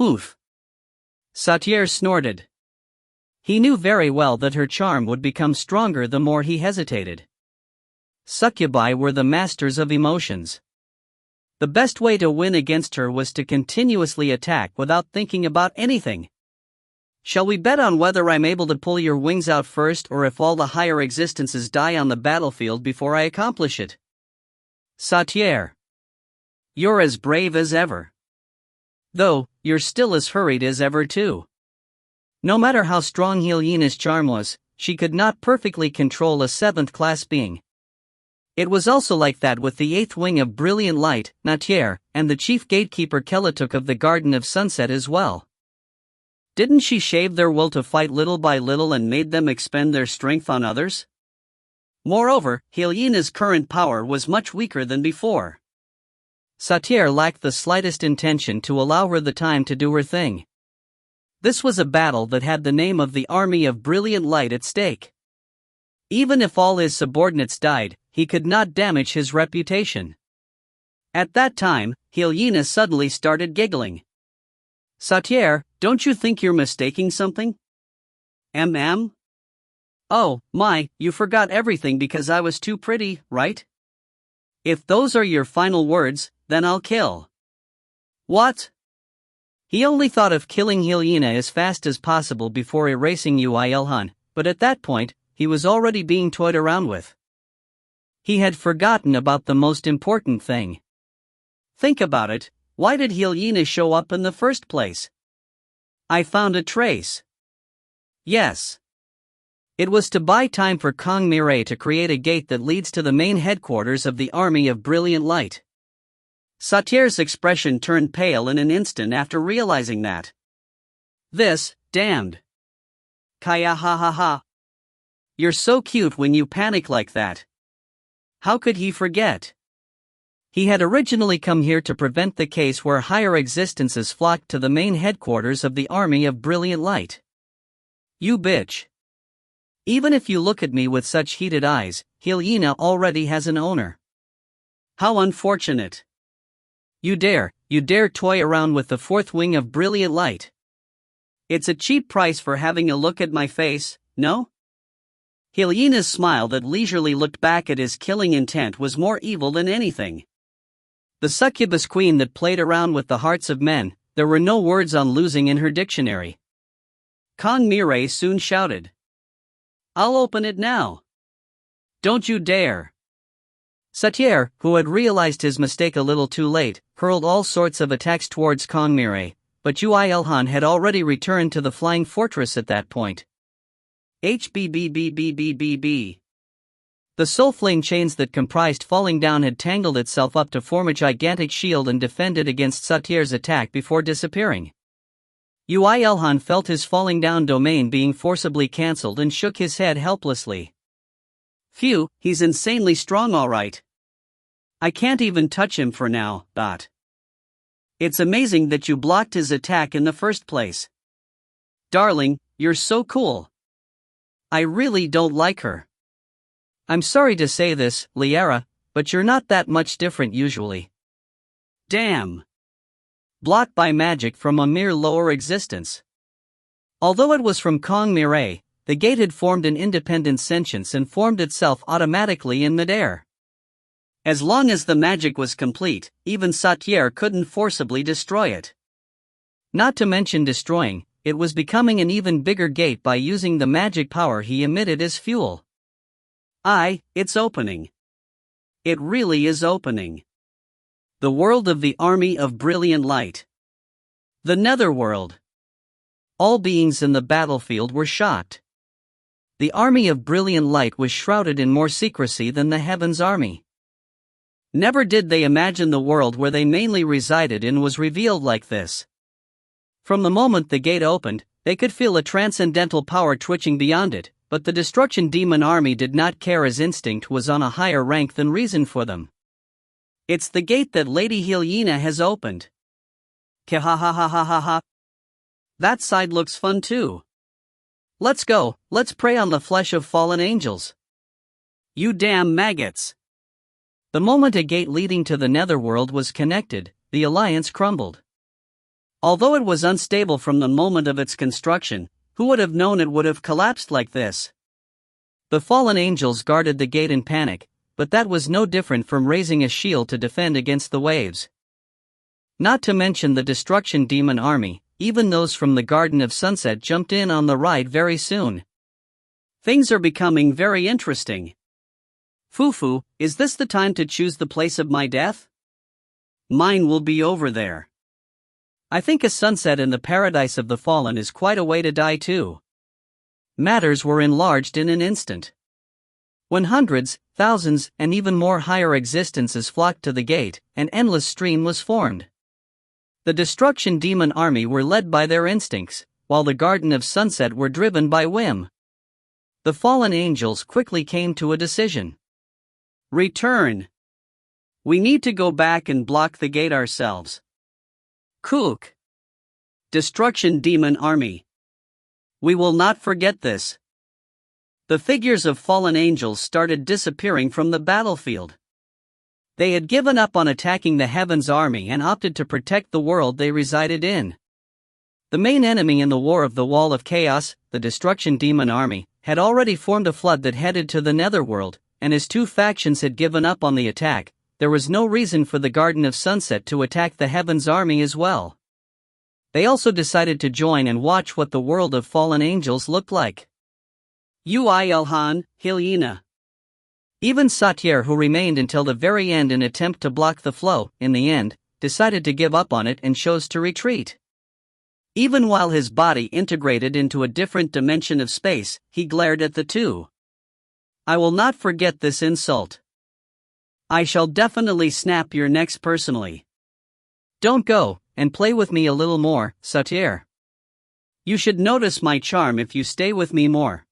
Oof. Satyr snorted. He knew very well that her charm would become stronger the more he hesitated. Succubi were the masters of emotions. The best way to win against her was to continuously attack without thinking about anything. Shall we bet on whether I'm able to pull your wings out first, or if all the higher existences die on the battlefield before I accomplish it? Satyr. You're as brave as ever. Though, you're still as hurried as ever too. No matter how strong IlHan's charm was, she could not perfectly control a 7th-class being. It was also like that with the 8th wing of brilliant light, Natyr, and the chief gatekeeper Kelatuk of the Garden of Sunset as well. Didn't she shave their will to fight little by little and made them expend their strength on others? Moreover, IlHan's current power was much weaker than before. Satyr lacked the slightest intention to allow her the time to do her thing. This was a battle that had the name of the Army of Brilliant Light at stake. Even if all his subordinates died, he could not damage his reputation. At that time, IlHan suddenly started giggling. Satyr, don't you think you're mistaking something? Oh, my, you forgot everything because I was too pretty, right? If those are your final words, then I'll kill. What? He only thought of killing IlHan as fast as possible before erasing Yoo IlHan, but at that point, he was already being toyed around with. He had forgotten about the most important thing. Think about it, why did IlHan show up in the first place? I found a trace. Yes. It was to buy time for Kong Mirai to create a gate that leads to the main headquarters of the Army of Brilliant Light. Satyr's expression turned pale in an instant after realizing that. This, damned. Kaya ha ha ha. You're so cute when you panic like that. How could he forget? He had originally come here to prevent the case where higher existences flocked to the main headquarters of the Army of Brilliant Light. You bitch. Even if you look at me with such heated eyes, IlHan already has an owner. How unfortunate. You dare toy around with the 4th wing of Brilliant Light. It's a cheap price for having a look at my face, no? IlHan's smile that leisurely looked back at his killing intent was more evil than anything. The succubus queen that played around with the hearts of men, there were no words on losing in her dictionary. Kong Mirai soon shouted. I'll open it now. Don't you dare. Satyr, who had realized his mistake a little too late, hurled all sorts of attacks towards Kong Mirai, but Yoo IlHan had already returned to the flying fortress at that point. HBBBBBBB. The soul flame chains that comprised falling down had tangled itself up to form a gigantic shield and defended against Satyr's attack before disappearing. Yoo IlHan felt his falling down domain being forcibly cancelled and shook his head helplessly. Phew, he's insanely strong all right. I can't even touch him for now, Dot. It's amazing that you blocked his attack in the first place. Darling, you're so cool. I really don't like her. I'm sorry to say this, Liara, but you're not that much different usually. Damn. Blocked by magic from a mere lower existence. Although it was from Kong Mirai, the gate had formed an independent sentience and formed itself automatically in midair. As long as the magic was complete, even Satyr couldn't forcibly destroy it. Not to mention destroying, it was becoming an even bigger gate by using the magic power he emitted as fuel. It's opening. It really is opening. The world of the Army of Brilliant Light. The Netherworld. All beings in the battlefield were shocked. The Army of Brilliant Light was shrouded in more secrecy than the Heaven's Army. Never did they imagine the world where they mainly resided in was revealed like this. From the moment the gate opened, they could feel a transcendental power twitching beyond it, but the Destruction Demon Army did not care as instinct was on a higher rank than reason for them. It's the gate that Lady IlHan has opened. Kahahahahaha. That side looks fun too. Let's go, let's prey on the flesh of fallen angels. You damn maggots. The moment a gate leading to the Netherworld was connected, the alliance crumbled. Although it was unstable from the moment of its construction, who would have known it would have collapsed like this? The fallen angels guarded the gate in panic, but that was no different from raising a shield to defend against the waves. Not to mention the destruction demon army, even those from the Garden of Sunset jumped in on the ride very soon. Things are becoming very interesting. Fufu, is this the time to choose the place of my death? Mine will be over there. I think a sunset in the paradise of the fallen is quite a way to die too. Matters were enlarged in an instant. When hundreds, thousands, and even more higher existences flocked to the gate, an endless stream was formed. The destruction demon army were led by their instincts, while the Garden of Sunset were driven by whim. The fallen angels quickly came to a decision. Return. We need to go back and block the gate ourselves. Kook. Destruction demon army. We will not forget this. The figures of fallen angels started disappearing from the battlefield. They had given up on attacking the Heaven's army and opted to protect the world they resided in. The main enemy in the War of the Wall of Chaos, the Destruction Demon Army, had already formed a flood that headed to the Netherworld, and as two factions had given up on the attack, there was no reason for the Garden of Sunset to attack the Heaven's army as well. They also decided to join and watch what the world of fallen angels looked like. Yoo IlHan, IlHan. Even Satyr, who remained until the very end in attempt to block the flow, in the end, decided to give up on it and chose to retreat. Even while his body integrated into a different dimension of space, he glared at the two. I will not forget this insult. I shall definitely snap your necks personally. Don't go, and play with me a little more, Satyr. You should notice my charm if you stay with me more.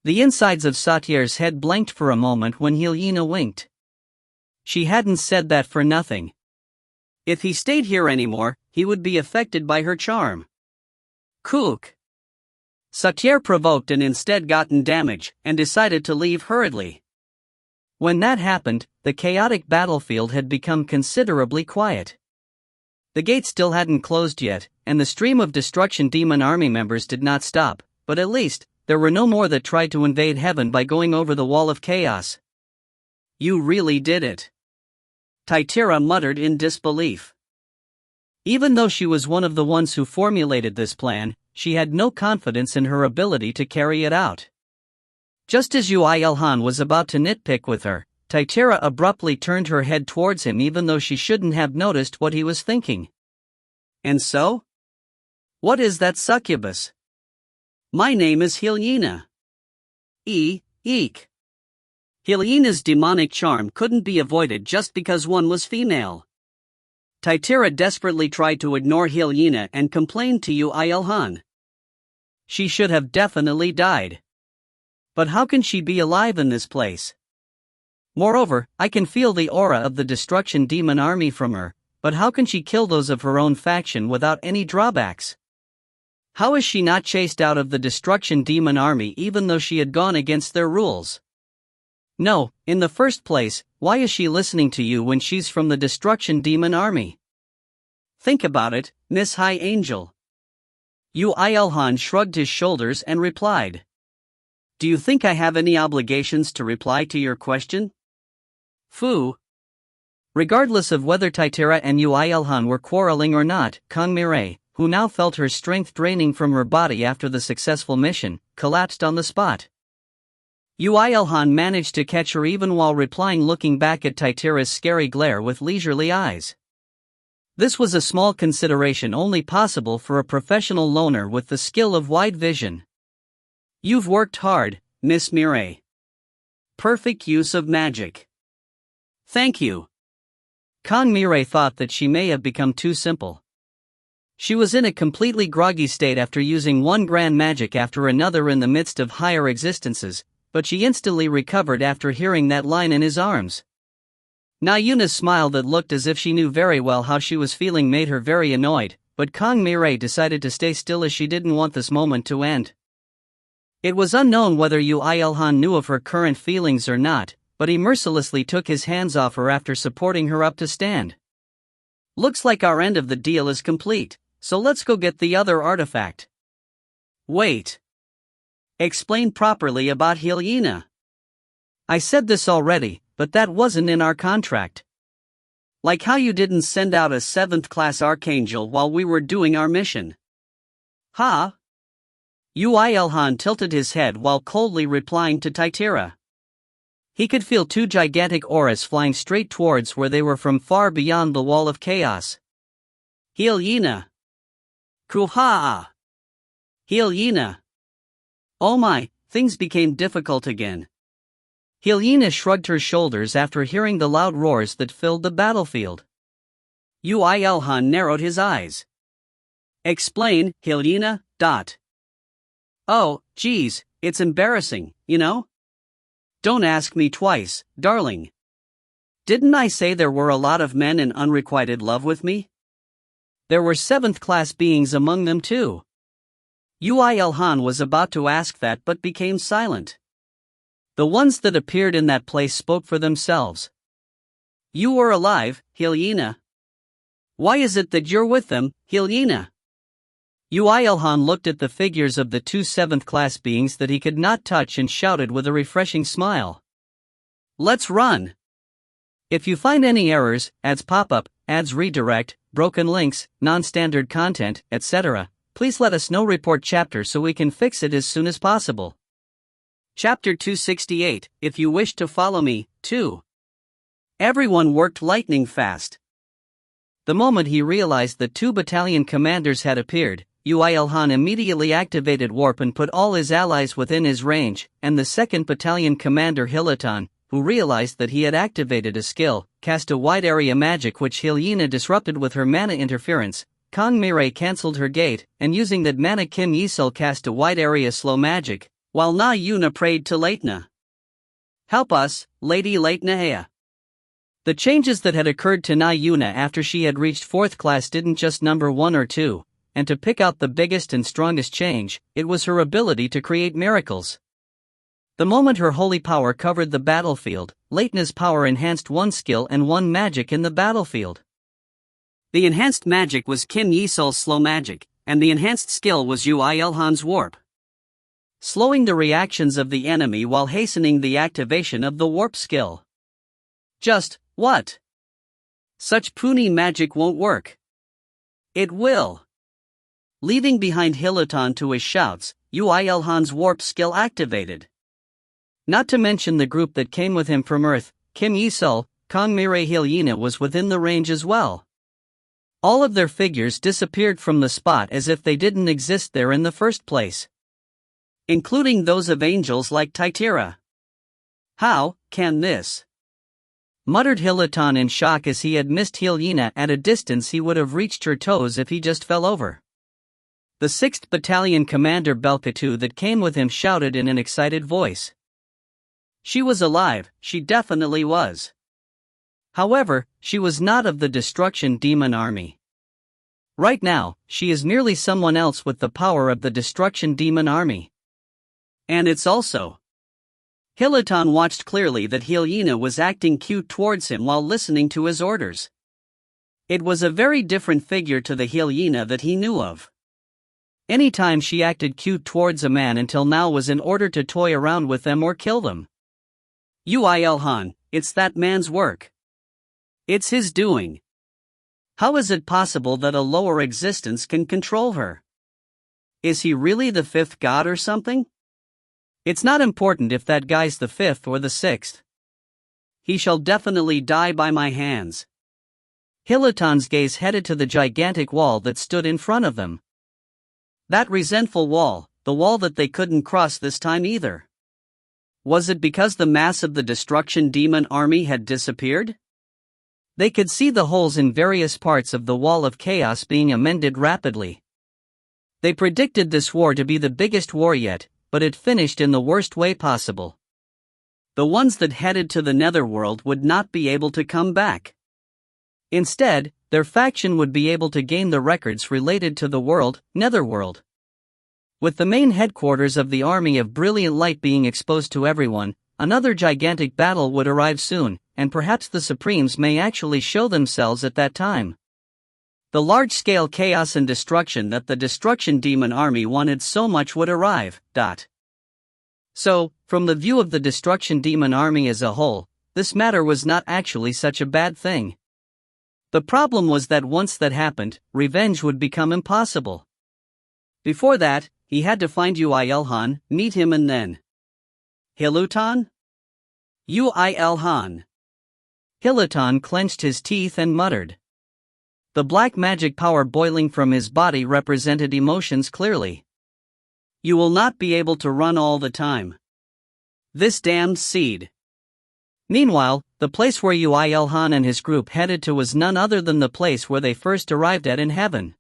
The insides of Satyr's head blanked for a moment when IlHan winked. She hadn't said that for nothing. If he stayed here anymore, he would be affected by her charm. Kook. Satyr provoked and instead gotten damage, and decided to leave hurriedly. When that happened, the chaotic battlefield had become considerably quiet. The gate still hadn't closed yet, and the stream of destruction demon army members did not stop, but at least, there were no more that tried to invade heaven by going over the wall of chaos. You really did it. Titira muttered in disbelief. Even though she was one of the ones who formulated this plan, she had no confidence in her ability to carry it out. Just as Yoo IlHan was about to nitpick with her, Titira abruptly turned her head towards him even though she shouldn't have noticed what he was thinking. And so? What is that succubus? My name is IlHan. Eek. IlHan's demonic charm couldn't be avoided just because one was female. Titira desperately tried to ignore IlHan and complained to Yoo IlHan. She should have definitely died. But how can she be alive in this place? Moreover, I can feel the aura of the destruction demon army from her, but how can she kill those of her own faction without any drawbacks? How is she not chased out of the destruction demon army even though she had gone against their rules? No, in the first place, why is she listening to you when she's from the destruction demon army? Think about it, Miss High Angel. Yoo IlHan shrugged his shoulders and replied. Do you think I have any obligations to reply to your question? Fu. Regardless of whether Titira and Yoo IlHan were quarreling or not, Kangmire, who now felt her strength draining from her body after the successful mission, collapsed on the spot. Yoo IlHan managed to catch her even while replying, looking back at Titira's scary glare with leisurely eyes. This was a small consideration only possible for a professional loner with the skill of wide vision. You've worked hard, Miss Mireille. Perfect use of magic. Thank you. Kangmire thought that she may have become too simple. She was in a completely groggy state after using one grand magic after another in the midst of higher existences, but she instantly recovered after hearing that line in his arms. Nayuna's smile that looked as if she knew very well how she was feeling made her very annoyed, but Kangmire decided to stay still as she didn't want this moment to end. It was unknown whether Yoo IlHan knew of her current feelings or not, but he mercilessly took his hands off her after supporting her up to stand. Looks like our end of the deal is complete, so let's go get the other artifact. Wait. Explain properly about IlHan. I said this already, but that wasn't in our contract. Like how you didn't send out a 7th class archangel while we were doing our mission. Huh? Yoo IlHan tilted his head while coldly replying to Titira. He could feel 2 gigantic auras flying straight towards where they were from far beyond the wall of chaos. IlHan. Kuhaa. IlHan. Oh my, things became difficult again. IlHan shrugged her shoulders after hearing the loud roars that filled the battlefield. Yoo IlHan narrowed his eyes. Explain, IlHan. Oh, geez, it's embarrassing, you know? Don't ask me twice, darling. Didn't I say there were a lot of men in unrequited love with me? There were 7th class beings among them too. Yoo IlHan was about to ask that but became silent. The ones that appeared in that place spoke for themselves. You were alive, IlHan. Why is it that you're with them, IlHan? Yoo IlHan looked at the figures of the 2 7th class beings that he could not touch and shouted with a refreshing smile. Let's run! If you find any errors, ads pop up, ads redirect, broken links, non-standard content, etc., please let us know. Report chapter so we can fix it as soon as possible. Chapter 268, if you wish to follow me, too. Everyone worked lightning fast. The moment he realized that 2 battalion commanders had appeared, Yoo IlHan immediately activated warp and put all his allies within his range, and the 2nd battalion commander IlHan, who realized that he had activated a skill, cast a wide area magic which IlHan disrupted with her mana interference. Kong Mirai cancelled her gate, and using that mana Kim Yisul cast a wide area slow magic, while Na Yuna prayed to Leitna. Help us, Lady Leitna. The changes that had occurred to Na Yuna after she had reached 4th class didn't just number 1 or 2, and to pick out the biggest and strongest change, it was her ability to create miracles. The moment her holy power covered the battlefield, Leitna's power enhanced 1 skill and 1 magic in the battlefield. The enhanced magic was Kim Yisul's slow magic, and the enhanced skill was Yoo IlHan's warp. Slowing the reactions of the enemy while hastening the activation of the warp skill. Just, what? Such puny magic won't work. It will. Leaving behind IlHan to his shouts, Yoo IlHan's warp skill activated. Not to mention the group that came with him from Earth, Kim Yisul, Kong Mirai IlHan was within the range as well. All of their figures disappeared from the spot as if they didn't exist there in the first place. Including those of angels like Titira. How can this? Muttered IlHan in shock as he had missed IlHan at a distance he would have reached her toes if he just fell over. The 6th Battalion Commander Belkatu that came with him shouted in an excited voice. She was alive, she definitely was. However, she was not of the Destruction Demon Army. Right now, she is merely someone else with the power of the Destruction Demon Army. And it's also. IlHan watched clearly that IlHan was acting cute towards him while listening to his orders. It was a very different figure to the IlHan that he knew of. Anytime she acted cute towards a man until now was in order to toy around with them or kill them. Yoo IlHan, it's that man's work. It's his doing. How is it possible that a lower existence can control her? Is he really the 5th god or something? It's not important if that guy's the 5th or the 6th. He shall definitely die by my hands. IlHan's gaze headed to the gigantic wall that stood in front of them. That resentful wall, the wall that they couldn't cross this time either. Was it because the mass of the Destruction Demon Army had disappeared? They could see the holes in various parts of the Wall of Chaos being amended rapidly. They predicted this war to be the biggest war yet, but it finished in the worst way possible. The ones that headed to the Netherworld would not be able to come back. Instead, their faction would be able to gain the records related to the world, Netherworld. With the main headquarters of the Army of Brilliant Light being exposed to everyone, another gigantic battle would arrive soon, and perhaps the Supremes may actually show themselves at that time. The large-scale chaos and destruction that the destruction demon army wanted so much would arrive. So, from the view of the destruction demon army as a whole, this matter was not actually such a bad thing. The problem was that once that happened, revenge would become impossible. Before that, he had to find Yoo IlHan, meet him and then... IlHan? Yoo IlHan. IlHan clenched his teeth and muttered. The black magic power boiling from his body represented emotions clearly. You will not be able to run all the time. This damned seed. Meanwhile, the place where Yoo IlHan and his group headed to was none other than the place where they first arrived at in heaven.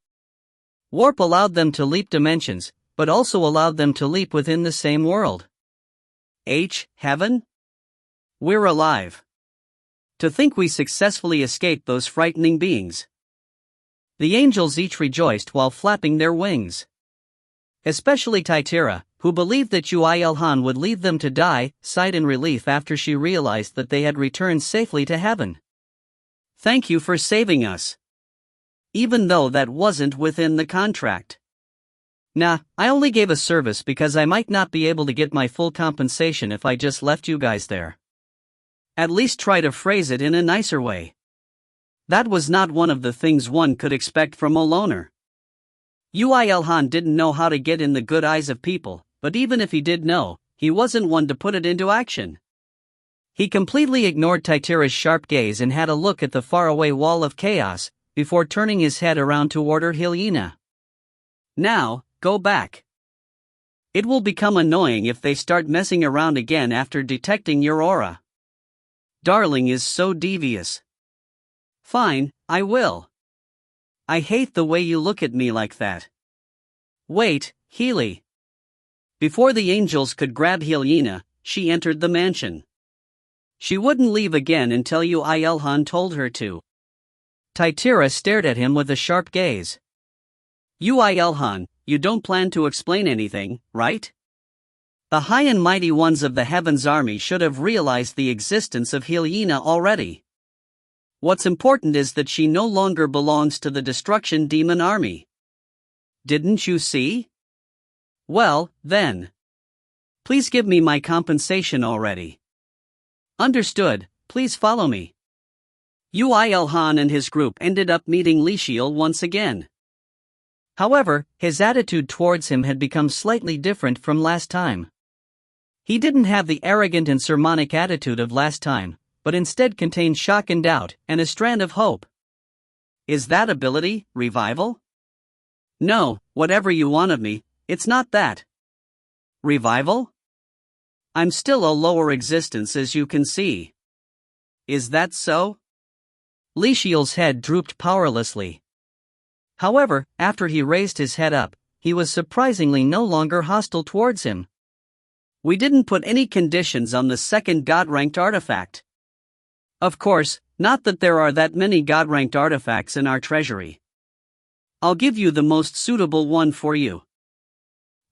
Warp allowed them to leap dimensions, but also allowed them to leap within the same world. Heaven? We're alive. To think we successfully escaped those frightening beings. The angels each rejoiced while flapping their wings. Especially Tytira, who believed that Yoo IlHan would leave them to die, sighed in relief after she realized that they had returned safely to heaven. Thank you for saving us. Even though that wasn't within the contract. Nah, I only gave a service because I might not be able to get my full compensation if I just left you guys there. At least try to phrase it in a nicer way. That was not one of the things one could expect from a loner. Yoo IlHan didn't know how to get in the good eyes of people, but even if he did know, he wasn't one to put it into action. He completely ignored Tytira's sharp gaze and had a look at the faraway wall of chaos, before turning his head around to order IlHan. Now, go back. It will become annoying if they start messing around again after detecting your aura. Darling is so devious. Fine, I will. I hate the way you look at me like that. Wait, Healy. Before the angels could grab IlHan, she entered the mansion. She wouldn't leave again until Yoo IlHan told her to. Tytira stared at him with a sharp gaze. Yoo IlHan, you don't plan to explain anything, right? The high and mighty ones of the Heaven's army should have realized the existence of IlHan already. What's important is that she no longer belongs to the destruction demon army. Didn't you see? Well, then. Please give me my compensation already. Understood, please follow me. Yoo IlHan and his group ended up meeting Lishiel once again. However, his attitude towards him had become slightly different from last time. He didn't have the arrogant and sermonic attitude of last time, but instead contained shock and doubt, and a strand of hope. Is that ability, revival? No, whatever you want of me, it's not that. Revival? I'm still a lower existence as you can see. Is that so? Lishiel's head drooped powerlessly. However, after he raised his head up, he was surprisingly no longer hostile towards him. We didn't put any conditions on the second God-ranked artifact. Of course, not that there are that many God-ranked artifacts in our treasury. I'll give you the most suitable one for you.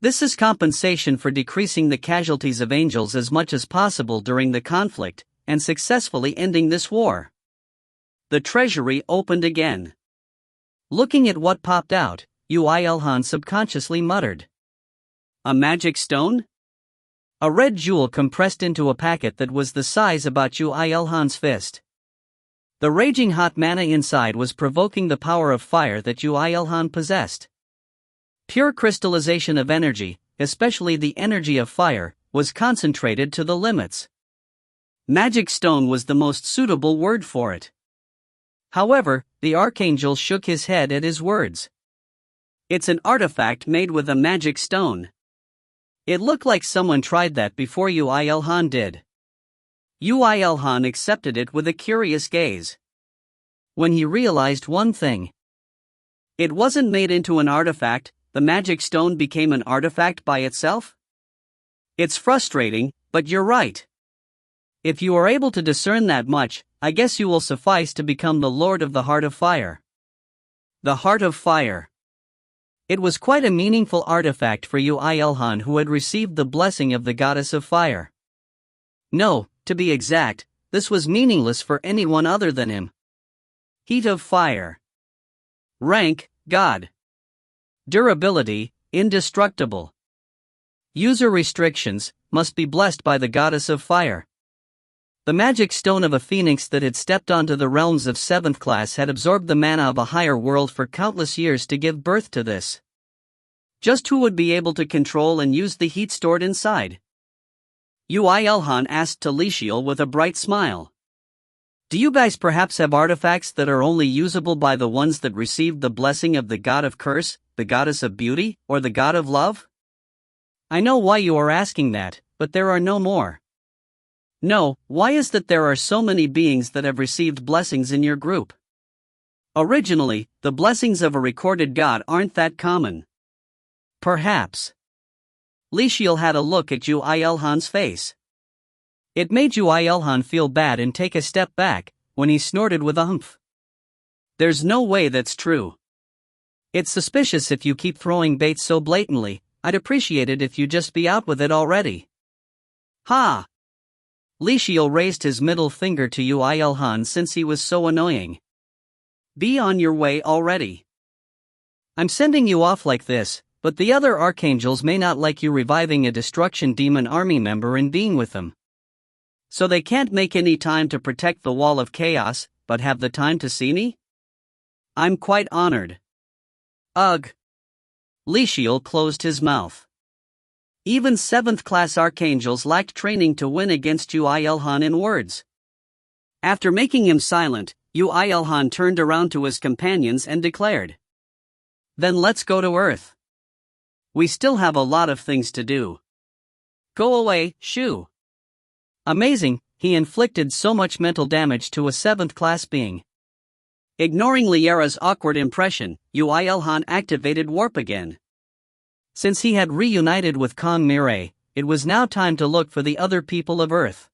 This is compensation for decreasing the casualties of angels as much as possible during the conflict, and successfully ending this war. The treasury opened again. Looking at what popped out, Yoo IlHan subconsciously muttered. A magic stone? A red jewel compressed into a packet that was the size about Yoo IlHan's fist. The raging hot mana inside was provoking the power of fire that Yoo IlHan possessed. Pure crystallization of energy, especially the energy of fire, was concentrated to the limits. Magic stone was the most suitable word for it. However, the archangel shook his head at his words. It's an artifact made with a magic stone. It looked like someone tried that before Yoo IlHan did. Yoo IlHan accepted it with a curious gaze. When he realized one thing. It wasn't made into an artifact, the magic stone became an artifact by itself? It's frustrating, but you're right. If you are able to discern that much, I guess you will suffice to become the Lord of the Heart of Fire. The Heart of Fire. It was quite a meaningful artifact for Yoo IlHan, who had received the blessing of the Goddess of Fire. No, to be exact, this was meaningless for anyone other than him. Heat of Fire. Rank, God. Durability, indestructible. User restrictions, must be blessed by the goddess of fire. The magic stone of a phoenix that had stepped onto the realms of 7th class had absorbed the mana of a higher world for countless years to give birth to this. Just who would be able to control and use the heat stored inside? Yoo IlHan asked Talisiel with a bright smile. Do you guys perhaps have artifacts that are only usable by the ones that received the blessing of the god of curse, the goddess of beauty, or the god of love? I know why you are asking that, but there are no more. No, why is that there are so many beings that have received blessings in your group? Originally, the blessings of a recorded god aren't that common. Perhaps. Talisiel had a look at Yoo IlHan's face. It made Yoo IlHan feel bad and take a step back, when he snorted with a humph. There's no way that's true. It's suspicious if you keep throwing bait so blatantly. I'd appreciate it if you just be out with it already. Ha! Talisiel raised his middle finger to Yoo IlHan since he was so annoying. Be on your way already. I'm sending you off like this, but the other archangels may not like you reviving a destruction demon army member and being with them. So they can't make any time to protect the wall of chaos, but have the time to see me? I'm quite honored. Ugh. Talisiel closed his mouth. Even 7th class archangels lacked training to win against Yoo IlHan in words. After making him silent, Yoo IlHan turned around to his companions and declared. Then let's go to Earth. We still have a lot of things to do. Go away, Shu. Amazing, he inflicted so much mental damage to a 7th class being. Ignoring Liara's awkward impression, Yoo IlHan activated warp again. Since he had reunited with Kong Mirai, it was now time to look for the other people of Earth.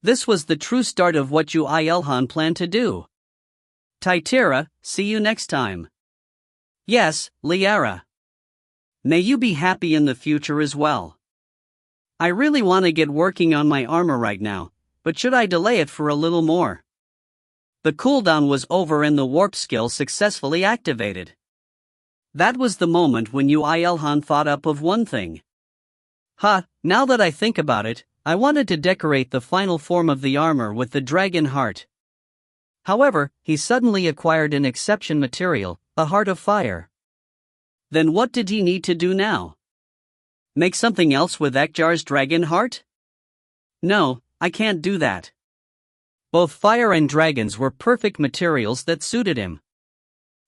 This was the true start of what Yoo IlHan planned to do. Titira, see you next time. Yes, Liara. May you be happy in the future as well. I really want to get working on my armor right now, but should I delay it for a little more? The cooldown was over and the warp skill successfully activated. That was the moment when Yoo IlHan thought up of one thing. Now that I think about it, I wanted to decorate the final form of the armor with the dragon heart. However, he suddenly acquired an exception material, a heart of fire. Then what did he need to do now? Make something else with Ekjar's dragon heart? No, I can't do that. Both fire and dragons were perfect materials that suited him.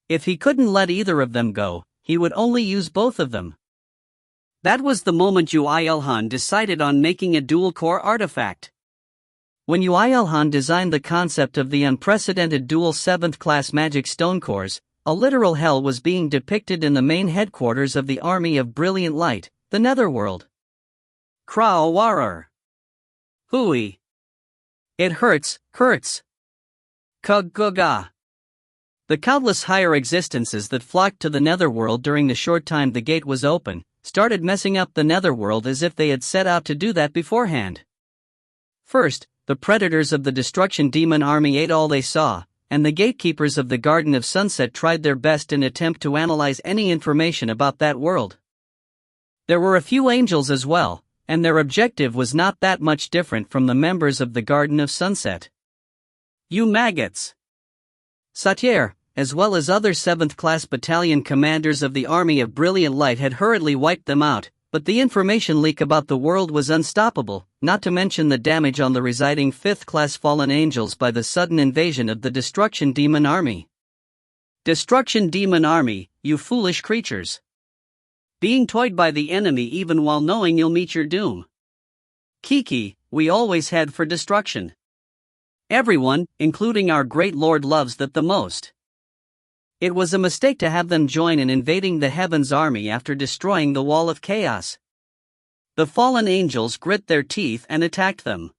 If he couldn't let either of them go, he would only use both of them. That was the moment Yoo IlHan decided on making a dual-core artifact. When Yoo IlHan designed the concept of the unprecedented dual 7th class magic stone cores, a literal hell was being depicted in the main headquarters of the Army of Brilliant Light, the Netherworld. Krawarar. Hui. It hurts. Kuguga. The countless higher existences that flocked to the Netherworld during the short time the gate was open, started messing up the Netherworld as if they had set out to do that beforehand. First, the predators of the Destruction Demon Army ate all they saw, and the gatekeepers of the Garden of Sunset tried their best in attempt to analyze any information about that world. There were a few angels as well, and their objective was not that much different from the members of the Garden of Sunset. You maggots! Satyr, as well as other 7th class battalion commanders of the Army of Brilliant Light had hurriedly wiped them out, but the information leak about the world was unstoppable, not to mention the damage on the residing 5th class fallen angels by the sudden invasion of the Destruction Demon Army. Destruction Demon Army, you foolish creatures! Being toyed by the enemy even while knowing you'll meet your doom. Kiki, we always head for destruction. Everyone, including our great lord, loves that the most. It was a mistake to have them join in invading the Heaven's army after destroying the Wall of Chaos. The fallen angels grit their teeth and attacked them.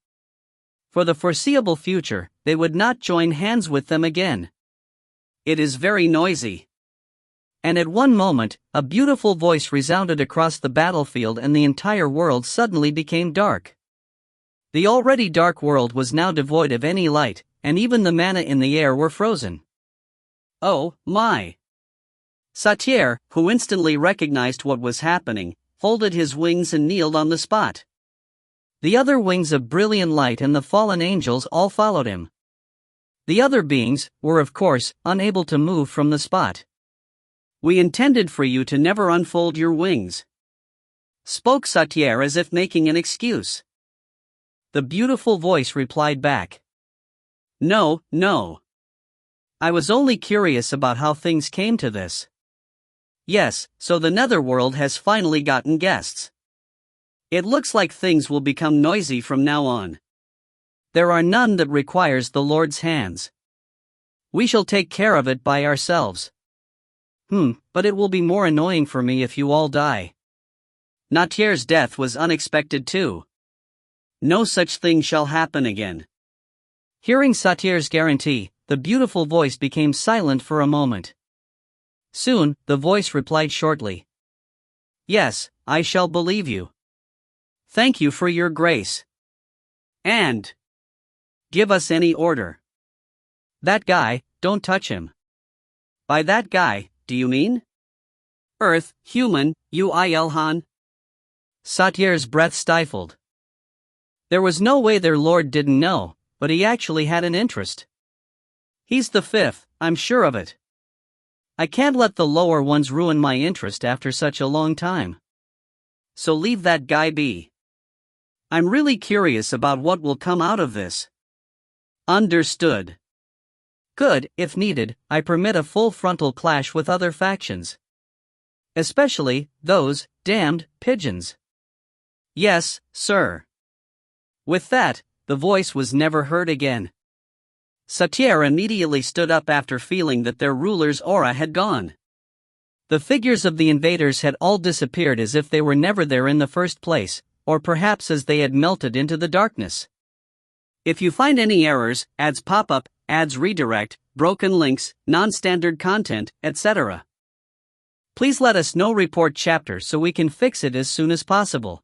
For the foreseeable future, they would not join hands with them again. It is very noisy. And at one moment, a beautiful voice resounded across the battlefield and the entire world suddenly became dark. The already dark world was now devoid of any light, and even the mana in the air were frozen. Oh, my! Satyr, who instantly recognized what was happening, folded his wings and kneeled on the spot. The other wings of brilliant light and the fallen angels all followed him. The other beings were, of course, unable to move from the spot. "We intended for you to never unfold your wings," spoke Satyr as if making an excuse. The beautiful voice replied back. "No, no. I was only curious about how things came to this. Yes, so the netherworld has finally gotten guests. It looks like things will become noisy from now on. There are none that requires the Lord's hands. We shall take care of it by ourselves. But it will be more annoying for me if you all die." Natyr's death was unexpected too. "No such thing shall happen again." Hearing Satyr's guarantee, the beautiful voice became silent for a moment. Soon, the voice replied shortly. "Yes, I shall believe you. Thank you for your grace. And give us any order. That guy, don't touch him." "By that guy, do you mean Earth, human, Yoo IlHan?" Satyr's breath stifled. There was no way their lord didn't know, but he actually had an interest. "He's the fifth, I'm sure of it. I can't let the lower ones ruin my interest after such a long time. So leave that guy be. I'm really curious about what will come out of this." "Understood. Good, if needed, I permit a full frontal clash with other factions. Especially those damned pigeons." "Yes, sir." With that, the voice was never heard again. Satyr immediately stood up after feeling that their ruler's aura had gone. The figures of the invaders had all disappeared as if they were never there in the first place, or perhaps as they had melted into the darkness. If you find any errors, ads pop up, ads redirect, broken links, non-standard content, etc., please let us know. Report chapter so we can fix it as soon as possible.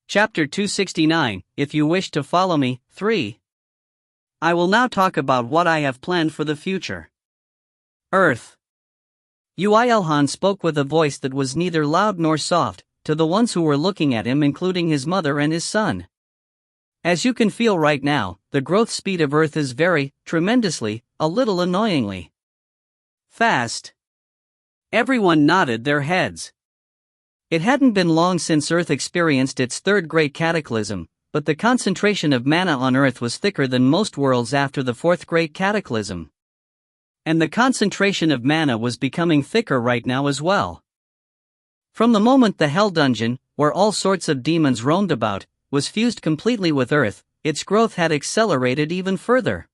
Chapter 269, if you wish to follow me. 3. I will now talk about what I have planned for the future. Earth. Yoo IlHan spoke with a voice that was neither loud nor soft, to the ones who were looking at him, including his mother and his son. As you can feel right now, the growth speed of Earth is very, tremendously, a little annoyingly fast. Everyone nodded their heads. It hadn't been long since Earth experienced its third Great Cataclysm, but the concentration of mana on Earth was thicker than most worlds after the fourth Great Cataclysm. And the concentration of mana was becoming thicker right now as well. From the moment the Hell Dungeon, where all sorts of demons roamed about, was fused completely with Earth, its growth had accelerated even further.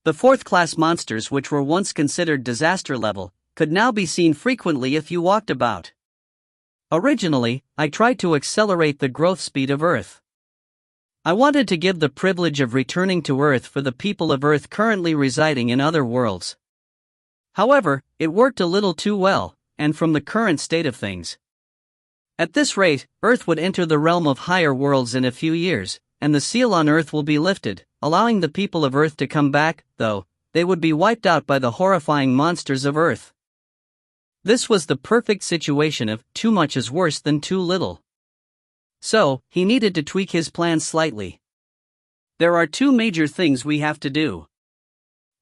The fourth-class monsters, which were once considered disaster level, could now be seen frequently if you walked about. Originally, I tried to accelerate the growth speed of Earth. I wanted to give the privilege of returning to Earth for the people of Earth currently residing in other worlds. However, it worked a little too well, and from the current state of things. At this rate, Earth would enter the realm of higher worlds in a few years, and the seal on Earth will be lifted, allowing the people of Earth to come back, though they would be wiped out by the horrifying monsters of Earth. This was the perfect situation of too much is worse than too little. So, he needed to tweak his plans slightly. There are two major things we have to do.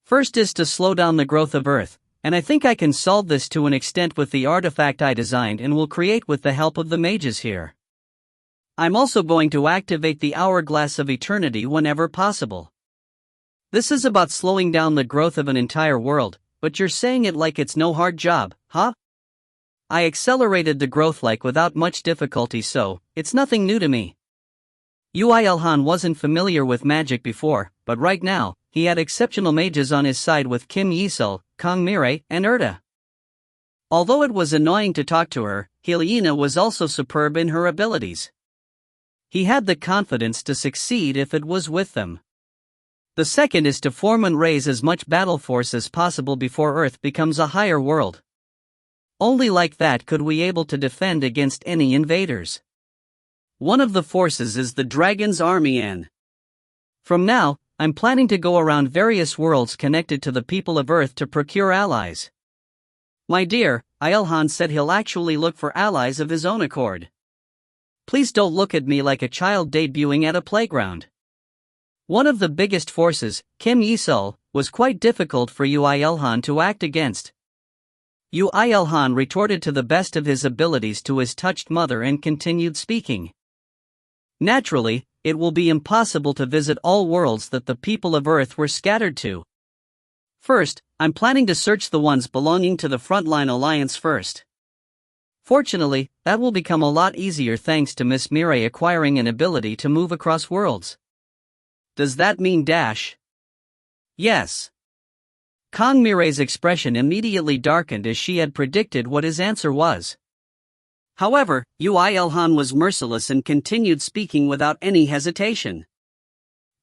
First is to slow down the growth of Earth, and I think I can solve this to an extent with the artifact I designed and will create with the help of the mages here. I'm also going to activate the Hourglass of Eternity whenever possible. This is about slowing down the growth of an entire world, but you're saying it like it's no hard job, huh? I accelerated the growth like without much difficulty, so it's nothing new to me. Yoo IlHan wasn't familiar with magic before, but right now, he had exceptional mages on his side with Kim Yisul, Kong Mirai, and Erta. Although it was annoying to talk to her, Helena was also superb in her abilities. He had the confidence to succeed if it was with them. The second is to form and raise as much battle force as possible before Earth becomes a higher world. Only like that could we able to defend against any invaders. One of the forces is the Dragon's Army N. From now, I'm planning to go around various worlds connected to the people of Earth to procure allies. My dear, IlHan said he'll actually look for allies of his own accord. Please don't look at me like a child debuting at a playground. One of the biggest forces, Kim Yi-sul, was quite difficult for Yoo IlHan to act against. Yoo IlHan retorted to the best of his abilities to his touched mother and continued speaking. Naturally, it will be impossible to visit all worlds that the people of Earth were scattered to. First, I'm planning to search the ones belonging to the Frontline Alliance first. Fortunately, that will become a lot easier thanks to Miss Mirai acquiring an ability to move across worlds. Does that mean dash? Yes. Kong Mirai's expression immediately darkened as she had predicted what his answer was. However, Yoo IlHan was merciless and continued speaking without any hesitation.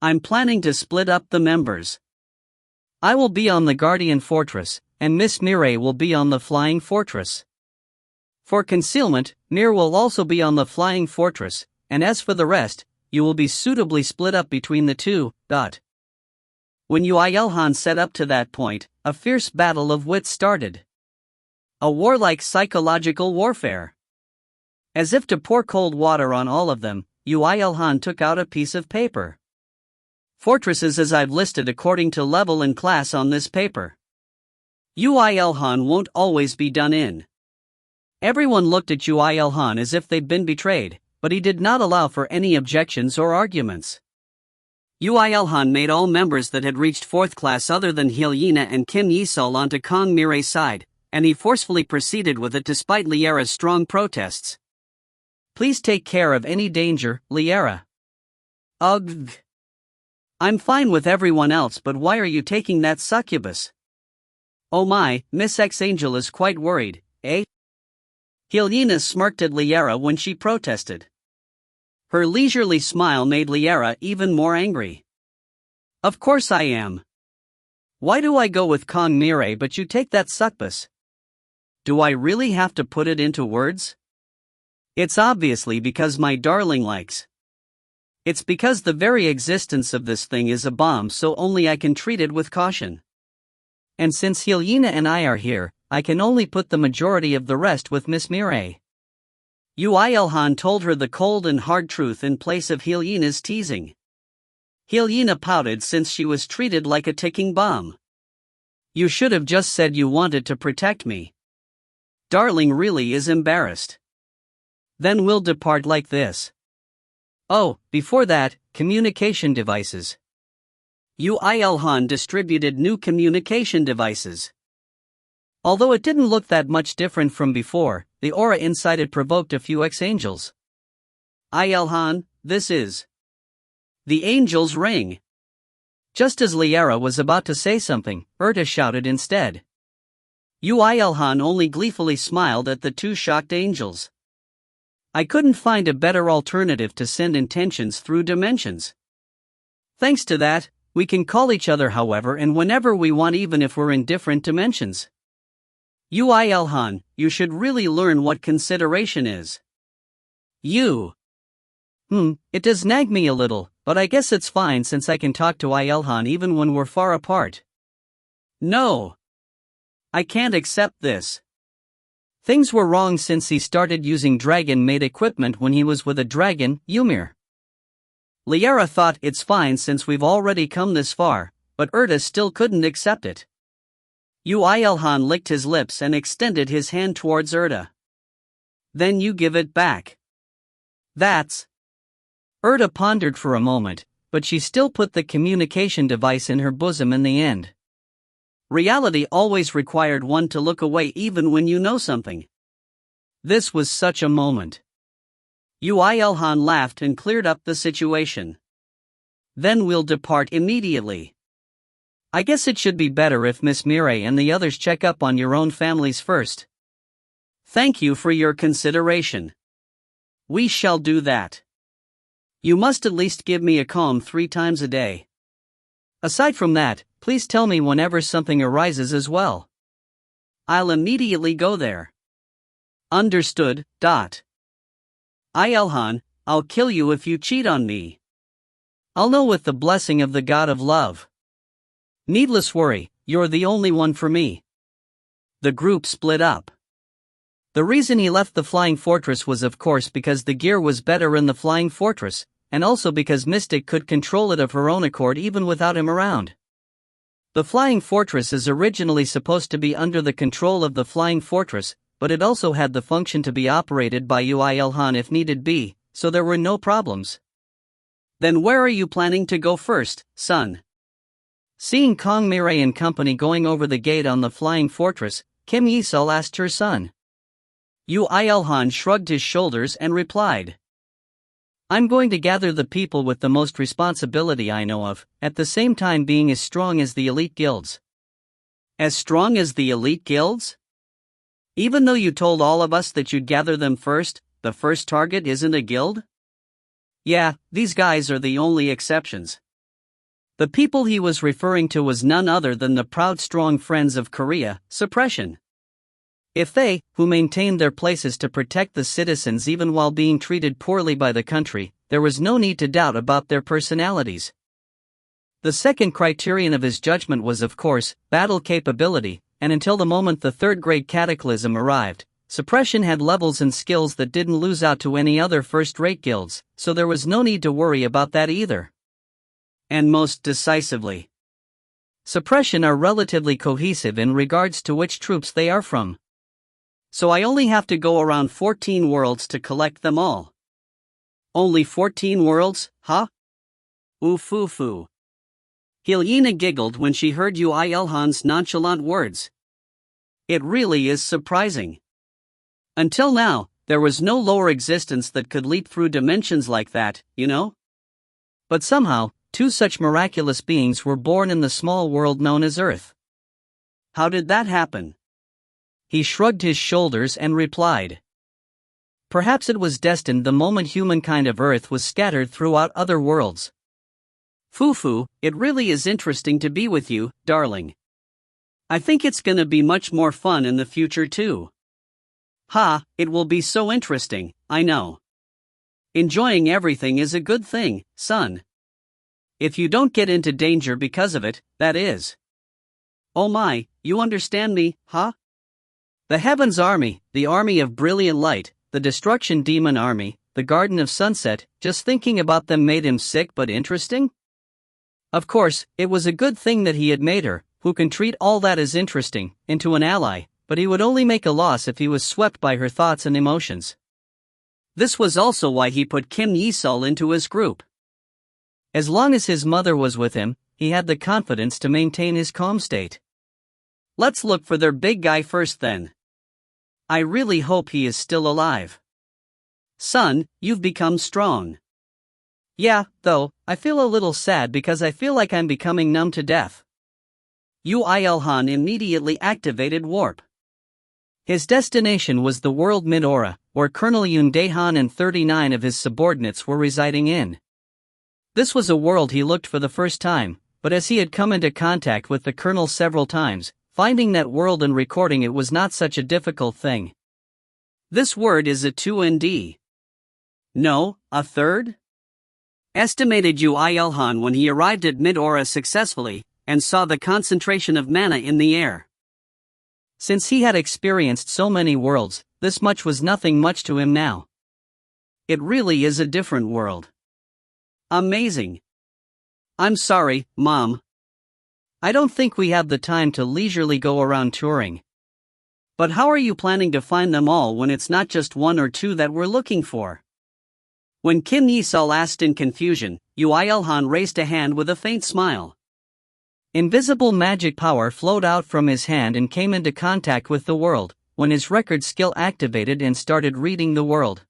I'm planning to split up the members. I will be on the Guardian Fortress, and Miss Mirai will be on the Flying Fortress. For concealment, Mir will also be on the Flying Fortress, and as for the rest, you will be suitably split up between the two. When Yoo IlHan set up to that point, a fierce battle of wits started. A warlike psychological warfare. As if to pour cold water on all of them, Yoo IlHan took out a piece of paper. Fortresses as I've listed according to level and class on this paper. Yoo IlHan won't always be done in. Everyone looked at Yoo IlHan as if they'd been betrayed, but he did not allow for any objections or arguments. Yoo IlHan made all members that had reached 4th class other than IlHan and Kim Yi-sul onto Kong Mirai's side, and he forcefully proceeded with it despite Liera's strong protests. Please take care of any danger, Liera. Ugh. I'm fine with everyone else, but why are you taking that succubus? Oh my, Miss X-Angel is quite worried, eh? IlHan smirked at Liera when she protested. Her leisurely smile made Liera even more angry. Of course I am. Why do I go with Kong Mirai but you take that succubus? Do I really have to put it into words? It's obviously because my darling likes. It's because the very existence of this thing is a bomb, so only I can treat it with caution. And since IlHan and I are here, I can only put the majority of the rest with Miss Mirai. Yoo IlHan told her the cold and hard truth in place of IlHan's teasing. IlHan pouted since she was treated like a ticking bomb. You should have just said you wanted to protect me. Darling really is embarrassed. Then we'll depart like this. Oh, before that, communication devices. Yoo IlHan distributed new communication devices. Although it didn't look that much different from before, the aura inside it provoked a few X-Angels. IlHan, this is the Angel's Ring. Just as Liera was about to say something, Erta shouted instead. Yoo IlHan only gleefully smiled at the two shocked angels. I couldn't find a better alternative to send intentions through dimensions. Thanks to that, we can call each other however and whenever we want, even if we're in different dimensions. Yoo IlHan, you should really learn what consideration is. You. It does nag me a little, but I guess it's fine since I can talk to IlHan even when we're far apart. No. I can't accept this. Things were wrong since he started using dragon-made equipment when he was with a dragon, Ymir. Liera thought it's fine since we've already come this far, but Erta still couldn't accept it. Yoo IlHan licked his lips and extended his hand towards Erta. Then you give it back. That's. Erta pondered for a moment, but she still put the communication device in her bosom in the end. Reality always required one to look away even when you know something. This was such a moment. Yoo IlHan laughed and cleared up the situation. Then we'll depart immediately. I guess it should be better if Miss Mirai and the others check up on your own families first. Thank you for your consideration. We shall do that. You must at least give me a comb 3 times a day. Aside from that, please tell me whenever something arises as well. I'll immediately go there. Understood. IlHan, I'll kill you if you cheat on me. I'll know with the blessing of the god of love. Needless worry, you're the only one for me. The group split up. The reason he left the Flying Fortress was of course because the gear was better in the Flying Fortress, and also because Mystic could control it of her own accord even without him around. The Flying Fortress is originally supposed to be under the control of the Flying Fortress, but it also had the function to be operated by Yoo IlHan if needed be, so there were no problems. Then where are you planning to go first, son? Seeing Kong Mirai and company going over the gate on the Flying Fortress, Kim Yi-sul asked her son. Yoo IlHan shrugged his shoulders and replied. I'm going to gather the people with the most responsibility I know of, at the same time being as strong as the elite guilds. As strong as the elite guilds? Even though you told all of us that you'd gather them first, the first target isn't a guild? Yeah, these guys are the only exceptions. The people he was referring to was none other than the proud strong friends of Korea, Suppression. If they, who maintained their places to protect the citizens even while being treated poorly by the country, there was no need to doubt about their personalities. The second criterion of his judgment was of course, battle capability, and until the moment the third Great Cataclysm arrived, Suppression had levels and skills that didn't lose out to any other first-rate guilds, so there was no need to worry about that either. And most decisively, Suppression are relatively cohesive in regards to which troops they are from. So I only have to go around 14 worlds to collect them all. Only 14 worlds, huh? Ooh-foo-foo. Hyena giggled when she heard Yoo IlHan's nonchalant words. It really is surprising. Until now, there was no lower existence that could leap through dimensions like that, you know? But somehow, two such miraculous beings were born in the small world known as Earth. How did that happen? He shrugged his shoulders and replied. Perhaps it was destined the moment humankind of Earth was scattered throughout other worlds. Foo-foo, it really is interesting to be with you, darling. I think it's gonna be much more fun in the future too. Ha, it will be so interesting, I know. Enjoying everything is a good thing, son. If you don't get into danger because of it, that is. Oh my, you understand me, huh? The Heaven's Army, the Army of Brilliant Light, the Destruction Demon Army, the Garden of Sunset, just thinking about them made him sick but interesting? Of course, it was a good thing that he had made her, who can treat all that as interesting, into an ally, but he would only make a loss if he was swept by her thoughts and emotions. This was also why he put Kim Yi-sul into his group. As long as his mother was with him, he had the confidence to maintain his calm state. Let's look for their big guy first then. I really hope he is still alive. Son, you've become strong. Yeah, though, I feel a little sad because I feel like I'm becoming numb to death. Yoo IlHan immediately activated warp. His destination was the world Mid-Aura, where Colonel IlHan and 39 of his subordinates were residing in. This was a world he looked for the first time, but as he had come into contact with the Colonel several times, finding that world and recording it was not such a difficult thing. This word is a 2ND. No, a third? Estimated Yoo IlHan when he arrived at Mid-Aura successfully, and saw the concentration of mana in the air. Since he had experienced so many worlds, this much was nothing much to him now. It really is a different world. Amazing. I'm sorry, Mom. I don't think we have the time to leisurely go around touring. But how are you planning to find them all when it's not just one or two that we're looking for? When Kim Yi-sul asked in confusion, Yoo IlHan raised a hand with a faint smile. Invisible magic power flowed out from his hand and came into contact with the world, when his record skill activated and started reading the world.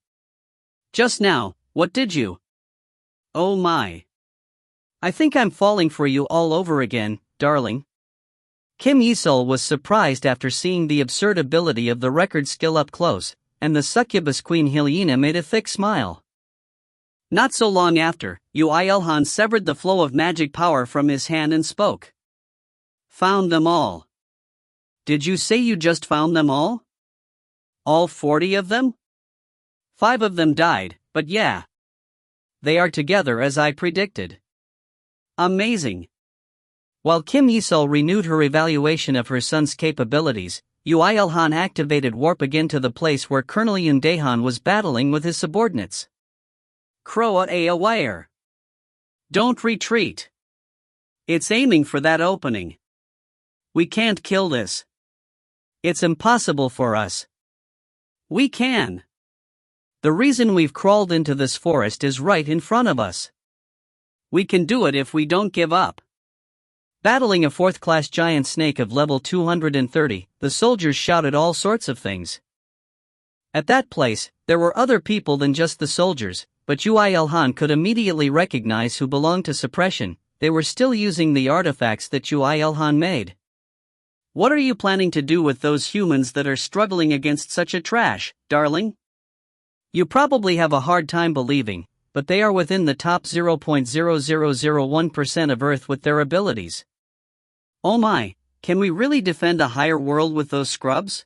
Just now, what did you? Oh my. I think I'm falling for you all over again, darling. Kim Yi-sul was surprised after seeing the absurd ability of the record skill up close, and the succubus queen Hyena made a thick smile. Not so long after, Yoo IlHan severed the flow of magic power from his hand and spoke. Found them all. Did you say you just found them all? All 40 of them? 5 of them died, but yeah. They are together as I predicted. Amazing. While Kim Yi-sol renewed her evaluation of her son's capabilities, Yoo IlHan activated warp again to the place where Colonel IlHan was battling with his subordinates. Crow a wire. Don't retreat. It's aiming for that opening. We can't kill this. It's impossible for us. We can. The reason we've crawled into this forest is right in front of us. We can do it if we don't give up. Battling a fourth-class giant snake of level 230, the soldiers shouted all sorts of things. At that place, there were other people than just the soldiers, but Yoo IlHan could immediately recognize who belonged to suppression. They were still using the artifacts that Yoo IlHan made. What are you planning to do with those humans that are struggling against such a trash, darling? You probably have a hard time believing, but they are within the top 0.0001% of Earth with their abilities. Oh my, can we really defend a higher world with those scrubs?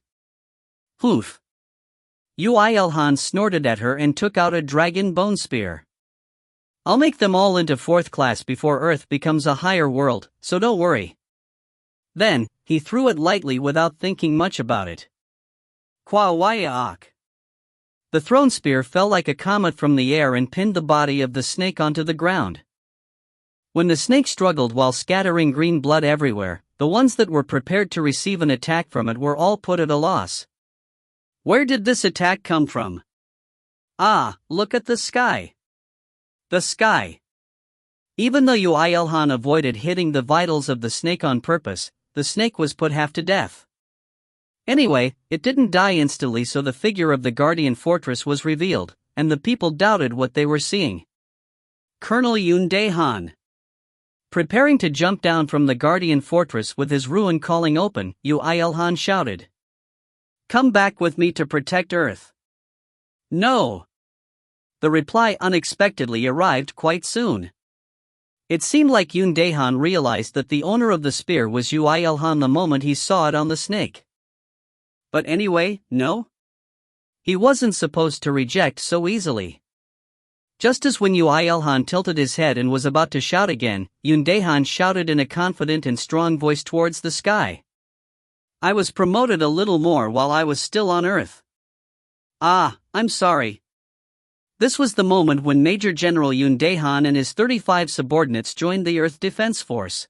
Oof. Yoo IlHan snorted at her and took out a dragon bone spear. I'll make them all into fourth class before Earth becomes a higher world, so don't worry. Then, he threw it lightly without thinking much about it. Kwawayak. The thrown spear fell like a comet from the air and pinned the body of the snake onto the ground. When the snake struggled while scattering green blood everywhere, the ones that were prepared to receive an attack from it were all put at a loss. Where did this attack come from? Ah, look at the sky. The sky. Even though Yoo IlHan avoided hitting the vitals of the snake on purpose, the snake was put half to death. Anyway, it didn't die instantly, so the figure of the Guardian Fortress was revealed, and the people doubted what they were seeing. Colonel IlHan. Preparing to jump down from the Guardian Fortress with his ruin calling open, Yoo IlHan shouted. Come back with me to protect Earth. No. The reply unexpectedly arrived quite soon. It seemed like IlHan realized that the owner of the spear was Yoo IlHan the moment he saw it on the snake. But anyway, no? He wasn't supposed to reject so easily. Just as when Yoo IlHan tilted his head and was about to shout again, IlHan shouted in a confident and strong voice towards the sky. I was promoted a little more while I was still on Earth. Ah, I'm sorry. This was the moment when Major General IlHan and his 35 subordinates joined the Earth Defense Force.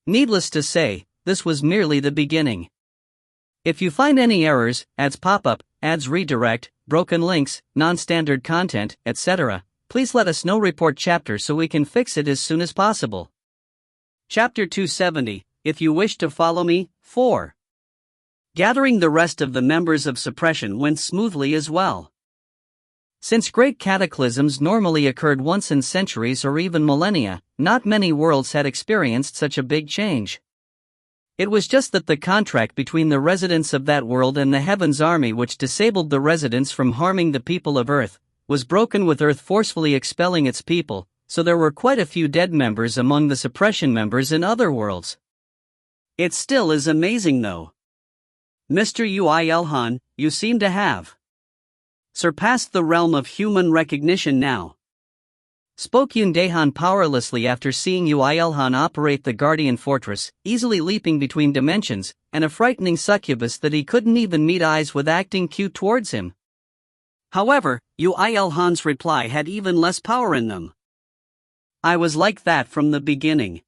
Needless to say, this was merely the beginning. If you find any errors, ads pop up, ads redirect, broken links, non-standard content, etc., please let us know. Report chapter so we can fix it as soon as possible. Chapter 270, if you wish to follow me. 4. Gathering the rest of the members of suppression went smoothly as well. Since great cataclysms normally occurred once in centuries or even millennia, not many worlds had experienced such a big change. It was just that the contract between the residents of that world and the Heaven's army, which disabled the residents from harming the people of Earth, was broken, with Earth forcefully expelling its people, so there were quite a few dead members among the suppression members in other worlds. It still is amazing though. Mr. Yoo IlHan, you seem to have surpassed the realm of human recognition now. Spoke IlHan powerlessly after seeing Yoo IlHan operate the Guardian Fortress, easily leaping between dimensions, and a frightening succubus that he couldn't even meet eyes with acting cute towards him. However, Yoo IlHan's reply had even less power in them. I was like that from the beginning.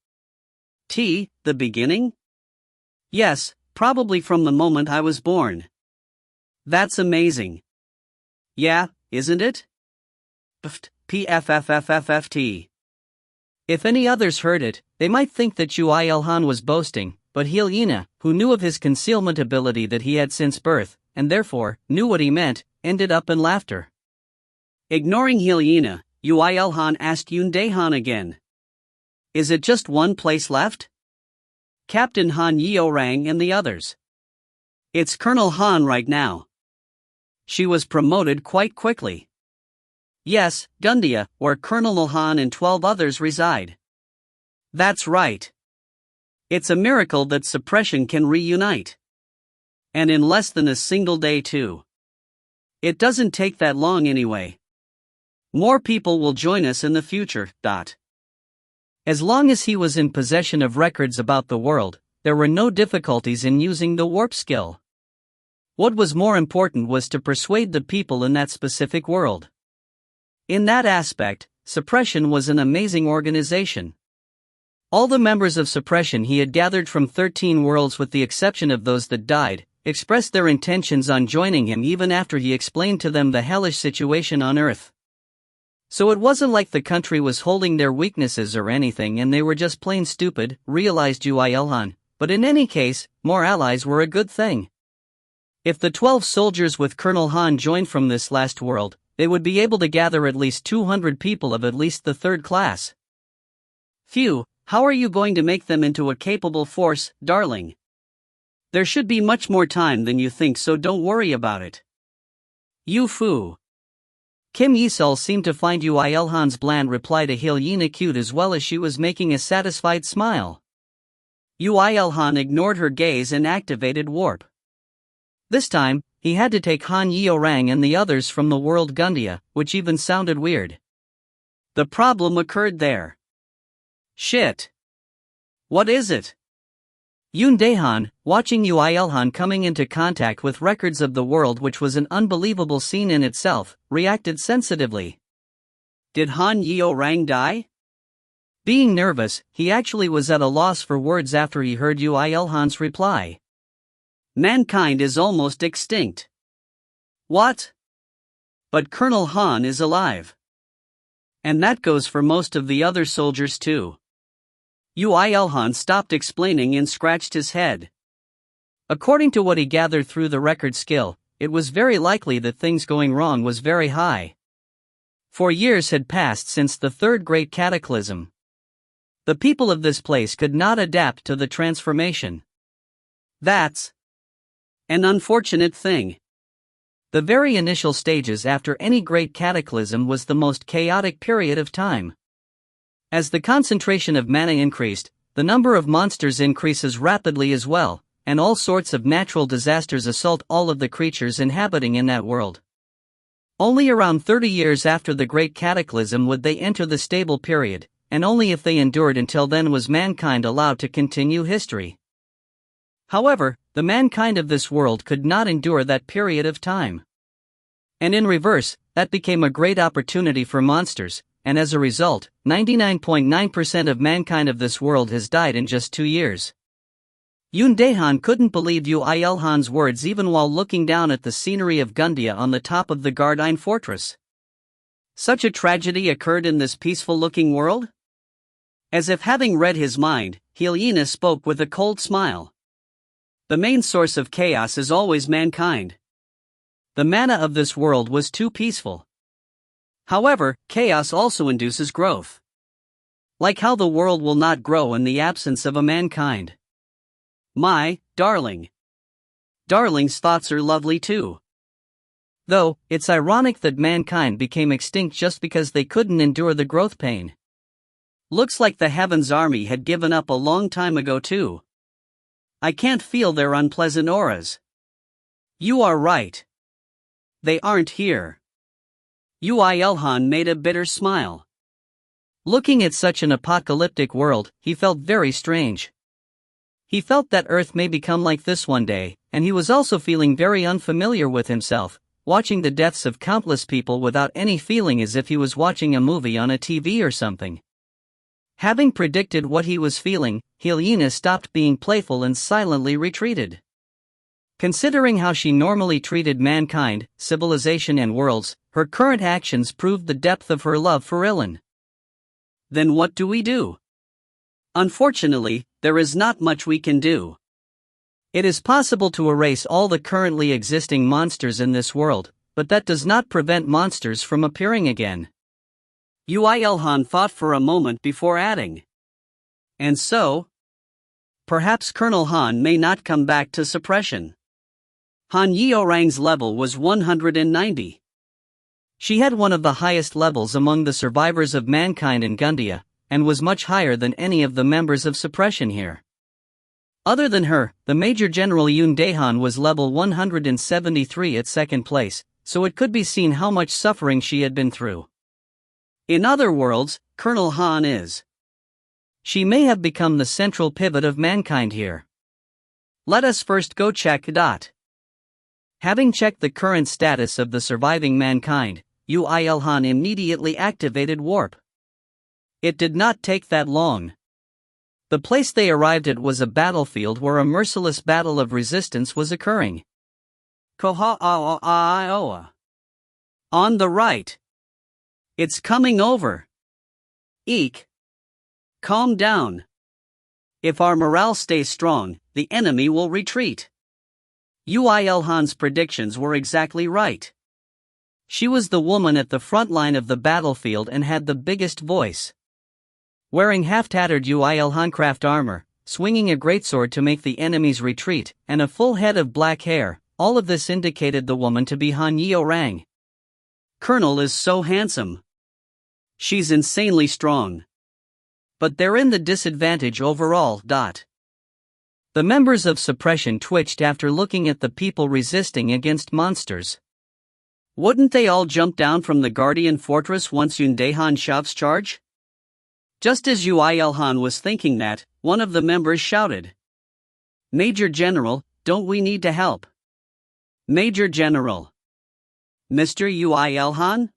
The beginning? Yes, probably from the moment I was born. That's amazing. Yeah, isn't it? PFFFFFT. If any others heard it, they might think that Yoo IlHan was boasting, but IlHan, who knew of his concealment ability that he had since birth, and therefore knew what he meant, ended up in laughter. Ignoring IlHan, Yoo IlHan asked IlHan again. Is it just one place left? Captain Han Yeorang and the others. It's Colonel Han right now. She was promoted quite quickly. Yes, Gundia, where Colonel IlHan and 12 others reside. That's right. It's a miracle that suppression can reunite. And in less than a single day too. It doesn't take that long anyway. More people will join us in the future. As long as he was in possession of records about the world, there were no difficulties in using the warp skill. What was more important was to persuade the people in that specific world. In that aspect, Suppression was an amazing organization. All the members of Suppression he had gathered from 13 worlds, with the exception of those that died, expressed their intentions on joining him even after he explained to them the hellish situation on Earth. So it wasn't like the country was holding their weaknesses or anything and they were just plain stupid, realized Yoo IlHan, but in any case, more allies were a good thing. If the 12 soldiers with Colonel Han joined from this last world, they would be able to gather at least 200 people of at least the third class. Phew, how are you going to make them into a capable force, darling? There should be much more time than you think, so don't worry about it. You foo. Kim Yi-sul seemed to find Yoo IlHan's bland reply to IlHan cute as well as she was making a satisfied smile. Yoo IlHan ignored her gaze and activated warp. This time, he had to take Han Yeorang and the others from the world Gundia, which even sounded weird. The problem occurred there. Shit. What is it? Yoon Dae-han, watching Yoo IlHan coming into contact with records of the world, which was an unbelievable scene in itself, reacted sensitively. Did Han Yeorang die? Being nervous, he actually was at a loss for words after he heard Yoo IlHan's reply. Mankind is almost extinct. What? But Colonel Han is alive. And that goes for most of the other soldiers too. Yoo IlHan stopped explaining and scratched his head. According to what he gathered through the record skill, it was very likely that things going wrong was very high. 4 years had passed since the third Great Cataclysm. The people of this place could not adapt to the transformation. That's an unfortunate thing. The very initial stages after any Great Cataclysm was the most chaotic period of time. As the concentration of mana increased, the number of monsters increases rapidly as well, and all sorts of natural disasters assault all of the creatures inhabiting in that world. Only around 30 years after the Great Cataclysm would they enter the stable period, and only if they endured until then was mankind allowed to continue history. However, the mankind of this world could not endure that period of time. And in reverse, that became a great opportunity for monsters, and as a result, 99.9% of mankind of this world has died in just 2 years. Yoon Dae-han couldn't believe Yoo IlHan's words even while looking down at the scenery of Gundia on the top of the Gardine fortress. Such a tragedy occurred in this peaceful-looking world? As if having read his mind, IlHan spoke with a cold smile. The main source of chaos is always mankind. The mana of this world was too peaceful. However, chaos also induces growth. Like how the world will not grow in the absence of a mankind. My darling. Darling's thoughts are lovely too. Though, it's ironic that mankind became extinct just because they couldn't endure the growth pain. Looks like the Heaven's Army had given up a long time ago too. I can't feel their unpleasant auras. You are right. They aren't here. Yoo IlHan made a bitter smile. Looking at such an apocalyptic world, he felt very strange. He felt that Earth may become like this one day, and he was also feeling very unfamiliar with himself, watching the deaths of countless people without any feeling, as if he was watching a movie on a TV or something. Having predicted what he was feeling, IlHan stopped being playful and silently retreated. Considering how she normally treated mankind, civilization and worlds, her current actions proved the depth of her love for IlHan. Then what do we do? Unfortunately, there is not much we can do. It is possible to erase all the currently existing monsters in this world, but that does not prevent monsters from appearing again. Yoo IlHan thought for a moment before adding. And so? Perhaps Colonel Han may not come back to suppression. Han Yeorang's level was 190. She had one of the highest levels among the survivors of mankind in Gundia, and was much higher than any of the members of suppression here. Other than her, the Major General Yoon Dae-han was level 173 at second place, so it could be seen how much suffering she had been through. In other worlds, Colonel Han is She may have become the central pivot of mankind here. Let us first go check. Having checked the current status of the surviving mankind, Yoo IlHan immediately activated warp. It did not take that long. The place they arrived at was a battlefield where a merciless battle of resistance was occurring. On the right. It's coming over. Eek. Calm down. If our morale stays strong, the enemy will retreat. Yoo IlHan's predictions were exactly right. She was the woman at the front line of the battlefield and had the biggest voice. Wearing half-tattered Yoo IlHan craft armor, swinging a greatsword to make the enemies retreat, and a full head of black hair, all of this indicated the woman to be Han Yeorang. Colonel is so handsome. She's insanely strong. But they're in the disadvantage overall. The members of Suppression twitched after looking at the people resisting against monsters. Wouldn't they all jump down from the Guardian Fortress once IlHan shoves charge? Just as Yoo IlHan was thinking that, one of the members shouted, "Major General, don't we need to help?" Major General. Mr. Yoo IlHan?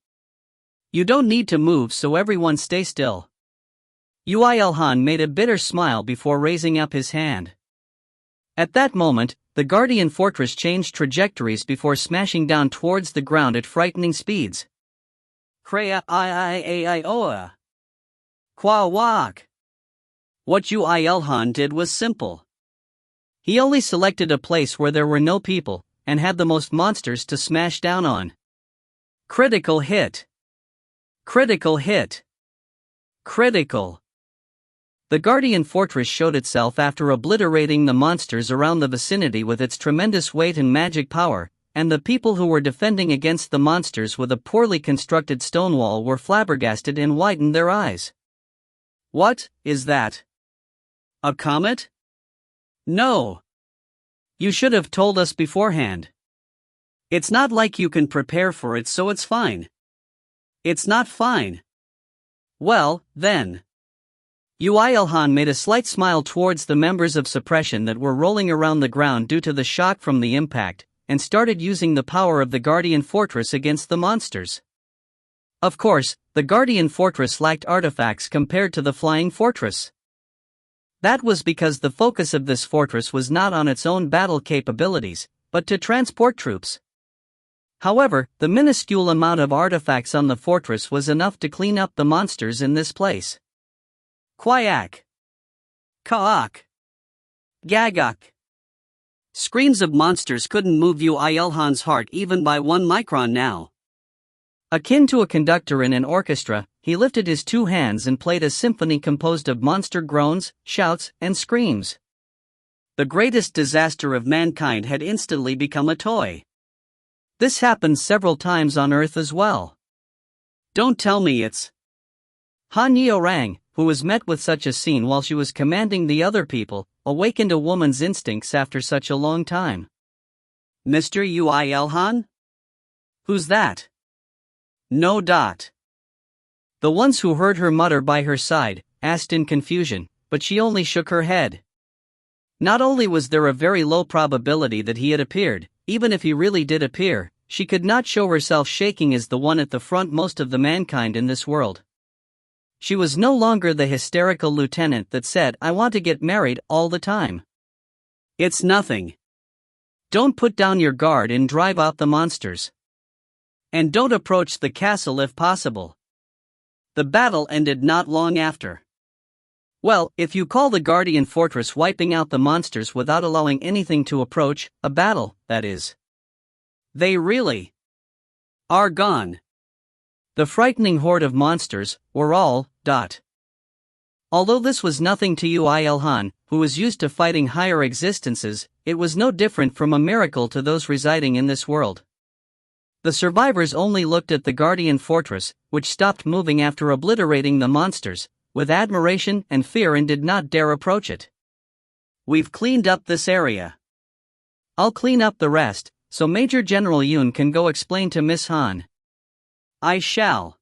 You don't need to move, so everyone stay still. Yoo IlHan made a bitter smile before raising up his hand. At that moment, the Guardian Fortress changed trajectories before smashing down towards the ground at frightening speeds. Kwa wak. What Yoo IlHan did was simple. He only selected a place where there were no people, and had the most monsters to smash down on. Critical hit. Critical hit. Critical. The Guardian Fortress showed itself after obliterating the monsters around the vicinity with its tremendous weight and magic power, and the people who were defending against the monsters with a poorly constructed stone wall were flabbergasted and widened their eyes. What is that? A comet? No. You should have told us beforehand. It's not like you can prepare for it, so it's fine. It's not fine. Well, then. Yoo IlHan made a slight smile towards the members of Suppression that were rolling around the ground due to the shock from the impact, and started using the power of the Guardian Fortress against the monsters. Of course, the Guardian Fortress lacked artifacts compared to the Flying Fortress. That was because the focus of this fortress was not on its own battle capabilities, but to transport troops. However, the minuscule amount of artifacts on the fortress was enough to clean up the monsters in this place. Quack. Kaak. Gagak. Screams of monsters couldn't move Yoo IlHan's heart even by 1 micron now. Akin to a conductor in an orchestra, he lifted his 2 hands and played a symphony composed of monster groans, shouts, and screams. The greatest disaster of mankind had instantly become a toy. This happened several times on Earth as well. Don't tell me it's Han Yeorang, who was met with such a scene while she was commanding the other people, awakened a woman's instincts after such a long time. Mr. Yoo IlHan? Who's that? No. The ones who heard her mutter by her side asked in confusion, but she only shook her head. Not only was there a very low probability that he had appeared, even if he really did appear, she could not show herself shaking as the one at the front most of the mankind in this world. She was no longer the hysterical lieutenant that said, "I want to get married," all the time. It's nothing. Don't put down your guard and drive out the monsters. And don't approach the castle if possible. The battle ended not long after. Well, if you call the Guardian Fortress wiping out the monsters without allowing anything to approach, a battle, that is. They really are gone. The frightening horde of monsters were all. Although this was nothing to Yoo IlHan, who was used to fighting higher existences, it was no different from a miracle to those residing in this world. The survivors only looked at the Guardian Fortress, which stopped moving after obliterating the monsters, with admiration and fear and did not dare approach it. We've cleaned up this area. I'll clean up the rest, so Major General Yoon can go explain to Miss Han. I shall.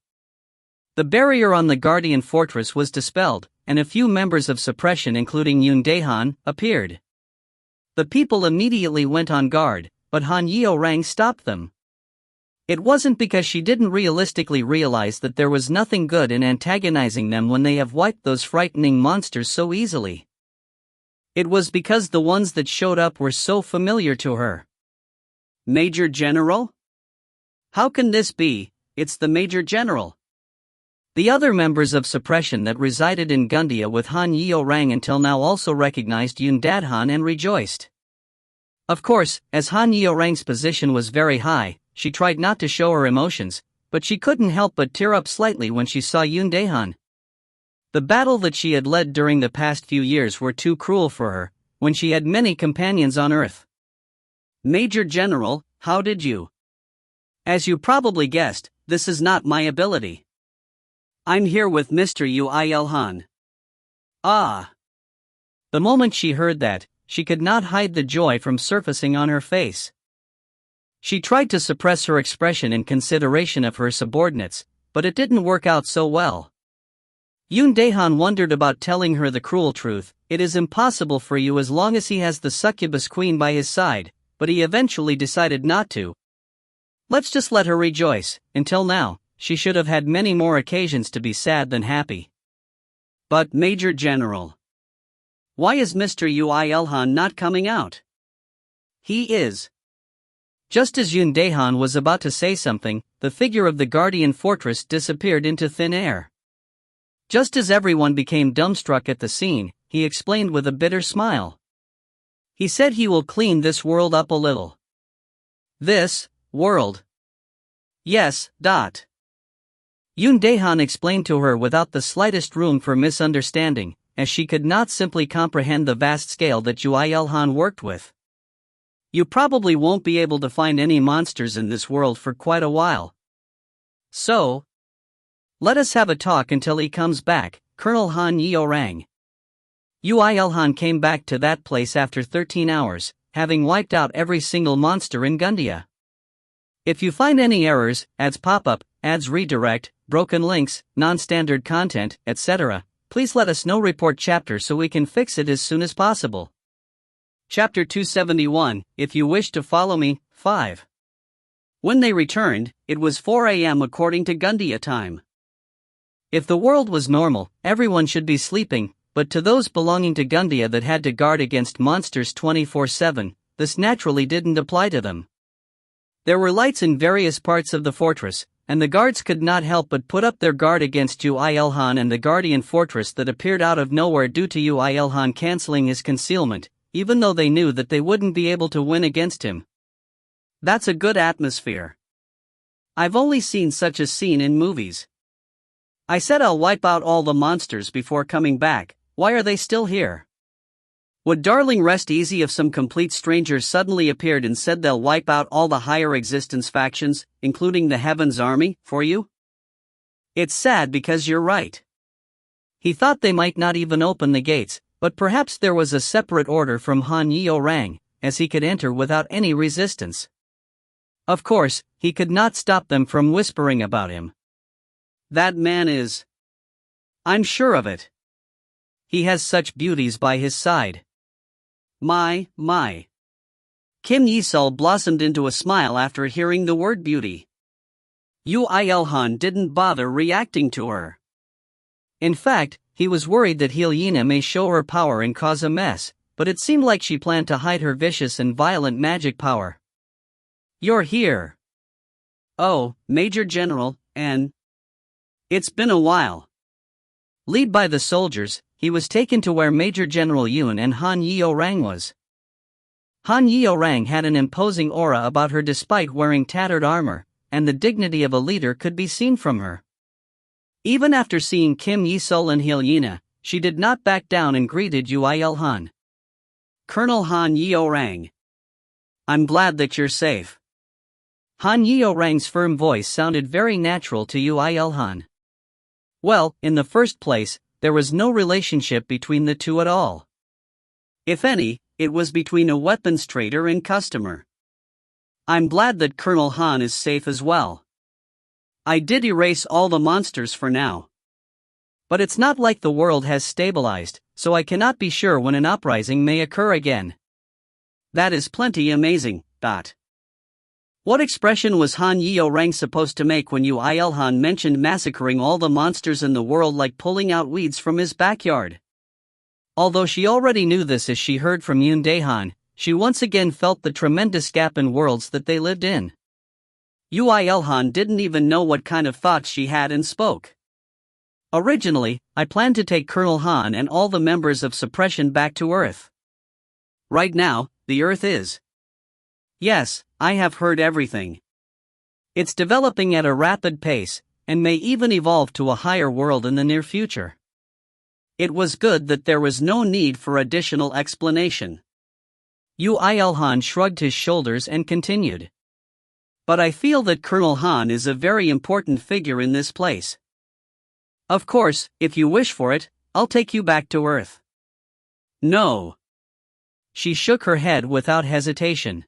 The barrier on the Guardian Fortress was dispelled, and a few members of suppression including Yoo IlHan, appeared. The people immediately went on guard, but Han IlHan stopped them. It wasn't because she didn't realistically realize that there was nothing good in antagonizing them when they have wiped those frightening monsters so easily. It was because the ones that showed up were so familiar to her. Major General? How can this be? It's the Major General. The other members of suppression that resided in Gundia with Han IlHan until now also recognized Yoo IlHan and rejoiced. Of course, as Han IlHan's position was very high, she tried not to show her emotions, but she couldn't help but tear up slightly when she saw Yoo IlHan. The battle that she had led during the past few years were too cruel for her, when she had many companions on Earth. Major General, how did you? As you probably guessed, this is not my ability. I'm here with Mr. Yoo IlHan. Ah! The moment she heard that, she could not hide the joy from surfacing on her face. She tried to suppress her expression in consideration of her subordinates, but it didn't work out so well. Yoo IlHan wondered about telling her the cruel truth. It is impossible for you as long as he has the succubus queen by his side, but he eventually decided not to. Let's just let her rejoice. Until now, she should have had many more occasions to be sad than happy. But Major General, why is Mr. Yoo IlHan not coming out? He is. Just as Yoo IlHan was about to say something, the figure of the guardian fortress disappeared into thin air. Just as everyone became dumbstruck at the scene, he explained with a bitter smile. He said he will clean this world up a little. This world? Yes. Yoo IlHan explained to her without the slightest room for misunderstanding, as she could not simply comprehend the vast scale that Yoo IlHan worked with. You probably won't be able to find any monsters in this world for quite a while. So, let us have a talk until he comes back, Colonel Han IlHan. Yoo IlHan came back to that place after 13 hours, having wiped out every single monster in Gundia. If you find any errors, ads pop up, ads redirect, broken links, non-standard content, etc., please let us know. Report chapter so we can fix it as soon as possible. Chapter 271, If you wish to follow me, 5. When they returned, it was 4 a.m. according to Gundia time. If the world was normal, everyone should be sleeping, but to those belonging to Gundia that had to guard against monsters 24/7, this naturally didn't apply to them. There were lights in various parts of the fortress, and the guards could not help but put up their guard against Yoo IlHan and the guardian fortress that appeared out of nowhere due to Yoo IlHan canceling his concealment, even though they knew that they wouldn't be able to win against him. That's a good atmosphere. I've only seen such a scene in movies. I said I'll wipe out all the monsters before coming back. Why are they still here? Would darling rest easy if some complete strangers suddenly appeared and said they'll wipe out all the higher existence factions, including the Heaven's Army, for you? It's sad because you're right. He thought they might not even open the gates, but perhaps there was a separate order from Han IlHan, as he could enter without any resistance. Of course, he could not stop them from whispering about him. That man is... I'm sure of it. He has such beauties by his side. My. Kim Yi-sul blossomed into a smile after hearing the word beauty. Yoo IlHan didn't bother reacting to her. In fact, he was worried that Helena may show her power and cause a mess, but it seemed like she planned to hide her vicious and violent magic power. You're here. Oh, Major General, and... It's been a while. Led by the soldiers, he was taken to where Major General Yoon and Han IlHan was. Han IlHan had an imposing aura about her despite wearing tattered armor, and the dignity of a leader could be seen from her. Even after seeing Kim Yi-sul and Helena, she did not back down and greeted Yoo IlHan. Colonel Han IlHan. I'm glad that you're safe. Han IlHan's firm voice sounded very natural to Yoo IlHan. Well, in the first place, there was no relationship between the two at all. If any, it was between a weapons trader and customer. I'm glad that Colonel Han is safe as well. I did erase all the monsters for now. But it's not like the world has stabilized, so I cannot be sure when an uprising may occur again. That is plenty amazing. What expression was Han IlHan supposed to make when Yoo IlHan mentioned massacring all the monsters in the world like pulling out weeds from his backyard? Although she already knew this as she heard from Yoo IlHan, she once again felt the tremendous gap in worlds that they lived in. Yoo IlHan didn't even know what kind of thoughts she had and spoke. Originally, I planned to take Colonel Han and all the members of Suppression back to Earth. Right now, the Earth is. Yes, I have heard everything. It's developing at a rapid pace, and may even evolve to a higher world in the near future. It was good that there was no need for additional explanation. Yoo IlHan shrugged his shoulders and continued. But I feel that Colonel Han is a very important figure in this place. Of course, if you wish for it, I'll take you back to Earth. No. She shook her head without hesitation.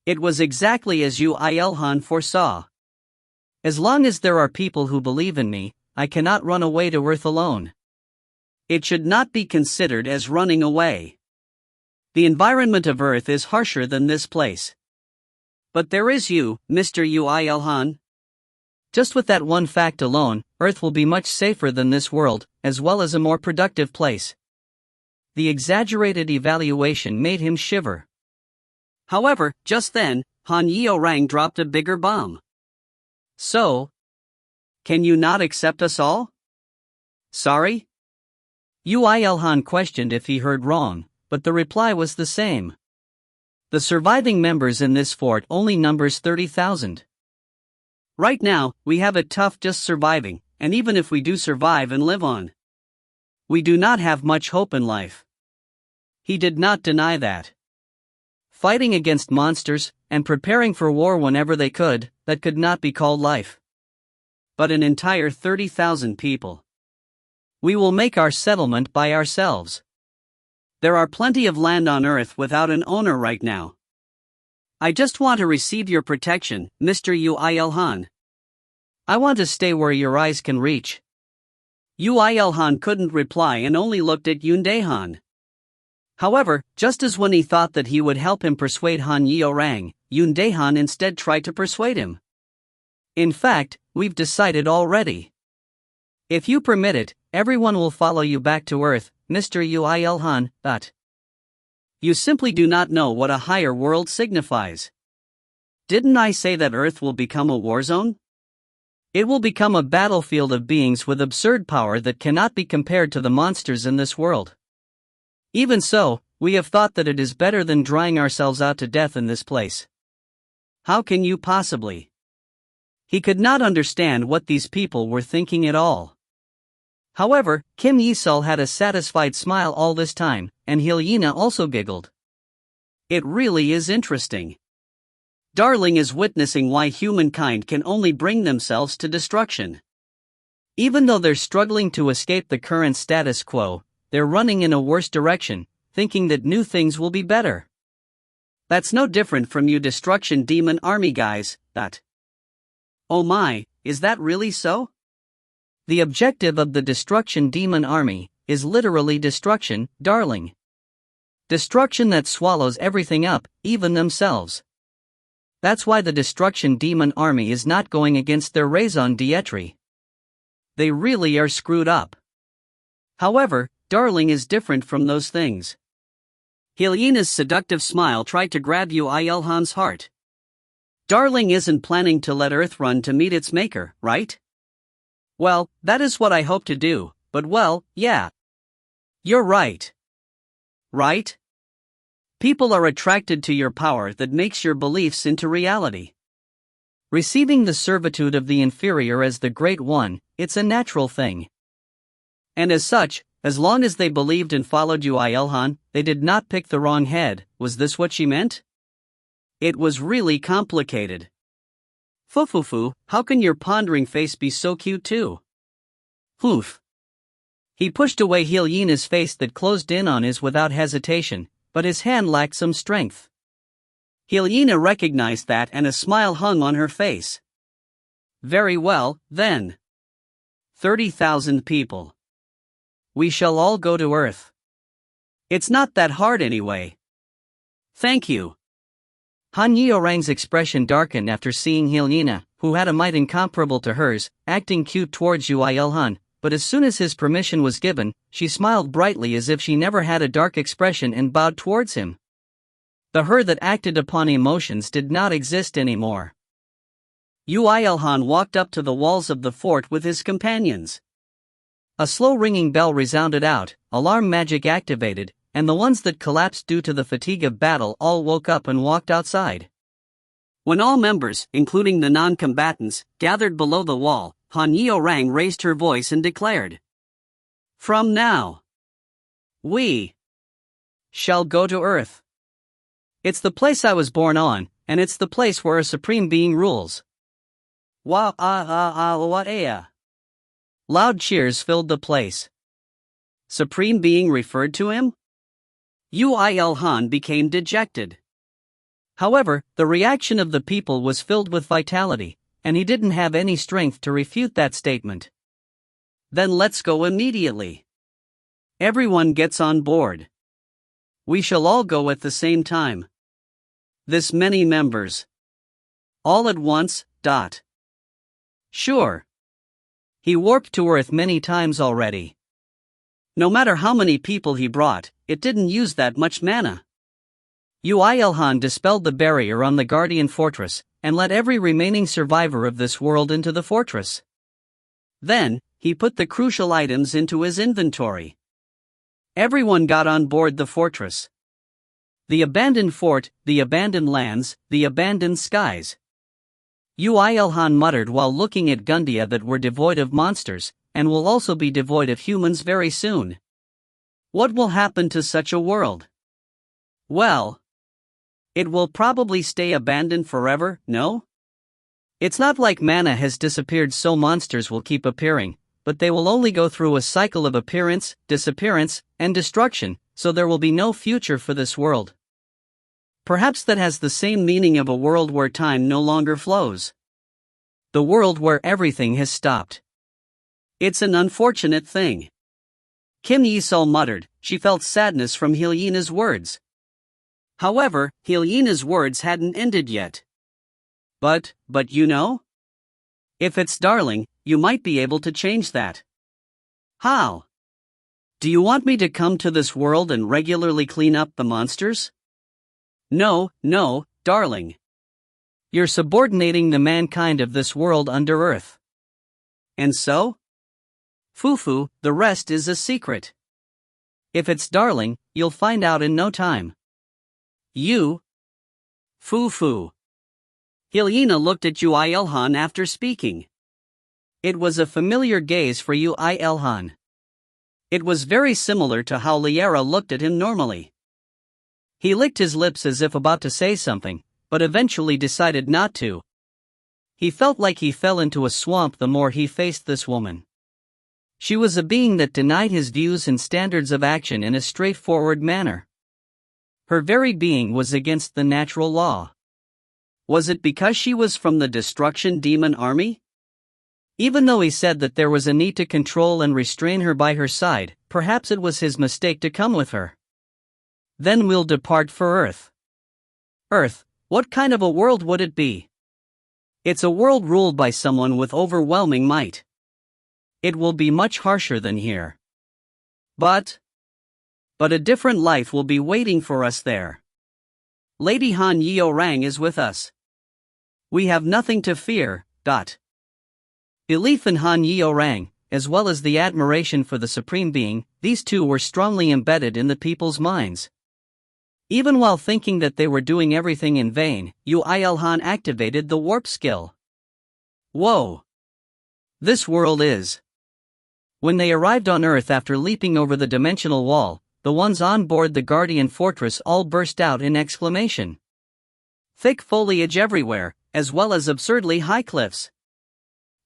It was exactly as Yoo IlHan foresaw. As long as there are people who believe in me, I cannot run away to Earth alone. It should not be considered as running away. The environment of Earth is harsher than this place. But there is you, Mr. Yoo IlHan. Just with that one fact alone, Earth will be much safer than this world, as well as a more productive place. The exaggerated evaluation made him shiver. However, just then, Han IlHan dropped a bigger bomb. So? Can you not accept us all? Sorry? Yoo IlHan questioned if he heard wrong, but the reply was the same. The surviving members in this fort only numbers 30,000. Right now, we have it tough just surviving, and even if we do survive and live on, we do not have much hope in life. He did not deny that. Fighting against monsters, and preparing for war whenever they could, that could not be called life. But an entire 30,000 people. We will make our settlement by ourselves. There are plenty of land on Earth without an owner right now. I just want to receive your protection, Mr. Yoo IlHan. I want to stay where your eyes can reach. Yoo IlHan couldn't reply and only looked at Yoo IlHan. However, just as when he thought that he would help him persuade Han IlHan, Yoo IlHan instead tried to persuade him. In fact, we've decided already. If you permit it, everyone will follow you back to Earth, Mr. Yoo IlHan. You simply do not know what a higher world signifies. Didn't I say that Earth will become a war zone? It will become a battlefield of beings with absurd power that cannot be compared to the monsters in this world. Even so, we have thought that it is better than drying ourselves out to death in this place. How can you possibly? He could not understand what these people were thinking at all. However, Kim Yi-sul had a satisfied smile all this time, and IlHan also giggled. It really is interesting. Darling is witnessing why humankind can only bring themselves to destruction. Even though they're struggling to escape the current status quo, they're running in a worse direction, thinking that new things will be better. That's no different from you destruction demon army guys. Oh my, is that really so? The objective of the destruction demon army is literally destruction, darling. Destruction that swallows everything up, even themselves. That's why the destruction demon army is not going against their raison d'etre. They really are screwed up. However, darling is different from those things. IlHan's seductive smile tried to grab Yoo IlHan's heart. Darling isn't planning to let Earth run to meet its maker, right? Well, that is what I hope to do, but well, yeah. You're right. Right? People are attracted to your power that makes your beliefs into reality. Receiving the servitude of the inferior as the great one, it's a natural thing. And as such, as long as they believed and followed Yoo IlHan, they did not pick the wrong head. Was this what she meant? It was really complicated. Fufufu, how can your pondering face be so cute too? Oof. He pushed away IlHan's face that closed in on his without hesitation, but his hand lacked some strength. IlHan recognized that and a smile hung on her face. Very well, then. 30,000 people. We shall all go to Earth. It's not that hard anyway. Thank you. Han IlHan's expression darkened after seeing IlHan, who had a might incomparable to hers, acting cute towards Yoo IlHan, but as soon as his permission was given, she smiled brightly as if she never had a dark expression and bowed towards him. The her that acted upon emotions did not exist anymore. Yoo IlHan walked up to the walls of the fort with his companions. A slow ringing bell resounded out, alarm magic activated, and the ones that collapsed due to the fatigue of battle all woke up and walked outside. When all members, including the non-combatants, gathered below the wall, Han IlHan raised her voice and declared, "From now, we shall go to Earth. It's the place I was born on, and it's the place where a supreme being rules." Loud cheers filled the place. Supreme being referred to him? Yoo IlHan became dejected. However, the reaction of the people was filled with vitality, and he didn't have any strength to refute that statement. Then let's go immediately. Everyone gets on board. We shall all go at the same time. This many members. All at once. Sure. He warped to Earth many times already. No matter how many people he brought, it didn't use that much mana. Yoo IlHan dispelled the barrier on the Guardian Fortress, and let every remaining survivor of this world into the fortress. Then, he put the crucial items into his inventory. Everyone got on board the fortress. The abandoned fort, the abandoned lands, the abandoned skies. Yoo IlHan muttered while looking at Gundia that were devoid of monsters, and will also be devoid of humans very soon. What will happen to such a world? Well, it will probably stay abandoned forever, no? It's not like mana has disappeared so monsters will keep appearing, but they will only go through a cycle of appearance, disappearance, and destruction, so there will be no future for this world. Perhaps that has the same meaning of a world where time no longer flows. The world where everything has stopped. It's an unfortunate thing. Kim Yi-sol muttered. She felt sadness from IlHan's words. However, IlHan's words hadn't ended yet. But you know? If it's darling, you might be able to change that. How? Do you want me to come to this world and regularly clean up the monsters? No, darling. You're subordinating the mankind of this world under Earth. And so? Fufu, the rest is a secret. If it's darling, you'll find out in no time. You? Fufu. IlHan looked at Yoo IlHan after speaking. It was a familiar gaze for Yoo IlHan. It was very similar to how Liara looked at him normally. He licked his lips as if about to say something, but eventually decided not to. He felt like he fell into a swamp the more he faced this woman. She was a being that denied his views and standards of action in a straightforward manner. Her very being was against the natural law. Was it because she was from the Destruction Demon Army? Even though he said that there was a need to control and restrain her by her side, perhaps it was his mistake to come with her. Then we'll depart for Earth. Earth, what kind of a world would it be? It's a world ruled by someone with overwhelming might. It will be much harsher than here. But a different life will be waiting for us there. Lady Han IlHan is with us. We have nothing to fear. Belief in Han IlHan, as well as the admiration for the Supreme Being, these two were strongly embedded in the people's minds. Even while thinking that they were doing everything in vain, Yoo IlHan activated the warp skill. Whoa! This world is. When they arrived on Earth after leaping over the dimensional wall, the ones on board the Guardian Fortress all burst out in exclamation. Thick foliage everywhere, as well as absurdly high cliffs.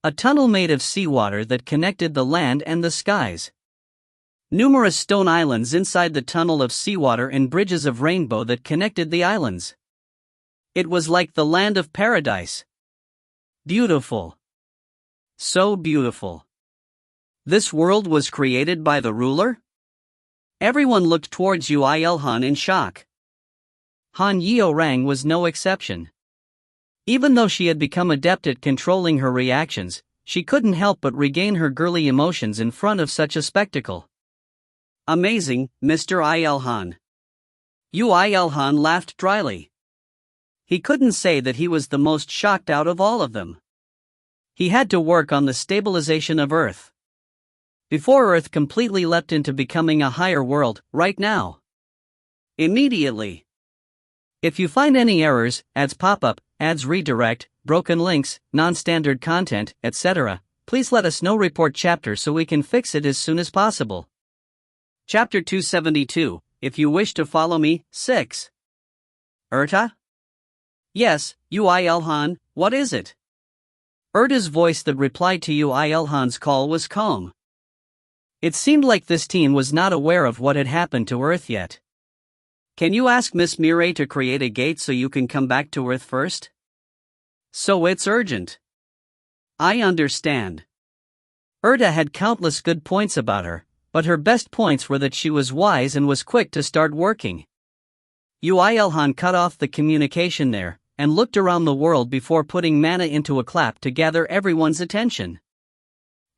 A tunnel made of seawater that connected the land and the skies. Numerous stone islands inside the tunnel of seawater and bridges of rainbow that connected the islands. It was like the land of paradise. Beautiful. So beautiful. This world was created by the ruler? Everyone looked towards Yoo IlHan in shock. Han Yeorang was no exception. Even though she had become adept at controlling her reactions, she couldn't help but regain her girly emotions in front of such a spectacle. Amazing, Mr. IlHan. Yoo IlHan laughed dryly. He couldn't say that he was the most shocked out of all of them. He had to work on the stabilization of Earth. Before Earth completely leapt into becoming a higher world, right now. Immediately. If you find any errors, ads pop up, ads redirect, broken links, non-standard content, etc., please let us know. Report chapter so we can fix it as soon as possible. Chapter 272, If you wish to follow me, 6. Erta? Yes, Yoo IlHan, what is it? Erta's voice that replied to Yoo IlHan's call was calm. It seemed like this teen was not aware of what had happened to Earth yet. Can you ask Miss Mirai to create a gate so you can come back to Earth first? So it's urgent. I understand. Erta had countless good points about her, but her best points were that she was wise and was quick to start working. Yoo IlHan cut off the communication there, and looked around the world before putting mana into a clap to gather everyone's attention.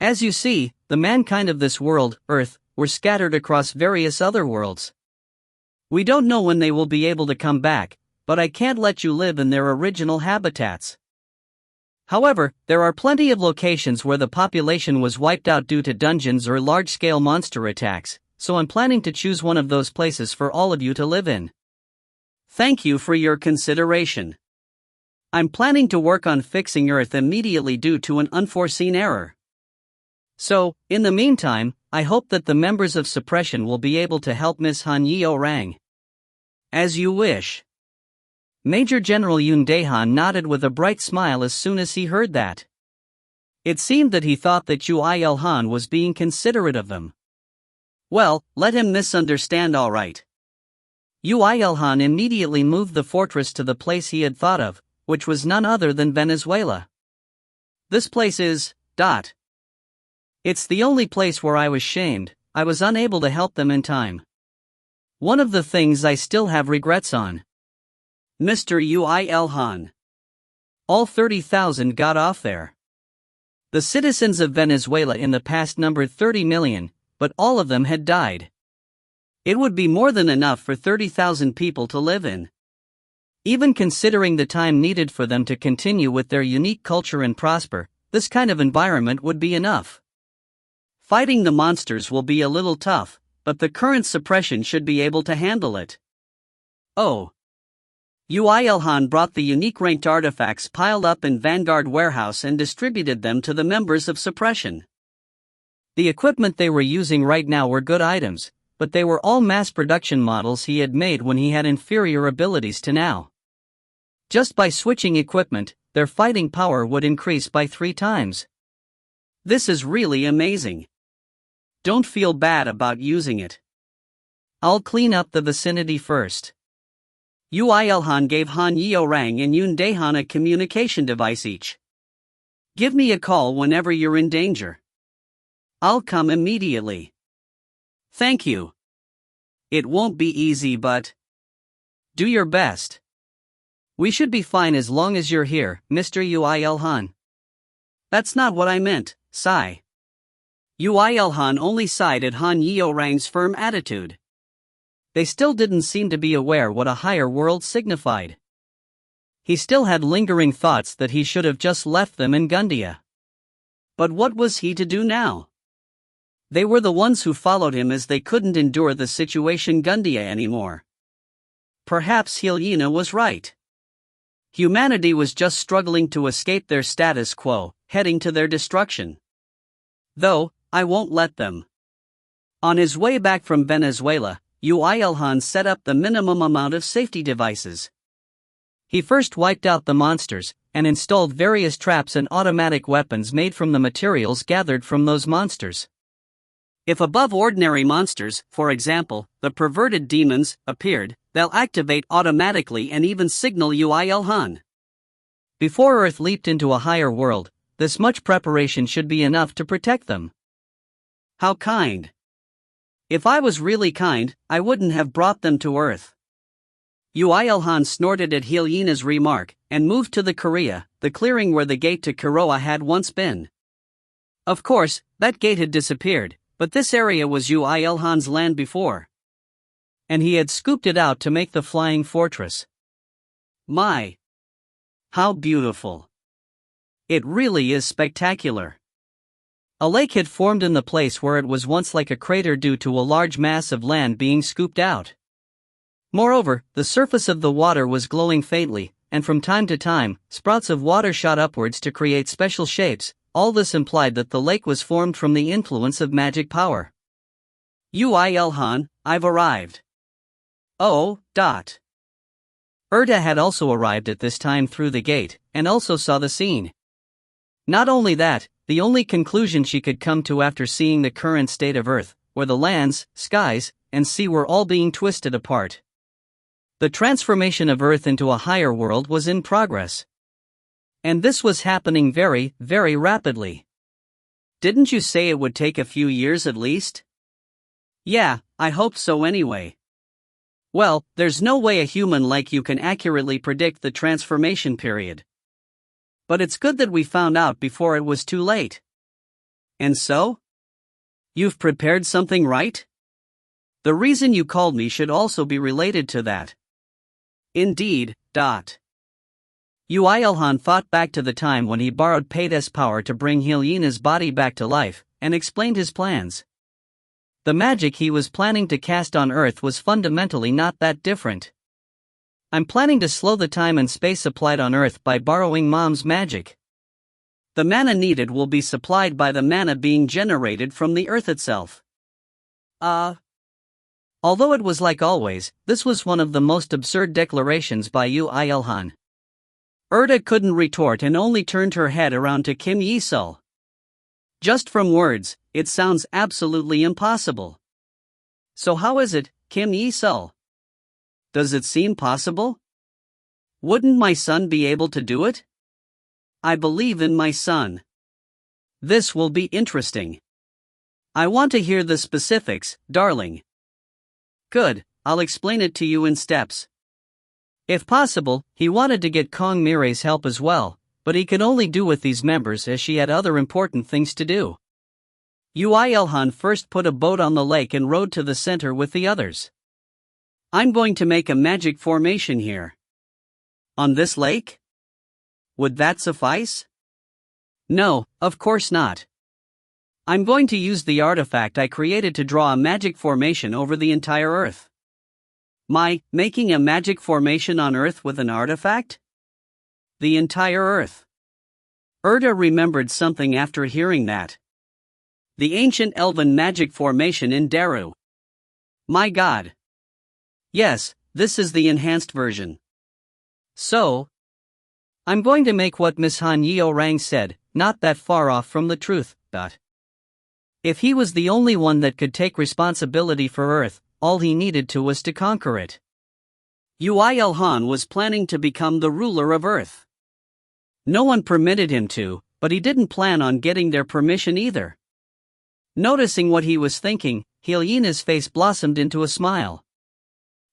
As you see, the mankind of this world, Earth, were scattered across various other worlds. We don't know when they will be able to come back, but I can't let you live in their original habitats. However, there are plenty of locations where the population was wiped out due to dungeons or large-scale monster attacks, so I'm planning to choose one of those places for all of you to live in. Thank you for your consideration. I'm planning to work on fixing Earth immediately due to an unforeseen error. So, in the meantime, I hope that the members of Suppression will be able to help Miss Han Yeorang. As you wish. Major General Yoo IlHan nodded with a bright smile as soon as he heard that. It seemed that he thought that Yoo IlHan was being considerate of them. Well, let him misunderstand all right. Yoo IlHan immediately moved the fortress to the place he had thought of, which was none other than Venezuela. This place is, ... It's the only place where I was shamed. I was unable to help them in time. One of the things I still have regrets on. Mr. Yoo IlHan. All 30,000 got off there. The citizens of Venezuela in the past numbered 30 million, but all of them had died. It would be more than enough for 30,000 people to live in. Even considering the time needed for them to continue with their unique culture and prosper, this kind of environment would be enough. Fighting the monsters will be a little tough, but the current suppression should be able to handle it. Oh. Yoo IlHan brought the unique ranked artifacts piled up in Vanguard warehouse and distributed them to the members of Suppression. The equipment they were using right now were good items, but they were all mass production models he had made when he had inferior abilities to now. Just by switching equipment, their fighting power would increase by 3 times. This is really amazing. Don't feel bad about using it. I'll clean up the vicinity first. Yoo IlHan gave Han Yeorang and Yoo IlHan a communication device each. Give me a call whenever you're in danger. I'll come immediately. Thank you. It won't be easy, but do your best. We should be fine as long as you're here, Mr. Yoo IlHan. That's not what I meant, sigh. Yoo IlHan only sighed at Han Yeorang's firm attitude. They still didn't seem to be aware what a higher world signified. He still had lingering thoughts that he should have just left them in Gundia. But what was he to do now? They were the ones who followed him as they couldn't endure the situation Gundia anymore. Perhaps IlHan was right. Humanity was just struggling to escape their status quo, heading to their destruction. Though, I won't let them. On his way back from Venezuela, Yoo IlHan set up the minimum amount of safety devices. He first wiped out the monsters, and installed various traps and automatic weapons made from the materials gathered from those monsters. If above ordinary monsters, for example, the perverted demons, appeared, they'll activate automatically and even signal Yoo IlHan. Before Earth leaped into a higher world, this much preparation should be enough to protect them. How kind. If I was really kind, I wouldn't have brought them to Earth. Yoo IlHan snorted at IlHan's remark, and moved to the Korea, the clearing where the gate to Korea had once been. Of course, that gate had disappeared, but this area was Yoo IlHan's land before. And he had scooped it out to make the flying fortress. My! How beautiful! It really is spectacular. A lake had formed in the place where it was once like a crater due to a large mass of land being scooped out. Moreover, the surface of the water was glowing faintly, and from time to time, sprouts of water shot upwards to create special shapes. All this implied that the lake was formed from the influence of magic power. Yoo IlHan, I've arrived. Oh. Erda had also arrived at this time through the gate, and also saw the scene. Not only that, the only conclusion she could come to after seeing the current state of Earth, where the lands, skies, and sea were all being twisted apart. The transformation of Earth into a higher world was in progress. And this was happening very, very rapidly. Didn't you say it would take a few years at least? Yeah, I hoped so anyway. Well, there's no way a human like you can accurately predict the transformation period. But it's good that we found out before it was too late. And so? You've prepared something, right? The reason you called me should also be related to that. Indeed. Yoo IlHan thought back to the time when he borrowed Paide's power to bring IlHan's body back to life, and explained his plans. The magic he was planning to cast on Earth was fundamentally not that different. I'm planning to slow the time and space supplied on Earth by borrowing Mom's magic. The mana needed will be supplied by the mana being generated from the Earth itself. Although it was like always, this was one of the most absurd declarations by Yoo IlHan. Erda couldn't retort and only turned her head around to Kim Yi-sul. Just from words, it sounds absolutely impossible. So how is it, Kim Yi-sul? Does it seem possible? Wouldn't my son be able to do it? I believe in my son. This will be interesting. I want to hear the specifics, darling. Good, I'll explain it to you in steps. If possible, he wanted to get Kong Mire's help as well, but he could only do with these members as she had other important things to do. Yoo IlHan first put a boat on the lake and rowed to the center with the others. I'm going to make a magic formation here. On this lake? Would that suffice? No, of course not. I'm going to use the artifact I created to draw a magic formation over the entire Earth. Making a magic formation on Earth with an artifact? The entire Earth. Erda remembered something after hearing that. The ancient elven magic formation in Daru. My god. Yes, this is the enhanced version. So, I'm going to make what Miss Han Yeorang said, not that far off from the truth. If he was the only one that could take responsibility for Earth, all he needed to was to conquer it. Yoo IlHan was planning to become the ruler of Earth. No one permitted him to, but he didn't plan on getting their permission either. Noticing what he was thinking, IlHan's face blossomed into a smile.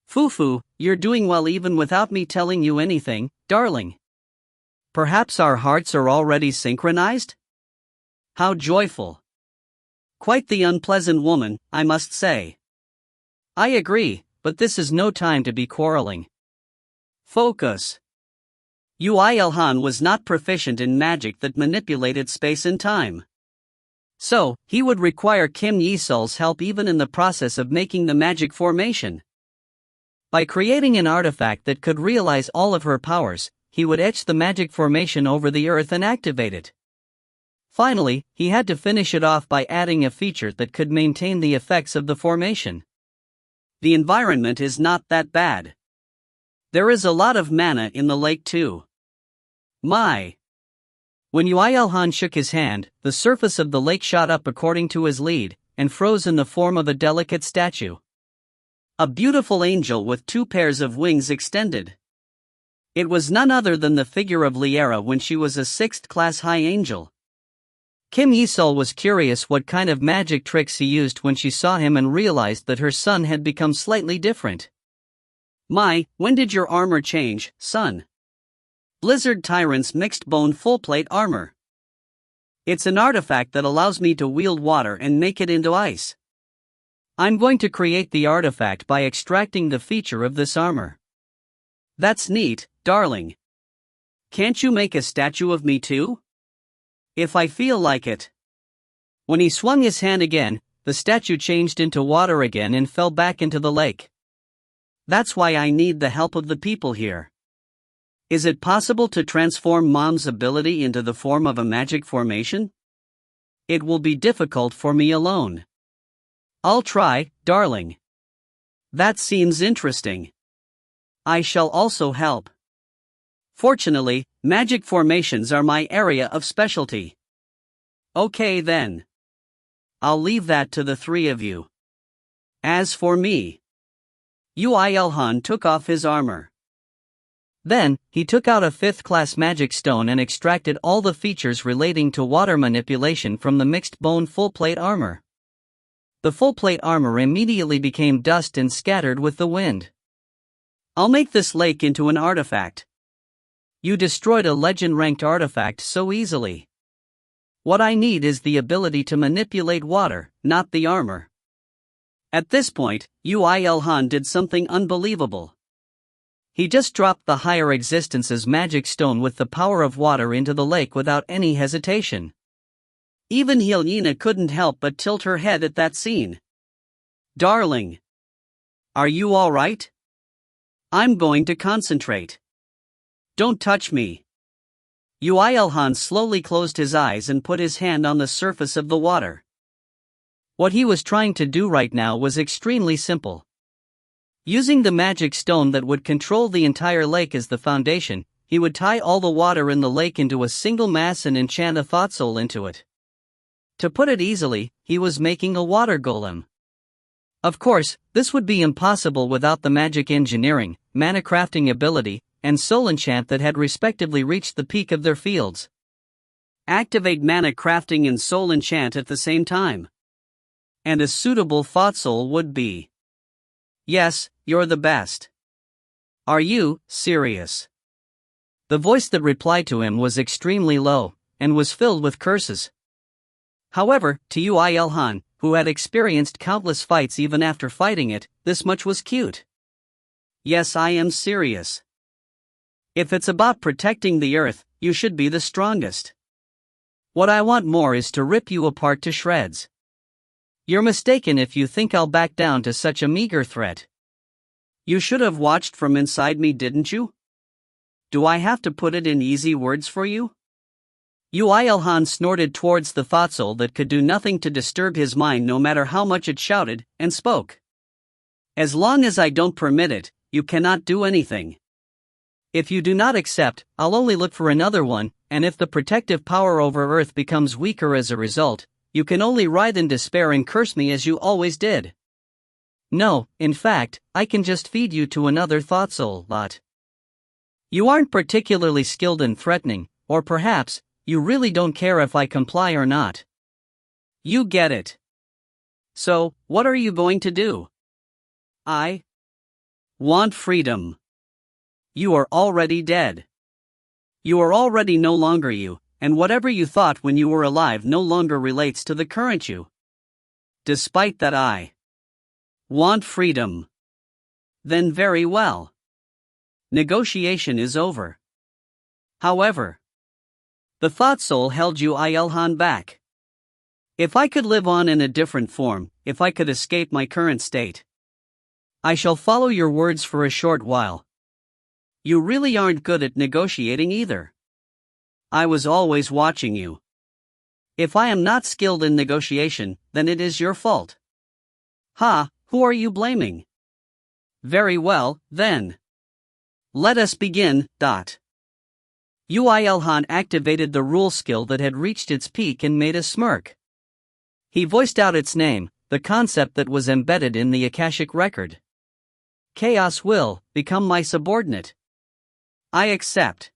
Fufu, you're doing well even without me telling you anything, darling. Perhaps our hearts are already synchronized? How joyful. Quite the unpleasant woman, I must say. I agree, but this is no time to be quarreling. Focus. Yoo IlHan was not proficient in magic that manipulated space and time. So, he would require Kim Yi-sul's help even in the process of making the magic formation. By creating an artifact that could realize all of her powers, he would etch the magic formation over the Earth and activate it. Finally, he had to finish it off by adding a feature that could maintain the effects of the formation. The environment is not that bad. There is a lot of mana in the lake too. When Yoo IlHan shook his hand, the surface of the lake shot up according to his lead, and froze in the form of a delicate statue. A beautiful angel with 2 pairs of wings extended. It was none other than the figure of Liera when she was a 6th class high angel. Kim Yi-sol was curious what kind of magic tricks he used when she saw him and realized that her son had become slightly different. When did your armor change, son? Blizzard Tyrant's mixed bone full plate armor. It's an artifact that allows me to wield water and make it into ice. I'm going to create the artifact by extracting the feature of this armor. That's neat, darling. Can't you make a statue of me too? If I feel like it. When he swung his hand again, the statue changed into water again and fell back into the lake. That's why I need the help of the people here. Is it possible to transform Mom's ability into the form of a magic formation? It will be difficult for me alone. I'll try, darling. That seems interesting. I shall also help. Fortunately, magic formations are my area of specialty. Okay then. I'll leave that to the three of you. As for me, Yoo IlHan took off his armor. Then, he took out a 5th-class magic stone and extracted all the features relating to water manipulation from the mixed bone full-plate armor. The full-plate armor immediately became dust and scattered with the wind. I'll make this lake into an artifact. You destroyed a legend-ranked artifact so easily. What I need is the ability to manipulate water, not the armor. At this point, Yoo IlHan did something unbelievable. He just dropped the higher existence's magic stone with the power of water into the lake without any hesitation. Even Helena couldn't help but tilt her head at that scene. Darling. Are you alright? I'm going to concentrate. Don't touch me. Yoo IlHan slowly closed his eyes and put his hand on the surface of the water. What he was trying to do right now was extremely simple. Using the magic stone that would control the entire lake as the foundation, he would tie all the water in the lake into a single mass and enchant a thought soul into it. To put it easily, he was making a water golem. Of course, this would be impossible without the magic engineering, mana crafting ability, and soul enchant that had respectively reached the peak of their fields. Activate mana crafting and soul enchant at the same time. And a suitable thought soul would be. Yes, you're the best. Are you serious? The voice that replied to him was extremely low, and was filled with curses. However, to Yoo IlHan, who had experienced countless fights even after fighting it, this much was cute. Yes, I am serious. If it's about protecting the earth, you should be the strongest. What I want more is to rip you apart to shreds. You're mistaken if you think I'll back down to such a meager threat. You should have watched from inside me, didn't you? Do I have to put it in easy words for you? Yoo IlHan snorted towards the thought soul that could do nothing to disturb his mind no matter how much it shouted, and spoke. As long as I don't permit it, you cannot do anything. If you do not accept, I'll only look for another one, and if the protective power over Earth becomes weaker as a result, you can only writhe in despair and curse me as you always did. No, in fact, I can just feed you to another thought soul lot. You aren't particularly skilled in threatening, or perhaps, you really don't care if I comply or not. You get it. So, what are you going to do? I want freedom. You are already dead. You are already no longer you, and whatever you thought when you were alive no longer relates to the current you. Despite that, I want freedom. Then very well. Negotiation is over. However, the thought soul held Yoo IlHan back. If I could live on in a different form, if I could escape my current state, I shall follow your words for a short while. You really aren't good at negotiating either. I was always watching you. If I am not skilled in negotiation, then it is your fault. Ha, who are you blaming? Very well, then. Let us begin. Yoo IlHan activated the rule skill that had reached its peak and made a smirk. He voiced out its name, the concept that was embedded in the Akashic record. Chaos will become my subordinate. I accept.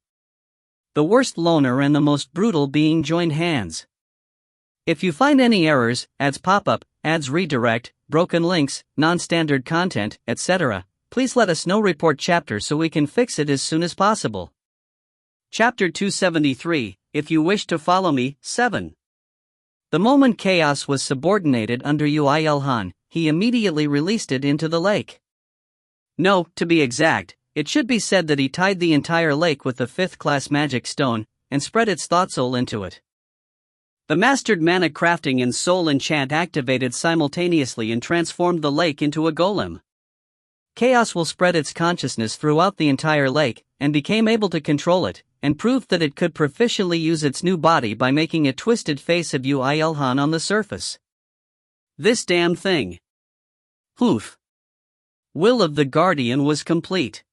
The worst loner and the most brutal being joined hands. If you find any errors, ads pop up, ads redirect, broken links, non-standard content, etc., please let us know. Report chapter so we can fix it as soon as possible. Chapter 273, If You Wish to Follow Me, 7. The moment chaos was subordinated under Yoo IlHan, he immediately released it into the lake. No, to be exact, it should be said that he tied the entire lake with the 5th-class magic stone, and spread its thought soul into it. The mastered mana crafting and soul enchant activated simultaneously and transformed the lake into a golem. Chaos will spread its consciousness throughout the entire lake, and became able to control it, and proved that it could proficiently use its new body by making a twisted face of Yoo IlHan on the surface. This damn thing. Oof. Will of the Guardian was complete.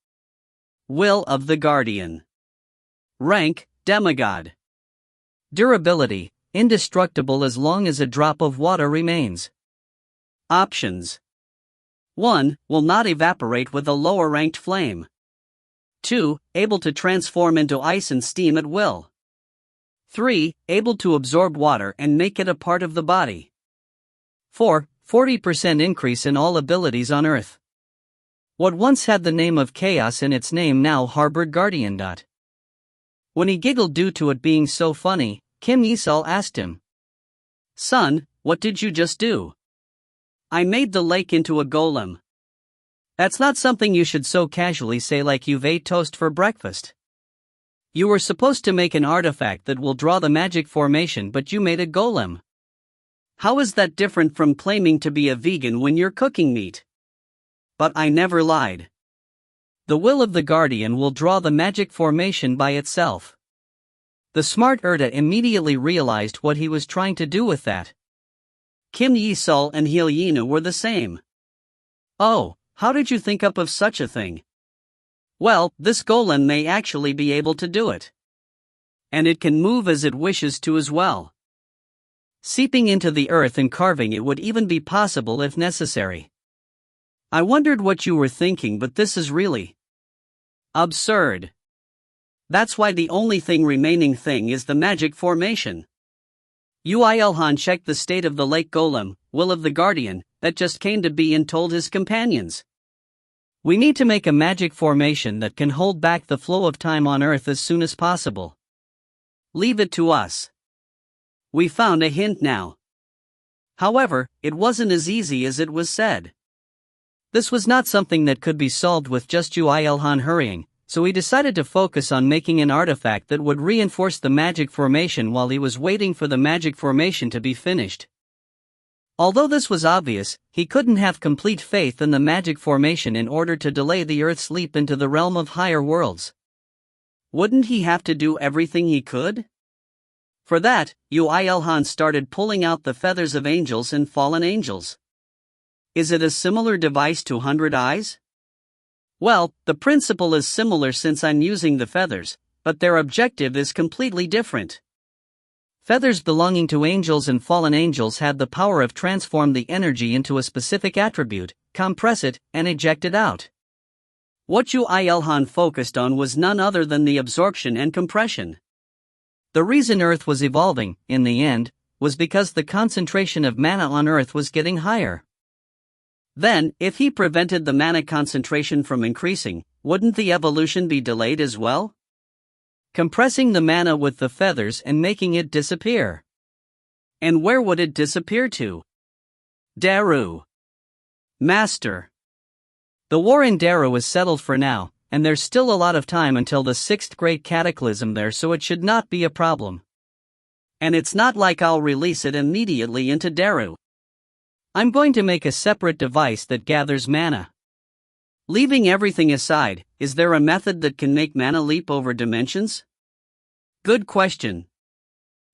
Will of the Guardian. Rank, Demigod. Durability, indestructible as long as a drop of water remains. Options. 1. Will not evaporate with a lower ranked flame. 2. Able to transform into ice and steam at will. 3. Able to absorb water and make it a part of the body. 4. 40% increase in all abilities on Earth. What once had the name of Chaos in its name now harbored Guardian. When he giggled due to it being so funny, Kim Yi-sol asked him, "Son, what did you just do?" "I made the lake into a golem." "That's not something you should so casually say like you've ate toast for breakfast. You were supposed to make an artifact that will draw the magic formation, but you made a golem. How is that different from claiming to be a vegan when you're cooking meat?" "But I never lied. The will of the Guardian will draw the magic formation by itself." The smart Erta immediately realized what he was trying to do with that. Kim Yi-sol and IlHan were the same. "Oh, how did you think up of such a thing?" "Well, this golem may actually be able to do it. And it can move as it wishes to as well. Seeping into the earth and carving it would even be possible if necessary." "I wondered what you were thinking, but this is really absurd. That's why the only remaining thing is the magic formation." Yoo IlHan checked the state of the lake golem, will of the Guardian, that just came to be and told his companions, "We need to make a magic formation that can hold back the flow of time on Earth as soon as possible. Leave it to us. We found a hint now." However, it wasn't as easy as it was said. This was not something that could be solved with just Yoo IlHan hurrying, so he decided to focus on making an artifact that would reinforce the magic formation while he was waiting for the magic formation to be finished. Although this was obvious, he couldn't have complete faith in the magic formation in order to delay the Earth's leap into the realm of higher worlds. Wouldn't he have to do everything he could? For that, Yoo IlHan started pulling out the feathers of angels and fallen angels. Is it a similar device to 100 Eyes? Well, the principle is similar since I'm using the feathers, but their objective is completely different. Feathers belonging to angels and fallen angels had the power of transform the energy into a specific attribute, compress it, and eject it out. What Yoo IlHan focused on was none other than the absorption and compression. The reason Earth was evolving, in the end, was because the concentration of mana on Earth was getting higher. Then, if he prevented the mana concentration from increasing, wouldn't the evolution be delayed as well? Compressing the mana with the feathers and making it disappear. And where would it disappear to? Daru. Master. The war in Daru is settled for now, and there's still a lot of time until the 6th Great Cataclysm there, so it should not be a problem. And it's not like I'll release it immediately into Daru. I'm going to make a separate device that gathers mana. Leaving everything aside, is there a method that can make mana leap over dimensions? Good question.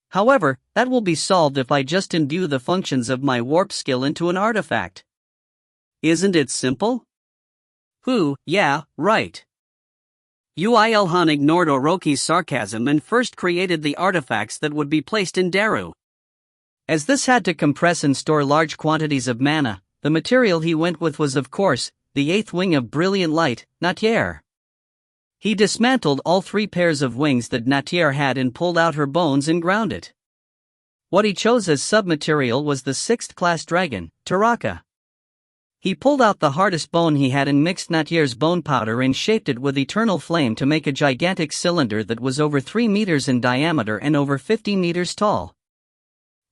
However, that will be solved if I just imbue the functions of my warp skill into an artifact. Isn't it simple? Yeah, right. Yoo IlHan ignored Orochi's sarcasm and first created the artifacts that would be placed in Daru. As this had to compress and store large quantities of mana, the material he went with was of course, the 8th wing of brilliant light, Natyr. He dismantled all 3 pairs of wings that Natyr had and pulled out her bones and ground it. What he chose as submaterial was the 6th class dragon, Taraka. He pulled out the hardest bone he had and mixed Natier's bone powder and shaped it with eternal flame to make a gigantic cylinder that was over 3 meters in diameter and over 50 meters tall.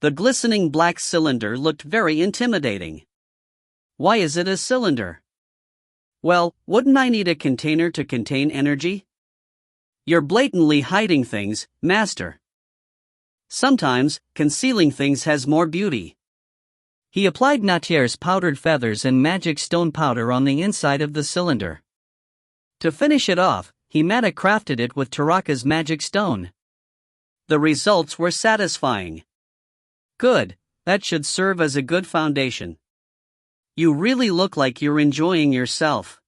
The glistening black cylinder looked very intimidating. Why is it a cylinder? Well, wouldn't I need a container to contain energy? You're blatantly hiding things, Master. Sometimes, concealing things has more beauty. He applied Natier's powdered feathers and magic stone powder on the inside of the cylinder. To finish it off, he crafted it with Taraka's magic stone. The results were satisfying. Good, that should serve as a good foundation. You really look like you're enjoying yourself.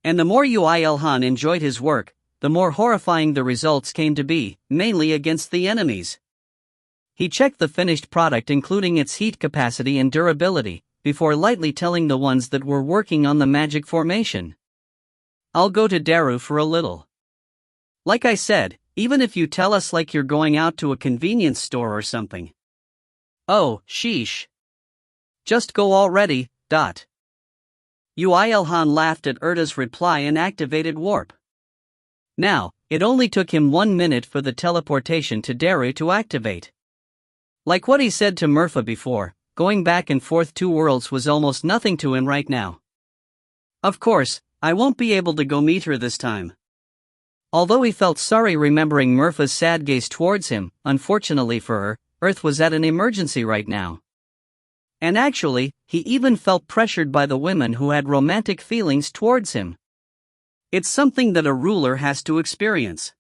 And the more Yoo IlHan enjoyed his work, the more horrifying the results came to be, mainly against the enemies. He checked the finished product including its heat capacity and durability, before lightly telling the ones that were working on the magic formation. I'll go to Daru for a little. Like I said, even if you tell us like you're going out to a convenience store or something. Oh, sheesh. Just go already, . Yoo IlHan laughed at Erta's reply and activated warp. Now, it only took him 1 minute for the teleportation to Daru to activate. Like what he said to Murpha before, going back and forth 2 worlds was almost nothing to him right now. Of course, I won't be able to go meet her this time. Although he felt sorry remembering Murpha's sad gaze towards him, unfortunately for her, Earth was at an emergency right now. And actually, he even felt pressured by the women who had romantic feelings towards him. It's something that a ruler has to experience.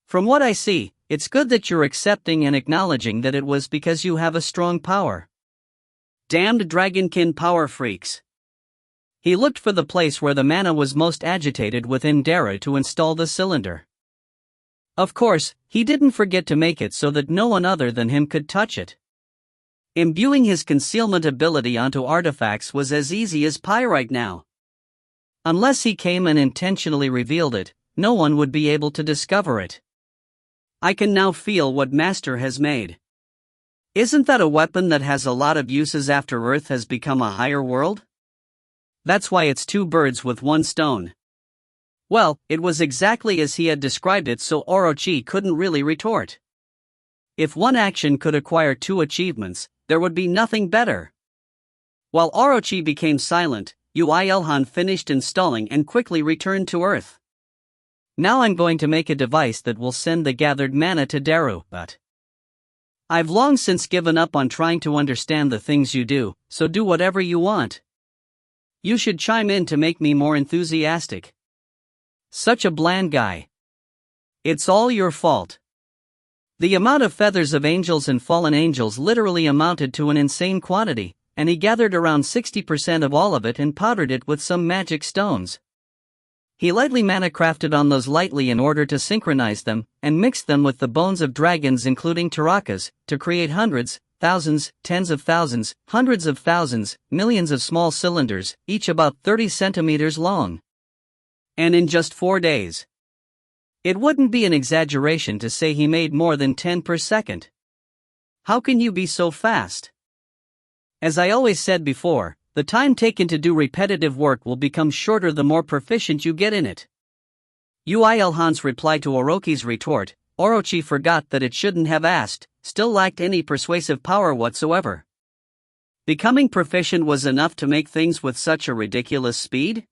From what I see, it's good that you're accepting and acknowledging that it was because you have a strong power. Damned dragonkin power freaks. He looked for the place where the mana was most agitated within Daru to install the cylinder. Of course, he didn't forget to make it so that no one other than him could touch it. Imbuing his concealment ability onto artifacts was as easy as pie right now. Unless he came and intentionally revealed it, no one would be able to discover it. I can now feel what Master has made. Isn't that a weapon that has a lot of uses after Earth has become a higher world? That's why it's 2 birds with 1 stone. Well, it was exactly as he had described it, so Orochi couldn't really retort. If one action could acquire 2 achievements, there would be nothing better. While Orochi became silent, Yoo IlHan finished installing and quickly returned to Earth. Now I'm going to make a device that will send the gathered mana to Daru, but I've long since given up on trying to understand the things you do, so do whatever you want. You should chime in to make me more enthusiastic. Such a bland guy. It's all your fault. The amount of feathers of angels and fallen angels literally amounted to an insane quantity, and he gathered around 60% of all of it and powdered it with some magic stones. He lightly crafted on those lightly in order to synchronize them, and mixed them with the bones of dragons including Tarakas, to create hundreds, thousands, tens of thousands, hundreds of thousands, millions of small cylinders, each about 30 centimeters long. And in just 4 days. It wouldn't be an exaggeration to say he made more than 10 per second. How can you be so fast? As I always said before, the time taken to do repetitive work will become shorter the more proficient you get in it. Yoo IlHan's reply to Orochi's retort, Orochi forgot that it shouldn't have asked, still lacked any persuasive power whatsoever. Becoming proficient was enough to make things with such a ridiculous speed?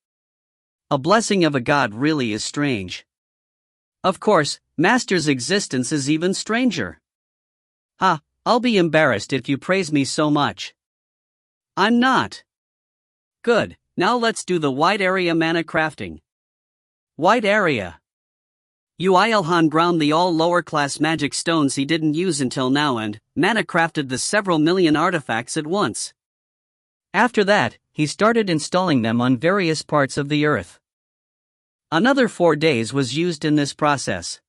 A blessing of a god really is strange. Of course, Master's existence is even stranger. Ha, I'll be embarrassed if you praise me so much. I'm not. Good, now let's do the wide area mana crafting. Wide area. Yoo IlHan ground the all lower class magic stones he didn't use until now and mana crafted the several million artifacts at once. After that, he started installing them on various parts of the Earth. Another 4 days was used in this process.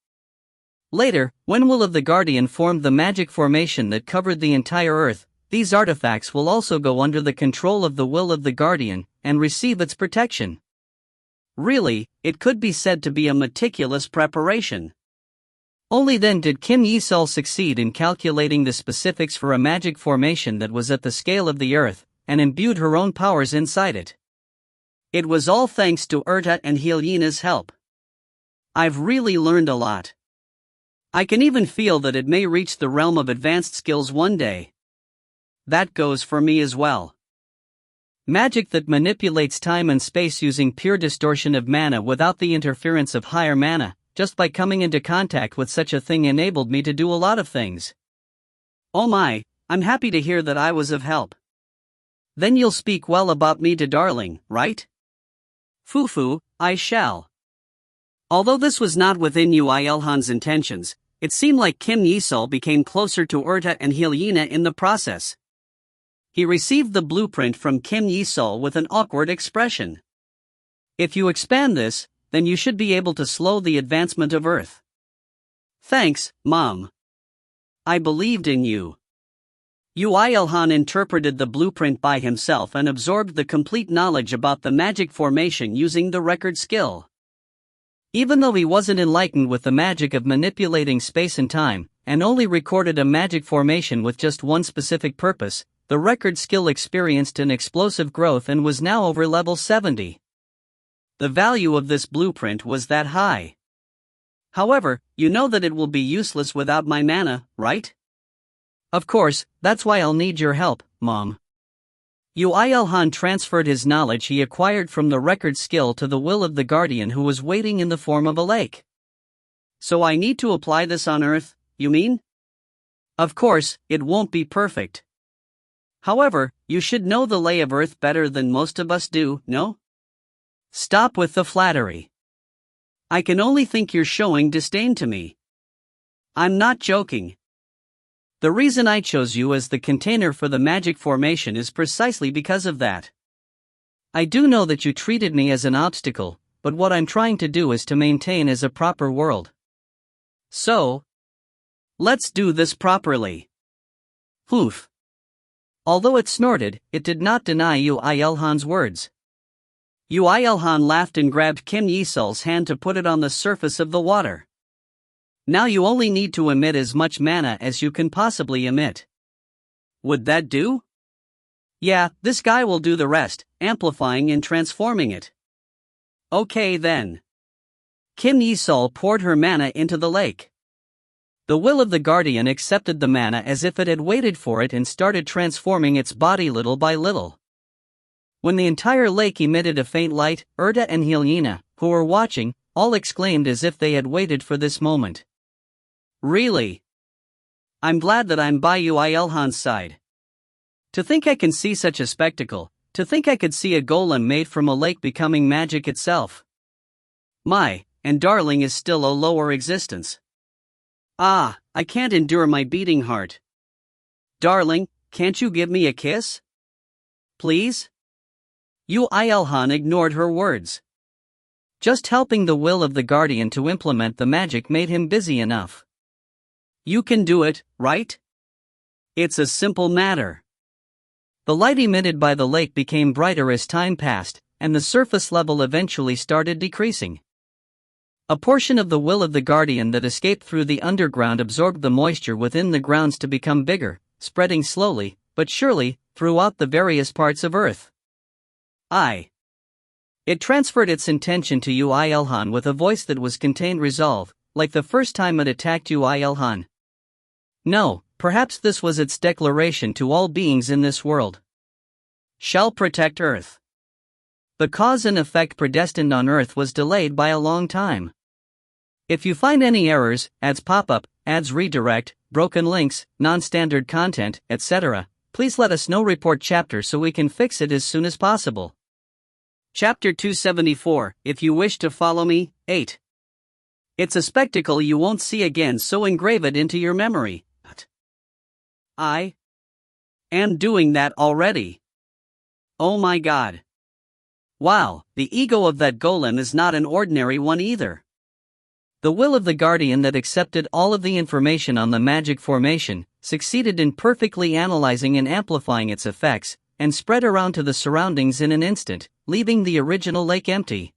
Later, when Will of the Guardian formed the magic formation that covered the entire Earth, these artifacts will also go under the control of the Will of the Guardian, and receive its protection. Really, it could be said to be a meticulous preparation. Only then did Kim Yi-sul succeed in calculating the specifics for a magic formation that was at the scale of the Earth, and imbued her own powers inside it. It was all thanks to IlHan and IlHan's help. I've really learned a lot. I can even feel that it may reach the realm of advanced skills one day. That goes for me as well. Magic that manipulates time and space using pure distortion of mana without the interference of higher mana, just by coming into contact with such a thing enabled me to do a lot of things. Oh my, I'm happy to hear that I was of help. Then you'll speak well about me to Darling, right? Fufu, I shall. Although this was not within Yoo IlHan's intentions, it seemed like Kim Yi-sul became closer to IlHan and IlHan in the process. He received the blueprint from Kim Yi-sul with an awkward expression. If you expand this, then you should be able to slow the advancement of Earth. Thanks, Mom. I believed in you. Yoo IlHan interpreted the blueprint by himself and absorbed the complete knowledge about the magic formation using the record skill. Even though he wasn't enlightened with the magic of manipulating space and time, and only recorded a magic formation with just one specific purpose, the record skill experienced an explosive growth and was now over level 70. The value of this blueprint was that high. However, you know that it will be useless without my mana, right? Of course, that's why I'll need your help, Mom. Yoo IlHan transferred his knowledge he acquired from the record skill to the will of the guardian who was waiting in the form of a lake. So I need to apply this on Earth, you mean? Of course, it won't be perfect. However, you should know the lay of Earth better than most of us do, no? Stop with the flattery. I can only think you're showing disdain to me. I'm not joking. The reason I chose you as the container for the magic formation is precisely because of that. I do know that you treated me as an obstacle, but what I'm trying to do is to maintain as a proper world. So, let's do this properly. Oof. Although it snorted, it did not deny Yoo IlHan's words. Yoo IlHan laughed and grabbed Kim Yi-sul's hand to put it on the surface of the water. Now you only need to emit as much mana as you can possibly emit. Would that do? Yeah, this guy will do the rest, amplifying and transforming it. Okay then. Kim Yi-sul poured her mana into the lake. The will of the guardian accepted the mana as if it had waited for it and started transforming its body little by little. When the entire lake emitted a faint light, IlHan and IlHan, who were watching, all exclaimed as if they had waited for this moment. Really? I'm glad that I'm by Yoo IlHan's side. To think I can see such a spectacle, to think I could see a golem made from a lake becoming magic itself. My, and Darling is still a lower existence. Ah, I can't endure my beating heart. Darling, can't you give me a kiss? Please? Yoo IlHan ignored her words. Just helping the will of the guardian to implement the magic made him busy enough. You can do it, right? It's a simple matter. The light emitted by the lake became brighter as time passed, and the surface level eventually started decreasing. A portion of the will of the guardian that escaped through the underground absorbed the moisture within the grounds to become bigger, spreading slowly, but surely, throughout the various parts of Earth. It transferred its intention to Yoo IlHan with a voice that was contained resolve, like the first time it attacked Yoo IlHan. No, perhaps this was its declaration to all beings in this world. Shall protect Earth. The cause and effect predestined on Earth was delayed by a long time. If you find any errors, ads pop up, ads redirect, broken links, non-standard content, etc., please let us know. Report chapter so we can fix it as soon as possible. Chapter 274, If you wish to follow me, 8. It's a spectacle you won't see again, so engrave it into your memory. I am doing that already. Oh my god. Wow, the ego of that golem is not an ordinary one either. The will of the guardian that accepted all of the information on the magic formation, succeeded in perfectly analyzing and amplifying its effects, and spread around to the surroundings in an instant, leaving the original lake empty.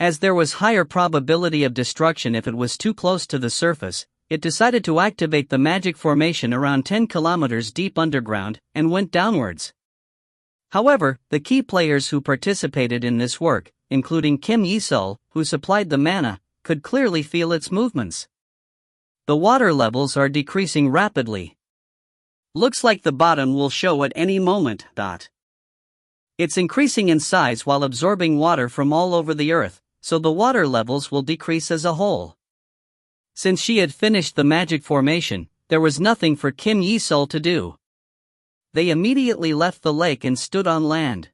As there was higher probability of destruction if it was too close to the surface, it decided to activate the magic formation around 10 kilometers deep underground and went downwards. However, the key players who participated in this work, including Kim Yi-sul, who supplied the mana, could clearly feel its movements. The water levels are decreasing rapidly. Looks like the bottom will show at any moment. It's increasing in size while absorbing water from all over the earth, so the water levels will decrease as a whole. Since she had finished the magic formation, there was nothing for Kim Yi-sul to do. They immediately left the lake and stood on land.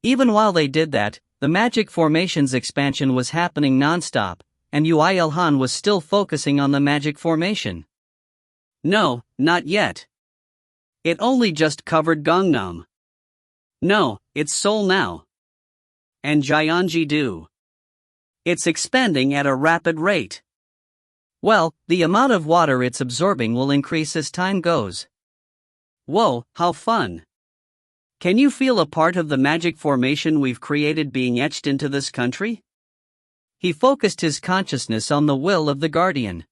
Even while they did that, the magic formation's expansion was happening non-stop, and Yoo IlHan was still focusing on the magic formation. No, not yet. It only just covered Gangnam. No, it's Seoul now. And Gyeonggi-do. It's expanding at a rapid rate. Well, the amount of water it's absorbing will increase as time goes. Whoa, how fun. Can you feel a part of the magic formation we've created being etched into this country? He focused his consciousness on the will of the guardian.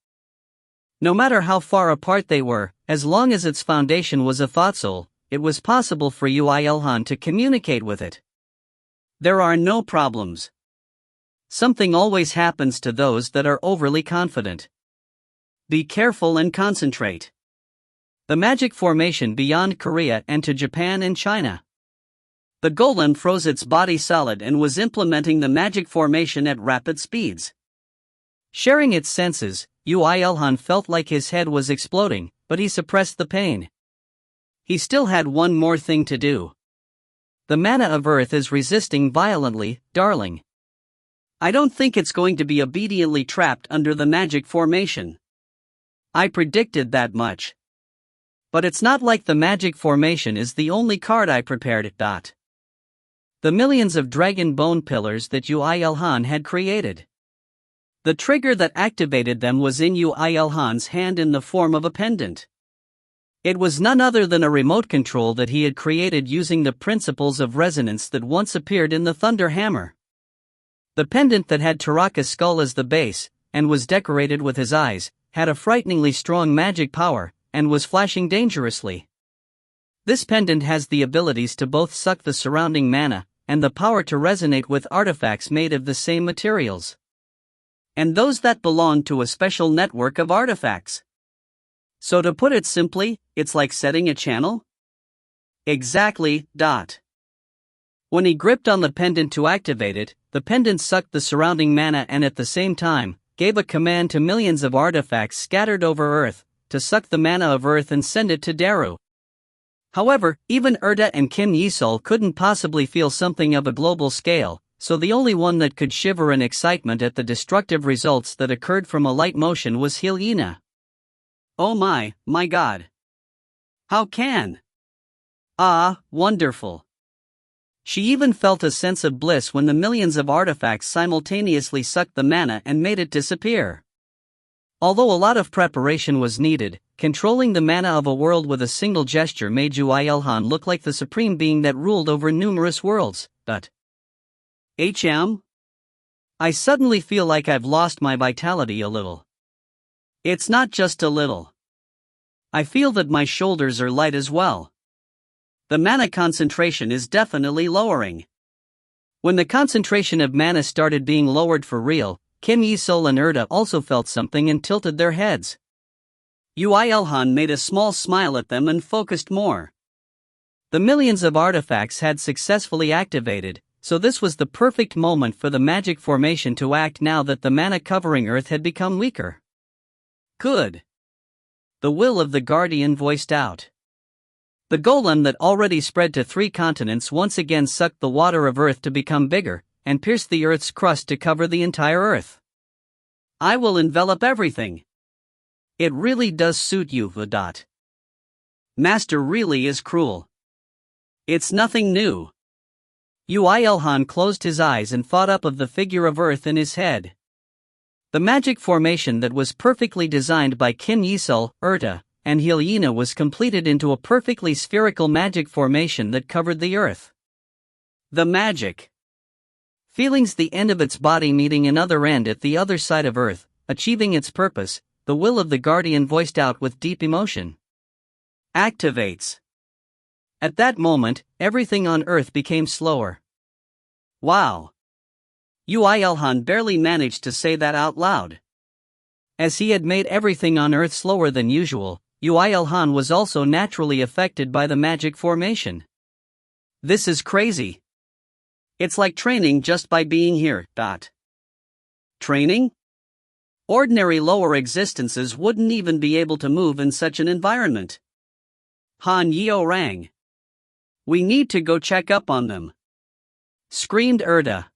No matter how far apart they were, as long as its foundation was a thought soul, it was possible for Yoo IlHan to communicate with it. There are no problems. Something always happens to those that are overly confident. Be careful and concentrate. The magic formation beyond Korea and to Japan and China. The golem froze its body solid and was implementing the magic formation at rapid speeds. Sharing its senses, Yoo IlHan felt like his head was exploding, but he suppressed the pain. He still had one more thing to do. The mana of Earth is resisting violently, darling. I don't think it's going to be obediently trapped under the magic formation. I predicted that much. But it's not like the magic formation is the only card I prepared. The millions of dragon bone pillars that Yoo IlHan had created. The trigger that activated them was in Yoo IlHan's hand in the form of a pendant. It was none other than a remote control that he had created using the principles of resonance that once appeared in the Thunder Hammer. The pendant that had Taraka's skull as the base, and was decorated with his eyes, had a frighteningly strong magic power, and was flashing dangerously. This pendant has the abilities to both suck the surrounding mana, and the power to resonate with artifacts made of the same materials. And those that belong to a special network of artifacts. So to put it simply, it's like setting a channel? Exactly. When he gripped on the pendant to activate it, the pendant sucked the surrounding mana and at the same time, gave a command to millions of artifacts scattered over Earth, to suck the mana of Earth and send it to Daru. However, even Erda and Kim Yi-sul couldn't possibly feel something of a global scale, so the only one that could shiver in excitement at the destructive results that occurred from a light motion was IlHan. Oh my God. How can? Ah, wonderful. She even felt a sense of bliss when the millions of artifacts simultaneously sucked the mana and made it disappear. Although a lot of preparation was needed, controlling the mana of a world with a single gesture made Yoo IlHan look like the supreme being that ruled over numerous worlds, but I suddenly feel like I've lost my vitality a little. It's not just a little. I feel that my shoulders are light as well. The mana concentration is definitely lowering. When the concentration of mana started being lowered for real, Kim Yi-sul and Erda also felt something and tilted their heads. Yoo IlHan made a small smile at them and focused more. The millions of artifacts had successfully activated, so this was the perfect moment for the magic formation to act now that the mana covering Earth had become weaker. Good. The will of the guardian voiced out. The golem that already spread to 3 continents once again sucked the water of Earth to become bigger, and pierced the Earth's crust to cover the entire Earth. I will envelop everything. It really does suit you, . Master really is cruel. It's nothing new. Yoo IlHan closed his eyes and thought up of the figure of Earth in his head. The magic formation that was perfectly designed by Kim Yi-sul, Erda, and IlHan was completed into a perfectly spherical magic formation that covered the Earth. The magic. Feelings the end of its body meeting another end at the other side of Earth, achieving its purpose, the will of the Guardian voiced out with deep emotion. Activates. At that moment, everything on Earth became slower. Wow. Yoo IlHan barely managed to say that out loud. As he had made everything on Earth slower than usual, Yoo IlHan was also naturally affected by the magic formation. This is crazy. It's like training just by being here. Training? Ordinary lower existences wouldn't even be able to move in such an environment. Han Yeo rang. We need to go check up on them, screamed Erda.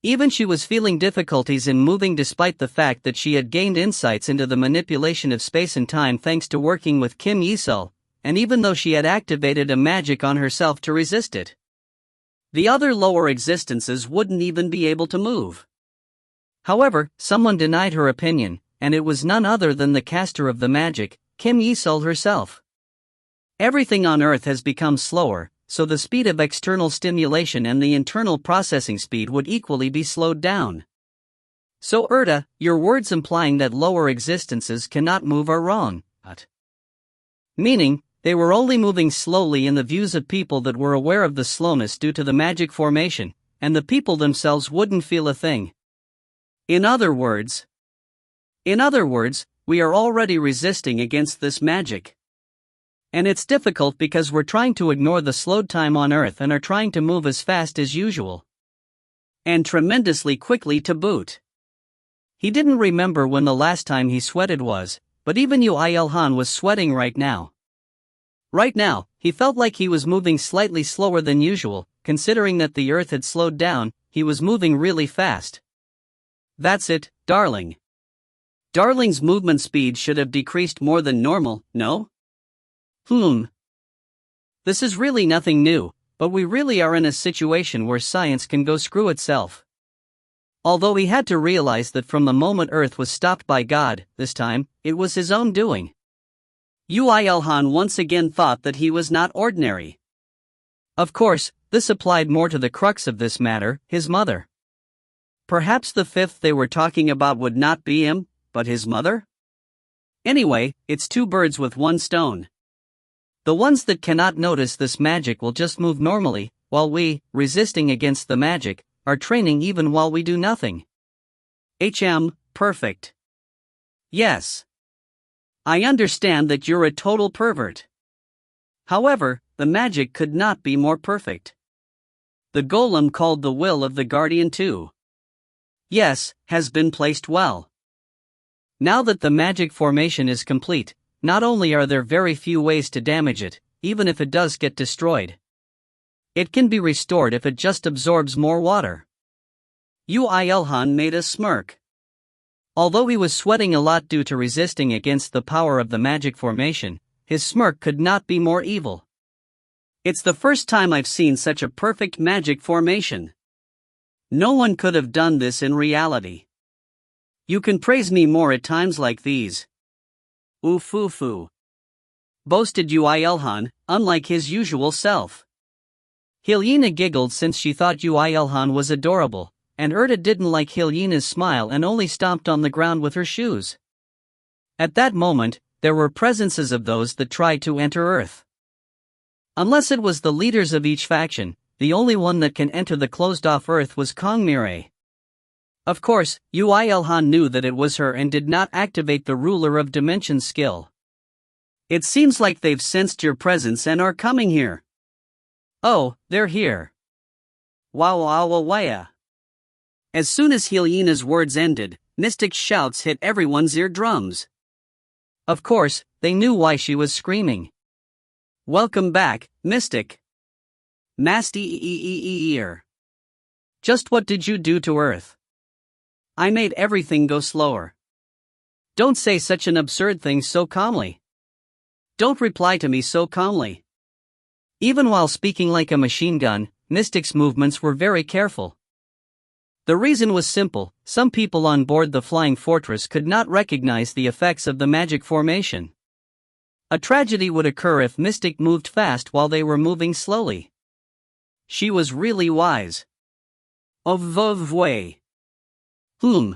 Even she was feeling difficulties in moving despite the fact that she had gained insights into the manipulation of space and time thanks to working with Kim Yi-sul, and even though she had activated a magic on herself to resist it. The other lower existences wouldn't even be able to move. However, someone denied her opinion, and it was none other than the caster of the magic, Kim Yi-sul herself. Everything on Earth has become slower, so the speed of external stimulation and the internal processing speed would equally be slowed down. So Erda, your words implying that lower existences cannot move are wrong. Meaning, they were only moving slowly in the views of people that were aware of the slowness due to the magic formation, and the people themselves wouldn't feel a thing. In other words, we are already resisting against this magic. And it's difficult because we're trying to ignore the slowed time on Earth and are trying to move as fast as usual. And tremendously quickly to boot. He didn't remember when the last time he sweated was, but even Yoo IlHan was sweating right now. Right now, he felt like he was moving slightly slower than usual, considering that the Earth had slowed down, he was moving really fast. That's it, darling. Darling's movement speed should have decreased more than normal, no? This is really nothing new, but we really are in a situation where science can go screw itself. Although he had to realize that from the moment Earth was stopped by God, this time, it was his own doing. Yoo IlHan once again thought that he was not ordinary. Of course, this applied more to the crux of this matter, his mother. Perhaps the fifth they were talking about would not be him, but his mother? Anyway, it's two birds with one stone. The ones that cannot notice this magic will just move normally, while we, resisting against the magic, are training even while we do nothing. Perfect. Yes. I understand that you're a total pervert. However, the magic could not be more perfect. The golem called the will of the Guardian too. Yes, has been placed well. Now that the magic formation is complete, not only are there very few ways to damage it, even if it does get destroyed. It can be restored if it just absorbs more water. Yoo IlHan made a smirk. Although he was sweating a lot due to resisting against the power of the magic formation, his smirk could not be more evil. It's the first time I've seen such a perfect magic formation. No one could have done this in reality. You can praise me more at times like these. Oof, boasted Yoo IlHan, unlike his usual self. Hyena giggled since she thought Yoo IlHan was adorable, and Erda didn't like Hyena's smile and only stomped on the ground with her shoes. At that moment, there were presences of those that tried to enter Earth. Unless it was the leaders of each faction, the only one that can enter the closed-off Earth was Kongmire. Of course, Yoo IlHan knew that it was her and did not activate the Ruler of Dimensions skill. It seems like they've sensed your presence and are coming here. Oh, they're here. Wow. As soon as Hyena's words ended, Mystic's shouts hit everyone's eardrums. Of course, they knew why she was screaming. Welcome back, Mystic. Master. Just what did you do to Earth? I made everything go slower. Don't say such an absurd thing so calmly. Don't reply to me so calmly. Even while speaking like a machine gun, Mystic's movements were very careful. The reason was simple: some people on board the Flying Fortress could not recognize the effects of the magic formation. A tragedy would occur if Mystic moved fast while they were moving slowly. She was really wise. Way. Yoo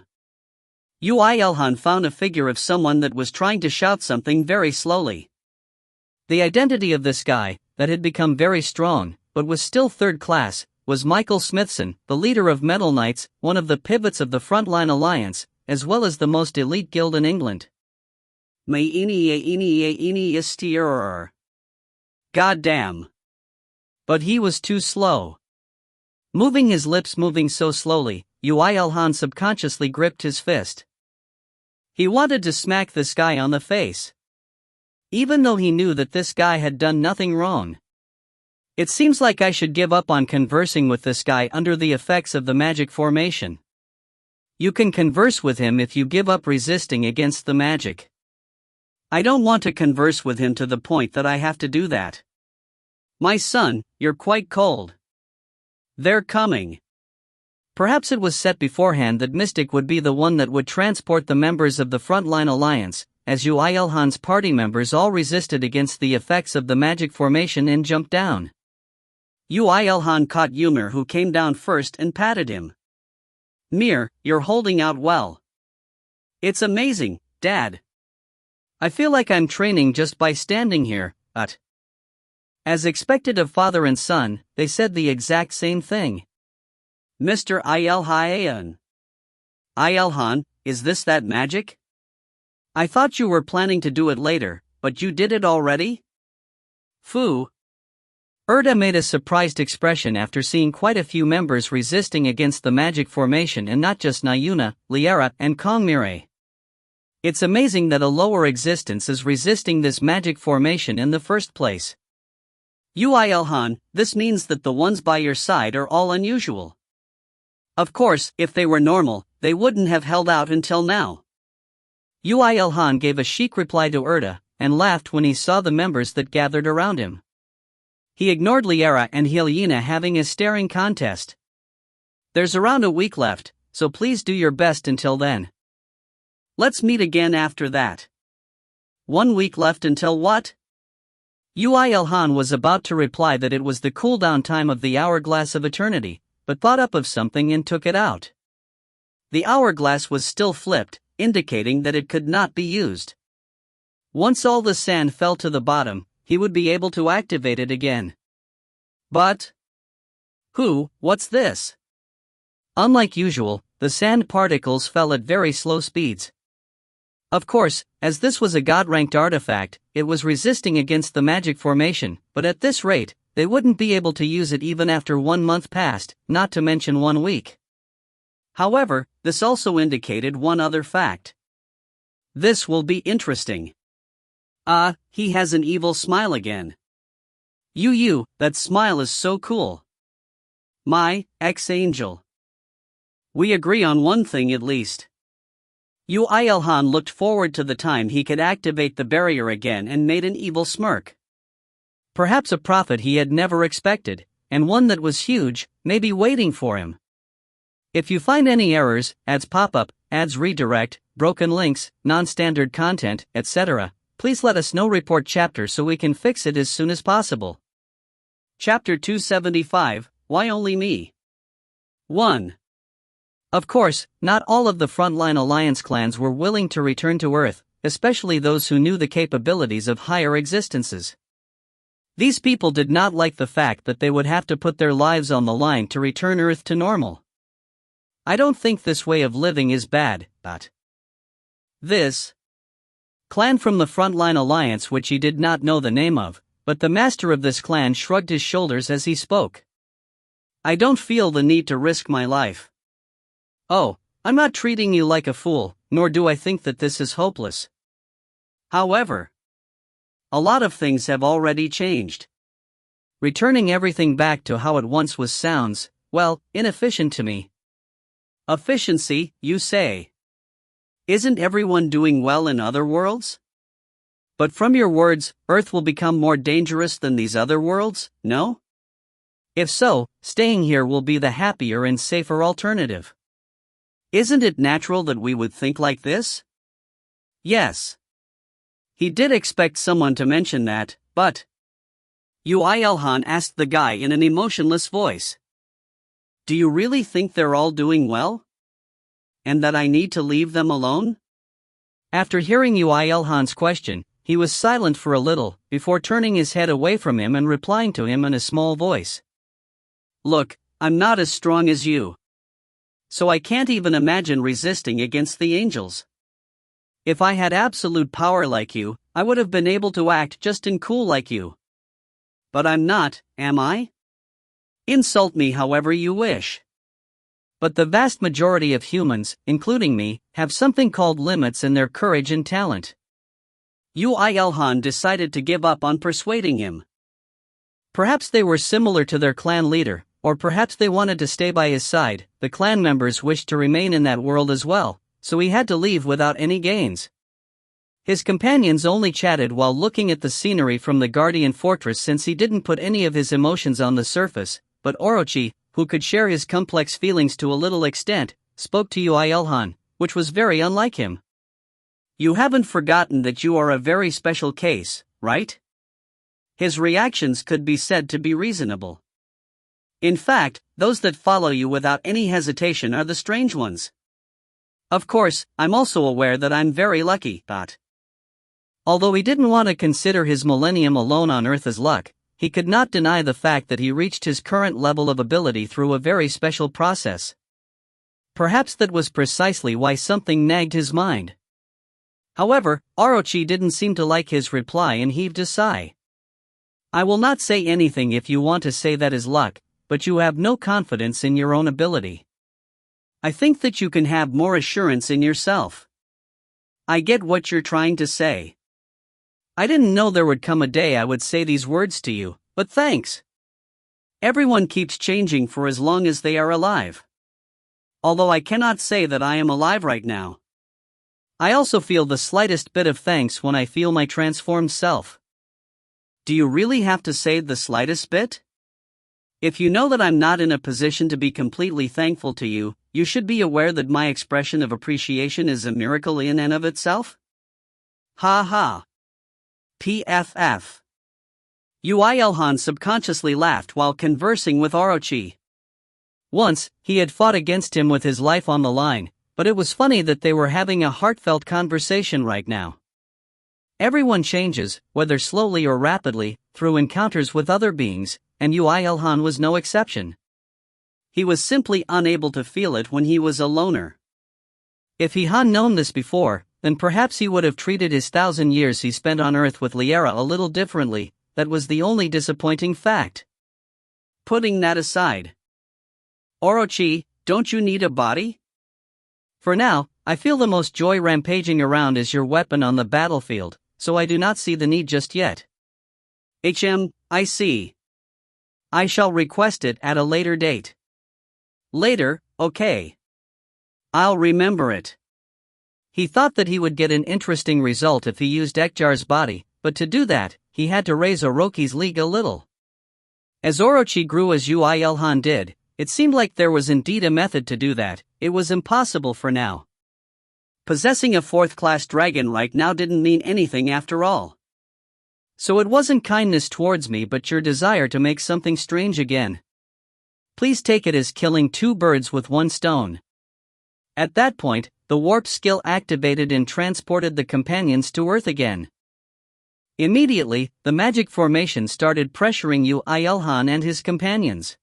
IlHan found a figure of someone that was trying to shout something very slowly. The identity of this guy, that had become very strong, but was still third class, was Michael Smithson, the leader of Metal Knights, one of the pivots of the Frontline Alliance, as well as the most elite guild in England. Goddamn. But he was too slow. Moving his lips so slowly, Yoo IlHan subconsciously gripped his fist. He wanted to smack this guy on the face. Even though he knew that this guy had done nothing wrong. It seems like I should give up on conversing with this guy under the effects of the magic formation. You can converse with him if you give up resisting against the magic. I don't want to converse with him to the point that I have to do that. My son, you're quite cold. They're coming. Perhaps it was set beforehand that Mystic would be the one that would transport the members of the Frontline Alliance, as Yoo IlHan's party members all resisted against the effects of the magic formation and jumped down. Yoo IlHan caught Ymir, who came down first, and patted him. Mir, you're holding out well. It's amazing, Dad. I feel like I'm training just by standing here, but... As expected of father and son, they said the exact same thing. Mr. IlHan. IlHan, is this that magic? I thought you were planning to do it later, but you did it already? Fu. Erda made a surprised expression after seeing quite a few members resisting against the magic formation, and not just Nayuna, Liara, and Kongmire. It's amazing that a lower existence is resisting this magic formation in the first place. Yoo IlHan, this means that the ones by your side are all unusual. Of course, if they were normal, they wouldn't have held out until now. Yoo IlHan gave a chic reply to Erda, and laughed when he saw the members that gathered around him. He ignored Liara and Helena having a staring contest. There's around a week left, so please do your best until then. Let's meet again after that. 1 week left until what? Yoo IlHan was about to reply that it was the cooldown time of the Hourglass of Eternity, but thought up of something and took it out. The hourglass was still flipped, indicating that it could not be used. Once all the sand fell to the bottom, he would be able to activate it again. But... what's this? Unlike usual, the sand particles fell at very slow speeds. Of course, as this was a god-ranked artifact, it was resisting against the magic formation, but at this rate, they wouldn't be able to use it even after 1 month passed, not to mention 1 week. However, this also indicated one other fact. This will be interesting. He has an evil smile again. Yoo, that smile is so cool. My ex-angel. We agree on one thing at least. Yoo IlHan looked forward to the time he could activate the barrier again and made an evil smirk. Perhaps a profit he had never expected, and one that was huge, may be waiting for him. If you find any errors, ads pop-up, ads redirect, broken links, non-standard content, etc., please let us know. Report chapter so we can fix it as soon as possible. Chapter 275, Why Only Me? 1. Of course, not all of the Frontline Alliance clans were willing to return to Earth, especially those who knew the capabilities of higher existences. These people did not like the fact that they would have to put their lives on the line to return Earth to normal. I don't think this way of living is bad, but this clan from the Frontline Alliance, which he did not know the name of, but the master of this clan shrugged his shoulders as he spoke. I don't feel the need to risk my life. Oh, I'm not treating you like a fool, nor do I think that this is hopeless. However, a lot of things have already changed. Returning everything back to how it once was sounds, well, inefficient to me. Efficiency, you say? Isn't everyone doing well in other worlds? But from your words, Earth will become more dangerous than these other worlds, no? If so, staying here will be the happier and safer alternative. Isn't it natural that we would think like this? Yes. He did expect someone to mention that, but... Yoo IlHan asked the guy in an emotionless voice. Do you really think they're all doing well? And that I need to leave them alone? After hearing Yoo IlHan's question, he was silent for a little, before turning his head away from him and replying to him in a small voice. Look, I'm not as strong as you. So I can't even imagine resisting against the angels. If I had absolute power like you, I would have been able to act just and cool like you. But I'm not, am I? Insult me however you wish. But the vast majority of humans, including me, have something called limits in their courage and talent. Yoo IlHan decided to give up on persuading him. Perhaps they were similar to their clan leader, or perhaps they wanted to stay by his side. The clan members wished to remain in that world as well, so he had to leave without any gains. His companions only chatted while looking at the scenery from the Guardian Fortress, since he didn't put any of his emotions on the surface, but Orochi, who could share his complex feelings to a little extent, spoke to Yoo IlHan, which was very unlike him. You haven't forgotten that you are a very special case, right? His reactions could be said to be reasonable. In fact, those that follow you without any hesitation are the strange ones. Of course, I'm also aware that I'm very lucky, but... Although he didn't want to consider his millennium alone on Earth as luck, he could not deny the fact that he reached his current level of ability through a very special process. Perhaps that was precisely why something nagged his mind. However, Orochi didn't seem to like his reply and heaved a sigh. I will not say anything if you want to say that is luck, but you have no confidence in your own ability. I think that you can have more assurance in yourself. I get what you're trying to say. I didn't know there would come a day I would say these words to you, but thanks. Everyone keeps changing for as long as they are alive. Although I cannot say that I am alive right now. I also feel the slightest bit of thanks when I feel my transformed self. Do you really have to say the slightest bit? If you know that I'm not in a position to be completely thankful to you, you should be aware that my expression of appreciation is a miracle in and of itself. Ha ha. PFF. Yoo IlHan subconsciously laughed while conversing with Orochi. Once, he had fought against him with his life on the line, but it was funny that they were having a heartfelt conversation right now. Everyone changes, whether slowly or rapidly, through encounters with other beings, and Yoo IlHan was no exception. He was simply unable to feel it when he was a loner. If he had known this before, then perhaps he would have treated his 1,000 years he spent on Earth with Liara a little differently. That was the only disappointing fact. Putting that aside, Orochi, don't you need a body? For now, I feel the most joy rampaging around is your weapon on the battlefield, so I do not see the need just yet. I see. I shall request it at a later date. Later, okay. I'll remember it. He thought that he would get an interesting result if he used Ekjar's body, but to do that, he had to raise Orochi's league a little. As Orochi grew as Yoo IlHan did, it seemed like there was indeed a method to do that. It was impossible for now. Possessing a 4th-class dragon right now didn't mean anything after all. So it wasn't kindness towards me but your desire to make something strange again. Please take it as killing 2 birds with 1 stone. At that point, the warp skill activated and transported the companions to Earth again. Immediately, the magic formation started pressuring Yoo IlHan and his companions.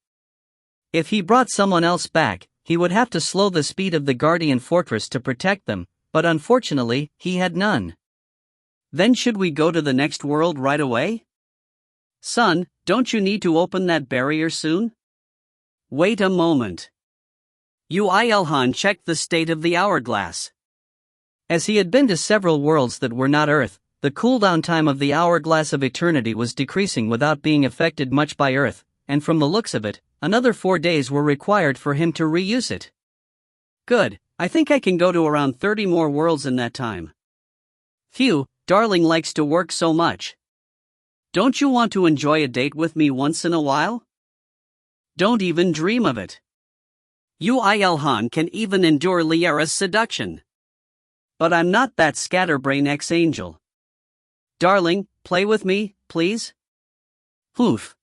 If he brought someone else back, he would have to slow the speed of the Guardian Fortress to protect them, but unfortunately, he had none. Then should we go to the next world right away? Son, don't you need to open that barrier soon? Wait a moment. Yoo IlHan checked the state of the hourglass. As he had been to several worlds that were not Earth, the cooldown time of the hourglass of eternity was decreasing without being affected much by Earth, and from the looks of it, another 4 days were required for him to reuse it. Good, I think I can go to around 30 more worlds in that time. Phew, darling likes to work so much. Don't you want to enjoy a date with me once in a while? Don't even dream of it. Yoo IlHan can even endure Liara's seduction. But I'm not that scatterbrain ex-angel. Darling, play with me, please? Oof.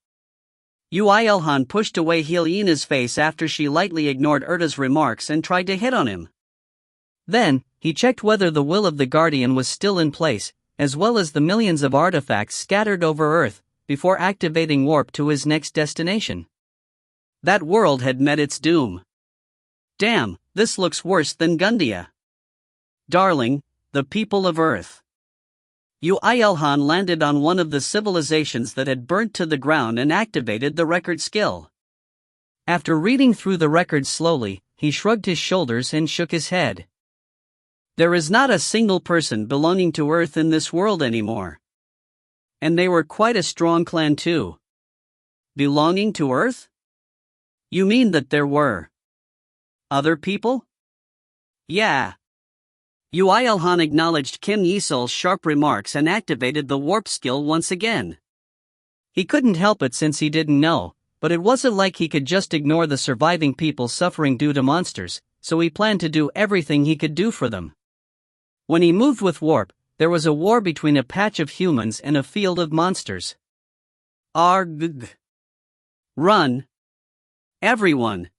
Yoo IlHan pushed away IlHan's face after she lightly ignored Erta's remarks and tried to hit on him. Then, he checked whether the will of the Guardian was still in place, as well as the millions of artifacts scattered over Earth, before activating warp to his next destination. That world had met its doom. Damn, this looks worse than Gundia. Darling, the people of Earth. Yoo IlHan landed on one of the civilizations that had burnt to the ground and activated the record skill. After reading through the records slowly, he shrugged his shoulders and shook his head. There is not a single person belonging to Earth in this world anymore. And they were quite a strong clan too. Belonging to Earth? You mean that there were other people? Yeah. Yoo IlHan acknowledged Kim Yisul's sharp remarks and activated the warp skill once again. He couldn't help it since he didn't know, but it wasn't like he could just ignore the surviving people suffering due to monsters, so he planned to do everything he could do for them. When he moved with warp, there was a war between a patch of humans and a field of monsters. Argh. Run. Everyone.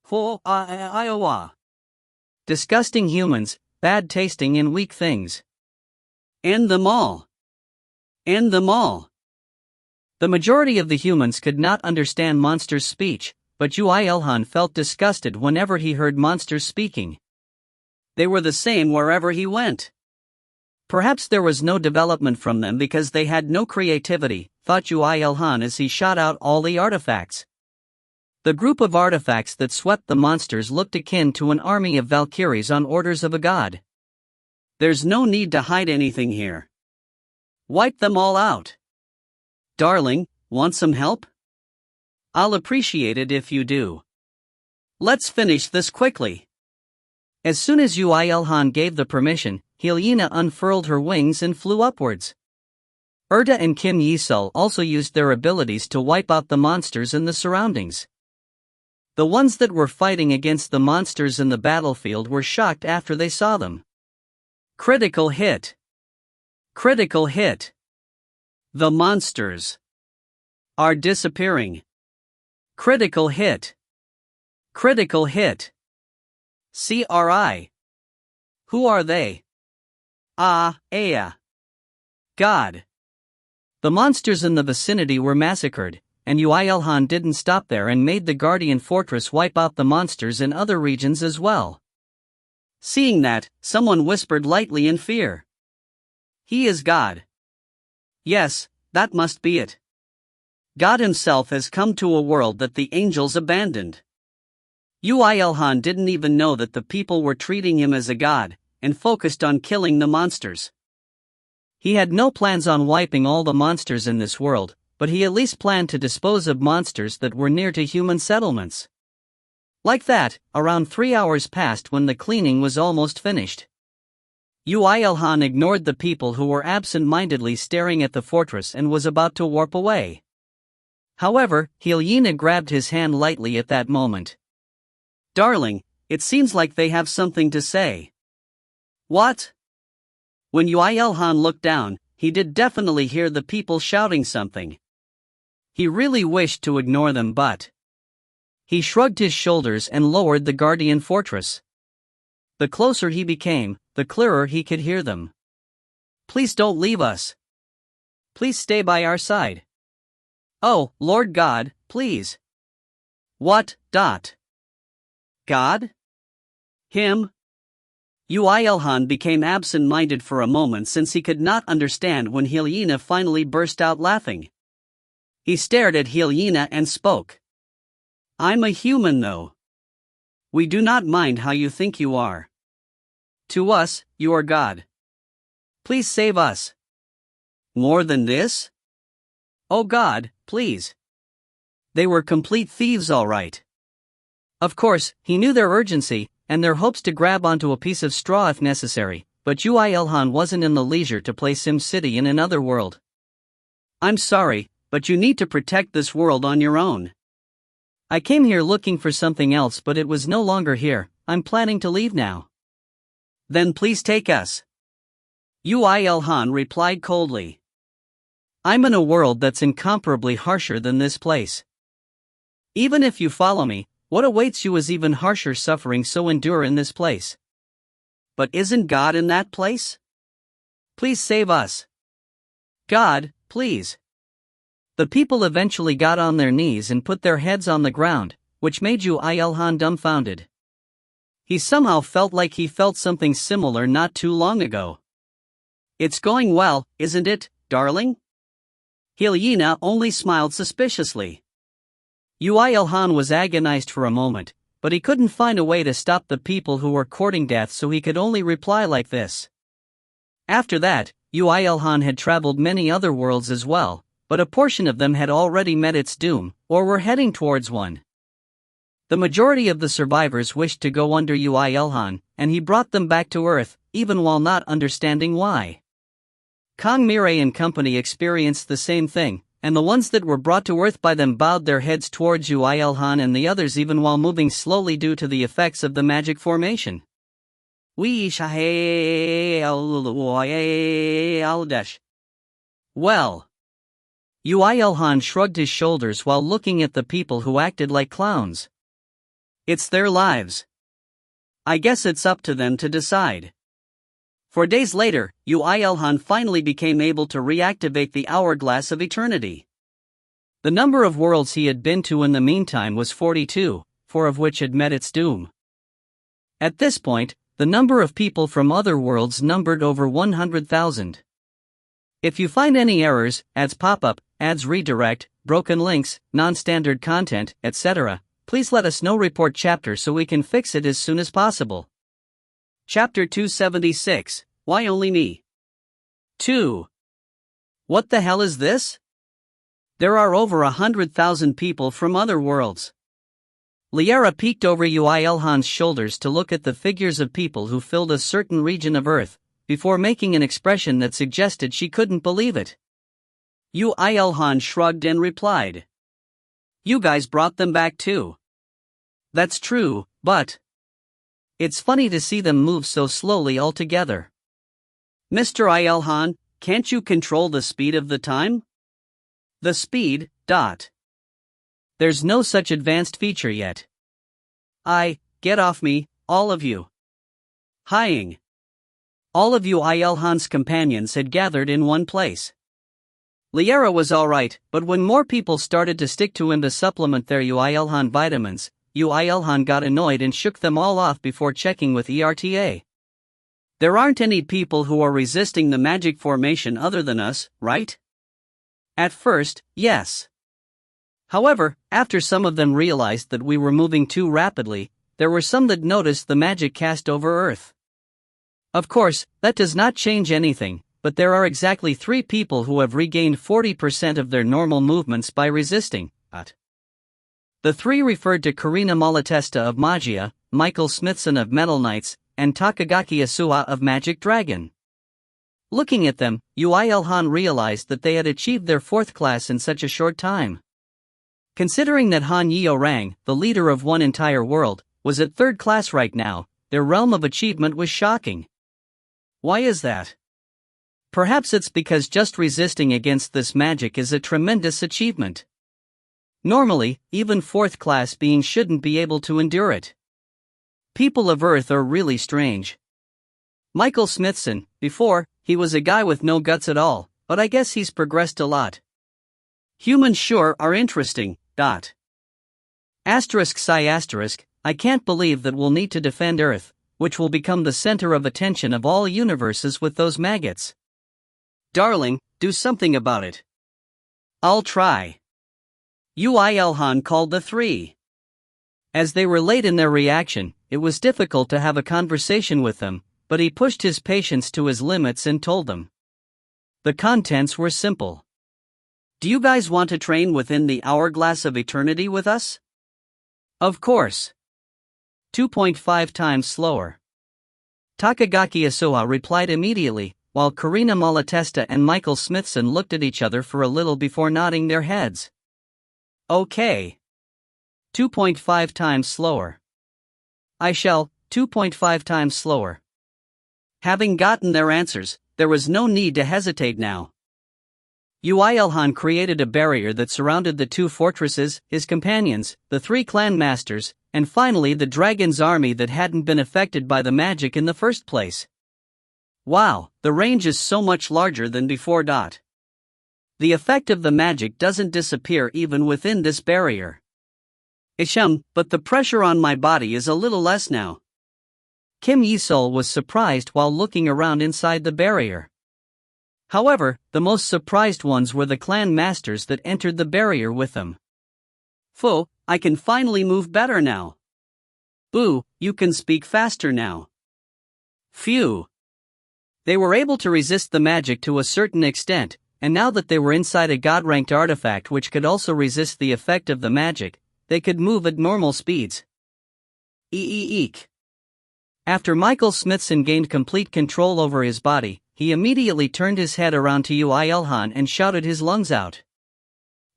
Ho Iowa. Disgusting humans, bad tasting and weak things. End them all. End them all. The majority of the humans could not understand monsters' speech, but Yoo IlHan felt disgusted whenever he heard monsters speaking. They were the same wherever he went. Perhaps there was no development from them because they had no creativity, thought Yoo IlHan as he shot out all the artifacts. The group of artifacts that swept the monsters looked akin to an army of Valkyries on orders of a god. There's no need to hide anything here. Wipe them all out. Darling, want some help? I'll appreciate it if you do. Let's finish this quickly. As soon as Yoo IlHan gave the permission, IlHan unfurled her wings and flew upwards. Erta and Kim Yisul also used their abilities to wipe out the monsters in the surroundings. The ones that were fighting against the monsters in the battlefield were shocked after they saw them. Critical hit. Critical hit. The monsters are disappearing. Critical hit. Critical hit. CRI. Who are they? Aya. God. The monsters in the vicinity were massacred, and Yoo IlHan didn't stop there and made the Guardian Fortress wipe out the monsters in other regions as well. Seeing that, someone whispered lightly in fear. He is God. Yes, that must be it. God himself has come to a world that the angels abandoned. Yoo IlHan didn't even know that the people were treating him as a god, and focused on killing the monsters. He had no plans on wiping all the monsters in this world, but he at least planned to dispose of monsters that were near to human settlements. Like that, around 3 hours passed when the cleaning was almost finished. Yoo IlHan ignored the people who were absent-mindedly staring at the fortress and was about to warp away. However, IlHan grabbed his hand lightly at that moment. Darling, it seems like they have something to say. What? When Yoo IlHan looked down, he did definitely hear the people shouting something. He really wished to ignore them, but he shrugged his shoulders and lowered the Guardian Fortress. The closer he became, the clearer he could hear them. Please don't leave us. Please stay by our side. Oh, Lord God, please. What? God? Him? Yoo IlHan became absent-minded for a moment since he could not understand when IlHan finally burst out laughing. He stared at IlHan and spoke. I'm a human though. We do not mind how you think you are. To us, you are God. Please save us. More than this? Oh God, please. They were complete thieves, all right. Of course, he knew their urgency, and their hopes to grab onto a piece of straw if necessary, but Yoo IlHan wasn't in the leisure to play SimCity in another world. I'm sorry, but you need to protect this world on your own. I came here looking for something else, but it was no longer here. I'm planning to leave now. Then please take us. Yoo IlHan replied coldly. I'm in a world that's incomparably harsher than this place. Even if you follow me, what awaits you is even harsher suffering, so endure in this place. But isn't God in that place? Please save us. God, please. The people eventually got on their knees and put their heads on the ground, which made Yoo IlHan dumbfounded. He somehow felt like he felt something similar not too long ago. It's going well, isn't it, darling? IlHan only smiled suspiciously. Yoo IlHan was agonized for a moment, but he couldn't find a way to stop the people who were courting death, so he could only reply like this. After that, Yoo IlHan had traveled many other worlds as well, but a portion of them had already met its doom, or were heading towards one. The majority of the survivors wished to go under Yoo IlHan, and he brought them back to Earth, even while not understanding why. Kong Mirai and company experienced the same thing, and the ones that were brought to Earth by them bowed their heads towards Yoo IlHan and the others, even while moving slowly due to the effects of the magic formation. Well, Yoo IlHan shrugged his shoulders while looking at the people who acted like clowns. It's their lives. I guess it's up to them to decide. 4 days later, Yoo IlHan finally became able to reactivate the hourglass of eternity. The number of worlds he had been to in the meantime was 42, 4 of which had met its doom. At this point, the number of people from other worlds numbered over 100,000. If you find any errors, ads pop up, ads redirect, broken links, non-standard content, etc., please let us know. Report chapter so we can fix it as soon as possible. Chapter 276, Why Only Me? 2. What the hell is this? There are over 100,000 people from other worlds. Liara peeked over Yoo IlHan's shoulders to look at the figures of people who filled a certain region of Earth, before making an expression that suggested she couldn't believe it. Yoo IlHan shrugged and replied. You guys brought them back too. That's true, but it's funny to see them move so slowly all together. Mr. IlHan, can't you control the speed of the time? The speed, There's no such advanced feature yet. Get off me, all of you. Hiing. All of Yoo IlHan's companions had gathered in one place. Liara was alright, but when more people started to stick to him to supplement their Yoo IlHan vitamins, Yoo IlHan got annoyed and shook them all off before checking with ERTA. There aren't any people who are resisting the magic formation other than us, right? At first, yes. However, after some of them realized that we were moving too rapidly, there were some that noticed the magic cast over Earth. Of course, that does not change anything, but there are exactly 3 people who have regained 40% of their normal movements by resisting. The 3 referred to Karina Malatesta of Magia, Michael Smithson of Metal Knights, and Takagaki Asuha of Magic Dragon. Looking at them, Yoo IlHan realized that they had achieved their 4th class in such a short time. Considering that Han Yeorang, the leader of one entire world, was at 3rd class right now, their realm of achievement was shocking. Why is that? Perhaps it's because just resisting against this magic is a tremendous achievement. Normally, even 4th class beings shouldn't be able to endure it. People of Earth are really strange. Michael Smithson, before, he was a guy with no guts at all, but I guess he's progressed a lot. Humans sure are interesting, ****, I can't believe that we'll need to defend Earth, which will become the center of attention of all universes with those maggots. Darling, do something about it. I'll try. Yoo IlHan called the 3. As they were late in their reaction, it was difficult to have a conversation with them, but he pushed his patience to his limits and told them. The contents were simple. Do you guys want to train within the hourglass of eternity with us? Of course. 2.5 times slower. Takagaki Asuha replied immediately, while Karina Malatesta and Michael Smithson looked at each other for a little before nodding their heads. Okay. 2.5 times slower. I shall, 2.5 times slower. Having gotten their answers, there was no need to hesitate now. Yoo IlHan created a barrier that surrounded the two fortresses, his companions, the three clan masters, and finally the dragon's army that hadn't been affected by the magic in the first place. Wow, the range is so much larger than before. The effect of the magic doesn't disappear even within this barrier. But the pressure on my body is a little less now. Kim Yi-sol was surprised while looking around inside the barrier. However, the most surprised ones were the clan masters that entered the barrier with them. Phew, I can finally move better now. Boo, you can speak faster now. Phew. They were able to resist the magic to a certain extent, and now that they were inside a god-ranked artifact which could also resist the effect of the magic, they could move at normal speeds. Eek. After Michael Smithson gained complete control over his body, he immediately turned his head around to Yoo IlHan and shouted his lungs out.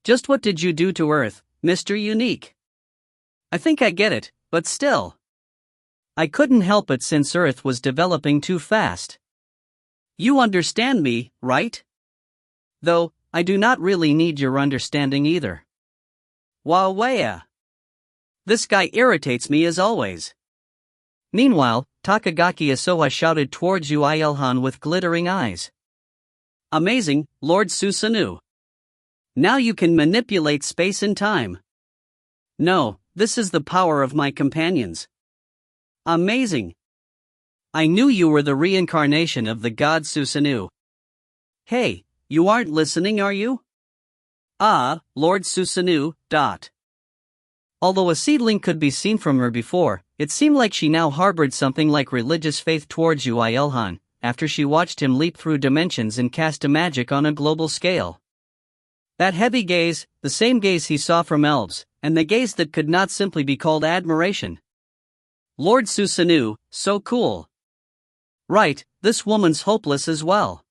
Just what did you do to Earth, Mr. Unique? I think I get it, but still. I couldn't help it since Earth was developing too fast. You understand me, right? Though, I do not really need your understanding either. Wowea. This guy irritates me as always. Meanwhile, Takagaki Asoha shouted towards Yoo IlHan with glittering eyes. Amazing, Lord Susanoo. Now you can manipulate space and time. No, this is the power of my companions. Amazing. I knew you were the reincarnation of the god Susanoo. Hey, you aren't listening, are you? Lord Susanoo. Although a seedling could be seen from her before, it seemed like she now harbored something like religious faith towards Yoo IlHan, after she watched him leap through dimensions and cast a magic on a global scale. That heavy gaze, the same gaze he saw from elves, and the gaze that could not simply be called admiration. Lord Susanoo, so cool. Right, this woman's hopeless as well.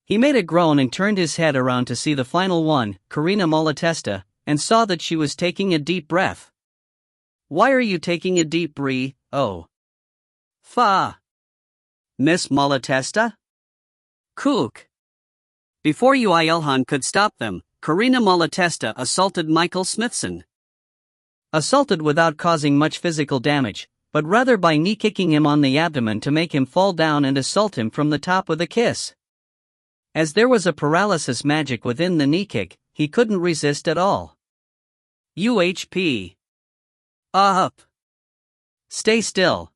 He made a groan and turned his head around to see the final one, Karina Malatesta, and saw that she was taking a deep breath. Why are you taking a deep breath? Oh. Fa. Miss Malatesta? Kook. Before Yoo IlHan could stop them, Karina Malatesta assaulted Michael Smithson. Assaulted without causing much physical damage, but rather by knee-kicking him on the abdomen to make him fall down and assault him from the top with a kiss. As there was a paralysis magic within the knee kick, he couldn't resist at all. UHP. Up. Stay still.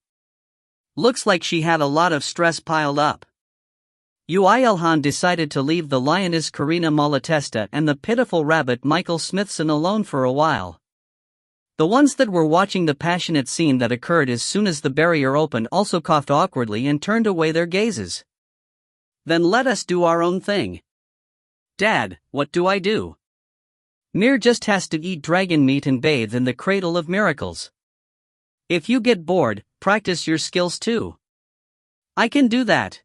Looks like she had a lot of stress piled up. Yoo IlHan decided to leave the lioness Karina Malatesta and the pitiful rabbit Michael Smithson alone for a while. The ones that were watching the passionate scene that occurred as soon as the barrier opened also coughed awkwardly and turned away their gazes. Then let us do our own thing. Dad, what do I do? Mir just has to eat dragon meat and bathe in the Cradle of Miracles. If you get bored, practice your skills too. I can do that.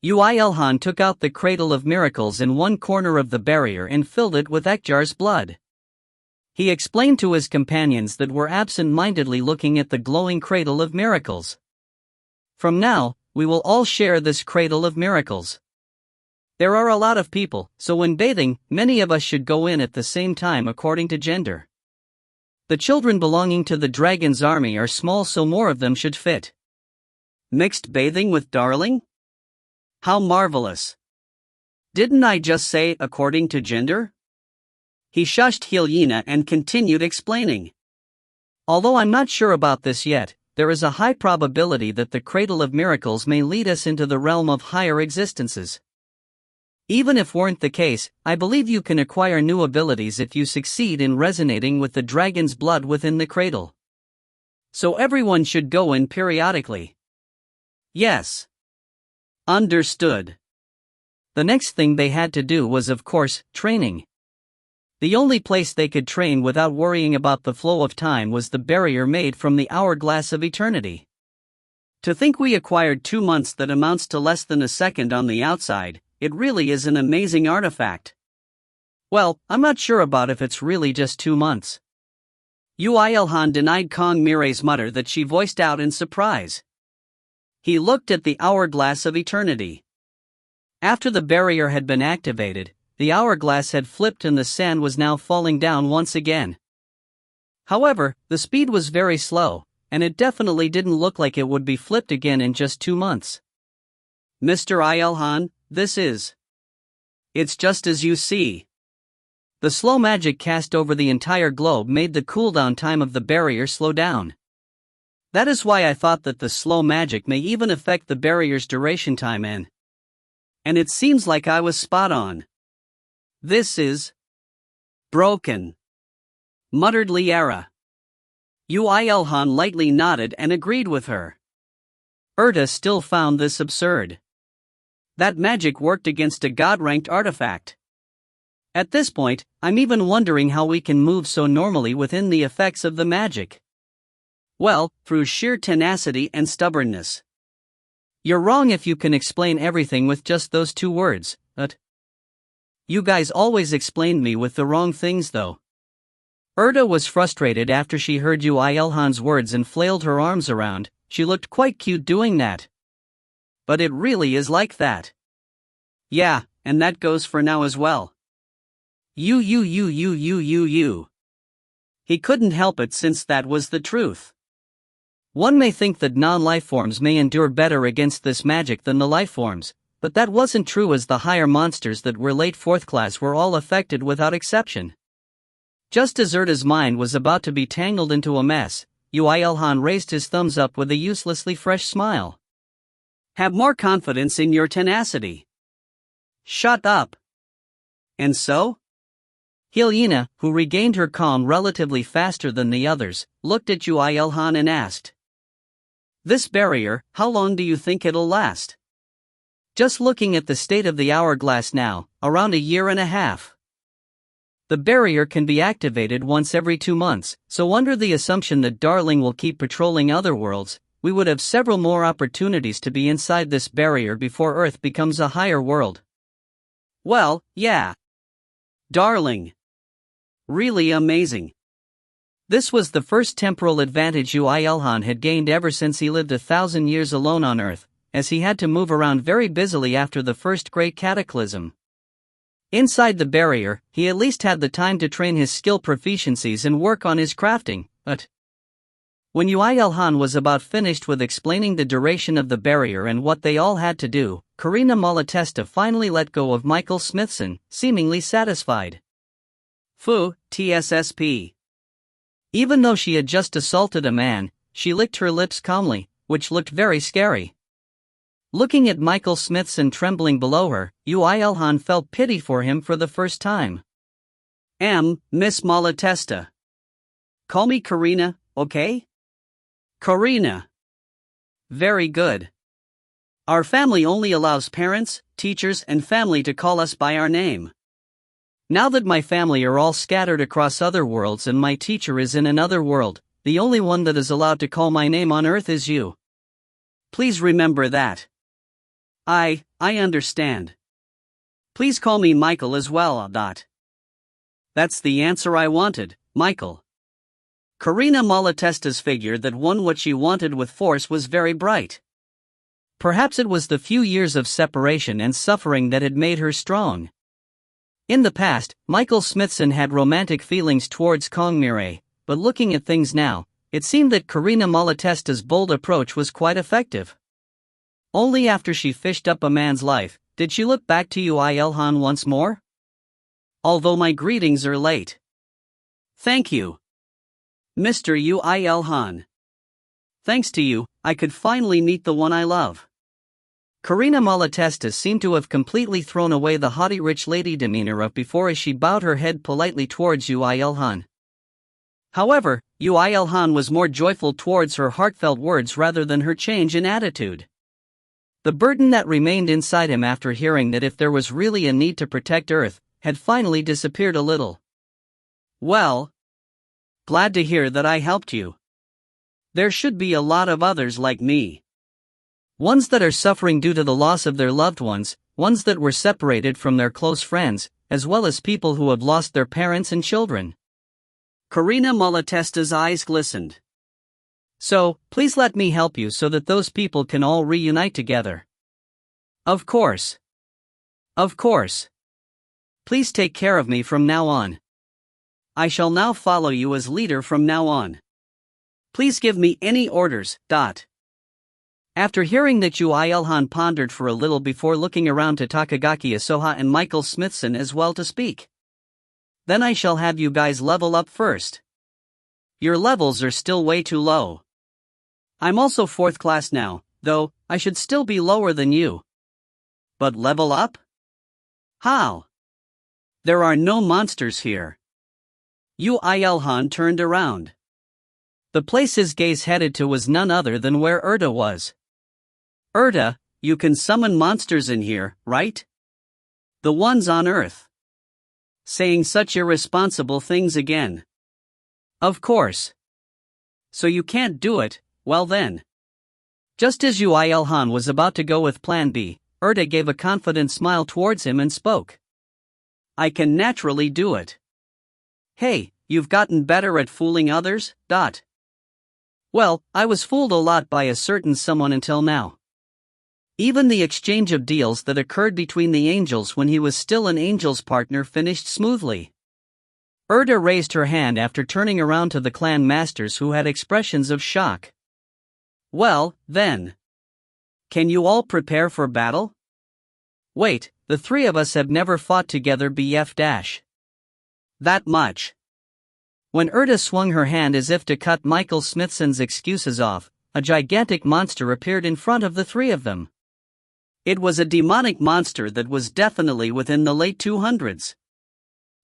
Yoo IlHan took out the Cradle of Miracles in one corner of the barrier and filled it with Ekjar's blood. He explained to his companions that were absent-mindedly looking at the glowing Cradle of Miracles. From now, we will all share this Cradle of Miracles. There are a lot of people, so when bathing, many of us should go in at the same time according to gender. The children belonging to the dragon's army are small, so more of them should fit. Mixed bathing with darling? How marvelous. Didn't I just say according to gender? He shushed Hyena and continued explaining. Although I'm not sure about this yet, there is a high probability that the Cradle of Miracles may lead us into the realm of higher existences. Even if weren't the case, I believe you can acquire new abilities if you succeed in resonating with the dragon's blood within the cradle. So everyone should go in periodically. Yes. Understood. The next thing they had to do was, of course, training. The only place they could train without worrying about the flow of time was the barrier made from the hourglass of eternity. To think we acquired 2 months that amounts to less than a second on the outside, it really is an amazing artifact. Well, I'm not sure about if it's really just 2 months. Yoo IlHan denied Kong Mire's mutter that she voiced out in surprise. He looked at the hourglass of eternity. After the barrier had been activated, the hourglass had flipped and the sand was now falling down once again. However, the speed was very slow, and it definitely didn't look like it would be flipped again in just 2 months. Mr. IlHan, this is. It's just as you see. The slow magic cast over the entire globe made the cooldown time of the barrier slow down. That is why I thought that the slow magic may even affect the barrier's duration time and it seems like I was spot on. This is broken, muttered Liara. Yoo IlHan lightly nodded and agreed with her. Erta still found this absurd. That magic worked against a god-ranked artifact. At this point, I'm even wondering how we can move so normally within the effects of the magic. Well, through sheer tenacity and stubbornness. You're wrong if you can explain everything with just those 2 words, but you guys always explained me with the wrong things though. Erta was frustrated after she heard Yoo IlHan's words and flailed her arms around. She looked quite cute doing that. But it really is like that. Yeah, and that goes for now as well. You. He couldn't help it since that was the truth. One may think that non-life forms may endure better against this magic than the life forms, but that wasn't true as the higher monsters that were late 4th class were all affected without exception. Just as Erta's mind was about to be tangled into a mess, Yoo IlHan raised his thumbs up with a uselessly fresh smile. Have more confidence in your tenacity. Shut up. And so? IlHan, who regained her calm relatively faster than the others, looked at Yoo IlHan and asked. This barrier, how long do you think it'll last? Just looking at the state of the hourglass now, around 1.5 years. The barrier can be activated once every 2 months, so under the assumption that Darling will keep patrolling other worlds, we would have several more opportunities to be inside this barrier before Earth becomes a higher world. Well, yeah. Darling. Really amazing. This was the first temporal advantage Yoo IlHan had gained ever since he lived 1,000 years alone on Earth, as he had to move around very busily after the first Great Cataclysm. Inside the barrier, he at least had the time to train his skill proficiencies and work on his crafting, but when Yoo IlHan was about finished with explaining the duration of the barrier and what they all had to do, Karina Malatesta finally let go of Michael Smithson, seemingly satisfied. Phew, TSSP. Even though she had just assaulted a man, she licked her lips calmly, which looked very scary. Looking at Michael Smithson trembling below her, Yoo IlHan felt pity for him for the first time. Miss Malatesta. Call me Karina, okay? Karina. Very good. Our family only allows parents, teachers, and family to call us by our name. Now that my family are all scattered across other worlds and my teacher is in another world, the only one that is allowed to call my name on Earth is you. Please remember that. I understand. Please call me Michael as well. That's the answer I wanted, Michael. Karina Malatesta's figure that won what she wanted with force was very bright. Perhaps it was the few years of separation and suffering that had made her strong. In the past, Michael Smithson had romantic feelings towards Kongmire, but looking at things now, it seemed that Karina Malatesta's bold approach was quite effective. Only after she fished up a man's life, did she look back to Yoo IlHan once more? Although my greetings are late. Thank you, Mr. Yoo IlHan. Thanks to you, I could finally meet the one I love. Karina Malatesta seemed to have completely thrown away the haughty rich lady demeanor of before as she bowed her head politely towards Yoo IlHan. However, Yoo IlHan was more joyful towards her heartfelt words rather than her change in attitude. The burden that remained inside him after hearing that if there was really a need to protect Earth, had finally disappeared a little. Well, glad to hear that I helped you. There should be a lot of others like me. Ones that are suffering due to the loss of their loved ones, ones that were separated from their close friends, as well as people who have lost their parents and children. Karina Malatesta's eyes glistened. So, please let me help you so that those people can all reunite together. Of course. Of course. Please take care of me from now on. I shall now follow you as leader from now on. Please give me any orders. After hearing that Yoo IlHan pondered for a little before looking around to Takagaki Asoha and Michael Smithson as well to speak. Then I shall have you guys level up first. Your levels are still way too low. I'm also 4th class now, though I should still be lower than you. But level up? How? There are no monsters here. Yoo IlHan turned around. The place his gaze headed to was none other than where Erda was. Erda, you can summon monsters in here, right? The ones on Earth. Saying such irresponsible things again. Of course. So you can't do it, well then. Just as Yoo IlHan was about to go with Plan B, Erda gave a confident smile towards him and spoke. I can naturally do it. Hey, you've gotten better at fooling others, Well, I was fooled a lot by a certain someone until now. Even the exchange of deals that occurred between the angels when he was still an angel's partner finished smoothly. Erda raised her hand after turning around to the clan masters who had expressions of shock. Well, then. Can you all prepare for battle? Wait, the 3 of us have never fought together BF-. That much. When Erda swung her hand as if to cut Michael Smithson's excuses off, a gigantic monster appeared in front of the 3 of them. It was a demonic monster that was definitely within the late 200s.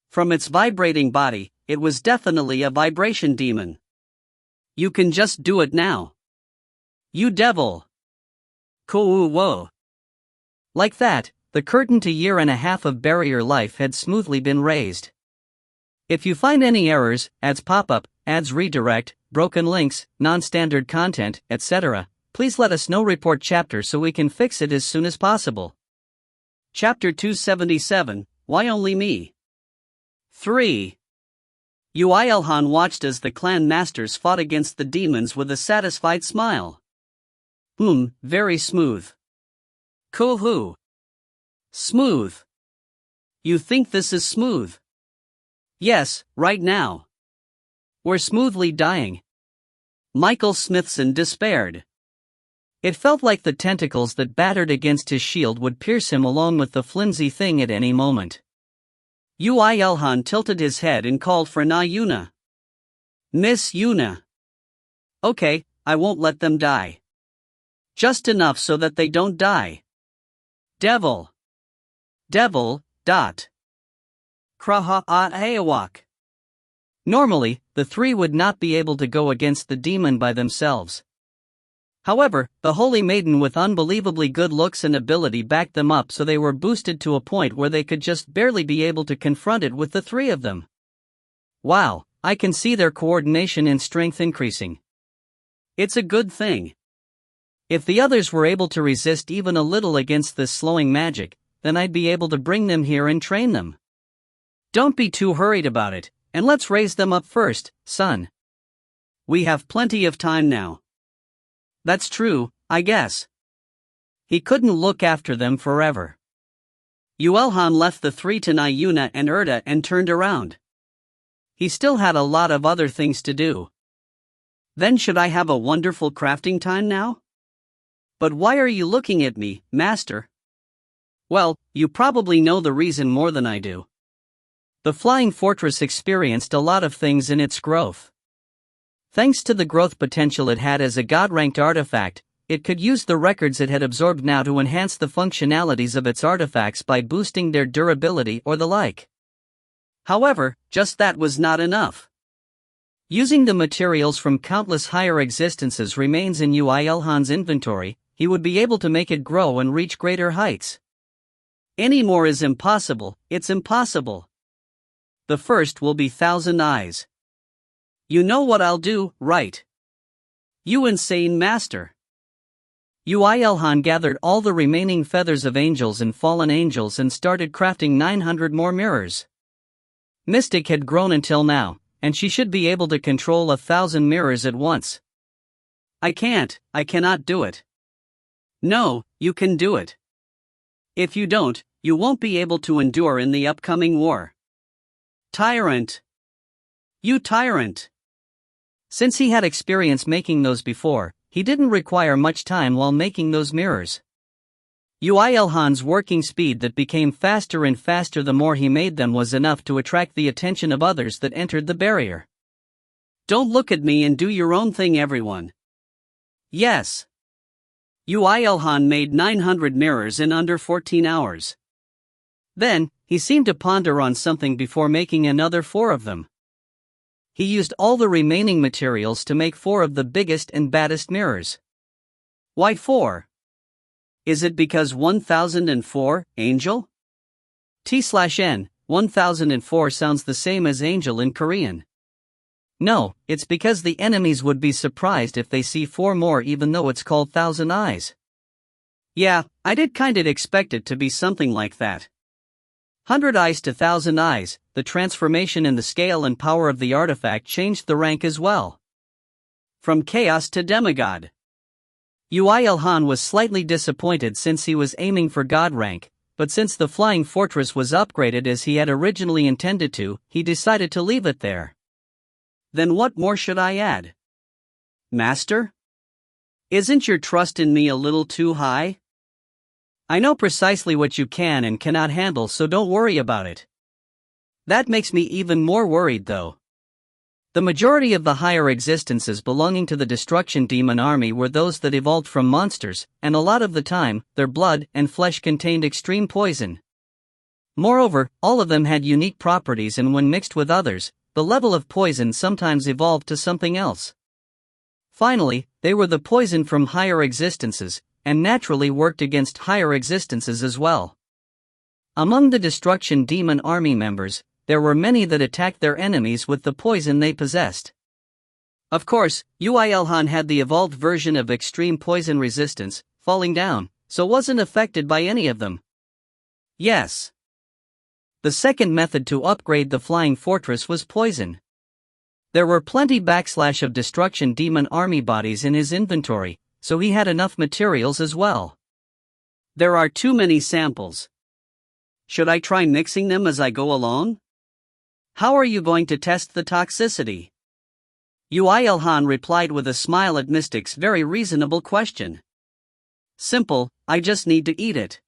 From its vibrating body, it was definitely a vibration demon. You can just do it now. You devil. Whoa. Like that, the curtain to 1.5 years of barrier life had smoothly been raised. If you find any errors, ads pop up, ads redirect, broken links, non-standard content, etc., please let us know. Report chapter so we can fix it as soon as possible. Chapter 277, Why Only Me? 3. Yoo IlHan watched as the clan masters fought against the demons with a satisfied smile. Very smooth. Cool. Smooth. You think this is smooth? Yes, right now. We're smoothly dying. Michael Smithson despaired. It felt like the tentacles that battered against his shield would pierce him along with the flimsy thing at any moment. Yoo IlHan tilted his head and called for Na Yuna. Miss Yuna. Okay, I won't let them die. Just enough so that they don't die. Devil. Kraha-a-hayawak. Normally, the 3 would not be able to go against the demon by themselves. However, the holy maiden with unbelievably good looks and ability backed them up, so they were boosted to a point where they could just barely be able to confront it with the 3 of them. Wow, I can see their coordination and strength increasing. It's a good thing. If the others were able to resist even a little against this slowing magic, then I'd be able to bring them here and train them. Don't be too hurried about it, and let's raise them up first, son. We have plenty of time now. That's true, I guess. He couldn't look after them forever. Yoo IlHan left the 3 to Na Yuna and Erda and turned around. He still had a lot of other things to do. Then should I have a wonderful crafting time now? But why are you looking at me, master? Well, you probably know the reason more than I do. The Flying Fortress experienced a lot of things in its growth. Thanks to the growth potential it had as a god-ranked artifact, it could use the records it had absorbed now to enhance the functionalities of its artifacts by boosting their durability or the like. However, just that was not enough. Using the materials from countless higher existences remains in Yoo IlHan's inventory, he would be able to make it grow and reach greater heights. Any more is impossible, it's impossible. The first will be Thousand Eyes. You know what I'll do, right? You insane master. Yoo IlHan gathered all the remaining feathers of angels and fallen angels and started crafting 900 more mirrors. Mystic had grown until now, and she should be able to control 1,000 mirrors at once. I cannot do it. No, you can do it. If you don't, You won't be able to endure in the upcoming war. Tyrant! You tyrant! Since he had experience making those before, he didn't require much time while making those mirrors. Yoo IlHan's working speed that became faster and faster the more he made them was enough to attract the attention of others that entered the barrier. Don't look at me and do your own thing, everyone. Yes. Yoo IlHan made 900 mirrors in under 14 hours. Then, he seemed to ponder on something before making another 4 of them. He used all the remaining materials to make 4 of the biggest and baddest mirrors. Why 4? Is it because 1004, angel? T/N, 1004 sounds the same as angel in Korean. No, it's because the enemies would be surprised if they see 4 more even though it's called 1,000 eyes. Yeah, I did kinda expect it to be something like that. 100 eyes to 1,000 eyes, the transformation in the scale and power of the artifact changed the rank as well. From chaos to demigod. Yoo IlHan was slightly disappointed since he was aiming for god rank, but since the flying fortress was upgraded as he had originally intended to, he decided to leave it there. Then what more should I add? Master? Isn't your trust in me a little too high? I know precisely what you can and cannot handle, so don't worry about it. That makes me even more worried though. The majority of the higher existences belonging to the destruction demon army were those that evolved from monsters, and a lot of the time, their blood and flesh contained extreme poison. Moreover, all of them had unique properties, and when mixed with others, the level of poison sometimes evolved to something else. Finally, they were the poison from higher existences, and naturally worked against higher existences as well. Among the destruction demon army members, there were many that attacked their enemies with the poison they possessed. Of course, Yoo IlHan had the evolved version of extreme poison resistance, falling down, so wasn't affected by any of them. Yes. The second method to upgrade the flying fortress was poison. There were plenty / of destruction demon army bodies in his inventory, so he had enough materials as well. There are too many samples. Should I try mixing them as I go along? How are you going to test the toxicity? Yoo IlHan replied with a smile at Mystic's very reasonable question. Simple, I just need to eat it.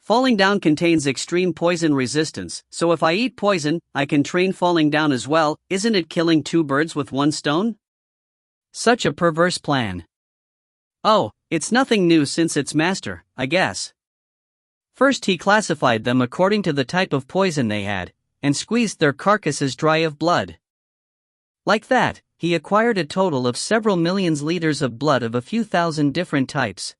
Falling down contains extreme poison resistance, so if I eat poison, I can train falling down as well. Isn't it killing 2 birds with 1 stone? Such a perverse plan. Oh, it's nothing new since its master, I guess. First he classified them according to the type of poison they had, and squeezed their carcasses dry of blood. Like that, he acquired a total of several millions liters of blood of a few thousand different types.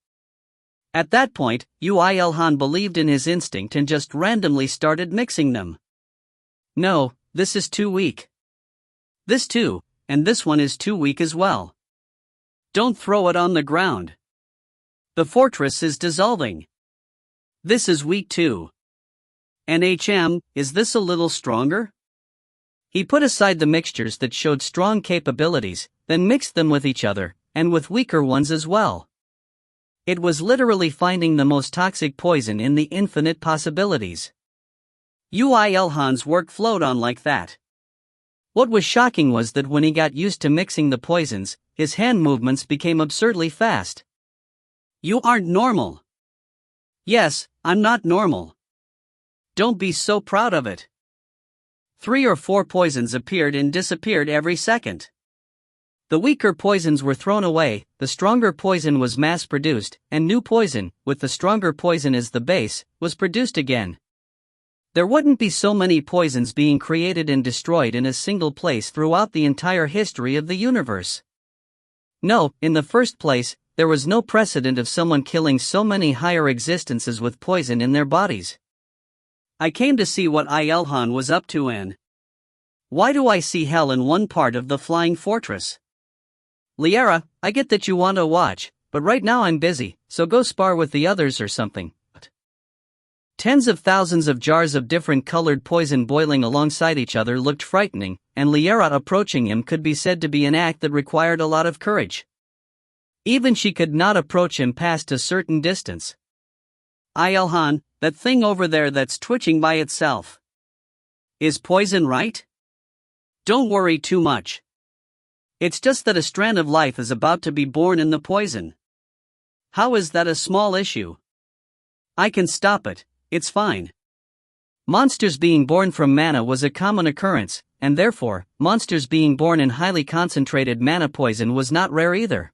At that point, Yoo IlHan believed in his instinct and just randomly started mixing them. No, this is too weak. This too, and this one is too weak as well. Don't throw it on the ground. The fortress is dissolving. This is weak too. NHM, is this a little stronger? He put aside the mixtures that showed strong capabilities, then mixed them with each other, and with weaker ones as well. It was literally finding the most toxic poison in the infinite possibilities. Yoo IlHan's work flowed on like that. What was shocking was that when he got used to mixing the poisons, his hand movements became absurdly fast. You aren't normal. Yes, I'm not normal. Don't be so proud of it. 3 or 4 poisons appeared and disappeared every second. The weaker poisons were thrown away, the stronger poison was mass-produced, and new poison, with the stronger poison as the base, was produced again. There wouldn't be so many poisons being created and destroyed in a single place throughout the entire history of the universe. No, in the first place, there was no precedent of someone killing so many higher existences with poison in their bodies. I came to see what IlHan was up to and why do I see hell in one part of the flying fortress? Liara, I get that you want to watch, but right now I'm busy, so go spar with the others or something. Tens of thousands of jars of different colored poison boiling alongside each other looked frightening, and Liara approaching him could be said to be an act that required a lot of courage. Even she could not approach him past a certain distance. IlHan, that thing over there that's twitching by itself. Is poison, right? Don't worry too much. It's just that a strand of life is about to be born in the poison. How is that a small issue? I can stop it, it's fine. Monsters being born from mana was a common occurrence, and therefore, monsters being born in highly concentrated mana poison was not rare either.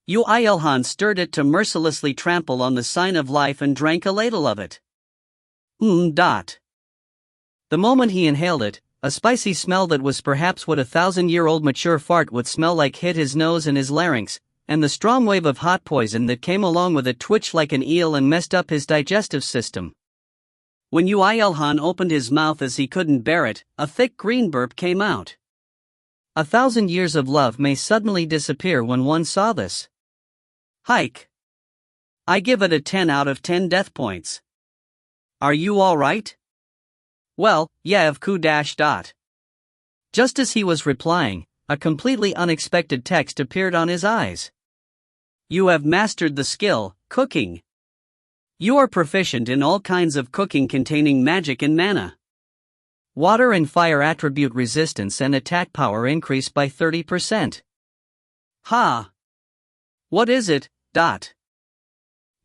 Yoo IlHan stirred it to mercilessly trample on the sign of life and drank a ladle of it. The moment he inhaled it, a spicy smell that was perhaps what a 1,000-year-old mature fart would smell like hit his nose and his larynx, and the strong wave of hot poison that came along with it twitched like an eel and messed up his digestive system. When Yoo IlHan opened his mouth as he couldn't bear it, a thick green burp came out. 1,000 years of love may suddenly disappear when one saw this. Hike. I give it a 10 out of 10 death points. Are you alright? Well, yeah of coup dash dot. Just as he was replying, a completely unexpected text appeared on his eyes. You have mastered the skill, cooking. You are proficient in all kinds of cooking containing magic and mana. Water and fire attribute resistance and attack power increased by 30%. Ha! What is it?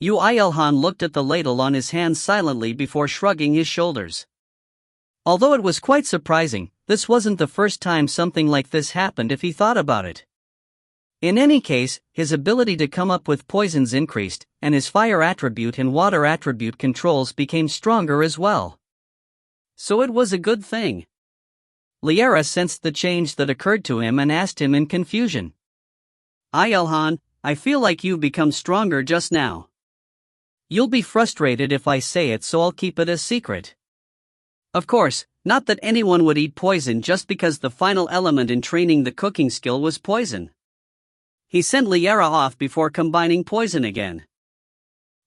Yoo IlHan looked at the ladle on his hand silently before shrugging his shoulders. Although it was quite surprising, this wasn't the first time something like this happened if he thought about it. In any case, his ability to come up with poisons increased, and his fire attribute and water attribute controls became stronger as well. So it was a good thing. Liara sensed the change that occurred to him and asked him in confusion. IlHan, I feel like you've become stronger just now. You'll be frustrated if I say it, so I'll keep it a secret. Of course, not that anyone would eat poison just because the final element in training the cooking skill was poison. He sent Liara off before combining poison again.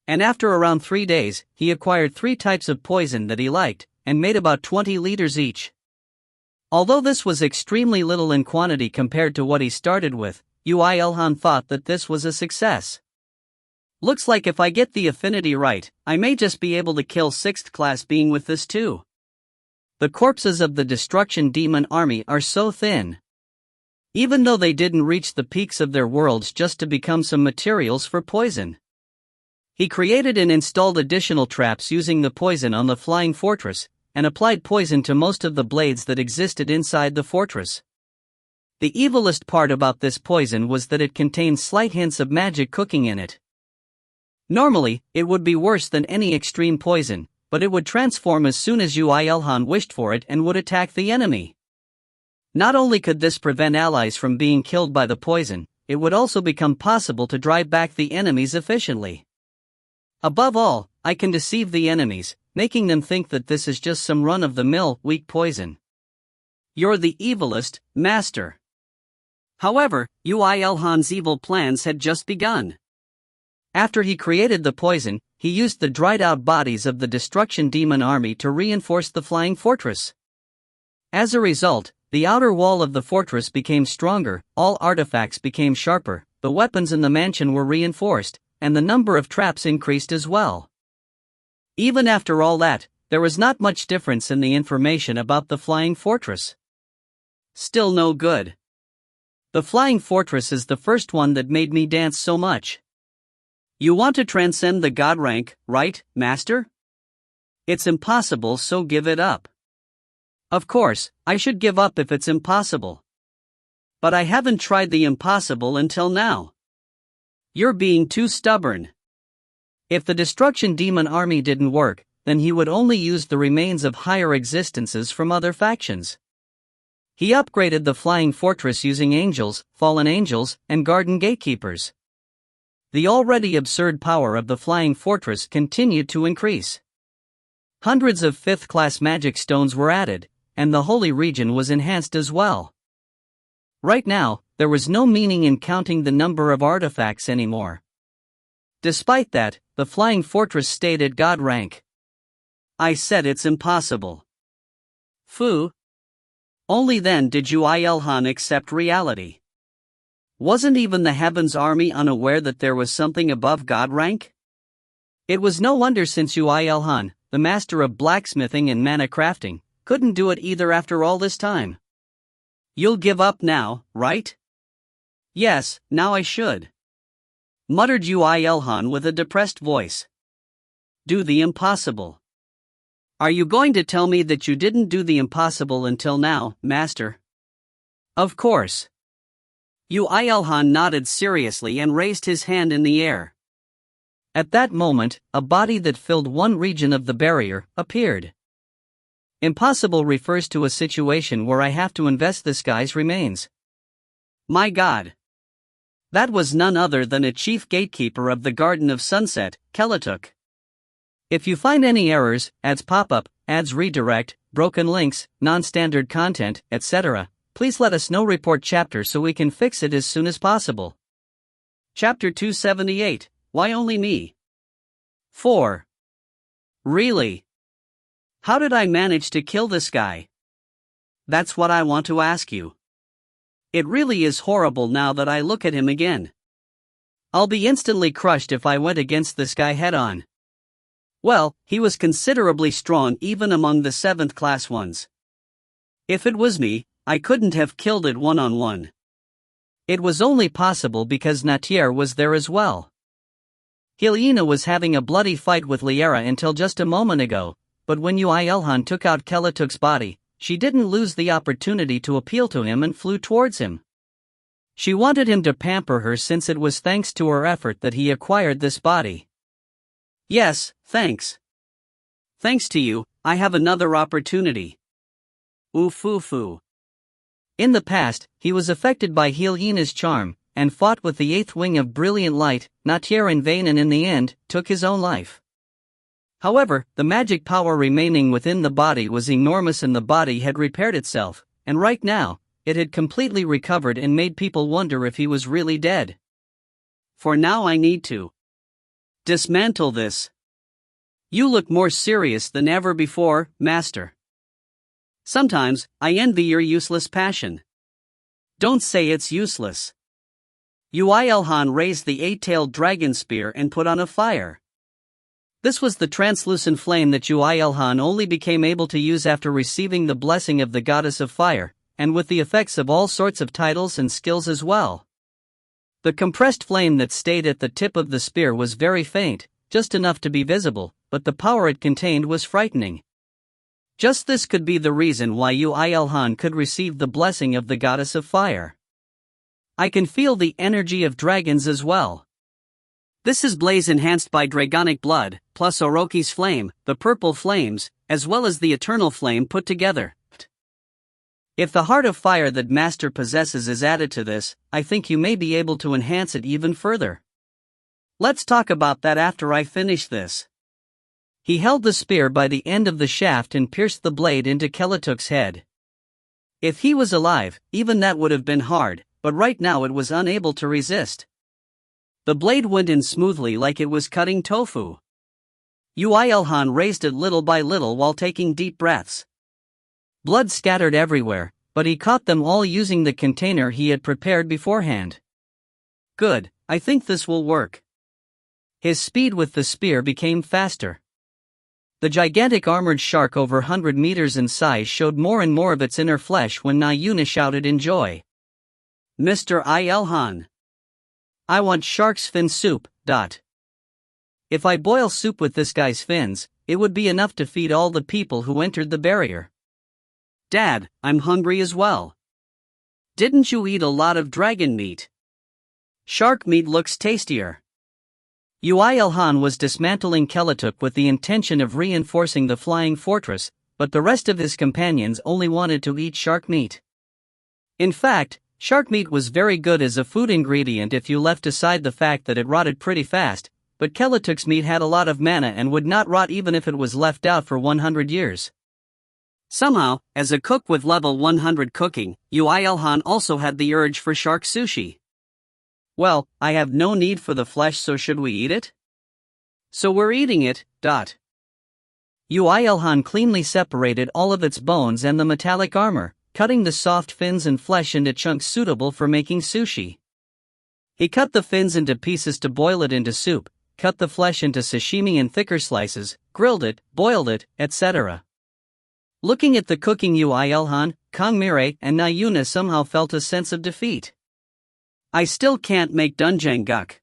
And after around 3 days, he acquired 3 types of poison that he liked, and made about 20 liters each. Although this was extremely little in quantity compared to what he started with, Yoo IlHan thought that this was a success. Looks like if I get the affinity right, I may just be able to kill 6th class being with this too. The corpses of the destruction demon army are so thin. Even though they didn't reach the peaks of their worlds just to become some materials for poison. He created and installed additional traps using the poison on the flying fortress, and applied poison to most of the blades that existed inside the fortress. The evilest part about this poison was that it contained slight hints of magic cooking in it. Normally, it would be worse than any extreme poison, but it would transform as soon as Yoo IlHan wished for it and would attack the enemy. Not only could this prevent allies from being killed by the poison, it would also become possible to drive back the enemies efficiently. Above all, I can deceive the enemies, making them think that this is just some run-of-the-mill, weak poison. You're the evilest, master. However, Yoo IlHan's evil plans had just begun. After he created the poison, he used the dried-out bodies of the destruction demon army to reinforce the flying fortress. As a result, the outer wall of the fortress became stronger, all artifacts became sharper, the weapons in the mansion were reinforced, and the number of traps increased as well. Even after all that, there was not much difference in the information about the flying fortress. Still no good. The flying fortress is the first one that made me dance so much. You want to transcend the god rank, right, master? It's impossible, so give it up. Of course, I should give up if it's impossible. But I haven't tried the impossible until now. You're being too stubborn. If the destruction demon army didn't work, then he would only use the remains of higher existences from other factions. He upgraded the flying fortress using angels, fallen angels, and garden gatekeepers. The already absurd power of the flying fortress continued to increase. Hundreds of 5th-class magic stones were added, and the holy region was enhanced as well. Right now, there was no meaning in counting the number of artifacts anymore. Despite that, the flying fortress stayed at god rank. I said it's impossible. Phew. Only then did Yoo IlHan accept reality. Wasn't even the Heaven's army unaware that there was something above god rank? It was no wonder since Yoo IlHan, the master of blacksmithing and mana crafting, couldn't do it either after all this time. You'll give up now, right? Yes, now I should, muttered Yoo IlHan with a depressed voice. Do the impossible. Are you going to tell me that you didn't do the impossible until now, master? Of course. Yoo IlHan nodded seriously and raised his hand in the air. At that moment, a body that filled one region of the barrier appeared. Impossible refers to a situation where I have to invest this guy's remains. My God. That was none other than a chief gatekeeper of the Garden of Sunset, Kelatuk. If you find any errors, ads pop up, ads redirect, broken links, non-standard content, etc., please let us know. Report chapter so we can fix it as soon as possible. Chapter 278, Why Only Me? 4. Really? How did I manage to kill this guy? That's what I want to ask you. It really is horrible now that I look at him again. I'll be instantly crushed if I went against this guy head-on. Well, he was considerably strong even among the 7th class ones. If it was me, I couldn't have killed it one-on-one. It was only possible because Natier was there as well. Hyena was having a bloody fight with Liera until just a moment ago, but when Yoo IlHan took out Kelatuk's body, she didn't lose the opportunity to appeal to him and flew towards him. She wanted him to pamper her since it was thanks to her effort that he acquired this body. Yes, thanks. Thanks to you, I have another opportunity. Oof. In the past, he was affected by Hyena's charm, and fought with the 8th wing of brilliant light, Natier in vain, and in the end, took his own life. However, the magic power remaining within the body was enormous and the body had repaired itself, and right now, it had completely recovered and made people wonder if he was really dead. For now I need to dismantle this. You look more serious than ever before, master. Sometimes, I envy your useless passion. Don't say it's useless. Yoo IlHan raised the 8-tailed dragon spear and put on a fire. This was the translucent flame that Yoo IlHan only became able to use after receiving the blessing of the goddess of fire, and with the effects of all sorts of titles and skills as well. The compressed flame that stayed at the tip of the spear was very faint, just enough to be visible, but the power it contained was frightening. Just this could be the reason why Yoo IlHan could receive the blessing of the goddess of fire. I can feel the energy of dragons as well. This is blaze enhanced by dragonic blood, plus Orochi's flame, the purple flames, as well as the eternal flame put together. If the heart of fire that Master possesses is added to this, I think you may be able to enhance it even further. Let's talk about that after I finish this. He held the spear by the end of the shaft and pierced the blade into Kelatuk's head. If he was alive, even that would have been hard, but right now it was unable to resist. The blade went in smoothly like it was cutting tofu. Yoo IlHan raised it little by little while taking deep breaths. Blood scattered everywhere, but he caught them all using the container he had prepared beforehand. Good, I think this will work. His speed with the spear became faster. The gigantic armored shark over 100 meters in size showed more and more of its inner flesh when Nayuna shouted in joy. Mr. IlHan. I want shark's fin soup. If I boil soup with this guy's fins, it would be enough to feed all the people who entered the barrier. Dad, I'm hungry as well. Didn't you eat a lot of dragon meat? Shark meat looks tastier. Yoo IlHan was dismantling Kelatuk with the intention of reinforcing the flying fortress, but the rest of his companions only wanted to eat shark meat. In fact, shark meat was very good as a food ingredient if you left aside the fact that it rotted pretty fast, but Kelatuk's meat had a lot of mana and would not rot even if it was left out for 100 years. Somehow, as a cook with level 100 cooking, Yoo IlHan also had the urge for shark sushi. Well, I have no need for the flesh, so should we eat it? So we're eating it. Yoo IlHan cleanly separated all of its bones and the metallic armor, cutting the soft fins and flesh into chunks suitable for making sushi. He cut the fins into pieces to boil it into soup, cut the flesh into sashimi and thicker slices, grilled it, boiled it, etc. Looking at the cooking, Yoo IlHan, Kangmire, and Na Yuna somehow felt a sense of defeat. I still can't make doenjangguk.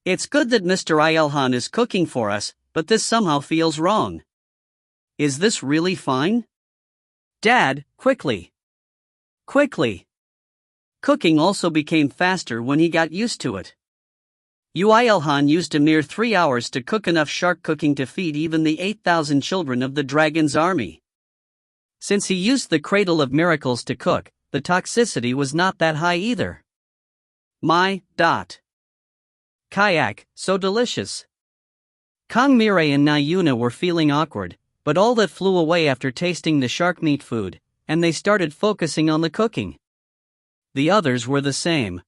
It's good that Mr. IlHan is cooking for us, but this somehow feels wrong. Is this really fine? Dad, quickly! Quickly! Cooking also became faster when he got used to it. Yoo IlHan used a mere 3 hours to cook enough shark cooking to feed even the 8,000 children of the dragon's army. Since he used the cradle of miracles to cook, the toxicity was not that high either. Kayak, so delicious. Kangmire and Na Yuna were feeling awkward, but all that flew away after tasting the shark meat food, and they started focusing on the cooking. The others were the same.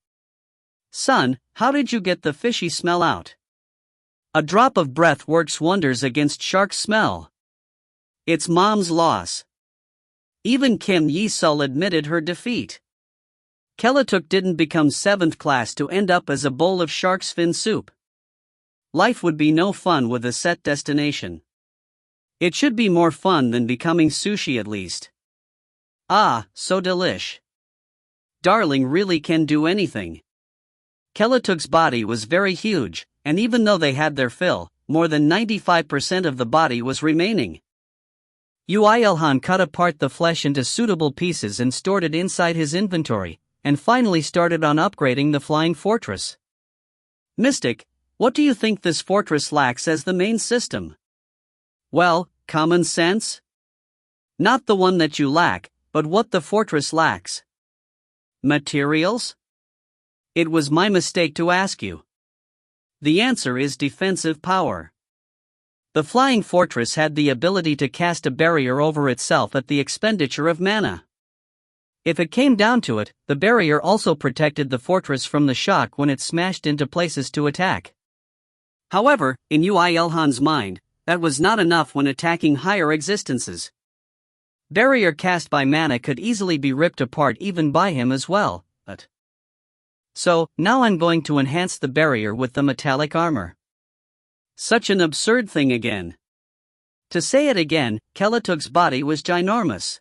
Son, how did you get the fishy smell out? A drop of breath works wonders against shark smell. It's Mom's loss. Even Kim Yi-sul admitted her defeat. Kelatuk didn't become 7th class to end up as a bowl of shark's fin soup. Life would be no fun with a set destination. It should be more fun than becoming sushi at least. Ah, so delish. Darling really can do anything. Kelatuk's body was very huge, and even though they had their fill, more than 95% of the body was remaining. Yoo IlHan cut apart the flesh into suitable pieces and stored it inside his inventory, and finally started on upgrading the flying fortress. Mystic, what do you think this fortress lacks as the main system? Well, common sense? Not the one that you lack, but what the fortress lacks. Materials? It was my mistake to ask you. The answer is defensive power. The flying fortress had the ability to cast a barrier over itself at the expenditure of mana. If it came down to it, the barrier also protected the fortress from the shock when it smashed into places to attack. However, in Yoo IlHan's mind, that was not enough when attacking higher existences. Barrier cast by mana could easily be ripped apart even by him as well, but... So, now I'm going to enhance the barrier with the metallic armor. Such an absurd thing again. To say it again, Kelatuk's body was ginormous.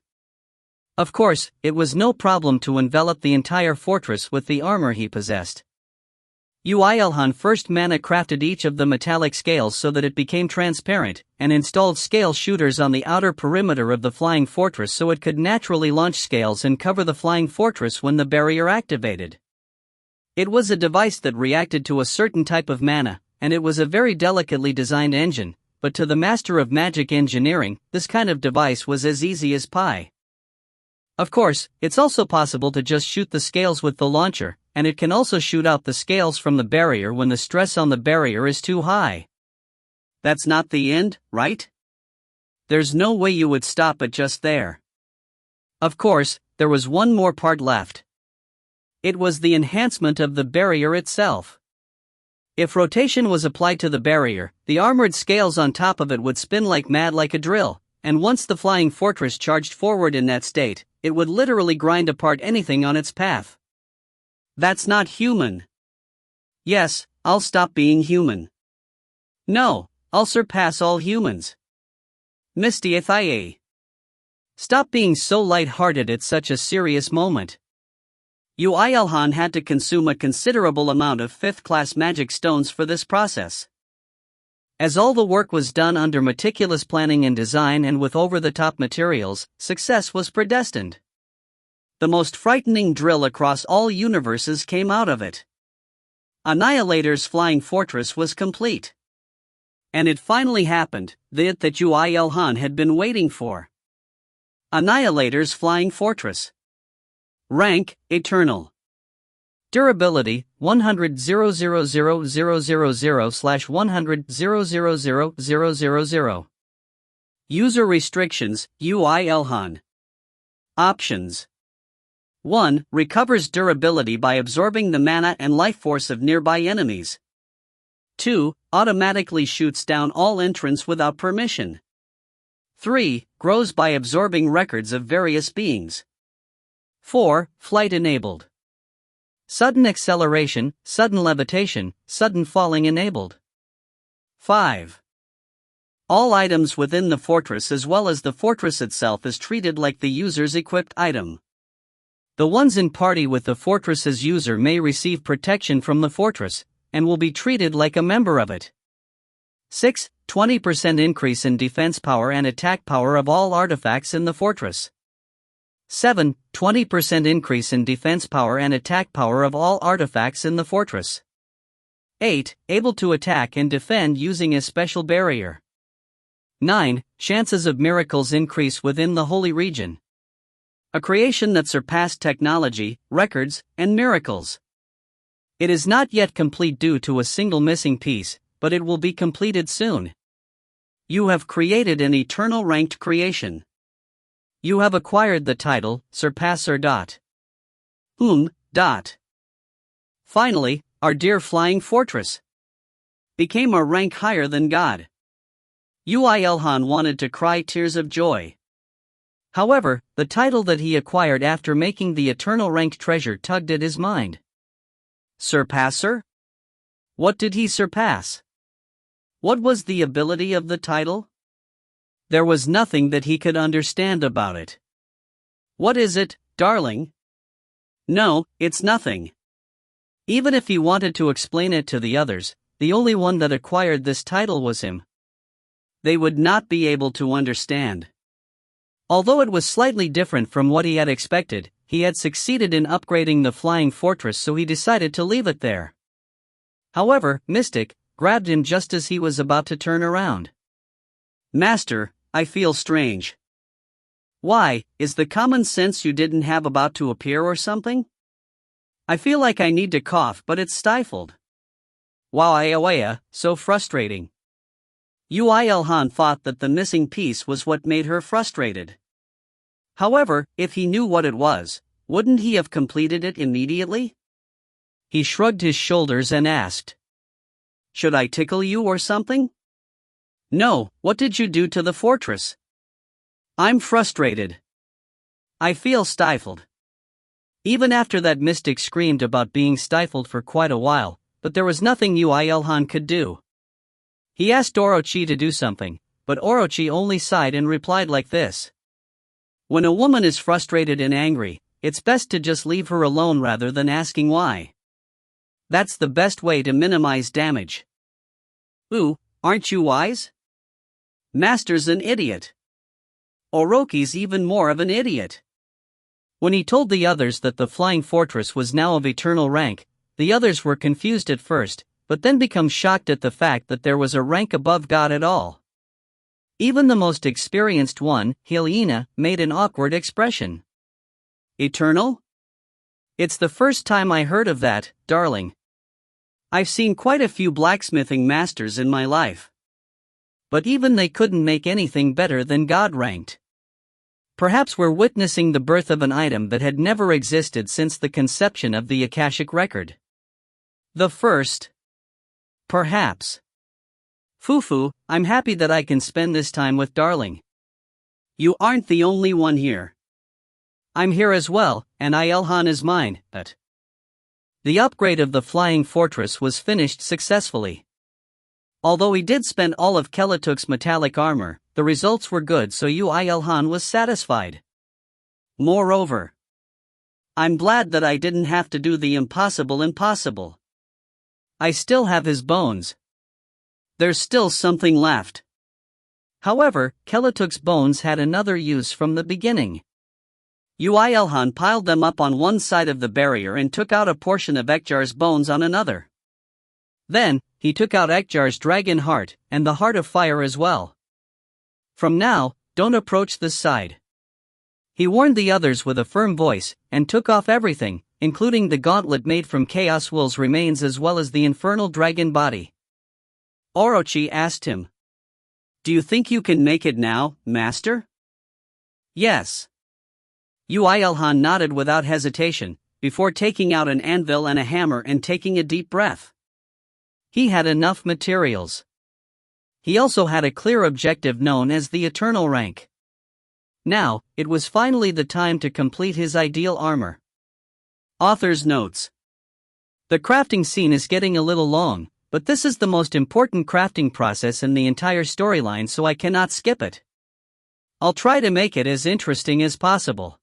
Of course, it was no problem to envelop the entire fortress with the armor he possessed. Yoo IlHan first mana crafted each of the metallic scales so that it became transparent, and installed scale shooters on the outer perimeter of the flying fortress so it could naturally launch scales and cover the flying fortress when the barrier activated. It was a device that reacted to a certain type of mana, and it was a very delicately designed engine, but to the master of magic engineering, this kind of device was as easy as pie. Of course, it's also possible to just shoot the scales with the launcher, and it can also shoot out the scales from the barrier when the stress on the barrier is too high. That's not the end, right? There's no way you would stop it just there. Of course, there was one more part left. It was the enhancement of the barrier itself. If rotation was applied to the barrier, the armored scales on top of it would spin like mad like a drill, and once the flying fortress charged forward in that state, it would literally grind apart anything on its path. That's not human. Yes, I'll stop being human. No, I'll surpass all humans. Misty Thie. Stop being so light-hearted at such a serious moment. Yoo IlHan had to consume a considerable amount of 5th-class magic stones for this process. As all the work was done under meticulous planning and design and with over-the-top materials, success was predestined. The most frightening drill across all universes came out of it. Annihilator's flying fortress was complete. And it finally happened, the it that Yoo IlHan had been waiting for. Annihilator's flying fortress. Rank, Eternal. Durability, 100,000,000/100,000,000. User restrictions, Yoo IlHan. Options. 1. Recovers durability by absorbing the mana and life force of nearby enemies. 2. Automatically shoots down all entrants without permission. 3. Grows by absorbing records of various beings. 4. Flight enabled. Sudden acceleration, sudden levitation, sudden falling enabled. 5. All items within the fortress as well as the fortress itself is treated like the user's equipped item. The ones in party with the fortress's user may receive protection from the fortress, and will be treated like a member of it. 6. 20% increase in defense power and attack power of all artifacts in the fortress. 7. 20% increase in defense power and attack power of all artifacts in the fortress. 8. Able to attack and defend using a special barrier. 9. Chances of miracles increase within the holy region. A creation that surpassed technology, records, and miracles. It is not yet complete due to a single missing piece, but it will be completed soon. You have created an eternal ranked creation. You have acquired the title, Surpasser. Finally, our dear flying fortress became a rank higher than God. Yoo IlHan wanted to cry tears of joy. However, the title that he acquired after making the eternal rank treasure tugged at his mind. Surpasser? What did he surpass? What was the ability of the title? There was nothing that he could understand about it. What is it, darling? No, it's nothing. Even if he wanted to explain it to the others, the only one that acquired this title was him. They would not be able to understand. Although it was slightly different from what he had expected, he had succeeded in upgrading the flying fortress, so he decided to leave it there. However, Mystic grabbed him just as he was about to turn around. Master, I feel strange. Why, is the common sense you didn't have about to appear or something? I feel like I need to cough, but it's stifled. Wow, so frustrating. Yoo IlHan thought that the missing piece was what made her frustrated. However, if he knew what it was, wouldn't he have completed it immediately? He shrugged his shoulders and asked, "Should I tickle you or something?" "No, what did you do to the fortress?" "I'm frustrated. I feel stifled." Even after that, Mystic screamed about being stifled for quite a while, but there was nothing Yoo IlHan could do. He asked Orochi to do something, but Orochi only sighed and replied like this. When a woman is frustrated and angry, it's best to just leave her alone rather than asking why. That's the best way to minimize damage. Ooh, aren't you wise? Master's an idiot. Orochi's even more of an idiot. When he told the others that the flying fortress was now of eternal rank, the others were confused at first, but then become shocked at the fact that there was a rank above God at all. Even the most experienced one, IlHan, made an awkward expression. Eternal? It's the first time I heard of that, darling. I've seen quite a few blacksmithing masters in my life. But even they couldn't make anything better than God ranked. Perhaps we're witnessing the birth of an item that had never existed since the conception of the Akashic record. The first. Perhaps. Fufu, I'm happy that I can spend this time with darling. You aren't the only one here. I'm here as well, and IlHan is mine, but. The upgrade of the flying fortress was finished successfully. Although he did spend all of Kelatuk's metallic armor, the results were good, so Yoo IlHan was satisfied. Moreover, I'm glad that I didn't have to do the impossible. I still have his bones. There's still something left. However, Kelatuk's bones had another use from the beginning. Yoo IlHan piled them up on one side of the barrier and took out a portion of Ekjar's bones on another. Then, he took out Ekjar's dragon heart, and the heart of fire as well. From now, don't approach this side. He warned the others with a firm voice, and took off everything, including the gauntlet made from Chaos Will's remains as well as the infernal dragon body. Orochi asked him, "Do you think you can make it now, master?" Yes. Yoo IlHan nodded without hesitation, before taking out an anvil and a hammer and taking a deep breath. He had enough materials. He also had a clear objective known as the eternal rank. Now, it was finally the time to complete his ideal armor. Author's notes. The crafting scene is getting a little long, but this is the most important crafting process in the entire storyline, so I cannot skip it. I'll try to make it as interesting as possible.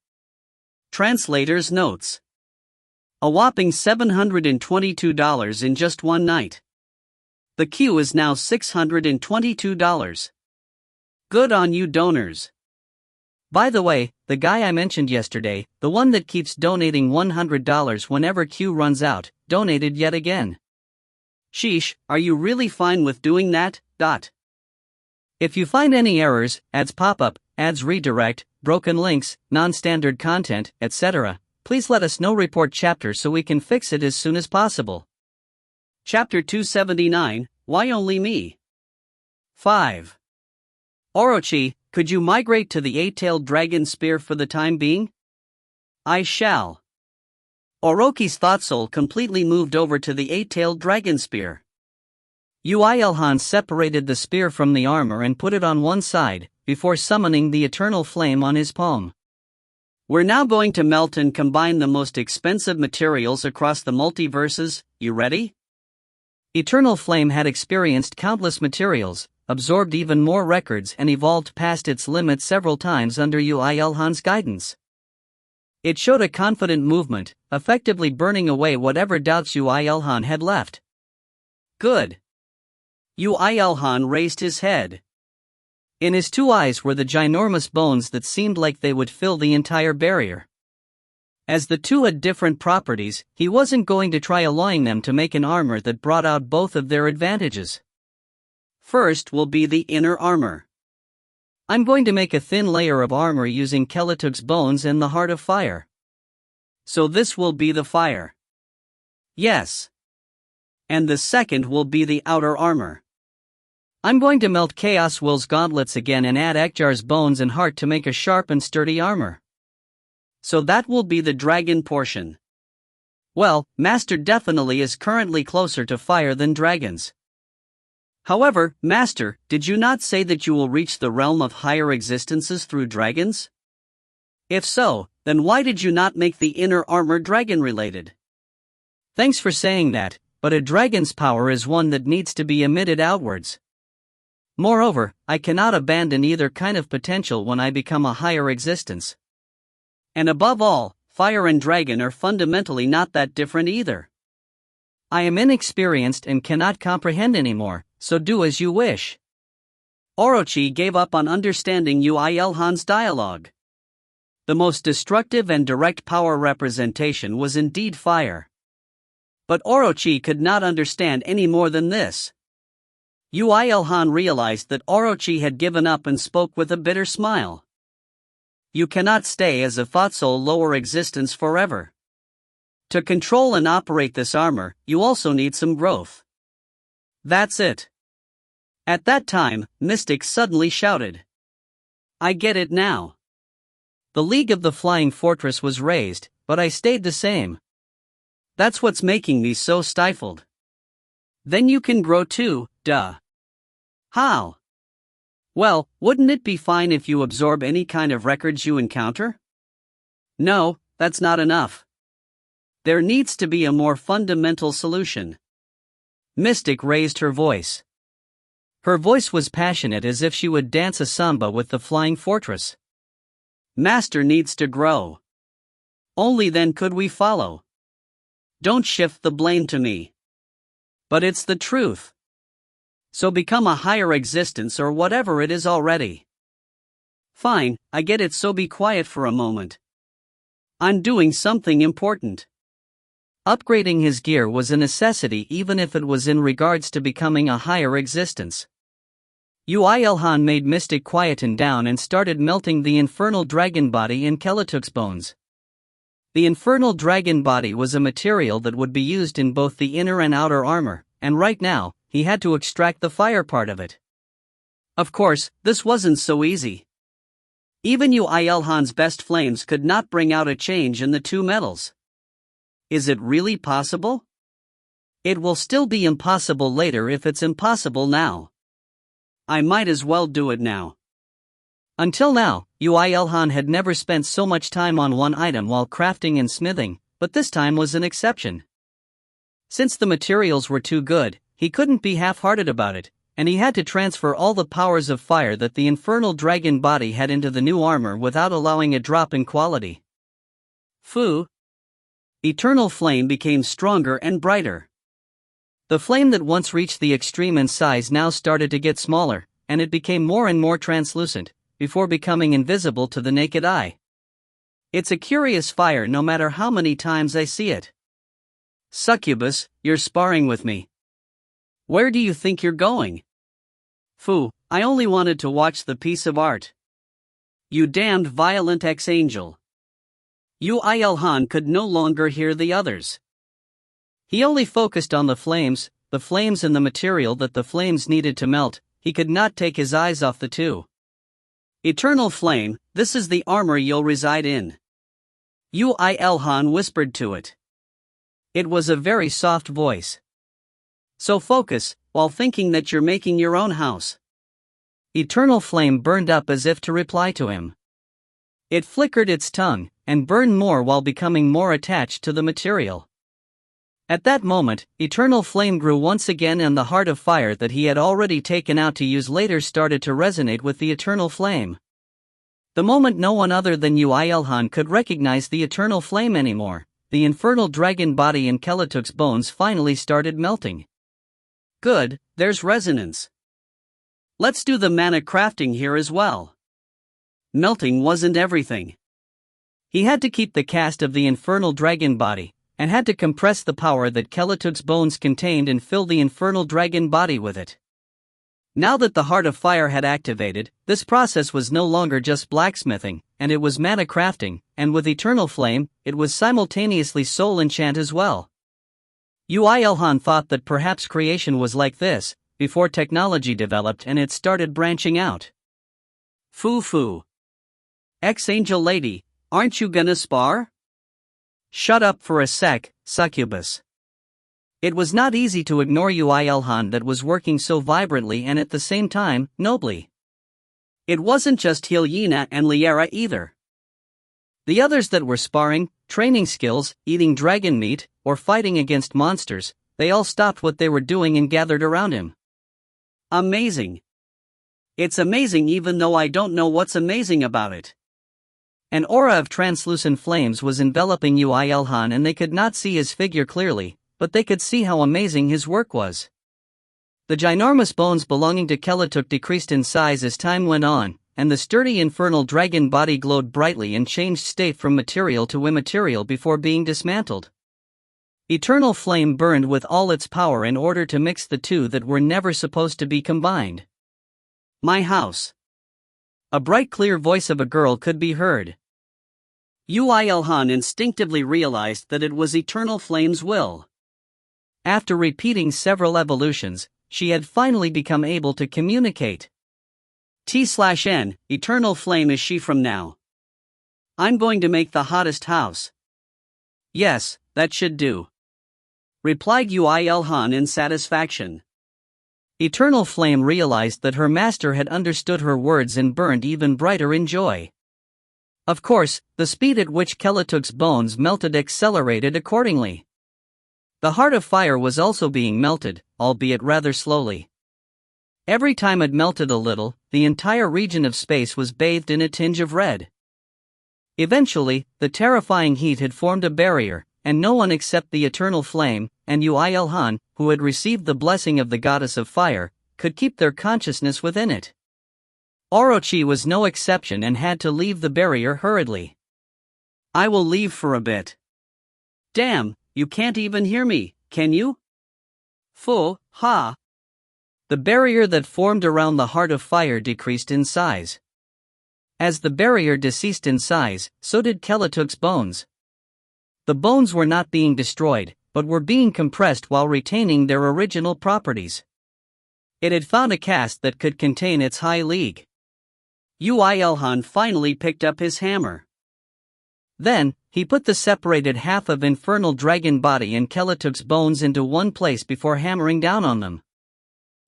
Translator's notes. A whopping $722 in just one night. The queue is now $622. Good on you, donors. By the way, the guy I mentioned yesterday, the one that keeps donating $100 whenever queue runs out, donated yet again. Sheesh, are you really fine with doing that? If you find any errors, ads pop up, ads redirect, broken links, non-standard content, etc., please let us know. Report chapter so we can fix it as soon as possible. Chapter 279, Why Only Me? 5. Orochi, could you migrate to the 8-tailed dragon spear for the time being? I shall. Orochi's thought soul completely moved over to the 8-tailed dragon spear. Yoo IlHan separated the spear from the armor and put it on one side, before summoning the eternal flame on his palm. We're now going to melt and combine the most expensive materials across the multiverses. You ready? Eternal Flame had experienced countless materials, absorbed even more records, and evolved past its limits several times under Yoo IlHan's guidance. It showed a confident movement, effectively burning away whatever doubts Yoo IlHan had left. Good. Yoo IlHan raised his head. In his two eyes were the ginormous bones that seemed like they would fill the entire barrier. As the two had different properties, he wasn't going to try alloying them to make an armor that brought out both of their advantages. First will be the inner armor. I'm going to make a thin layer of armor using Keletug's bones and the Heart of Fire. So this will be the fire. Yes. And the second will be the outer armor. I'm going to melt Chaos Will's gauntlets again and add Ekjar's bones and heart to make a sharp and sturdy armor. So that will be the dragon portion. Well, Master definitely is currently closer to fire than dragons. However, Master, did you not say that you will reach the realm of higher existences through dragons? If so, then why did you not make the inner armor dragon-related? Thanks for saying that, but a dragon's power is one that needs to be emitted outwards. Moreover, I cannot abandon either kind of potential when I become a higher existence. And above all, fire and dragon are fundamentally not that different either. I am inexperienced and cannot comprehend anymore, so do as you wish. Orochi gave up on understanding Yoo IlHan's dialogue. The most destructive and direct power representation was indeed fire. But Orochi could not understand any more than this. Yoo IlHan realized that Orochi had given up and spoke with a bitter smile. You cannot stay as a thought soul lower existence forever. To control and operate this armor, you also need some growth. That's it. At that time, Mystic suddenly shouted. I get it now. The League of the Flying Fortress was raised, but I stayed the same. That's what's making me so stifled. Then you can grow too, duh. How? Well, wouldn't it be fine if you absorb any kind of records you encounter? No, that's not enough. There needs to be a more fundamental solution. Mystic raised her voice. Her voice was passionate as if she would dance a samba with the Flying Fortress. Master needs to grow. Only then could we follow. Don't shift the blame to me. But it's the truth. So become a higher existence or whatever it is already. Fine, I get it, so be quiet for a moment. I'm doing something important. Upgrading his gear was a necessity even if it was in regards to becoming a higher existence. Yoo IlHan made Mystic quieten down and started melting the infernal dragon body in Keletug's bones. The infernal dragon body was a material that would be used in both the inner and outer armor, and right now, he had to extract the fire part of it. Of course, this wasn't so easy. Even Yoo IlHan's best flames could not bring out a change in the two metals. Is it really possible? It will still be impossible later if it's impossible now. I might as well do it now. Until now, Yoo IlHan had never spent so much time on one item while crafting and smithing, but this time was an exception. Since the materials were too good, he couldn't be half-hearted about it, and he had to transfer all the powers of fire that the infernal dragon body had into the new armor without allowing a drop in quality. Fu. Eternal flame became stronger and brighter. The flame that once reached the extreme in size now started to get smaller, and it became more and more translucent, before becoming invisible to the naked eye. It's a curious fire no matter how many times I see it. Succubus, you're sparring with me. Where do you think you're going? Fu, I only wanted to watch the piece of art. You damned violent ex-angel. Yoo IlHan could no longer hear the others. He only focused on the flames and the material that the flames needed to melt. He could not take his eyes off the two. Eternal flame, this is the armor you'll reside in. Yoo IlHan whispered to it. It was a very soft voice. So focus, while thinking that you're making your own house. Eternal flame burned up as if to reply to him. It flickered its tongue, and burned more while becoming more attached to the material. At that moment, eternal flame grew once again, and the heart of fire that he had already taken out to use later started to resonate with the eternal flame. The moment no one other than Yoo IlHan could recognize the eternal flame anymore, the infernal dragon body in Kelatuk's bones finally started melting. Good, there's resonance. Let's do the mana crafting here as well. Melting wasn't everything. He had to keep the cast of the infernal dragon body, and had to compress the power that Kelatuk's bones contained and fill the infernal dragon body with it. Now that the Heart of Fire had activated, this process was no longer just blacksmithing, and it was mana crafting, and with eternal flame, it was simultaneously soul enchant as well. Yoo IlHan thought that perhaps creation was like this, before technology developed and it started branching out. Fu. Ex-angel lady, aren't you gonna spar? Shut up for a sec, succubus. It was not easy to ignore Yoo IlHan that was working so vibrantly and at the same time, nobly. It wasn't just IlHan and Liara either. The others that were sparring, training skills, eating dragon meat, or fighting against monsters, they all stopped what they were doing and gathered around him. Amazing. It's amazing even though I don't know what's amazing about it. An aura of translucent flames was enveloping Yoo IlHan, and they could not see his figure clearly, but they could see how amazing his work was. The ginormous bones belonging to Kelatuk decreased in size as time went on, and the sturdy infernal dragon body glowed brightly and changed state from material to immaterial before being dismantled. Eternal flame burned with all its power in order to mix the two that were never supposed to be combined. My house. A bright clear voice of a girl could be heard. Yoo IlHan instinctively realized that it was eternal flame's will. After repeating several evolutions, she had finally become able to communicate. T/N, eternal flame is she from now. I'm going to make the hottest house. Yes, that should do, replied Yoo IlHan in satisfaction. Eternal flame realized that her master had understood her words and burned even brighter in joy. Of course, the speed at which Kelatuk's bones melted accelerated accordingly. The Heart of Fire was also being melted, albeit rather slowly. Every time it melted a little, the entire region of space was bathed in a tinge of red. Eventually, the terrifying heat had formed a barrier, and no one except the eternal flame, and Yoo IlHan, who had received the blessing of the goddess of fire, could keep their consciousness within it. Orochi was no exception and had to leave the barrier hurriedly. I will leave for a bit. Damn, you can't even hear me, can you? Ha. The barrier that formed around the Heart of Fire decreased in size. As the barrier decreased in size, so did Kelatuk's bones. The bones were not being destroyed, but were being compressed while retaining their original properties. It had found a cast that could contain its high league. Yoo IlHan finally picked up his hammer. Then, he put the separated half of infernal dragon body and Kelatuk's bones into one place before hammering down on them.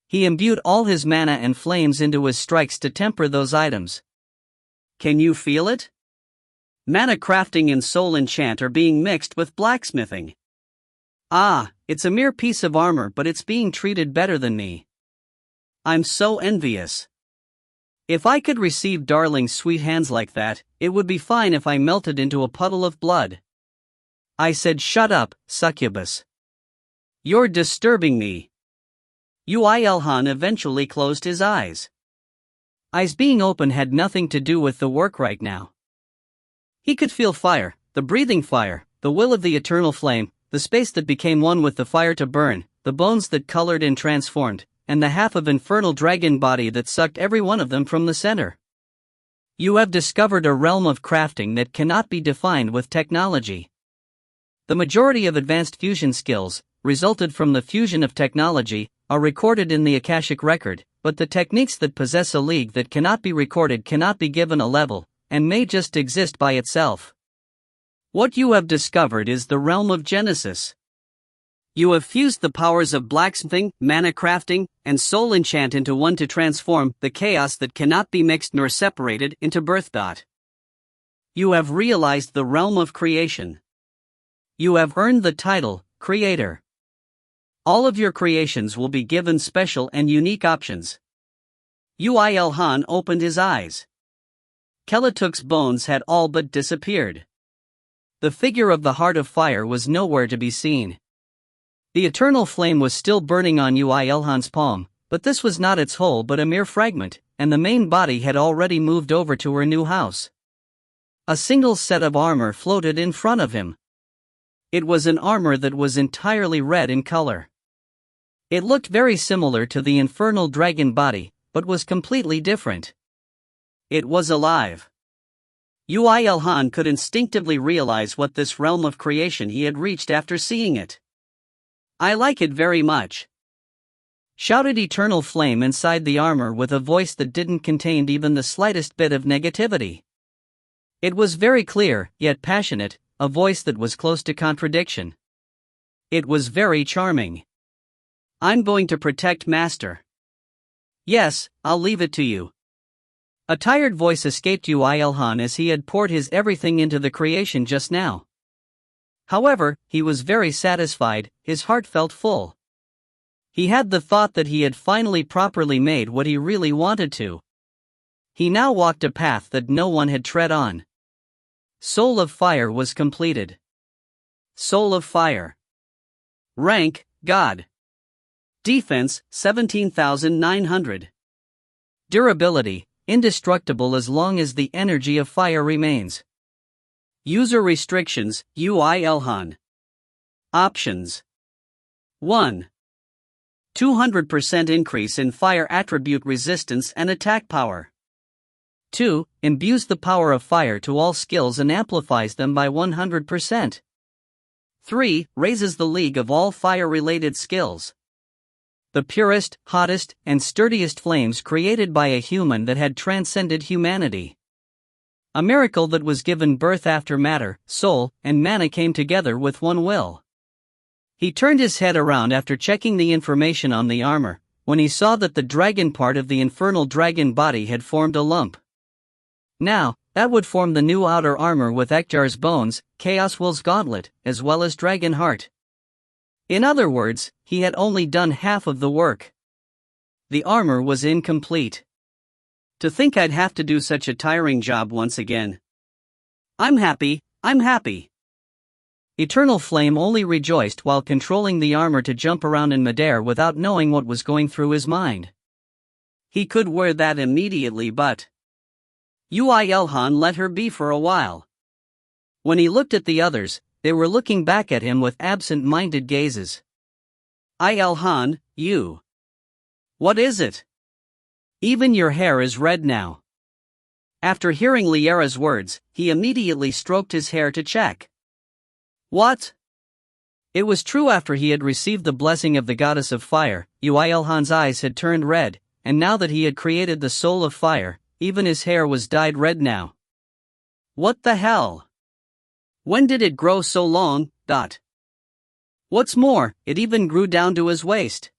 He imbued all his mana and flames into his strikes to temper those items. Can you feel it? Mana crafting and soul enchant are being mixed with blacksmithing. Ah, it's a mere piece of armor, but it's being treated better than me. I'm so envious. If I could receive darling sweet hands like that, it would be fine if I melted into a puddle of blood. I said, shut up, succubus. You're disturbing me. Yoo IlHan eventually closed his eyes. Eyes being open had nothing to do with the work right now. He could feel fire, the breathing fire, the will of the eternal flame, the space that became one with the fire to burn, the bones that colored and transformed, and the half of infernal dragon body that sucked every one of them from the center. You have discovered a realm of crafting that cannot be defined with technology. The majority of advanced fusion skills, resulted from the fusion of technology, are recorded in the Akashic record, but the techniques that possess a league that cannot be recorded cannot be given a level, and may just exist by itself. What you have discovered is the realm of Genesis. You have fused the powers of blacksmithing, mana crafting, and soul enchant into one to transform the chaos that cannot be mixed nor separated into birth. You have realized the realm of creation. You have earned the title, Creator. All of your creations will be given special and unique options. Yoo IlHan opened his eyes. Kelatuk's bones had all but disappeared. The figure of the Heart of Fire was nowhere to be seen. The eternal flame was still burning on Yoo IlHan's palm, but this was not its whole but a mere fragment, and the main body had already moved over to her new house. A single set of armor floated in front of him. It was an armor that was entirely red in color. It looked very similar to the infernal dragon body, but was completely different. It was alive. Yoo IlHan could instinctively realize what this realm of creation he had reached after seeing it. I like it very much, shouted Eternal Flame inside the armor with a voice that didn't contain even the slightest bit of negativity. It was very clear, yet passionate, a voice that was close to contradiction. It was very charming. I'm going to protect Master. Yes, I'll leave it to you. A tired voice escaped Yoo IlHan as he had poured his everything into the creation just now. However, he was very satisfied, his heart felt full. He had the thought that he had finally properly made what he really wanted to. He now walked a path that no one had tread on. Soul of Fire was completed. Soul of Fire. Rank, God. Defense, 17,900. Durability, indestructible as long as the energy of fire remains. User restrictions, Yoo IlHan. Options. 1. 200% increase in fire attribute resistance and attack power. 2. Imbues the power of fire to all skills and amplifies them by 100%. 3. Raises the league of all fire-related skills. The purest, hottest, and sturdiest flames created by a human that had transcended humanity. A miracle that was given birth after matter, soul, and mana came together with one will. He turned his head around after checking the information on the armor, when he saw that the dragon part of the infernal dragon body had formed a lump. Now, that would form the new outer armor with Ekjar's bones, Chaos Will's gauntlet, as well as Dragon Heart. In other words, he had only done half of the work. The armor was incomplete. To think I'd have to do such a tiring job once again. I'm happy. Eternal Flame only rejoiced while controlling the armor to jump around in midair without knowing what was going through his mind. He could wear that immediately, but Yoo IlHan let her be for a while. When he looked at the others, they were looking back at him with absent-minded gazes. IlHan, you. What is it? Even your hair is red now. After hearing Liera's words, he immediately stroked his hair to check. What? It was true. After he had received the blessing of the goddess of fire, Yoo IlHan's eyes had turned red, and now that he had created the soul of fire, even his hair was dyed red now. What the hell? When did it grow so long? What's more, it even grew down to his waist.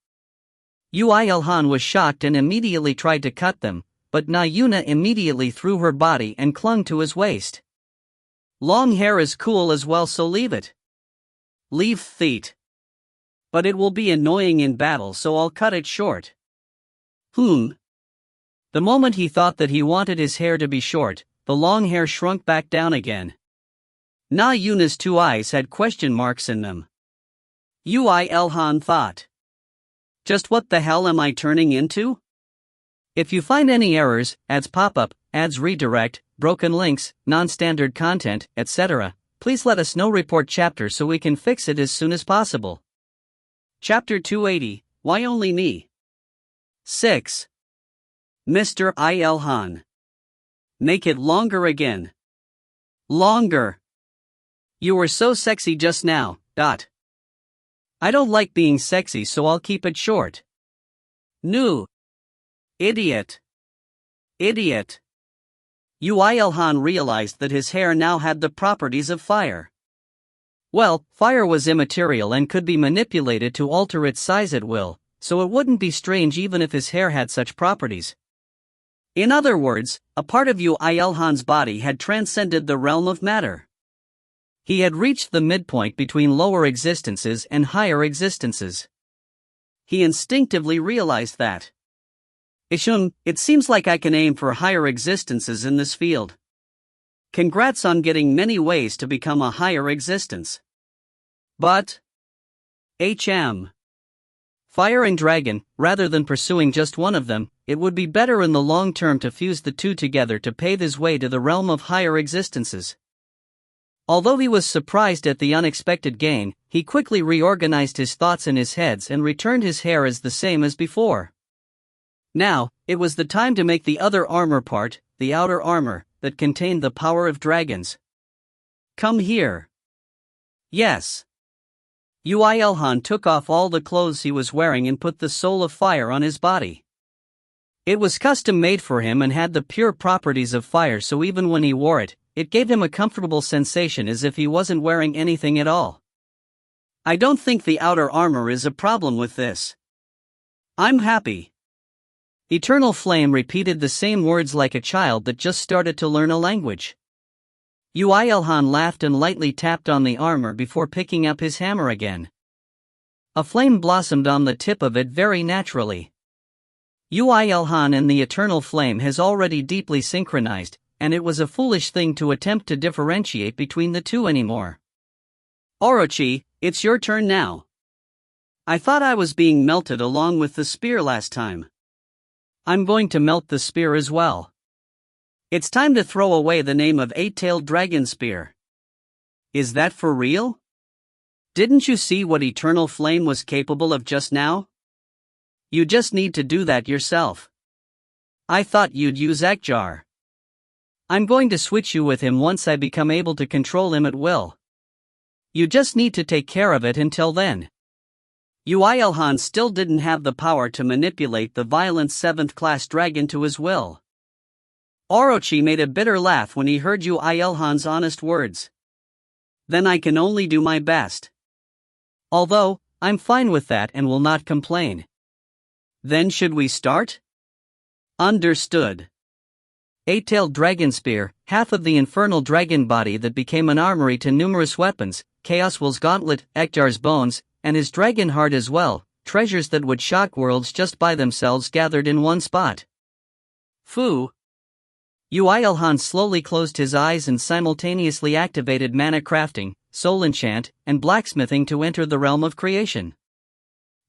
Yoo IlHan was shocked and immediately tried to cut them, but Nayuna immediately threw her body and clung to his waist. Long hair is cool as well, so leave it. Leave feet. But it will be annoying in battle, so I'll cut it short. The moment he thought that he wanted his hair to be short, the long hair shrunk back down again. Na Yuna's two eyes had question marks in them. Yoo IlHan thought. Just what the hell am I turning into? If you find any errors, ads pop up, ads redirect, broken links, non-standard content, etc., please let us know. Report chapter so we can fix it as soon as possible. Chapter 280, Why Only Me? 6. Mr. IlHan. Make it longer again. Longer. You were so sexy just now. I don't like being sexy, so I'll keep it short. No. Idiot. Idiot. Yoo IlHan realized that his hair now had the properties of fire. Well, fire was immaterial and could be manipulated to alter its size at will, so it wouldn't be strange even if his hair had such properties. In other words, a part of Yoo IlHan's body had transcended the realm of matter. He had reached the midpoint between lower existences and higher existences. He instinctively realized that. It seems like I can aim for higher existences in this field. Congrats on getting many ways to become a higher existence. But Fire and Dragon, rather than pursuing just one of them, it would be better in the long term to fuse the two together to pave his way to the realm of higher existences. Although he was surprised at the unexpected gain, he quickly reorganized his thoughts in his head and returned his hair as the same as before. Now, it was the time to make the other armor part, the outer armor, that contained the power of dragons. Come here. Yes. Yoo IlHan took off all the clothes he was wearing and put the soul of fire on his body. It was custom made for him and had the pure properties of fire, so even when he wore it, it gave him a comfortable sensation as if he wasn't wearing anything at all. I don't think the outer armor is a problem with this. I'm happy. Eternal Flame repeated the same words like a child that just started to learn a language. Yoo IlHan laughed and lightly tapped on the armor before picking up his hammer again. A flame blossomed on the tip of it very naturally. Yoo IlHan and the Eternal Flame has already deeply synchronized, and it was a foolish thing to attempt to differentiate between the two anymore. Orochi, it's your turn now. I thought I was being melted along with the spear last time. I'm going to melt the spear as well. It's time to throw away the name of Eight-Tailed Dragon Spear. Is that for real? Didn't you see what Eternal Flame was capable of just now? You just need to do that yourself. I thought you'd use Ekjar. I'm going to switch you with him once I become able to control him at will. You just need to take care of it until then. Yoo IlHan still didn't have the power to manipulate the violent 7th class dragon to his will. Orochi made a bitter laugh when he heard Yoo IlHan's honest words. Then I can only do my best. Although, I'm fine with that and will not complain. Then should we start? Understood. Eight-Tailed Dragon Spear, half of the infernal dragon body that became an armory to numerous weapons, Chaos Will's gauntlet, Ekjar's bones, and his dragon heart as well, treasures that would shock worlds just by themselves gathered in one spot. Yoo IlHan slowly closed his eyes and simultaneously activated mana crafting, soul enchant, and blacksmithing to enter the realm of creation.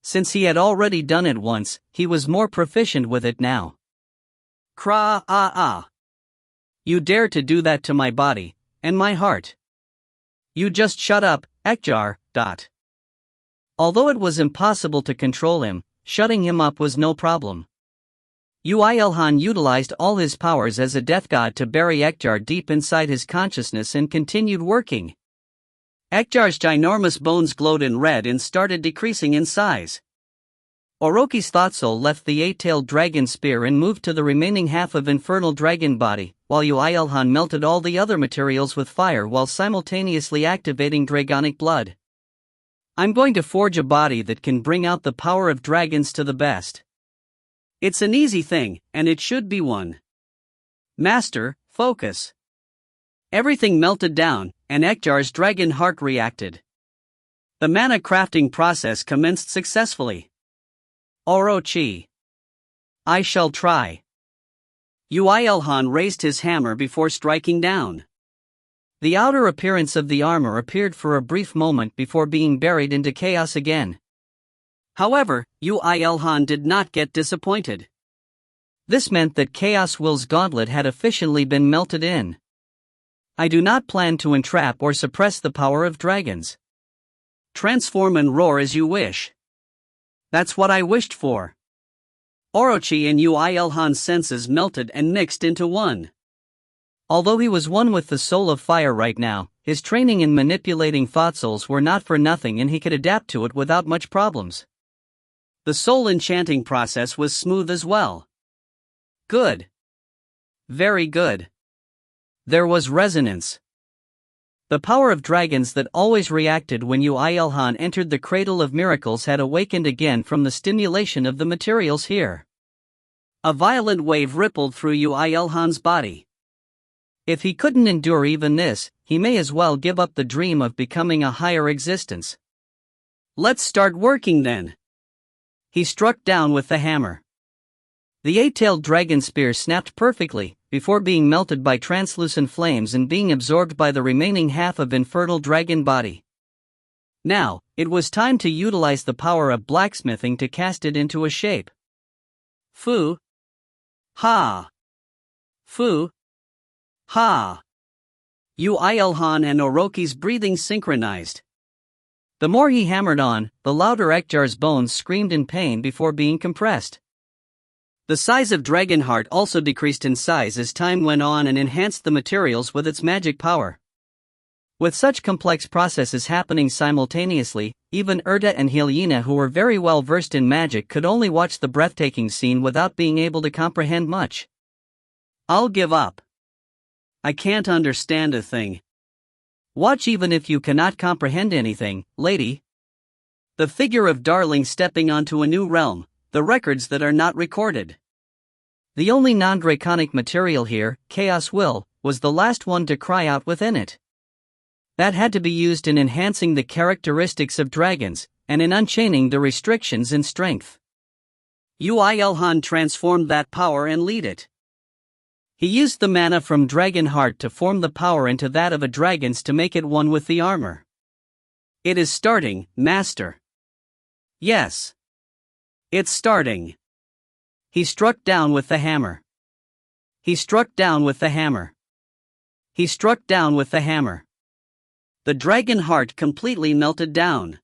Since he had already done it once, he was more proficient with it now. You dare to do that to my body, and my heart. You just shut up, Ekjar. Although it was impossible to control him, shutting him up was no problem. Yoo IlHan utilized all his powers as a death god to bury Ekjar deep inside his consciousness and continued working. Ekjar's ginormous bones glowed in red and started decreasing in size. Orochi's thought soul left the Eight-Tailed Dragon Spear and moved to the remaining half of infernal dragon body, while Yoo IlHan melted all the other materials with fire while simultaneously activating dragonic blood. I'm going to forge a body that can bring out the power of dragons to the best. It's an easy thing, and it should be one. Master, focus. Everything melted down, and Ekjar's dragon heart reacted. The mana crafting process commenced successfully. Orochi. I shall try. Yoo IlHan raised his hammer before striking down. The outer appearance of the armor appeared for a brief moment before being buried into chaos again. However, Yoo IlHan did not get disappointed. This meant that Chaos Will's gauntlet had officially been melted in. I do not plan to entrap or suppress the power of dragons. Transform and roar as you wish. That's what I wished for. Orochi and Yoo IlHan's senses melted and mixed into one. Although he was one with the soul of fire right now, his training in manipulating thought souls were not for nothing and he could adapt to it without much problems. The soul enchanting process was smooth as well. Good. Very good. There was resonance. The power of dragons that always reacted when Yoo IlHan entered the cradle of miracles had awakened again from the stimulation of the materials here. A violent wave rippled through Yoo IlHan's body. If he couldn't endure even this, he may as well give up the dream of becoming a higher existence. Let's start working then. He struck down with the hammer. The eight-tailed dragon spear snapped perfectly, before being melted by translucent flames and being absorbed by the remaining half of infernal dragon body. Now, it was time to utilize the power of blacksmithing to cast it into a shape. Fu. Ha. Fu. Ha. Yoo IlHan and Orochi's breathing synchronized. The more he hammered on, the louder Ekjar's bones screamed in pain before being compressed. The size of Dragonheart also decreased in size as time went on and enhanced the materials with its magic power. With such complex processes happening simultaneously, even Erta and Hyena, who were very well versed in magic, could only watch the breathtaking scene without being able to comprehend much. I'll give up. I can't understand a thing. Watch even if you cannot comprehend anything, lady. The figure of Darling stepping onto a new realm, the records that are not recorded. The only non-draconic material here, Chaos Will, was the last one to cry out within it. That had to be used in enhancing the characteristics of dragons, and in unchaining the restrictions in strength. Yoo IlHan transformed that power and lead it. He used the mana from Dragonheart to form the power into that of a dragon's to make it one with the armor. It is starting, Master. Yes. It's starting. He struck down with the hammer. He struck down with the hammer. He struck down with the hammer. The dragon heart completely melted down.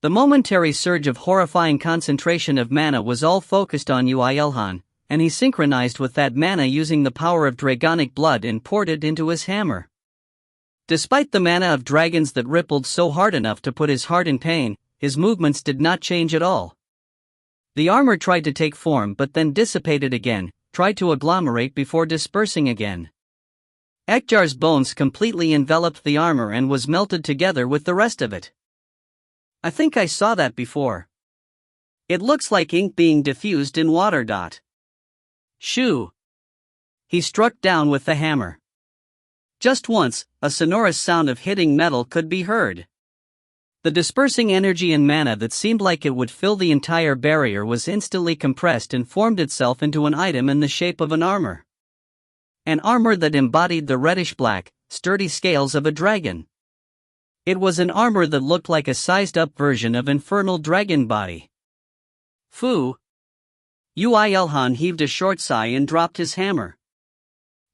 The momentary surge of horrifying concentration of mana was all focused on Yoo IlHan, and he synchronized with that mana using the power of dragonic blood and poured it into his hammer. Despite the mana of dragons that rippled so hard enough to put his heart in pain, his movements did not change at all. The armor tried to take form but then dissipated again, tried to agglomerate before dispersing again. Ekjar's bones completely enveloped the armor and was melted together with the rest of it. I think I saw that before. It looks like ink being diffused in water. Shoo! He struck down with the hammer. Just once, a sonorous sound of hitting metal could be heard. The dispersing energy and mana that seemed like it would fill the entire barrier was instantly compressed and formed itself into an item in the shape of an armor. An armor that embodied the reddish-black, sturdy scales of a dragon. It was an armor that looked like a sized-up version of infernal dragon body. Fu! Yoo IlHan heaved a short sigh and dropped his hammer.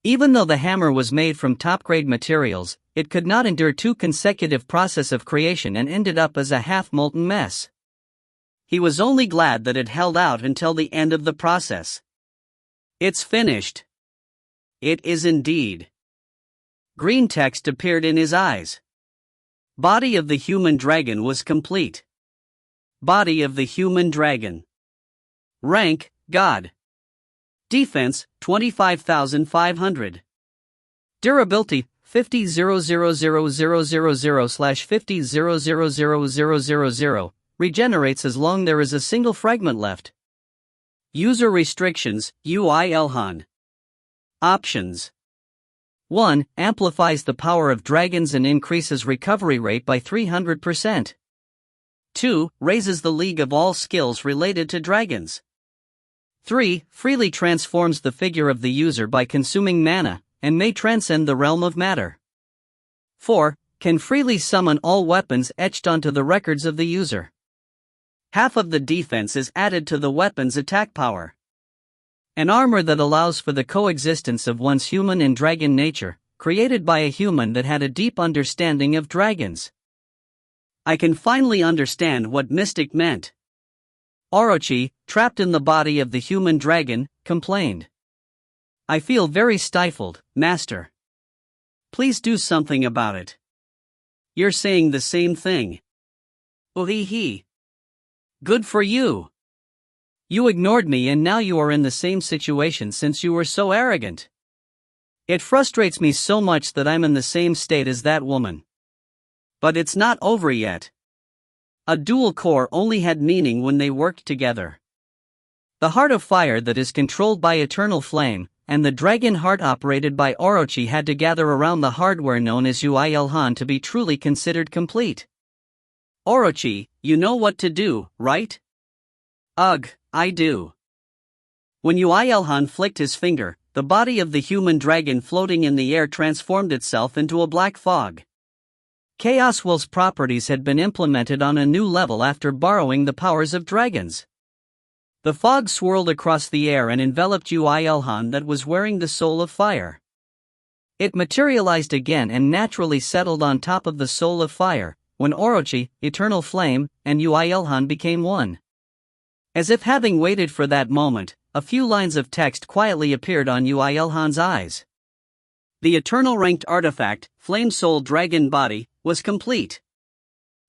Even though the hammer was made from top-grade materials, it could not endure 2 consecutive processes of creation and ended up as a half-molten mess. He was only glad that it held out until the end of the process. It's finished. It is indeed. Green text appeared in his eyes. Body of the human dragon was complete. Body of the human dragon. Rank, God. Defense, 25,500. Durability, 50,000,000/50,000,000. Regenerates as long there is a single fragment left. User restrictions, Yoo IlHan. Options. 1. Amplifies the power of dragons and increases recovery rate by 300%. 2. Raises the league of all skills related to dragons. 3. Freely transforms the figure of the user by consuming mana, and may transcend the realm of matter. 4. Can freely summon all weapons etched onto the records of the user. Half of the defense is added to the weapon's attack power. An armor that allows for the coexistence of one's human and dragon nature, created by a human that had a deep understanding of dragons. I can finally understand what Mystic meant. Orochi, trapped in the body of the human dragon, complained. I feel very stifled, Master. Please do something about it. You're saying the same thing. IlHan. Good for you. You ignored me and now you are in the same situation since you were so arrogant. It frustrates me so much that I'm in the same state as that woman. But it's not over yet. A dual core only had meaning when they worked together. The heart of fire that is controlled by eternal flame, and the dragon heart operated by Orochi had to gather around the hardware known as Yoo IlHan to be truly considered complete. Orochi, you know what to do, right? Ugh, I do. When Yoo IlHan flicked his finger, the body of the human dragon floating in the air transformed itself into a black fog. Chaos Will's properties had been implemented on a new level after borrowing the powers of dragons. The fog swirled across the air and enveloped Yoo IlHan that was wearing the soul of fire. It materialized again and naturally settled on top of the soul of fire, when Orochi, eternal flame, and Yoo IlHan became one. As if having waited for that moment, a few lines of text quietly appeared on Yoo IlHan's eyes. The eternal ranked artifact, Flame Soul Dragon Body, was complete.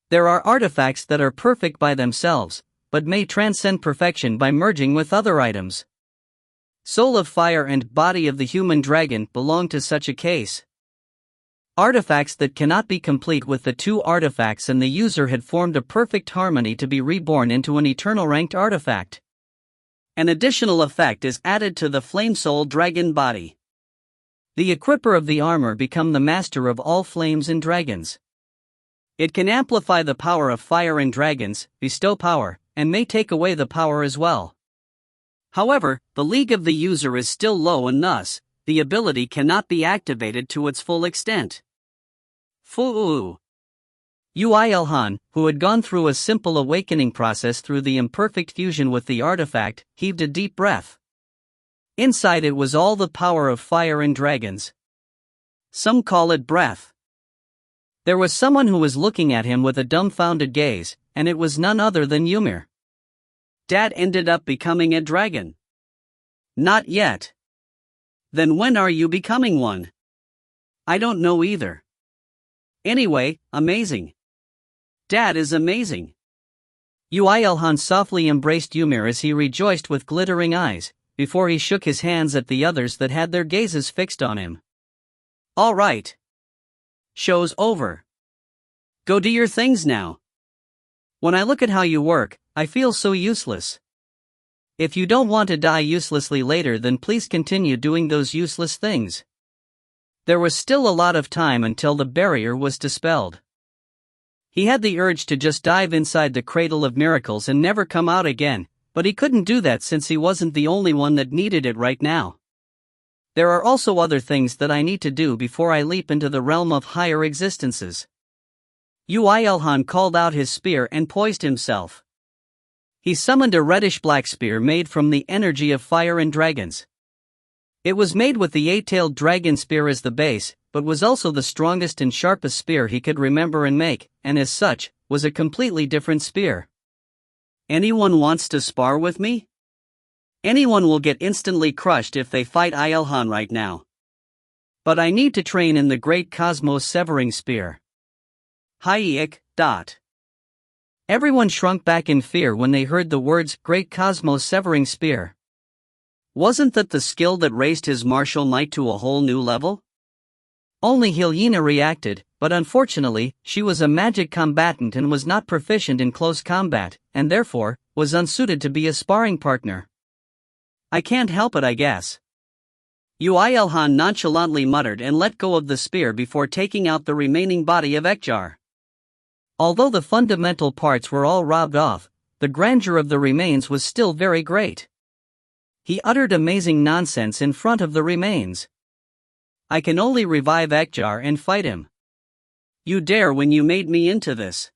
There are artifacts that are perfect by themselves, but may transcend perfection by merging with other items. Soul of Fire and Body of the Human Dragon belong to such a case. Artifacts that cannot be complete with the two artifacts, and the user had formed a perfect harmony to be reborn into an eternal ranked artifact. An additional effect is added to the Flame Soul Dragon Body. The equipper of the armor become the master of all flames and dragons. It can amplify the power of fire and dragons, bestow power, and may take away the power as well. However, the league of the user is still low and thus, the ability cannot be activated to its full extent. Yoo IlHan, who had gone through a simple awakening process through the imperfect fusion with the artifact, heaved a deep breath. Inside it was all the power of fire and dragons. Some call it breath. There was someone who was looking at him with a dumbfounded gaze, and it was none other than Ymir. Dad ended up becoming a dragon. Not yet. Then when are you becoming one? I don't know either. Anyway, amazing. Dad is amazing. Yoo IlHan softly embraced Ymir as he rejoiced with glittering eyes, before he shook his hands at the others that had their gazes fixed on him. All right. Show's over. Go do your things now. When I look at how you work, I feel so useless. If you don't want to die uselessly later, then please continue doing those useless things. There was still a lot of time until the barrier was dispelled. He had the urge to just dive inside the cradle of miracles and never come out again, but he couldn't do that since he wasn't the only one that needed it right now. There are also other things that I need to do before I leap into the realm of higher existences. Yoo IlHan called out his spear and poised himself. He summoned a reddish-black spear made from the energy of fire and dragons. It was made with the eight-tailed dragon spear as the base, but was also the strongest and sharpest spear he could remember and make, and as such, was a completely different spear. Anyone wants to spar with me? Anyone will get instantly crushed if they fight IlHan right now. But I need to train in the Great Cosmos-Severing Spear. Hayek. Everyone shrunk back in fear when they heard the words Great Cosmos-Severing Spear. Wasn't that the skill that raised his martial might to a whole new level? Only IlHan reacted, but unfortunately, she was a magic combatant and was not proficient in close combat, and therefore, was unsuited to be a sparring partner. I can't help it, I guess. Yoo IlHan nonchalantly muttered and let go of the spear before taking out the remaining body of Ekjar. Although the fundamental parts were all robbed off, the grandeur of the remains was still very great. He uttered amazing nonsense in front of the remains. I can only revive Ekjar and fight him. You dare when you made me into this.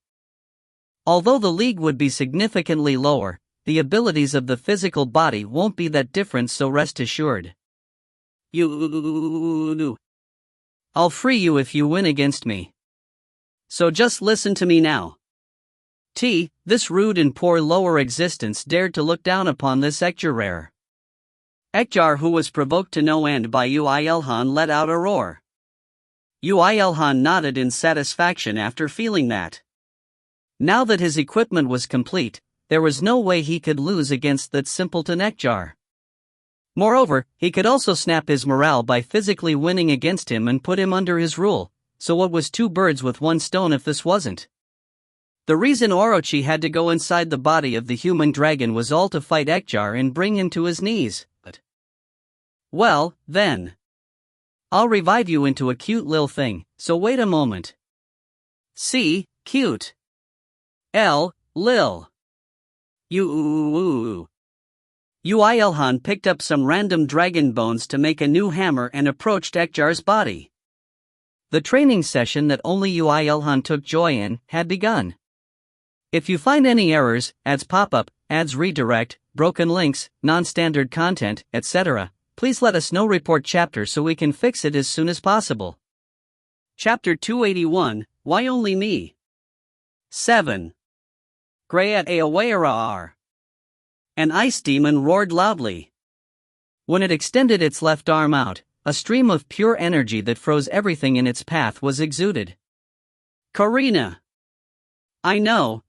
Although the league would be significantly lower, the abilities of the physical body won't be that different, so rest assured. I'll free you if you win against me. So just listen to me now. This rude and poor lower existence dared to look down upon this Ekjar. Ekjar, who was provoked to no end by Yoo IlHan, let out a roar. Yoo IlHan nodded in satisfaction after feeling that. Now that his equipment was complete, there was no way he could lose against that simpleton Ekjar. Moreover, he could also snap his morale by physically winning against him and put him under his rule, so what was two birds with one stone if this wasn't? The reason Orochi had to go inside the body of the human dragon was all to fight Ekjar and bring him to his knees, but... Well, then. I'll revive you into a cute lil thing, so wait a moment. C, cute. L, lil. Yoo IlHan picked up some random dragon bones to make a new hammer and approached Ekjar's body. The training session that only Yoo IlHan took joy in had begun. If you find any errors, ads pop up, ads redirect, broken links, non-standard content, etc., please let us know. Report chapter so we can fix it as soon as possible. Chapter 281, Why Only Me? 7. Great Cataclysm. An ice demon roared loudly. When it extended its left arm out, a stream of pure energy that froze everything in its path was exuded. Karina! I know.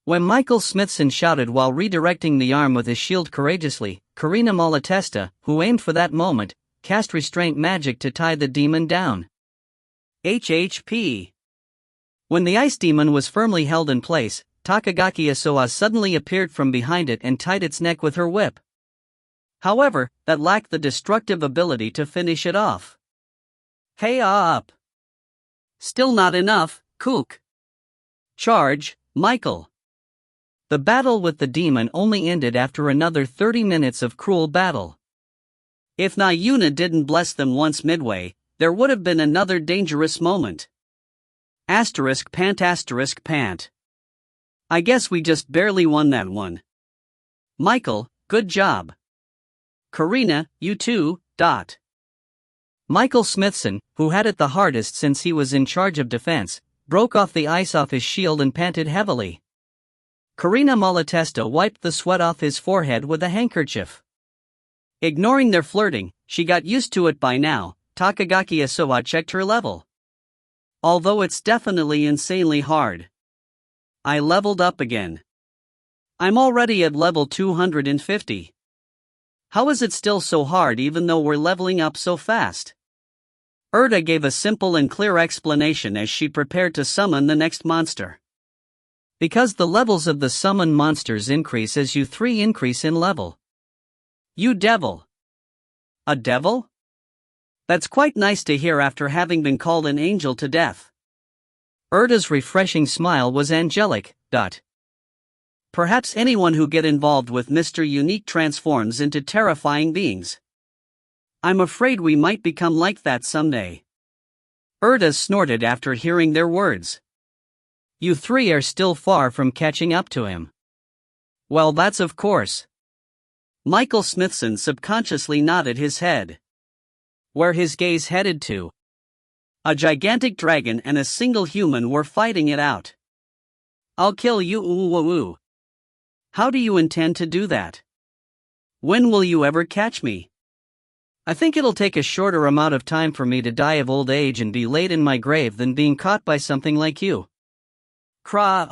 When Michael Smithson shouted while redirecting the arm with his shield courageously, Karina Malatesta, who aimed for that moment, cast restraint magic to tie the demon down. HHP. When the ice demon was firmly held in place, Takagaki Asoa suddenly appeared from behind it and tied its neck with her whip. However, that lacked the destructive ability to finish it off. Hey up! Still not enough, Kook. Charge, Michael. The battle with the demon only ended after another 30 minutes of cruel battle. If Yuna didn't bless them once midway, there would have been another dangerous moment. *pant*. I guess we just barely won that one. Michael, good job. Karina, you too. Michael Smithson, who had it the hardest since he was in charge of defense, broke off the ice off his shield and panted heavily. Karina Malatesta wiped the sweat off his forehead with a handkerchief. Ignoring their flirting, she got used to it by now. Takagaki Asoa checked her level. Although it's definitely insanely hard. I leveled up again. I'm already at level 250. How is it still so hard even though we're leveling up so fast? Erda gave a simple and clear explanation as she prepared to summon the next monster. Because the levels of the summoned monsters increase as you 3 increase in level. You devil. A devil? That's quite nice to hear after having been called an angel to death. Erda's refreshing smile was angelic. Perhaps anyone who get involved with Mr. Unique transforms into terrifying beings. I'm afraid we might become like that someday. Erda snorted after hearing their words. You 3 are still far from catching up to him. Well, that's of course. Michael Smithson subconsciously nodded his head. Where his gaze headed to. A gigantic dragon and a single human were fighting it out. I'll kill you. How do you intend to do that? When will you ever catch me? I think it'll take a shorter amount of time for me to die of old age and be laid in my grave than being caught by something like you. Roar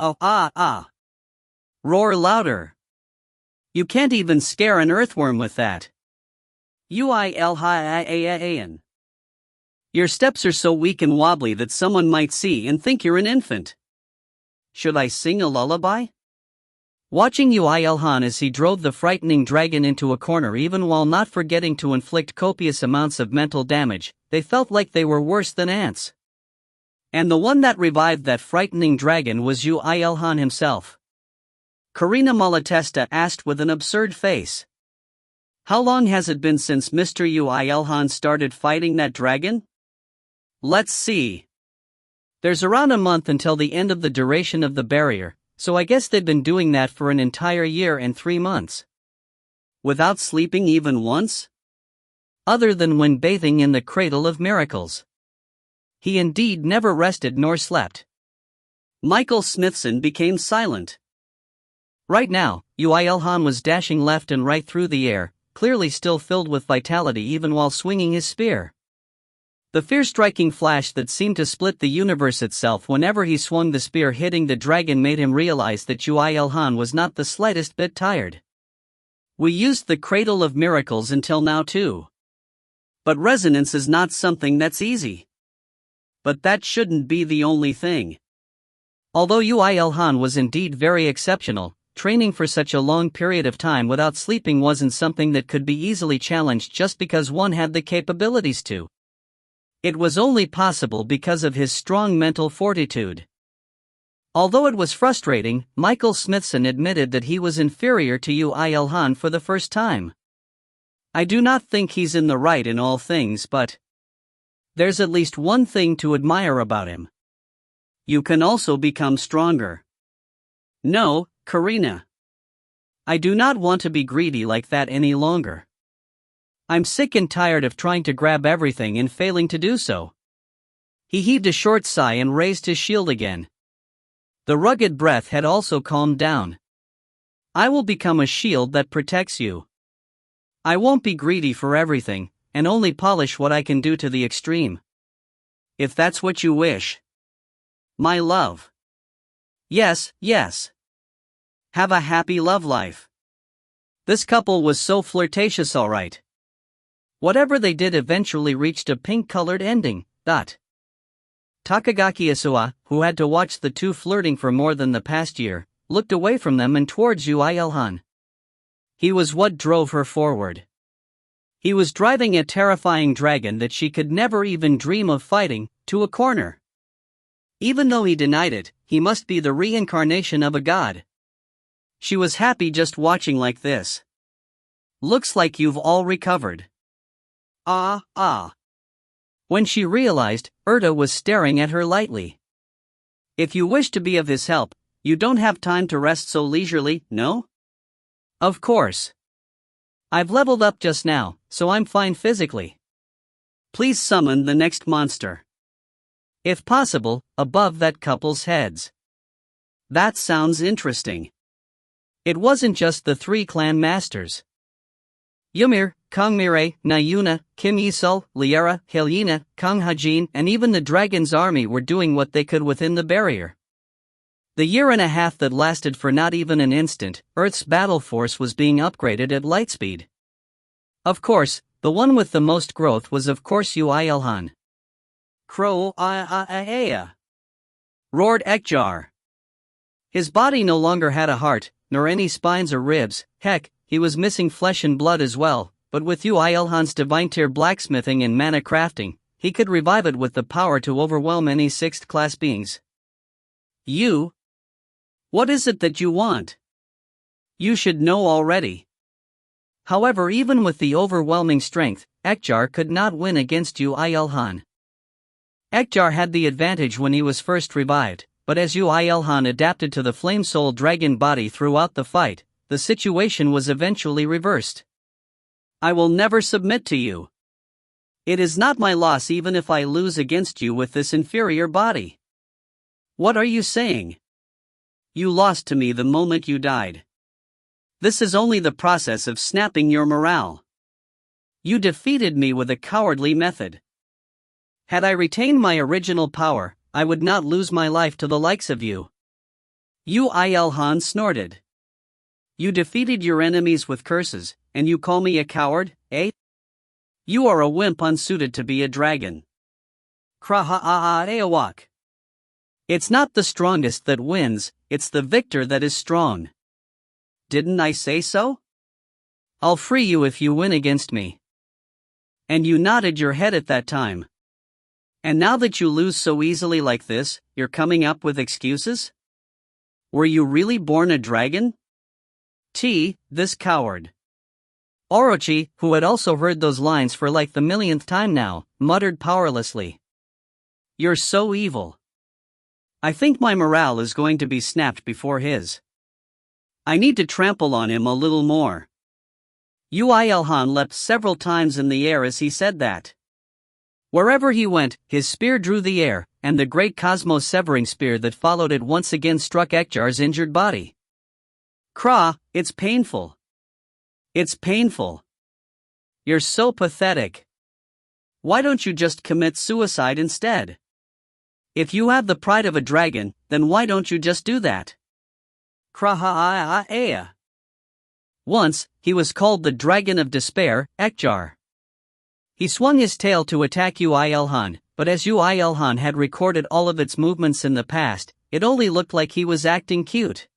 louder. You can't even scare an earthworm with that. Yoo IlHan. Your steps are so weak and wobbly that someone might see and think you're an infant. Should I sing a lullaby? Watching Yoo IlHan as he drove the frightening dragon into a corner even while not forgetting to inflict copious amounts of mental damage, they felt like they were worse than ants. And the one that revived that frightening dragon was Yoo IlHan himself. Karina Malatesta asked with an absurd face. How long has it been since Mr. Yoo IlHan started fighting that dragon? Let's see. There's around a month until the end of the duration of the barrier, so I guess they've been doing that for an entire year and 3 months. Without sleeping even once? Other than when bathing in the cradle of miracles. He indeed never rested nor slept. Michael Smithson became silent. Right now, Yoo IlHan was dashing left and right through the air, clearly still filled with vitality even while swinging his spear. The fear-striking flash that seemed to split the universe itself whenever he swung the spear hitting the dragon made him realize that Yoo IlHan was not the slightest bit tired. We used the cradle of miracles until now too. But resonance is not something that's easy. But that shouldn't be the only thing. Although Yoo IlHan was indeed very exceptional, training for such a long period of time without sleeping wasn't something that could be easily challenged just because one had the capabilities to. It was only possible because of his strong mental fortitude. Although it was frustrating, Michael Smithson admitted that he was inferior to Yoo IlHan for the first time. I do not think he's in the right in all things, but there's at least one thing to admire about him. You can also become stronger. No, Karina. I do not want to be greedy like that any longer. I'm sick and tired of trying to grab everything and failing to do so. He heaved a short sigh and raised his shield again. The rugged breath had also calmed down. I will become a shield that protects you. I won't be greedy for everything, and only polish what I can do to the extreme. If that's what you wish. My love. Yes, yes. Have a happy love life. This couple was so flirtatious, all right. Whatever they did eventually reached a pink-colored ending. Takagaki Isuwa, who had to watch the two flirting for more than the past year, looked away from them and towards Yoo IlHan. He was what drove her forward. He was driving a terrifying dragon that she could never even dream of fighting, to a corner. Even though he denied it, he must be the reincarnation of a god. She was happy just watching like this. Looks like you've all recovered. When she realized, Erta was staring at her lightly. If you wish to be of his help, you don't have time to rest so leisurely, no? Of course. I've leveled up just now, so I'm fine physically. Please summon the next monster. If possible, above that couple's heads. That sounds interesting. It wasn't just the 3 clan masters. Ymir, Kangmire, Nayuna, Kim Yisul, Liera, Helena, Kang Hajin, and even the dragon's army were doing what they could within the barrier. The year and a half that lasted for not even an instant, Earth's battle force was being upgraded at lightspeed. Of course, the one with the most growth was of course Yoo IlHan. Crow roared Ekjar. His body no longer had a heart, nor any spines or ribs, heck, he was missing flesh and blood as well, but with Yoo IlHan's divine tier blacksmithing and mana crafting, he could revive it with the power to overwhelm any 6th class beings. You? What is it that you want? You should know already. However, even with the overwhelming strength, Ekjar could not win against Yoo IlHan. Ekjar had the advantage when he was first revived, but as Yoo IlHan adapted to the Flame Soul Dragon body throughout the fight, the situation was eventually reversed. I will never submit to you. It is not my loss even if I lose against you with this inferior body. What are you saying? You lost to me the moment you died. This is only the process of snapping your morale. You defeated me with a cowardly method. Had I retained my original power, I would not lose my life to the likes of you. Yoo IlHan snorted. You defeated your enemies with curses, and you call me a coward, eh? You are a wimp unsuited to be a dragon. Kraha-a-a-eawak. It's not the strongest that wins, it's the victor that is strong. Didn't I say so? I'll free you if you win against me. And you nodded your head at that time. And now that you lose so easily like this, you're coming up with excuses? Were you really born a dragon? This coward. Orochi, who had also heard those lines for like the millionth time now, muttered powerlessly. You're so evil. I think my morale is going to be snapped before his. I need to trample on him a little more. Yoo IlHan leapt several times in the air as he said that. Wherever he went, his spear drew the air, and the great cosmos-severing spear that followed it once again struck Ekjar's injured body. Kra, it's painful. It's painful. You're so pathetic. Why don't you just commit suicide instead? If you have the pride of a dragon, then why don't you just do that? Kra-ha-a-a-a. Once, he was called the Dragon of Despair, Ekjar. He swung his tail to attack Yoo IlHan, but as Yoo IlHan had recorded all of its movements in the past, it only looked like he was acting cute.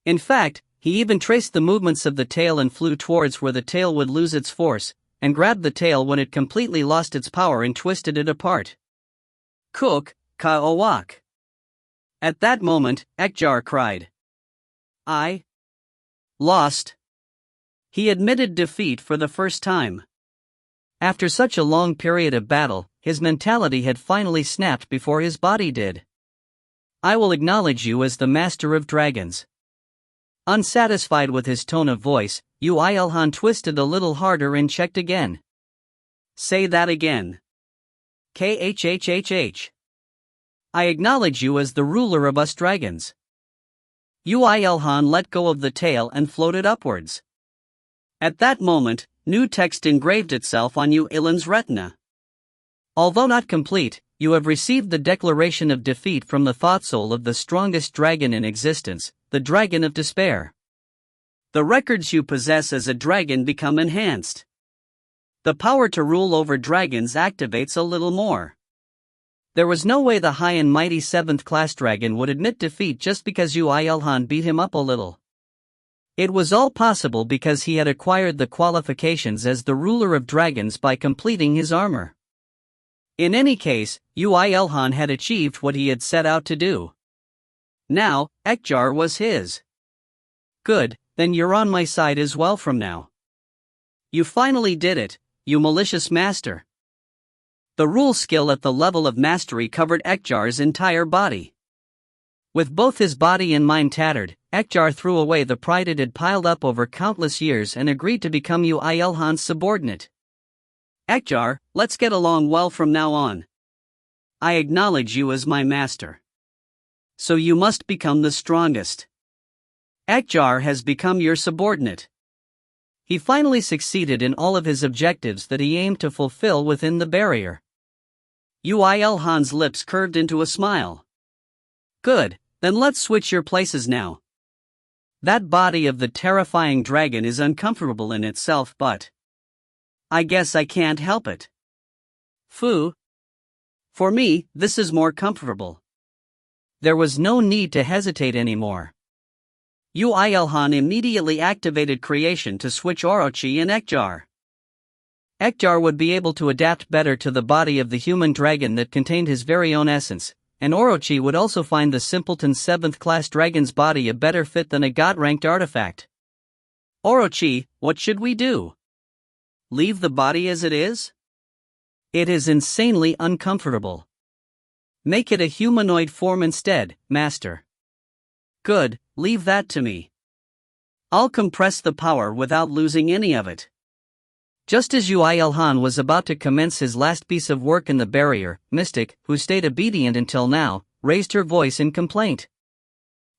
In fact, he even traced the movements of the tail and flew towards where the tail would lose its force, and grabbed the tail when it completely lost its power and twisted it apart. Cook, ka-owak. At that moment, Ekjar cried. I lost. He admitted defeat for the first time. After such a long period of battle, his mentality had finally snapped before his body did. I will acknowledge you as the master of dragons. Unsatisfied with his tone of voice, Yoo IlHan twisted a little harder and checked again. Say that again. Khhhh. I acknowledge you as the ruler of us dragons. Yoo IlHan let go of the tail and floated upwards. At that moment, new text engraved itself on Yoo IlHan's retina. Although not complete, you have received the declaration of defeat from the thought soul of the strongest dragon in existence, the Dragon of Despair. The records you possess as a dragon become enhanced. The power to rule over dragons activates a little more. There was no way the high and mighty 7th class dragon would admit defeat just because Yoo IlHan beat him up a little. It was all possible because he had acquired the qualifications as the ruler of dragons by completing his armor. In any case, Yoo IlHan had achieved what he had set out to do. Now, Ekjar was his. Good, then you're on my side as well from now. You finally did it, you malicious master. The rule skill at the level of mastery covered Ekjar's entire body. With both his body and mind tattered, Ekjar threw away the pride it had piled up over countless years and agreed to become Yoo IlHan's subordinate. Ekjar, let's get along well from now on. I acknowledge you as my master. So you must become the strongest. Ekjar has become your subordinate. He finally succeeded in all of his objectives that he aimed to fulfill within the barrier. Yoo IlHan's lips curved into a smile. Good, then let's switch your places now. That body of the terrifying dragon is uncomfortable in itself, but I guess I can't help it. Phew. For me, this is more comfortable. There was no need to hesitate anymore. Yoo IlHan immediately activated creation to switch Orochi and Ekjar. Ekjar would be able to adapt better to the body of the human dragon that contained his very own essence, and Orochi would also find the simpleton 7th class dragon's body a better fit than a god-ranked artifact. Orochi, what should we do? Leave the body as it is? It is insanely uncomfortable. Make it a humanoid form instead, master. Good, leave that to me. I'll compress the power without losing any of it. Just as Yoo IlHan was about to commence his last piece of work in the barrier, Mystic, who stayed obedient until now, raised her voice in complaint.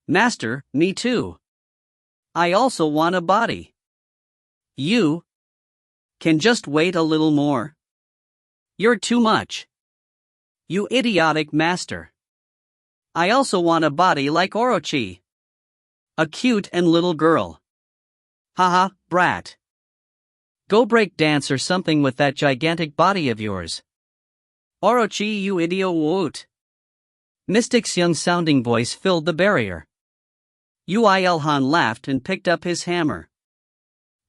Master, me too. I also want a body. You can just wait a little more. You're too much. You idiotic master. I also want a body like Orochi. A cute and little girl. Haha, brat. Go break dance or something with that gigantic body of yours. Orochi, you idiot. Mystic's young-sounding voice filled the barrier. Yoo IlHan laughed and picked up his hammer.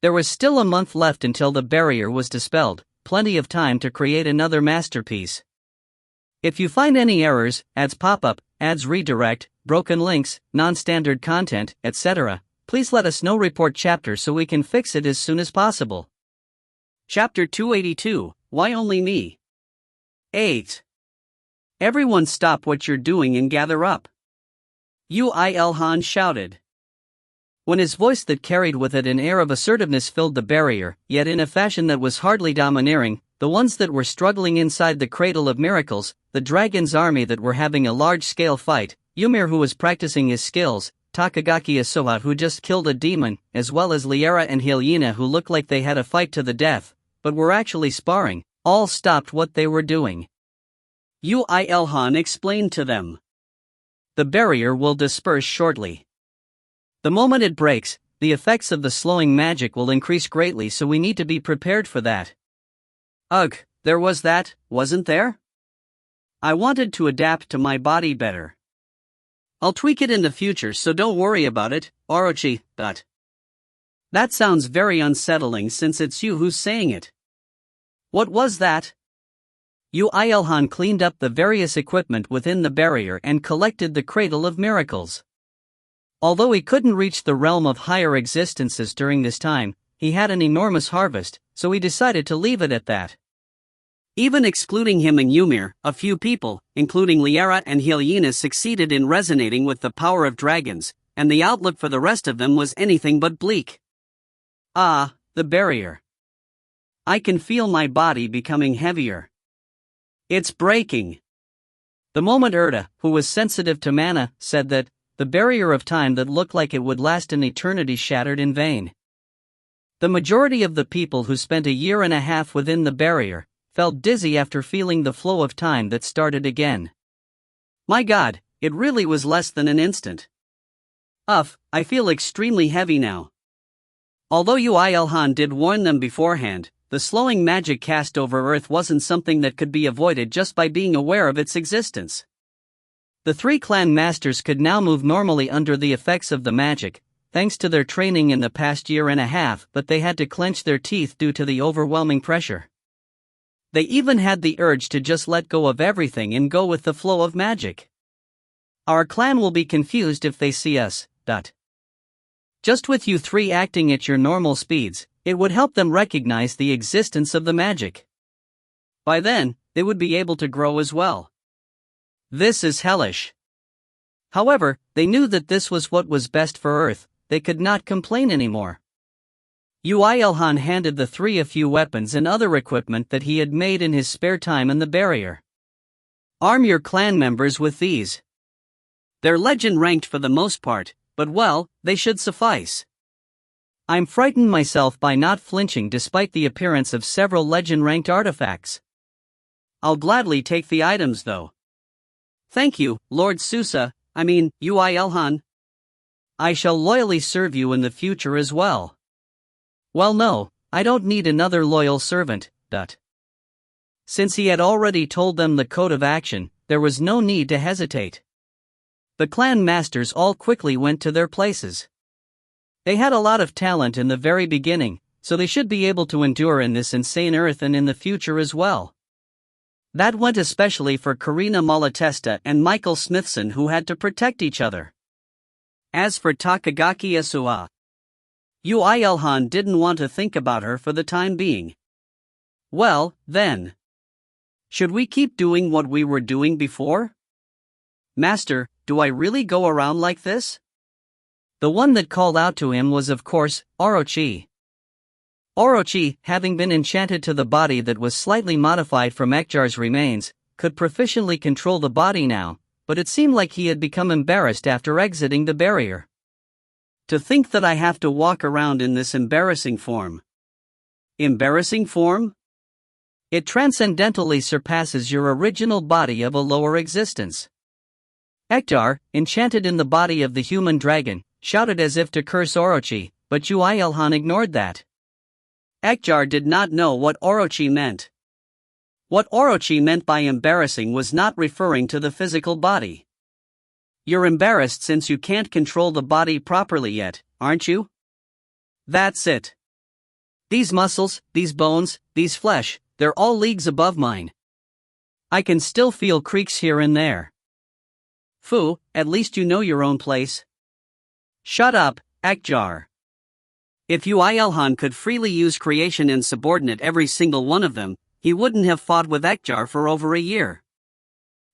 There was still a month left until the barrier was dispelled, plenty of time to create another masterpiece. If you find any errors, ads pop up, ads redirect, broken links, non-standard content, etc., please let us know. Report chapter so we can fix it as soon as possible. Chapter 282, Why Only Me? 8. Everyone stop what you're doing and gather up. Yoo IlHan shouted. When his voice that carried with it an air of assertiveness filled the barrier, yet in a fashion that was hardly domineering, the ones that were struggling inside the cradle of miracles, the dragon's army that were having a large-scale fight, Ymir who was practicing his skills, Takagaki Asuha who just killed a demon, as well as Liara and IlHan who looked like they had a fight to the death, but were actually sparring, all stopped what they were doing. Yoo IlHan explained to them. The barrier will disperse shortly. The moment it breaks, the effects of the slowing magic will increase greatly, so we need to be prepared for that. Ugh, there was that, wasn't there? I wanted to adapt to my body better. I'll tweak it in the future, so don't worry about it, Orochi, but that sounds very unsettling since it's you who's saying it. What was that? Yoo IlHan cleaned up the various equipment within the barrier and collected the cradle of miracles. Although he couldn't reach the realm of higher existences during this time, he had an enormous harvest, so he decided to leave it at that. Even excluding him and Ymir, a few people, including Liara and IlHan, succeeded in resonating with the power of dragons, and the outlook for the rest of them was anything but bleak. Ah, the barrier. I can feel my body becoming heavier. It's breaking. The moment Erda, who was sensitive to mana, said that, the barrier of time that looked like it would last an eternity shattered in vain. The majority of the people who spent a year and a half within the barrier felt dizzy after feeling the flow of time that started again. My God, it really was less than an instant. I feel extremely heavy now. Although Yoo IlHan did warn them beforehand, the slowing magic cast over Earth wasn't something that could be avoided just by being aware of its existence. The three clan masters could now move normally under the effects of the magic, thanks to their training in the past year and a half, but they had to clench their teeth due to the overwhelming pressure. They even had the urge to just let go of everything and go with the flow of magic. Our clan will be confused if they see us. Just with you three acting at your normal speeds, it would help them recognize the existence of the magic. By then, they would be able to grow as well. This is hellish. However, they knew that this was what was best for Earth. They could not complain anymore. Yoo IlHan handed the three a few weapons and other equipment that he had made in his spare time in the barrier. Arm your clan members with these. They're legend ranked for the most part, but well, they should suffice. I'm frightened myself by not flinching despite the appearance of several legend ranked artifacts. I'll gladly take the items though. Thank you, Lord Yoo IlHan. I shall loyally serve you in the future as well. Well, no, I don't need another loyal servant. Since he had already told them the code of action, there was no need to hesitate. The clan masters all quickly went to their places. They had a lot of talent in the very beginning, so they should be able to endure in this insane Earth and in the future as well. That went especially for Karina Malatesta and Michael Smithson, who had to protect each other. As for Takagaki Asuha, Yoo IlHan didn't want to think about her for the time being. Well, then. Should we keep doing what we were doing before? Master, do I really go around like this? The one that called out to him was of course, Orochi. Orochi, having been enchanted to the body that was slightly modified from Ekjar's remains, could proficiently control the body now, but it seemed like he had become embarrassed after exiting the barrier. To think that I have to walk around in this embarrassing form. Embarrassing form? It transcendentally surpasses your original body of a lower existence. Ekjar, enchanted in the body of the human dragon, shouted as if to curse Orochi, but Yoo IlHan ignored that. Ekjar did not know what Orochi meant. What Orochi meant by embarrassing was not referring to the physical body. You're embarrassed since you can't control the body properly yet, aren't you? That's it. These muscles, these bones, these flesh, they're all leagues above mine. I can still feel creaks here and there. Fu, at least you know your own place. Shut up, Akjar. If Yoo IlHan could freely use creation and subordinate every single one of them, he wouldn't have fought with Akjar for over a year.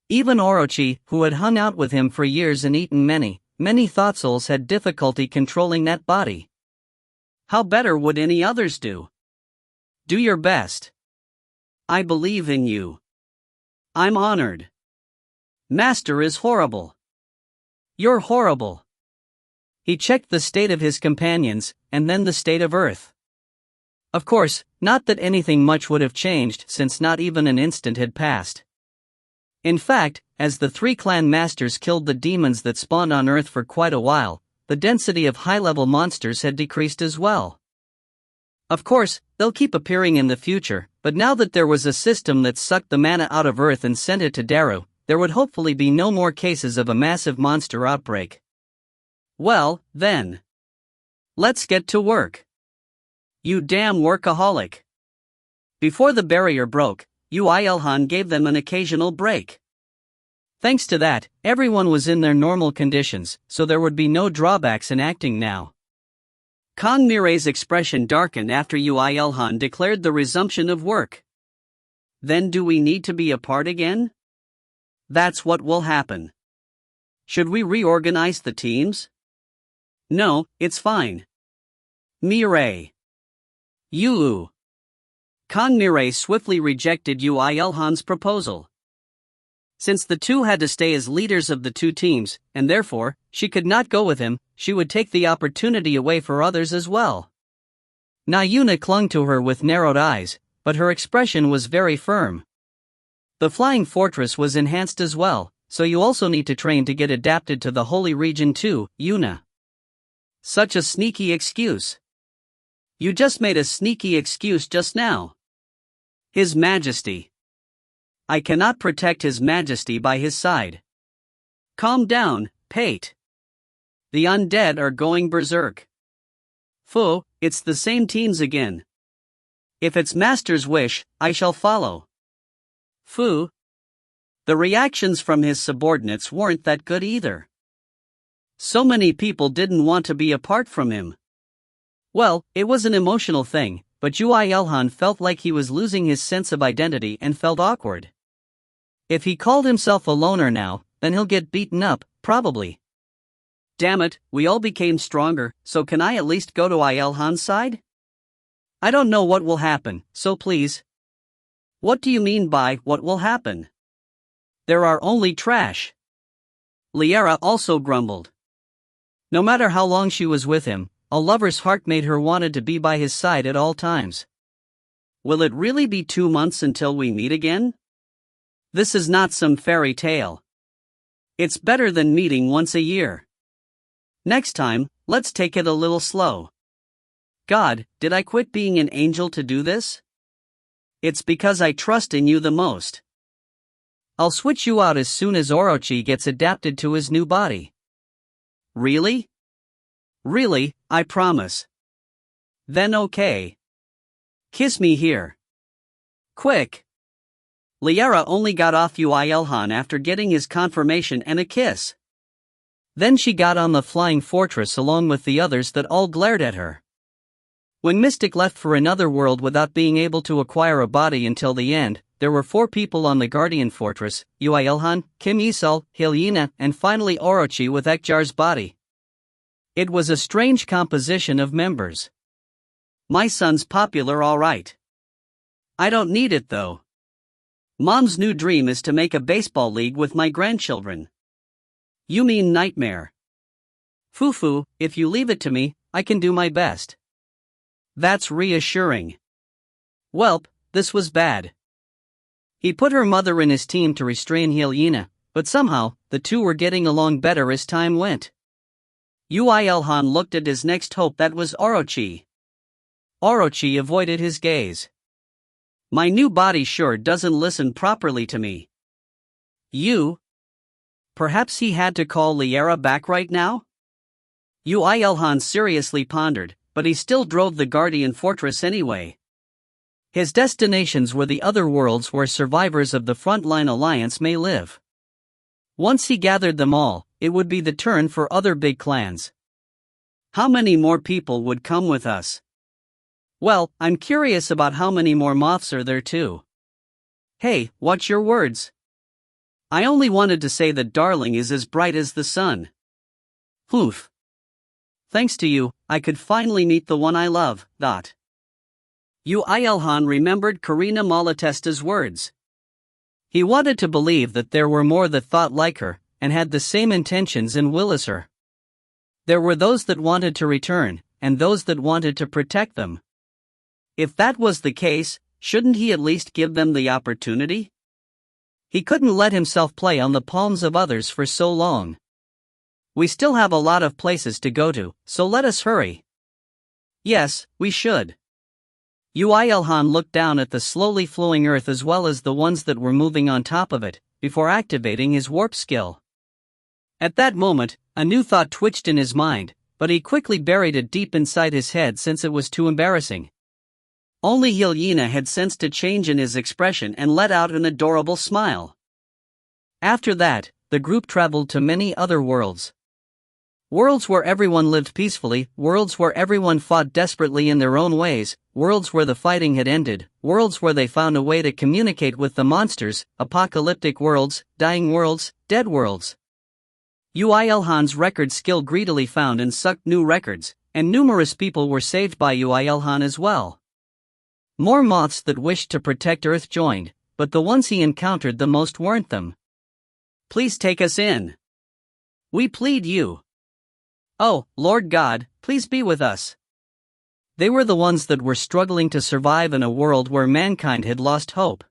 Even Orochi, who had hung out with him for years and eaten many thought souls, had difficulty controlling that body. How better would any others do? Do your best. I believe in you. I'm honored. Master is horrible. You're horrible. He checked the state of his companions, and then the state of Earth. Of course, not that anything much would have changed, since not even an instant had passed. In fact, as the three clan masters killed the demons that spawned on Earth for quite a while, the density of high-level monsters had decreased as well. Of course, they'll keep appearing in the future, but now that there was a system that sucked the mana out of Earth and sent it to Daru, there would hopefully be no more cases of a massive monster outbreak. Well, then. Let's get to work. You damn workaholic. Before the barrier broke, Yoo IlHan gave them an occasional break. Thanks to that, everyone was in their normal conditions, so there would be no drawbacks in acting now. Kang Mirai's expression darkened after Yoo IlHan declared the resumption of work. Then do we need to be apart again? That's what will happen. Should we reorganize the teams? No, it's fine. Mirai. Yoo. Kang Mirai swiftly rejected Yoo IlHan's proposal. Since the two had to stay as leaders of the two teams, and therefore, she could not go with him, she would take the opportunity away for others as well. Na Yuna clung to her with narrowed eyes, but her expression was very firm. The flying fortress was enhanced as well, so you also need to train to get adapted to the holy region too, Yuna. Such a sneaky excuse. You just made a sneaky excuse just now. His Majesty. I cannot protect His Majesty by his side. Calm down, Pate. The undead are going berserk. Fu, it's the same teams again. If it's Master's wish, I shall follow. Fu. The reactions from his subordinates weren't that good either. So many people didn't want to be apart from him. Well, it was an emotional thing, but Yoo IlHan felt like he was losing his sense of identity and felt awkward. If he called himself a loner now, then he'll get beaten up, probably. Damn it, we all became stronger, so can I at least go to IlHan's side? I don't know what will happen, so please. What do you mean by what will happen? There are only trash. Liara also grumbled. No matter how long she was with him, a lover's heart made her wanted to be by his side at all times. Will it really be 2 months until we meet again? This is not some fairy tale. It's better than meeting once a year. Next time, let's take it a little slow. God, did I quit being an angel to do this? It's because I trust in you the most. I'll switch you out as soon as Orochi gets adapted to his new body. Really? Really, I promise. Then okay. Kiss me here. Quick. Liara only got off Yoo IlHan after getting his confirmation and a kiss. Then she got on the flying fortress along with the others that all glared at her. When Mystic left for another world without being able to acquire a body until the end, there were 4 people on the Guardian Fortress: Yoo IlHan, Kim Yisal, Hyena, and finally Orochi with Akjar's body. It was a strange composition of members. My son's popular alright. I don't need it though. Mom's new dream is to make a baseball league with my grandchildren. You mean nightmare. Fufu, if you leave it to me, I can do my best. That's reassuring. Welp, this was bad. He put her mother in his team to restrain Hyena, but somehow, the two were getting along better as time went. Yoo IlHan looked at his next hope, that was Orochi. Orochi avoided his gaze. My new body sure doesn't listen properly to me. You? Perhaps he had to call Liara back right now? Yoo IlHan seriously pondered, but he still drove the Guardian Fortress anyway. His destinations were the other worlds where survivors of the Frontline Alliance may live. Once he gathered them all, it would be the turn for other big clans. How many more people would come with us? Well, I'm curious about how many more moths are there too. Hey, watch your words. I only wanted to say that Darling is as bright as the sun. Oof. Thanks to you, I could finally meet the one I love. Yoo IlHan remembered Karina Malatesta's words. He wanted to believe that there were more that thought like her, and had the same intentions and will as her. There were those that wanted to return, and those that wanted to protect them. If that was the case, shouldn't he at least give them the opportunity? He couldn't let himself play on the palms of others for so long. We still have a lot of places to go to, so let us hurry. Yes, we should. Yoo IlHan looked down at the slowly flowing earth as well as the ones that were moving on top of it, before activating his warp skill. At that moment, a new thought twitched in his mind, but he quickly buried it deep inside his head since it was too embarrassing. Only IlHan had sensed a change in his expression and let out an adorable smile. After that, the group traveled to many other worlds. Worlds where everyone lived peacefully, worlds where everyone fought desperately in their own ways, worlds where the fighting had ended, worlds where they found a way to communicate with the monsters, apocalyptic worlds, dying worlds, dead worlds. Yoo IlHan's record skill greedily found and sucked new records, and numerous people were saved by Yoo IlHan as well. More moths that wished to protect Earth joined, but the ones he encountered the most weren't them. Please take us in. We plead you. Oh, Lord God, please be with us. They were the ones that were struggling to survive in a world where mankind had lost hope.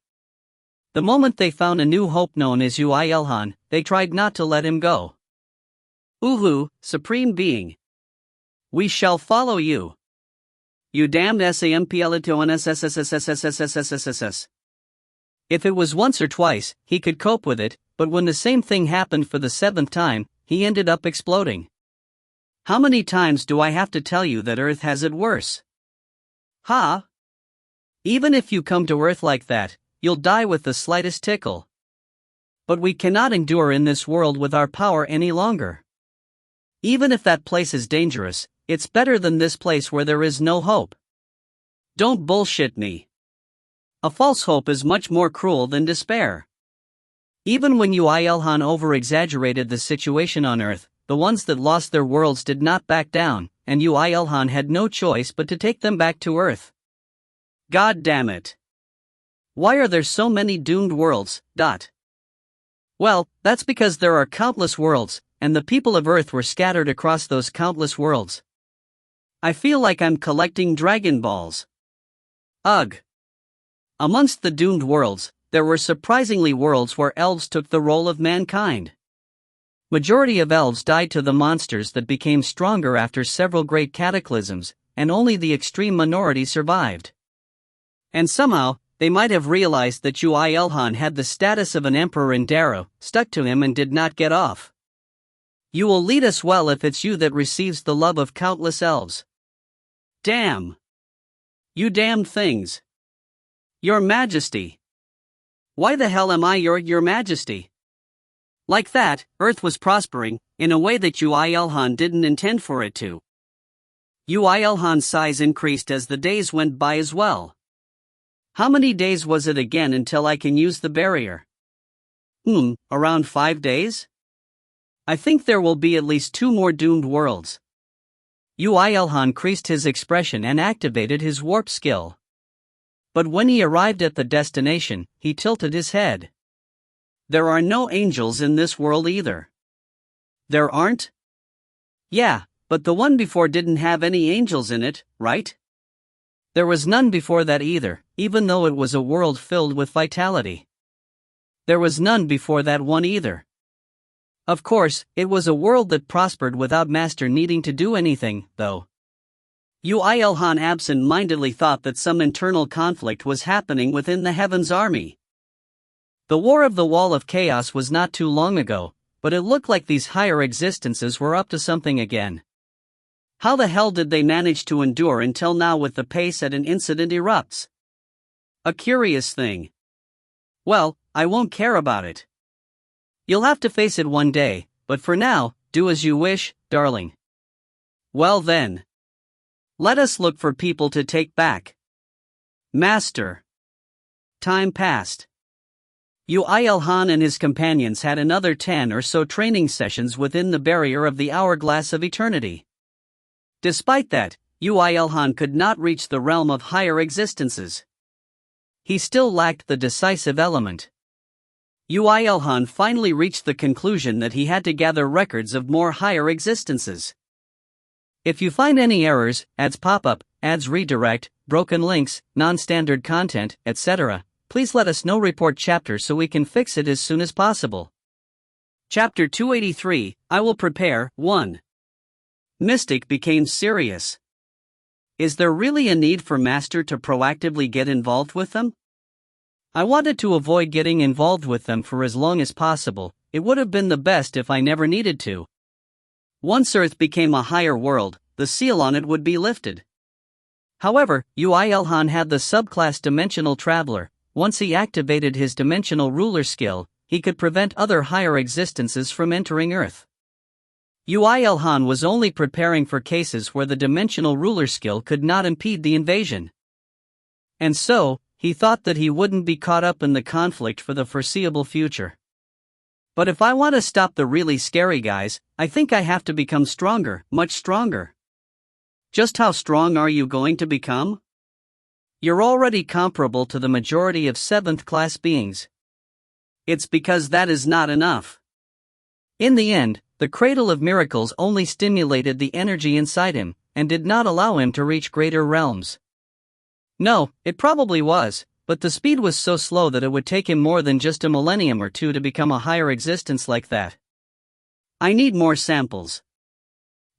The moment they found a new hope known as Yoo IlHan, they tried not to let him go. Uhu, Supreme Being. We shall follow you. You damned SAMPLTONSSSSSSSSSSSSSS. If it was once or twice, he could cope with it, but when the same thing happened for the 7th time, he ended up exploding. How many times do I have to tell you that Earth has it worse? Ha! Even if you come to Earth like that, you'll die with the slightest tickle. But we cannot endure in this world with our power any longer. Even if that place is dangerous, it's better than this place where there is no hope. Don't bullshit me. A false hope is much more cruel than despair. Even when Yoo IlHan over-exaggerated the situation on Earth, the ones that lost their worlds did not back down, and Yoo IlHan had no choice but to take them back to Earth. God damn it. Why are there so many doomed worlds? Well, that's because there are countless worlds, and the people of Earth were scattered across those countless worlds. I feel like I'm collecting Dragon Balls. Ugh. Amongst the doomed worlds, there were surprisingly worlds where elves took the role of mankind. Majority of elves died to the monsters that became stronger after several great cataclysms, and only the extreme minority survived. And somehow, they might have realized that Yoo IlHan had the status of an emperor in Darrow, stuck to him and did not get off. You will lead us well if it's you that receives the love of countless elves. Damn. You damned things. Your Majesty. Why the hell am I your Majesty? Like that, Earth was prospering, in a way that Yoo IlHan didn't intend for it to. Yoo IlHan's size increased as the days went by as well. How many days was it again until I can use the barrier? Around 5 days? I think there will be at least 2 more doomed worlds. Yoo IlHan increased his expression and activated his warp skill. But when he arrived at the destination, he tilted his head. There are no angels in this world either. There aren't? Yeah, but the one before didn't have any angels in it, right? There was none before that either, even though it was a world filled with vitality. There was none before that one either. Of course, it was a world that prospered without Master needing to do anything, though. Yoo IlHan absent-mindedly thought that some internal conflict was happening within the Heaven's army. The War of the Wall of Chaos was not too long ago, but it looked like these higher existences were up to something again. How the hell did they manage to endure until now with the pace at an incident erupts? A curious thing. Well, I won't care about it. You'll have to face it one day, but for now, do as you wish, darling. Well then. Let us look for people to take back. Master. Time passed. Yoo IlHan and his companions had another 10 or so training sessions within the barrier of the hourglass of eternity. Despite that, Yoo IlHan could not reach the realm of higher existences. He still lacked the decisive element. Yoo IlHan finally reached the conclusion that he had to gather records of more higher existences. If you find any errors, ads pop up, ads redirect, broken links, non-standard content, etc., please let us know. Report chapter so we can fix it as soon as possible. Chapter 283, I will prepare. 1. Mystic became serious. Is there really a need for Master to proactively get involved with them? I wanted to avoid getting involved with them for as long as possible. It would have been the best if I never needed to. Once Earth became a higher world, the seal on it would be lifted. However, Yoo IlHan had the subclass Dimensional Traveler. Once he activated his Dimensional Ruler skill, he could prevent other higher existences from entering Earth. Yoo IlHan was only preparing for cases where the Dimensional Ruler skill could not impede the invasion. And so, he thought that he wouldn't be caught up in the conflict for the foreseeable future. But if I want to stop the really scary guys, I think I have to become stronger, much stronger. Just how strong are you going to become? You're already comparable to the majority of 7th class beings. It's because that is not enough. In the end, the Cradle of Miracles only stimulated the energy inside him, and did not allow him to reach greater realms. No, it probably was, but the speed was so slow that it would take him more than just a millennium or two to become a higher existence like that. I need more samples.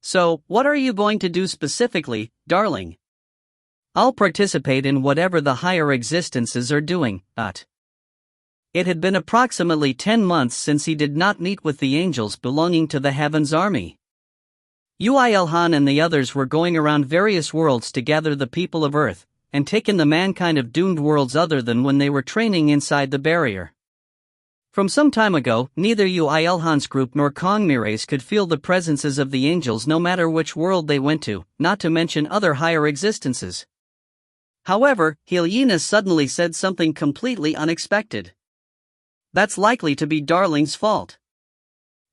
So, what are you going to do specifically, darling? I'll participate in whatever the higher existences are doing. It had been approximately 10 months since he did not meet with the angels belonging to the Heaven's army. Yoo IlHan and the others were going around various worlds to gather the people of Earth, and take in the mankind of doomed worlds other than when they were training inside the barrier. From some time ago, neither Yoo IlHan's group nor Kong Mire's could feel the presences of the angels no matter which world they went to, not to mention other higher existences. However, IlHan suddenly said something completely unexpected. That's likely to be Darling's fault.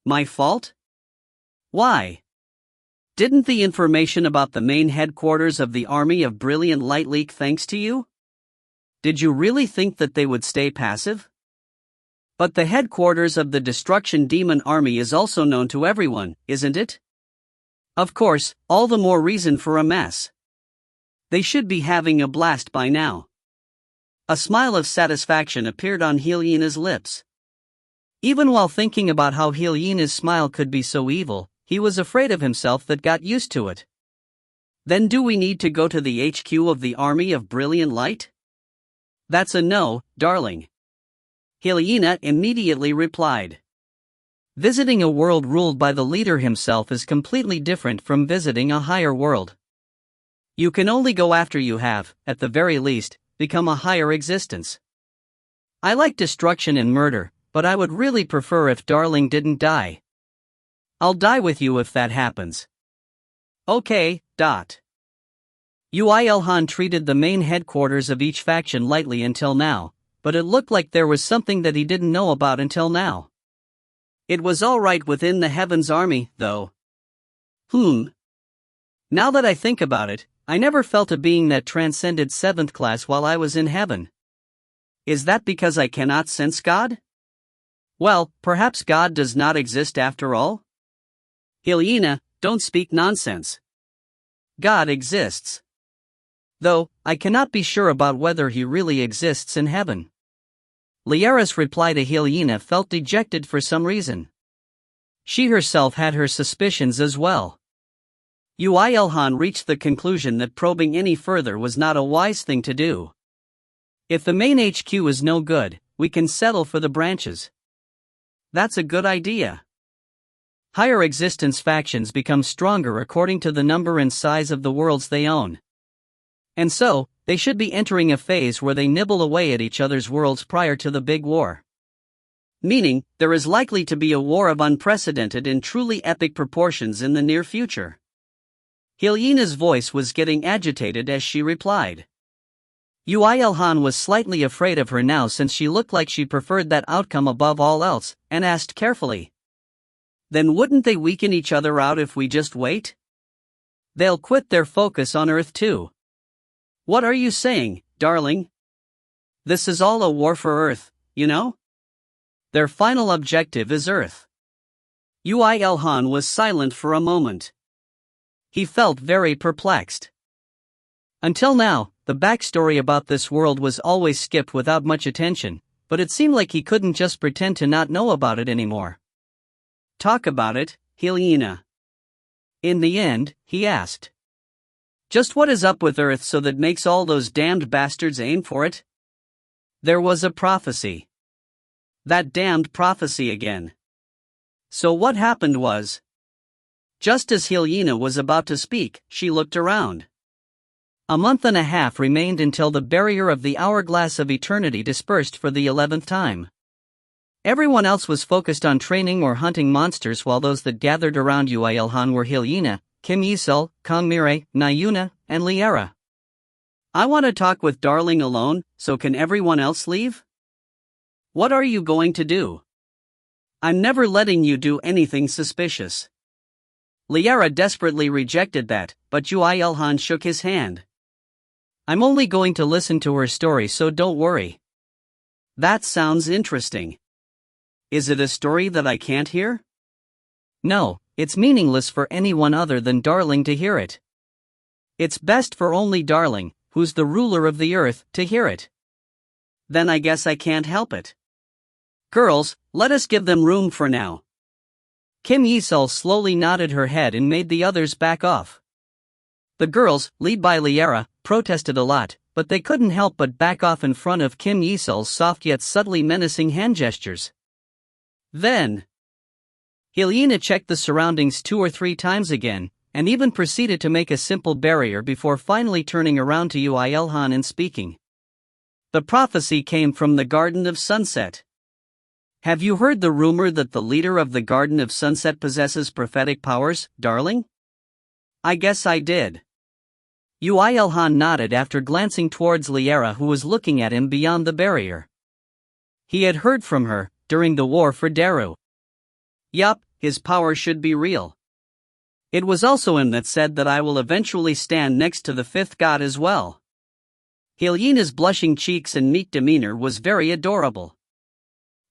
My fault? Why? Didn't the information about the main headquarters of the Army of Brilliant Light leak thanks to you? Did you really think that they would stay passive? But the headquarters of the Destruction Demon Army is also known to everyone, isn't it? Of course, all the more reason for a mess. They should be having a blast by now. A smile of satisfaction appeared on IlHan's lips. Even while thinking about how IlHan's smile could be so evil, he was afraid of himself that got used to it. Then do we need to go to the HQ of the Army of Brilliant Light? That's a no, darling. IlHan immediately replied. Visiting a world ruled by the leader himself is completely different from visiting a higher world. You can only go after you have, at the very least, become a higher existence. I like destruction and murder, but I would really prefer if Darling didn't die. I'll die with you if that happens. Okay. Yoo IlHan treated the main headquarters of each faction lightly until now, but it looked like there was something that he didn't know about until now. It was alright within the Heaven's army, though. Now that I think about it, I never felt a being that transcended 7th class while I was in heaven. Is that because I cannot sense God? Well, perhaps God does not exist after all? IlHan, don't speak nonsense. God exists. Though, I cannot be sure about whether he really exists in heaven. Liara's reply to IlHan felt dejected for some reason. She herself had her suspicions as well. Yoo IlHan reached the conclusion that probing any further was not a wise thing to do. If the main HQ is no good, we can settle for the branches. That's a good idea. Higher existence factions become stronger according to the number and size of the worlds they own. And so, They should be entering a phase where they nibble away at each other's worlds prior to the big war. Meaning, there is likely to be a war of unprecedented and truly epic proportions in the near future. IlHan's voice was getting agitated as she replied. Yoo IlHan was slightly afraid of her now since she looked like she preferred that outcome above all else, and asked carefully. Then wouldn't they weaken each other out if we just wait? They'll quit their focus on Earth too. What are you saying, darling? This is all a war for Earth, you know? Their final objective is Earth. Yoo IlHan was silent for a moment. He felt very perplexed. Until now, the backstory about this world was always skipped without much attention, but it seemed like he couldn't just pretend to not know about it anymore. Talk about it, IlHan. In the end, he asked. Just what is up with Earth so that makes all those damned bastards aim for it? There was a prophecy. That damned prophecy again. So what happened was, just as IlHan was about to speak, she looked around. A month and a half remained until the barrier of the hourglass of eternity dispersed for the 11th time. Everyone else was focused on training or hunting monsters while those that gathered around Yoo IlHan were IlHan, Kim Yi-sul, Kangmire, Nayuna, and Liara. I want to talk with darling alone, so can everyone else leave? What are you going to do? I'm never letting you do anything suspicious. Liara desperately rejected that, but Yoo IlHan shook his hand. I'm only going to listen to her story, so don't worry. That sounds interesting. Is it a story that I can't hear? No, it's meaningless for anyone other than Darling to hear it. It's best for only Darling, who's the ruler of the earth, to hear it. Then I guess I can't help it. Girls, let us give them room for now. Kim Yi-sul slowly nodded her head and made the others back off. The girls, led by Liara, protested a lot, but they couldn't help but back off in front of Kim Yi-sul's soft yet subtly menacing hand gestures. Then, IlHan checked the surroundings 2 or 3 times again, and even proceeded to make a simple barrier before finally turning around to Yoo IlHan and speaking. The prophecy came from the Garden of Sunset. Have you heard the rumor that the leader of the Garden of Sunset possesses prophetic powers, darling? I guess I did. Yoo IlHan nodded after glancing towards Liara, who was looking at him beyond the barrier. He had heard from her, during the war for Daru. Yup, his power should be real. It was also him that said that I will eventually stand next to the 5th god as well. IlHan's blushing cheeks and meek demeanor was very adorable.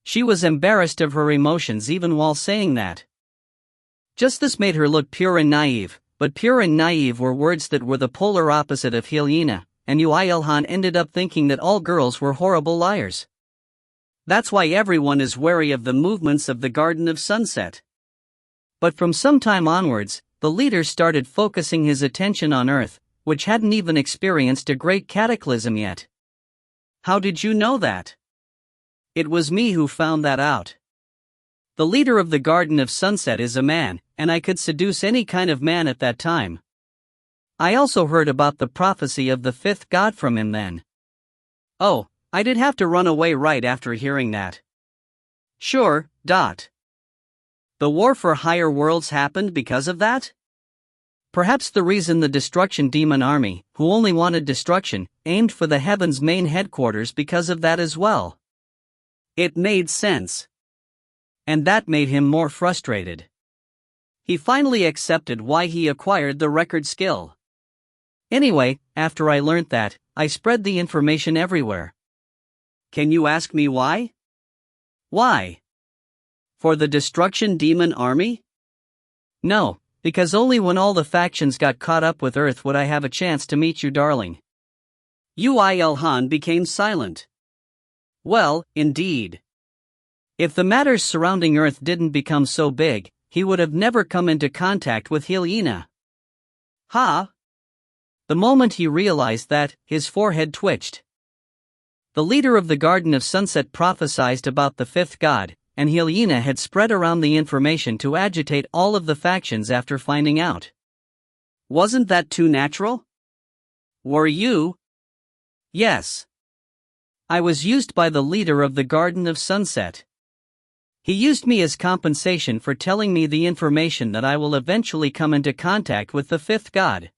She was embarrassed of her emotions even while saying that. Just this made her look pure and naive, but pure and naive were words that were the polar opposite of IlHan, and Yoo IlHan ended up thinking that all girls were horrible liars. That's why everyone is wary of the movements of the Garden of Sunset. But from some time onwards, the leader started focusing his attention on Earth, which hadn't even experienced a Great Cataclysm yet. How did you know that? It was me who found that out. The leader of the Garden of Sunset is a man, and I could seduce any kind of man at that time. I also heard about the prophecy of the 5th god from him then. Oh, I did have to run away right after hearing that. Sure. The war for higher worlds happened because of that? Perhaps the reason the Destruction Demon Army, who only wanted destruction, aimed for the Heaven's main headquarters because of that as well. It made sense. And that made him more frustrated. He finally accepted why he acquired the record skill. Anyway, after I learnt that, I spread the information everywhere. Can you ask me why? Why? For the Destruction Demon Army? No, because only when all the factions got caught up with Earth would I have a chance to meet you, darling. Yoo IlHan became silent. Well, indeed. If the matters surrounding Earth didn't become so big, he would have never come into contact with IlHan. Ha! The moment he realized that, his forehead twitched. The leader of the Garden of Sunset prophesied about the 5th god, and IlHan had spread around the information to agitate all of the factions after finding out. Wasn't that too natural? Were you Yes. I was used by the leader of the Garden of Sunset. He used me as compensation for telling me the information that I will eventually come into contact with the fifth god.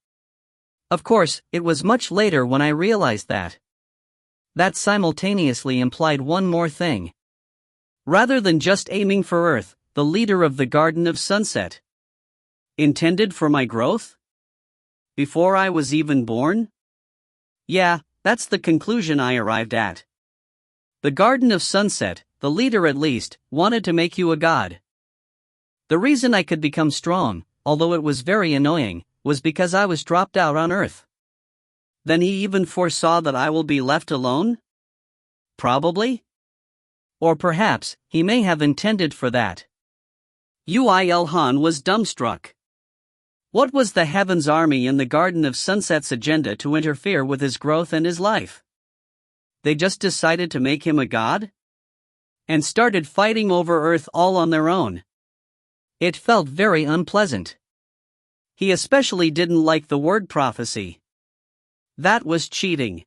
Of course, it was much later when I realized that. That simultaneously implied one more thing. Rather than just aiming for Earth, the leader of the Garden of Sunset intended for my growth? Before I was even born? Yeah, that's the conclusion I arrived at. The Garden of Sunset, the leader at least, wanted to make you a god. The reason I could become strong, although it was very annoying, was because I was dropped out on Earth. Then he even foresaw that I will be left alone? Probably. Or perhaps, he may have intended for that. Yoo IlHan was dumbstruck. What was the Heaven's Army in the Garden of Sunset's agenda to interfere with his growth and his life? They just decided to make him a god? And started fighting over Earth all on their own. It felt very unpleasant. He especially didn't like the word prophecy. That was cheating.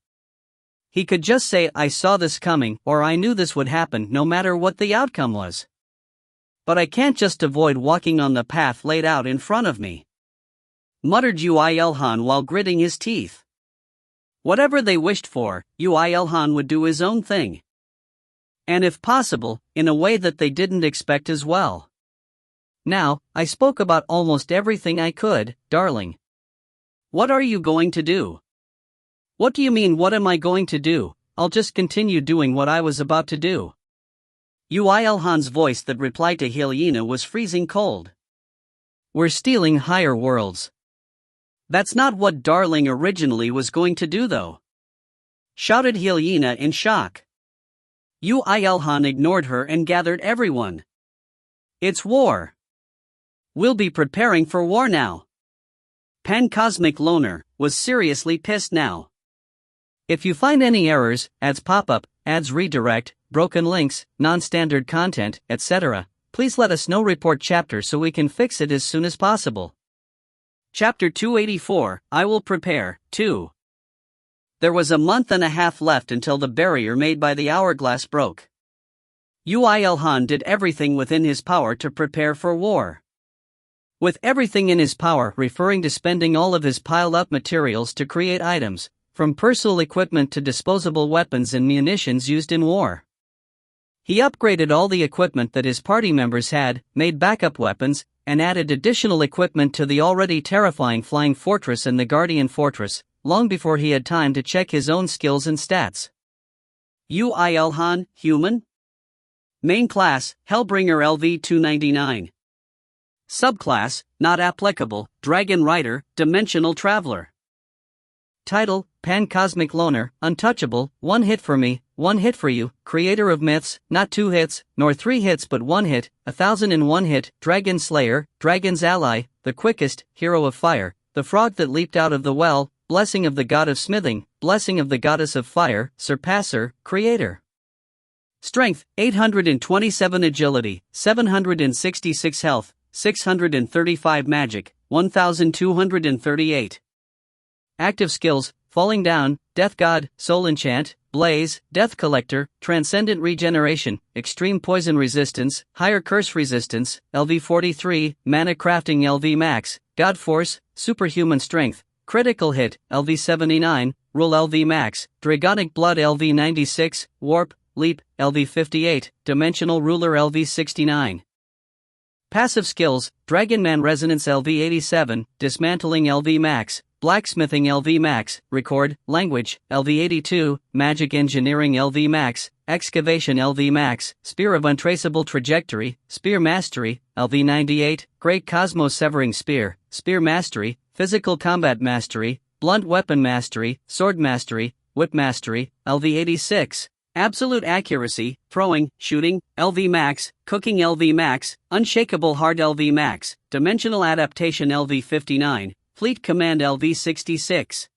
He could just say, I saw this coming, or I knew this would happen, no matter what the outcome was. But I can't just avoid walking on the path laid out in front of me, muttered Yoo IlHan while gritting his teeth. Whatever they wished for, Yoo IlHan would do his own thing. And if possible, in a way that they didn't expect as well. Now, I spoke about almost everything I could, darling. What are you going to do? What do you mean, what am I going to do? I'll just continue doing what I was about to do. Yoo IlHan's voice that replied to IlHan was freezing cold. We're stealing higher worlds. That's not what Darling originally was going to do though, shouted IlHan in shock. Yoo IlHan ignored her and gathered everyone. It's war. We'll be preparing for war now. Pan-Cosmic Loner was seriously pissed now. If you find any errors, ads pop up, ads redirect, broken links, non-standard content, etc., please let us know. Report chapter so we can fix it as soon as possible. Chapter 284, I Will Prepare, 2. There was a month and a half left until the barrier made by the hourglass broke. Yoo IlHan did everything within his power to prepare for war. With everything in his power referring to spending all of his piled-up materials to create items, from personal equipment to disposable weapons and munitions used in war. He upgraded all the equipment that his party members had, made backup weapons, and added additional equipment to the already terrifying Flying Fortress and the Guardian Fortress, long before he had time to check his own skills and stats. Yoo IlHan, human. Main class, Hellbringer LV-299. Subclass, not applicable, Dragon Rider, Dimensional Traveler. Title, Pan-Cosmic Loner, Untouchable, 1 hit for me, 1 hit for you, Creator of Myths, not 2 hits, nor 3 hits but 1 hit, 1001 hit, Dragon Slayer, Dragon's Ally, the quickest, Hero of Fire, the frog that leaped out of the well, Blessing of the God of Smithing, Blessing of the Goddess of Fire, Surpasser, Creator. Strength, 827 Agility, 766 Health, 635 Magic, 1238. Active skills, Falling Down, Death God, Soul Enchant, Blaze, Death Collector, Transcendent Regeneration, Extreme Poison Resistance, Higher Curse Resistance, LV-43, Mana Crafting LV Max, God Force, Superhuman Strength, Critical Hit, LV-79, Rule LV Max, Dragonic Blood LV-96, Warp, Leap, LV-58, Dimensional Ruler LV-69. Passive skills, Dragonman Resonance LV-87, Dismantling LV Max, Blacksmithing LV Max, Record, Language, LV-82, Magic Engineering LV Max, Excavation LV Max, Spear of Untraceable Trajectory, Spear Mastery, LV-98, Great Cosmos Severing Spear, Spear Mastery, Physical Combat Mastery, Blunt Weapon Mastery, Sword Mastery, Whip Mastery, LV-86. Absolute Accuracy, Throwing, Shooting, LV Max, Cooking LV Max, Unshakable Heart LV Max, Dimensional Adaptation LV-59, Fleet Command LV-66.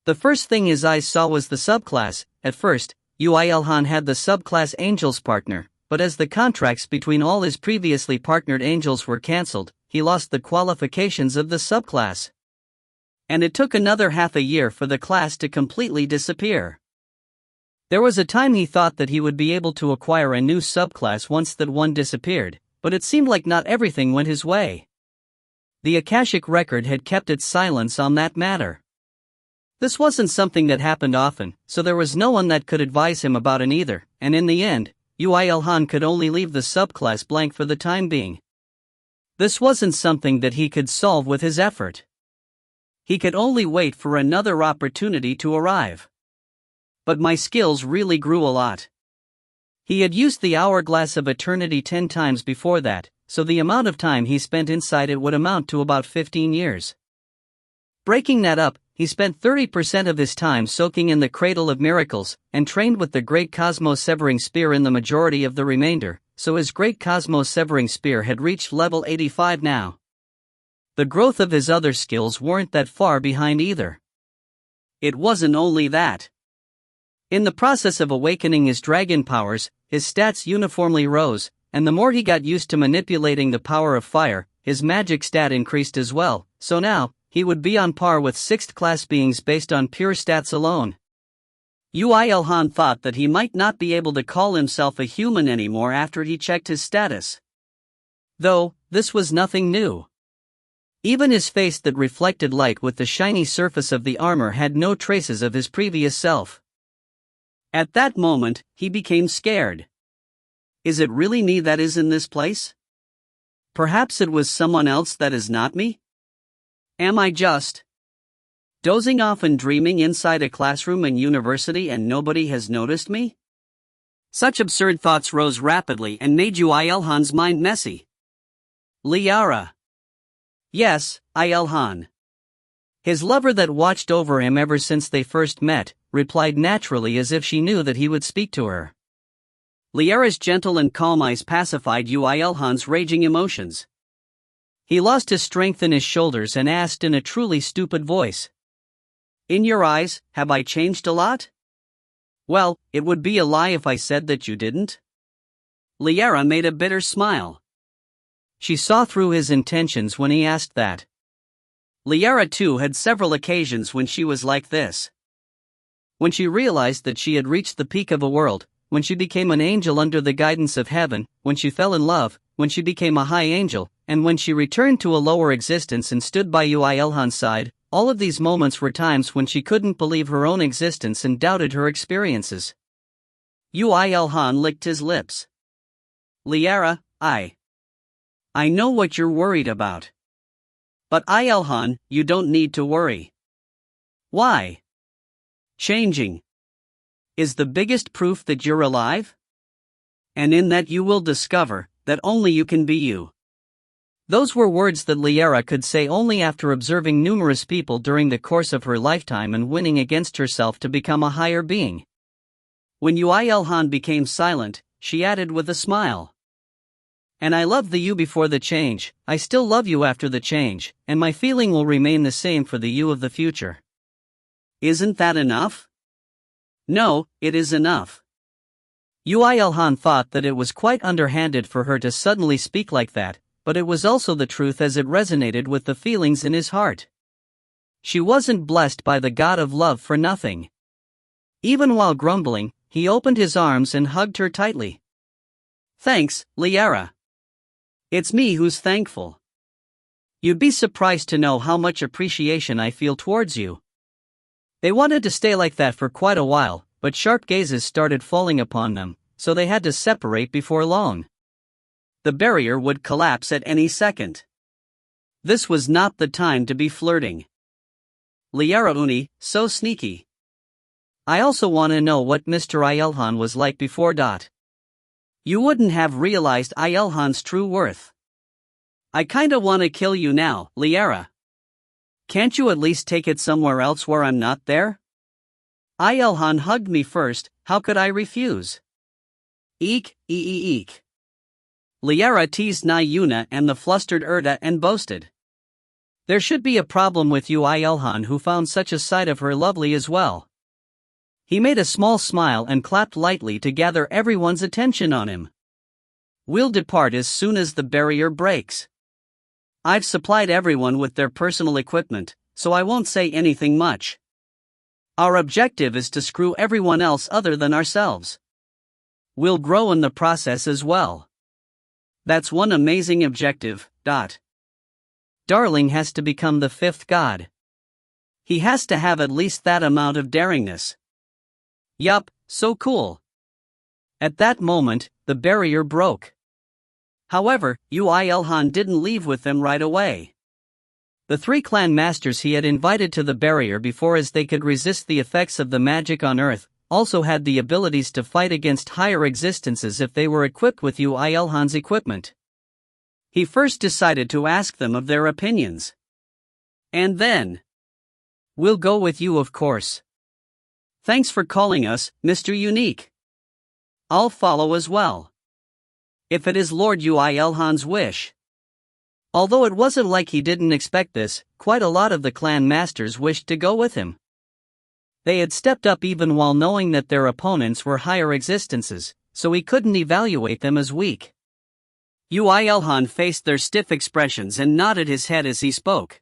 The first thing his eyes saw was the subclass. At first, Yoo IlHan had the subclass Angels partner, but as the contracts between all his previously partnered Angels were cancelled, he lost the qualifications of the subclass. And it took another half a year for the class to completely disappear. There was a time he thought that he would be able to acquire a new subclass once that one disappeared, but it seemed like not everything went his way. The Akashic record had kept its silence on that matter. This wasn't something that happened often, so there was no one that could advise him about it either, and in the end, Yoo IlHan could only leave the subclass blank for the time being. This wasn't something that he could solve with his effort. He could only wait for another opportunity to arrive. But my skills really grew a lot. He had used the hourglass of eternity 10 times before that, so the amount of time he spent inside it would amount to about 15 years. Breaking that up, he spent 30% of his time soaking in the cradle of miracles, and trained with the Great Cosmos-Severing Spear in the majority of the remainder, so his Great Cosmos-Severing Spear had reached level 85 now. The growth of his other skills weren't that far behind either. It wasn't only that. In the process of awakening his dragon powers, his stats uniformly rose, and the more he got used to manipulating the power of fire, his magic stat increased as well, so now, he would be on par with 6th class beings based on pure stats alone. Yoo IlHan thought that he might not be able to call himself a human anymore after he checked his status. Though, this was nothing new. Even his face that reflected light with the shiny surface of the armor had no traces of his previous self. At that moment, he became scared. Is it really me that is in this place? Perhaps it was someone else that is not me? Am I just dozing off and dreaming inside a classroom in university and nobody has noticed me? Such absurd thoughts rose rapidly and made Yoo IlHan's mind messy. Liara. Yes, IlHan. His lover that watched over him ever since they first met, replied naturally as if she knew that he would speak to her. Liara's gentle and calm eyes pacified Yoo IlHan's raging emotions. He lost his strength in his shoulders and asked in a truly stupid voice. In your eyes, have I changed a lot? Well, it would be a lie if I said that you didn't. Liara made a bitter smile. She saw through his intentions when he asked that. Liara too had several occasions when she was like this. When she realized that she had reached the peak of a world, when she became an angel under the guidance of heaven, when she fell in love, when she became a high angel, and when she returned to a lower existence and stood by Yoo IlHan's side, all of these moments were times when she couldn't believe her own existence and doubted her experiences. Yoo IlHan licked his lips. Liara, I know what you're worried about. But IlHan, you don't need to worry. Why? Changing is the biggest proof that you're alive? And in that you will discover that only you can be you. Those were words that Liara could say only after observing numerous people during the course of her lifetime and winning against herself to become a higher being. When Yoo IlHan became silent, she added with a smile. And I loved the you before the change, I still love you after the change, and my feeling will remain the same for the you of the future. Isn't that enough? No, it is enough. Yoo IlHan thought that it was quite underhanded for her to suddenly speak like that, but it was also the truth as it resonated with the feelings in his heart. She wasn't blessed by the God of love for nothing. Even while grumbling, he opened his arms and hugged her tightly. Thanks, Liara. It's me who's thankful. You'd be surprised to know how much appreciation I feel towards you. They wanted to stay like that for quite a while, but sharp gazes started falling upon them, so they had to separate before long. The barrier would collapse at any second. This was not the time to be flirting. Liara Uni, so sneaky. I also want to know what Mr. IlHan was like before. You wouldn't have realized IlHan's true worth. I kinda wanna kill you now, Liara. Can't you at least take it somewhere else where I'm not there? IlHan hugged me first, how could I refuse? Eek. Liara teased Nayuna and the flustered Erda and boasted. There should be a problem with Yoo IlHan, who found such a side of her lovely as well. He made a small smile and clapped lightly to gather everyone's attention on him. We'll depart as soon as the barrier breaks. I've supplied everyone with their personal equipment, so I won't say anything much. Our objective is to screw everyone else other than ourselves. We'll grow in the process as well. That's one amazing objective. Darling has to become the fifth god. He has to have at least that amount of daringness. Yup, so cool. At that moment, the barrier broke. However, Yoo IlHan didn't leave with them right away. The three clan masters he had invited to the barrier before, as they could resist the effects of the magic on Earth, also had the abilities to fight against higher existences if they were equipped with Yoo IlHan's equipment. He first decided to ask them of their opinions. And then, "We'll go with you, of course. Thanks for calling us, Mr. Unique. I'll follow as well. If it is Lord Yoo IlHan's wish." Although it wasn't like he didn't expect this, quite a lot of the clan masters wished to go with him. They had stepped up even while knowing that their opponents were higher existences, so he couldn't evaluate them as weak. Yoo IlHan faced their stiff expressions and nodded his head as he spoke.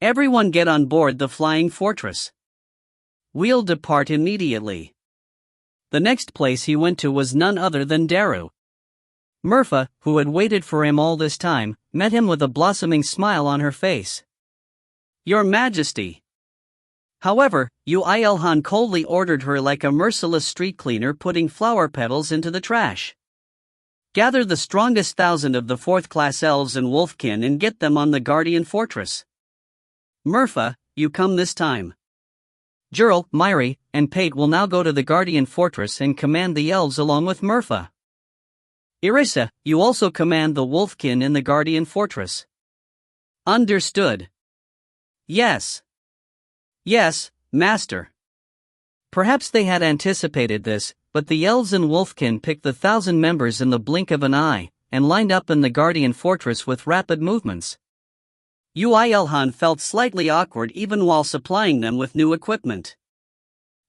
"Everyone get on board the flying fortress. We'll depart immediately." The next place he went to was none other than Daru. Murpha, who had waited for him all this time, met him with a blossoming smile on her face. "Your Majesty." However, Yoo IlHan coldly ordered her like a merciless street cleaner putting flower petals into the trash. "Gather the strongest 1,000 of the 4th-class elves and wolfkin and get them on the Guardian Fortress. Murpha, you come this time. Jurl, Myri, and Pate will now go to the Guardian Fortress and command the elves along with Murpha. Irissa, you also command the wolfkin in the Guardian Fortress." "Understood." "Yes. Yes, Master." Perhaps they had anticipated this, but the elves and wolfkin picked the 1,000 members in the blink of an eye, and lined up in the Guardian Fortress with rapid movements. Yoo IlHan felt slightly awkward even while supplying them with new equipment.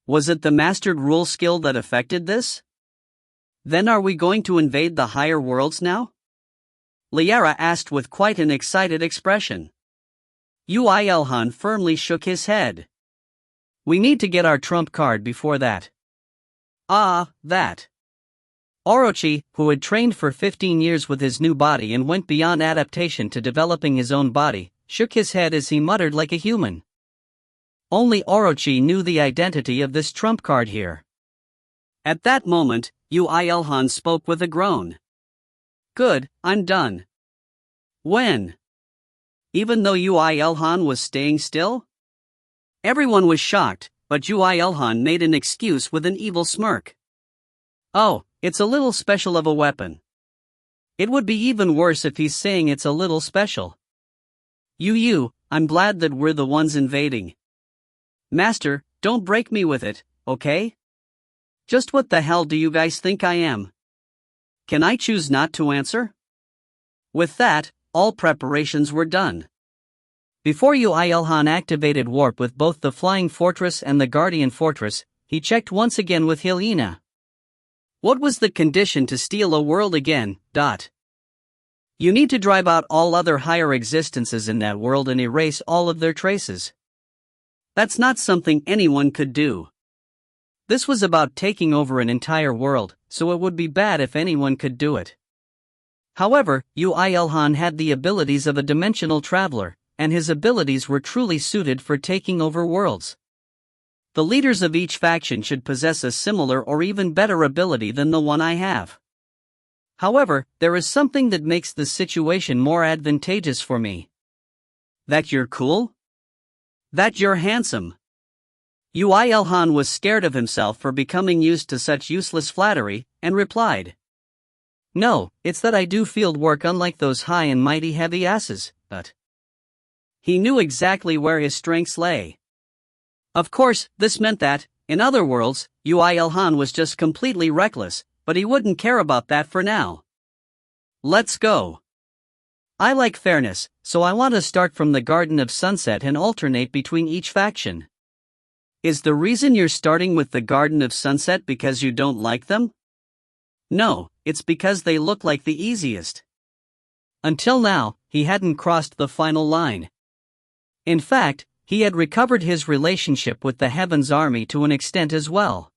Was it the mastered rule skill that affected this? Then are we going to invade the higher worlds now? Liara asked with quite an excited expression. Yoo IlHan firmly shook his head. "We need to get our trump card before that." "Ah, that." Orochi, who had trained for 15 years with his new body and went beyond adaptation to developing his own body, shook his head as he muttered like a human. Only Orochi knew the identity of this trump card here. At that moment, Yoo IlHan spoke with a groan. "Good, I'm done." "When?" Even though Yoo IlHan was staying still? Everyone was shocked, but Yoo IlHan made an excuse with an evil smirk. "Oh, it's a little special of a weapon. It would be even worse if he's saying it's a little special." Yoo, I'm glad that we're the ones invading. Master, don't break me with it, okay? Just what the hell do you guys think I am? Can I choose not to answer?" With that, all preparations were done. Before Yoo IlHan activated warp with both the Flying Fortress and the Guardian Fortress, he checked once again with IlHan. "What was the condition to steal a world again? You need to drive out all other higher existences in that world and erase all of their traces. That's not something anyone could do. This was about taking over an entire world, so it would be bad if anyone could do it." However, Yoo IlHan had the abilities of a dimensional traveler, and his abilities were truly suited for taking over worlds. The leaders of each faction should possess a similar or even better ability than the one I have. However, there is something that makes the situation more advantageous for me. That you're cool? That you're handsome? Yoo IlHan was scared of himself for becoming used to such useless flattery, and replied. "No, it's that I do field work unlike those high and mighty heavy asses, but..." He knew exactly where his strengths lay. Of course, this meant that, in other worlds, Yoo IlHan was just completely reckless, but he wouldn't care about that for now. Let's go. I like fairness, so I want to start from the Garden of Sunset and alternate between each faction. Is the reason you're starting with the Garden of Sunset because you don't like them? No, it's because they look like the easiest. Until now, he hadn't crossed the final line. In fact, he had recovered his relationship with the Heaven's Army to an extent as well.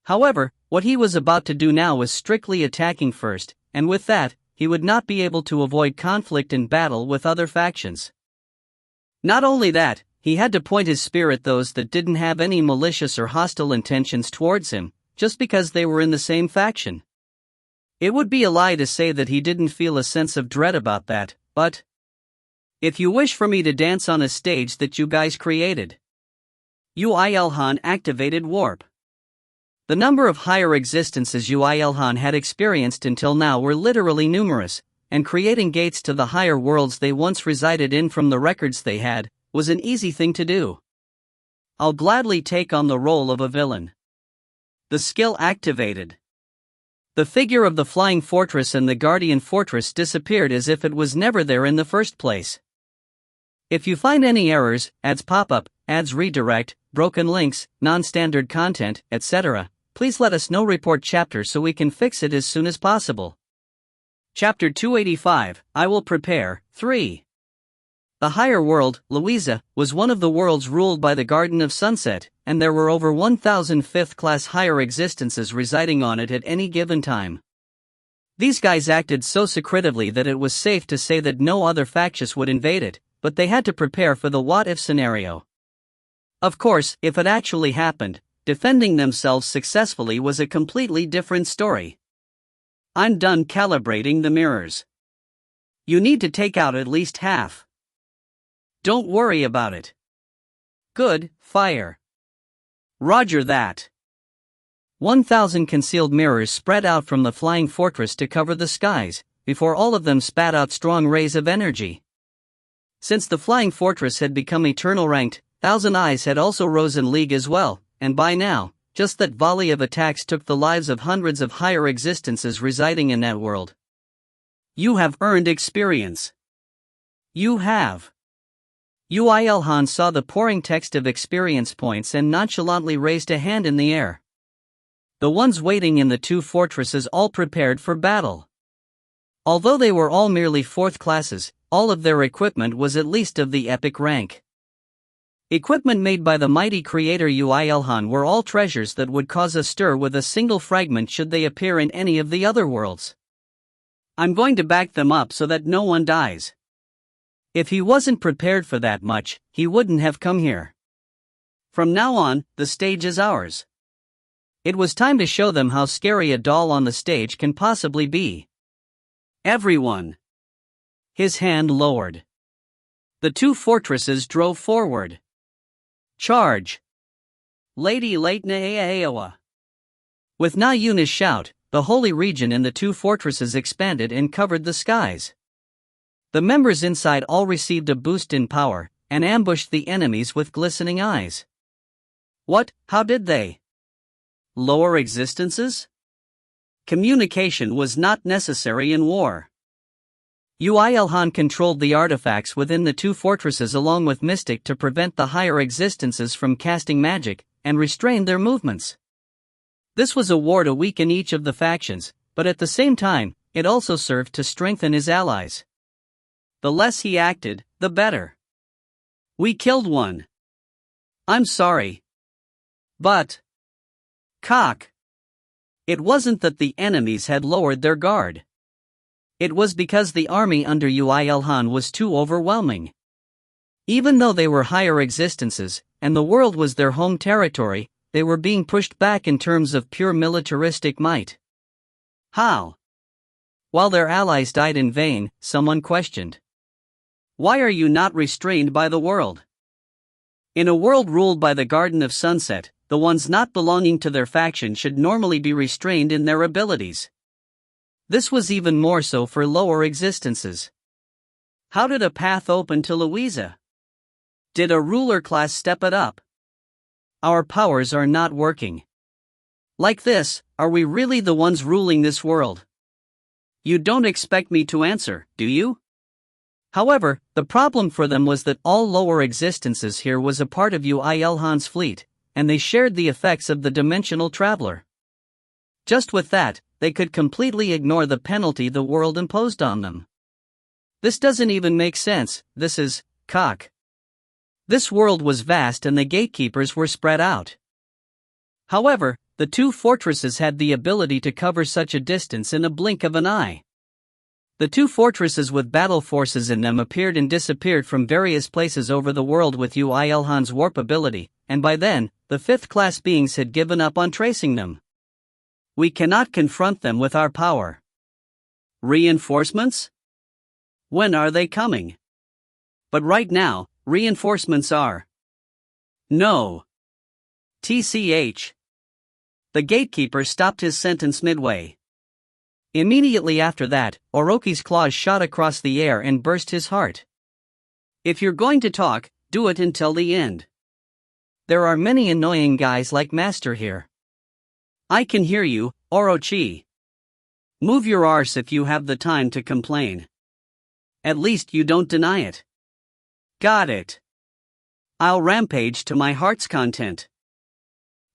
However, what he was about to do now was strictly attacking first, and with that, he would not be able to avoid conflict and battle with other factions. Not only that, he had to point his spear at those that didn't have any malicious or hostile intentions towards him, just because they were in the same faction. It would be a lie to say that he didn't feel a sense of dread about that, but if you wish for me to dance on a stage that you guys created. Yoo IlHan activated warp. The number of higher existences Yoo IlHan had experienced until now were literally numerous, and creating gates to the higher worlds they once resided in from the records they had was an easy thing to do. I'll gladly take on the role of a villain. The skill activated. The figure of the Flying Fortress and the Guardian Fortress disappeared as if it was never there in the first place. If you find any errors, ads pop-up, ads redirect, broken links, non-standard content, etc., please let us know. Report chapter so we can fix it as soon as possible. Chapter 285, I Will Prepare, 3. The higher world, Louisa, was one of the worlds ruled by the Garden of Sunset, and there were over 1,000 fifth-class higher existences residing on it at any given time. These guys acted so secretively that it was safe to say that no other factious would invade it, but they had to prepare for the what-if scenario. Of course, if it actually happened, defending themselves successfully was a completely different story. I'm done calibrating the mirrors. You need to take out at least half. Don't worry about it. Good, fire. Roger that. 1,000 concealed mirrors spread out from the Flying Fortress to cover the skies, before all of them spat out strong rays of energy. Since the Flying Fortress had become eternal ranked, Thousand Eyes had also rose in league as well, and by now, just that volley of attacks took the lives of hundreds of higher existences residing in that world. You have earned experience. You have. Yoo IlHan saw the pouring text of experience points and nonchalantly raised a hand in the air. The ones waiting in the two fortresses all prepared for battle. Although they were all merely fourth classes, all of their equipment was at least of the epic rank. Equipment made by the mighty creator Yoo IlHan were all treasures that would cause a stir with a single fragment should they appear in any of the other worlds. I'm going to back them up so that no one dies. If he wasn't prepared for that much, he wouldn't have come here. From now on, the stage is ours. It was time to show them how scary a doll on the stage can possibly be. Everyone. His hand lowered. The two fortresses drove forward. Charge. Lady Leitna Iowa. With Na Yuna's shout, the holy region in the two fortresses expanded and covered the skies. The members inside all received a boost in power, and ambushed the enemies with glistening eyes. What? How did they? Lower existences? Communication was not necessary in war. Yoo IlHan controlled the artifacts within the two fortresses along with Mystic to prevent the higher existences from casting magic, and restrained their movements. This was a war to weaken each of the factions, but at the same time, it also served to strengthen his allies. The less he acted, the better. We killed one. I'm sorry. But cock. It wasn't that the enemies had lowered their guard. It was because the army under Yoo IlHan was too overwhelming. Even though they were higher existences, and the world was their home territory, they were being pushed back in terms of pure militaristic might. How? While their allies died in vain, someone questioned. Why are you not restrained by the world? In a world ruled by the Garden of Sunset, the ones not belonging to their faction should normally be restrained in their abilities. This was even more so for lower existences. How did a path open to Louisa? Did a ruler class step it up? Our powers are not working. Like this, are we really the ones ruling this world? You don't expect me to answer, do you? However, the problem for them was that all lower existences here was a part of Yoo IlHan's fleet, and they shared the effects of the dimensional traveler. Just with that, they could completely ignore the penalty the world imposed on them. This doesn't even make sense. This is cock. This world was vast and the gatekeepers were spread out. However, the two fortresses had the ability to cover such a distance in a blink of an eye. The two fortresses with battle forces in them appeared and disappeared from various places over the world with Yoo IlHan's warp ability, and by then, the fifth-class beings had given up on tracing them. We cannot confront them with our power. Reinforcements? When are they coming? But right now, reinforcements are. No. TCH. The gatekeeper stopped his sentence midway. Immediately after that, Orochi's claws shot across the air and burst his heart. If you're going to talk, do it until the end. There are many annoying guys like Master here. I can hear you, Orochi. Move your arse if you have the time to complain. At least you don't deny it. Got it. I'll rampage to my heart's content.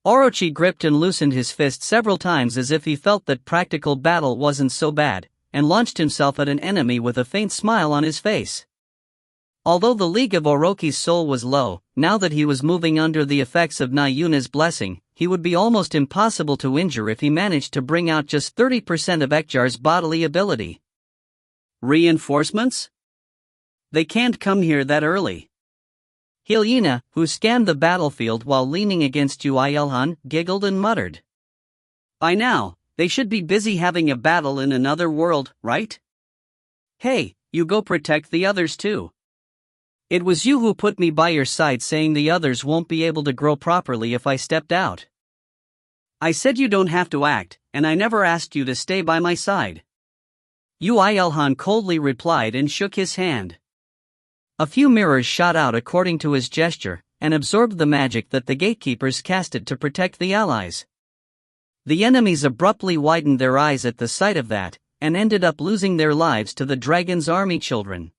Orochi gripped and loosened his fist several times as if he felt that practical battle wasn't so bad, and launched himself at an enemy with a faint smile on his face. Although the League of Orochi's soul was low, now that he was moving under the effects of Nayuna's blessing, he would be almost impossible to injure if he managed to bring out just 30% of Ekjar's bodily ability. Reinforcements? They can't come here that early. Hyena, who scanned the battlefield while leaning against Yoo IlHan, giggled and muttered. By now, they should be busy having a battle in another world, right? Hey, you go protect the others too. It was you who put me by your side saying the others won't be able to grow properly if I stepped out. I said you don't have to act, and I never asked you to stay by my side. Yoo IlHan coldly replied and shook his hand. A few mirrors shot out according to his gesture, and absorbed the magic that the gatekeepers casted to protect the allies. The enemies abruptly widened their eyes at the sight of that, and ended up losing their lives to the dragon's army children.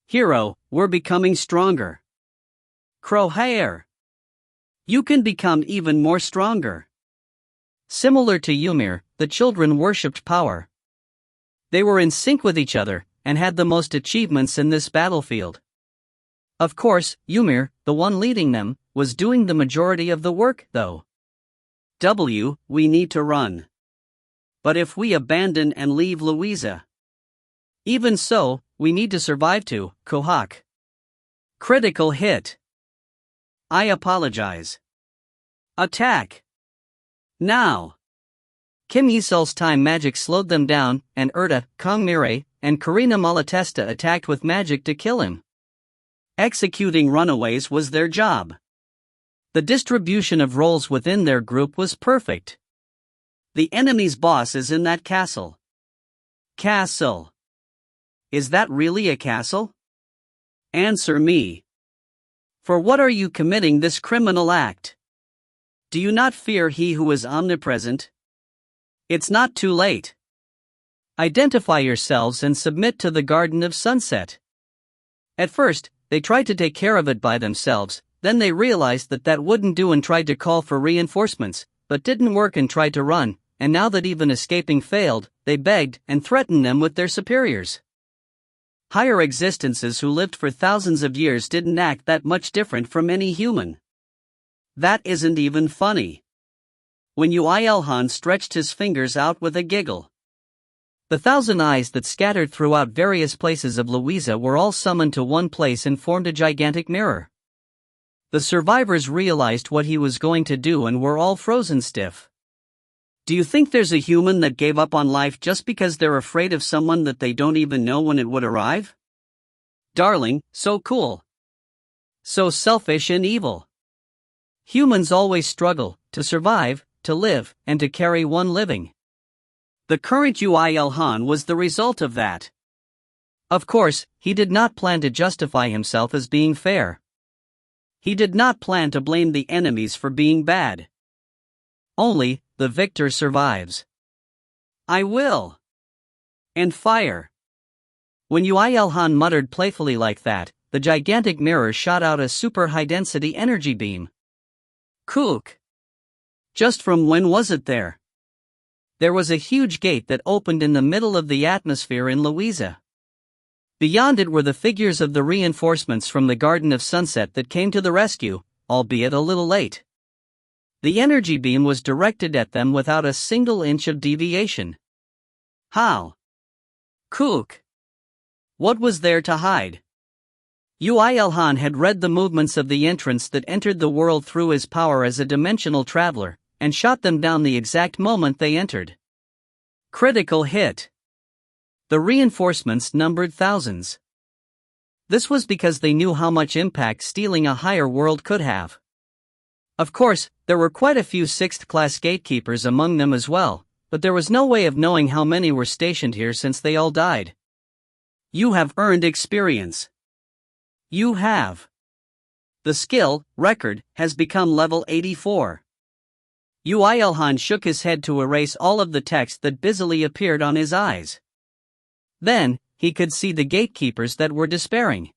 Hero, we're becoming stronger. Crowhair. You can become even more stronger. Similar to Ymir, the children worshipped power. They were in sync with each other, and had the most achievements in this battlefield. Of course, Ymir, the one leading them, was doing the majority of the work, though. We need to run. But if we abandon and leave Louisa? Even so, we need to survive too, Kohak. Critical hit. I apologize. Attack. Now. Kim Yisel's time magic slowed them down, and Erta, Kong Mire, and Karina Malatesta attacked with magic to kill him. Executing runaways was their job. The distribution of roles within their group was perfect. The enemy's boss is in that castle. Castle. Is that really a castle? Answer me. For what are you committing this criminal act? Do you not fear he who is omnipresent? It's not too late. Identify yourselves and submit to the Garden of Sunset. At first, they tried to take care of it by themselves, then they realized that that wouldn't do and tried to call for reinforcements, but didn't work and tried to run, and now that even escaping failed, they begged and threatened them with their superiors. Higher existences who lived for thousands of years didn't act that much different from any human. That isn't even funny. When Yoo IlHan stretched his fingers out with a giggle. The 1,000 eyes that scattered throughout various places of Louisa were all summoned to one place and formed a gigantic mirror. The survivors realized what he was going to do and were all frozen stiff. Do you think there's a human that gave up on life just because they're afraid of someone that they don't even know when it would arrive? Darling, so cool. So selfish and evil. Humans always struggle to survive, to live, and to carry one living. The current Yoo IlHan was the result of that. Of course, he did not plan to justify himself as being fair. He did not plan to blame the enemies for being bad. Only, the victor survives. I will. And fire. When Yoo IlHan muttered playfully like that, the gigantic mirror shot out a super high-density energy beam. Kook. Just from when was it there? There was a huge gate that opened in the middle of the atmosphere in Louisa. Beyond it were the figures of the reinforcements from the Garden of Sunset that came to the rescue, albeit a little late. The energy beam was directed at them without a single inch of deviation. How? Kook. What was there to hide? Yoo IlHan had read the movements of the entrants that entered the world through his power as a dimensional traveler, and shot them down the exact moment they entered. Critical hit. The reinforcements numbered thousands. This was because they knew how much impact stealing a higher world could have. Of course, there were quite a few 6th-class gatekeepers among them as well, but there was no way of knowing how many were stationed here since they all died. You have earned experience. You have. The skill, record, has become level 84. Yoo IlHan shook his head to erase all of the text that busily appeared on his eyes. Then, he could see the gatekeepers that were despairing.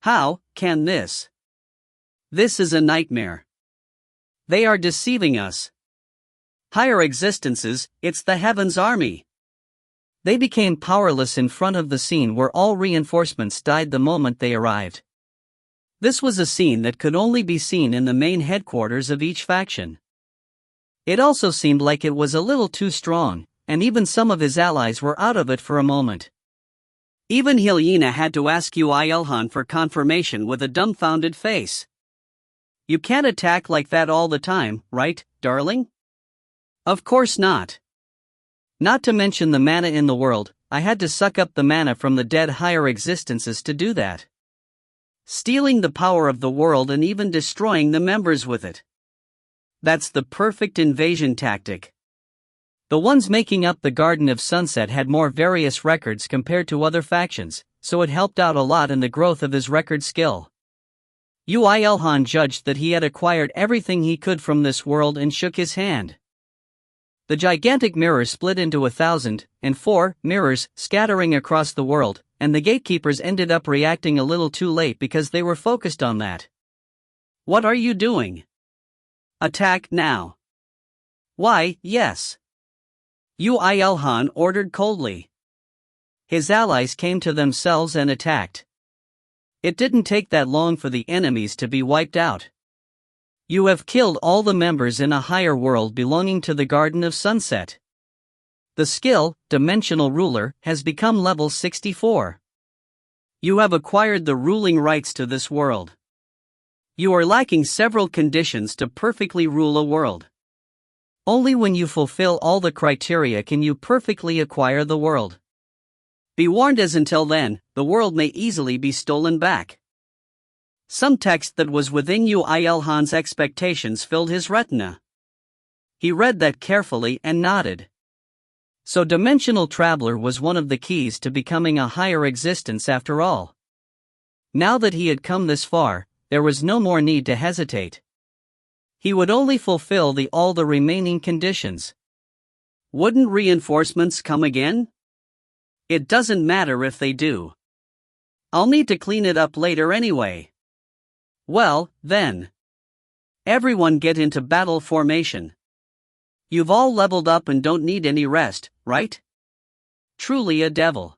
How can this? This is a nightmare. They are deceiving us. Higher existences, it's the Heaven's army. They became powerless in front of the scene where all reinforcements died the moment they arrived. This was a scene that could only be seen in the main headquarters of each faction. It also seemed like it was a little too strong, and even some of his allies were out of it for a moment. Even IlHan had to ask Yoo IlHan for confirmation with a dumbfounded face. You can't attack like that all the time, right, darling? Of course not. Not to mention the mana in the world, I had to suck up the mana from the dead higher existences to do that. Stealing the power of the world and even destroying the members with it. That's the perfect invasion tactic. The ones making up the Garden of Sunset had more various records compared to other factions, so it helped out a lot in the growth of his record skill. Yoo IlHan judged that he had acquired everything he could from this world and shook his hand. The gigantic mirror split into 1,004 mirrors scattering across the world, and the gatekeepers ended up reacting a little too late because they were focused on that. What are you doing? Attack now. Why, yes. Yoo IlHan ordered coldly. His allies came to themselves and attacked. It didn't take that long for the enemies to be wiped out. You have killed all the members in a higher world belonging to the Garden of Sunset. The skill, Dimensional Ruler, has become level 64. You have acquired the ruling rights to this world. You are lacking several conditions to perfectly rule a world. Only when you fulfill all the criteria can you perfectly acquire the world. Be warned, as until then, the world may easily be stolen back. Some text that was within Yoo IlHan's expectations filled his retina. He read that carefully and nodded. So Dimensional Traveler was one of the keys to becoming a higher existence after all. Now that he had come this far, there was no more need to hesitate. He would only fulfill all the remaining conditions. Wouldn't reinforcements come again? It doesn't matter if they do. I'll need to clean it up later anyway. Well, then. Everyone get into battle formation. You've all leveled up and don't need any rest, right? Truly a devil.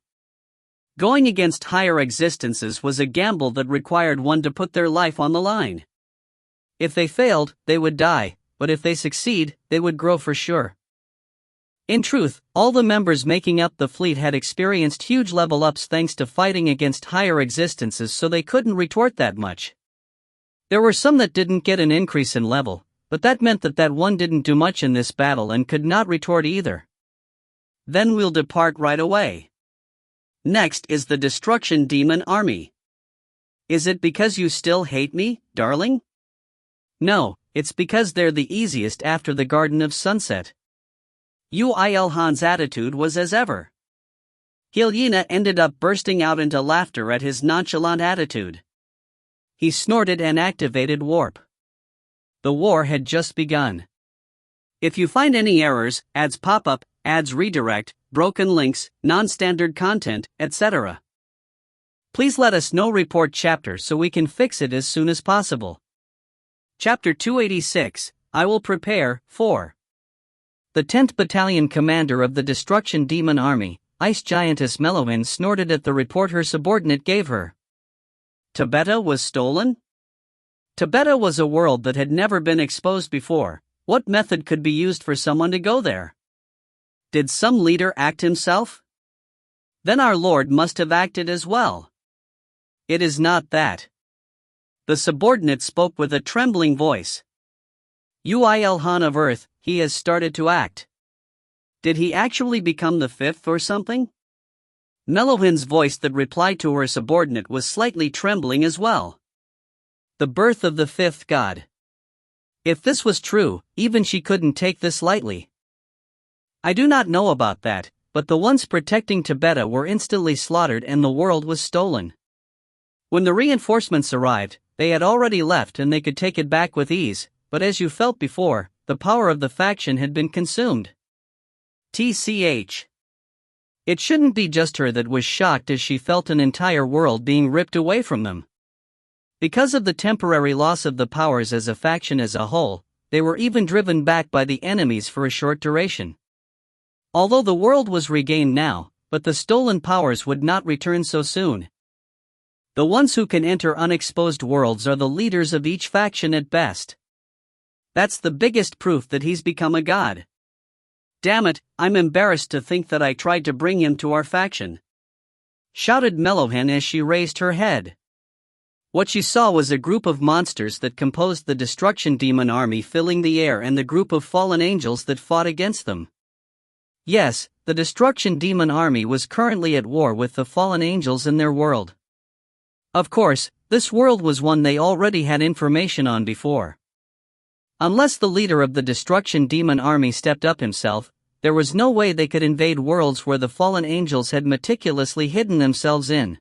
Going against higher existences was a gamble that required one to put their life on the line. If they failed, they would die, but if they succeed, they would grow for sure. In truth, all the members making up the fleet had experienced huge level ups thanks to fighting against higher existences, so they couldn't retort that much. There were some that didn't get an increase in level, but that meant that one didn't do much in this battle and could not retort either. Then we'll depart right away. Next is the Destruction Demon Army. Is it because you still hate me, darling? No, it's because they're the easiest after the Garden of Sunset. Yoo IlHan's attitude was as ever. IlHan ended up bursting out into laughter at his nonchalant attitude. He snorted and activated warp. The war had just begun. If you find any errors, ads pop up, ads redirect, broken links, non-standard content, etc., please let us know. Report chapter so we can fix it as soon as possible. Chapter 286, I will prepare for. The 10th Battalion Commander of the Destruction Demon Army, Ice Giantess IlHan snorted at the report her subordinate gave her. Tabeta was stolen? Tabeta was a world that had never been exposed before. What method could be used for someone to go there? Did some leader act himself? Then our Lord must have acted as well. It is not that. The subordinate spoke with a trembling voice. Yoo IlHan of Earth, he has started to act. Did he actually become the fifth or something? IlHan's voice that replied to her subordinate was slightly trembling as well. The birth of the fifth god. If this was true, even she couldn't take this lightly. I do not know about that, but the ones protecting Tabeta were instantly slaughtered and the world was stolen. When the reinforcements arrived, they had already left and they could take it back with ease, but as you felt before, the power of the faction had been consumed. TCH. It shouldn't be just her that was shocked as she felt an entire world being ripped away from them. Because of the temporary loss of the powers as a faction as a whole, they were even driven back by the enemies for a short duration. Although the world was regained now, but the stolen powers would not return so soon. The ones who can enter unexposed worlds are the leaders of each faction at best. That's the biggest proof that he's become a god. Damn it, I'm embarrassed to think that I tried to bring him to our faction, shouted IlHan as she raised her head. What she saw was a group of monsters that composed the destruction demon army filling the air and the group of fallen angels that fought against them. Yes, the destruction demon army was currently at war with the fallen angels in their world. Of course, this world was one they already had information on before. Unless the leader of the destruction demon army stepped up himself, there was no way they could invade worlds where the fallen angels had meticulously hidden themselves in.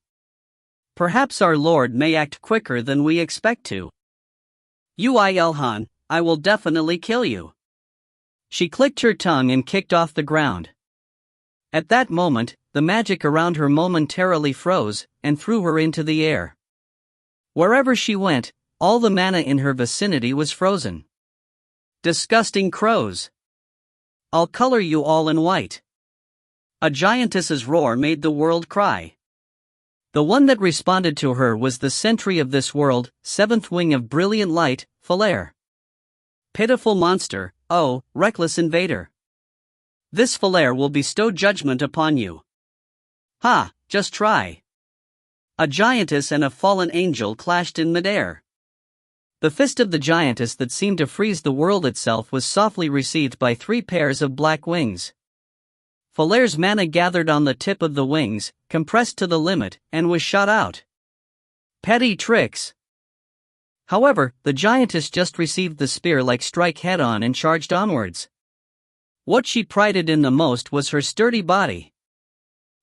Perhaps our Lord may act quicker than we expect to. Yoo IlHan, I will definitely kill you. She clicked her tongue and kicked off the ground. At that moment, the magic around her momentarily froze and threw her into the air. Wherever she went, all the mana in her vicinity was frozen. Disgusting crows. I'll color you all in white. A giantess's roar made the world cry. The one that responded to her was the sentry of this world, seventh wing of brilliant light, Falair. Pitiful monster, oh, reckless invader. This Falair will bestow judgment upon you. Ha, just try. A giantess and a fallen angel clashed in midair. The fist of the giantess that seemed to freeze the world itself was softly received by 3 pairs of black wings. Falair's mana gathered on the tip of the wings, compressed to the limit, and was shot out. Petty tricks. However, the giantess just received the spear-like strike head-on and charged onwards. What she prided in the most was her sturdy body.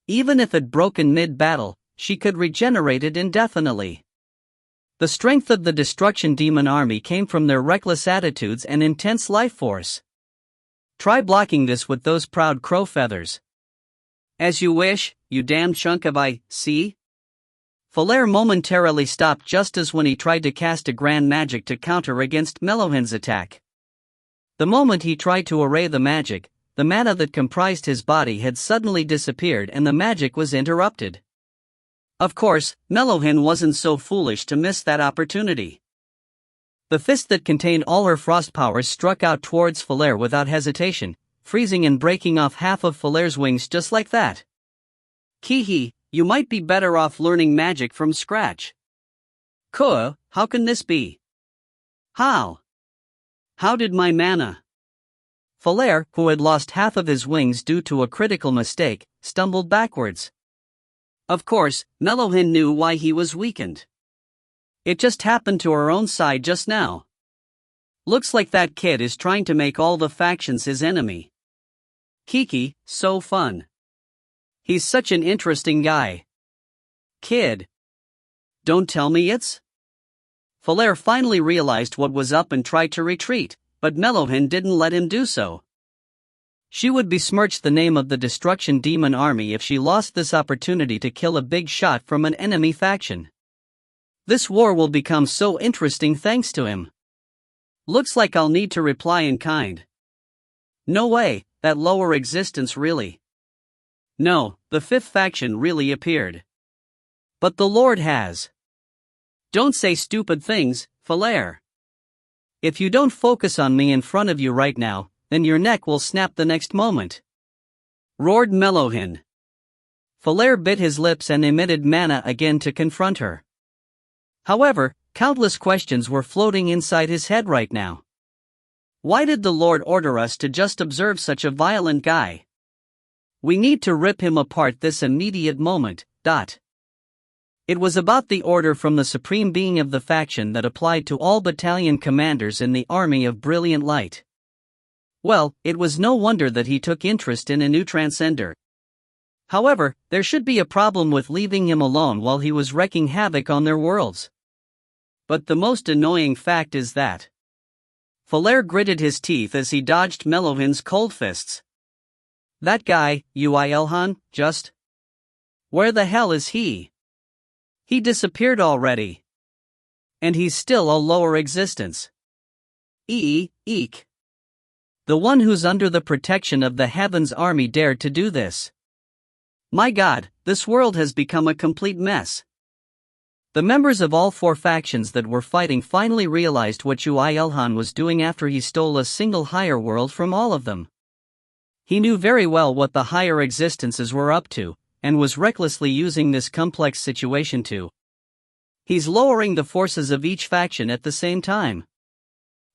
Even if it broke in mid-battle, she could regenerate it indefinitely. The strength of the destruction demon army came from their reckless attitudes and intense life force. Try blocking this with those proud crow feathers. As you wish, you damn chunk of see? Falair momentarily stopped just as when he tried to cast a grand magic to counter against IlHan's attack. The moment he tried to array the magic, the mana that comprised his body had suddenly disappeared and the magic was interrupted. Of course, IlHan wasn't so foolish to miss that opportunity. The fist that contained all her frost powers struck out towards Falair without hesitation, freezing and breaking off half of Falair's wings just like that. Kihi, you might be better off learning magic from scratch. Kuh, how can this be? How? How did my mana? Falair, who had lost half of his wings due to a critical mistake, stumbled backwards. Of course, IlHan knew why he was weakened. It just happened to our own side just now. Looks like that kid is trying to make all the factions his enemy. Kiki, so fun. He's such an interesting guy. Kid. Don't tell me it's... Falair finally realized what was up and tried to retreat, but IlHan didn't let him do so. She would besmirch the name of the destruction demon army if she lost this opportunity to kill a big shot from an enemy faction. This war will become so interesting thanks to him. Looks like I'll need to reply in kind. No way, that lower existence really. No, the fifth faction really appeared. But the Lord has. Don't say stupid things, Falair. If you don't focus on me in front of you right now, then your neck will snap the next moment. Roared IlHan. Falair bit his lips and emitted mana again to confront her. However, countless questions were floating inside his head right now. Why did the Lord order us to just observe such a violent guy? We need to rip him apart this immediate moment. It was about the order from the supreme being of the faction that applied to all battalion commanders in the army of brilliant light. Well, it was no wonder that he took interest in a new transcender. However, there should be a problem with leaving him alone while he was wreaking havoc on their worlds. But the most annoying fact is that Falair gritted his teeth as he dodged IlHan's cold fists. That guy, Yoo IlHan, just... Where the hell is he? He disappeared already. And he's still a lower existence. Eek. The one who's under the protection of the Heaven's army dared to do this. My God, this world has become a complete mess. The members of all four factions that were fighting finally realized what Yoo IlHan was doing after he stole a single higher world from all of them. He knew very well what the higher existences were up to, and was recklessly using this complex situation to. He's lowering the forces of each faction at the same time.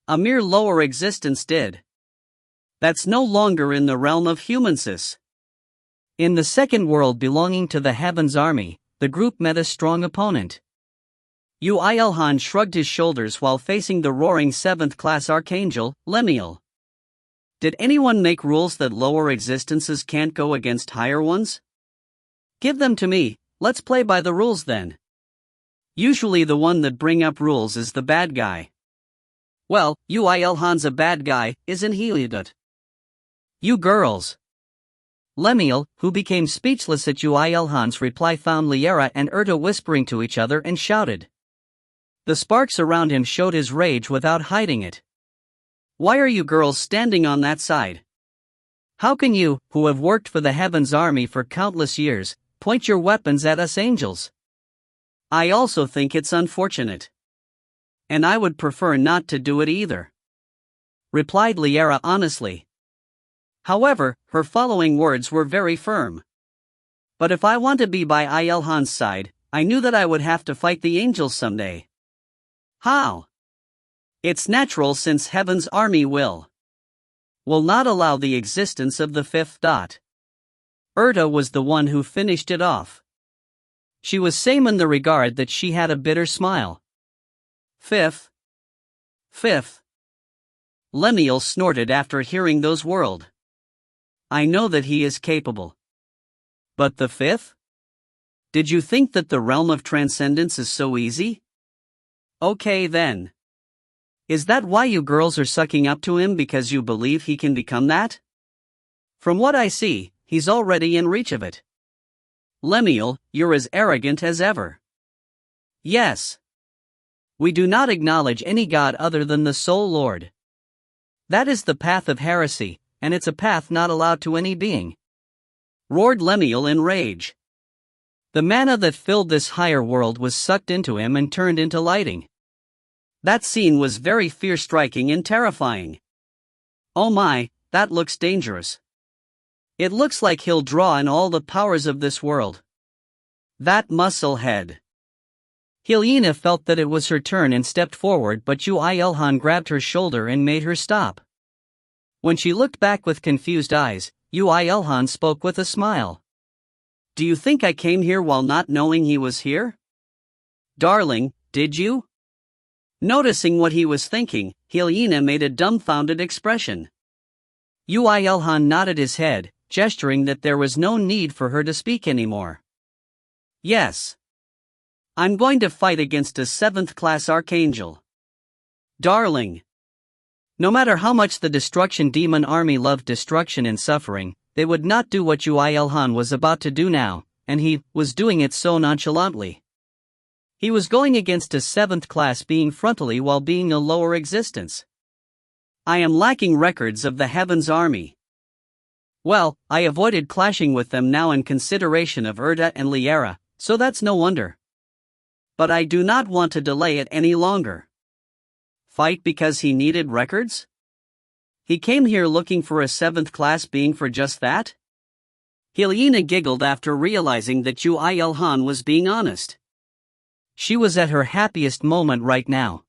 A mere lower existence did. That's no longer in the realm of humansis. In the second world belonging to the Heaven's army, the group met a strong opponent. Yoo IlHan shrugged his shoulders while facing the roaring 7th class archangel, Lemuel. Did anyone make rules that lower existences can't go against higher ones? Give them to me, let's play by the rules then. Usually the one that bring up rules is the bad guy. Well, Yoo IlHan's a bad guy, isn't he? You girls. Lemuel, who became speechless at Yoo IlHan's reply, found Liara and Erta whispering to each other and shouted. The sparks around him showed his rage without hiding it. Why are you girls standing on that side? How can you, who have worked for the Heaven's army for countless years, point your weapons at us angels? I also think it's unfortunate. And I would prefer not to do it either. Replied Liara honestly. However, her following words were very firm. But if I want to be by IlHan's side, I knew that I would have to fight the angels someday. How? It's natural since Heaven's army will not allow the existence of the fifth. Erta was the one who finished it off. She was same in the regard that she had a bitter smile. Fifth. Lemuel snorted after hearing those words. I know that he is capable. But the fifth? Did you think that the realm of transcendence is so easy? Okay then. Is that why you girls are sucking up to him, because you believe he can become that? From what I see, he's already in reach of it. Lemuel, you're as arrogant as ever. Yes. We do not acknowledge any god other than the sole Lord. That is the path of heresy, and it's a path not allowed to any being. Roared Lemuel in rage. The mana that filled this higher world was sucked into him and turned into lighting. That scene was very fear-striking and terrifying. Oh my, that looks dangerous. It looks like he'll draw in all the powers of this world. That muscle head. Helena felt that it was her turn and stepped forward, but Yoo IlHan grabbed her shoulder and made her stop. When she looked back with confused eyes, Yoo IlHan spoke with a smile. Do you think I came here while not knowing he was here? Darling, did you? Noticing what he was thinking, Helena made a dumbfounded expression. Yoo IlHan nodded his head, gesturing that there was no need for her to speak anymore. Yes. I'm going to fight against a 7th class archangel. Darling. No matter how much the destruction demon army loved destruction and suffering, they would not do what Yoo IlHan was about to do now, and he was doing it so nonchalantly. He was going against a 7th class being frontally while being a lower existence. I am lacking records of the Heaven's army. Well, I avoided clashing with them now in consideration of Erda and Liara, so that's no wonder. But I do not want to delay it any longer. Fight because he needed records? He came here looking for a 7th class being for just that? Helena giggled after realizing that Yoo IlHan was being honest. She was at her happiest moment right now.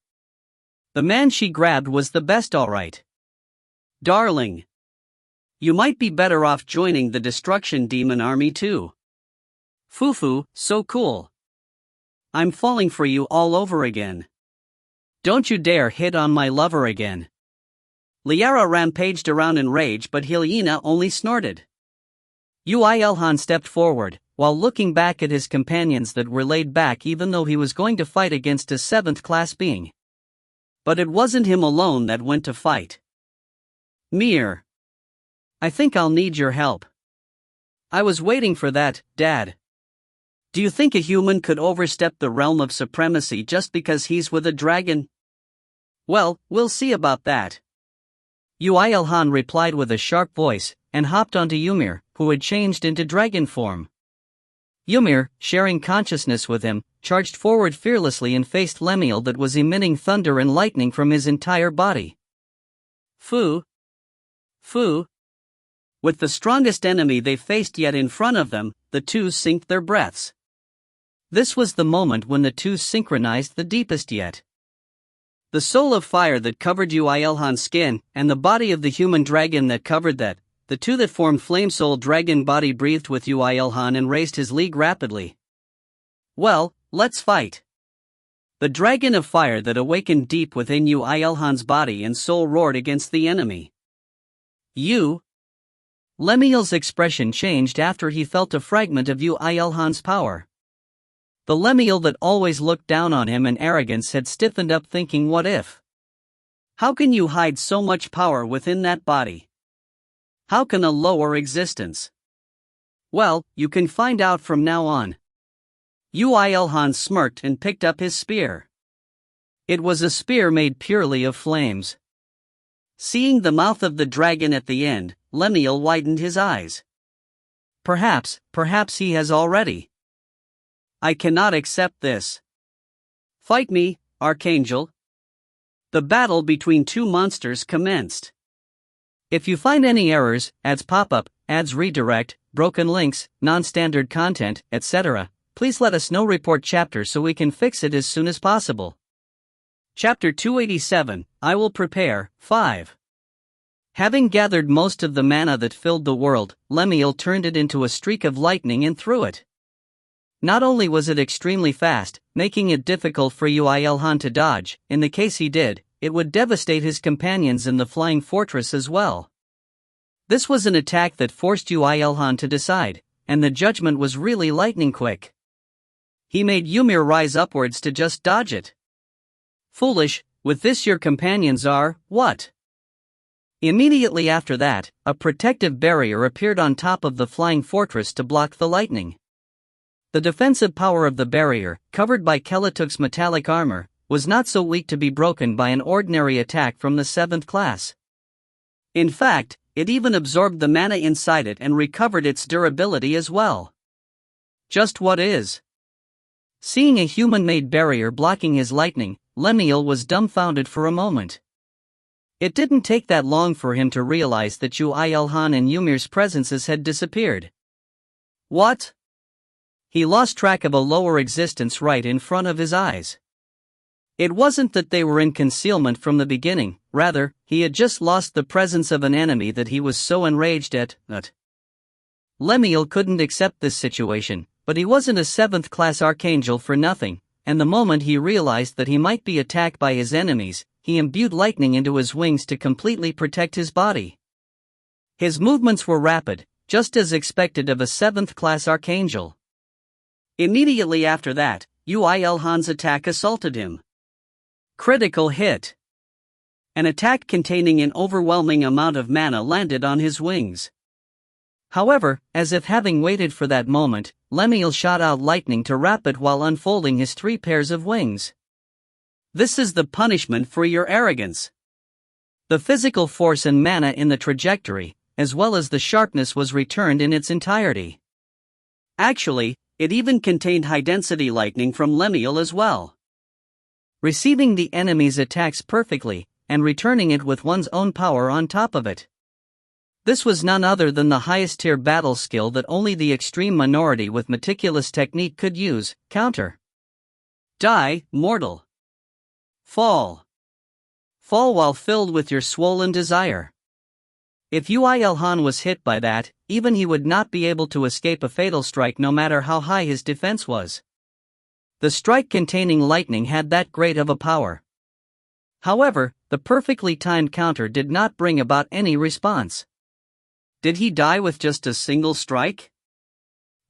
The man she grabbed was the best, alright. Darling. You might be better off joining the Destruction Demon Army too. Fufu, so cool. I'm falling for you all over again. Don't you dare hit on my lover again. Liara rampaged around in rage, but Helena only snorted. Yoo IlHan stepped forward, while looking back at his companions that were laid back even though he was going to fight against a 7th class being. But it wasn't him alone that went to fight. Mir. I think I'll need your help. I was waiting for that, Dad. Do you think a human could overstep the realm of supremacy just because he's with a dragon? Well, we'll see about that. Yoo IlHan replied with a sharp voice, and hopped onto Ymir, who had changed into dragon form. Ymir, sharing consciousness with him, charged forward fearlessly and faced Lemuel that was emitting thunder and lightning from his entire body. Fu. With the strongest enemy they faced yet in front of them, the two synced their breaths. This was the moment when the two synchronized the deepest yet. The soul of fire that covered Yoo IlHan's skin, and the body of the human dragon that covered that, the two that formed Flame Soul Dragon body breathed with Yoo IlHan and raised his league rapidly. Well, let's fight. The dragon of fire that awakened deep within Yoo IlHan's body and soul roared against the enemy. You. Lemuel's expression changed after he felt a fragment of Yoo IlHan's power. The Lemuel that always looked down on him in arrogance had stiffened up thinking, what if? How can you hide so much power within that body? How can a lower existence? Well, you can find out from now on. Yoo IlHan smirked and picked up his spear. It was a spear made purely of flames. Seeing the mouth of the dragon at the end, Lemuel widened his eyes. Perhaps he has already. I cannot accept this. Fight me, Archangel. The battle between two monsters commenced. If you find any errors, ads pop-up, ads redirect, broken links, non-standard content, etc., please let us know. Report chapter so we can fix it as soon as possible. Chapter 287, I will prepare, 5. Having gathered most of the mana that filled the world, Lemuel turned it into a streak of lightning and threw it. Not only was it extremely fast, making it difficult for Yoo IlHan to dodge, in the case he did, it would devastate his companions in the flying fortress as well. This was an attack that forced Yoo IlHan to decide, and the judgment was really lightning quick. He made Ymir rise upwards to just dodge it. Foolish, with this your companions are, what? Immediately after that, a protective barrier appeared on top of the flying fortress to block the lightning. The defensive power of the barrier, covered by Kelatuk's metallic armor, was not so weak to be broken by an ordinary attack from the 7th class. In fact, it even absorbed the mana inside it and recovered its durability as well. Just what is? Seeing a human-made barrier blocking his lightning, Lemuel was dumbfounded for a moment. It didn't take that long for him to realize that Yoo IlHan and Ymir's presences had disappeared. What? He lost track of a lower existence right in front of his eyes. It wasn't that they were in concealment from the beginning, rather, he had just lost the presence of an enemy that he was so enraged at. Lemuel couldn't accept this situation, but he wasn't a 7th class archangel for nothing, and the moment he realized that he might be attacked by his enemies, he imbued lightning into his wings to completely protect his body. His movements were rapid, just as expected of a 7th class archangel. Immediately after that, Yoo IlHan's attack assaulted him. Critical hit. An attack containing an overwhelming amount of mana landed on his wings. However, as if having waited for that moment, Lemuel shot out lightning to wrap it while unfolding his 3 pairs of wings. This is the punishment for your arrogance. The physical force and mana in the trajectory, as well as the sharpness was returned in its entirety. Actually, it even contained high-density lightning from Lemuel as well. Receiving the enemy's attacks perfectly, and returning it with one's own power on top of it. This was none other than the highest tier battle skill that only the extreme minority with meticulous technique could use, counter. Die, mortal. Fall. Fall while filled with your swollen desire. If Yoo IlHan was hit by that, even he would not be able to escape a fatal strike no matter how high his defense was. The strike containing lightning had that great of a power. However, the perfectly timed counter did not bring about any response. Did he die with just a single strike?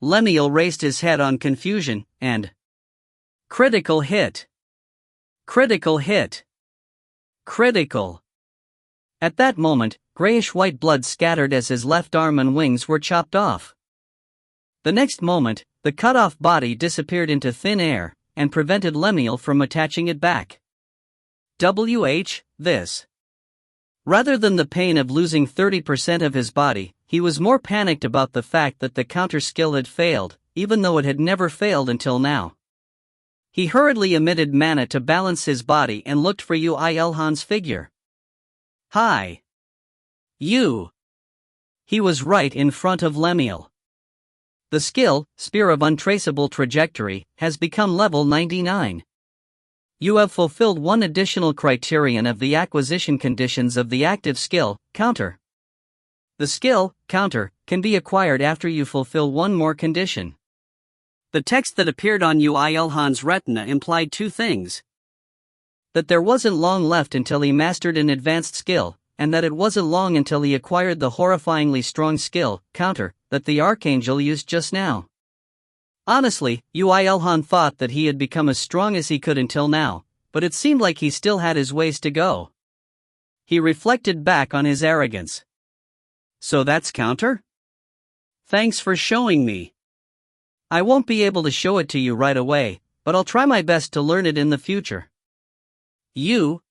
Lemuel raised his head on confusion, and critical hit. Critical hit. Critical. At that moment, grayish-white blood scattered as his left arm and wings were chopped off. The next moment, the cut-off body disappeared into thin air, and prevented Lemuel from attaching it back. This. Rather than the pain of losing 30% of his body, he was more panicked about the fact that the counter skill had failed, even though it had never failed until now. He hurriedly emitted mana to balance his body and looked for Yoo IlHan's figure. Hi. You. He was right in front of Lemuel. The skill, Spear of Untraceable Trajectory, has become level 99. You have fulfilled one additional criterion of the acquisition conditions of the active skill, counter. The skill, counter, can be acquired after you fulfill one more condition. The text that appeared on Yoo IlHan's retina implied two things. That there wasn't long left until he mastered an advanced skill, and that it wasn't long until he acquired the horrifyingly strong skill, counter, that the Archangel used just now. Honestly, Yoo IlHan thought that he had become as strong as he could until now, but it seemed like he still had his ways to go. He reflected back on his arrogance. So that's counter? Thanks for showing me. I won't be able to show it to you right away, but I'll try my best to learn it in the future. You?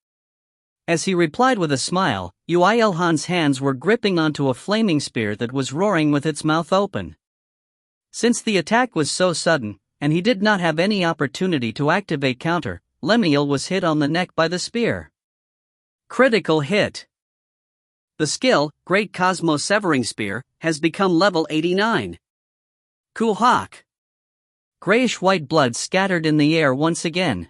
As he replied with a smile, Yoo IlHan's hands were gripping onto a flaming spear that was roaring with its mouth open. Since the attack was so sudden, and he did not have any opportunity to activate counter, Lemuel was hit on the neck by the spear. Critical hit. The skill, Great Cosmos Severing Spear, has become level 89. Kuhak. Grayish-white blood scattered in the air once again.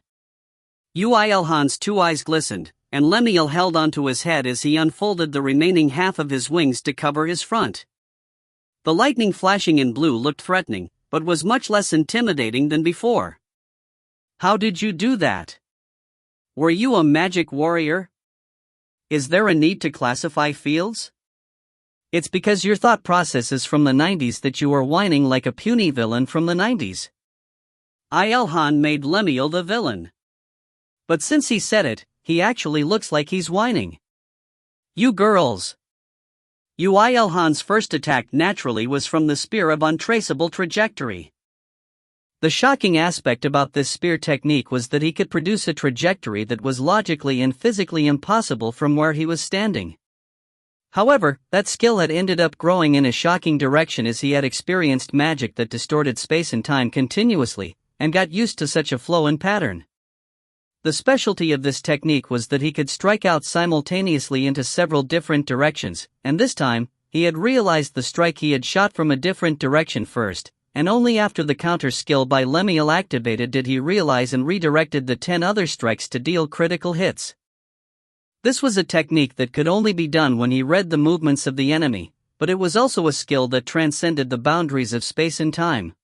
Yoo IlHan's two eyes glistened, and Lemuel held onto his head as he unfolded the remaining half of his wings to cover his front. The lightning flashing in blue looked threatening, but was much less intimidating than before. How did you do that? Were you a magic warrior? Is there a need to classify fields? It's because your thought process is from the 90s that you are whining like a puny villain from the 90s. IlHan made Lemuel the villain. But since he said it, he actually looks like he's whining. You girls. Yoo IlHan's first attack naturally was from the Spear of Untraceable Trajectory. The shocking aspect about this spear technique was that he could produce a trajectory that was logically and physically impossible from where he was standing. However, that skill had ended up growing in a shocking direction as he had experienced magic that distorted space and time continuously, and got used to such a flow and pattern. The specialty of this technique was that he could strike out simultaneously into several different directions, and this time, he had realized the strike he had shot from a different direction first, and only after the counter skill by Lemuel activated did he realize and redirected the 10 other strikes to deal critical hits. This was a technique that could only be done when he read the movements of the enemy, but it was also a skill that transcended the boundaries of space and time.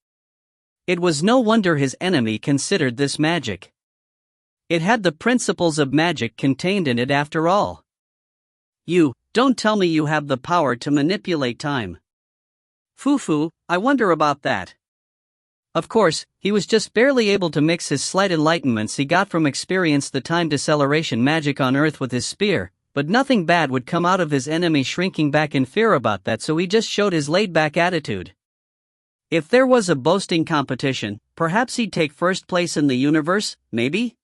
It was no wonder his enemy considered this magic. It had the principles of magic contained in it after all. You, don't tell me you have the power to manipulate time. Foo-foo, I wonder about that. Of course, he was just barely able to mix his slight enlightenments he got from experience the time deceleration magic on Earth with his spear, but nothing bad would come out of his enemy shrinking back in fear about that, so he just showed his laid-back attitude. If there was a boasting competition, perhaps he'd take first place in the universe, maybe?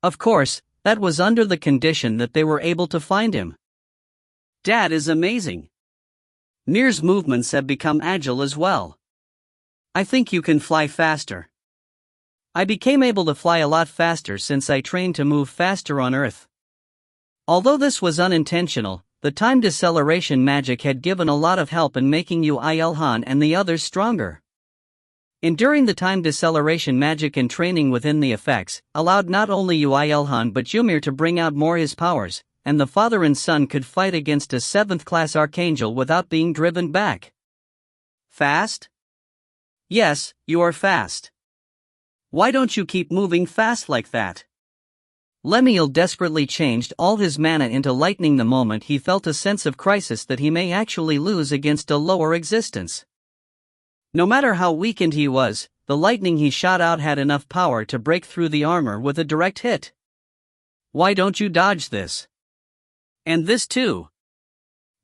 Of course, that was under the condition that they were able to find him. Dad is amazing. Mir's movements have become agile as well. I think you can fly faster. I became able to fly a lot faster since I trained to move faster on Earth. Although this was unintentional, the time deceleration magic had given a lot of help in making Yoo IlHan and the others stronger. Enduring the time deceleration magic and training within the effects allowed not only Yoo IlHan but Ymir to bring out more his powers, and the father and son could fight against a 7th-class archangel without being driven back. Fast? Yes, you are fast. Why don't you keep moving fast like that? Lemuel desperately changed all his mana into lightning the moment he felt a sense of crisis that he may actually lose against a lower existence. No matter how weakened he was, the lightning he shot out had enough power to break through the armor with a direct hit. Why don't you dodge this? And this too.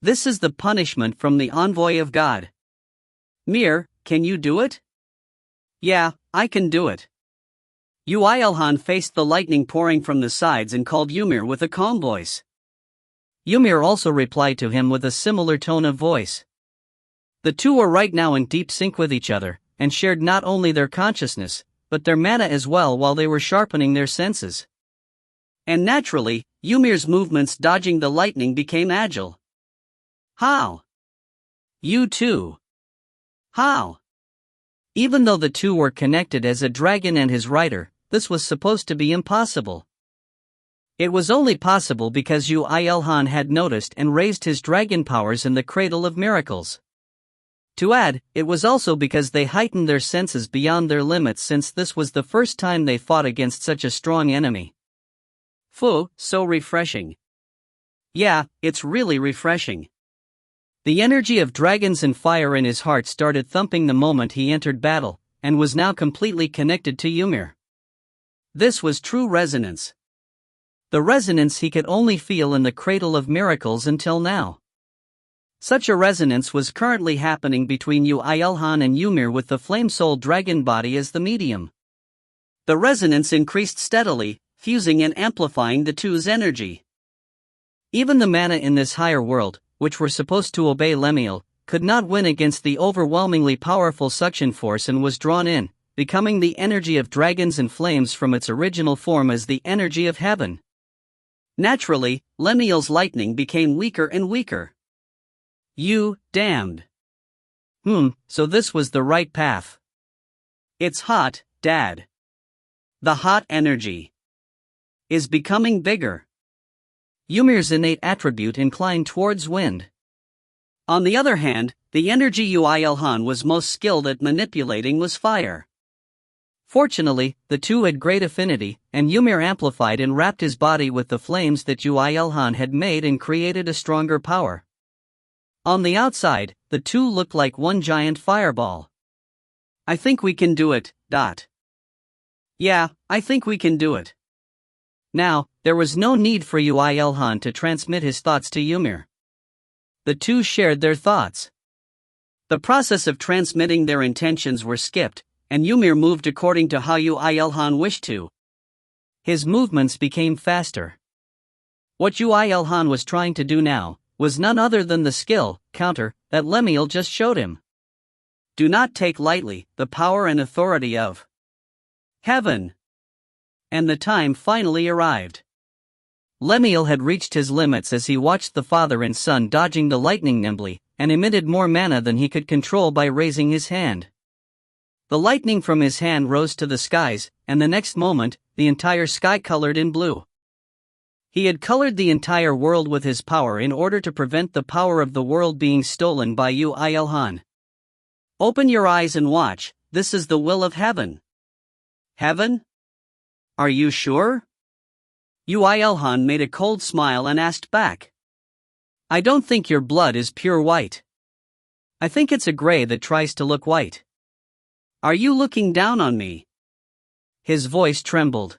This is the punishment from the envoy of God. Mir, can you do it? Yeah, I can do it. Yoo IlHan faced the lightning pouring from the sides and called Ymir with a calm voice. Ymir also replied to him with a similar tone of voice. The two were right now in deep sync with each other, and shared not only their consciousness, but their mana as well while they were sharpening their senses. And naturally, Ymir's movements dodging the lightning became agile. How? You too. How? Even though the two were connected as a dragon and his rider, this was supposed to be impossible. It was only possible because Yoo IlHan had noticed and raised his dragon powers in the Cradle of Miracles. To add, it was also because they heightened their senses beyond their limits since this was the first time they fought against such a strong enemy. Phew, so refreshing. Yeah, it's really refreshing. The energy of dragons and fire in his heart started thumping the moment he entered battle, and was now completely connected to Ymir. This was true resonance. The resonance he could only feel in the Cradle of Miracles until now. Such a resonance was currently happening between Yoo IlHan and Ymir with the Flame Soul Dragon body as the medium. The resonance increased steadily, fusing and amplifying the two's energy. Even the mana in this higher world, which were supposed to obey Lemuel, could not win against the overwhelmingly powerful suction force and was drawn in, becoming the energy of dragons and flames from its original form as the energy of heaven. Naturally, Lemuel's lightning became weaker and weaker. You damned. So this was the right path. It's hot, Dad. The hot energy is becoming bigger. Ymir's innate attribute inclined towards wind. On the other hand, the energy Yoo IlHan was most skilled at manipulating was fire. Fortunately, the two had great affinity, and Ymir amplified and wrapped his body with the flames that Yoo IlHan had made and created a stronger power. On the outside, the two looked like one giant fireball. I think we can do it, Dot. Yeah, I think we can do it. Now, there was no need for Yoo IlHan to transmit his thoughts to Ymir. The two shared their thoughts. The process of transmitting their intentions were skipped, and Ymir moved according to how Yoo IlHan wished to. His movements became faster. What Yoo IlHan was trying to do now was none other than the skill counter that Lemuel just showed him. Do not take lightly the power and authority of heaven. And the time finally arrived. Lemuel had reached his limits as he watched the father and son dodging the lightning nimbly, and emitted more mana than he could control by raising his hand. The lightning from his hand rose to the skies, and the next moment, the entire sky colored in blue. He had colored the entire world with his power in order to prevent the power of the world being stolen by Yoo IlHan. Open your eyes and watch, this is the will of heaven. Heaven? Are you sure? Yoo IlHan made a cold smile and asked back. I don't think your blood is pure white. I think it's a gray that tries to look white. Are you looking down on me? His voice trembled.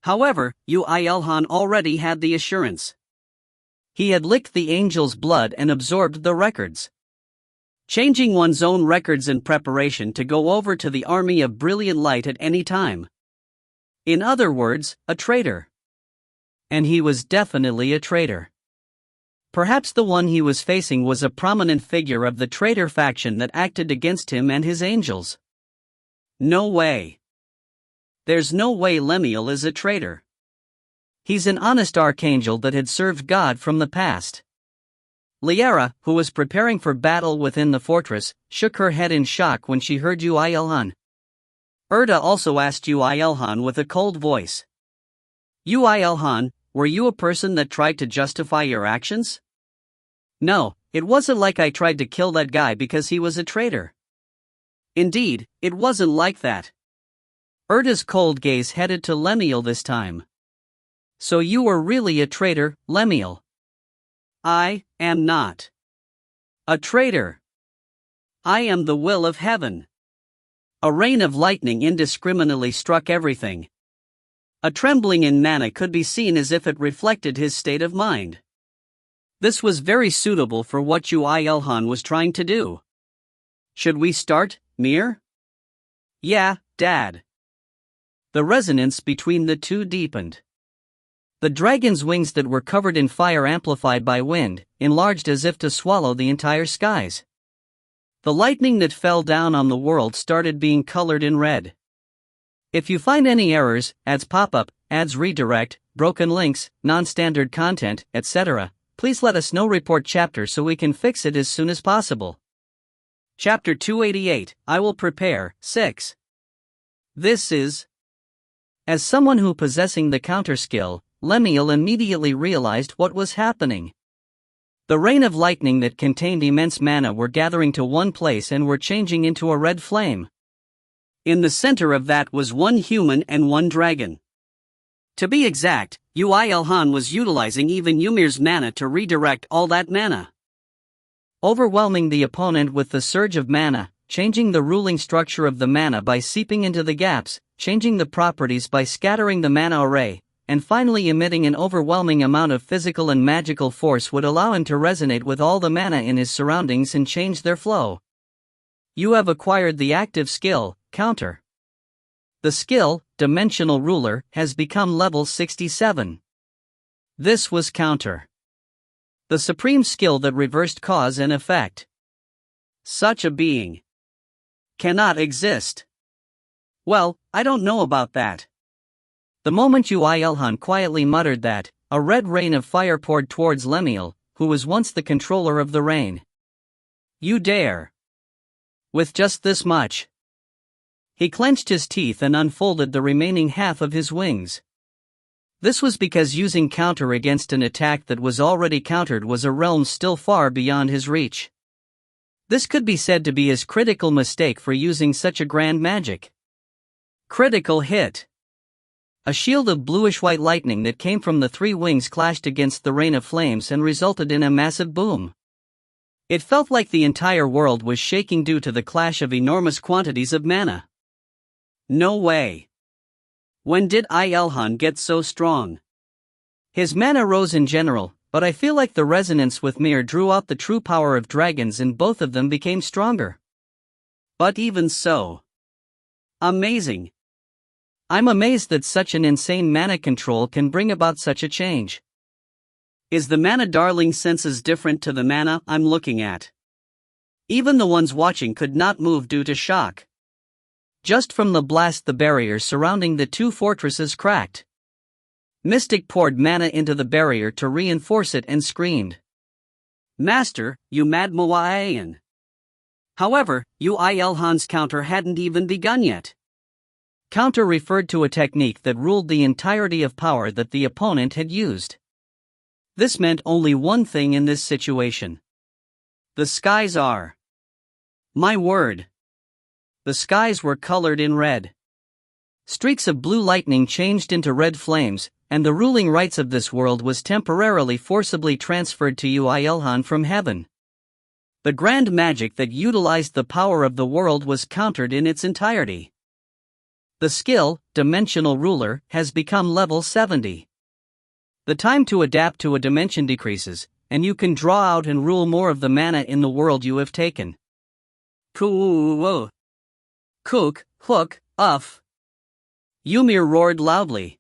However, Yoo IlHan already had the assurance. He had licked the angel's blood and absorbed the records. Changing one's own records in preparation to go over to the army of brilliant light at any time. In other words, a traitor. And he was definitely a traitor. Perhaps the one he was facing was a prominent figure of the traitor faction that acted against him and his angels. No way. There's no way Lemuel is a traitor. He's an honest archangel that had served God from the past. Liara, who was preparing for battle within the fortress, shook her head in shock when she heard Yoo IlHan. Erda also asked Yoo IlHan with a cold voice. Yoo IlHan, were you a person that tried to justify your actions? No, it wasn't like I tried to kill that guy because he was a traitor. Indeed, it wasn't like that. Erda's cold gaze headed to Lemuel this time. So you were really a traitor, Lemuel? I am not a traitor. I am the will of heaven. A rain of lightning indiscriminately struck everything. A trembling in Mana could be seen as if it reflected his state of mind. This was very suitable for what Yoo IlHan was trying to do. Should we start, Mir? Yeah, Dad. The resonance between the two deepened. The dragon's wings that were covered in fire amplified by wind, enlarged as if to swallow the entire skies. The lightning that fell down on the world started being colored in red. If you find any errors, ads pop up, ads redirect, broken links, non-standard content, etc., please let us know. Report chapter so we can fix it as soon as possible. Chapter 288, I will prepare, 6. This is... As someone who possessing the counter skill, Lemuel immediately realized what was happening. The rain of lightning that contained immense mana were gathering to one place and were changing into a red flame. In the center of that was one human and one dragon. To be exact, Yoo IlHan was utilizing even Ymir's mana to redirect all that mana, overwhelming the opponent with the surge of mana, changing the ruling structure of the mana by seeping into the gaps, changing the properties by scattering the mana array, and finally emitting an overwhelming amount of physical and magical force would allow him to resonate with all the mana in his surroundings and change their flow. You have acquired the active skill, Counter. The skill, Dimensional Ruler, has become level 67. This was Counter. The supreme skill that reversed cause and effect. Such a being cannot exist. Well, I don't know about that. The moment Yoo IlHan quietly muttered that, a red rain of fire poured towards Lemuel, who was once the controller of the rain. You dare. With just this much. He clenched his teeth and unfolded the remaining half of his wings. This was because using counter against an attack that was already countered was a realm still far beyond his reach. This could be said to be his critical mistake for using such a grand magic. Critical hit. A shield of bluish-white lightning that came from the three wings clashed against the rain of flames and resulted in a massive boom. It felt like the entire world was shaking due to the clash of enormous quantities of mana. No way. When did IlHan get so strong? His mana rose in general, but I feel like the resonance with Mir drew out the true power of dragons and both of them became stronger. But even so. Amazing. I'm amazed that such an insane mana control can bring about such a change. Is the mana darling senses different to the mana I'm looking at? Even the ones watching could not move due to shock. Just from the blast the barrier surrounding the two fortresses cracked. Mystic poured mana into the barrier to reinforce it and screamed. Master, you mad Moaian. However, Yoo IlHan's counter hadn't even begun yet. Counter referred to a technique that ruled the entirety of power that the opponent had used. This meant only one thing in this situation. The skies are. My word. The skies were colored in red. Streaks of blue lightning changed into red flames, and the ruling rights of this world was temporarily forcibly transferred to Yoo IlHan from heaven. The grand magic that utilized the power of the world was countered in its entirety. The skill, Dimensional Ruler, has become level 70. The time to adapt to a dimension decreases, and you can draw out and rule more of the mana in the world you have taken. Cool. Kook, hook, uff. Ymir roared loudly.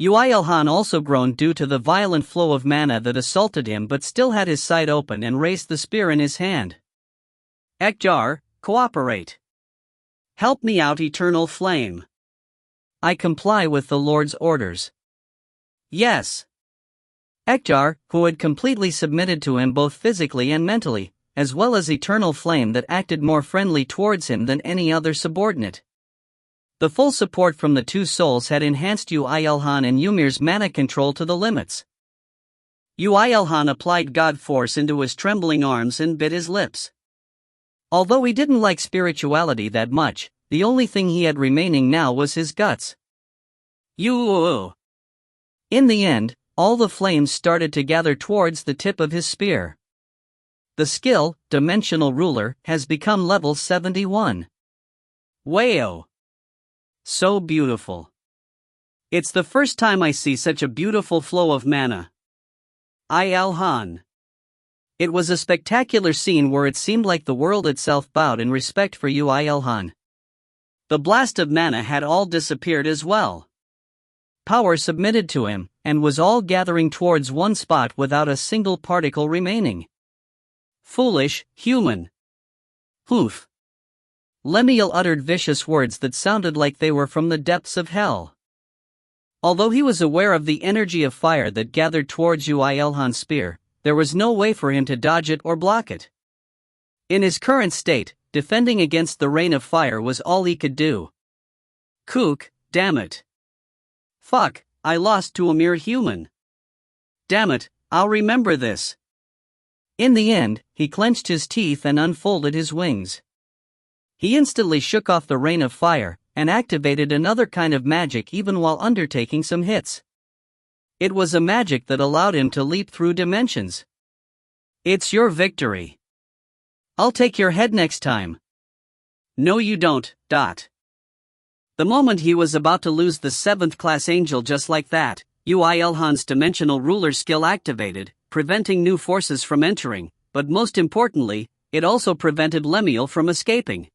Yoo IlHan also groaned due to the violent flow of mana that assaulted him, but still had his sight open and raised the spear in his hand. Ekjar, cooperate. Help me out, eternal flame. I comply with the Lord's orders. Yes. Ekjar, who had completely submitted to him both physically and mentally, as well as eternal flame that acted more friendly towards him than any other subordinate. The full support from the two souls had enhanced Yoo IlHan and Ymir's mana control to the limits. Yoo IlHan applied God force into his trembling arms and bit his lips. Although he didn't like spirituality that much, the only thing he had remaining now was his guts. Yoo. In the end, all the flames started to gather towards the tip of his spear. The skill, Dimensional Ruler, has become level 71. Wow. So beautiful. It's the first time I see such a beautiful flow of mana. IlHan. It was a spectacular scene where it seemed like the world itself bowed in respect for Yoo IlHan. The blast of mana had all disappeared as well. Power submitted to him, and was all gathering towards one spot without a single particle remaining. Foolish human. Hoof. Lemuel uttered vicious words that sounded like they were from the depths of hell. Although he was aware of the energy of fire that gathered towards Yoo IlHan's spear, there was no way for him to dodge it or block it. In his current state, defending against the rain of fire was all he could do. Kook, damn it. Fuck, I lost to a mere human. Damn it, I'll remember this. In the end, he clenched his teeth and unfolded his wings. He instantly shook off the rain of fire, and activated another kind of magic even while undertaking some hits. It was a magic that allowed him to leap through dimensions. It's your victory. I'll take your head next time. No you don't, dot. The moment he was about to lose the 7th class angel just like that, Yoo IlHan's Dimensional Ruler skill activated, preventing new forces from entering, but most importantly, it also prevented Lemuel from escaping.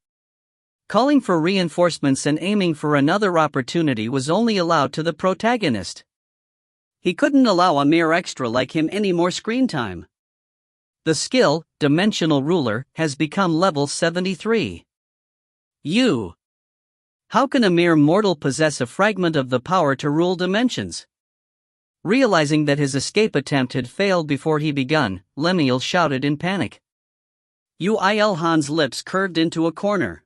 Calling for reinforcements and aiming for another opportunity was only allowed to the protagonist. He couldn't allow a mere extra like him any more screen time. The skill, Dimensional Ruler, has become level 73. You. How can a mere mortal possess a fragment of the power to rule dimensions? Realizing that his escape attempt had failed before he begun, Lemuel shouted in panic. Yoo IlHan's lips curved into a corner.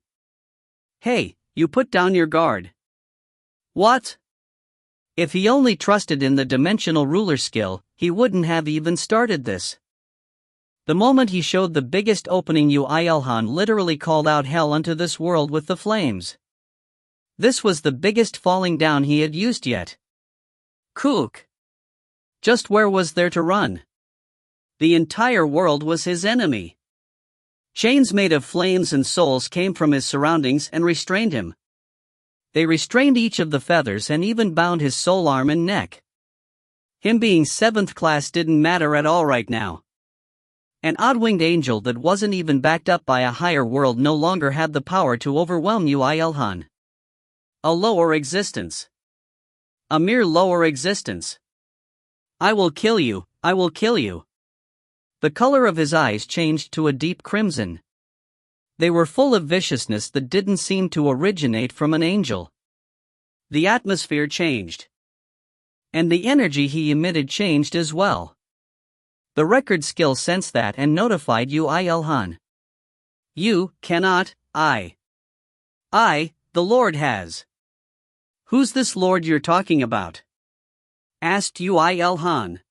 Hey, you put down your guard. What? If he only trusted in the Dimensional Ruler skill, he wouldn't have even started this. The moment he showed the biggest opening, Yoo IlHan literally called out hell unto this world with the flames. This was the biggest falling down he had used yet. Kook. Just where was there to run? The entire world was his enemy. Chains made of flames and souls came from his surroundings and restrained him. They restrained each of the feathers and even bound his soul arm and neck. Him being 7th class didn't matter at all right now. An odd-winged angel that wasn't even backed up by a higher world no longer had the power to overwhelm Yoo IlHan. A lower existence. A mere lower existence. I will kill you, I will kill you. The color of his eyes changed to a deep crimson. They were full of viciousness that didn't seem to originate from an angel. The atmosphere changed. And the energy he emitted changed as well. The record skill sensed that and notified Yoo IlHan. You cannot, the Lord has. Who's this Lord you're talking about? Asked Yoo IlHan.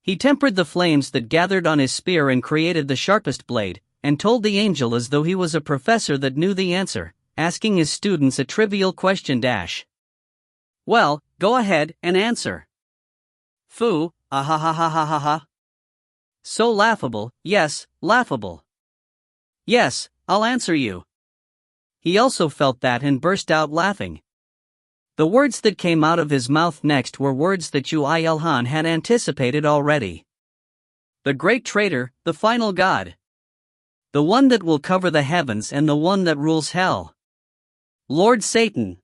He tempered the flames that gathered on his spear and created the sharpest blade, and told the angel as though he was a professor that knew the answer, asking his students a trivial question. Well, go ahead and answer. Foo, ahahahahaha. So laughable, yes, laughable. Yes, I'll answer you. He also felt that and burst out laughing. The words that came out of his mouth next were words that Yoo IlHan had anticipated already. The great traitor, the final god. The one that will cover the heavens and the one that rules hell. Lord Satan.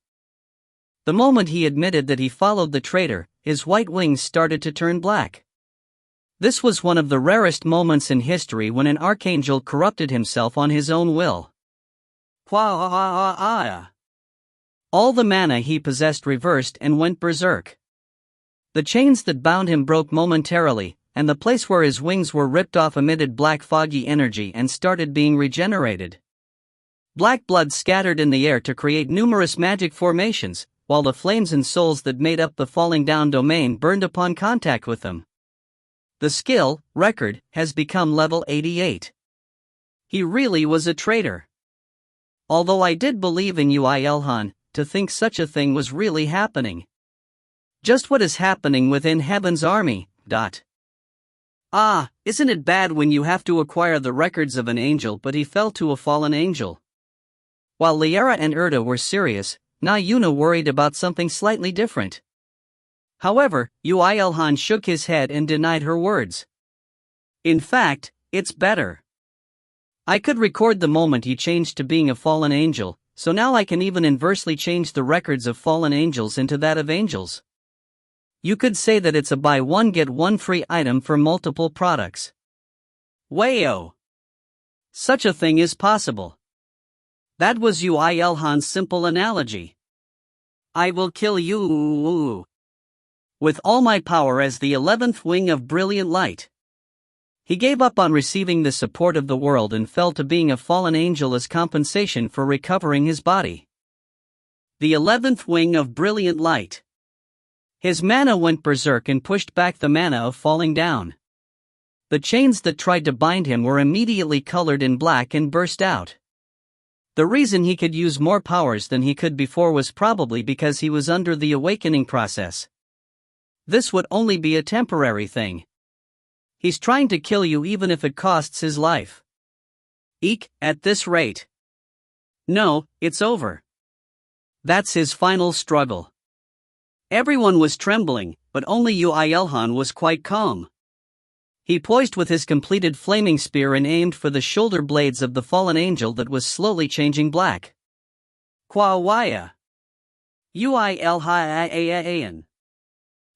The moment he admitted that he followed the traitor, his white wings started to turn black. This was one of the rarest moments in history when an archangel corrupted himself on his own will. All the mana he possessed reversed and went berserk. The chains that bound him broke momentarily, and the place where his wings were ripped off emitted black foggy energy and started being regenerated. Black blood scattered in the air to create numerous magic formations, while the flames and souls that made up the falling down domain burned upon contact with them. The skill, record, has become level 88. He really was a traitor. Although I did believe in Yoo IlHan, to think such a thing was really happening. Just what is happening within Heaven's army, isn't it bad when you have to acquire the records of an angel but he fell to a fallen angel? While Liara and Erda were serious, Na Yuna worried about something slightly different. However, Yoo IlHan shook his head and denied her words. In fact, it's better. I could record the moment he changed to being a fallen angel, so now I can even inversely change the records of fallen angels into that of angels. You could say that it's a buy one get one free item for multiple products. Wayo! Such a thing is possible. That was Yoo IlHan's simple analogy. I will kill you with all my power as the 11th wing of brilliant light. He gave up on receiving the support of the world and fell to being a fallen angel as compensation for recovering his body. The 11th wing of brilliant light. His mana went berserk and pushed back the mana of falling down. The chains that tried to bind him were immediately colored in black and burst out. The reason he could use more powers than he could before was probably because he was under the awakening process. This would only be a temporary thing. He's trying to kill you even if it costs his life. Eek, at this rate. No, it's over. That's his final struggle. Everyone was trembling, but only Yoo IlHan was quite calm. He poised with his completed flaming spear and aimed for the shoulder blades of the fallen angel that was slowly changing black. Kwawaya. Yoo IlHan.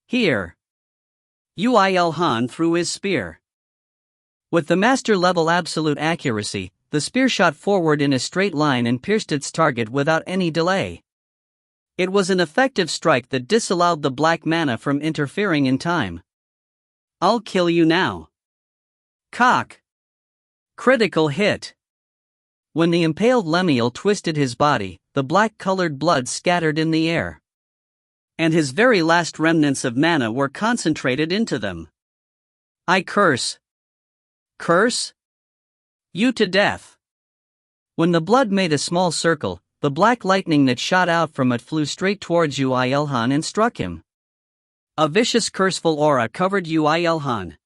Here. Yoo IlHan threw his spear. With the master level absolute accuracy, the spear shot forward in a straight line and pierced its target without any delay. It was an effective strike that disallowed the black mana from interfering in time. I'll kill you now. Cock. Critical hit. When the impaled Lemuel twisted his body, the black-colored blood scattered in the air. And his very last remnants of mana were concentrated into them. I curse. Curse? You to death. When the blood made a small circle, the black lightning that shot out from it flew straight towards Yoo IlHan and struck him. A vicious curseful aura covered Yoo IlHan.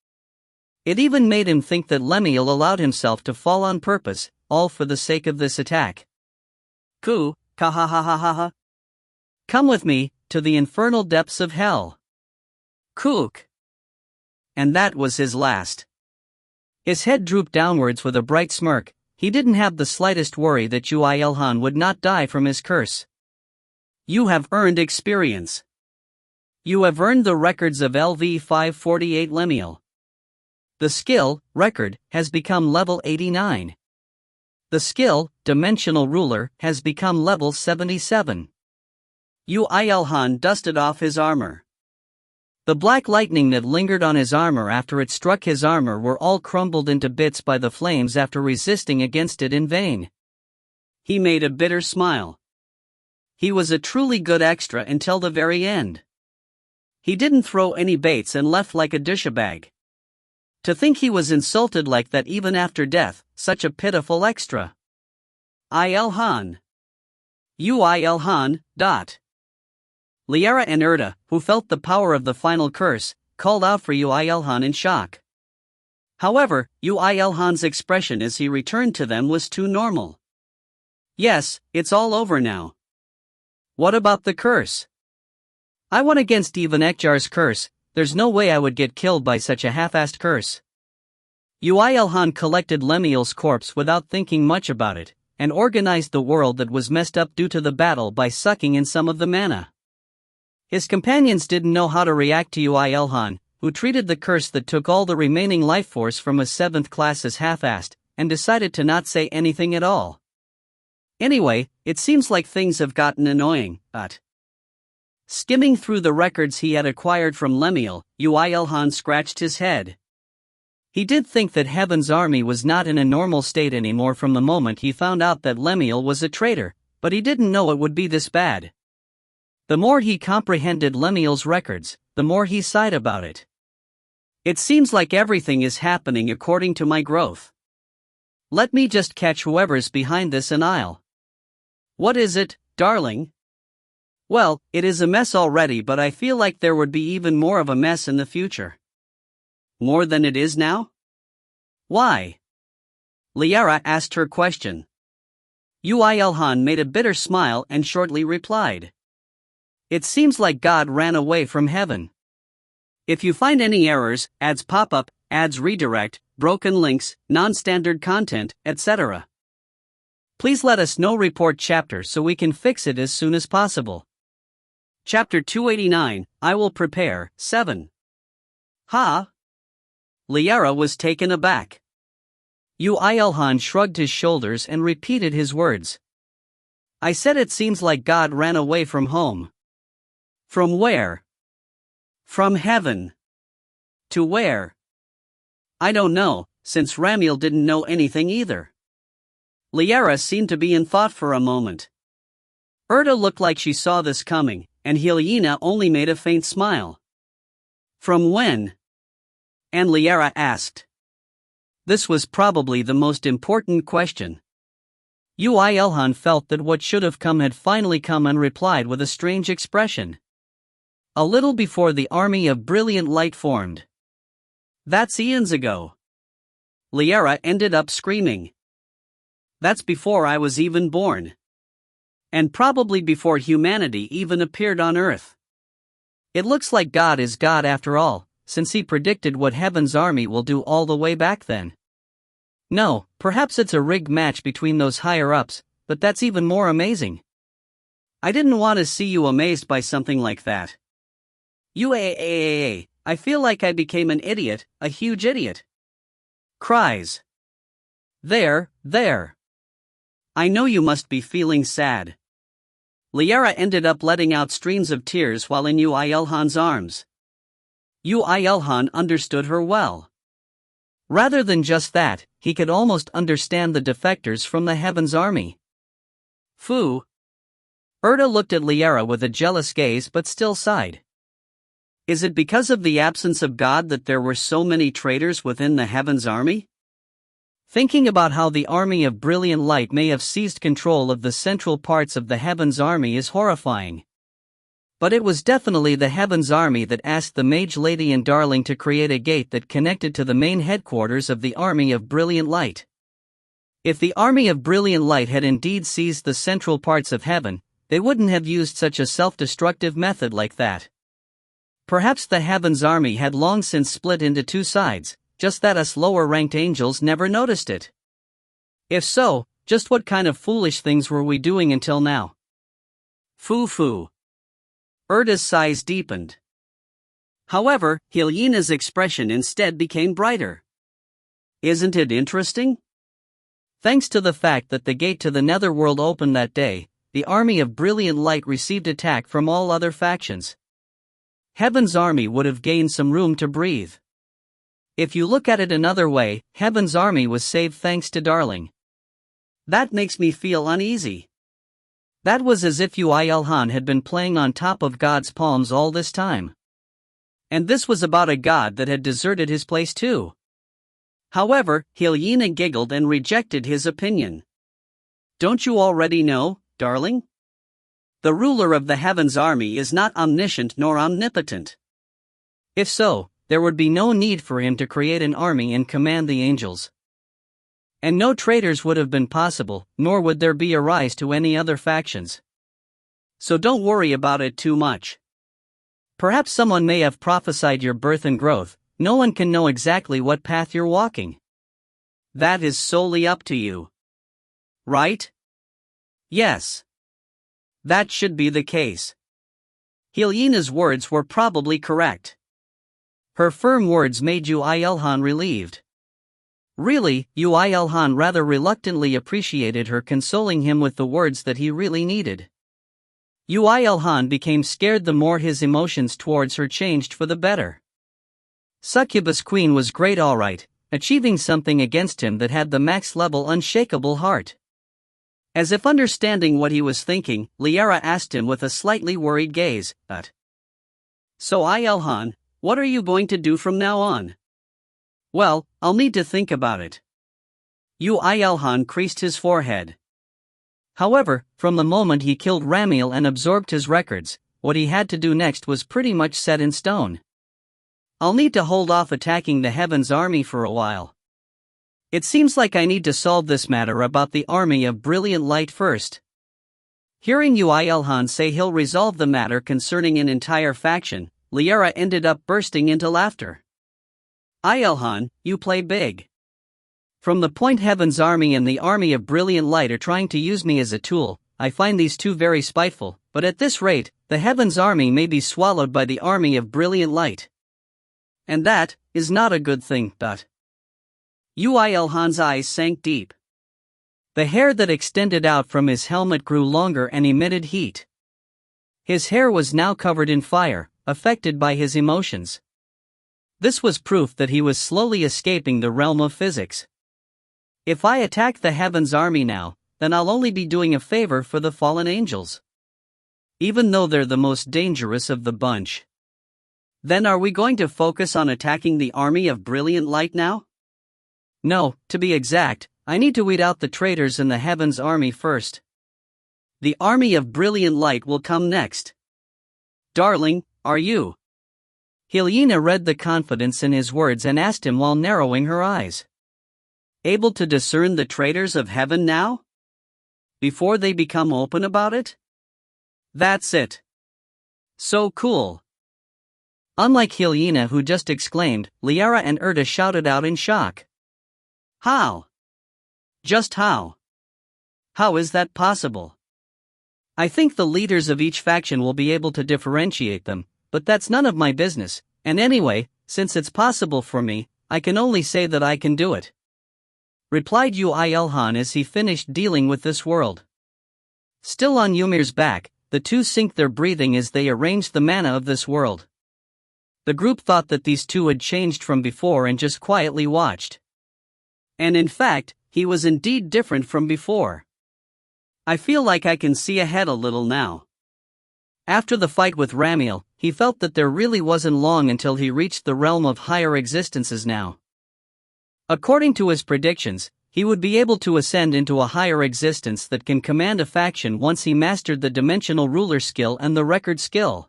It even made him think that Lemuel allowed himself to fall on purpose, all for the sake of this attack. Ku, kahahahaha. Come with me, to the infernal depths of hell. Kook. And that was his last. His head drooped downwards with a bright smirk. He didn't have the slightest worry that Yoo IlHan would not die from his curse. You have earned experience. You have earned the records of LV 548 Lemuel. The skill, record, has become level 89. The skill, dimensional ruler, has become level 77. Yoo IlHan dusted off his armor. The black lightning that lingered on his armor after it struck his armor were all crumbled into bits by the flames after resisting against it in vain. He made a bitter smile. He was a truly good extra until the very end. He didn't throw any baits and left like a dish-a-bag. To think he was insulted like that even after death, such a pitiful extra. IlHan. Yoo IlHan. Liara and Erda, who felt the power of the final curse, called out for Yoo IlHan in shock. However, Yoo IlHan's expression as he returned to them was too normal. Yes, it's all over now. What about the curse? I won against even Ekjar's curse. There's no way I would get killed by such a half-assed curse. Yoo IlHan collected Lemuel's corpse without thinking much about it, and organized the world that was messed up due to the battle by sucking in some of the mana. His companions didn't know how to react to Yoo IlHan, who treated the curse that took all the remaining life force from a 7th class as half-assed, and decided to not say anything at all. Anyway, it seems like things have gotten annoying, but... Skimming through the records he had acquired from Lemuel, Yoo IlHan scratched his head. He did think that Heaven's army was not in a normal state anymore from the moment he found out that Lemuel was a traitor, but he didn't know it would be this bad. The more he comprehended Lemuel's records, the more he sighed about it. It seems like everything is happening according to my growth. Let me just catch whoever's behind this and I'll... What is it, darling? Well, it is a mess already, but I feel like there would be even more of a mess in the future. More than it is now? Why? Liara asked her question. Yoo IlHan made a bitter smile and shortly replied. It seems like God ran away from heaven. If you find any errors, ads pop up, ads redirect, broken links, non-standard content, etc., please let us know. Report chapter so we can fix it as soon as possible. Chapter 289, I will prepare, 7. Ha? Liara was taken aback. Yoo IlHan shrugged his shoulders and repeated his words. I said it seems like God ran away from home. From where? From heaven. To where? I don't know, since Ramiel didn't know anything either. Liara seemed to be in thought for a moment. Erda looked like she saw this coming, and IlHan only made a faint smile. From when? And Liara asked. This was probably the most important question. Yoo IlHan felt that what should have come had finally come and replied with a strange expression. A little before the army of brilliant light formed. That's eons ago. Liara ended up screaming. That's before I was even born. And probably before humanity even appeared on Earth. It looks like God is God after all, since he predicted what Heaven's army will do all the way back then. No, perhaps it's a rigged match between those higher-ups, but that's even more amazing. I didn't want to see you amazed by something like that. I feel like I became an idiot, a huge idiot. Cries. There. I know you must be feeling sad. Liara ended up letting out streams of tears while in Yoo IlHan's arms. Yoo IlHan understood her well. Rather than just that, he could almost understand the defectors from the Heaven's army. Phew. Erda looked at Liara with a jealous gaze but still sighed. Is it because of the absence of God that there were so many traitors within the Heaven's army? Thinking about how the army of brilliant light may have seized control of the central parts of the Heaven's army is horrifying. But it was definitely the Heaven's army that asked the Mage Lady and Darling to create a gate that connected to the main headquarters of the army of brilliant light. If the army of brilliant light had indeed seized the central parts of heaven, they wouldn't have used such a self-destructive method like that. Perhaps the Heaven's army had long since split into two sides, just that us lower-ranked angels never noticed it. If so, just what kind of foolish things were we doing until now? Foo. Erda's sighs deepened. However, IlHan's expression instead became brighter. Isn't it interesting? Thanks to the fact that the gate to the netherworld opened that day, the army of brilliant light received attack from all other factions. Heaven's army would have gained some room to breathe. If you look at it another way, Heaven's army was saved thanks to Darling. That makes me feel uneasy. That was as if Yoo IlHan had been playing on top of God's palms all this time. And this was about a God that had deserted his place too. However, IlHan giggled and rejected his opinion. Don't you already know, darling? The ruler of the Heaven's army is not omniscient nor omnipotent. If so, there would be no need for him to create an army and command the angels. And no traitors would have been possible, nor would there be a rise to any other factions. So don't worry about it too much. Perhaps someone may have prophesied your birth and growth, no one can know exactly what path you're walking. That is solely up to you. Right? Yes. That should be the case. IlHan's words were probably correct. Her firm words made Yoo IlHan relieved. Really, Yoo IlHan rather reluctantly appreciated her consoling him with the words that he really needed. Yoo IlHan became scared the more his emotions towards her changed for the better. Succubus Queen was great alright, achieving something against him that had the max level unshakable heart. As if understanding what he was thinking, Liara asked him with a slightly worried gaze, So IlHan, what are you going to do from now on? Well, I'll need to think about it. Yoo IlHan creased his forehead. However, from the moment he killed Ramiel and absorbed his records, what he had to do next was pretty much set in stone. I'll need to hold off attacking the Heaven's army for a while. It seems like I need to solve this matter about the army of brilliant light first. Hearing Yoo IlHan say he'll resolve the matter concerning an entire faction, Liara ended up bursting into laughter. IlHan, you play big. From the point Heaven's army and the army of brilliant light are trying to use me as a tool, I find these two very spiteful, but at this rate, the Heaven's army may be swallowed by the army of brilliant light. And that is not a good thing, Yoo IlHan's eyes sank deep. The hair that extended out from his helmet grew longer and emitted heat. His hair was now covered in fire, affected by his emotions. This was proof that he was slowly escaping the realm of physics. If I attack the Heaven's army now, then I'll only be doing a favor for the fallen angels. Even though they're the most dangerous of the bunch. Then are we going to focus on attacking the army of brilliant light now? No, to be exact, I need to weed out the traitors in the Heaven's army first. The army of brilliant light will come next. Darling, are you? IlHan read the confidence in his words and asked him while narrowing her eyes. Able to discern the traitors of heaven now? Before they become open about it? That's it. So cool. Unlike IlHan, who just exclaimed, Liara and Erta shouted out in shock. How? Just how? How is that possible? I think the leaders of each faction will be able to differentiate them, but that's none of my business, and anyway, since it's possible for me, I can only say that I can do it. Replied Yoo IlHan as he finished dealing with this world. Still on Ymir's back, the two synced their breathing as they arranged the mana of this world. The group thought that these two had changed from before and just quietly watched. And in fact, he was indeed different from before. I feel like I can see ahead a little now. After the fight with Ramiel, he felt that there really wasn't long until he reached the realm of higher existences now. According to his predictions, he would be able to ascend into a higher existence that can command a faction once he mastered the dimensional ruler skill and the record skill.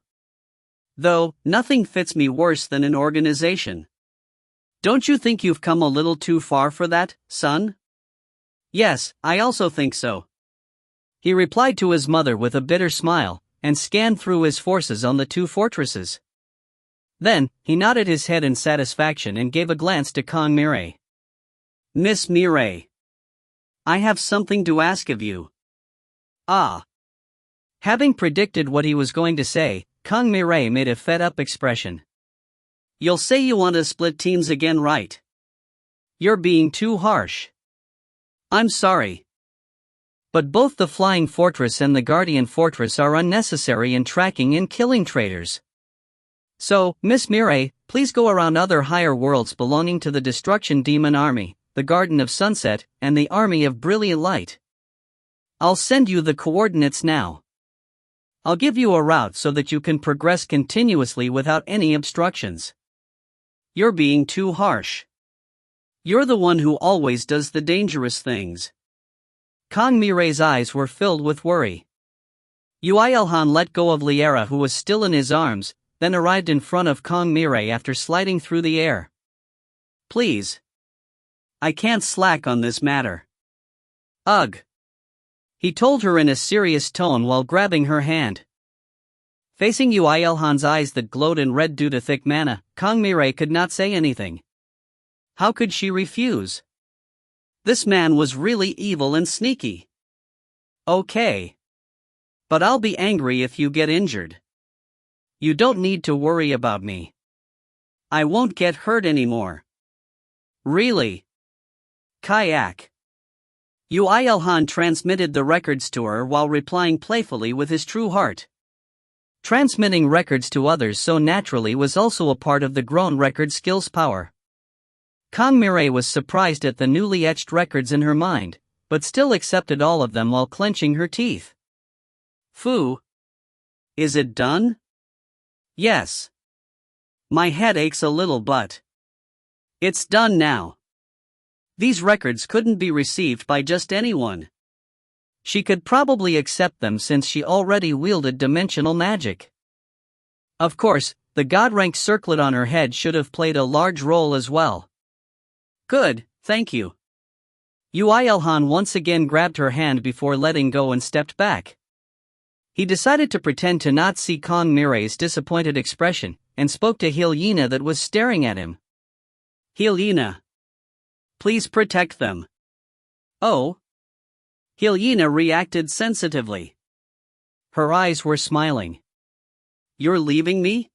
Though, nothing fits me worse than an organization. Don't you think you've come a little too far for that, son? Yes, I also think so. He replied to his mother with a bitter smile, and scanned through his forces on the two fortresses. Then, he nodded his head in satisfaction and gave a glance to Kong Mirai. Miss Mirai. I have something to ask of you. Ah. Having predicted what he was going to say, Kong Mirai made a fed-up expression. You'll say you want to split teams again, right? You're being too harsh. I'm sorry. But both the Flying Fortress and the Guardian Fortress are unnecessary in tracking and killing traitors. So, Miss Mirai, please go around other higher worlds belonging to the Destruction Demon Army, the Garden of Sunset, and the Army of Brilliant Light. I'll send you the coordinates now. I'll give you a route so that you can progress continuously without any obstructions. You're being too harsh. You're the one who always does the dangerous things. Kong Mirai's eyes were filled with worry. Yoo IlHan let go of Liara, who was still in his arms, then arrived in front of Kong Mirai after sliding through the air. Please. I can't slack on this matter. Ugh. He told her in a serious tone while grabbing her hand. Facing Yoo IlHan's eyes that glowed in red due to thick mana, Kong Mirai could not say anything. How could she refuse? This man was really evil and sneaky. Okay. But I'll be angry if you get injured. You don't need to worry about me. I won't get hurt anymore. Really? Kayak. Yoo IlHan transmitted the records to her while replying playfully with his true heart. Transmitting records to others so naturally was also a part of the grown record skill's power. Kong-Mire was surprised at the newly etched records in her mind, but still accepted all of them while clenching her teeth. Phew. Is it done? Yes. My head aches a little, but it's done now. These records couldn't be received by just anyone. She could probably accept them since she already wielded dimensional magic. Of course, the god-rank circlet on her head should have played a large role as well. Good, thank you. Yoo IlHan once again grabbed her hand before letting go and stepped back. He decided to pretend to not see Kong-Mire's disappointed expression, and spoke to IlHan that was staring at him. IlHan. Please protect them. Oh? IlHan reacted sensitively. Her eyes were smiling. You're leaving me?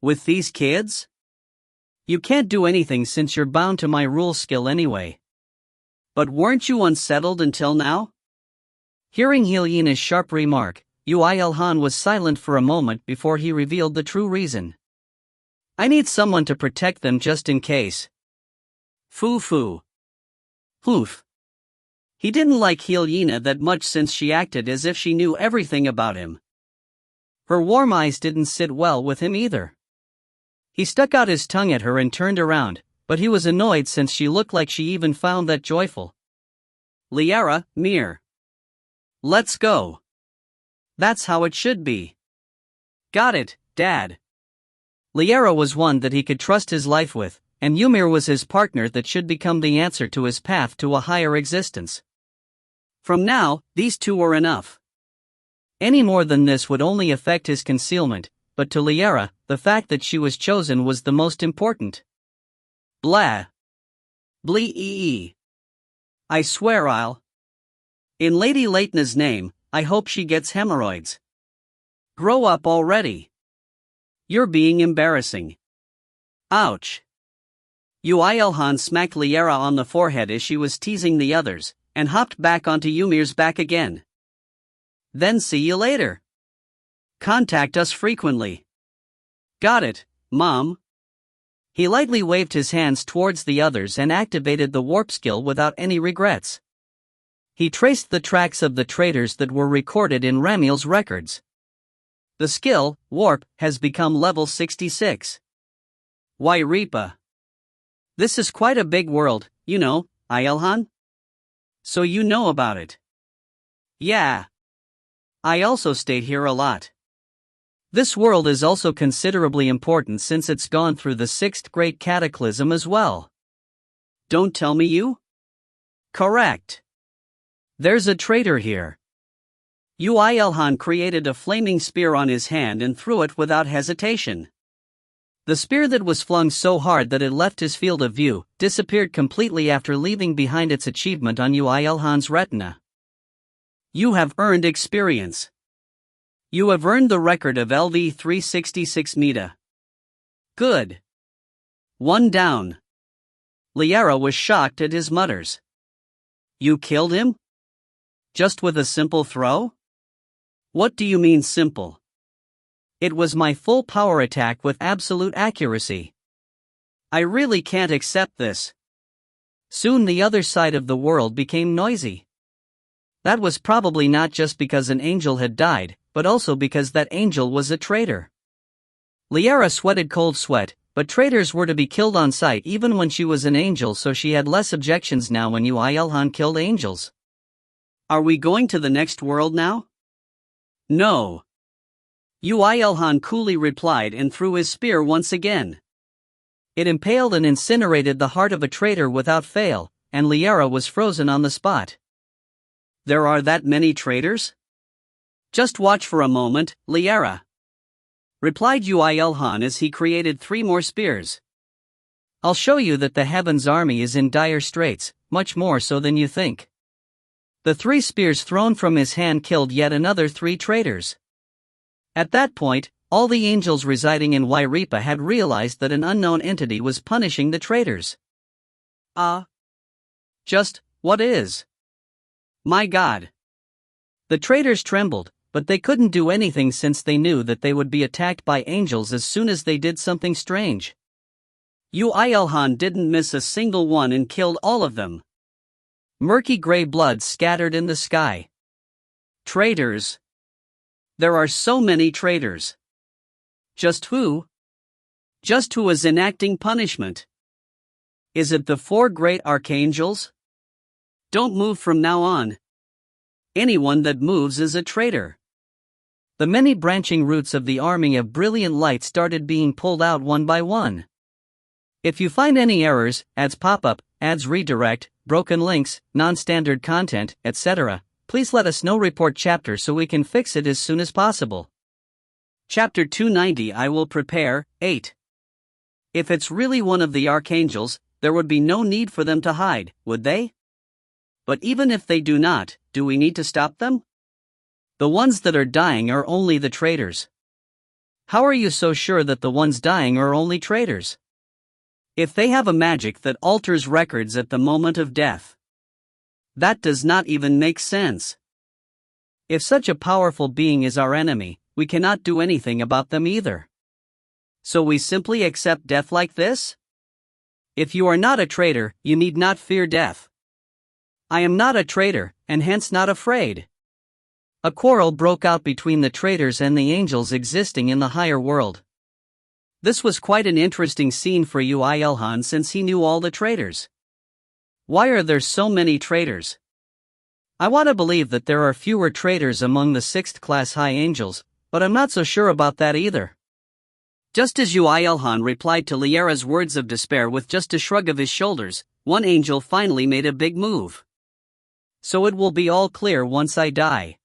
With these kids? You can't do anything since you're bound to my rule skill anyway. But weren't you unsettled until now? Hearing IlHan's sharp remark, Yoo IlHan was silent for a moment before he revealed the true reason. I need someone to protect them just in case. Foo. Oof. He didn't like IlHan that much since she acted as if she knew everything about him. Her warm eyes didn't sit well with him either. He stuck out his tongue at her and turned around, but he was annoyed since she looked like she even found that joyful. Liara, Mir. Let's go. That's how it should be. Got it, Dad. Liara was one that he could trust his life with, and Ymir was his partner that should become the answer to his path to a higher existence. From now, these two were enough. Any more than this would only affect his concealment, but to Liara, the fact that she was chosen was the most important. Blah. Blee. I swear I'll. In Lady Leitna's name, I hope she gets hemorrhoids. Grow up already. You're being embarrassing. Ouch. Yoo IlHan smacked Liara on the forehead as she was teasing the others, and hopped back onto Ymir's back again. Then see you later. Contact us frequently. Got it, Mom. He lightly waved his hands towards the others and activated the warp skill without any regrets. He traced the tracks of the traders that were recorded in Ramiel's records. The skill, Warp, has become level 66. Why Reapa? This is quite a big world, you know, IlHan? So you know about it. Yeah. I also stayed here a lot. This world is also considerably important since it's gone through the 6th Great Cataclysm as well. Don't tell me you? Correct. There's a traitor here. Yoo IlHan created a flaming spear on his hand and threw it without hesitation. The spear that was flung so hard that it left his field of view disappeared completely after leaving behind its achievement on Yoo IlHan's retina. You have earned experience. You have earned the record of LV 366 Meta. Good. One down. Liara was shocked at his mutters. You killed him? Just with a simple throw? What do you mean simple? It was my full power attack with absolute accuracy. I really can't accept this. Soon the other side of the world became noisy. That was probably not just because an angel had died, but also because that angel was a traitor. Liara sweated cold sweat, but traitors were to be killed on sight even when she was an angel, so she had less objections now when Yoo IlHan killed angels. Are we going to the next world now? No. Yoo IlHan coolly replied and threw his spear once again. It impaled and incinerated the heart of a traitor without fail, and Liara was frozen on the spot. There are that many traitors? Just watch for a moment, Liara. Replied Yoo IlHan as he created 3 more spears. I'll show you that the Heaven's army is in dire straits, much more so than you think. The 3 spears thrown from his hand killed yet another 3 traitors. At that point, all the angels residing in Wairipa had realized that an unknown entity was punishing the traitors. Just, what is? My God. The traitors trembled, but they couldn't do anything since they knew that they would be attacked by angels as soon as they did something strange. Yoo IlHan didn't miss a single one and killed all of them. Murky gray blood scattered in the sky. Traitors. There are so many traitors. Just who? Just who is enacting punishment? Is it the 4 great archangels? Don't move from now on. Anyone that moves is a traitor. The many branching roots of the army of brilliant light started being pulled out one by one. If you find any errors, ads pop up, ads redirect, broken links, non-standard content, etc., please let us know. Report chapter so we can fix it as soon as possible. Chapter 290 I will prepare, 8. If it's really one of the archangels, there would be no need for them to hide, would they? But even if they do not, do we need to stop them? The ones that are dying are only the traitors. How are you so sure that the ones dying are only traitors? If they have a magic that alters records at the moment of death. That does not even make sense. If such a powerful being is our enemy, we cannot do anything about them either. So we simply accept death like this? If you are not a traitor, you need not fear death. I am not a traitor, and hence not afraid. A quarrel broke out between the traitors and the angels existing in the higher world. This was quite an interesting scene for Yoo IlHan since he knew all the traitors. Why are there so many traitors? I want to believe that there are fewer traitors among the 6th class high angels, but I'm not so sure about that either. Just as Yoo IlHan replied to Liara's words of despair with just a shrug of his shoulders, one angel finally made a big move. So it will be all clear once I die.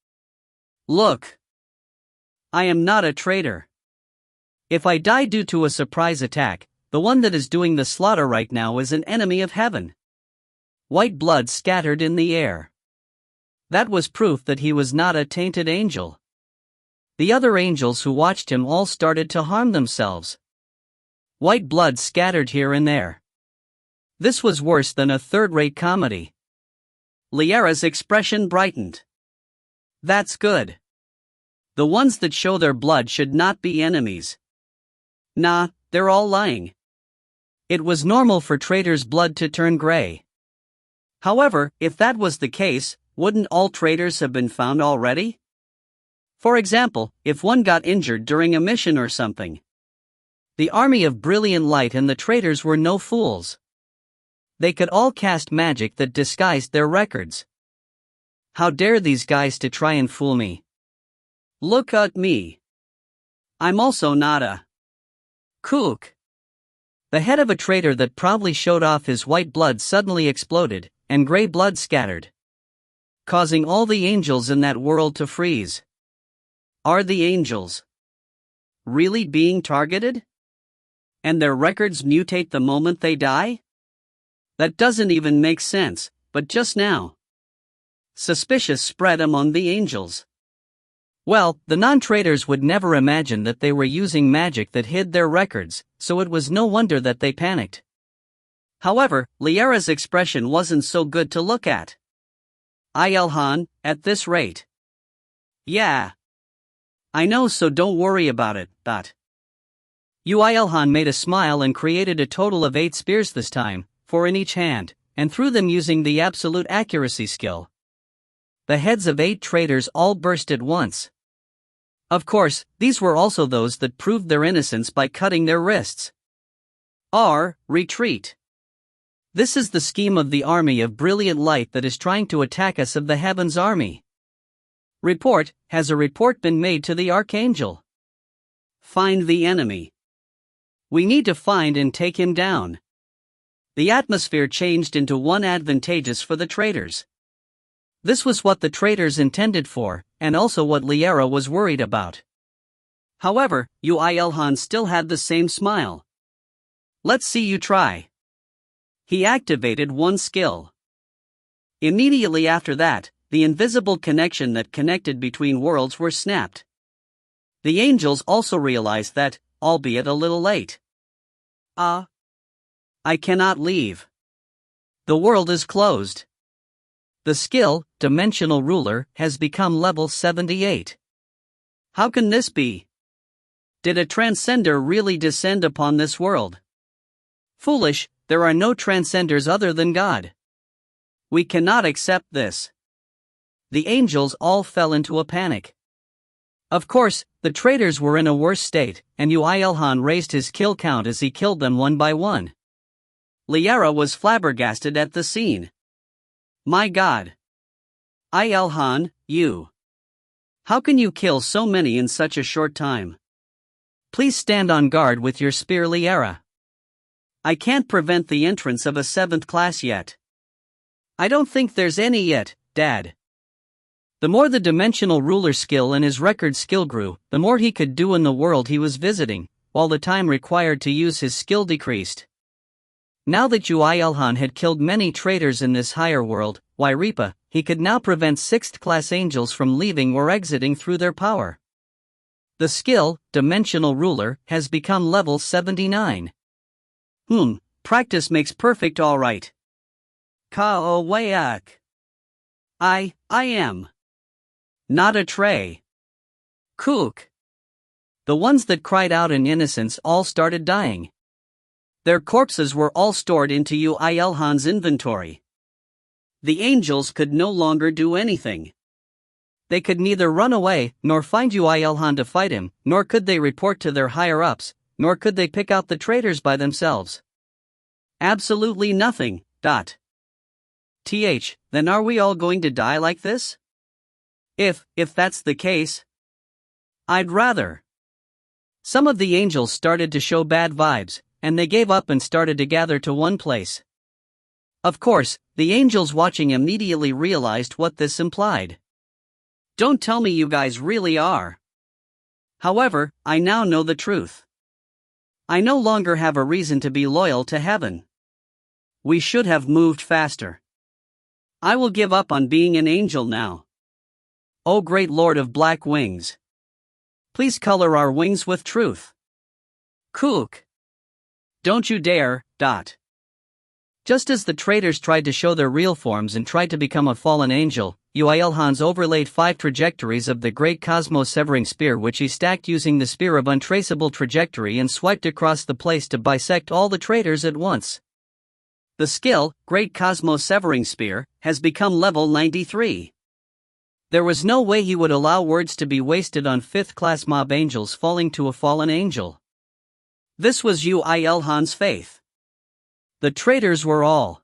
Look. I am not a traitor. If I die due to a surprise attack, the one that is doing the slaughter right now is an enemy of heaven. White blood scattered in the air. That was proof that he was not a tainted angel. The other angels who watched him all started to harm themselves. White blood scattered here and there. This was worse than a third-rate comedy. Liara's expression brightened. That's good. The ones that show their blood should not be enemies. Nah, they're all lying. It was normal for traitors' blood to turn gray. However, if that was the case, wouldn't all traitors have been found already? For example, if one got injured during a mission or something. The army of brilliant light and the traitors were no fools. They could all cast magic that disguised their records. How dare these guys to try and fool me? Look at me. I'm also not a kook. The head of a traitor that proudly showed off his white blood suddenly exploded, and gray blood scattered, causing all the angels in that world to freeze. Are the angels really being targeted? And their records mutate the moment they die? That doesn't even make sense, but just now. Suspicion spread among the angels. Well, the non-traitors would never imagine that they were using magic that hid their records, so it was no wonder that they panicked. However, Liara's expression wasn't so good to look at. IlHan, at this rate. Yeah. I know, so don't worry about it, but. Yoo IlHan made a smile and created a total of 8 spears this time, 4 in each hand, and threw them using the absolute accuracy skill. The heads of 8 traitors all burst at once. Of course, these were also those that proved their innocence by cutting their wrists. Retreat. This is the scheme of the army of brilliant light that is trying to attack us of the heavens army. Report, has a report been made to the archangel? Find the enemy. We need to find and take him down. The atmosphere changed into one advantageous for the traitors. This was what the traitors intended for, and also what Liara was worried about. However, Yoo IlHan still had the same smile. Let's see you try. He activated one skill. Immediately after that, the invisible connection that connected between worlds were snapped. The angels also realized that, albeit a little late. I cannot leave. The world is closed. The skill, dimensional ruler, has become level 78. How can this be? Did a transcender really descend upon this world? Foolish, there are no transcenders other than God. We cannot accept this. The angels all fell into a panic. Of course, the traitors were in a worse state, and Yoo IlHan raised his kill count as he killed them one by one. Liara was flabbergasted at the scene. My God! IlHan, you! How can you kill so many in such a short time? Please stand on guard with your spear, Liara. I can't prevent the entrance of a 7th class yet. I don't think there's any yet, Dad. The more the dimensional ruler skill and his record skill grew, the more he could do in the world he was visiting, while the time required to use his skill decreased. Now that Yoo IlHan had killed many traitors in this higher world, Wairipa, he could now prevent 6th class angels from leaving or exiting through their power. The skill, dimensional ruler, has become level 79. Practice makes perfect, alright. Kaowayak. I am. Not a tray. Kook. The ones that cried out in innocence all started dying. Their corpses were all stored into Yoo IlHan's inventory. The angels could no longer do anything. They could neither run away, nor find Yoo IlHan to fight him, nor could they report to their higher-ups, nor could they pick out the traitors by themselves. Absolutely nothing. Then are we all going to die like this? If that's the case, I'd rather. Some of the angels started to show bad vibes, and they gave up and started to gather to one place. Of course, the angels watching immediately realized what this implied. Don't tell me you guys really are. However, I now know the truth. I no longer have a reason to be loyal to heaven. We should have moved faster. I will give up on being an angel now. O great Lord of Black Wings! Please color our wings with truth. Kook! Don't you dare, Just as the traitors tried to show their real forms and tried to become a fallen angel, Yoo IlHan's overlaid 5 trajectories of the Great Cosmo-Severing Spear, which he stacked using the Spear of Untraceable Trajectory, and swiped across the place to bisect all the traitors at once. The skill, Great Cosmo-Severing Spear, has become level 93. There was no way he would allow words to be wasted on 5th class mob angels falling to a fallen angel. This was Yoo IlHan's faith. The traitors were all.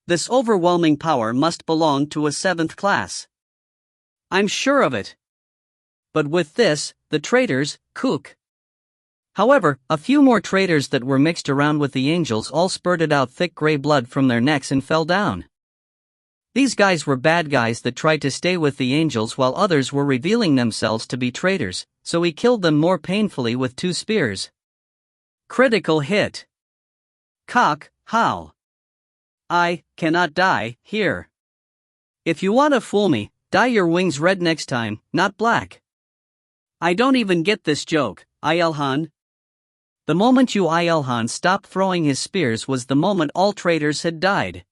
This overwhelming power must belong to a 7th class. I'm sure of it. But with this, the traitors, kook. However, a few more traitors that were mixed around with the angels all spurted out thick gray blood from their necks and fell down. These guys were bad guys that tried to stay with the angels while others were revealing themselves to be traitors, so he killed them more painfully with 2 spears. Critical hit. Cock, how? I cannot die here. If you want to fool me, dye your wings red next time, not black. I don't even get this joke, IlHan. The moment Yoo IlHan stopped throwing his spears was the moment all traitors had died.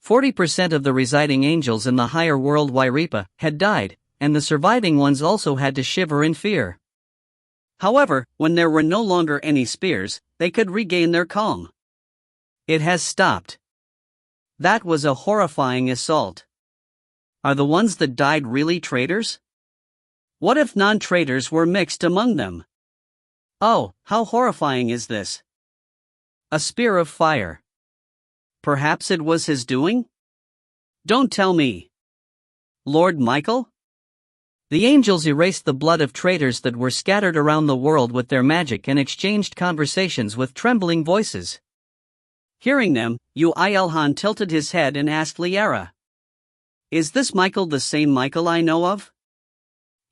40% of the residing angels in the higher world Wairipa had died, and the surviving ones also had to shiver in fear. However, when there were no longer any spears, they could regain their calm. It has stopped. That was a horrifying assault. Are the ones that died really traitors? What if non-traitors were mixed among them? Oh, how horrifying is this? A spear of fire. Perhaps it was his doing? Don't tell me. Lord Michael? The angels erased the blood of traitors that were scattered around the world with their magic and exchanged conversations with trembling voices. Hearing them, Yoo IlHan tilted his head and asked Liara. Is this Michael the same Michael I know of?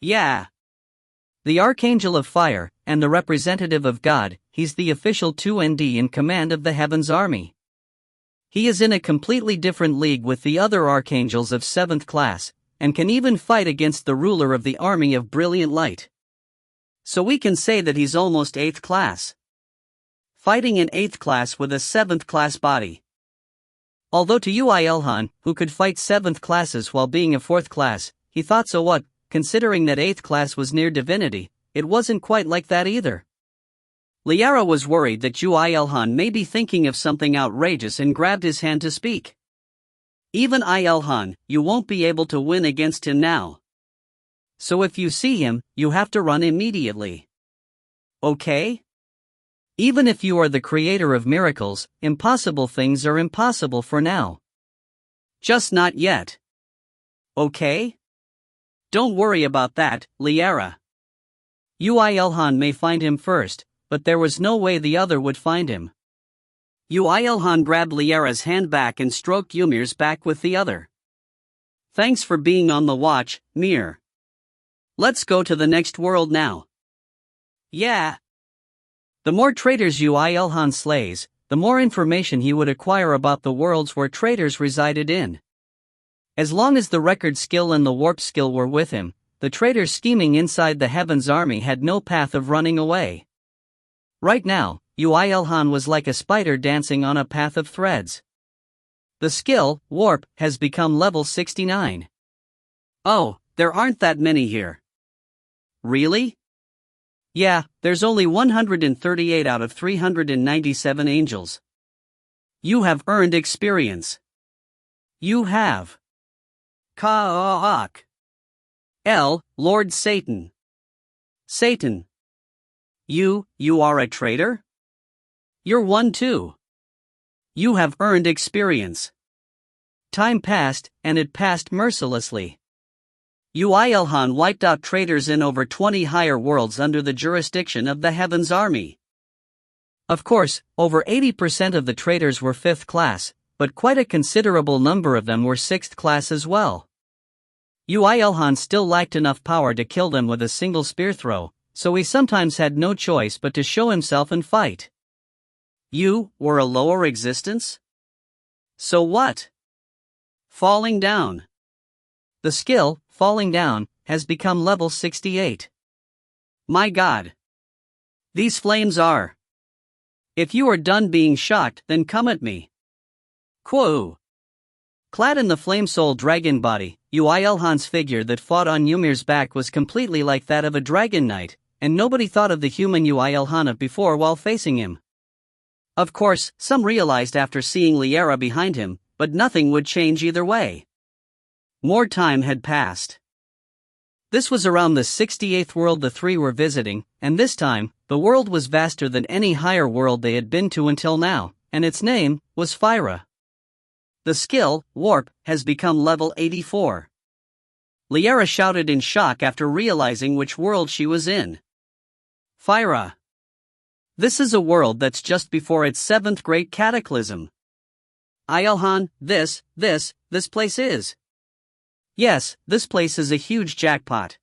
Yeah. The Archangel of Fire, and the representative of God, he's the official 2ND in command of the Heaven's army. He is in a completely different league with the other archangels of 7th class, and can even fight against the ruler of the army of brilliant light. So we can say that he's almost 8th class. Fighting in 8th class with a 7th class body. Although to Yoo IlHan, who could fight 7th classes while being a 4th class, he thought so what, considering that 8th class was near divinity, it wasn't quite like that either. Liara was worried that Yoo IlHan may be thinking of something outrageous and grabbed his hand to speak. Even IlHan, you won't be able to win against him now. So if you see him, you have to run immediately. Okay? Even if you are the creator of miracles, impossible things are impossible for now. Just not yet. Okay? Don't worry about that, Liara. Yoo IlHan may find him first, but there was no way the other would find him. Yoo IlHan grabbed Liara's hand back and stroked Ymir's back with the other. Thanks for being on the watch, Mir. Let's go to the next world now. Yeah. The more traitors Yoo IlHan slays, the more information he would acquire about the worlds where traitors resided in. As long as the record skill and the warp skill were with him, the traitors scheming inside the Heaven's army had no path of running away. Right now, Yoo IlHan was like a spider dancing on a path of threads. The skill, warp, has become level 69. Oh, there aren't that many here. Really? Yeah, there's only 138 out of 397 angels. You have earned experience. You have. Ka-ah-ak. Lord Satan. Satan. You are a traitor? You're one too. You have earned experience. Time passed, and it passed mercilessly. Yoo IlHan wiped out traitors in over 20 higher worlds under the jurisdiction of the Heaven's army. Of course, over 80% of the traitors were 5th class, but quite a considerable number of them were 6th class as well. Yoo IlHan still lacked enough power to kill them with a single spear throw, so he sometimes had no choice but to show himself and fight. You were a lower existence? So what? Falling down. The skill, falling down, has become level 68. My God. These flames are. If you are done being shocked, then come at me. Quo. Clad in the flame soul dragon body, Yoo IlHan's figure that fought on Ymir's back was completely like that of a dragon knight, and nobody thought of the human Yoo IlHan before while facing him. Of course, some realized after seeing Liara behind him, but nothing would change either way. More time had passed. This was around the 68th world the three were visiting, and this time, the world was vaster than any higher world they had been to until now, and its name was Phyra. The skill, warp, has become level 84. Liara shouted in shock after realizing which world she was in. Phyra. This is a world that's just before its 7th Great Cataclysm. IlHan, this place is. Yes, this place is a huge jackpot.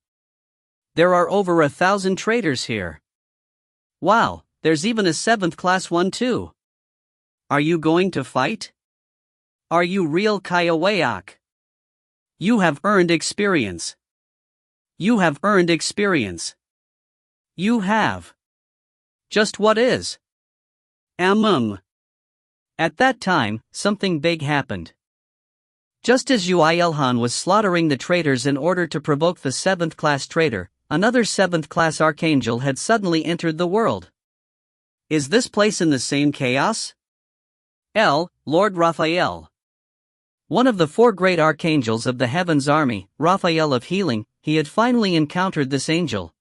There are over 1,000 traitors here. Wow, there's even a 7th class one too. Are you going to fight? Are you real Kayawayak? You have earned experience. You have earned experience. You have. Just what is? At that time, something big happened. Just as Yoo IlHan was slaughtering the traitors in order to provoke the 7th class traitor, another 7th class archangel had suddenly entered the world. Is this place in the same chaos? Lord Raphael. One of the 4 great archangels of the Heaven's army, Raphael of healing, he had finally encountered this angel.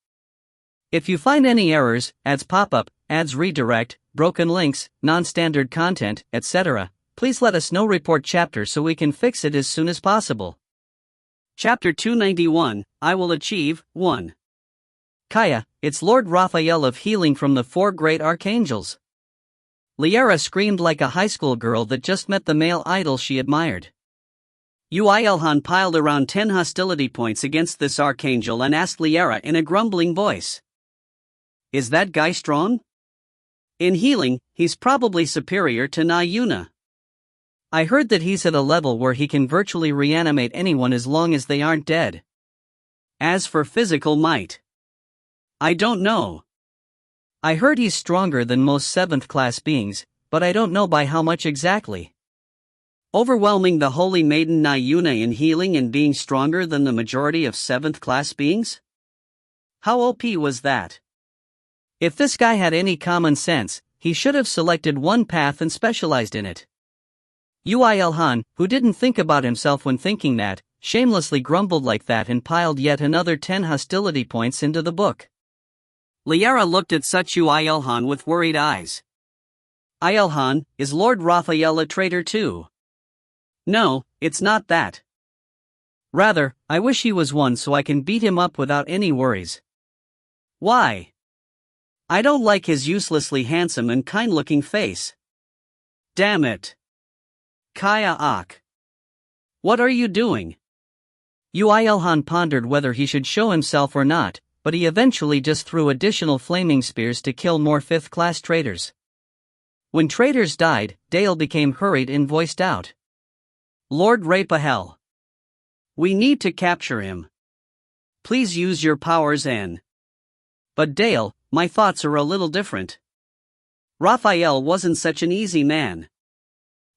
If you find any errors, ads pop-up, ads redirect, broken links, non-standard content, etc., please let us know. Report chapter so we can fix it as soon as possible. Chapter 291, I Will Achieve, 1. Kaya, it's Lord Raphael of healing from the 4 great archangels. Liara screamed like a high school girl that just met the male idol she admired. Yoo IlHan piled around 10 hostility points against this archangel and asked Liara in a grumbling voice. Is that guy strong? In healing, he's probably superior to Yuna. I heard that he's at a level where he can virtually reanimate anyone as long as they aren't dead. As for physical might, I don't know. I heard he's stronger than most 7th class beings, but I don't know by how much exactly. Overwhelming the Holy Maiden Yuna in healing and being stronger than the majority of 7th class beings? How OP was that? If this guy had any common sense, he should have selected one path and specialized in it. Yoo IlHan, who didn't think about himself when thinking that, shamelessly grumbled like that and piled yet another 10 hostility points into the book. Liara looked at such Yoo IlHan with worried eyes. IlHan, is Lord Raphael a traitor too? No, it's not that. Rather, I wish he was one so I can beat him up without any worries. Why? I don't like his uselessly handsome and kind-looking face. Damn it. Kaya Ak. What are you doing? Yoo IlHan pondered whether he should show himself or not, but he eventually just threw additional flaming spears to kill more 5th class traitors. When traitors died, Dale became hurried and voiced out. Lord Raphael. We need to capture him. Please use your powers and... But Dale, my thoughts are a little different. Raphael wasn't such an easy man.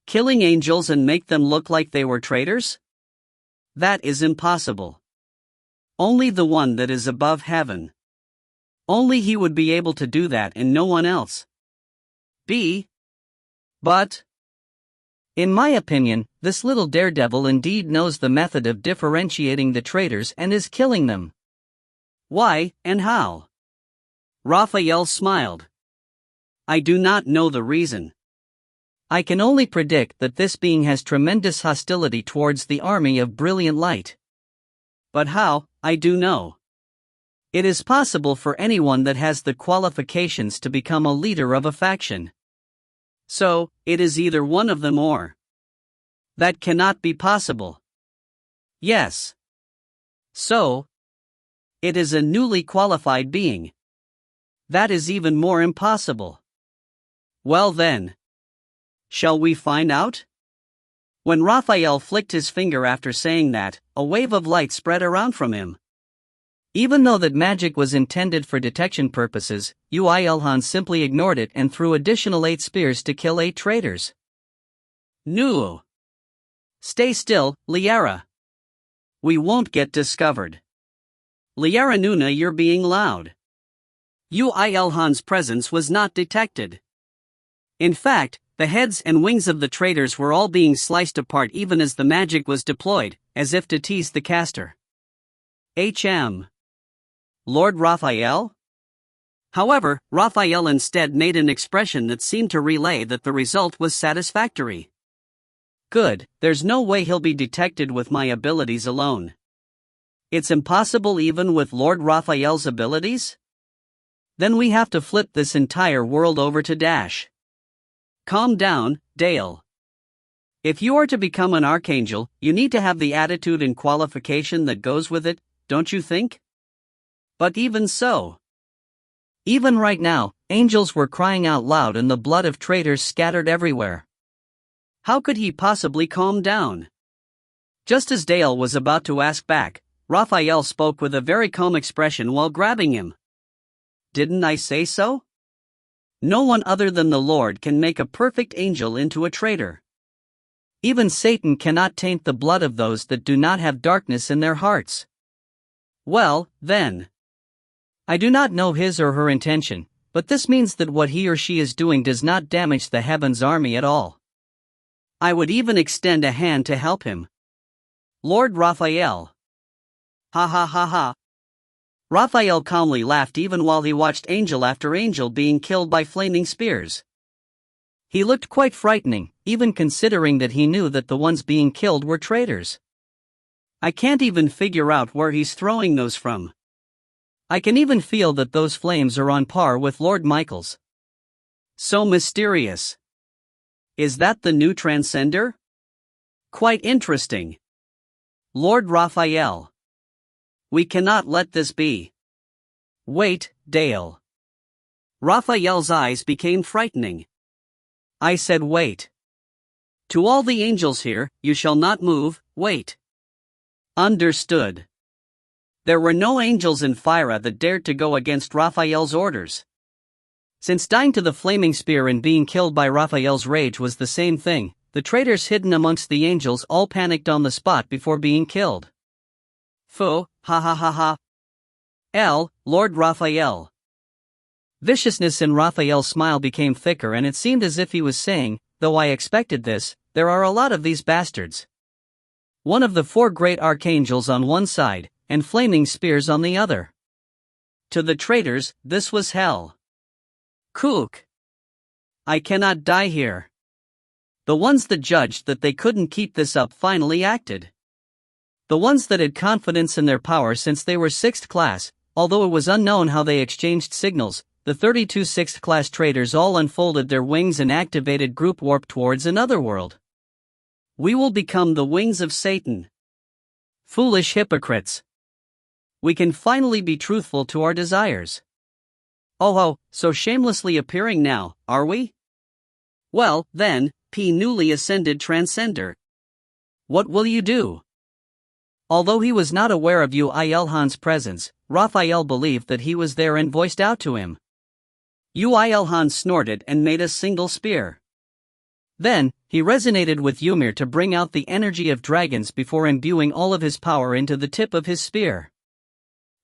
Killing angels and make them look like they were traitors? That is impossible. Only the one that is above heaven. Only he would be able to do that and no one else. But... In my opinion, this little daredevil indeed knows the method of differentiating the traitors and is killing them. Why, and how? Raphael smiled. I do not know the reason. I can only predict that this being has tremendous hostility towards the army of brilliant light. But how, I do know. It is possible for anyone that has the qualifications to become a leader of a faction. So, it is either one of them or... That cannot be possible. Yes. So... It is a newly qualified being. That is even more impossible. Well then. Shall we find out? When Raphael flicked his finger after saying that, a wave of light spread around from him. Even though that magic was intended for detection purposes, Yoo IlHan simply ignored it and threw additional 8 spears to kill 8 traitors. No. Stay still, Liara. We won't get discovered. Liara Nuna, you're being loud. Yoo IlHan's presence was not detected. In fact, the heads and wings of the traitors were all being sliced apart even as the magic was deployed, as if to tease the caster. Lord Raphael? However, Raphael instead made an expression that seemed to relay that the result was satisfactory. Good, there's no way he'll be detected with my abilities alone. It's impossible even with Lord Raphael's abilities? Then we have to flip this entire world over to Dash. Calm down, Dale. If you are to become an archangel, you need to have the attitude and qualification that goes with it, don't you think? But even so. Even right now, angels were crying out loud and the blood of traitors scattered everywhere. How could he possibly calm down? Just as Dale was about to ask back, Raphael spoke with a very calm expression while grabbing him. Didn't I say so? No one other than the Lord can make a perfect angel into a traitor. Even Satan cannot taint the blood of those that do not have darkness in their hearts. Well, then. I do not know his or her intention, but this means that what he or she is doing does not damage the heavens army at all. I would even extend a hand to help him. Lord Raphael. Ha ha ha ha. Raphael calmly laughed even while he watched angel after angel being killed by flaming spears. He looked quite frightening, even considering that he knew that the ones being killed were traitors. I can't even figure out where he's throwing those from. I can even feel that those flames are on par with Lord Michael's. So mysterious. Is that the new Transcender? Quite interesting. Lord Raphael. We cannot let this be. Wait, Dale. Raphael's eyes became frightening. I said wait. To all the angels here, you shall not move, wait. Understood. There were no angels in Fyra that dared to go against Raphael's orders. Since dying to the flaming spear and being killed by Raphael's rage was the same thing, the traitors hidden amongst the angels all panicked on the spot before being killed. Foo, ha ha ha ha. Lord Raphael. Viciousness in Raphael's smile became thicker, and it seemed as if he was saying, though I expected this, there are a lot of these bastards. One of the 4 great archangels on one side, and flaming spears on the other. To the traitors, this was hell. Kook. I cannot die here. The ones that judged that they couldn't keep this up finally acted. The ones that had confidence in their power since they were 6th class, although it was unknown how they exchanged signals, the 32 6th class traitors all unfolded their wings and activated group warp towards another world. We will become the wings of Satan. Foolish hypocrites. We can finally be truthful to our desires. Oh, so shamelessly appearing now, are we? Well, then, newly ascended transcender. What will you do? Although he was not aware of Yoo IlHan's presence, Raphael believed that he was there and voiced out to him. Yoo IlHan snorted and made a single spear. Then, he resonated with Ymir to bring out the energy of dragons before imbuing all of his power into the tip of his spear.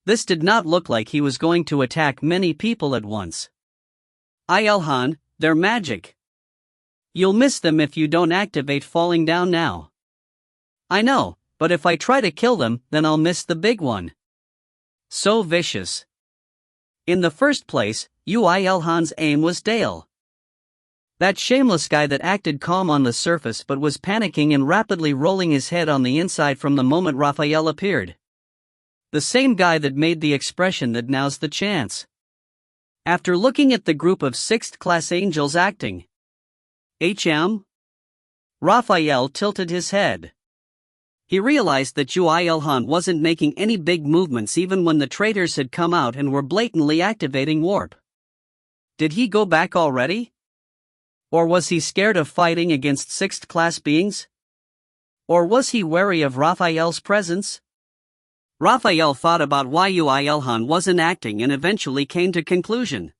This did not look like he was going to attack many people at once. IlHan, they're magic. You'll miss them if you don't activate falling down now. I know, but if I try to kill them, then I'll miss the big one. So vicious. In the first place, Yoo IlHan's aim was Dale. That shameless guy that acted calm on the surface but was panicking and rapidly rolling his head on the inside from the moment Raphael appeared. The same guy that made the expression that now's the chance. After looking at the group of 6th class angels acting, Raphael tilted his head. He realized that Yoo IlHan wasn't making any big movements even when the traitors had come out and were blatantly activating warp. Did he go back already? Or was he scared of fighting against 6th class beings? Or was he wary of Raphael's presence? Raphael thought about why Yoo IlHan wasn't acting and eventually came to conclusion.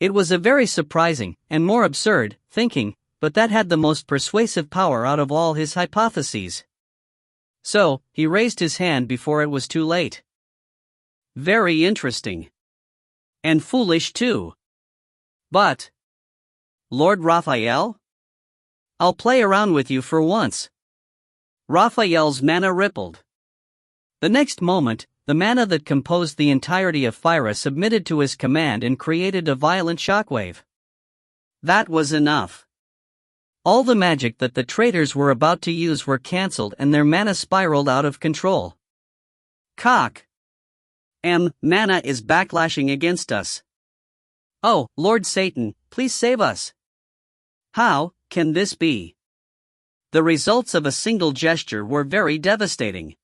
It was a very surprising, and more absurd, thinking, but that had the most persuasive power out of all his hypotheses. So, he raised his hand before it was too late. Very interesting. And foolish too. But, Lord Raphael? I'll play around with you for once. Raphael's mana rippled. The next moment, the mana that composed the entirety of Fyra submitted to his command and created a violent shockwave. That was enough. All the magic that the traitors were about to use were cancelled and their mana spiraled out of control. Cock. Mana is backlashing against us. Oh, Lord Satan, please save us. How can this be? The results of a single gesture were very devastating.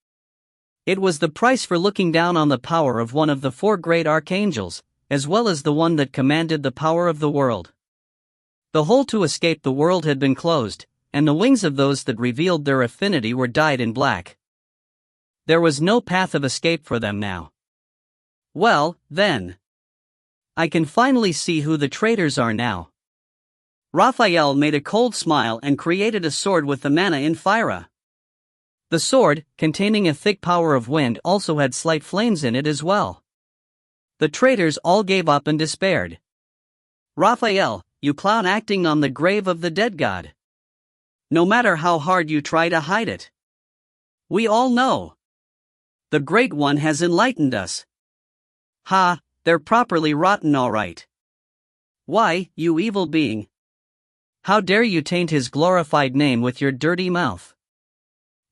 It was the price for looking down on the power of one of the 4 great archangels, as well as the one that commanded the power of the world. The hole to escape the world had been closed, and the wings of those that revealed their affinity were dyed in black. There was no path of escape for them now. Well, then. I can finally see who the traitors are now. Raphael made a cold smile and created a sword with the mana in Fyra. The sword, containing a thick power of wind, also had slight flames in it as well. The traitors all gave up and despaired. Raphael, you clown acting on the grave of the dead god. No matter how hard you try to hide it. We all know. The Great One has enlightened us. Ha, they're properly rotten all right. Why, you evil being? How dare you taint his glorified name with your dirty mouth?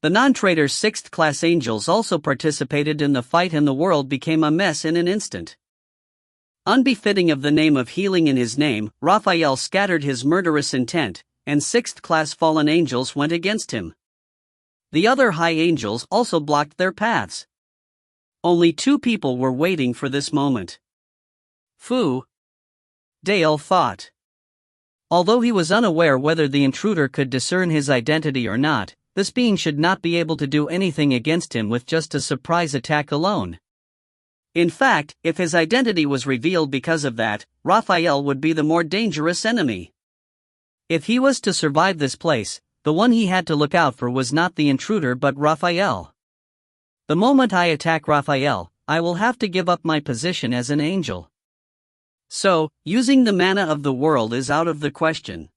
The non-traitor 6th class angels also participated in the fight and the world became a mess in an instant. Unbefitting of the name of healing in his name, Raphael scattered his murderous intent, and 6th class fallen angels went against him. The other high angels also blocked their paths. Only 2 people were waiting for this moment. Foo. Dale thought. Although he was unaware whether the intruder could discern his identity or not, this being should not be able to do anything against him with just a surprise attack alone. In fact, if his identity was revealed because of that, Raphael would be the more dangerous enemy. If he was to survive this place, the one he had to look out for was not the intruder but Raphael. The moment I attack Raphael, I will have to give up my position as an angel. So, using the mana of the world is out of the question.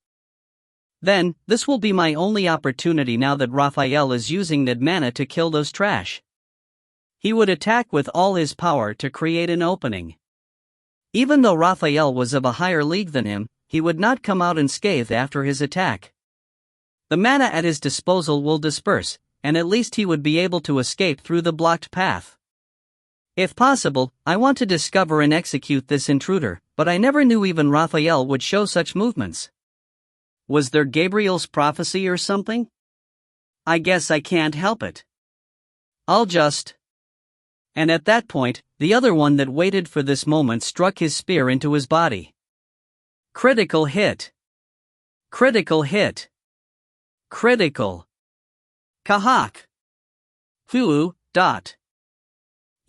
Then, this will be my only opportunity now that Raphael is using that mana to kill those trash. He would attack with all his power to create an opening. Even though Raphael was of a higher league than him, he would not come out unscathed after his attack. The mana at his disposal will disperse, and at least he would be able to escape through the blocked path. If possible, I want to discover and execute this intruder, but I never knew even Raphael would show such movements. Was there Gabriel's prophecy or something? I guess I can't help it. I'll just... And at that point, the other one that waited for this moment struck his spear into his body. Critical hit. Critical hit. Critical. Kahak. Yoo.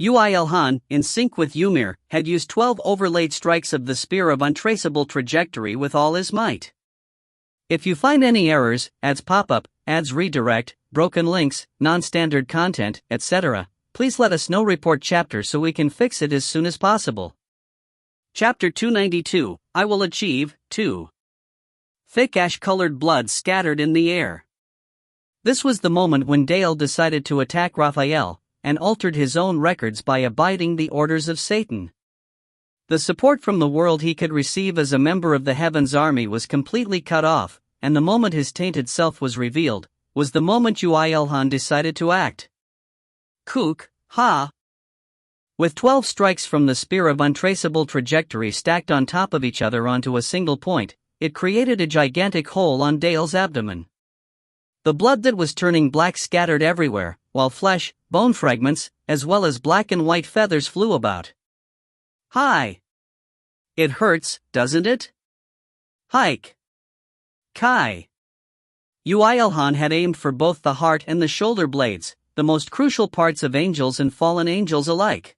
Yoo IlHan, in sync with Ymir, had used 12 overlaid strikes of the Spear of Untraceable Trajectory with all his might. If you find any errors, ads pop-up, ads redirect, broken links, non-standard content, etc., please let us know. Report chapter so we can fix it as soon as possible. Chapter 292, I will achieve, 2. Thick ash-colored blood scattered in the air. This was the moment when Dale decided to attack Raphael, and altered his own records by abiding the orders of Satan. The support from the world he could receive as a member of the Heaven's army was completely cut off, and the moment his tainted self was revealed, was the moment Yoo IlHan decided to act. Kook, ha! With 12 strikes from the Spear of Untraceable Trajectory stacked on top of each other onto a single point, it created a gigantic hole on Dale's abdomen. The blood that was turning black scattered everywhere, while flesh, bone fragments, as well as black and white feathers flew about. Hi! It hurts, doesn't it? Hike! Kai! Yoo IlHan had aimed for both the heart and the shoulder blades, the most crucial parts of angels and fallen angels alike.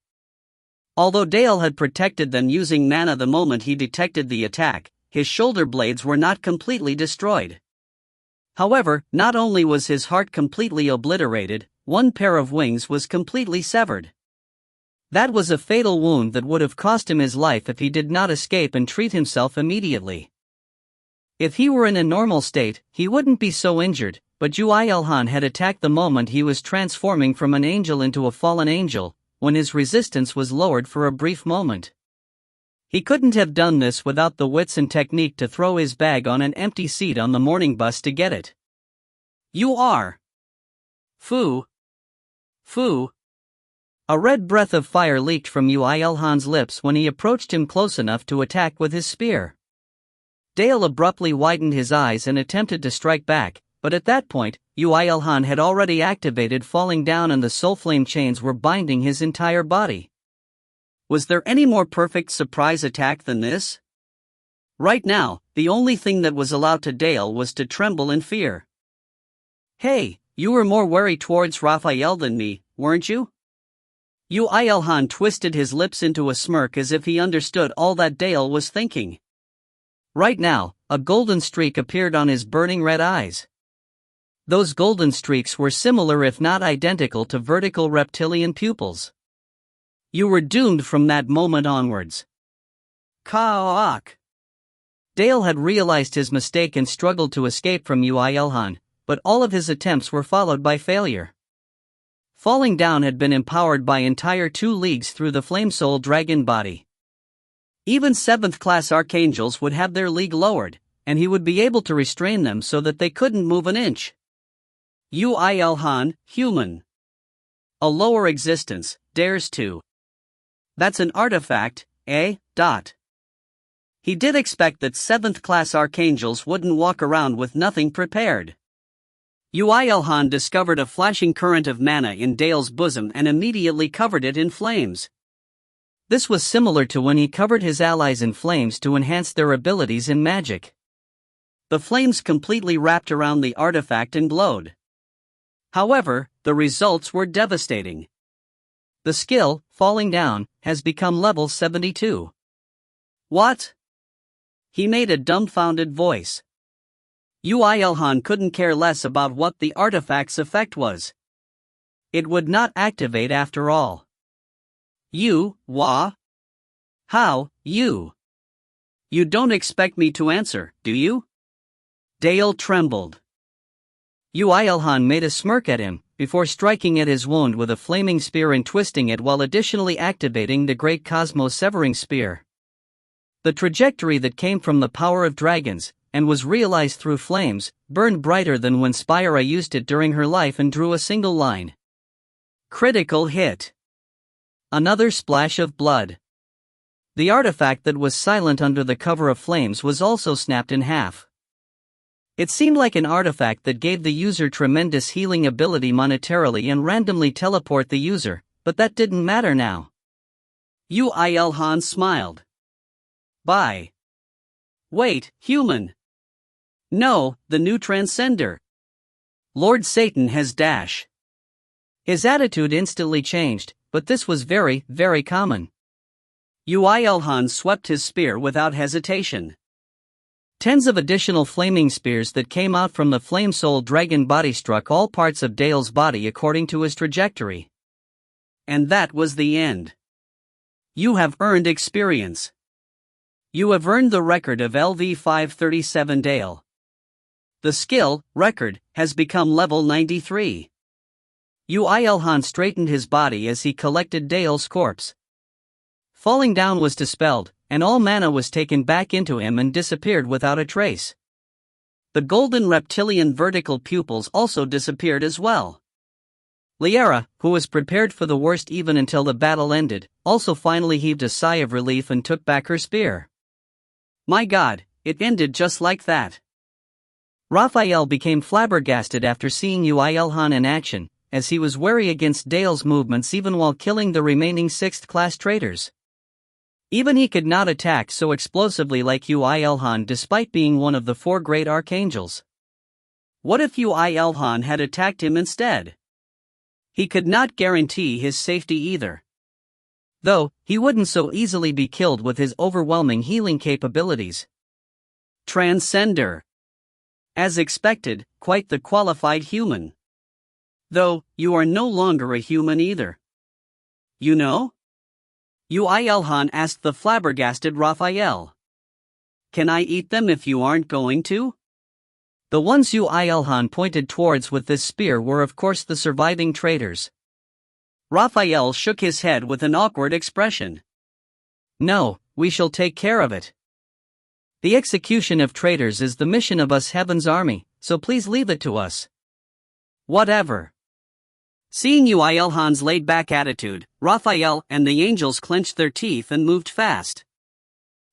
Although Dale had protected them using mana the moment he detected the attack, his shoulder blades were not completely destroyed. However, not only was his heart completely obliterated, one pair of wings was completely severed. That was a fatal wound that would have cost him his life if he did not escape and treat himself immediately. If he were in a normal state, he wouldn't be so injured, but Yoo IlHan had attacked the moment he was transforming from an angel into a fallen angel, when his resistance was lowered for a brief moment. He couldn't have done this without the wits and technique to throw his bag on an empty seat on the morning bus to get it. You are. Foo. Foo. A red breath of fire leaked from Yoo IlHan's lips when he approached him close enough to attack with his spear. Dale abruptly widened his eyes and attempted to strike back, but at that point, Yoo IlHan had already activated falling down and the soul flame chains were binding his entire body. Was there any more perfect surprise attack than this? Right now, the only thing that was allowed to Dale was to tremble in fear. Hey, you were more wary towards Raphael than me, weren't you? Yoo IlHan twisted his lips into a smirk as if he understood all that Dale was thinking. Right now, a golden streak appeared on his burning red eyes. Those golden streaks were similar if not identical to vertical reptilian pupils. You were doomed from that moment onwards. Kaak. Dale had realized his mistake and struggled to escape from Yoo IlHan, but all of his attempts were followed by failure. Falling down had been empowered by entire 2 leagues through the Flame Soul dragon body. Even 7th class archangels would have their league lowered, and he would be able to restrain them so that they couldn't move an inch. Yoo IlHan, human. A lower existence, dares to. That's an artifact, eh? He did expect that 7th class archangels wouldn't walk around with nothing prepared. Yoo IlHan discovered a flashing current of mana in Dale's bosom and immediately covered it in flames. This was similar to when he covered his allies in flames to enhance their abilities in magic. The flames completely wrapped around the artifact and glowed. However, the results were devastating. The skill, falling down, has become level 72. What? He made a dumbfounded voice. Yoo IlHan couldn't care less about what the artifact's effect was. It would not activate after all. You, wha? How, you? You don't expect me to answer, do you? Dale trembled. Yoo IlHan made a smirk at him, before striking at his wound with a flaming spear and twisting it while additionally activating the Great Cosmo-Severing Spear. The trajectory that came from the power of dragons, and was realized through flames, burned brighter than when Spyra used it during her life and drew a single line. Critical hit. Another splash of blood. The artifact that was silent under the cover of flames was also snapped in half. It seemed like an artifact that gave the user tremendous healing ability monetarily and randomly teleport the user, but that didn't matter now. Yoo IlHan smiled. Bye. Wait, human. No, the new transcender. Lord Satan has dash. His attitude instantly changed, but this was very, very common. Yoo IlHan swept his spear without hesitation. Tens of additional flaming spears that came out from the Flame Soul Dragon body struck all parts of Dale's body according to his trajectory. And that was the end. You have earned experience. You have earned the record of LV 537 Dale. The skill, record, has become level 93. Yoo IlHan straightened his body as he collected Dale's corpse. Falling down was dispelled, and all mana was taken back into him and disappeared without a trace. The golden reptilian vertical pupils also disappeared as well. Liara, who was prepared for the worst even until the battle ended, also finally heaved a sigh of relief and took back her spear. My God, it ended just like that. Raphael became flabbergasted after seeing Yoo IlHan in action, as he was wary against Dale's movements even while killing the remaining 6th-class traitors. Even he could not attack so explosively like Yoo IlHan despite being one of the 4 great archangels. What if Yoo IlHan had attacked him instead? He could not guarantee his safety either. Though, he wouldn't so easily be killed with his overwhelming healing capabilities. Transcender. As expected, quite the qualified human. Though, you are no longer a human either. You know? Yoo IlHan asked the flabbergasted Raphael. Can I eat them if you aren't going to? The ones Yoo IlHan pointed towards with this spear were of course the surviving traitors. Raphael shook his head with an awkward expression. No, we shall take care of it. The execution of traitors is the mission of us Heaven's army, so please leave it to us. Whatever. Seeing Yoo IlHan's laid-back attitude, Raphael and the angels clenched their teeth and moved fast.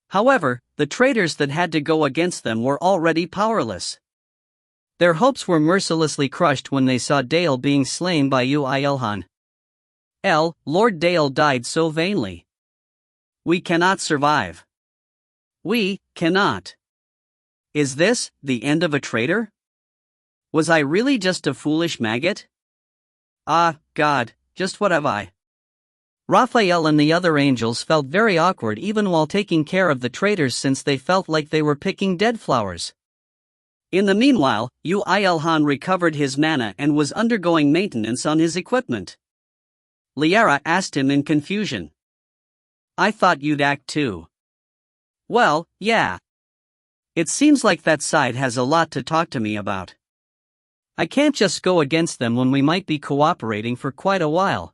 However, the traitors that had to go against them were already powerless. Their hopes were mercilessly crushed when they saw Dale being slain by Yoo IlHan. Lord Dale died so vainly. We cannot survive. We cannot. Is this the end of a traitor? Was I really just a foolish maggot? Ah, God, just what have I? Raphael and the other angels felt very awkward even while taking care of the traitors since they felt like they were picking dead flowers. In the meanwhile, Yoo IlHan recovered his mana and was undergoing maintenance on his equipment. Liara asked him in confusion. I thought you'd act too. Well, yeah. It seems like that side has a lot to talk to me about. I can't just go against them when we might be cooperating for quite a while.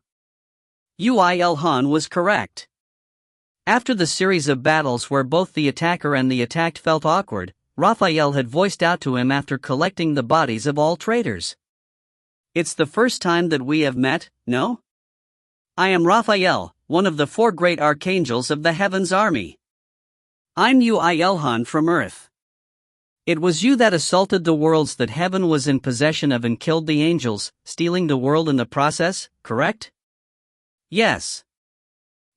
Yoo IlHan was correct. After the series of battles where both the attacker and the attacked felt awkward, Raphael had voiced out to him after collecting the bodies of all traitors. It's the first time that we have met, no? I am Raphael, one of the 4 great archangels of the Heaven's army. I'm Yoo IlHan from Earth. It was you that assaulted the worlds that heaven was in possession of and killed the angels, stealing the world in the process, correct? Yes.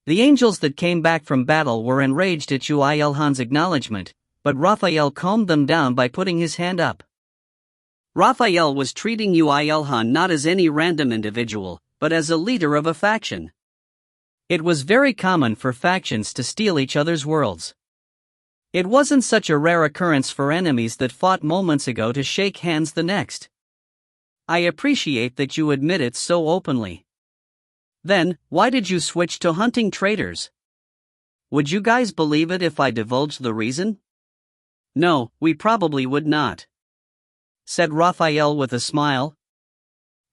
The angels that came back from battle were enraged at Yoo IlHan's acknowledgement, but Raphael calmed them down by putting his hand up. Raphael was treating Yoo IlHan not as any random individual, but as a leader of a faction. It was very common for factions to steal each other's worlds. It wasn't such a rare occurrence for enemies that fought moments ago to shake hands the next. I appreciate that you admit it so openly. Then, why did you switch to hunting traitors? Would you guys believe it if I divulged the reason? No, we probably would not, said Raphael with a smile.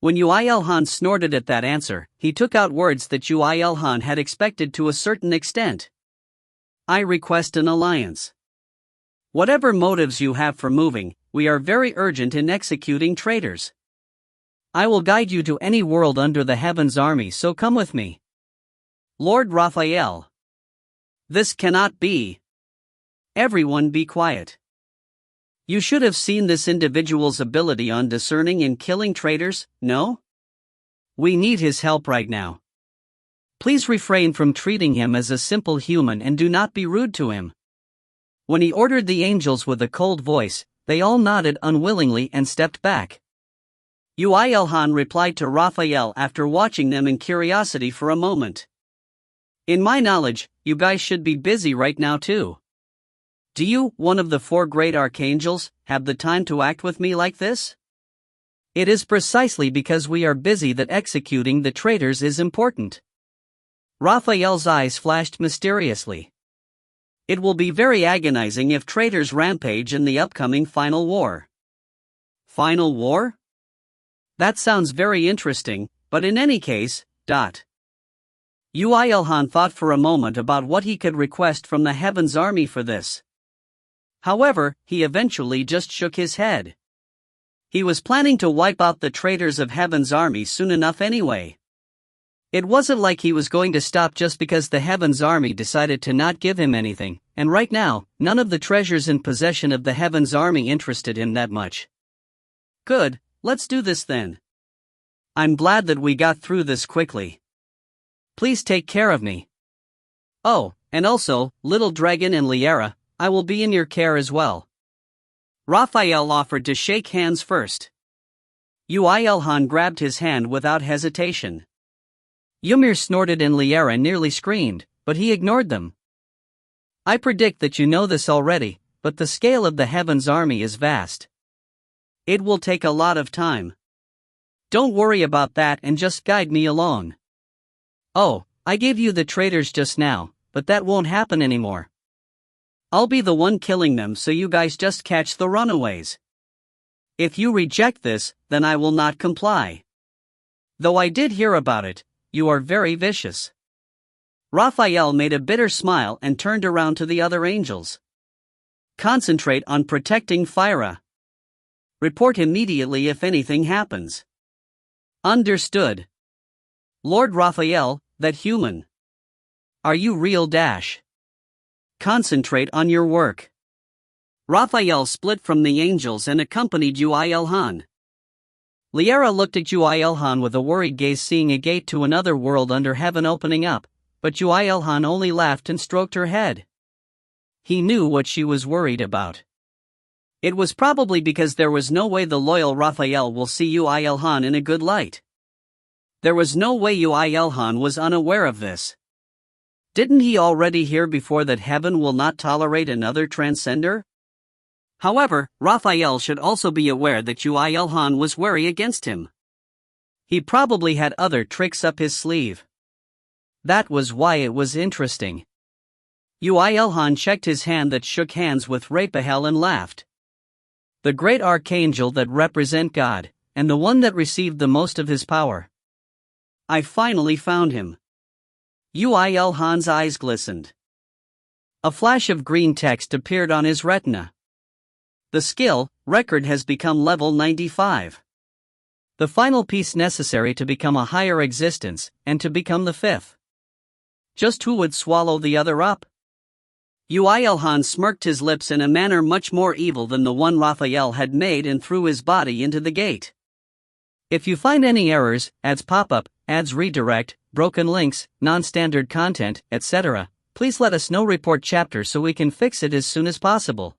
When Yoo IlHan snorted at that answer, he took out words that Yoo IlHan had expected to a certain extent. I request an alliance. Whatever motives you have for moving, we are very urgent in executing traitors. I will guide you to any world under the Heaven's army, so come with me. Lord Raphael. This cannot be. Everyone be quiet. You should have seen this individual's ability on discerning and killing traitors, no? We need his help right now. Please refrain from treating him as a simple human and do not be rude to him. When he ordered the angels with a cold voice, they all nodded unwillingly and stepped back. Yoo IlHan replied to Raphael after watching them in curiosity for a moment. In my knowledge, you guys should be busy right now too. Do you, one of the 4 great archangels, have the time to act with me like this? It is precisely because we are busy that executing the traitors is important. Raphael's eyes flashed mysteriously. It will be very agonizing if traitors rampage in the upcoming final war. Final war? That sounds very interesting, but in any case, Yoo IlHan thought for a moment about what he could request from the Heaven's army for this. However, he eventually just shook his head. He was planning to wipe out the traitors of Heaven's army soon enough anyway. It wasn't like he was going to stop just because the Heaven's army decided to not give him anything, and right now, none of the treasures in possession of the Heaven's army interested him that much. Good, let's do this then. I'm glad that we got through this quickly. Please take care of me. Oh, and also, little dragon and Liara, I will be in your care as well. Raphael offered to shake hands first. Yoo IlHan grabbed his hand without hesitation. Ymir snorted and Liara nearly screamed, but he ignored them. I predict that you know this already, but the scale of the Heaven's army is vast. It will take a lot of time. Don't worry about that and just guide me along. Oh, I gave you the traitors just now, but that won't happen anymore. I'll be the one killing them, so you guys just catch the runaways. If you reject this, then I will not comply. Though I did hear about it, you are very vicious. Raphael made a bitter smile and turned around to the other angels. Concentrate on protecting Phyra. Report immediately if anything happens. Understood. Lord Raphael, that human. Are you real? Concentrate on your work. Raphael split from the angels and accompanied Yoo IlHan. Liara looked at Yoo IlHan with a worried gaze, seeing a gate to another world under heaven opening up, but Yoo IlHan only laughed and stroked her head. He knew what she was worried about. It was probably because there was no way the loyal Raphael will see Yoo IlHan in a good light. There was no way Yoo IlHan was unaware of this. Didn't he already hear before that heaven will not tolerate another transcender? However, Raphael should also be aware that Yoo IlHan was wary against him. He probably had other tricks up his sleeve. That was why it was interesting. Yoo IlHan checked his hand that shook hands with Raphael and laughed. The great archangel that represent God, and the one that received the most of his power. I finally found him. Yoo IlHan's eyes glistened. A flash of green text appeared on his retina. The skill record has become level 95. The final piece necessary to become a higher existence, and to become the 5th. Just who would swallow the other up? Yoo IlHan smirked his lips in a manner much more evil than the one Raphael had made and threw his body into the gate. If you find any errors, ads pop up, ads redirect, broken links, non-standard content, etc., please let us know. Report chapter so we can fix it as soon as possible.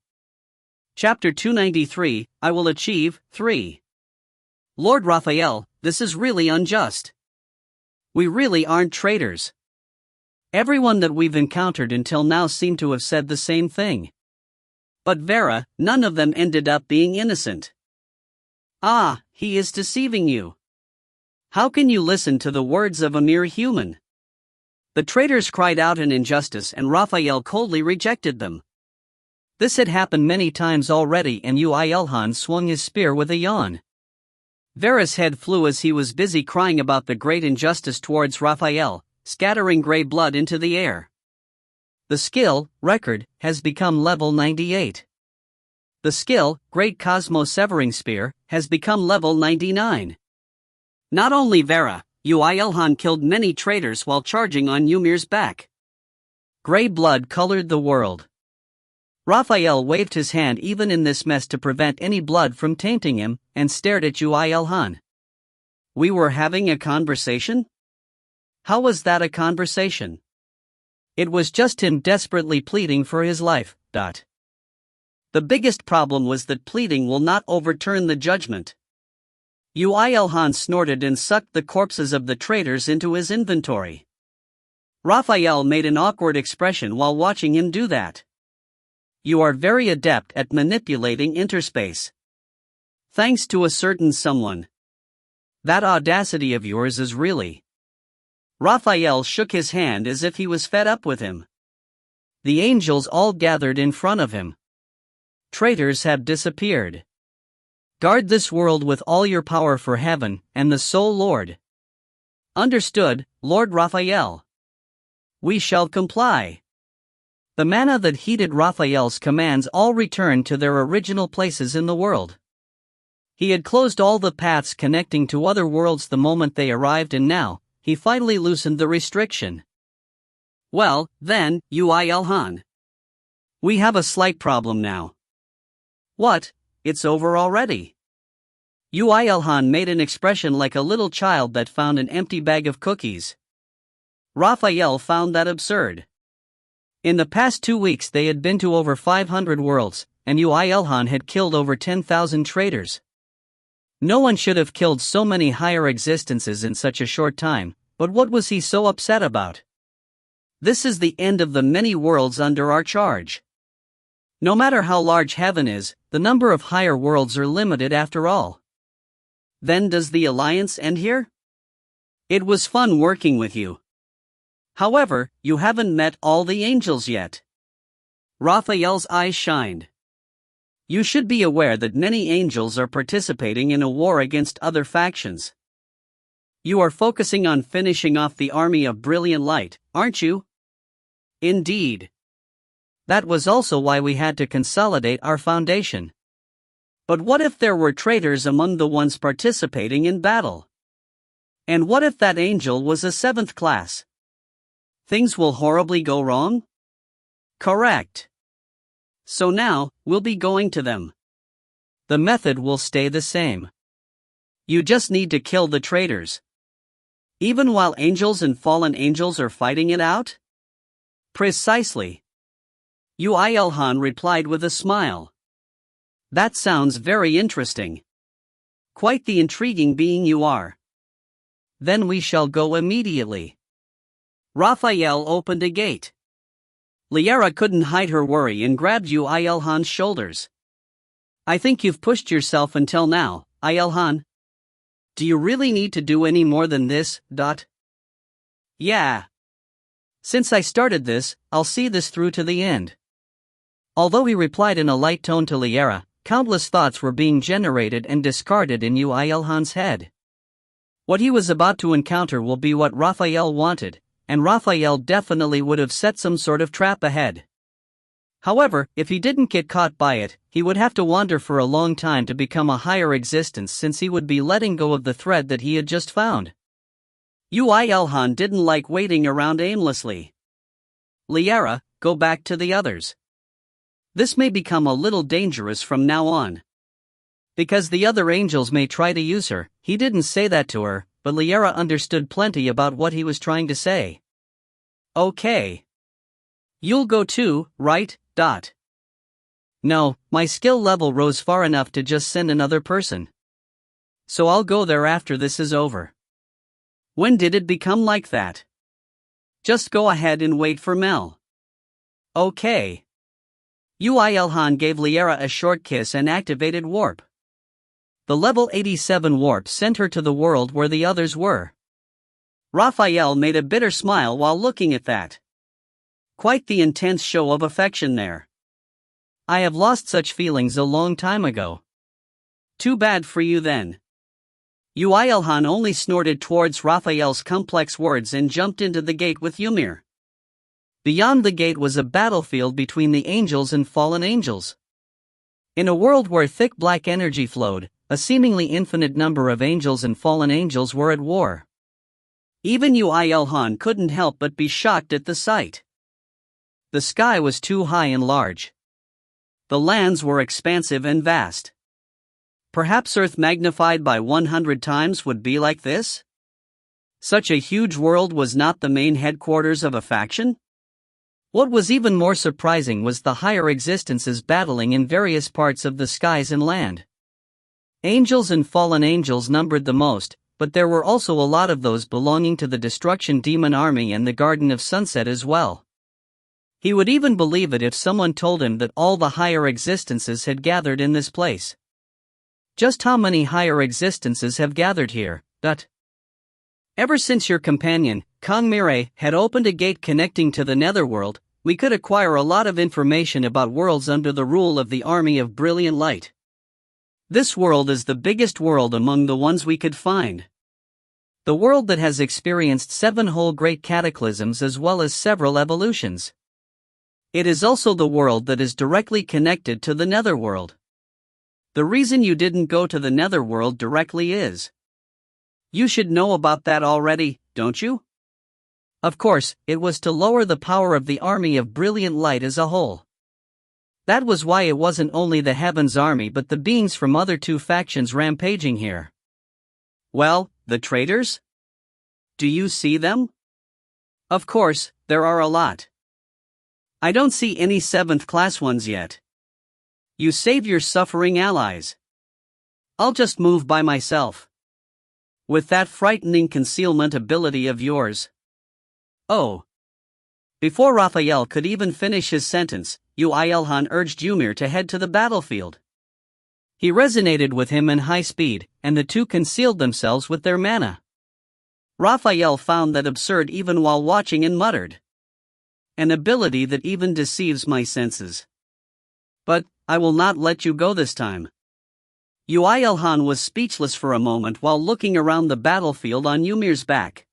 Chapter 293, I Will Achieve, 3. Lord Raphael, this is really unjust. We really aren't traitors. Everyone that we've encountered until now seemed to have said the same thing. But Vera, none of them ended up being innocent. Ah, he is deceiving you. How can you listen to the words of a mere human? The traitors cried out in injustice and Raphael coldly rejected them. This had happened many times already and Yoo IlHan swung his spear with a yawn. Vera's head flew as he was busy crying about the great injustice towards Raphael, scattering grey blood into the air. The skill, record, has become level 98. The skill, Great Cosmo-Severing Spear, has become level 99. Not only Vera, Yoo IlHan killed many traitors while charging on Ymir's back. Grey blood colored the world. Raphael waved his hand even in this mess to prevent any blood from tainting him, and stared at Yoo IlHan. We were having a conversation? How was that a conversation? It was just him desperately pleading for his life. The biggest problem was that pleading will not overturn the judgment. Yoo IlHan snorted and sucked the corpses of the traitors into his inventory. Raphael made an awkward expression while watching him do that. You are very adept at manipulating interspace. Thanks to a certain someone. That audacity of yours is really... Raphael shook his hand as if he was fed up with him. The angels all gathered in front of him. Traitors have disappeared. Guard this world with all your power for heaven and the sole Lord. Understood, Lord Raphael. We shall comply. The mana that heeded Raphael's commands all returned to their original places in the world. He had closed all the paths connecting to other worlds the moment they arrived and now, he finally loosened the restriction. Well, then, Yoo IlHan. We have a slight problem now. What? It's over already. Yoo IlHan made an expression like a little child that found an empty bag of cookies. Raphael found that absurd. In the past 2 weeks they had been to over 500 worlds, and Yoo IlHan had killed over 10,000 traitors. No one should have killed so many higher existences in such a short time, but what was he so upset about? This is the end of the many worlds under our charge. No matter how large heaven is, the number of higher worlds are limited after all. Then does the alliance end here? It was fun working with you. However, you haven't met all the angels yet. Raphael's eyes shined. You should be aware that many angels are participating in a war against other factions. You are focusing on finishing off the army of brilliant light, aren't you? Indeed. That was also why we had to consolidate our foundation. But what if there were traitors among the ones participating in battle? And what if that angel was a 7th class? Things will horribly go wrong? Correct. So now, we'll be going to them. The method will stay the same. You just need to kill the traitors. Even while angels and fallen angels are fighting it out? Precisely. Yoo IlHan replied with a smile. That sounds very interesting. Quite the intriguing being you are. Then we shall go immediately. Raphael opened a gate. Liara couldn't hide her worry and grabbed Yoo IlHan's shoulders. I think you've pushed yourself until now, IlHan. Do you really need to do any more than this? Yeah. Since I started this, I'll see this through to the end. Although he replied in a light tone to Liara, countless thoughts were being generated and discarded in Yoo IlHan's head. What he was about to encounter will be what Raphael wanted, and Raphael definitely would have set some sort of trap ahead. However, if he didn't get caught by it, he would have to wander for a long time to become a higher existence since he would be letting go of the thread that he had just found. Yoo IlHan didn't like waiting around aimlessly. Liara, go back to the others. This may become a little dangerous from now on. Because the other angels may try to use her, he didn't say that to her, but Liara understood plenty about what he was trying to say. Okay. You'll go too, right? No, my skill level rose far enough to just send another person. So I'll go there after this is over. When did it become like that? Just go ahead and wait for Mel. Okay. Yoo IlHan gave Liara a short kiss and activated warp. The level 87 warp sent her to the world where the others were. Raphael made a bitter smile while looking at that. Quite the intense show of affection there. I have lost such feelings a long time ago. Too bad for you then. Yoo IlHan only snorted towards Raphael's complex words and jumped into the gate with Ymir. Beyond the gate was a battlefield between the angels and fallen angels. In a world where thick black energy flowed, a seemingly infinite number of angels and fallen angels were at war. Even Yoo IlHan couldn't help but be shocked at the sight. The sky was too high and large. The lands were expansive and vast. Perhaps Earth magnified by 100 times would be like this? Such a huge world was not the main headquarters of a faction? What was even more surprising was the higher existences battling in various parts of the skies and land. Angels and fallen angels numbered the most, but there were also a lot of those belonging to the Destruction Demon Army and the Garden of Sunset as well. He would even believe it if someone told him that all the higher existences had gathered in this place. Just how many higher existences have gathered here, but ever since your companion, Kong Mirai, had opened a gate connecting to the Netherworld, we could acquire a lot of information about worlds under the rule of the Army of Brilliant Light. This world is the biggest world among the ones we could find. The world that has experienced 7 whole great cataclysms as well as several evolutions. It is also the world that is directly connected to the Netherworld. The reason you didn't go to the Netherworld directly is. You should know about that already, don't you? Of course, it was to lower the power of the Army of Brilliant Light as a whole. That was why it wasn't only the Heaven's Army but the beings from other 2 factions rampaging here. Well, the traitors? Do you see them? Of course, there are a lot. I don't see any 7th class ones yet. You save your suffering allies. I'll just move by myself. With that frightening concealment ability of yours. Oh. Before Raphael could even finish his sentence, Yoo IlHan urged Ymir to head to the battlefield. He resonated with him in high speed, and the 2 concealed themselves with their mana. Raphael found that absurd even while watching and muttered. An ability that even deceives my senses. But, I will not let you go this time. Yoo IlHan was speechless for a moment while looking around the battlefield on Ymir's back.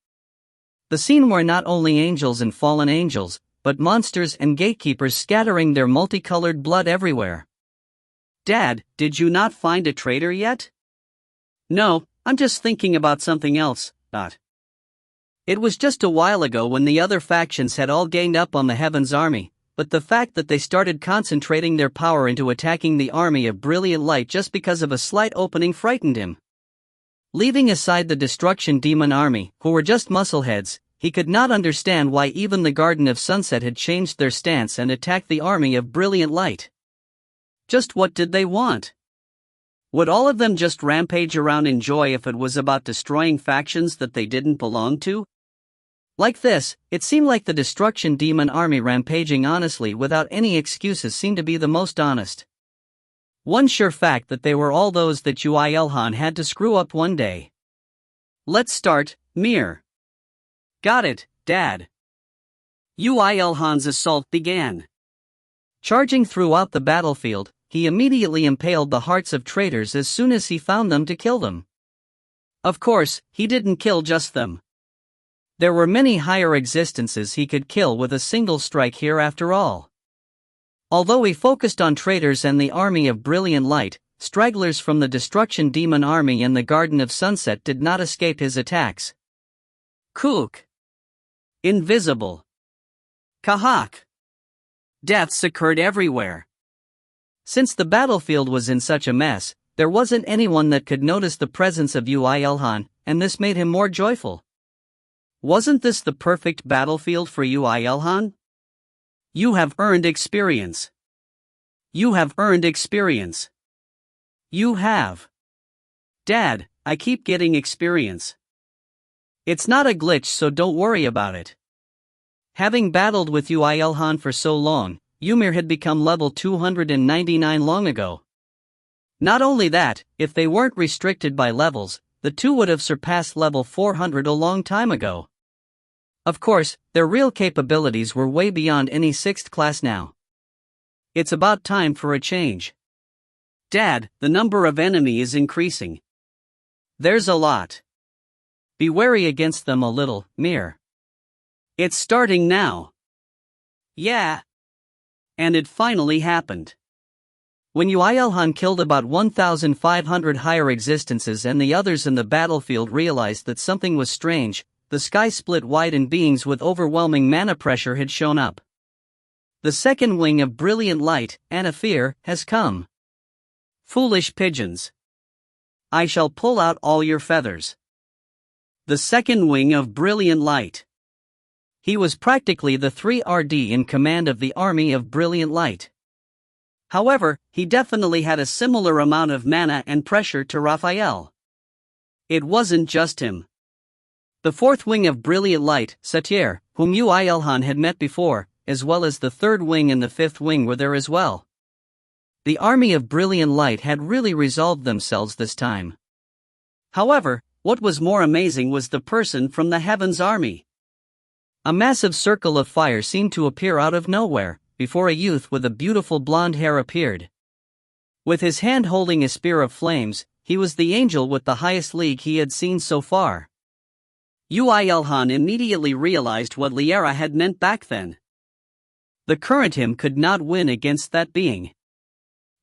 The scene where not only angels and fallen angels, but monsters and gatekeepers scattering their multicolored blood everywhere. Dad, did you not find a traitor yet? No, I'm just thinking about something else, It was just a while ago when the other factions had all gained up on the Heaven's Army, but the fact that they started concentrating their power into attacking the Army of Brilliant Light just because of a slight opening frightened him. Leaving aside the Destruction Demon Army, who were just muscleheads, he could not understand why even the Garden of Sunset had changed their stance and attacked the Army of Brilliant Light. Just what did they want? Would all of them just rampage around in joy if it was about destroying factions that they didn't belong to? Like this, it seemed like the Destruction Demon Army rampaging honestly without any excuses seemed to be the most honest. One sure fact that they were all those that Yoo IlHan had to screw up one day. Let's start, Mir. Got it, Dad. Yoo IlHan's assault began. Charging throughout the battlefield, he immediately impaled the hearts of traitors as soon as he found them to kill them. Of course, he didn't kill just them. There were many higher existences he could kill with a single strike here after all. Although he focused on traitors and the Army of Brilliant Light, stragglers from the Destruction Demon Army and the Garden of Sunset did not escape his attacks. Kook. Invisible. Kahak. Deaths occurred everywhere. Since the battlefield was in such a mess, there wasn't anyone that could notice the presence of Yoo IlHan, and this made him more joyful. Wasn't this the perfect battlefield for Yoo IlHan? You have earned experience. You have earned experience. You have. Dad, I keep getting experience. It's not a glitch, so don't worry about it. Having battled with Yoo IlHan for so long, Ymir had become level 299 long ago. Not only that, if they weren't restricted by levels, the two would have surpassed level 400 a long time ago. Of course, their real capabilities were way beyond any 6th class now. It's about time for a change. Dad, the number of enemy is increasing. There's a lot. Be wary against them a little, Mir. It's starting now. Yeah. And it finally happened. When Yoo IlHan killed about 1,500 higher existences and the others in the battlefield realized that something was strange, the sky split wide and beings with overwhelming mana pressure had shown up. The second wing of brilliant light, Anafir, has come. Foolish pigeons. I shall pull out all your feathers. The second wing of brilliant light. He was practically the 3rd in command of the army of brilliant light. However, he definitely had a similar amount of mana and pressure to Raphael. It wasn't just him. The 4th wing of brilliant light, Satyr, whom Yoo IlHan had met before, as well as the 3rd wing and the 5th wing were there as well. The army of brilliant light had really resolved themselves this time. However, what was more amazing was the person from the Heaven's army. A massive circle of fire seemed to appear out of nowhere, before a youth with a beautiful blonde hair appeared. With his hand holding a spear of flames, he was the angel with the highest league he had seen so far. Yoo IlHan immediately realized what Liera had meant back then. The current him could not win against that being.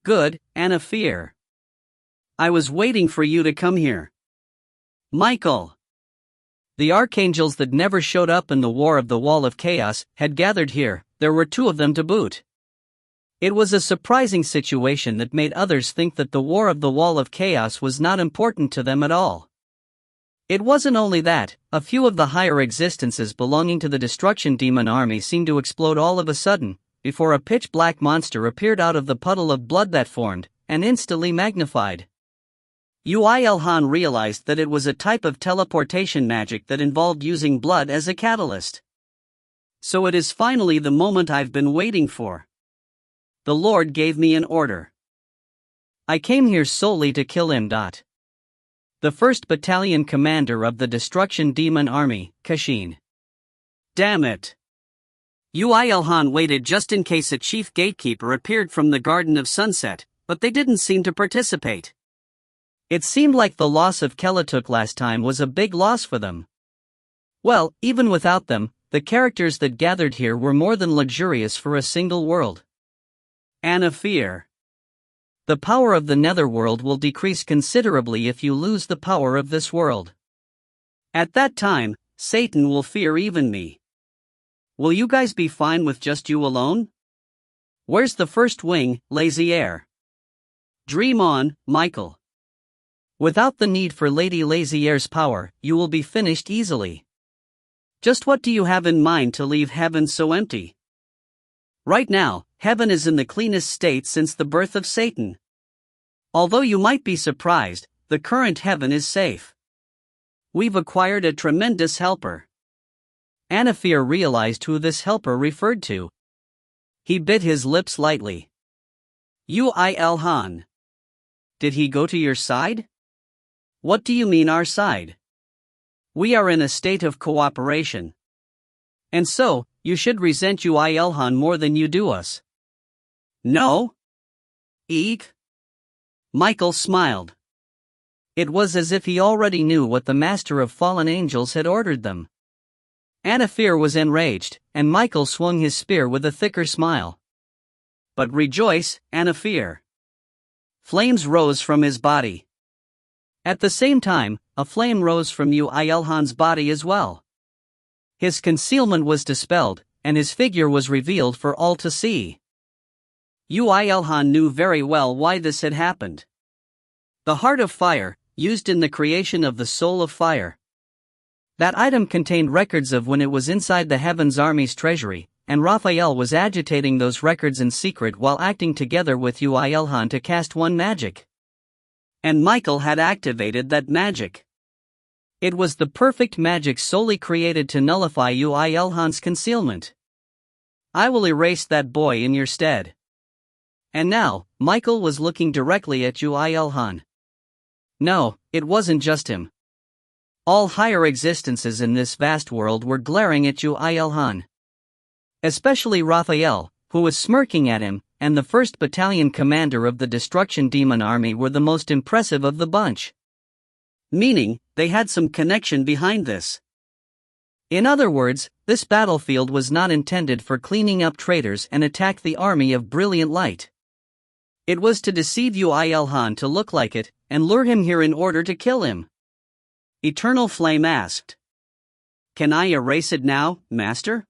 Good, Anafir. I was waiting for you to come here. Michael. The archangels that never showed up in the War of the Wall of Chaos had gathered here. There were 2 of them to boot. It was a surprising situation that made others think that the War of the Wall of Chaos was not important to them at all. It wasn't only that, a few of the higher existences belonging to the Destruction Demon army seemed to explode all of a sudden, before a pitch-black monster appeared out of the puddle of blood that formed, and instantly magnified. Yoo IlHan realized that it was a type of teleportation magic that involved using blood as a catalyst. So it is finally the moment I've been waiting for. The Lord gave me an order. I came here solely to kill him. The 1st Battalion commander of the Destruction Demon Army, Kashin. Damn it. Yoo IlHan waited just in case a chief gatekeeper appeared from the Garden of Sunset, but they didn't seem to participate. It seemed like the loss of Kelatuk last time was a big loss for them. Well, even without them, the characters that gathered here were more than luxurious for a single world. Anafir. The power of the netherworld will decrease considerably if you lose the power of this world. At that time, Satan will fear even me. Will you guys be fine with just you alone? Where's the 1st wing, Lazy Air? Dream on, Michael. Without the need for Lady Lazy Air's power, you will be finished easily. Just what do you have in mind to leave heaven so empty? Right now, heaven is in the cleanest state since the birth of Satan. Although you might be surprised, the current heaven is safe. We've acquired a tremendous helper. Anafir realized who this helper referred to. He bit his lips lightly. Yoo IlHan. Did he go to your side? What do you mean our side? We are in a state of cooperation. And so, you should resent Yoo IlHan more than you do us. No? Eek? Michael smiled. It was as if he already knew what the Master of Fallen Angels had ordered them. Anafir was enraged, and Michael swung his spear with a thicker smile. But rejoice, Anafir. Flames rose from his body. At the same time, a flame rose from Yoo IlHan's body as well. His concealment was dispelled, and his figure was revealed for all to see. Yoo IlHan knew very well why this had happened. The Heart of Fire, used in the creation of the Soul of Fire. That item contained records of when it was inside the Heaven's Army's treasury, and Raphael was agitating those records in secret while acting together with Yoo IlHan to cast one magic. And Michael had activated that magic. It was the perfect magic solely created to nullify Yoo IlHan's concealment. I will erase that boy in your stead. And now, Michael was looking directly at Yoo IlHan. No, it wasn't just him. All higher existences in this vast world were glaring at Yoo IlHan. Especially Raphael, who was smirking at him, and the 1st Battalion commander of the Destruction Demon Army were the most impressive of the bunch. Meaning, they had some connection behind this. In other words, this battlefield was not intended for cleaning up traitors and attack the army of brilliant light. It was to deceive Yoo IlHan to look like it, and lure him here in order to kill him. Eternal Flame asked. Can I erase it now, Master?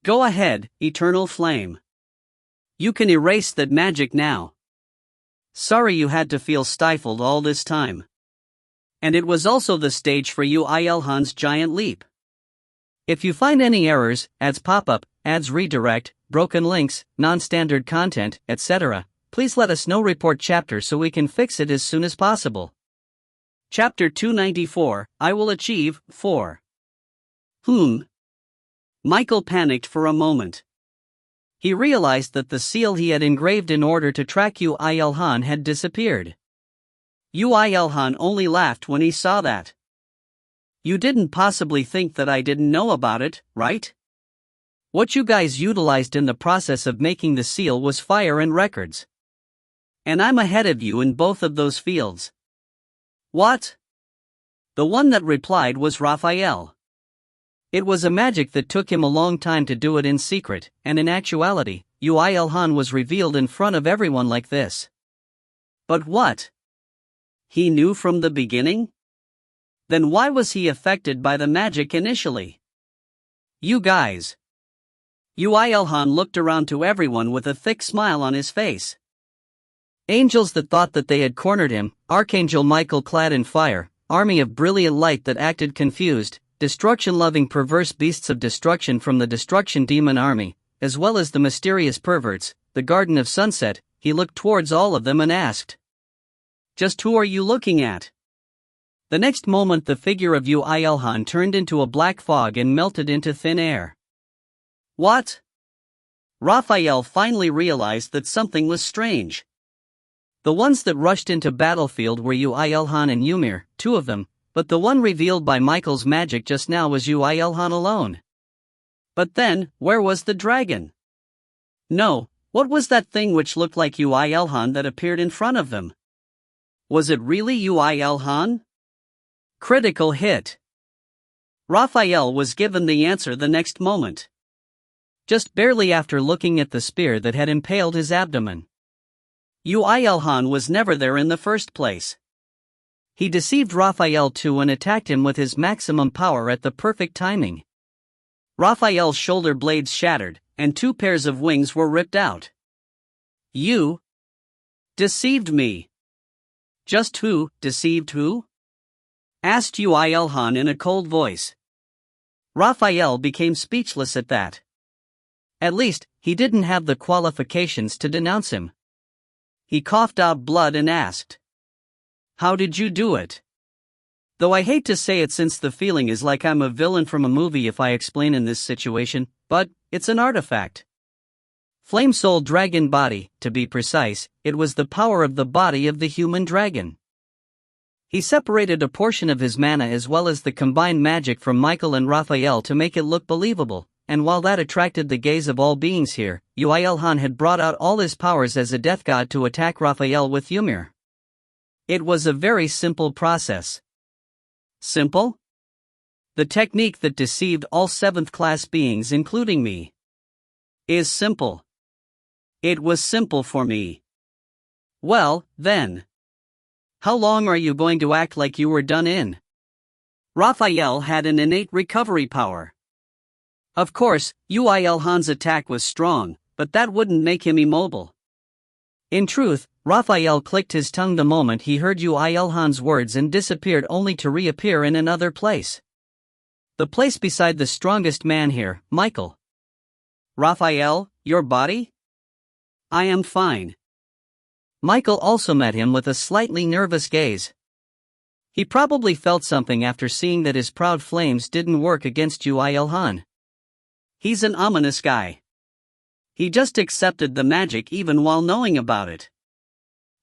Go ahead, Eternal Flame. You can erase that magic now. Sorry you had to feel stifled all this time. And it was also the stage for Yoo IlHan's giant leap. If you find any errors, ads pop up, ads redirect, broken links, non-standard content, etc., please let us know. Report chapter so we can fix it as soon as possible. Chapter 294, I Will Achieve, 4. Michael panicked for a moment. He realized that the seal he had engraved in order to track Yoo IlHan had disappeared. Yoo IlHan only laughed when he saw that. You didn't possibly think that I didn't know about it, right? What you guys utilized in the process of making the seal was fire and records. And I'm ahead of you in both of those fields. What? The one that replied was Raphael. It was a magic that took him a long time to do it in secret, and in actuality, Yoo IlHan was revealed in front of everyone like this. But what? He knew from the beginning? Then why was he affected by the magic initially? You guys. Yoo IlHan looked around to everyone with a thick smile on his face. Angels that thought that they had cornered him, Archangel Michael clad in fire, army of brilliant light that acted confused, destruction-loving perverse beasts of destruction from the Destruction Demon Army, as well as the mysterious perverts, the Garden of Sunset. He looked towards all of them and asked, "Just who are you looking at?" The next moment the figure of Yoo IlHan turned into a black fog and melted into thin air. What? Raphael finally realized that something was strange. The ones that rushed into battlefield were Yoo IlHan and Ymir, 2 of them, but the one revealed by Michael's magic just now was Yoo IlHan alone. But then, where was the dragon? No, what was that thing which looked like Yoo IlHan that appeared in front of them? Was it really Yoo IlHan? Critical hit. Raphael was given the answer the next moment. Just barely after looking at the spear that had impaled his abdomen. Yoo IlHan was never there in the first place. He deceived Raphael too and attacked him with his maximum power at the perfect timing. Raphael's shoulder blades shattered, and 2 pairs of wings were ripped out. You deceived me. Just who deceived who? Asked Yoo IlHan in a cold voice. Raphael became speechless at that. At least, he didn't have the qualifications to denounce him. He coughed out blood and asked, "How did you do it?" Though I hate to say it since the feeling is like I'm a villain from a movie if I explain in this situation, but it's an artifact. Flame Soul Dragon Body, to be precise, it was the power of the body of the human dragon. He separated a portion of his mana as well as the combined magic from Michael and Raphael to make it look believable, and while that attracted the gaze of all beings here, Yoo IlHan had brought out all his powers as a death god to attack Raphael with Ymir. It was a very simple process. Simple? The technique that deceived all 7th-class beings including me is simple. It was simple for me. Well, then. How long are you going to act like you were done in? Raphael had an innate recovery power. Of course, Yoo IlHan's attack was strong, but that wouldn't make him immobile. In truth, Raphael clicked his tongue the moment he heard Yoo IlHan's words and disappeared only to reappear in another place. The place beside the strongest man here, Michael. Raphael, your body? I am fine. Michael also met him with a slightly nervous gaze. He probably felt something after seeing that his proud flames didn't work against Yoo IlHan. He's an ominous guy. He just accepted the magic even while knowing about it.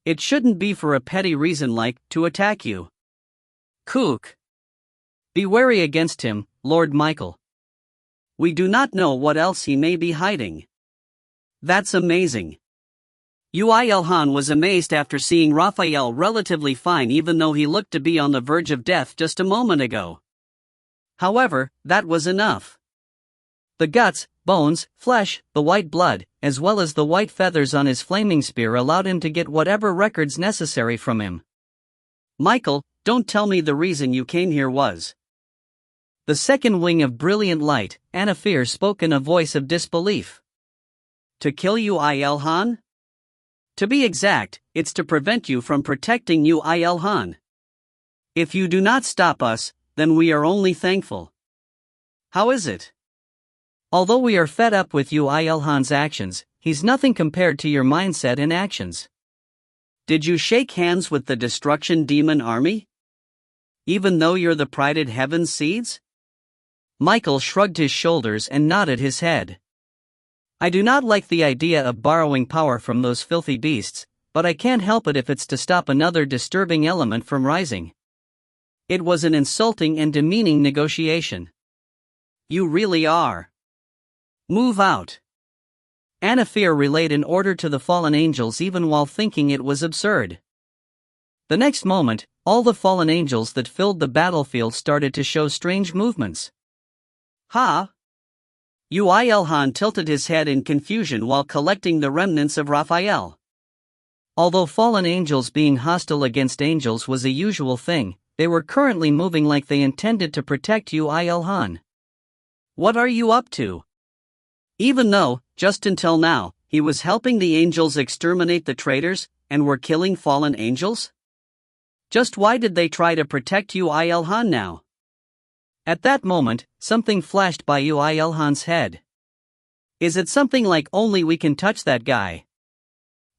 It shouldn't be for a petty reason like to attack you. Kook. Be wary against him, Lord Michael. We do not know what else he may be hiding. That's amazing. Yoo IlHan was amazed after seeing Raphael relatively fine even though he looked to be on the verge of death just a moment ago. However, that was enough. The guts, bones, flesh, the white blood, as well as the white feathers on his flaming spear allowed him to get whatever records necessary from him. Michael, don't tell me the reason you came here was. The second wing of brilliant light, Anafir spoke in a voice of disbelief. To kill Yoo IlHan? To be exact, it's to prevent you from protecting Yoo IlHan. If you do not stop us, then we are only thankful. How is it? Although we are fed up with Yoo IlHan's actions, he's nothing compared to your mindset and actions. Did you shake hands with the destruction demon army? Even though you're the prided heaven's seeds? Michael shrugged his shoulders and nodded his head. I do not like the idea of borrowing power from those filthy beasts, but I can't help it if it's to stop another disturbing element from rising. It was an insulting and demeaning negotiation. You really are. Move out. Anafir relayed an order to the fallen angels even while thinking it was absurd. The next moment, all the fallen angels that filled the battlefield started to show strange movements. Ha! Yoo IlHan tilted his head in confusion while collecting the remnants of Raphael. Although fallen angels being hostile against angels was a usual thing, they were currently moving like they intended to protect Yoo IlHan. What are you up to? Even though, just until now, he was helping the angels exterminate the traitors, and were killing fallen angels? Just why did they try to protect Yoo IlHan now? At that moment, something flashed by Yoo IlHan's head. Is it something like only we can touch that guy?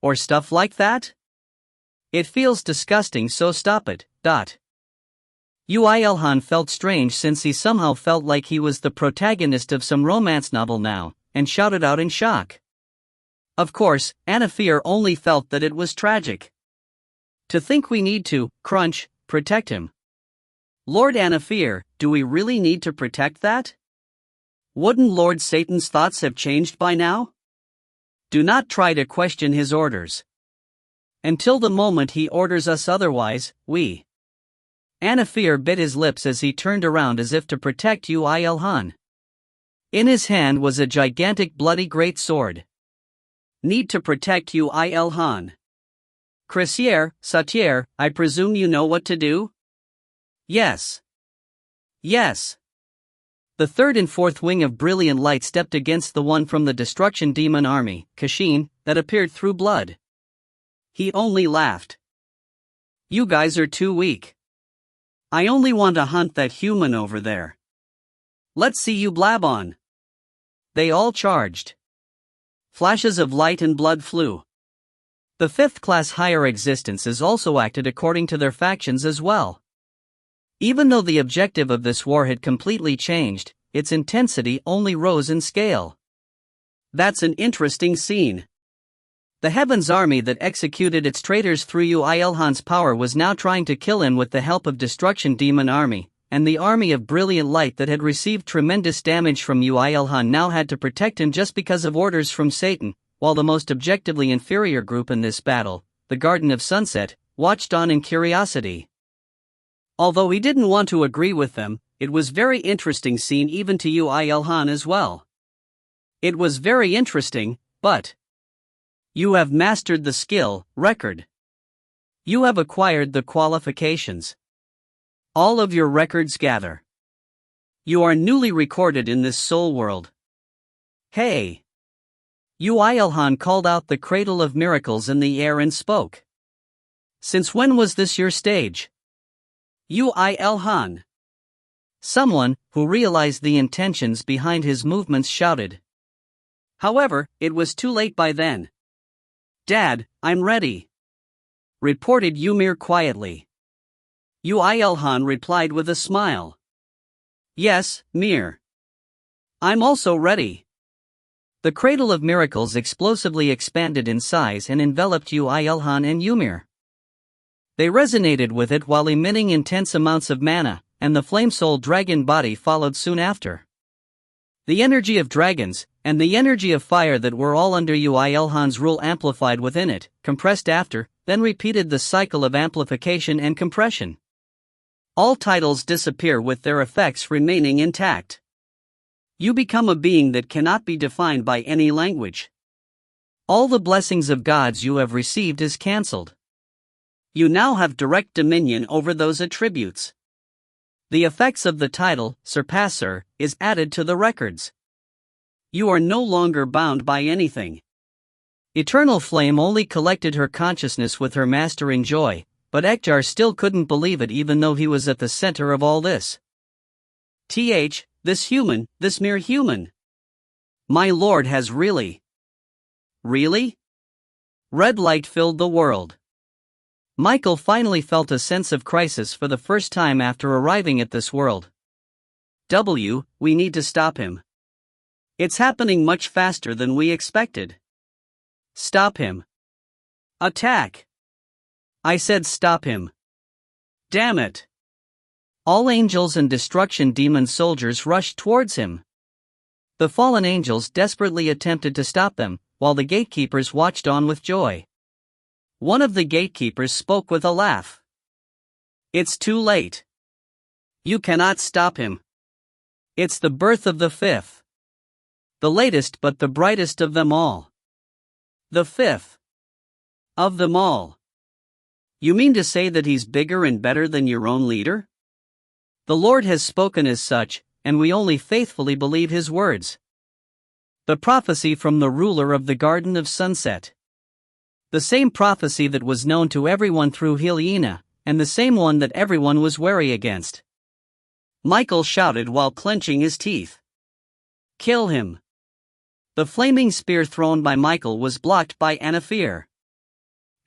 Or stuff like that? It feels disgusting, so stop it. Yoo IlHan felt strange since he somehow felt like he was the protagonist of some romance novel now, and shouted out in shock. Of course, Anafir only felt that it was tragic. To think we need to, protect him. Lord Anafir, do we really need to protect that? Wouldn't Lord Satan's thoughts have changed by now? Do not try to question his orders. Until the moment he orders us otherwise, we. Anafir bit his lips as he turned around as if to protect Yoo IlHan. In his hand was a gigantic bloody great sword. Need to protect Yoo IlHan. Cressier, Sautier, I presume you know what to do? Yes. Yes. The third and fourth wing of brilliant light stepped against the one from the destruction demon army, Kashin, that appeared through blood. He only laughed. You guys are too weak. I only want to hunt that human over there. Let's see you blab on. They all charged. Flashes of light and blood flew. The fifth-class higher existences also acted according to their factions as well. Even though the objective of this war had completely changed, its intensity only rose in scale. That's an interesting scene. The Heaven's army that executed its traitors through Yoo IlHan's power was now trying to kill him with the help of Destruction Demon Army, and the army of Brilliant Light that had received tremendous damage from Yoo IlHan now had to protect him just because of orders from Satan, while the most objectively inferior group in this battle, the Garden of Sunset, watched on in curiosity. Although he didn't want to agree with them, it was very interesting scene even to Yoo IlHan as well. It was very interesting, but you have mastered the skill record. You have acquired the qualifications. All of your records gather. You are newly recorded in this soul world. Hey! Yoo IlHan called out the cradle of miracles in the air and spoke. Since when was this your stage? Yoo IlHan. Someone, who realized the intentions behind his movements, shouted. However, it was too late by then. "Dad, I'm ready," reported Ymir quietly. Yoo IlHan replied with a smile. "Yes, Mir. I'm also ready." The cradle of miracles explosively expanded in size and enveloped Yoo IlHan and Ymir. They resonated with it while emitting intense amounts of mana, and the flame soul dragon body followed soon after. The energy of dragons, and the energy of fire that were all under Yoo IlHan's rule amplified within it, compressed after, then repeated the cycle of amplification and compression. All titles disappear with their effects remaining intact. You become a being that cannot be defined by any language. All the blessings of gods you have received is cancelled. You now have direct dominion over those attributes. The effects of the title, Surpasser, is added to the records. You are no longer bound by anything. Eternal Flame only collected her consciousness with her master in joy, but Ekjar still couldn't believe it even though he was at the center of all this. This human, this mere human. My lord has really? Red light filled the world. Michael finally felt a sense of crisis for the first time after arriving at this world. We need to stop him. It's happening much faster than we expected. Stop him. Attack. I said stop him. Damn it. All angels and destruction demon soldiers rushed towards him. The fallen angels desperately attempted to stop them, while the gatekeepers watched on with joy. One of the gatekeepers spoke with a laugh. It's too late. You cannot stop him. It's the birth of the fifth. The latest but the brightest of them all. The fifth. Of them all. You mean to say that he's bigger and better than your own leader? The Lord has spoken as such, and we only faithfully believe his words. The prophecy from the ruler of the Garden of Sunset. The same prophecy that was known to everyone through Hyliana, and the same one that everyone was wary against. Michael shouted while clenching his teeth. Kill him. The flaming spear thrown by Michael was blocked by Anafir.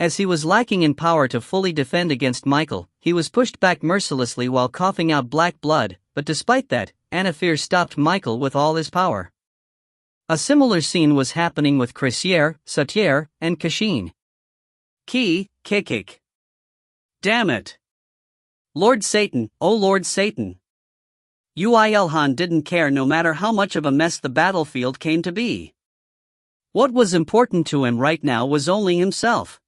As he was lacking in power to fully defend against Michael, he was pushed back mercilessly while coughing out black blood, but despite that, Anafir stopped Michael with all his power. A similar scene was happening with Cressier, Sautier, and Kashin. Kikik. Damn it. Lord Satan, oh Lord Satan. Yoo IlHan didn't care no matter how much of a mess the battlefield came to be. What was important to him right now was only himself.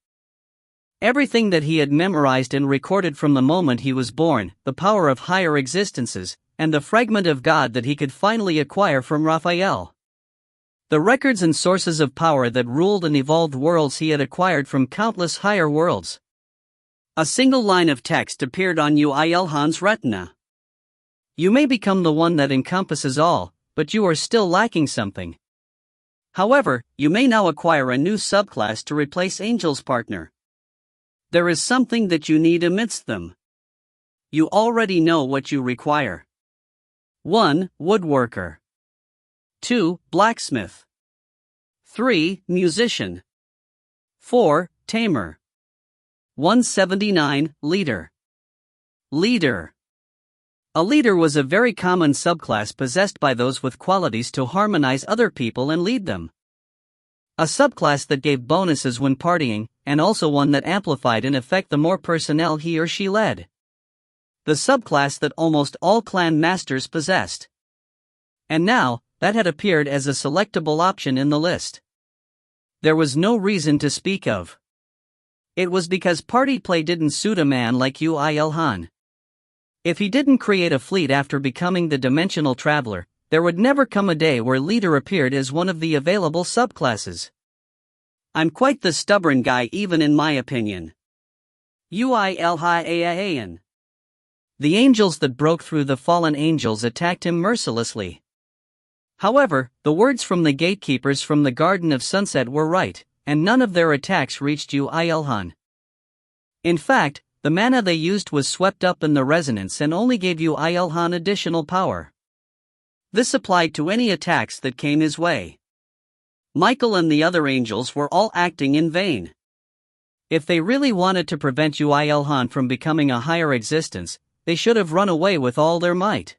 Everything that he had memorized and recorded from the moment he was born, the power of higher existences, and the fragment of God that he could finally acquire from Raphael. The records and sources of power that ruled and evolved worlds he had acquired from countless higher worlds. A single line of text appeared on Yoo IlHan's retina. You may become the one that encompasses all, but you are still lacking something. However, you may now acquire a new subclass to replace Angel's partner. There is something that you need amidst them. You already know what you require. 1. Woodworker. 2. Blacksmith. 3. Musician. 4. Tamer. 179. Leader. Leader. A leader was a very common subclass possessed by those with qualities to harmonize other people and lead them. A subclass that gave bonuses when partying, and also one that amplified in effect the more personnel he or she led. The subclass that almost all clan masters possessed. And now, that had appeared as a selectable option in the list. There was no reason to speak of. It was because party play didn't suit a man like Yoo IlHan. If he didn't create a fleet after becoming the dimensional traveler, there would never come a day where leader appeared as one of the available subclasses. I'm quite the stubborn guy even in my opinion. Yoo IlHan. The angels that broke through the fallen angels attacked him mercilessly. However, the words from the gatekeepers from the Garden of Sunset were right, and none of their attacks reached Yoo IlHan. In fact, the mana they used was swept up in the resonance and only gave Yoo IlHan additional power. This applied to any attacks that came his way. Michael and the other angels were all acting in vain. If they really wanted to prevent Yoo IlHan from becoming a higher existence, they should have run away with all their might.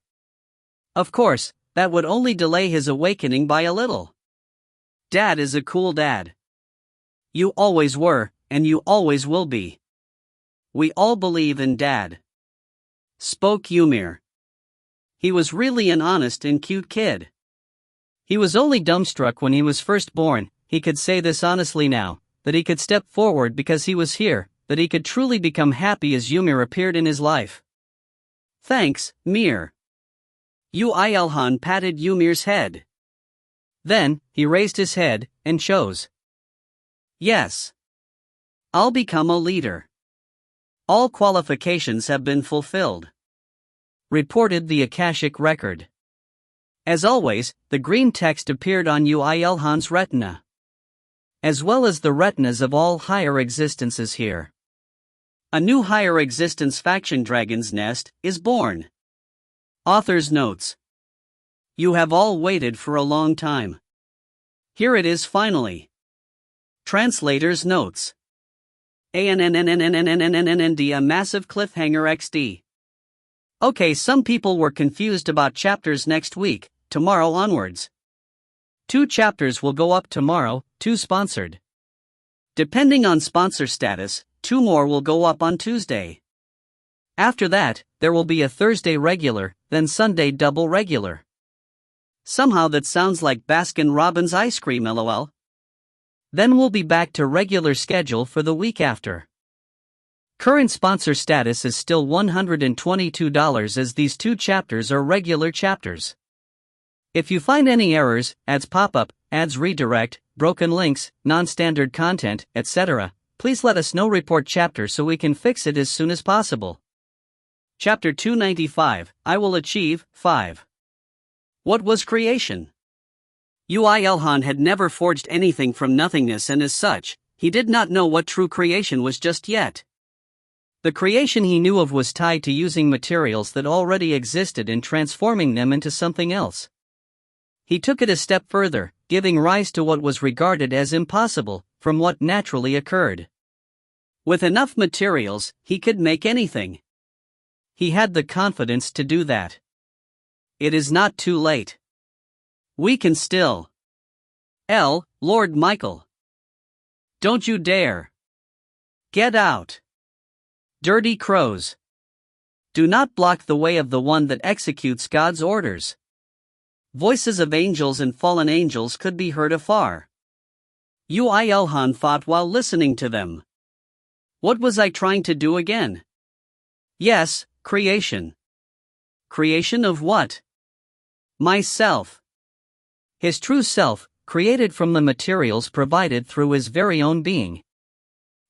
Of course, that would only delay his awakening by a little. Dad is a cool dad. You always were, and you always will be. We all believe in Dad. Spoke Ymir. He was really an honest and cute kid. He was only dumbstruck when he was first born. He could say this honestly now, that he could step forward because he was here, that he could truly become happy as Ymir appeared in his life. Thanks, Mir. Yoo IlHan patted Ymir's head. Then, he raised his head, and chose. Yes. I'll become a leader. All qualifications have been fulfilled. Reported the Akashic record. As always, the green text appeared on Yoo IlHan's retina, as well as the retinas of all higher existences here. A new higher existence faction, Dragon's Nest, is born. Author's notes. You have all waited for a long time. Here it is finally. Translator's notes. A massive cliffhanger XD. Okay, some people were confused about chapters next week, tomorrow onwards. 2 chapters will go up tomorrow, 2 sponsored. Depending on sponsor status, 2 more will go up on Tuesday. After that, there will be a Thursday regular, then Sunday double regular. Somehow that sounds like Baskin-Robbins ice cream, lol. Then we'll be back to regular schedule for the week after. Current sponsor status is still $122 as these 2 chapters are regular chapters. If you find any errors, ads pop up, ads redirect, broken links, non-standard content, etc., please let us know. Report chapter so we can fix it as soon as possible. Chapter 295, I Will Achieve, 5. What was creation? Yoo IlHan had never forged anything from nothingness, and as such, he did not know what true creation was just yet. The creation he knew of was tied to using materials that already existed and transforming them into something else. He took it a step further, giving rise to what was regarded as impossible, from what naturally occurred. With enough materials, he could make anything. He had the confidence to do that. It is not too late. We can still. Lord Michael. Don't you dare. Get out. Dirty crows. Do not block the way of the one that executes God's orders. Voices of angels and fallen angels could be heard afar. Yoo IlHan thought while listening to them. What was I trying to do again? Yes, creation. Creation of what? Myself. His true self, created from the materials provided through his very own being.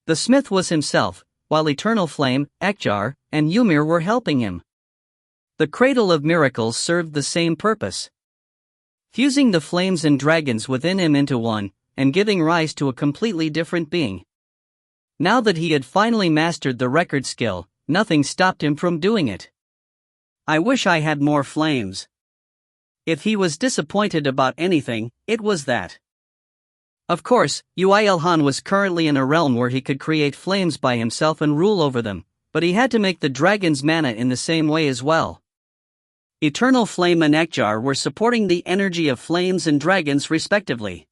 The smith was himself, while Eternal Flame, Ekjar, and Ymir were helping him. The Cradle of Miracles served the same purpose. Fusing the flames and dragons within him into one, and giving rise to a completely different being. Now that he had finally mastered the record skill, nothing stopped him from doing it. I wish I had more flames. If he was disappointed about anything, it was that. Of course, Yoo IlHan was currently in a realm where he could create flames by himself and rule over them, but he had to make the dragon's mana in the same way as well. Eternal Flame and Ekjar were supporting the energy of flames and dragons respectively.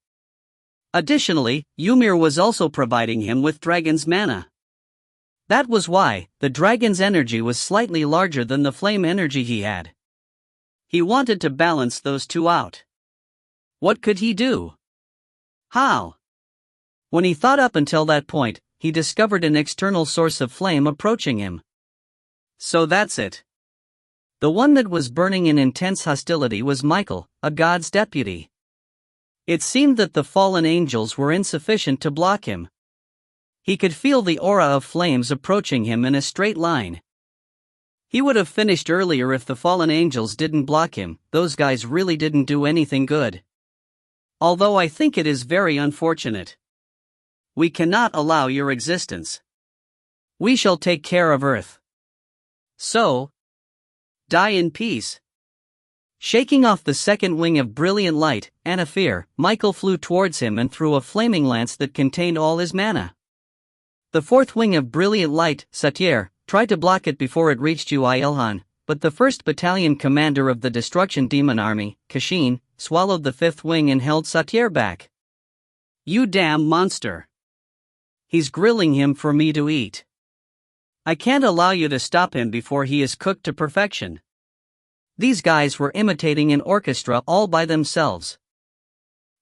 Additionally, Ymir was also providing him with dragon's mana. That was why the dragon's energy was slightly larger than the flame energy he had. He wanted to balance those two out. What could he do? How? When he thought up until that point, he discovered an external source of flame approaching him. So that's it. The one that was burning in intense hostility was Michael, a god's deputy. It seemed that the fallen angels were insufficient to block him. He could feel the aura of flames approaching him in a straight line. He would have finished earlier if the fallen angels didn't block him. Those guys really didn't do anything good. Although I think it is very unfortunate. We cannot allow your existence. We shall take care of Earth. So, die in peace. Shaking off the second wing of brilliant light, Anafir, Michael flew towards him and threw a flaming lance that contained all his mana. The fourth wing of brilliant light, Satyr, tried to block it before it reached Yoo IlHan, but the 1st Battalion commander of the Destruction Demon Army, Kashin, swallowed the fifth wing and held Satyr back. You damn monster. He's grilling him for me to eat. I can't allow you to stop him before he is cooked to perfection. These guys were imitating an orchestra all by themselves.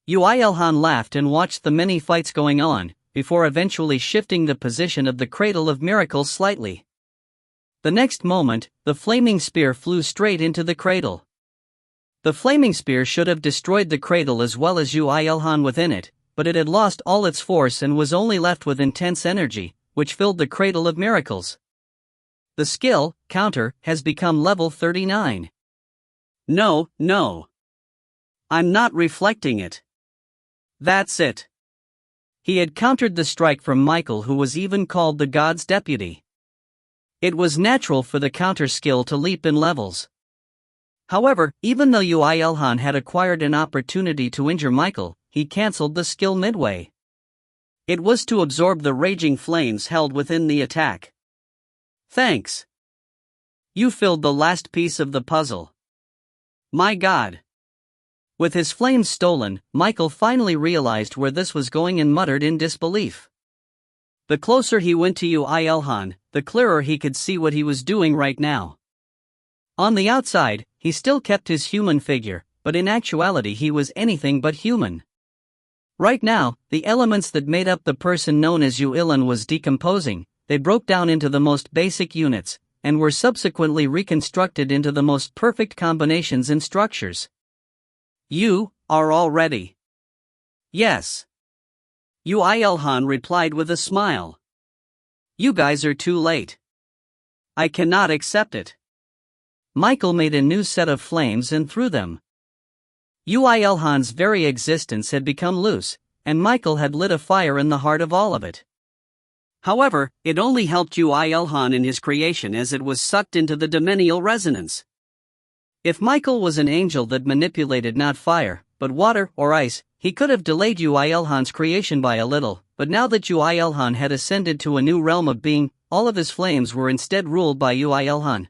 Yoo IlHan laughed and watched the many fights going on, before eventually shifting the position of the Cradle of Miracles slightly. The next moment, the flaming spear flew straight into the cradle. The flaming spear should have destroyed the cradle as well as Yoo IlHan within it, but it had lost all its force and was only left with intense energy, which filled the Cradle of Miracles. The skill, counter, has become level 39. No. I'm not reflecting it. That's it. He had countered the strike from Michael, who was even called the God's Deputy. It was natural for the counter skill to leap in levels. However, even though Yoo IlHan had acquired an opportunity to injure Michael, he cancelled the skill midway. It was to absorb the raging flames held within the attack. Thanks. You filled the last piece of the puzzle. My God. With his flames stolen, Michael finally realized where this was going and muttered in disbelief. The closer he went to Yoo IlHan, the clearer he could see what he was doing right now. On the outside, he still kept his human figure, but in actuality he was anything but human. Right now, the elements that made up the person known as Yoo IlHan was decomposing. They broke down into the most basic units, and were subsequently reconstructed into the most perfect combinations and structures. You are all ready. Yes. Yoo IlHan replied with a smile. You guys are too late. I cannot accept it. Michael made a new set of flames and threw them. Yoo IlHan's very existence had become loose, and Michael had lit a fire in the heart of all of it. However, it only helped Yoo IlHan in his creation as it was sucked into the dominial resonance. If Michael was an angel that manipulated not fire, but water or ice, he could have delayed Yoo IlHan's creation by a little, but now that Yoo IlHan had ascended to a new realm of being, all of his flames were instead ruled by Yoo IlHan.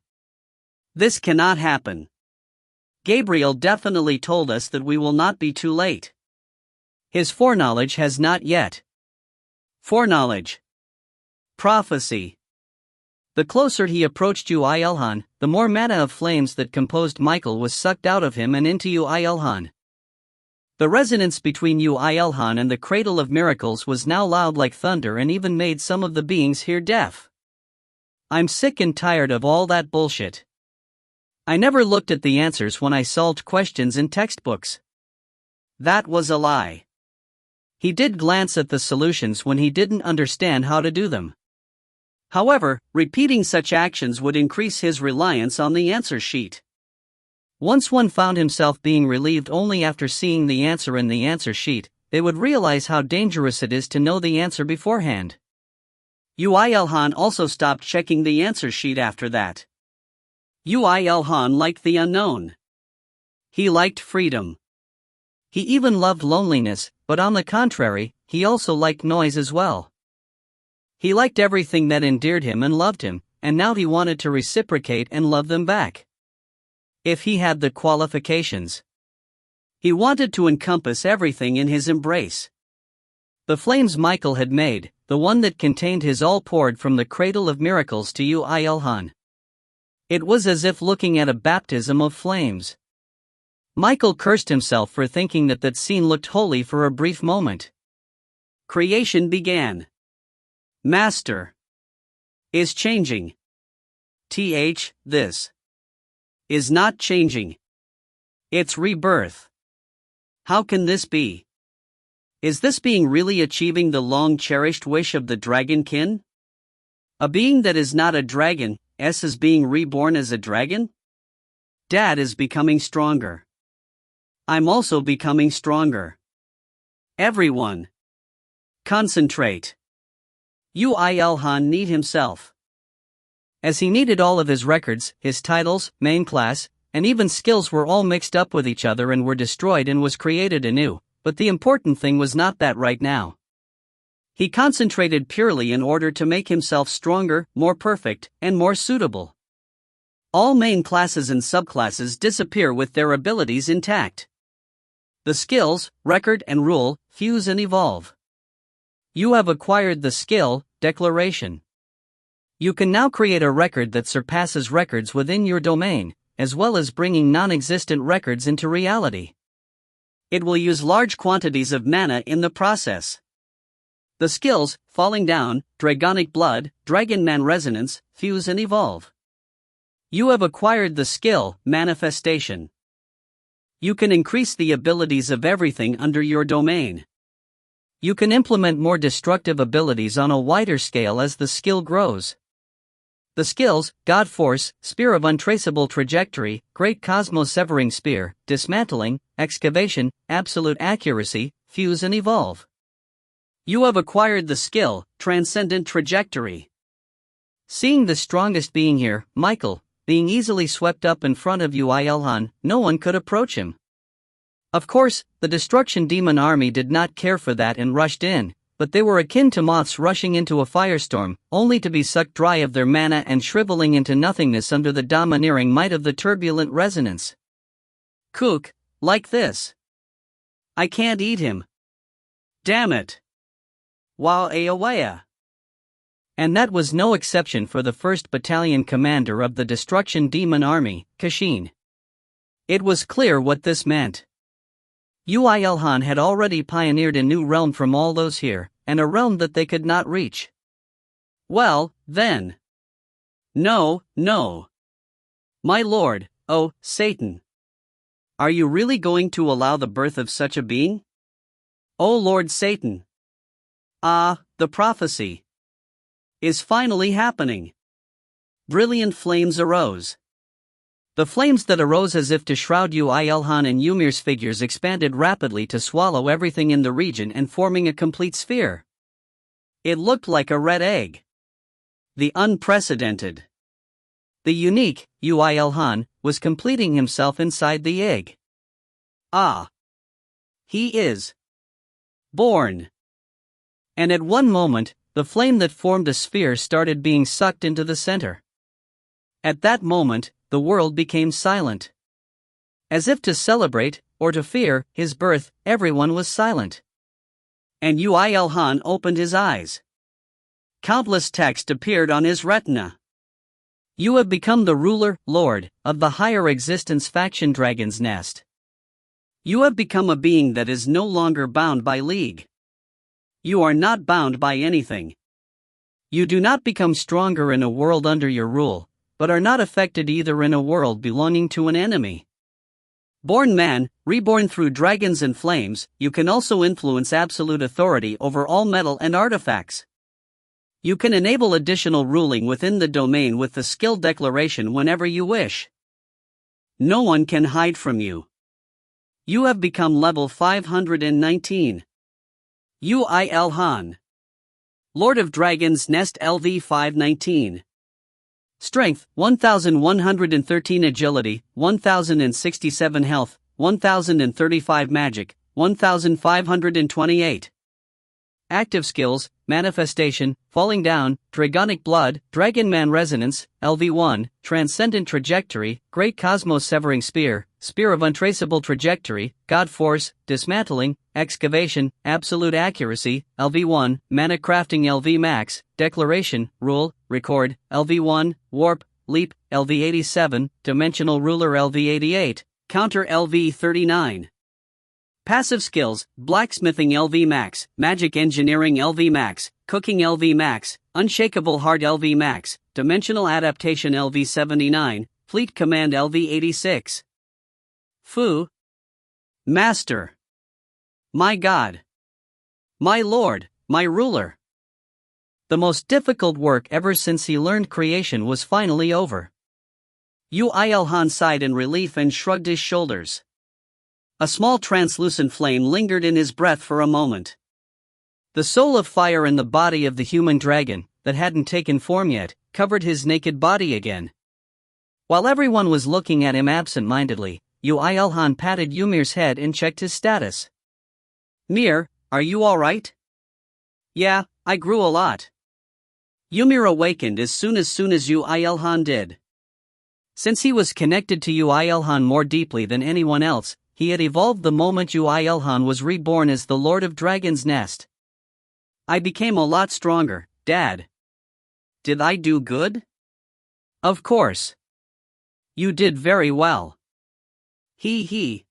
This cannot happen. Gabriel definitely told us that we will not be too late. His foreknowledge has not yet. Foreknowledge. Prophecy. The closer he approached Yoo IlHan, the more mana of flames that composed Michael was sucked out of him and into Yoo IlHan. The resonance between Yoo IlHan and the Cradle of Miracles was now loud like thunder and even made some of the beings hear deaf. I'm sick and tired of all that bullshit. I never looked at the answers when I solved questions in textbooks. That was a lie. He did glance at the solutions when he didn't understand how to do them. However, repeating such actions would increase his reliance on the answer sheet. Once one found himself being relieved only after seeing the answer in the answer sheet, they would realize how dangerous it is to know the answer beforehand. Yoo IlHan also stopped checking the answer sheet after that. Yoo IlHan liked the unknown. He liked freedom. He even loved loneliness, but on the contrary, he also liked noise as well. He liked everything that endeared him and loved him, and now he wanted to reciprocate and love them back. If he had the qualifications. He wanted to encompass everything in his embrace. The flames Michael had made, the one that contained his all poured from the Cradle of Miracles to Yoo IlHan. It was as if looking at a baptism of flames. Michael cursed himself for thinking that scene looked holy for a brief moment. Creation began. Master. Is changing. This. Is not changing. It's rebirth. How can this be? Is this being really achieving the long-cherished wish of the dragonkin? A being that is not a dragon, is being reborn as a dragon? Dad is becoming stronger. I'm also becoming stronger. Everyone. Concentrate. Yoo IlHan need himself. As he needed all of his records, his titles, main class, and even skills were all mixed up with each other and were destroyed and was created anew, but the important thing was not that right now. He concentrated purely in order to make himself stronger, more perfect, and more suitable. All main classes and subclasses disappear with their abilities intact. The skills, record and rule, fuse and evolve. You have acquired the skill, declaration. You can now create a record that surpasses records within your domain, as well as bringing non-existent records into reality. It will use large quantities of mana in the process. The skills, falling down, dragonic blood, dragon man resonance, fuse and evolve. You have acquired the skill, manifestation. You can increase the abilities of everything under your domain. You can implement more destructive abilities on a wider scale as the skill grows. The skills, God Force, Spear of Untraceable Trajectory, Great Cosmos-Severing Spear, Dismantling, Excavation, Absolute Accuracy, Fuse and Evolve. You have acquired the skill, Transcendent Trajectory. Seeing the strongest being here, Michael, being easily swept up in front of Yoo IlHan, no one could approach him. Of course, the Destruction Demon Army did not care for that and rushed in, but they were akin to moths rushing into a firestorm, only to be sucked dry of their mana and shriveling into nothingness under the domineering might of the turbulent resonance. Kook, like this. I can't eat him. Damn it. Wow Aawaya. And that was no exception for the 1st Battalion commander of the Destruction Demon Army, Kashin. It was clear what this meant. Yoo IlHan had already pioneered a new realm from all those here, and a realm that they could not reach. Well, then. No. My lord, oh, Satan. Are you really going to allow the birth of such a being? Oh Lord Satan. Ah, the prophecy is finally happening. Brilliant flames arose. The flames that arose as if to shroud Yoo IlHan and Ymir's figures expanded rapidly to swallow everything in the region and forming a complete sphere. It looked like a red egg. The unprecedented. The unique, Yoo IlHan, was completing himself inside the egg. Ah. He is born. And at one moment, the flame that formed a sphere started being sucked into the center. At that moment, the world became silent. As if to celebrate, or to fear, his birth, everyone was silent. And Yoo IlHan opened his eyes. Countless text appeared on his retina. You have become the ruler, lord, of the higher existence faction Dragon's Nest. You have become a being that is no longer bound by league. You are not bound by anything. You do not become stronger in a world under your rule, but are not affected either in a world belonging to an enemy. Born man, reborn through dragons and flames, you can also influence absolute authority over all metal and artifacts. You can enable additional ruling within the domain with the skill declaration whenever you wish. No one can hide from you. You have become level 519. Yoo IlHan. Lord of Dragon's Nest LV 519. Strength, 1113 Agility, 1067 Health, 1035 Magic, 1528. Active skills, Manifestation, Falling Down, Dragonic Blood, Dragon Man Resonance, LV1, Transcendent Trajectory, Great Cosmos-Severing Spear, Spear of Untraceable Trajectory, God Force, Dismantling, Excavation, Absolute Accuracy, LV1, Mana Crafting LV Max, Declaration, Rule, Record, LV1, Warp, Leap, LV87, Dimensional Ruler LV88, Counter LV39. Passive skills, Blacksmithing LV Max, Magic Engineering LV Max, Cooking LV Max, Unshakable Heart LV Max, Dimensional Adaptation LV79, Fleet Command LV86. Fu. Master. My God. My Lord, my ruler. The most difficult work ever since he learned creation was finally over. Yoo IlHan sighed in relief and shrugged his shoulders. A small translucent flame lingered in his breath for a moment. The soul of fire in the body of the human dragon, that hadn't taken form yet, covered his naked body again. While everyone was looking at him absent-mindedly, Yoo IlHan patted Ymir's head and checked his status. Mir, are you alright? Yeah, I grew a lot. Ymir awakened as soon as Yoo IlHan did. Since he was connected to Yoo IlHan more deeply than anyone else, he had evolved the moment Yoo IlHan was reborn as the Lord of Dragon's Nest. I became a lot stronger, Dad. Did I do good? Of course. You did very well. He.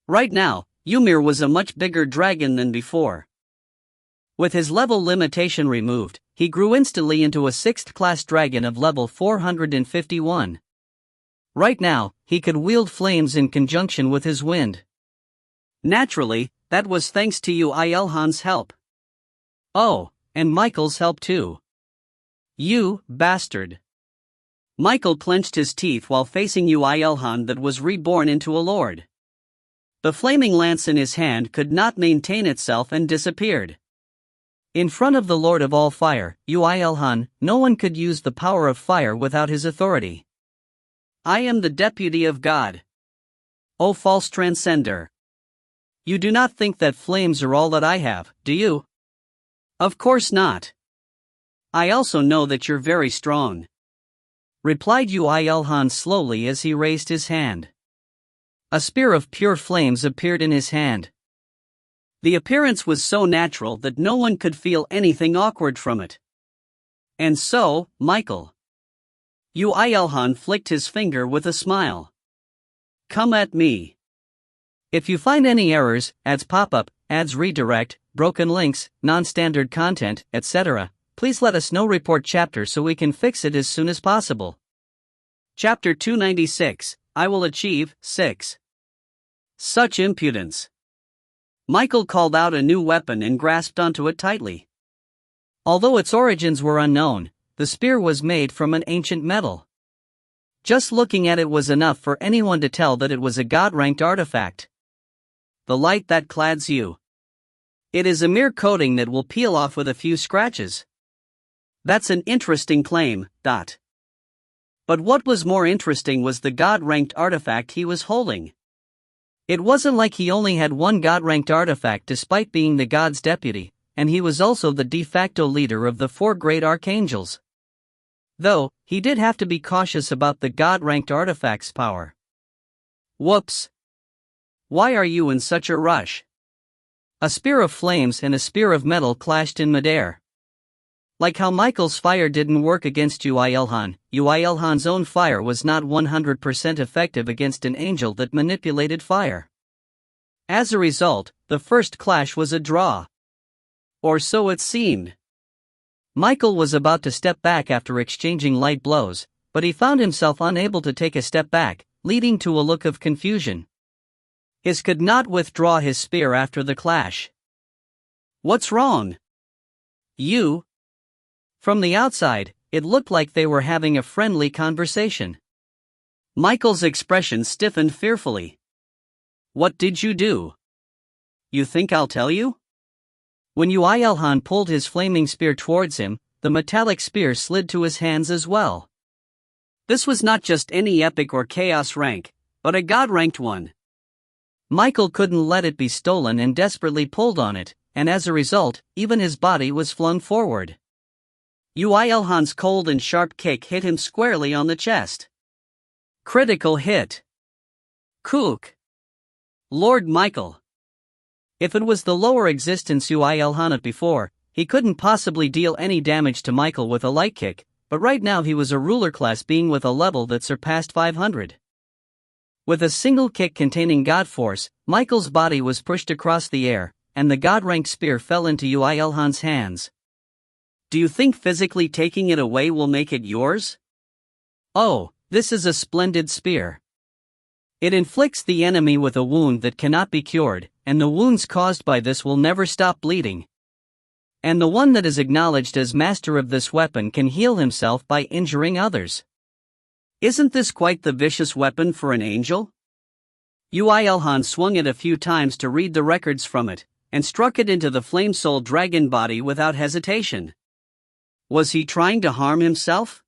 Right now, Ymir was a much bigger dragon than before. With his level limitation removed, he grew instantly into a 6th class dragon of level 451. Right now, he could wield flames in conjunction with his wind. Naturally, that was thanks to Yoo IlHan's help. Oh, and Michael's help too. You bastard. Michael clenched his teeth while facing Yoo IlHan that was reborn into a lord. The flaming lance in his hand could not maintain itself and disappeared. In front of the Lord of all fire, Yoo IlHan, no one could use the power of fire without his authority. I am the deputy of God. O false transcender. You do not think that flames are all that I have, do you? Of course not. I also know that you're very strong, replied Yoo IlHan slowly as he raised his hand. A spear of pure flames appeared in his hand. The appearance was so natural that no one could feel anything awkward from it. And so, Michael. Yoo IlHan flicked his finger with a smile. Come at me. If you find any errors, ads pop-up, ads redirect, broken links, non-standard content, etc., please let us know. Report chapter so we can fix it as soon as possible. Chapter 296, I will achieve, 6. Such impudence. Michael called out a new weapon and grasped onto it tightly. Although its origins were unknown, the spear was made from an ancient metal. Just looking at it was enough for anyone to tell that it was a god-ranked artifact. The light that clads you. It is a mere coating that will peel off with a few scratches. That's an interesting claim, But what was more interesting was the god-ranked artifact he was holding. It wasn't like he only had one god-ranked artifact despite being the god's deputy, and he was also the de facto leader of the 4 great archangels. Though, he did have to be cautious about the god-ranked artifact's power. Whoops. Why are you in such a rush? A spear of flames and a spear of metal clashed in midair. Like how Michael's fire didn't work against Yoo IlHan, Yoo IlHan's own fire was not 100% effective against an angel that manipulated fire. As a result, the first clash was a draw. Or so it seemed. Michael was about to step back after exchanging light blows, but he found himself unable to take a step back, leading to a look of confusion. He could not withdraw his spear after the clash. What's wrong? You? From the outside, it looked like they were having a friendly conversation. Michael's expression stiffened fearfully. What did you do? You think I'll tell you? When Yoo IlHan pulled his flaming spear towards him, the metallic spear slid to his hands as well. This was not just any epic or chaos rank, but a god-ranked one. Michael couldn't let it be stolen and desperately pulled on it, and as a result, even his body was flung forward. Yoo IlHan's cold and sharp kick hit him squarely on the chest. Critical hit. Kook. Lord Michael. If it was the lower existence Yoo IlHan had before, he couldn't possibly deal any damage to Michael with a light kick, but right now he was a ruler class being with a level that surpassed 500. With a single kick containing God Force, Michael's body was pushed across the air, and the god-ranked spear fell into Yoo IlHan's hands. Do you think physically taking it away will make it yours? Oh, this is a splendid spear. It inflicts the enemy with a wound that cannot be cured, and the wounds caused by this will never stop bleeding. And the one that is acknowledged as master of this weapon can heal himself by injuring others. Isn't this quite the vicious weapon for an angel? Yoo IlHan swung it a few times to read the records from it, and struck it into the flame-soul dragon body without hesitation. Was he trying to harm himself?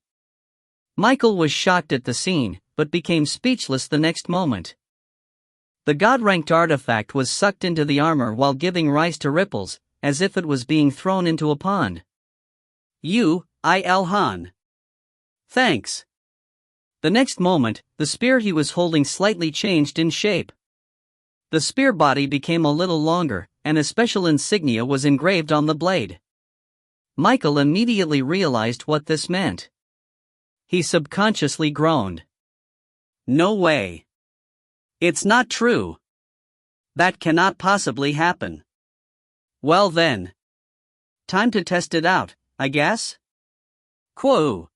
Michael was shocked at the scene, but became speechless the next moment. The god-ranked artifact was sucked into the armor while giving rise to ripples, as if it was being thrown into a pond. Yoo IlHan. Thanks. The next moment, the spear he was holding slightly changed in shape. The spear body became a little longer, and a special insignia was engraved on the blade. Michael immediately realized what this meant. He subconsciously groaned. No way. It's not true. That cannot possibly happen. Well then. Time to test it out, I guess? Quo.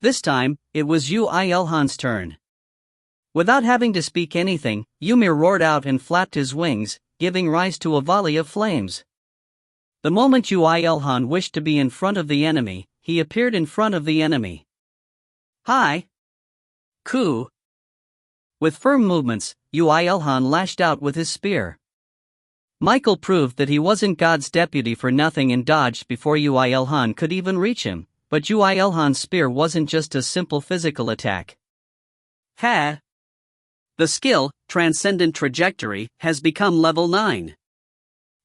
This time, it was Yoo IlHan's turn. Without having to speak anything, Ymir roared out and flapped his wings, giving rise to a volley of flames. The moment Yoo IlHan wished to be in front of the enemy, he appeared in front of the enemy. Hi. Ku. With firm movements, Yoo IlHan lashed out with his spear. Michael proved that he wasn't God's deputy for nothing and dodged before Yoo IlHan could even reach him, but Yoo IlHan's spear wasn't just a simple physical attack. Ha! The skill, Transcendent Trajectory, has become level 9.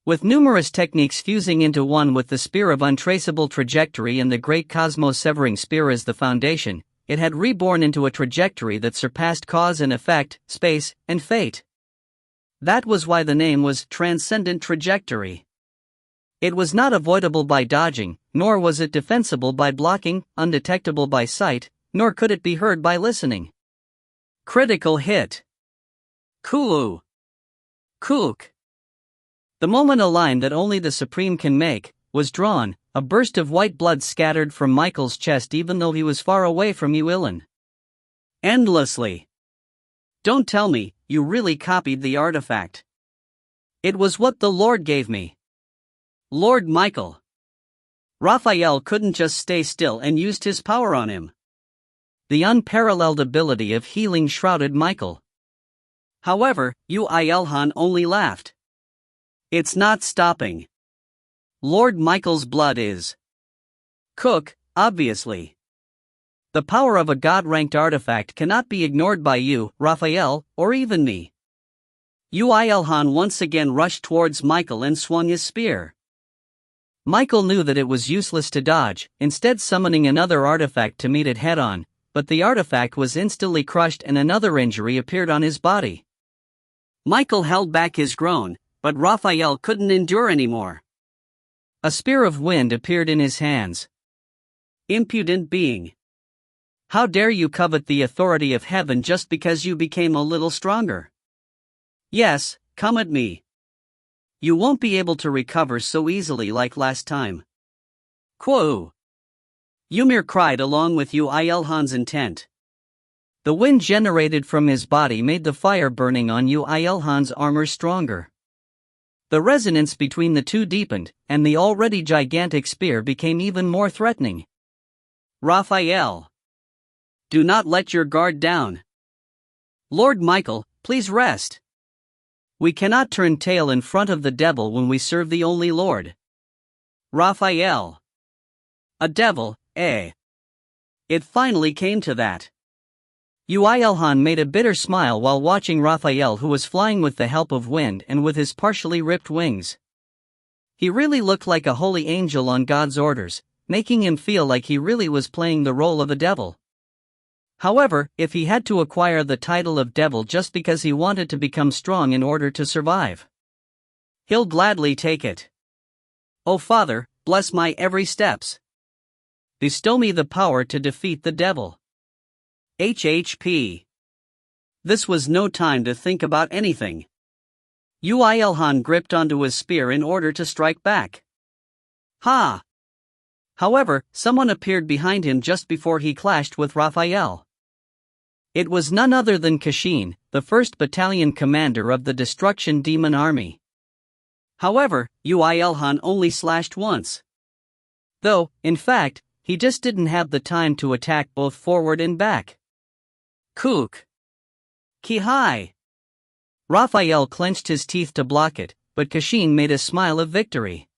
With numerous techniques fusing into one with the Spear of Untraceable Trajectory and the Great Cosmos-Severing Spear as the foundation, it had reborn into a trajectory that surpassed cause and effect, space, and fate. That was why the name was Transcendent Trajectory. It was not avoidable by dodging, nor was it defensible by blocking, undetectable by sight, nor could it be heard by listening. Critical hit. Kulu. Kook. The moment a line that only the Supreme can make was drawn, a burst of white blood scattered from Michael's chest even though he was far away from Yoo IlHan. Endlessly. Don't tell me, you really copied the artifact. It was what the Lord gave me. Lord Michael. Raphael couldn't just stay still and used his power on him. The unparalleled ability of healing shrouded Michael. However, Yoo IlHan only laughed. It's not stopping. Lord Michael's blood is cook, obviously. The power of a god-ranked artifact cannot be ignored by you, Raphael, or even me. Yoo IlHan once again rushed towards Michael and swung his spear. Michael knew that it was useless to dodge, instead summoning another artifact to meet it head-on, but the artifact was instantly crushed and another injury appeared on his body. Michael held back his groan, but Raphael couldn't endure anymore. A spear of wind appeared in his hands. Impudent being. How dare you covet the authority of heaven just because you became a little stronger? Yes, come at me. You won't be able to recover so easily like last time. Quo. Ymir cried along with Yoo IlHan's intent. The wind generated from his body made the fire burning on Yoo IlHan's armor stronger. The resonance between the two deepened, and the already gigantic spear became even more threatening. Raphael. Do not let your guard down. Lord Michael, please rest. We cannot turn tail in front of the devil when we serve the only Lord. Raphael. A devil, eh? It finally came to that. Yoo IlHan made a bitter smile while watching Raphael, who was flying with the help of wind and with his partially ripped wings. He really looked like a holy angel on God's orders, making him feel like he really was playing the role of a devil. However, if he had to acquire the title of devil just because he wanted to become strong in order to survive, he'll gladly take it. Oh Father, bless my every steps. Bestow me the power to defeat the devil. HHP. This was no time to think about anything. Yoo IlHan gripped onto his spear in order to strike back. Ha! However, someone appeared behind him just before he clashed with Raphael. It was none other than Kashin, the 1st Battalion commander of the Destruction Demon Army. However, Yoo IlHan only slashed once. Though, in fact, he just didn't have the time to attack both forward and back. Kook. Ki-hi. Raphael clenched his teeth to block it, but Kashin made a smile of victory.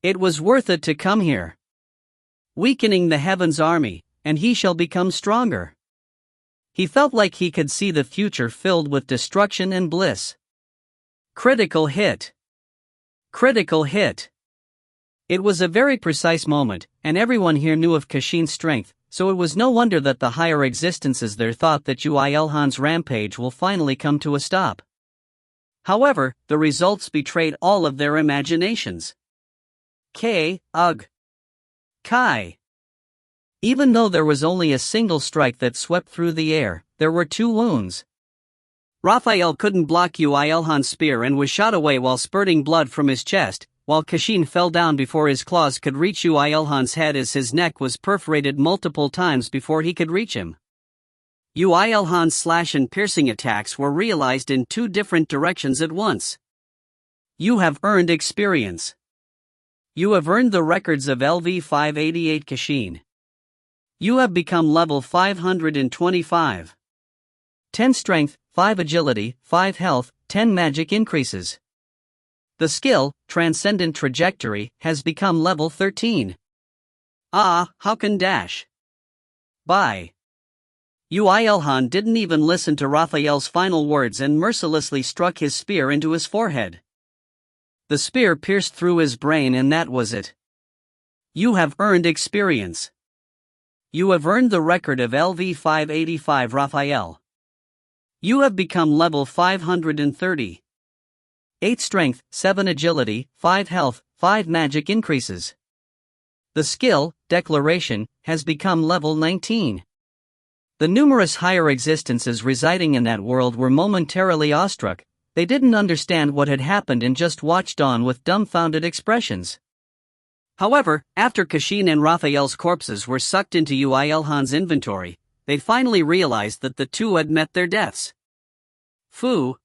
It was worth it to come here. Weakening the Heaven's army, and he shall become stronger. He felt like he could see the future filled with destruction and bliss. Critical hit. Critical hit. It was a very precise moment, and everyone here knew of Kashin's strength, so it was no wonder that the higher existences there thought that Yoo IlHan's rampage will finally come to a stop. However, the results betrayed all of their imaginations. Ugh. Kai. Even though there was only a single strike that swept through the air, there were 2 wounds. Raphael couldn't block Yoo IlHan's spear and was shot away while spurting blood from his chest, while Kashin fell down before his claws could reach Yoo IlHan's head as his neck was perforated multiple times before he could reach him. Yoo IlHan's slash and piercing attacks were realized in 2 different directions at once. You have earned experience. You have earned the records of LV-588 Kashin. You have become level 525. 10 strength, 5 agility, 5 health, 10 magic increases. The skill, Transcendent Trajectory, has become level 13. How can dash? Bye. Yoo IlHan didn't even listen to Raphael's final words and mercilessly struck his spear into his forehead. The spear pierced through his brain and that was it. You have earned experience. You have earned the record of LV-585 Raphael. You have become level 530. 8 strength, 7 agility, 5 health, 5 magic increases. The skill, Declaration, has become level 19. The numerous higher existences residing in that world were momentarily awestruck. They didn't understand what had happened and just watched on with dumbfounded expressions. However, after Kashin and Raphael's corpses were sucked into Yoo IlHan's inventory, they finally realized that the 2 had met their deaths. Phew.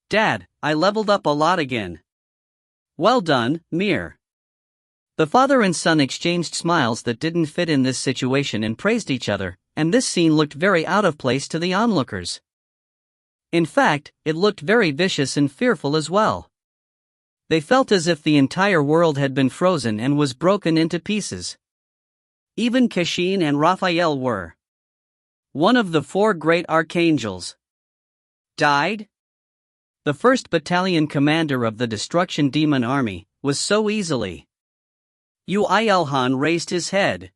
Dad, I leveled up a lot again. Well done, Mir. The father and son exchanged smiles that didn't fit in this situation and praised each other, and this scene looked very out of place to the onlookers. In fact, it looked very vicious and fearful as well. They felt as if the entire world had been frozen and was broken into pieces. Even Kashin and Raphael were. One of the 4 great archangels died? The 1st Battalion commander of the Destruction Demon Army was so easily. Yoo IlHan raised his head.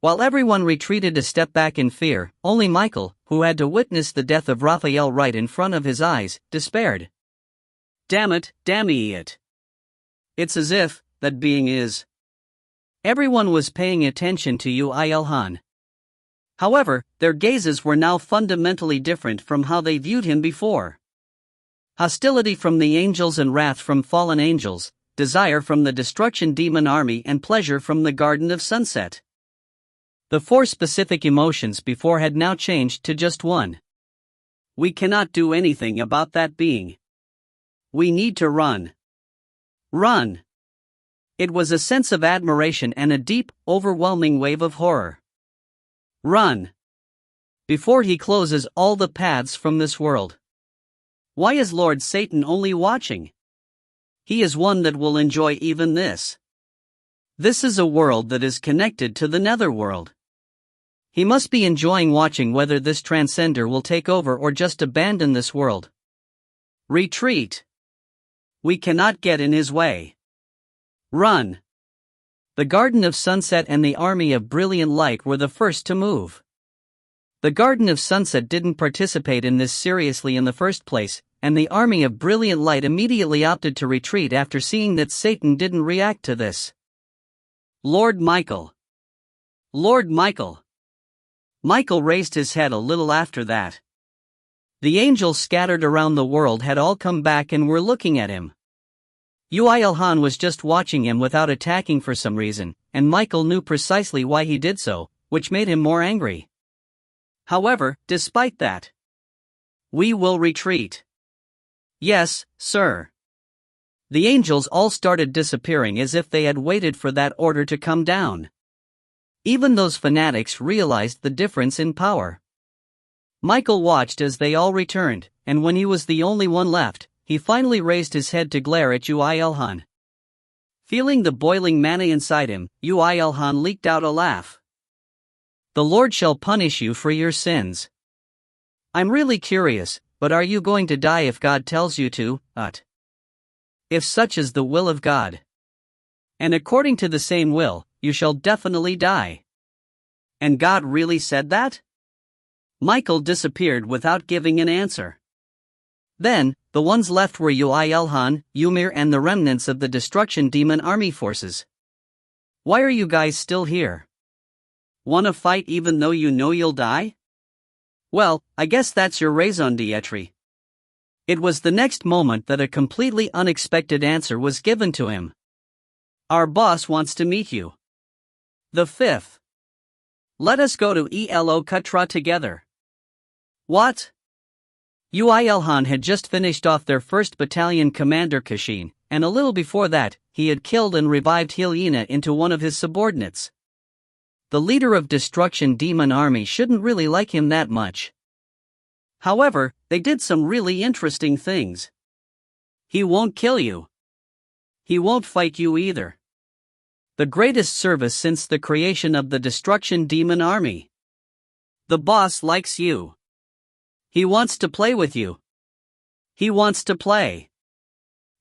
While everyone retreated a step back in fear, only Michael, who had to witness the death of Raphael right in front of his eyes, despaired. Damn it. It's as if that being is. Everyone was paying attention to Yoo IlHan. However, their gazes were now fundamentally different from how they viewed him before. Hostility from the angels and wrath from fallen angels, desire from the Destruction Demon Army and pleasure from the Garden of Sunset. The 4 specific emotions before had now changed to just one. We cannot do anything about that being. We need to run. Run. It was a sense of admiration and a deep, overwhelming wave of horror. Run. Before he closes all the paths from this world. Why is Lord Satan only watching? He is one that will enjoy even this. This is a world that is connected to the netherworld. He must be enjoying watching whether this transcender will take over or just abandon this world. Retreat. We cannot get in his way. Run. The Garden of Sunset and the Army of Brilliant Light were the first to move. The Garden of Sunset didn't participate in this seriously in the first place, and the Army of Brilliant Light immediately opted to retreat after seeing that Satan didn't react to this. Lord Michael. Lord Michael. Michael raised his head a little after that. The angels scattered around the world had all come back and were looking at him. Yoo IlHan was just watching him without attacking for some reason, and Michael knew precisely why he did so, which made him more angry. However, despite that, we will retreat. Yes, sir. The angels all started disappearing as if they had waited for that order to come down. Even those fanatics realized the difference in power. Michael watched as they all returned, and when he was the only one left, he finally raised his head to glare at Yoo IlHan. Feeling the boiling mana inside him, Yoo IlHan leaked out a laugh. The Lord shall punish you for your sins. I'm really curious, but are you going to die if God tells you to, If such is the will of God. And according to the same will, you shall definitely die. And God really said that? Michael disappeared without giving an answer. Then, the ones left were Yoo IlHan, Ymir and the remnants of the Destruction Demon Army forces. Why are you guys still here? Wanna fight even though you know you'll die? Well, I guess that's your raison d'etre. It was the next moment that a completely unexpected answer was given to him. Our boss wants to meet you. The 5th. Let us go to IlHan together. What? Yoo IlHan had just finished off their 1st Battalion commander Kashin, and a little before that, he had killed and revived IlHan into one of his subordinates. The leader of Destruction Demon Army shouldn't really like him that much. However, they did some really interesting things. He won't kill you. He won't fight you either. The greatest service since the creation of the Destruction Demon Army. The boss likes you. He wants to play with you. He wants to play.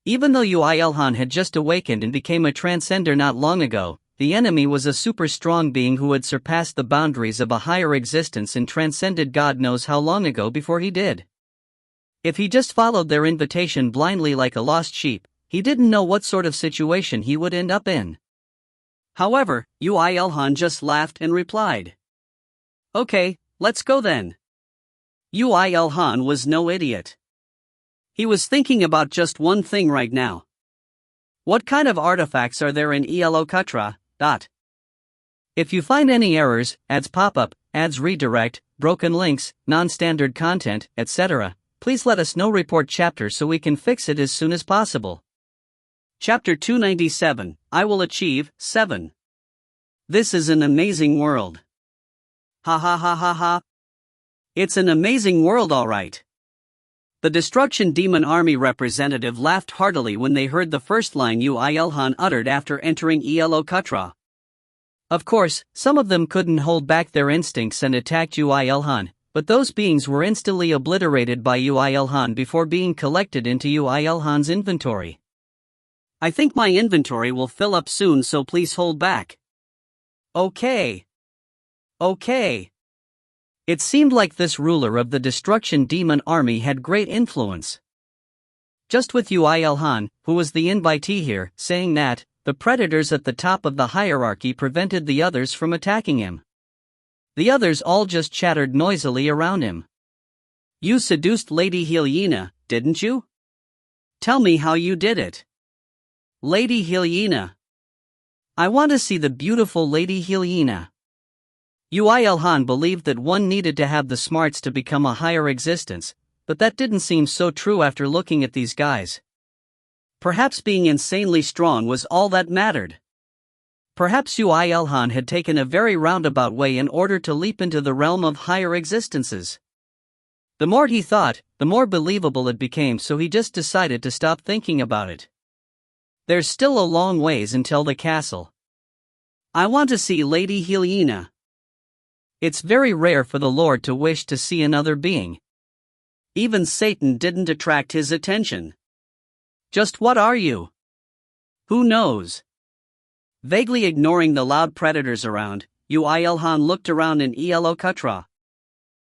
Even though Yoo IlHan had just awakened and became a transcender not long ago, the enemy was a super strong being who had surpassed the boundaries of a higher existence and transcended God knows how long ago before he did. If he just followed their invitation blindly like a lost sheep, he didn't know what sort of situation he would end up in. However, Yoo IlHan just laughed and replied, "Okay, let's go then." Yoo IlHan was no idiot. He was thinking about just one thing right now. What kind of artifacts are there in IlHan? If you find any errors, ads pop up, ads redirect, broken links, non-standard content, etc., please let us know. Report chapter so we can fix it as soon as possible. Chapter 297, I Will Achieve, 7. This is an amazing world. Ha ha ha ha ha. It's an amazing world, alright. The Destruction Demon Army representative laughed heartily when they heard the first line Yoo IlHan uttered after entering IlHan. Of course, some of them couldn't hold back their instincts and attacked Yoo IlHan, but those beings were instantly obliterated by Yoo IlHan before being collected into Yoo IlHan's inventory. I think my inventory will fill up soon, so please hold back. Okay. It seemed like this ruler of the Destruction Demon Army had great influence. Just with Yoo IlHan, who was the invitee here, saying that, the predators at the top of the hierarchy prevented the others from attacking him. The others all just chattered noisily around him. You seduced Lady IlHan, didn't you? Tell me how you did it. Lady IlHan. I want to see the beautiful Lady IlHan. Yoo IlHan believed that one needed to have the smarts to become a higher existence, but that didn't seem so true after looking at these guys. Perhaps being insanely strong was all that mattered. Perhaps Yoo IlHan had taken a very roundabout way in order to leap into the realm of higher existences. The more he thought, the more believable it became, so he just decided to stop thinking about it. There's still a long ways until the castle. I want to see Lady IlHan. It's very rare for the Lord to wish to see another being. Even Satan didn't attract his attention. Just what are you? Who knows? Vaguely ignoring the loud predators around, Yoo IlHan looked around in IlHan.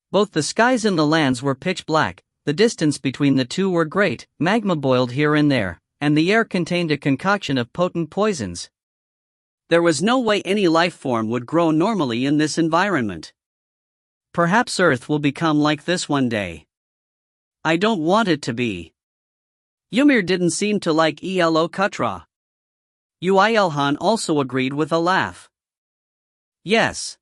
Both the skies and the lands were pitch black, the distance between the two were great, magma boiled here and there, and the air contained a concoction of potent poisons. There was no way any life form would grow normally in this environment. Perhaps Earth will become like this one day. I don't want it to be. Ymir didn't seem to like IlHan. Yoo IlHan also agreed with a laugh. Yes.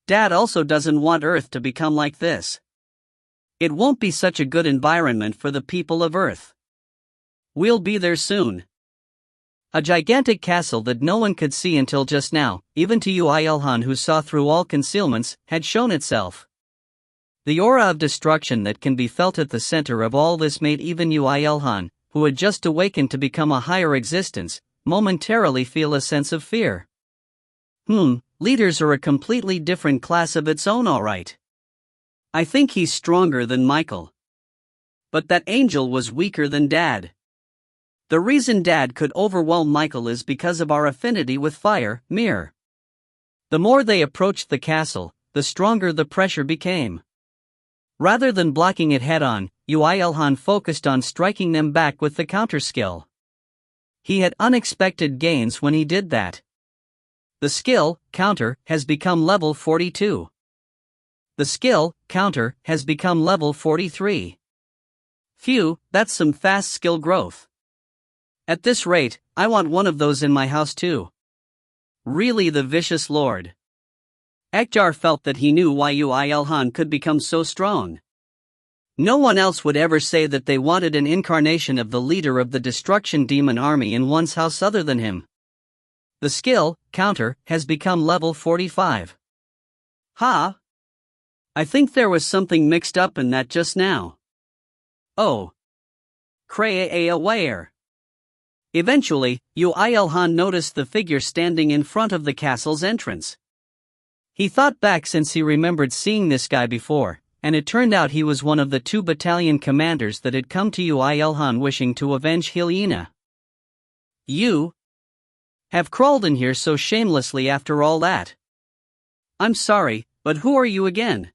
Dad also doesn't want Earth to become like this. It won't be such a good environment for the people of Earth. We'll be there soon. A gigantic castle that no one could see until just now, even to Yoo IlHan who saw through all concealments, had shown itself. The aura of destruction that can be felt at the center of all this made even Yoo IlHan, who had just awakened to become a higher existence, momentarily feel a sense of fear. leaders are a completely different class of its own, alright. I think he's stronger than Michael. But that angel was weaker than Dad. The reason Dad could overwhelm Michael is because of our affinity with fire, Mir. The more they approached the castle, the stronger the pressure became. Rather than blocking it head-on, Yoo IlHan focused on striking them back with the counter-skill. He had unexpected gains when he did that. The skill, counter, has become level 42. The skill, counter, has become level 43. Phew, that's some fast skill growth. At this rate, I want one of those in my house too. Really the vicious lord. Ekjar felt that he knew why Yoo IlHan could become so strong. No one else would ever say that they wanted an incarnation of the leader of the destruction demon army in one's house other than him. The skill, counter, has become level 45. Ha! I think there was something mixed up in that just now. Oh. Cray aware. Eventually, Yoo IlHan noticed the figure standing in front of the castle's entrance. He thought back since he remembered seeing this guy before, and it turned out he was one of the 2 battalion commanders that had come to Yoo IlHan wishing to avenge IlHan. You have crawled in here so shamelessly after all that. I'm sorry, but who are you again?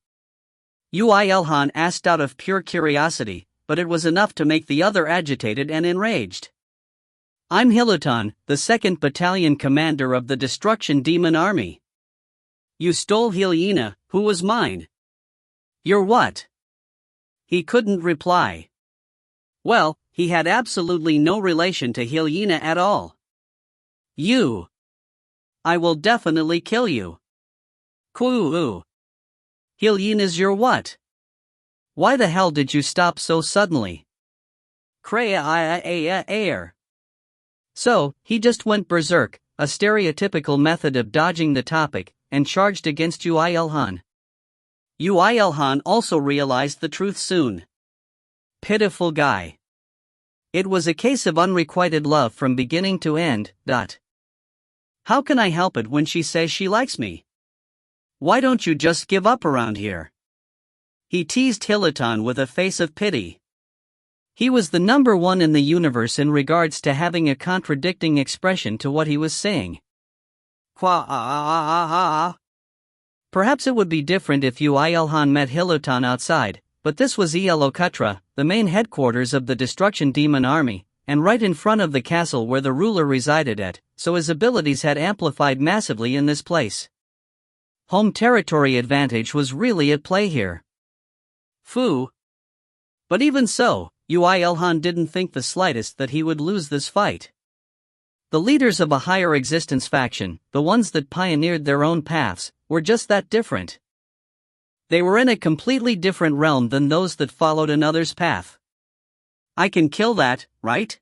Yoo IlHan asked out of pure curiosity, but it was enough to make the other agitated and enraged. I'm IlHan, the 2nd Battalion Commander of the Destruction Demon Army. You stole IlHan, who was mine. You're what? He couldn't reply. Well, he had absolutely no relation to IlHan at all. You. I will definitely kill you. Kuu. IlHan is your what? Why the hell did you stop so suddenly? Air. So, he just went berserk, a stereotypical method of dodging the topic, and charged against Yoo IlHan. Yoo IlHan also realized the truth soon. Pitiful guy. It was a case of unrequited love from beginning to end. How can I help it when she says she likes me? Why don't you just give up around here? He teased IlHan with a face of pity. He was the number 1 in the universe in regards to having a contradicting expression to what he was saying. Perhaps it would be different if Yoo IlHan met IlHan outside, but this was Elokutra, the main headquarters of the Destruction Demon Army, and right in front of the castle where the ruler resided at, so his abilities had amplified massively in this place. Home territory advantage was really at play here. Phew. But even so, Yoo IlHan didn't think the slightest that he would lose this fight. The leaders of a higher existence faction, the ones that pioneered their own paths, were just that different. They were in a completely different realm than those that followed another's path. I can kill that, right?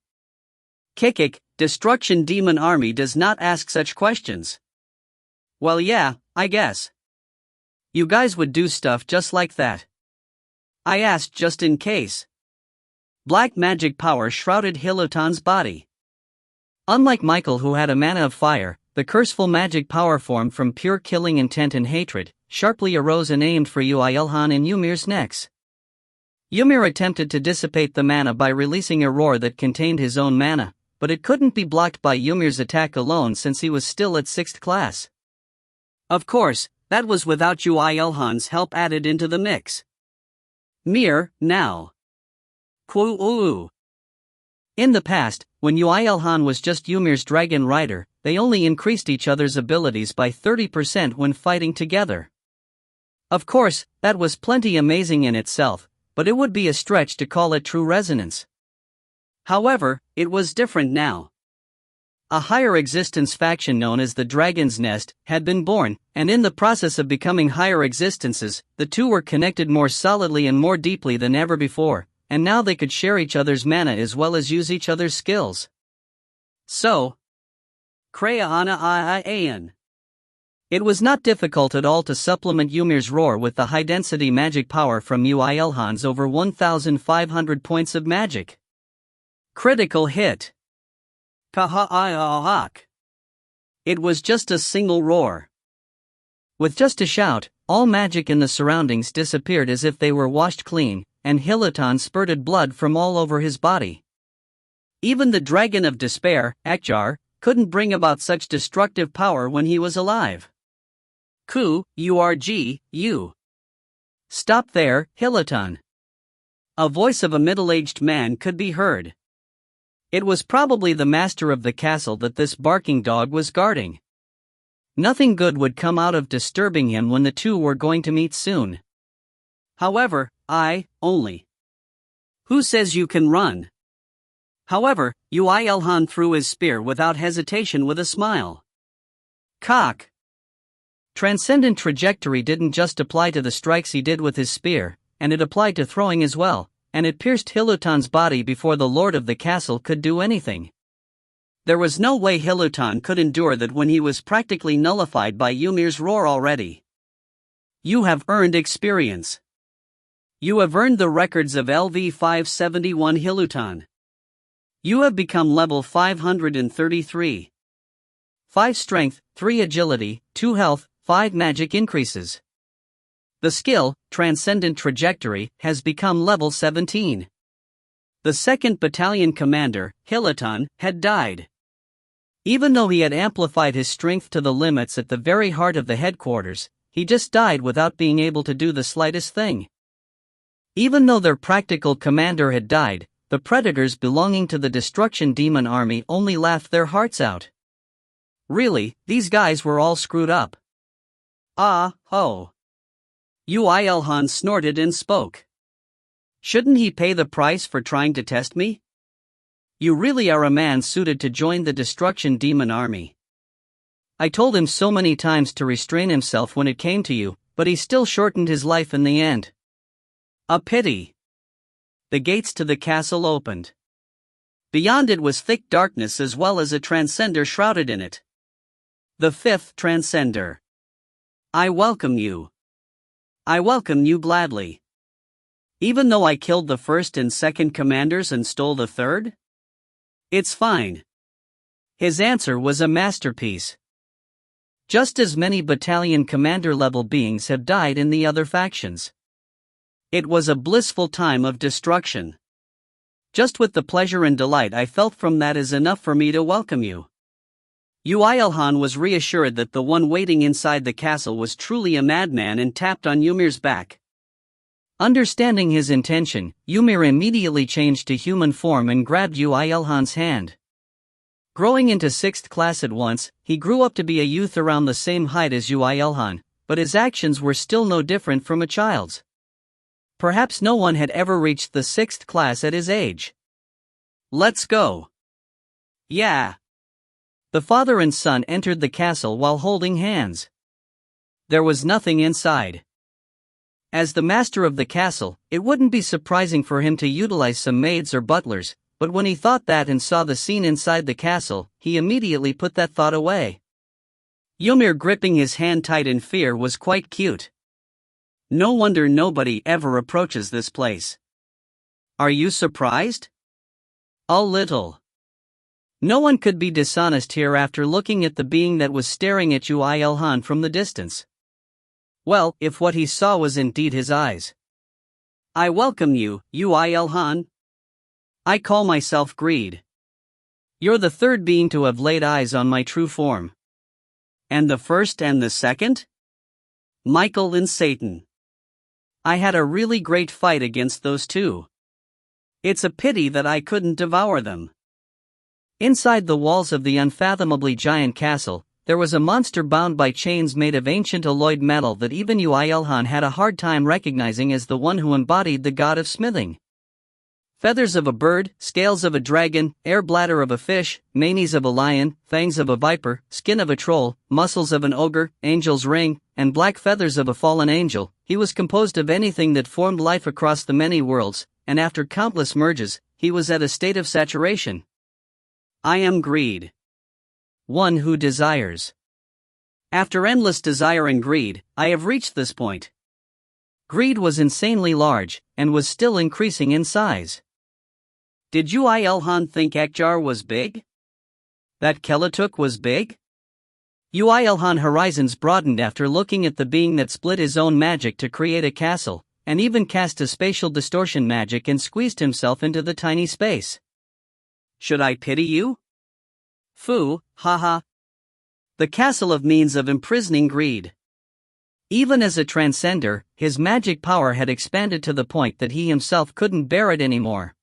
Kikik, Destruction Demon Army does not ask such questions. Well yeah, I guess. You guys would do stuff just like that. I asked just in case. Black magic power shrouded IlHan's body. Unlike Michael, who had a mana of fire, the curseful magic power formed from pure killing intent and hatred, sharply arose and aimed for Yoo IlHan and Ymir's necks. Ymir attempted to dissipate the mana by releasing a roar that contained his own mana, but it couldn't be blocked by Ymir's attack alone since he was still at 6th class. Of course, that was without Yoo IlHan's help added into the mix. Mir, now. In the past, when Yoo IlHan was just Ymir's dragon rider, they only increased each other's abilities by 30% when fighting together. Of course, that was plenty amazing in itself, but it would be a stretch to call it true resonance. However, it was different now. A higher existence faction known as the Dragon's Nest had been born, and in the process of becoming higher existences, the two were connected more solidly and more deeply than ever before, and now they could share each other's mana as well as use each other's skills. So, it was not difficult at all to supplement Ymir's roar with the high-density magic power from Yoo IlHan's over 1,500 points of magic. Critical hit. It was just a single roar. With just a shout, all magic in the surroundings disappeared as if they were washed clean, and IlHan spurted blood from all over his body. Even the dragon of despair, Akjar, couldn't bring about such destructive power when he was alive. You. Stop there, IlHan. A voice of a middle-aged man could be heard. It was probably the master of the castle that this barking dog was guarding. Nothing good would come out of disturbing him when the two were going to meet soon. However, Who says you can run? However, Yoo IlHan threw his spear without hesitation with a smile. Cock. Transcendent trajectory didn't just apply to the strikes he did with his spear, and it applied to throwing as well, and it pierced IlHan's body before the lord of the castle could do anything. There was no way IlHan could endure that when he was practically nullified by Ymir's roar already. You have earned experience. You have earned the records of LV 571 IlHan. You have become level 533. 5 strength, 3 agility, 2 health, 5 magic increases. The skill, Transcendent Trajectory, has become level 17. The 2nd Battalion Commander, IlHan, had died. Even though he had amplified his strength to the limits at the very heart of the headquarters, he just died without being able to do the slightest thing. Even though their practical commander had died, the predators belonging to the Destruction Demon Army only laughed their hearts out. Really, these guys were all screwed up. Yoo IlHan snorted and spoke. Shouldn't he pay the price for trying to test me? You really are a man suited to join the Destruction Demon Army. I told him so many times to restrain himself when it came to you, but he still shortened his life in the end. A pity. The gates to the castle opened. Beyond it was thick darkness as well as a transcender shrouded in it. The 5th Transcender. I welcome you. I welcome you gladly. Even though I killed the 1st and 2nd commanders and stole the 3rd? It's fine. His answer was a masterpiece. Just as many battalion commander level beings have died in the other factions. It was a blissful time of destruction. Just with the pleasure and delight I felt from that is enough for me to welcome you. Yoo IlHan was reassured that the one waiting inside the castle was truly a madman and tapped on Ymir's back. Understanding his intention, Ymir immediately changed to human form and grabbed Yoo IlHan's hand. Growing into 6th class at once, he grew up to be a youth around the same height as Yoo IlHan, but his actions were still no different from a child's. Perhaps no one had ever reached the 6th class at his age. Let's go. Yeah. The father and son entered the castle while holding hands. There was nothing inside. As the master of the castle, it wouldn't be surprising for him to utilize some maids or butlers, but when he thought that and saw the scene inside the castle, he immediately put that thought away. Ymir gripping his hand tight in fear was quite cute. No wonder nobody ever approaches this place. Are you surprised? A little. No one could be dishonest here after looking at the being that was staring at Yoo IlHan from the distance. Well, if what he saw was indeed his eyes. I welcome you, Yoo IlHan. I call myself Greed. You're the 3rd being to have laid eyes on my true form. And the 1st and the 2nd? Michael and Satan. I had a really great fight against those two. It's a pity that I couldn't devour them. Inside the walls of the unfathomably giant castle, there was a monster bound by chains made of ancient alloyed metal that even Yoo IlHan had a hard time recognizing as the one who embodied the god of smithing. Feathers of a bird, scales of a dragon, air bladder of a fish, manes of a lion, fangs of a viper, skin of a troll, muscles of an ogre, angel's ring, and black feathers of a fallen angel, he was composed of anything that formed life across the many worlds, and after countless merges, he was at a state of saturation. I am Greed. One who desires. After endless desire and greed, I have reached this point. Greed was insanely large, and was still increasing in size. Did Yoo IlHan think Akjar was big? That Kelatuk was big? Yoo IlHan horizons broadened after looking at the being that split his own magic to create a castle, and even cast a spatial distortion magic and squeezed himself into the tiny space. Should I pity you? Foo, haha. The castle of means of imprisoning greed. Even as a transcender, his magic power had expanded to the point that he himself couldn't bear it anymore.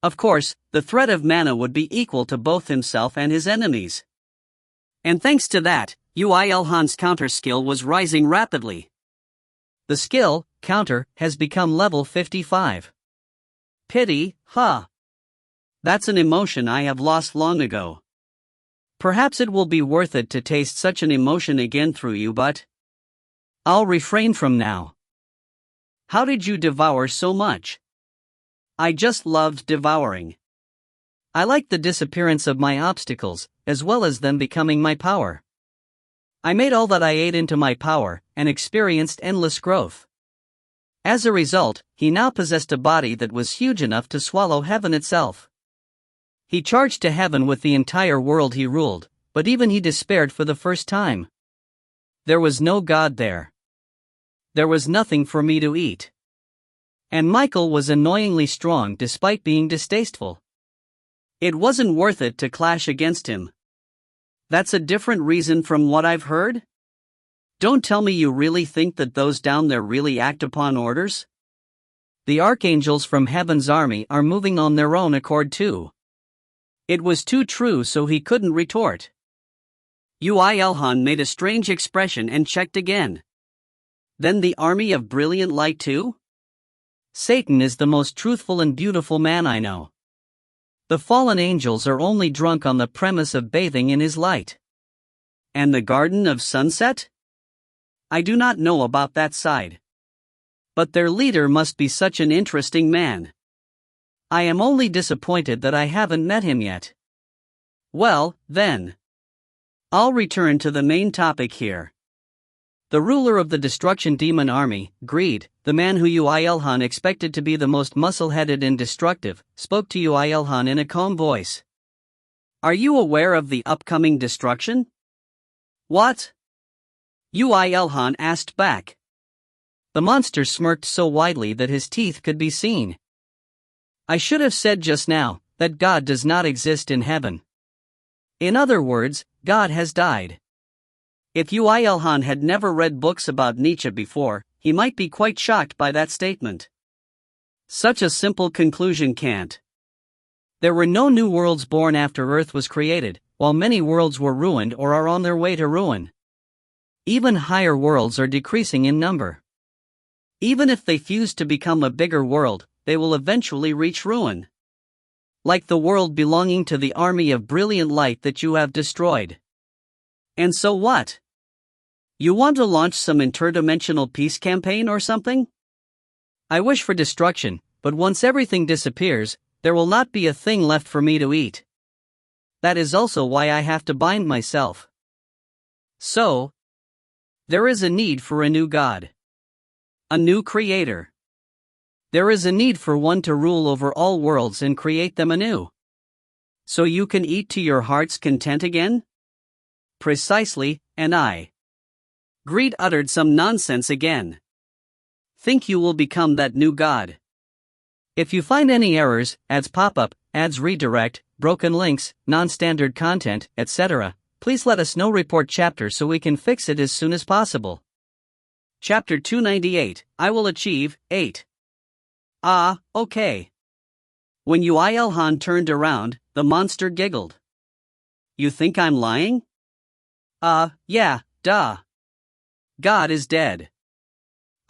Of course, the threat of mana would be equal to both himself and his enemies. And thanks to that, Yoo IlHan's counter skill was rising rapidly. The skill, counter, has become level 55. Pity, huh? That's an emotion I have lost long ago. Perhaps it will be worth it to taste such an emotion again through you, but I'll refrain from now. How did you devour so much? I just loved devouring. I liked the disappearance of my obstacles, as well as them becoming my power. I made all that I ate into my power, and experienced endless growth. As a result, he now possessed a body that was huge enough to swallow heaven itself. He charged to heaven with the entire world he ruled, but even he despaired for the first time. There was no God there. There was nothing for me to eat. And Michael was annoyingly strong despite being distasteful. It wasn't worth it to clash against him. That's a different reason from what I've heard? Don't tell me you really think that those down there really act upon orders? The archangels from heaven's army are moving on their own accord too. It was too true, so he couldn't retort. Yoo IlHan made a strange expression and checked again. Then the army of brilliant light too? Satan is the most truthful and beautiful man I know. The fallen angels are only drunk on the premise of bathing in his light. And the Garden of Sunset? I do not know about that side. But their leader must be such an interesting man. I am only disappointed that I haven't met him yet. Well, then. I'll return to the main topic here. The ruler of the destruction demon army, Greed, the man who Yoo IlHan expected to be the most muscle-headed and destructive, spoke to Yoo IlHan in a calm voice. Are you aware of the upcoming destruction? What? Yoo IlHan asked back. The monster smirked so widely that his teeth could be seen. I should have said just now that God does not exist in heaven. In other words, God has died. If Yoo IlHan had never read books about Nietzsche before, he might be quite shocked by that statement. Such a simple conclusion can't. There were no new worlds born after Earth was created, while many worlds were ruined or are on their way to ruin. Even higher worlds are decreasing in number. Even if they fuse to become a bigger world, they will eventually reach ruin. Like the world belonging to the army of brilliant light that you have destroyed. And so what? You want to launch some interdimensional peace campaign or something? I wish for destruction, but once everything disappears, there will not be a thing left for me to eat. That is also why I have to bind myself. So, there is a need for a new god. A new creator. There is a need for one to rule over all worlds and create them anew. So you can eat to your heart's content again? Precisely, and I. Greed uttered some nonsense again. Think you will become that new god. If you find any errors, ads pop up, ads redirect, broken links, non-standard content, etc., please let us know. Report chapter so we can fix it as soon as possible. Chapter 298, I will achieve, 8. Ah, okay. When Yoo IlHan turned around, the monster giggled. You think I'm lying? Yeah, duh. God is dead.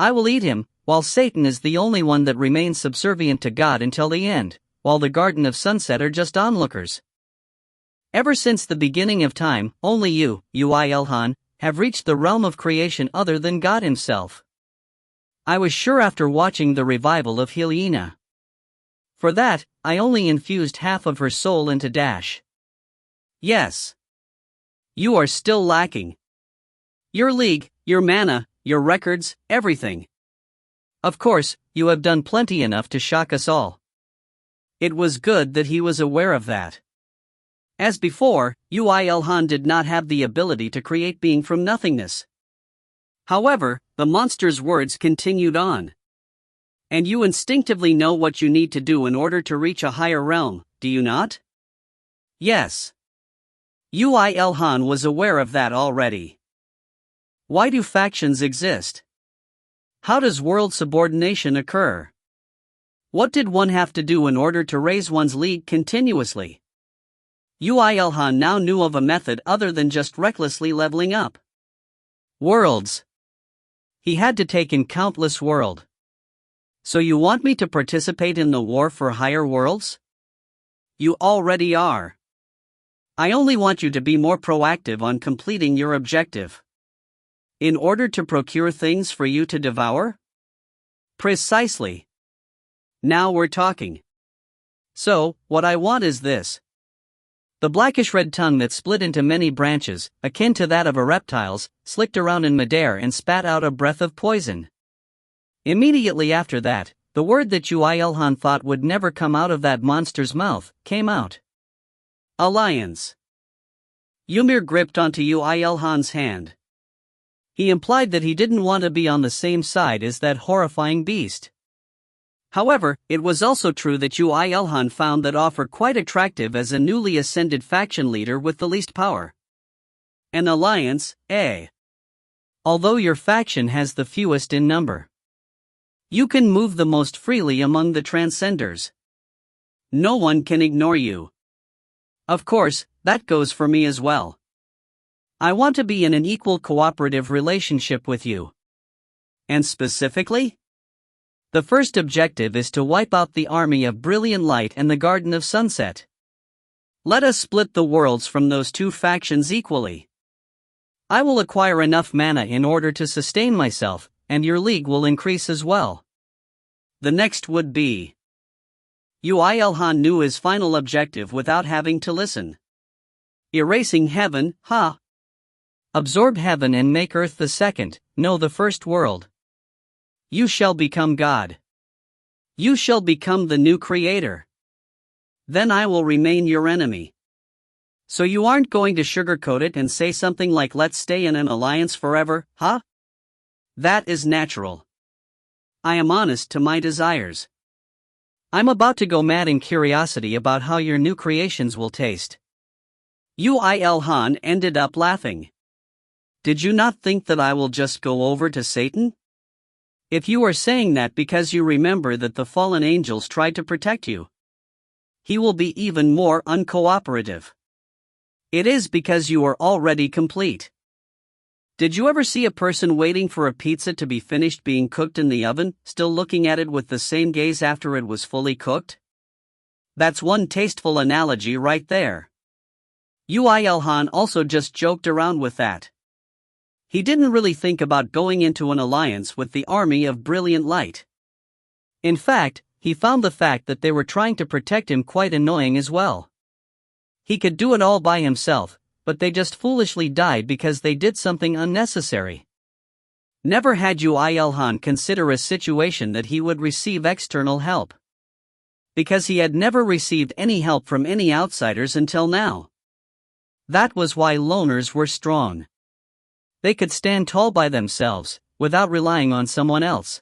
I will eat him, while Satan is the only one that remains subservient to God until the end, while the Garden of Sunset are just onlookers. Ever since the beginning of time, only you, Yoo IlHan, have reached the realm of creation other than God himself. I was sure after watching the revival of IlHan. For that, I only infused half of her soul into Dash. Yes. You are still lacking. Your league, your mana, your records, everything. Of course, you have done plenty enough to shock us all. It was good that he was aware of that. As before, Yoo IlHan did not have the ability to create being from nothingness. However, the monster's words continued on. And you instinctively know what you need to do in order to reach a higher realm, do you not? Yes. Yoo IlHan was aware of that already. Why do factions exist? How does world subordination occur? What did one have to do in order to raise one's league continuously? Yoo IlHan now knew of a method other than just recklessly leveling up. Worlds. He had to take in countless worlds. So you want me to participate in the war for higher worlds? You already are. I only want you to be more proactive on completing your objective. In order to procure things for you to devour? Precisely. Now we're talking. So, what I want is this. The blackish-red tongue that split into many branches, akin to that of a reptile's, slicked around in midair and spat out a breath of poison. Immediately after that, the word that Yoo IlHan thought would never come out of that monster's mouth, came out. Alliance. Ymir gripped onto Yoo IlHan's hand. He implied that he didn't want to be on the same side as that horrifying beast. However, it was also true that Yoo IlHan found that offer quite attractive as a newly ascended faction leader with the least power. An alliance, eh? Although your faction has the fewest in number. You can move the most freely among the transcenders. No one can ignore you. Of course, that goes for me as well. I want to be in an equal cooperative relationship with you. And specifically? The first objective is to wipe out the army of Brilliant Light and the Garden of Sunset. Let us split the worlds from those two factions equally. I will acquire enough mana in order to sustain myself, and your league will increase as well. The next would be. Yoo IlHan knew his final objective without having to listen. Erasing heaven, ha! Absorb heaven and make earth the second, no the first world. You shall become God. You shall become the new creator. Then I will remain your enemy. So you aren't going to sugarcoat it and say something like let's stay in an alliance forever, huh? That is natural. I am honest to my desires. I'm about to go mad in curiosity about how your new creations will taste. Yoo IlHan ended up laughing. Did you not think that I will just go over to Satan? If you are saying that because you remember that the fallen angels tried to protect you, he will be even more uncooperative. It is because you are already complete. Did you ever see a person waiting for a pizza to be finished being cooked in the oven, still looking at it with the same gaze after it was fully cooked? That's one tasteful analogy right there. Yoo IlHan also just joked around with that. He didn't really think about going into an alliance with the army of Brilliant Light. In fact, he found the fact that they were trying to protect him quite annoying as well. He could do it all by himself, but they just foolishly died because they did something unnecessary. Never had Yoo IlHan consider a situation that he would receive external help. Because he had never received any help from any outsiders until now. That was why loners were strong. They could stand tall by themselves, without relying on someone else.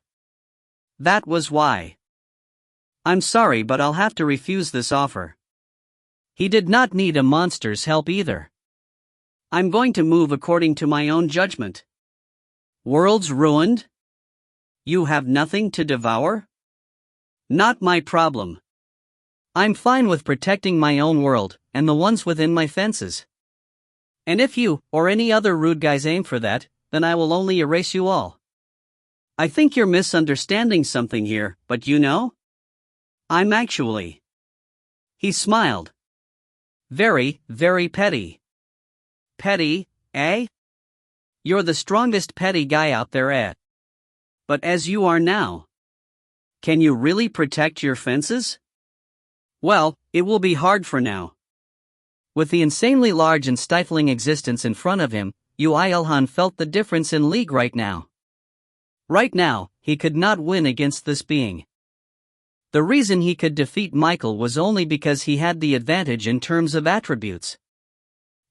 That was why. I'm sorry, but I'll have to refuse this offer. He did not need a monster's help either. I'm going to move according to my own judgment. Worlds ruined? You have nothing to devour? Not my problem. I'm fine with protecting my own world, and the ones within my fences. And if you, or any other rude guys aim for that, then I will only erase you all. I think you're misunderstanding something here, but you know? I'm actually. He smiled. Very, very petty. Petty, eh? You're the strongest petty guy out there, eh? But as you are now. Can you really protect your fences? Well, it will be hard for now. With the insanely large and stifling existence in front of him, Yoo IlHan felt the difference in league right now. Right now, he could not win against this being. The reason he could defeat Michael was only because he had the advantage in terms of attributes.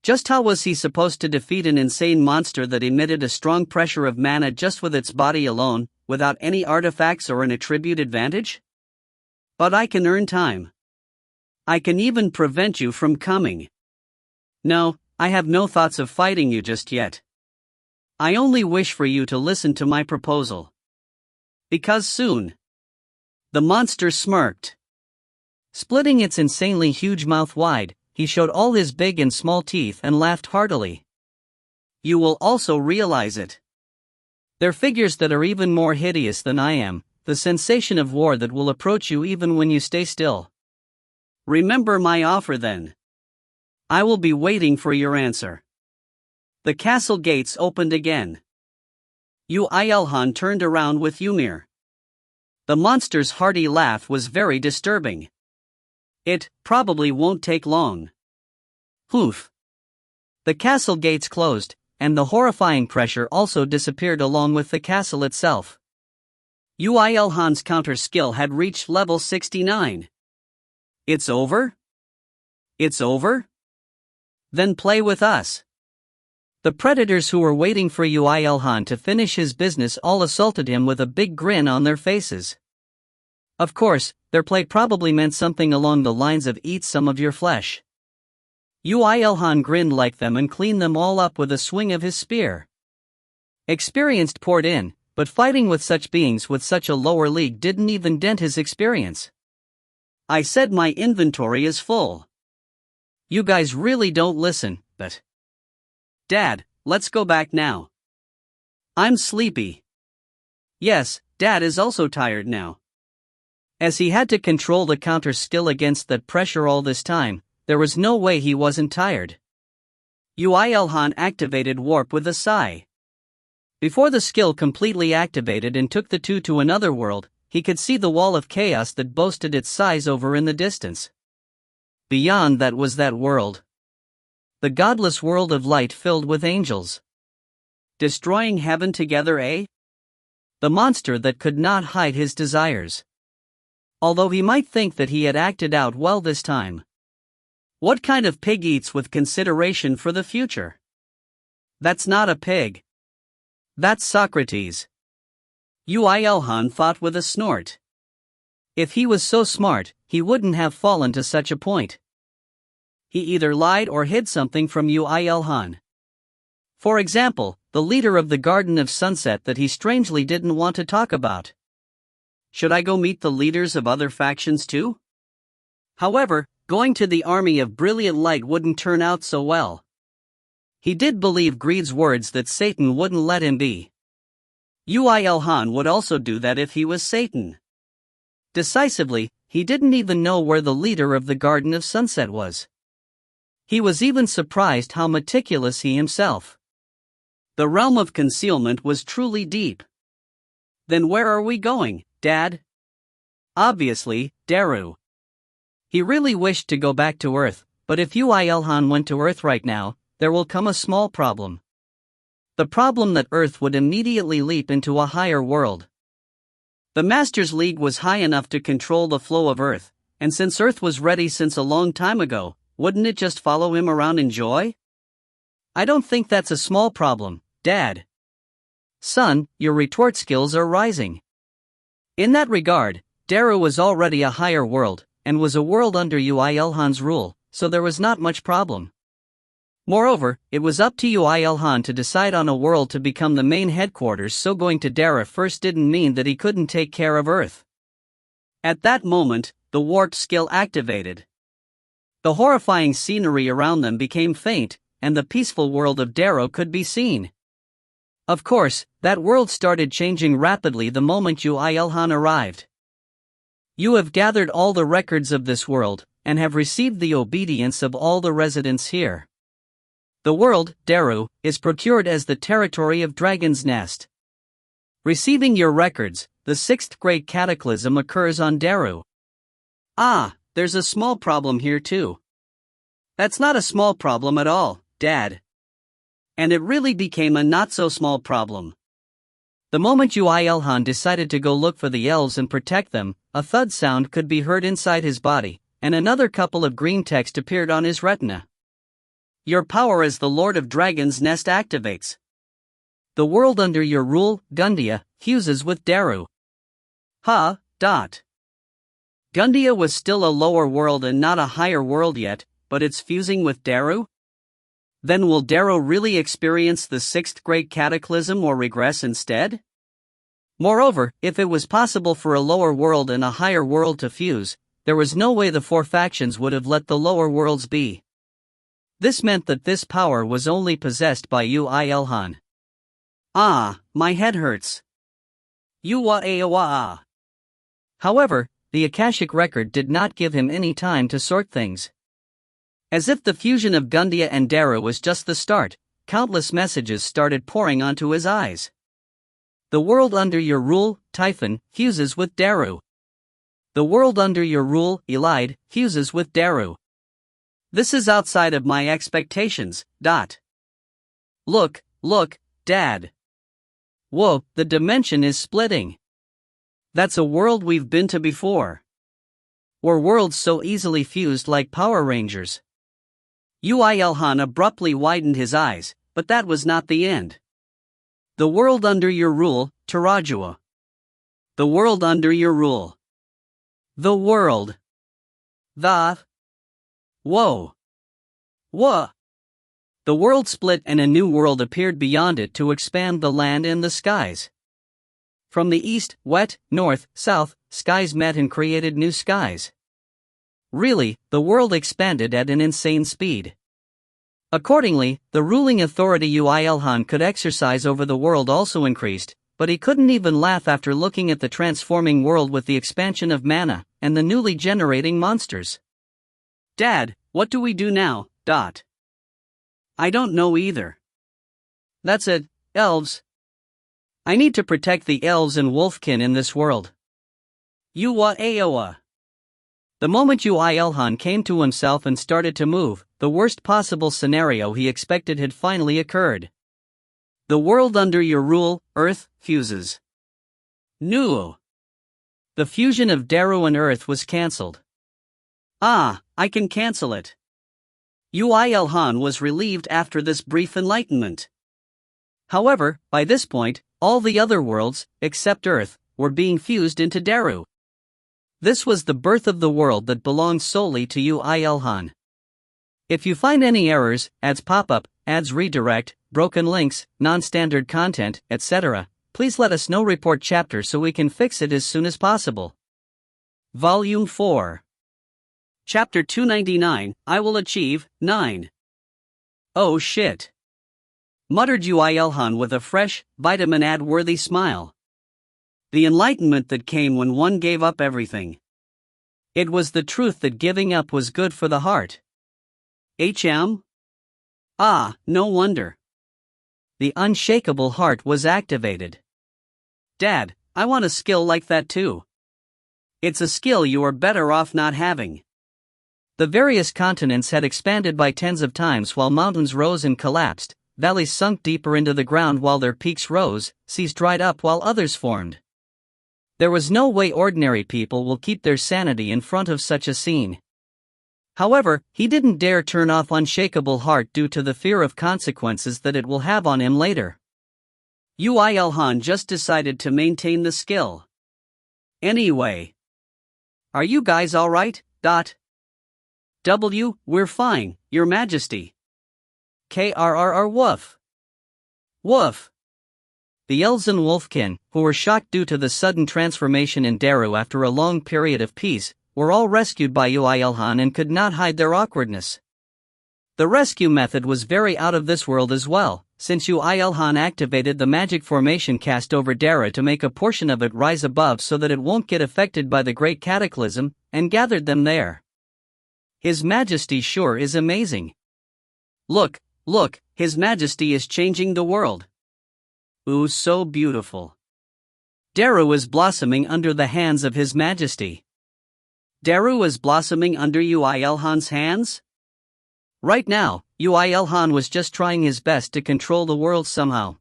Just how was he supposed to defeat an insane monster that emitted a strong pressure of mana just with its body alone, without any artifacts or an attribute advantage? But I can earn time. I can even prevent you from coming. No, I have no thoughts of fighting you just yet. I only wish for you to listen to my proposal. Because soon. The monster smirked. Splitting its insanely huge mouth wide, he showed all his big and small teeth and laughed heartily. You will also realize it. They're figures that are even more hideous than I am, the sensation of war that will approach you even when you stay still. Remember my offer then. I will be waiting for your answer. The castle gates opened again. Yoo IlHan turned around with Ymir. The monster's hearty laugh was very disturbing. It probably won't take long. Poof. The castle gates closed, and the horrifying pressure also disappeared along with the castle itself. Yoo IlHan's counter skill had reached level 69. It's over? It's over? Then play with us. The predators who were waiting for Yoo IlHan to finish his business all assaulted him with a big grin on their faces. Of course, their play probably meant something along the lines of eat some of your flesh. Yoo IlHan grinned like them and cleaned them all up with a swing of his spear. Experienced poured in, but fighting with such beings with such a lower league didn't even dent his experience. I said my inventory is full. You guys really don't listen, but... Dad, let's go back now. I'm sleepy. Yes, Dad is also tired now. As he had to control the counter skill against that pressure all this time, there was no way he wasn't tired. Yoo IlHan activated Warp with a sigh. Before the skill completely activated and took the two to another world, he could see the wall of chaos that boasted its size over in the distance. Beyond that was that world. The godless world of light filled with angels. Destroying heaven together, eh? The monster that could not hide his desires. Although he might think that he had acted out well this time. What kind of pig eats with consideration for the future? That's not a pig. That's Socrates. Yoo IlHan thought with a snort. If he was so smart, he wouldn't have fallen to such a point. He either lied or hid something from Yoo IlHan. For example, the leader of the Garden of Sunset that he strangely didn't want to talk about. Should I go meet the leaders of other factions too? However, going to the army of brilliant light wouldn't turn out so well. He did believe Greed's words that Satan wouldn't let him be. Yoo IlHan would also do that if he was Satan. Decisively, he didn't even know where the leader of the Garden of Sunset was. He was even surprised how meticulous he himself. The realm of concealment was truly deep. Then where are we going, Dad? Obviously, Daru. He really wished to go back to Earth, but if Yoo IlHan went to Earth right now, there will come a small problem. The problem that Earth would immediately leap into a higher world. The Masters League was high enough to control the flow of Earth, and since Earth was ready since a long time ago, wouldn't it just follow him around in joy? I don't think that's a small problem, Dad. Son, your retort skills are rising. In that regard, Daru was already a higher world, and was a world under Yoo IlHan's rule, so there was not much problem. Moreover, it was up to Yoo IlHan to decide on a world to become the main headquarters, so going to Daru first didn't mean that he couldn't take care of Earth. At that moment, the warp skill activated. The horrifying scenery around them became faint, and the peaceful world of Daru could be seen. Of course, that world started changing rapidly the moment Yoo IlHan arrived. You have gathered all the records of this world, and have received the obedience of all the residents here. The world, Daru, is procured as the territory of Dragon's Nest. Receiving your records, the sixth Great Cataclysm occurs on Daru. Ah, there's a small problem here too. That's not a small problem at all, Dad. And it really became a not-so-small problem. The moment Yoo IlHan decided to go look for the elves and protect them, a thud sound could be heard inside his body, and another couple of green text appeared on his retina. Your power as the Lord of Dragon's Nest activates. The world under your rule, Gundia, fuses with Daru. Gundia was still a lower world and not a higher world yet, but it's fusing with Daru? Then will Daru really experience the sixth Great Cataclysm or regress instead? Moreover, if it was possible for a lower world and a higher world to fuse, there was no way the four factions would have let the lower worlds be. This meant that this power was only possessed by Yoo IlHan. My head hurts. However, the Akashic record did not give him any time to sort things. As if the fusion of Gundia and Daru was just the start, countless messages started pouring onto his eyes. The world under your rule, Typhon, fuses with Daru. The world under your rule, IlHan, fuses with Daru. This is outside of my expectations. Look, Dad. Whoa, the dimension is splitting. That's a world we've been to before. Were worlds so easily fused like Power Rangers? Yoo IlHan abruptly widened his eyes, but that was not the end. The world under your rule, Tarajua. The world under your rule. The world. Whoa. What? The world split and a new world appeared beyond it to expand the land and the skies. From the east, west, north, south, skies met and created new skies. Really, the world expanded at an insane speed. Accordingly, the ruling authority Yoo IlHan could exercise over the world also increased, but he couldn't even laugh after looking at the transforming world with the expansion of mana, and the newly generating monsters. Dad, what do we do now? I don't know either. That's it, elves. I need to protect the elves and wolfkin in this world. The moment Yoo IlHan came to himself and started to move, the worst possible scenario he expected had finally occurred. The world under your rule, Earth, fuses. No. The fusion of Daru and Earth was cancelled. I can cancel it. Yoo IlHan was relieved after this brief enlightenment. However, by this point, all the other worlds, except Earth, were being fused into Daru. This was the birth of the world that belongs solely to Yoo IlHan. If you find any errors, ads pop up, ads redirect, broken links, non-standard content, etc., please let us know. Report chapter so we can fix it as soon as possible. Volume 4. Chapter 299, I Will Achieve, 9. Oh shit. Muttered Yoo IlHan with a fresh, vitamin ad-worthy smile. The enlightenment that came when one gave up everything. It was the truth that giving up was good for the heart. No wonder. The unshakable heart was activated. Dad, I want a skill like that too. It's a skill you are better off not having. The various continents had expanded by tens of times while mountains rose and collapsed, valleys sunk deeper into the ground while their peaks rose, seas dried up while others formed. There was no way ordinary people will keep their sanity in front of such a scene. However, he didn't dare turn off unshakable heart due to the fear of consequences that it will have on him later. Yoo IlHan just decided to maintain the skill. Anyway. Are you guys alright? We're fine, Your Majesty. KRRR woof. Woof. The elves and wolfkin, who were shocked due to the sudden transformation in Daru after a long period of peace, were all rescued by Yoo IlHan and could not hide their awkwardness. The rescue method was very out of this world as well, since Yoo IlHan activated the magic formation cast over Daru to make a portion of it rise above so that it won't get affected by the Great Cataclysm, and gathered them there. His Majesty sure is amazing. Look, His Majesty is changing the world. Ooh, so beautiful. Daru is blossoming under the hands of His Majesty. Daru is blossoming under Yoo IlHan's hands? Right now, Yoo IlHan was just trying his best to control the world somehow,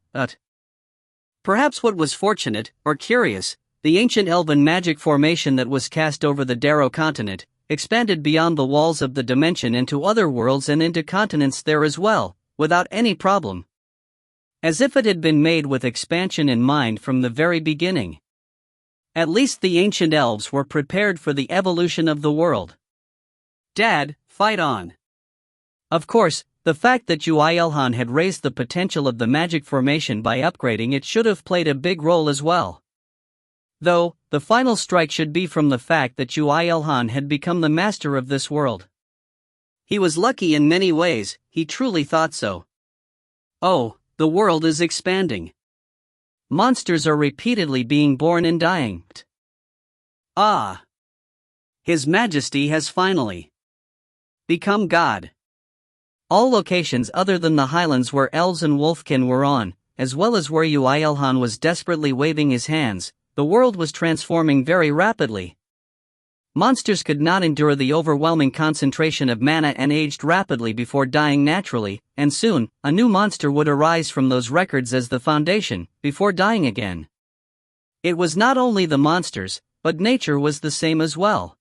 Perhaps what was fortunate, or curious, the ancient elven magic formation that was cast over the Darrow continent, expanded beyond the walls of the dimension into other worlds and into continents there as well, without any problem. As if it had been made with expansion in mind from the very beginning. At least the ancient elves were prepared for the evolution of the world. Dad, fight on. Of course, the fact that Yoo IlHan had raised the potential of the magic formation by upgrading it should have played a big role as well. Though, the final strike should be from the fact that Yoo IlHan had become the master of this world. He was lucky in many ways, he truly thought so. Oh, the world is expanding. Monsters are repeatedly being born and dying. Ah! His Majesty has finally become God. All locations other than the highlands where elves and wolfkin were on, as well as where Yoo IlHan was desperately waving his hands, the world was transforming very rapidly. Monsters could not endure the overwhelming concentration of mana and aged rapidly before dying naturally, and soon, a new monster would arise from those records as the foundation, before dying again. It was not only the monsters, but nature was the same as well.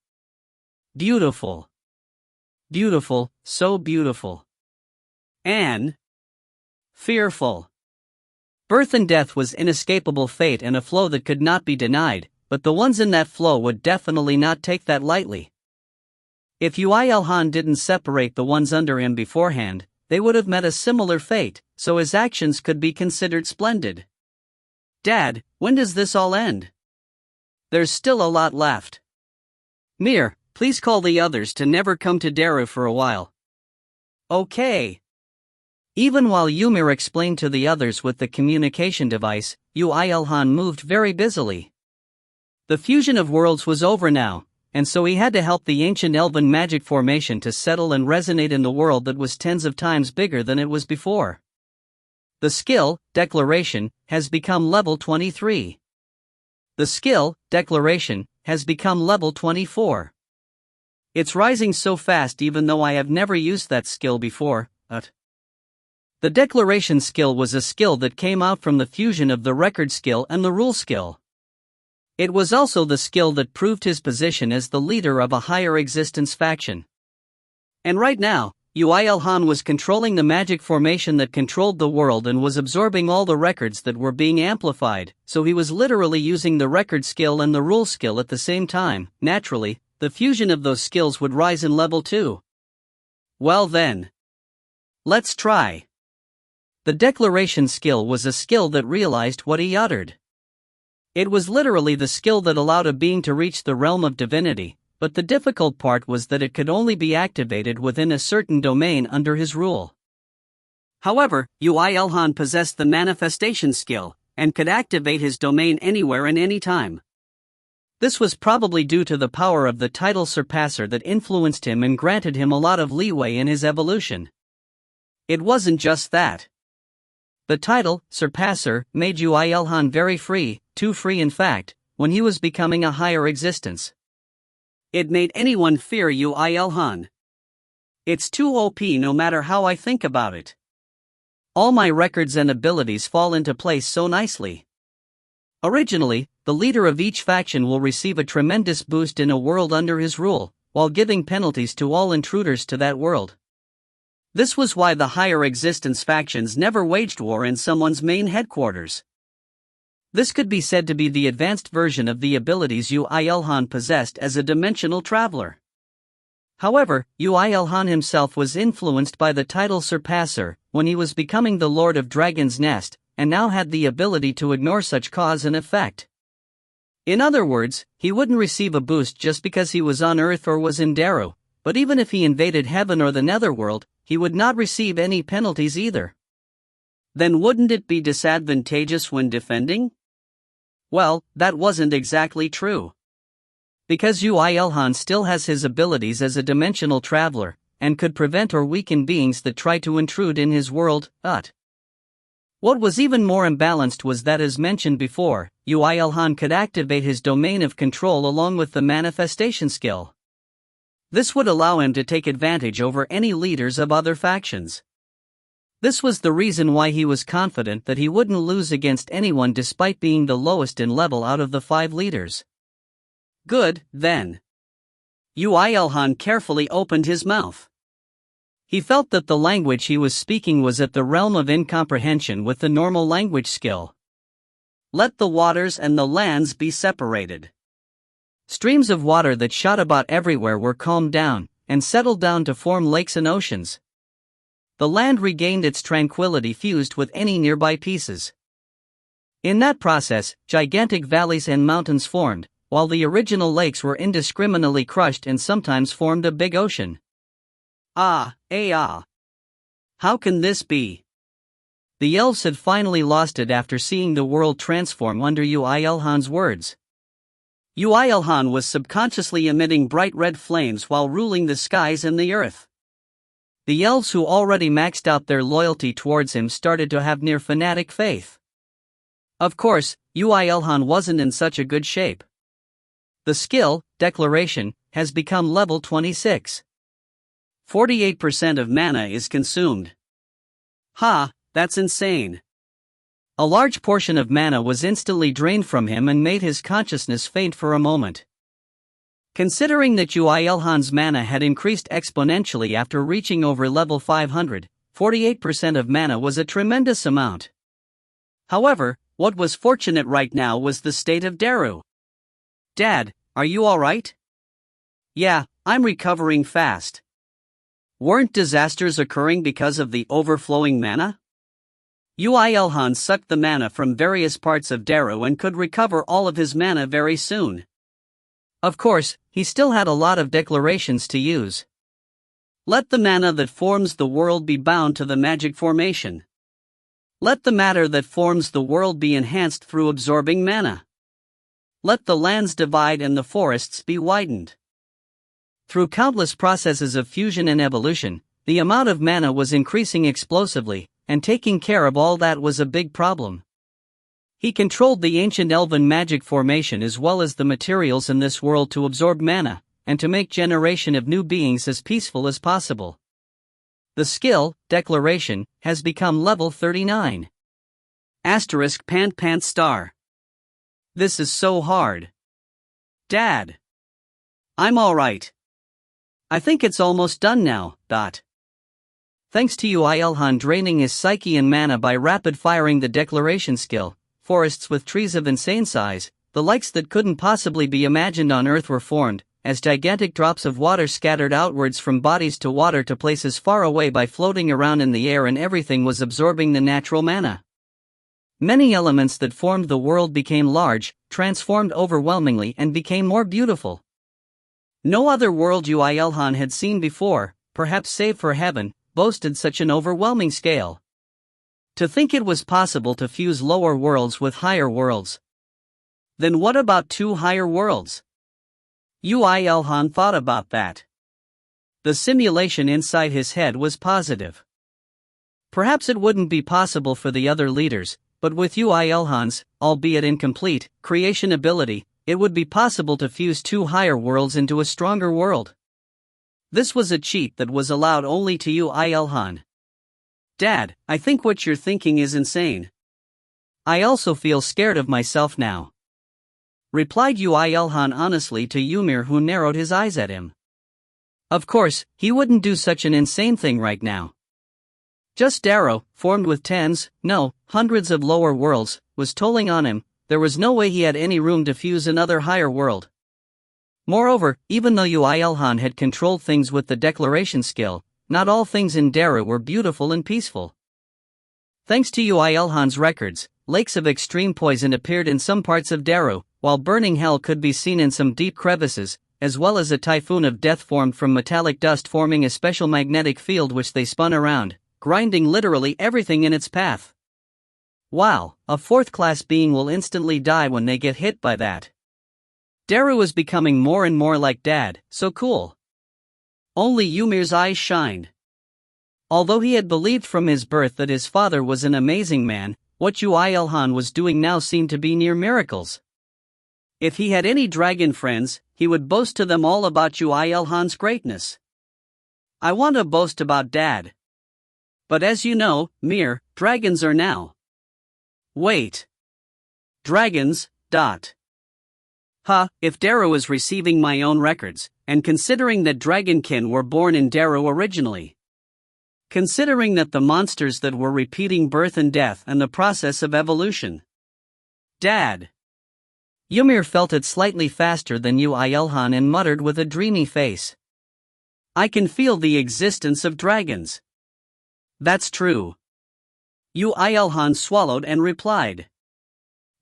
Beautiful. Beautiful, so beautiful. And fearful. Birth and death was inescapable fate and a flow that could not be denied, but the ones in that flow would definitely not take that lightly. If Yoo IlHan didn't separate the ones under him beforehand, they would have met a similar fate, so his actions could be considered splendid. Dad, when does this all end? There's still a lot left. Mir, please call the others to never come to Darrow for a while. Okay. Even while Ymir explained to the others with the communication device, Yoo IlHan moved very busily. The fusion of worlds was over now, and so he had to help the ancient elven magic formation to settle and resonate in the world that was tens of times bigger than it was before. The skill, Declaration, has become level 23. The skill, Declaration, has become level 24. It's rising so fast even though I have never used that skill before, The Declaration skill was a skill that came out from the fusion of the record skill and the rule skill. It was also the skill that proved his position as the leader of a higher existence faction. And right now, Yoo IlHan was controlling the magic formation that controlled the world and was absorbing all the records that were being amplified, so he was literally using the record skill and the rule skill at the same time. Naturally, the fusion of those skills would rise in level 2. Well then. Let's try. The Declaration skill was a skill that realized what he uttered. It was literally the skill that allowed a being to reach the realm of divinity, but the difficult part was that it could only be activated within a certain domain under his rule. However, Yoo IlHan possessed the manifestation skill, and could activate his domain anywhere and any time. This was probably due to the power of the title Surpasser that influenced him and granted him a lot of leeway in his evolution. It wasn't just that. The title, Surpasser, made Yoo IlHan very free, too free in fact, when he was becoming a higher existence. It made anyone fear Yoo IlHan. It's too OP no matter how I think about it. All my records and abilities fall into place so nicely. Originally, the leader of each faction will receive a tremendous boost in a world under his rule, while giving penalties to all intruders to that world. This was why the higher existence factions never waged war in someone's main headquarters. This could be said to be the advanced version of the abilities Yoo IlHan possessed as a dimensional traveler. However, Yoo IlHan himself was influenced by the title Surpasser when he was becoming the Lord of Dragon's Nest, and now had the ability to ignore such cause and effect. In other words, he wouldn't receive a boost just because he was on Earth or was in Darrow, but even if he invaded Heaven or the Netherworld, he would not receive any penalties either. Then wouldn't it be disadvantageous when defending? Well, that wasn't exactly true. Because Yoo IlHan still has his abilities as a dimensional traveler, and could prevent or weaken beings that try to intrude in his world, What was even more imbalanced was that, as mentioned before, Yoo IlHan could activate his domain of control along with the manifestation skill. This would allow him to take advantage over any leaders of other factions. This was the reason why he was confident that he wouldn't lose against anyone despite being the lowest in level out of the 5 leaders. Good, then. Yoo IlHan carefully opened his mouth. He felt that the language he was speaking was at the realm of incomprehension with the normal language skill. Let the waters and the lands be separated. Streams of water that shot about everywhere were calmed down and settled down to form lakes and oceans. The land regained its tranquility fused with any nearby pieces. In that process, gigantic valleys and mountains formed, while the original lakes were indiscriminately crushed and sometimes formed a big ocean. Ah. How can this be? The elves had finally lost it after seeing the world transform under Yoo IlHan's words. Yoo IlHan was subconsciously emitting bright red flames while ruling the skies and the earth. The elves who already maxed out their loyalty towards him started to have near fanatic faith. Of course, Yoo IlHan wasn't in such a good shape. The skill, Declaration, has become level 26. 48% of mana is consumed. Ha, that's insane. A large portion of mana was instantly drained from him and made his consciousness faint for a moment. Considering that Yoo IlHan's mana had increased exponentially after reaching over level 500, 48% of mana was a tremendous amount. However, what was fortunate right now was the state of Daru. Dad, are you alright? Yeah, I'm recovering fast. Weren't disasters occurring because of the overflowing mana? Yoo IlHan sucked the mana from various parts of Daru and could recover all of his mana very soon. Of course, he still had a lot of declarations to use. Let the mana that forms the world be bound to the magic formation. Let the matter that forms the world be enhanced through absorbing mana. Let the lands divide and the forests be widened. Through countless processes of fusion and evolution, the amount of mana was increasing explosively, and taking care of all that was a big problem. He controlled the ancient elven magic formation as well as the materials in this world to absorb mana, and to make generation of new beings as peaceful as possible. The skill, Declaration, has become level 39. *********. This is so hard. Dad. I'm alright. I think it's almost done now. Thanks to Yoo IlHan draining his psyche and mana by rapid-firing the Declaration skill, forests with trees of insane size, the likes that couldn't possibly be imagined on Earth were formed, as gigantic drops of water scattered outwards from bodies to water to places far away by floating around in the air, and everything was absorbing the natural mana. Many elements that formed the world became large, transformed overwhelmingly, and became more beautiful. No other world Yoo IlHan had seen before, perhaps save for heaven, boasted such an overwhelming scale. To think it was possible to fuse lower worlds with higher worlds. Then what about 2 higher worlds? Yoo IlHan thought about that. The simulation inside his head was positive. Perhaps it wouldn't be possible for the other leaders, but with Yoo IlHan's, albeit incomplete, creation ability, it would be possible to fuse 2 higher worlds into a stronger world. This was a cheat that was allowed only to Yoo IlHan. Dad, I think what you're thinking is insane. I also feel scared of myself now, replied Yoo IlHan honestly to Ymir, who narrowed his eyes at him. Of course, he wouldn't do such an insane thing right now. Just Daru, formed with tens, no, hundreds of lower worlds, was tolling on him. There was no way he had any room to fuse another higher world. Moreover, even though Yoo IlHan had controlled things with the Declaration skill, not all things in Daru were beautiful and peaceful. Thanks to Yoo IlHan's records, lakes of extreme poison appeared in some parts of Daru, while burning hell could be seen in some deep crevices, as well as a typhoon of death formed from metallic dust forming a special magnetic field which they spun around, grinding literally everything in its path. Wow, a 4th-class being will instantly die when they get hit by that. Daru was becoming more and more like Dad, so cool. Only Ymir's eyes shined. Although he had believed from his birth that his father was an amazing man, what Yoo IlHan was doing now seemed to be near miracles. If he had any dragon friends, he would boast to them all about Yoo IlHan's greatness. I want to boast about Dad. But as you know, mere dragons are now. Wait. Dragons, if Darrow is receiving my own records, and considering that dragonkin were born in Darrow originally. Considering that the monsters that were repeating birth and death and the process of evolution. Dad. Ymir felt it slightly faster than Yoo IlHan and muttered with a dreamy face. I can feel the existence of dragons. That's true. Yoo IlHan swallowed and replied.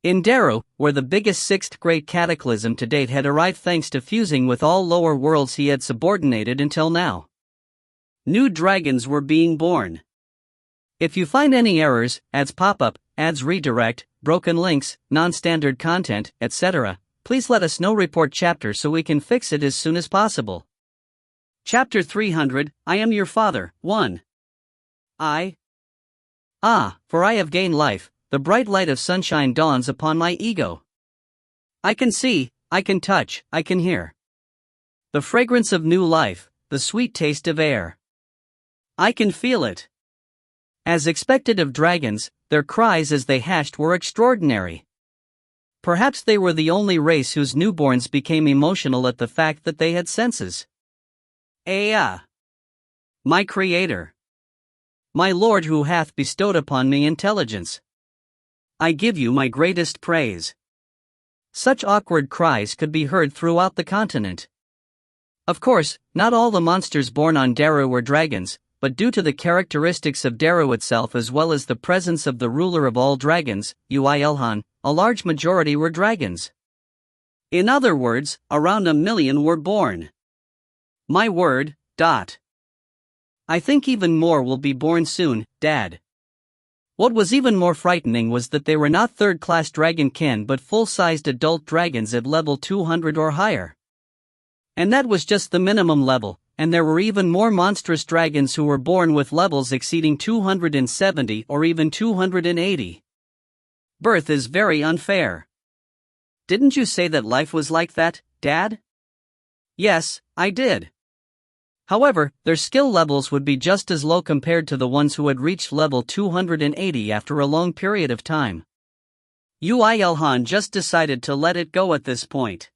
In Darrow, where the biggest sixth Great Cataclysm to date had arrived thanks to fusing with all lower worlds he had subordinated until now. New dragons were being born. If you find any errors, ads pop up, ads redirect, broken links, non-standard content, etc., please let us know. Report chapter so we can fix it as soon as possible. Chapter 300, I am your father, 1. For I have gained life, the bright light of sunshine dawns upon my ego. I can see, I can touch, I can hear. The fragrance of new life, the sweet taste of air. I can feel it. As expected of dragons, their cries as they hatched were extraordinary. Perhaps they were the only race whose newborns became emotional at the fact that they had senses. My Creator. My Lord who hath bestowed upon me intelligence. I give you my greatest praise. Such awkward cries could be heard throughout the continent. Of course, not all the monsters born on Darrow were dragons, but due to the characteristics of Darrow itself as well as the presence of the ruler of all dragons, Yoo IlHan, a large majority were dragons. In other words, around 1 million were born. My word, I think even more will be born soon, Dad. What was even more frightening was that they were not third-class dragonkin but full-sized adult dragons at level 200 or higher. And that was just the minimum level, and there were even more monstrous dragons who were born with levels exceeding 270 or even 280. Birth is very unfair. Didn't you say that life was like that, Dad? Yes, I did. However, their skill levels would be just as low compared to the ones who had reached level 280 after a long period of time. Yoo IlHan just decided to let it go at this point.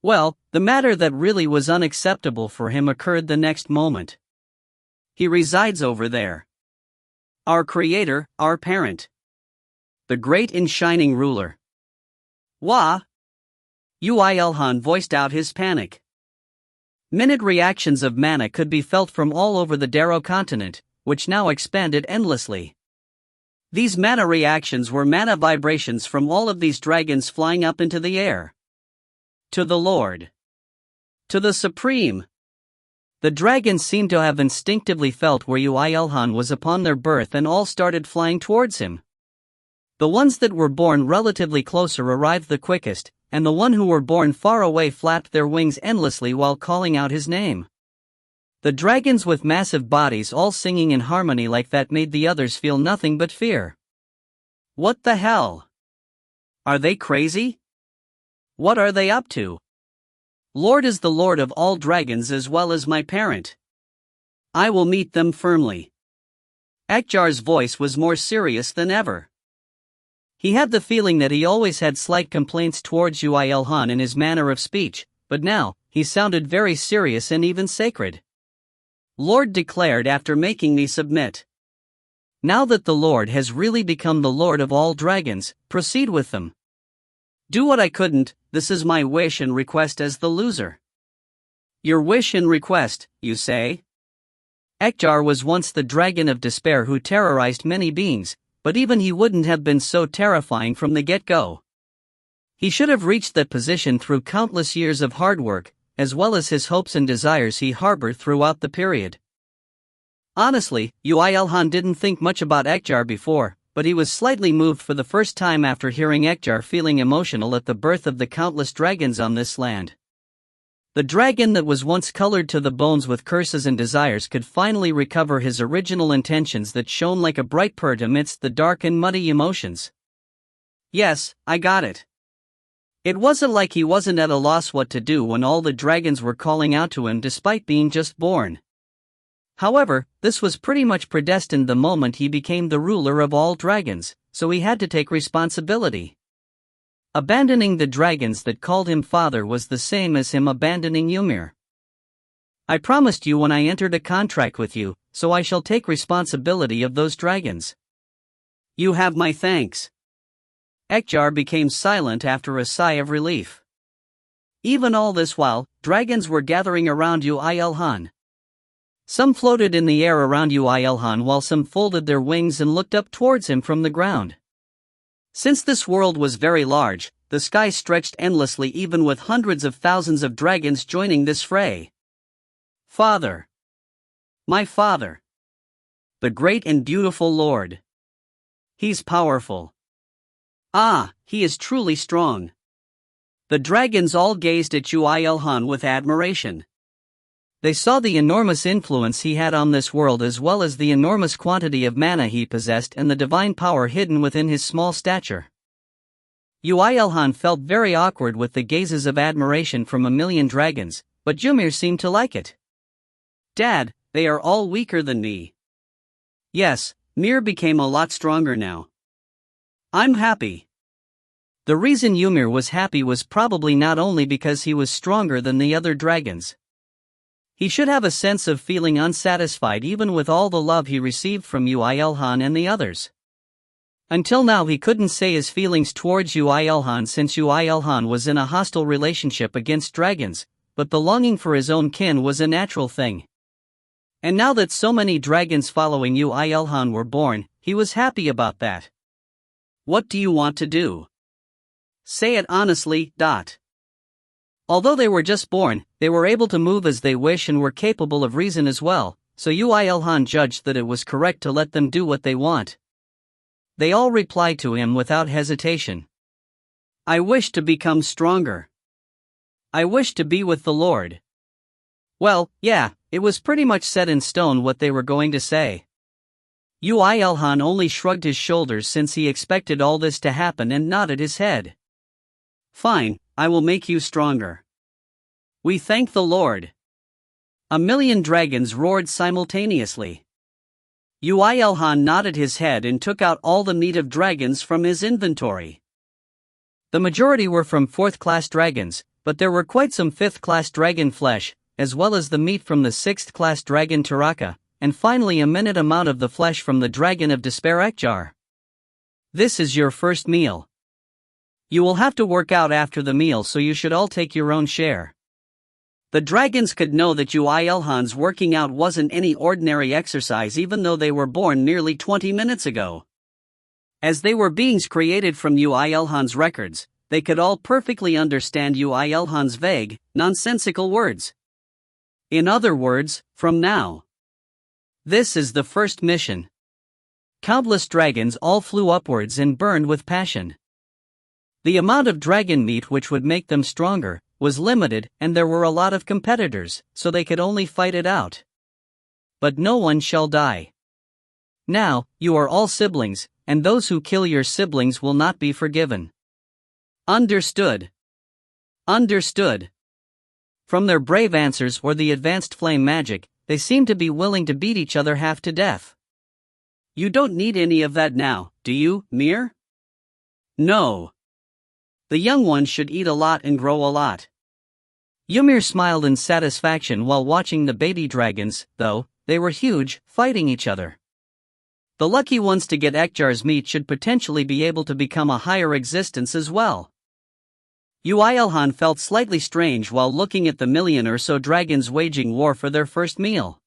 Well, the matter that really was unacceptable for him occurred the next moment. He resides over there. Our Creator, our parent. The great and shining ruler. Wah! Yoo IlHan voiced out his panic. Minute reactions of mana could be felt from all over the Darrow continent, which now expanded endlessly. These mana reactions were mana vibrations from all of these dragons flying up into the air. To the Lord. To the Supreme. The dragons seemed to have instinctively felt where Yoo IlHan was upon their birth and all started flying towards him. The ones that were born relatively closer arrived the quickest, and the one who were born far away flapped their wings endlessly while calling out his name. The dragons with massive bodies all singing in harmony like that made the others feel nothing but fear. What the hell? Are they crazy? What are they up to? Lord is the Lord of all dragons as well as my parent. I will meet them firmly. Ekjar's voice was more serious than ever. He had the feeling that he always had slight complaints towards Yoo IlHan in his manner of speech, but now, he sounded very serious and even sacred. Lord declared after making me submit. Now that the Lord has really become the Lord of all dragons, proceed with them. Do what I couldn't, this is my wish and request as the loser. Your wish and request, you say? Ekjar was once the dragon of despair who terrorized many beings, but even he wouldn't have been so terrifying from the get-go. He should have reached that position through countless years of hard work, as well as his hopes and desires he harbored throughout the period. Honestly, Yoo IlHan didn't think much about Ekjar before, but he was slightly moved for the first time after hearing Ekjar feeling emotional at the birth of the countless dragons on this land. The dragon that was once colored to the bones with curses and desires could finally recover his original intentions that shone like a bright pearl amidst the dark and muddy emotions. Yes, I got it. It wasn't like he wasn't at a loss what to do when all the dragons were calling out to him despite being just born. However, this was pretty much predestined the moment he became the ruler of all dragons, so he had to take responsibility. Abandoning the dragons that called him father was the same as him abandoning Ymir. I promised you when I entered a contract with you, so I shall take responsibility of those dragons. You have my thanks. Ekjar became silent after a sigh of relief. Even all this while, dragons were gathering around Yoo IlHan. Some floated in the air around Yoo IlHan while some folded their wings and looked up towards him from the ground. Since this world was very large, the sky stretched endlessly even with hundreds of thousands of dragons joining this fray. Father. My father. The great and beautiful Lord. He's powerful. Ah, he is truly strong. The dragons all gazed at Yoo IlHan with admiration. They saw the enormous influence he had on this world as well as the enormous quantity of mana he possessed and the divine power hidden within his small stature. Yoo IlHan felt very awkward with the gazes of admiration from a million dragons, but Ymir seemed to like it. Dad, they are all weaker than me. Yes, Mir became a lot stronger now. I'm happy. The reason Ymir was happy was probably not only because he was stronger than the other dragons. He should have a sense of feeling unsatisfied even with all the love he received from Yoo IlHan and the others. Until now he couldn't say his feelings towards Yoo IlHan since Yoo IlHan was in a hostile relationship against dragons, but the longing for his own kin was a natural thing. And now that so many dragons following Yoo IlHan were born, he was happy about that. What do you want to do? Say it honestly. Although they were just born, they were able to move as they wish and were capable of reason as well, so Yoo IlHan judged that it was correct to let them do what they want. They all replied to him without hesitation. I wish to become stronger. I wish to be with the Lord. Well, yeah, it was pretty much set in stone what they were going to say. Yoo IlHan only shrugged his shoulders since he expected all this to happen and nodded his head. Fine, I will make you stronger. We thank the Lord. A million dragons roared simultaneously. Yoo IlHan nodded his head and took out all the meat of dragons from his inventory. The majority were from 4th-class dragons, but there were quite some 5th-class dragon flesh, as well as the meat from the 6th-class dragon Taraka, and finally a minute amount of the flesh from the dragon of despair Ekjar. This is your first meal. You will have to work out after the meal, so you should all take your own share. The dragons could know that Yoo IlHan's working out wasn't any ordinary exercise even though they were born nearly 20 minutes ago. As they were beings created from Yoo IlHan's records, they could all perfectly understand Yoo IlHan's vague, nonsensical words. In other words, from now. This is the first mission. Countless dragons all flew upwards and burned with passion. The amount of dragon meat which would make them stronger was limited and there were a lot of competitors, so they could only fight it out. But no one shall die. Now, you are all siblings, and those who kill your siblings will not be forgiven. Understood. Understood. From their brave answers or the advanced flame magic, they seem to be willing to beat each other half to death. You don't need any of that now, do you, Mir? No. The young ones should eat a lot and grow a lot. Ymir smiled in satisfaction while watching the baby dragons, though, they were huge, fighting each other. The lucky ones to get Ekjar's meat should potentially be able to become a higher existence as well. Yoo IlHan felt slightly strange while looking at the million or so dragons waging war for their first meal.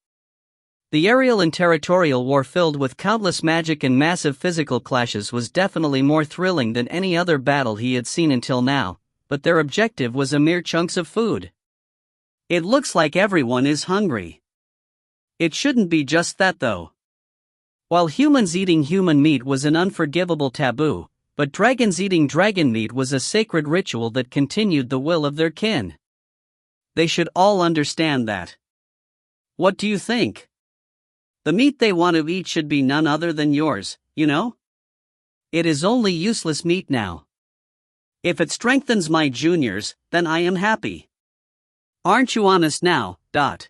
The aerial and territorial war filled with countless magic and massive physical clashes was definitely more thrilling than any other battle he had seen until now, but their objective was a mere chunks of food. It looks like everyone is hungry. It shouldn't be just that though. While humans eating human meat was an unforgivable taboo, but dragons eating dragon meat was a sacred ritual that continued the will of their kin. They should all understand that. What do you think? The meat they want to eat should be none other than yours, you know? It is only useless meat now. If it strengthens my juniors, then I am happy. Aren't you honest now, Dot?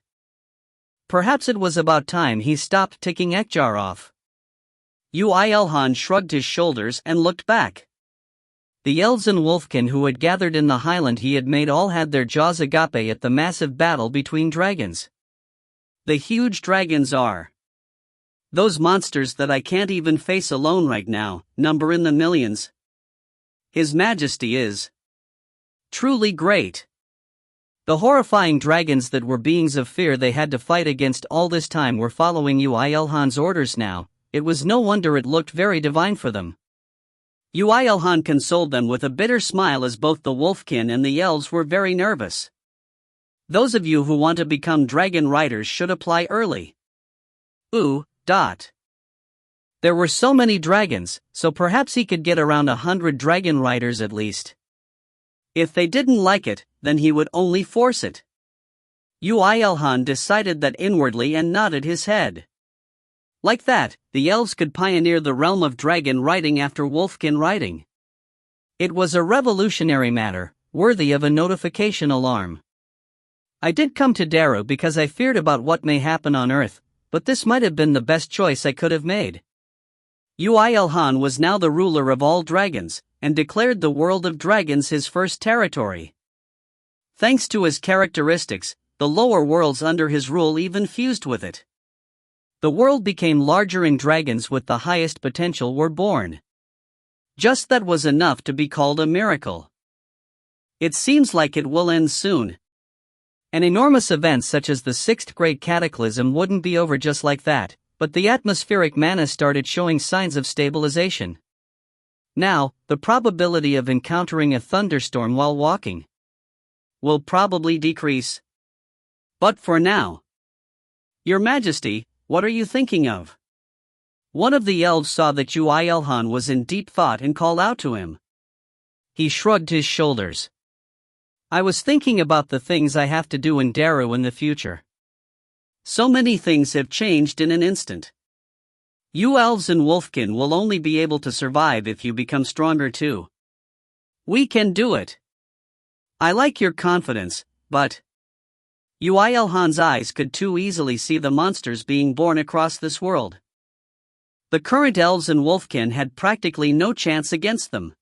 Perhaps it was about time he stopped ticking Ekjar off. Yoo IlHan shrugged his shoulders and looked back. The elves and wolfkin who had gathered in the highland he had made all had their jaws agape at the massive battle between dragons. The huge dragons are those monsters that I can't even face alone right now, number in the millions. His Majesty is truly great. The horrifying dragons that were beings of fear they had to fight against all this time were following Yoo IlHan's orders now. It was no wonder it looked very divine for them. Yoo IlHan consoled them with a bitter smile as both the wolfkin and the elves were very nervous. Those of you who want to become dragon riders should apply early. There were so many dragons, so perhaps he could get around 100 dragon riders at least. If they didn't like it, then he would only force it. Yoo IlHan decided that inwardly and nodded his head. Like that, the elves could pioneer the realm of dragon riding after wolfkin riding. It was a revolutionary matter, worthy of a notification alarm. I did come to Daru because I feared about what may happen on Earth, but this might have been the best choice I could have made. Yoo IlHan was now the ruler of all dragons, and declared the world of dragons his first territory. Thanks to his characteristics, the lower worlds under his rule even fused with it. The world became larger and dragons with the highest potential were born. Just that was enough to be called a miracle. It seems like it will end soon. An enormous event such as the Sixth Great Cataclysm wouldn't be over just like that, but the atmospheric mana started showing signs of stabilization. Now, the probability of encountering a thunderstorm while walking will probably decrease. But for now, Your Majesty, what are you thinking of? One of the elves saw that Yoo IlHan was in deep thought and called out to him. He shrugged his shoulders. I was thinking about the things I have to do in Daru in the future. So many things have changed in an instant. You elves and wolfkin will only be able to survive if you become stronger too. We can do it. I like your confidence, but Yoo IlHan's eyes could too easily see the monsters being born across this world. The current elves and wolfkin had practically no chance against them.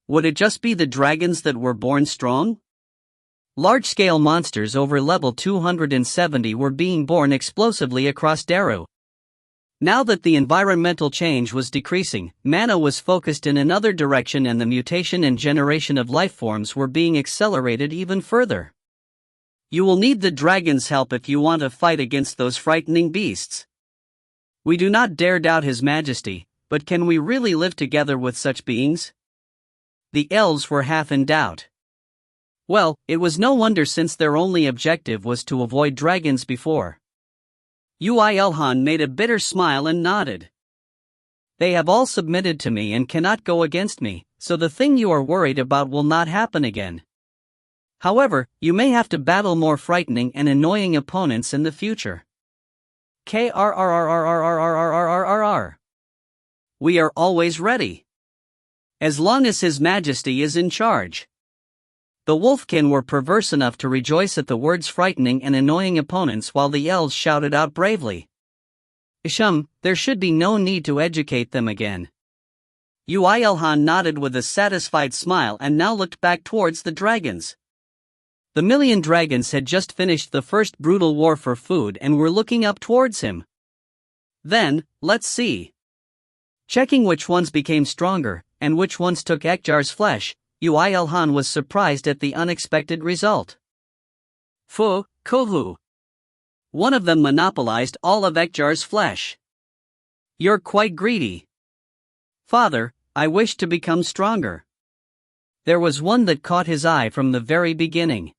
Would it just be the dragons that were born strong? Large-scale monsters over level 270 were being born explosively across Daru. Now that the environmental change was decreasing, mana was focused in another direction and the mutation and generation of lifeforms were being accelerated even further. You will need the dragon's help if you want to fight against those frightening beasts. We do not dare doubt His Majesty, but can we really live together with such beings? The elves were half in doubt. Well, it was no wonder since their only objective was to avoid dragons before. Yoo IlHan made a bitter smile and nodded. They have all submitted to me and cannot go against me, so the thing you are worried about will not happen again. However, you may have to battle more frightening and annoying opponents in the future. KRRRRRRRRRRRRR. We are always ready. As long as His Majesty is in charge. The wolfkin were perverse enough to rejoice at the words frightening and annoying opponents while the elves shouted out bravely. There should be no need to educate them again. Yoo IlHan nodded with a satisfied smile and now looked back towards the dragons. The million dragons had just finished the first brutal war for food and were looking up towards him. Then, let's see. Checking which ones became stronger, and which ones took Ekjar's flesh, Yoo IlHan was surprised at the unexpected result. Kohu. One of them monopolized all of Ekjar's flesh. You're quite greedy. Father, I wish to become stronger. There was one that caught his eye from the very beginning.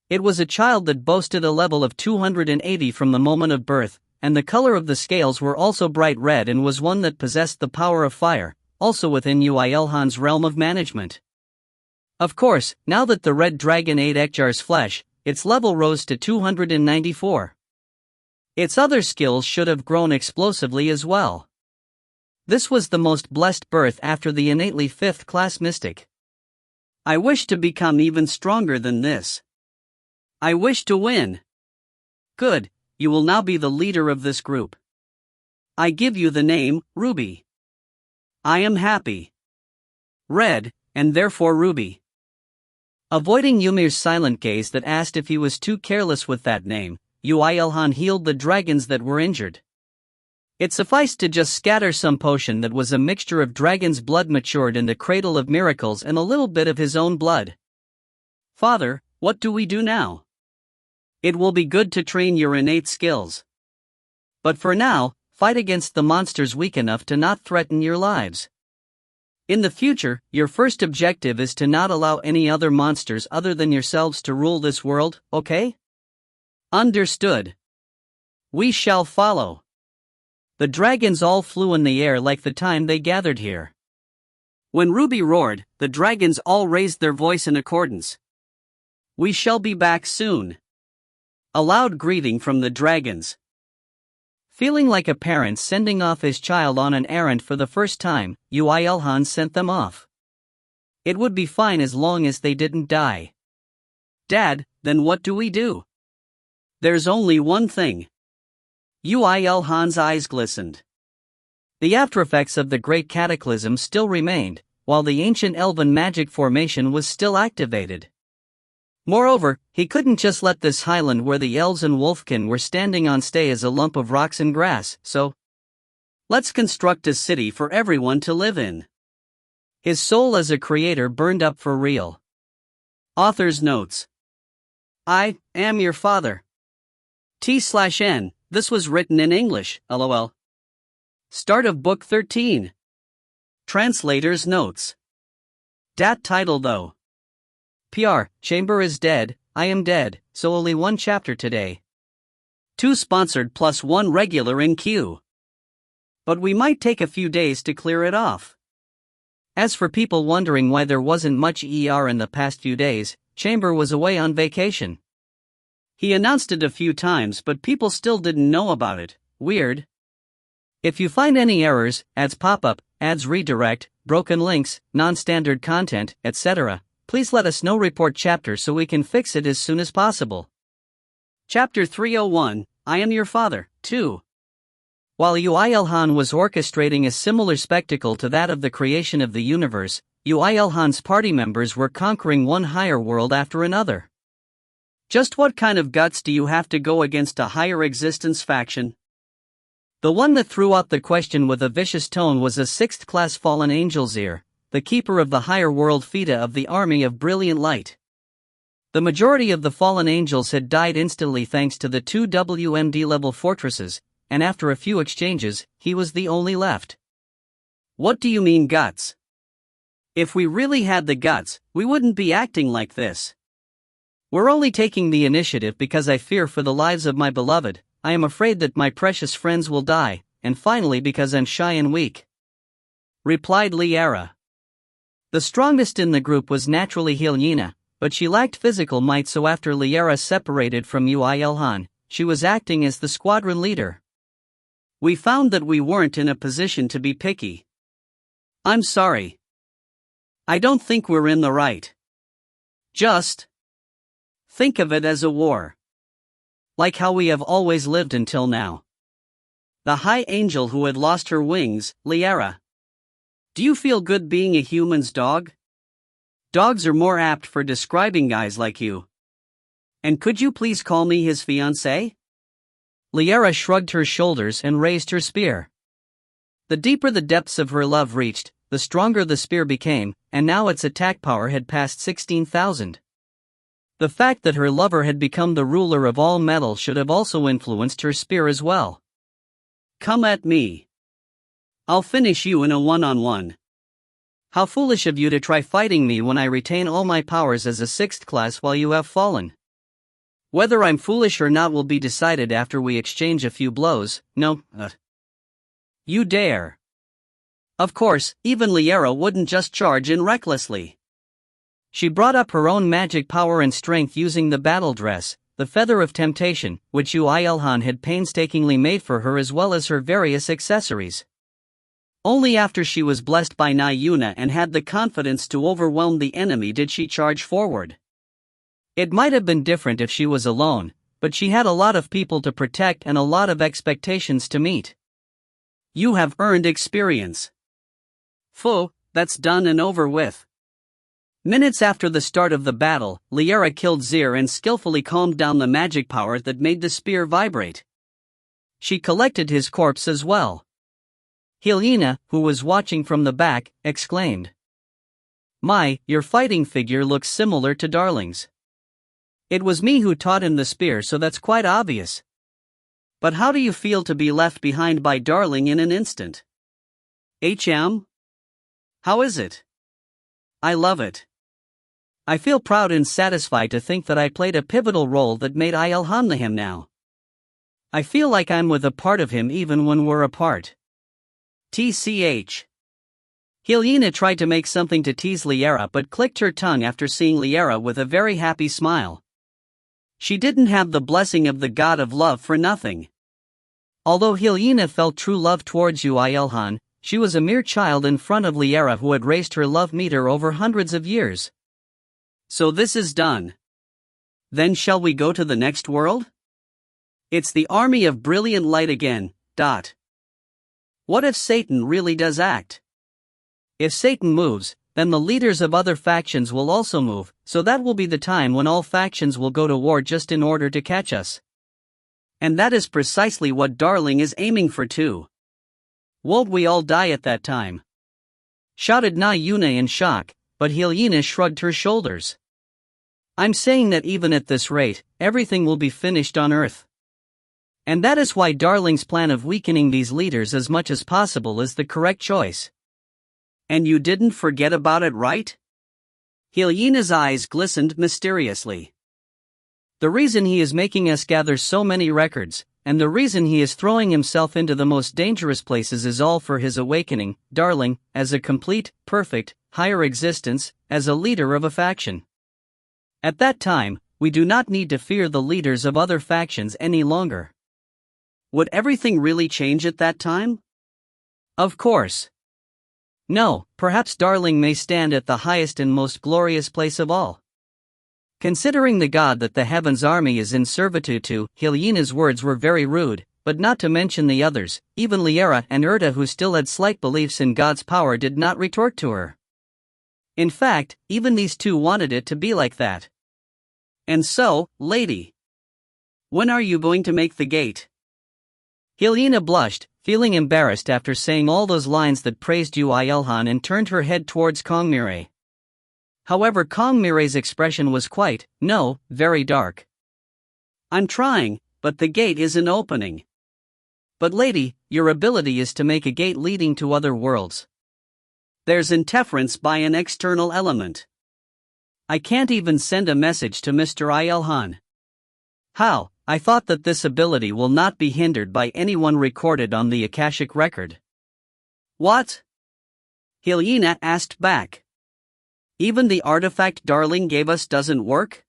It was a child that boasted a level of 280 from the moment of birth, and the color of the scales were also bright red and was one that possessed the power of fire, also within Yoo IlHan's realm of management. Of course, now that the red dragon ate Ekjar's flesh, its level rose to 294. Its other skills should have grown explosively as well. This was the most blessed birth after the innately 5th-class mystic. I wish to become even stronger than this. I wish to win. Good, you will now be the leader of this group. I give you the name, Ruby. I am happy. Red, and therefore Ruby. Avoiding Ymir's silent gaze that asked if he was too careless with that name, Yoo IlHan healed the dragons that were injured. It sufficed to just scatter some potion that was a mixture of dragon's blood matured in the cradle of miracles and a little bit of his own blood. Father, what do we do now? It will be good to train your innate skills. But for now, fight against the monsters weak enough to not threaten your lives. In the future, your first objective is to not allow any other monsters other than yourselves to rule this world, okay? Understood. We shall follow. The dragons all flew in the air like the time they gathered here. When Ruby roared, the dragons all raised their voice in accordance. We shall be back soon. A loud greeting from the dragons. Feeling like a parent sending off his child on an errand for the first time, Yoo IlHan sent them off. It would be fine as long as they didn't die. Dad, then what do we do? There's only one thing. Yoo IlHan's eyes glistened. The aftereffects of the Great Cataclysm still remained, while the ancient elven magic formation was still activated. Moreover, he couldn't just let this highland where the elves and wolfkin were standing on stay as a lump of rocks and grass, so let's construct a city for everyone to live in. His soul as a creator burned up for real. Author's notes. I am your father. T/N. This was written in English, lol. Start of Book 13. Translator's notes. Dat title though. PR, Chamber is dead, I am dead, so only one chapter today. 2 sponsored plus 1 regular in queue. But we might take a few days to clear it off. As for people wondering why there wasn't much ER in the past few days, Chamber was away on vacation. He announced it a few times but people still didn't know about it. Weird. If you find any errors, ads pop up, ads redirect, broken links, non-standard content, etc., please let us know. Report chapter so we can fix it as soon as possible. Chapter 301, I Am Your Father, 2. While Yoo IlHan was orchestrating a similar spectacle to that of the creation of the universe, Yoo IlHan's party members were conquering one higher world after another. Just what kind of guts do you have to go against a higher existence faction? The one that threw out the question with a vicious tone was a 6th-class fallen angel's ear, the keeper of the higher world Fida of the Army of Brilliant Light. The majority of the fallen angels had died instantly thanks to the 2 WMD-level fortresses, and after a few exchanges, he was the only left. What do you mean guts? If we really had the guts, we wouldn't be acting like this. We're only taking the initiative because I fear for the lives of my beloved, I am afraid that my precious friends will die, and finally because I'm shy and weak," replied Liara. The strongest in the group was naturally IlHan, but she lacked physical might, so after Liara separated from Yoo IlHan, she was acting as the squadron leader. We found that we weren't in a position to be picky. I'm sorry. I don't think we're in the right. Just think of it as a war. Like how we have always lived until now. The high angel who had lost her wings, Liara. Do you feel good being a human's dog? Dogs are more apt for describing guys like you. And could you please call me his fiancé? Liara shrugged her shoulders and raised her spear. The deeper the depths of her love reached, the stronger the spear became, and now its attack power had passed 16,000. The fact that her lover had become the ruler of all metal should have also influenced her spear as well. Come at me. I'll finish you in a one-on-one. How foolish of you to try fighting me when I retain all my powers as a 6th class while you have fallen. Whether I'm foolish or not will be decided after we exchange a few blows. No, you dare. Of course, even Liara wouldn't just charge in recklessly. She brought up her own magic power and strength using the battle dress, the feather of temptation, which Yoo IlHan had painstakingly made for her, as well as her various accessories. Only after she was blessed by Nayuna and had the confidence to overwhelm the enemy did she charge forward. It might have been different if she was alone, but she had a lot of people to protect and a lot of expectations to meet. You have earned experience. Phew, that's done and over with. Minutes after the start of the battle, Liara killed Zir and skillfully calmed down the magic power that made the spear vibrate. She collected his corpse as well. IlHan, who was watching from the back, exclaimed, "My, your fighting figure looks similar to Darling's. It was me who taught him the spear, so that's quite obvious. But how do you feel to be left behind by Darling in an instant? How is it?" "I love it. I feel proud and satisfied to think that I played a pivotal role that made IlHan him now. I feel like I'm with a part of him even when we're apart." TCH. IlHan tried to make something to tease Liara but clicked her tongue after seeing Liara with a very happy smile. She didn't have the blessing of the god of love for nothing. Although IlHan felt true love towards Yoo IlHan, she was a mere child in front of Liara who had raised her love meter over hundreds of years. "So this is done. Then shall we go to the next world? It's the army of brilliant light again. What if Satan really does act? If Satan moves, then the leaders of other factions will also move, so that will be the time when all factions will go to war just in order to catch us. And that is precisely what Darling is aiming for too. Won't we all die at that time?" shouted Na Yuna in shock, but IlHan shrugged her shoulders. "I'm saying that even at this rate, everything will be finished on Earth. And that is why Darling's plan of weakening these leaders as much as possible is the correct choice." "And you didn't forget about it, right?" IlHan's eyes glistened mysteriously. "The reason he is making us gather so many records, and the reason he is throwing himself into the most dangerous places is all for his awakening, Darling, as a complete, perfect, higher existence, as a leader of a faction. At that time, we do not need to fear the leaders of other factions any longer." "Would everything really change at that time?" "Of course. No, perhaps Darling may stand at the highest and most glorious place of all. Considering the god that the heavens army is in servitude to," IlHan's words were very rude, but not to mention the others, even Liara and Erta who still had slight beliefs in God's power did not retort to her. In fact, even these two wanted it to be like that. "And so, lady, when are you going to make the gate?" IlHan blushed, feeling embarrassed after saying all those lines that praised Yoo IlHan, and turned her head towards Kongmire. However, Kongmire's expression was very dark. "I'm trying, but the gate isn't opening." "But lady, your ability is to make a gate leading to other worlds. There's interference by an external element. I can't even send a message to Mr. IlHan." "How? I thought that this ability will not be hindered by anyone recorded on the Akashic record." "What?" IlHan asked back. "Even the artifact Darling gave us doesn't work?"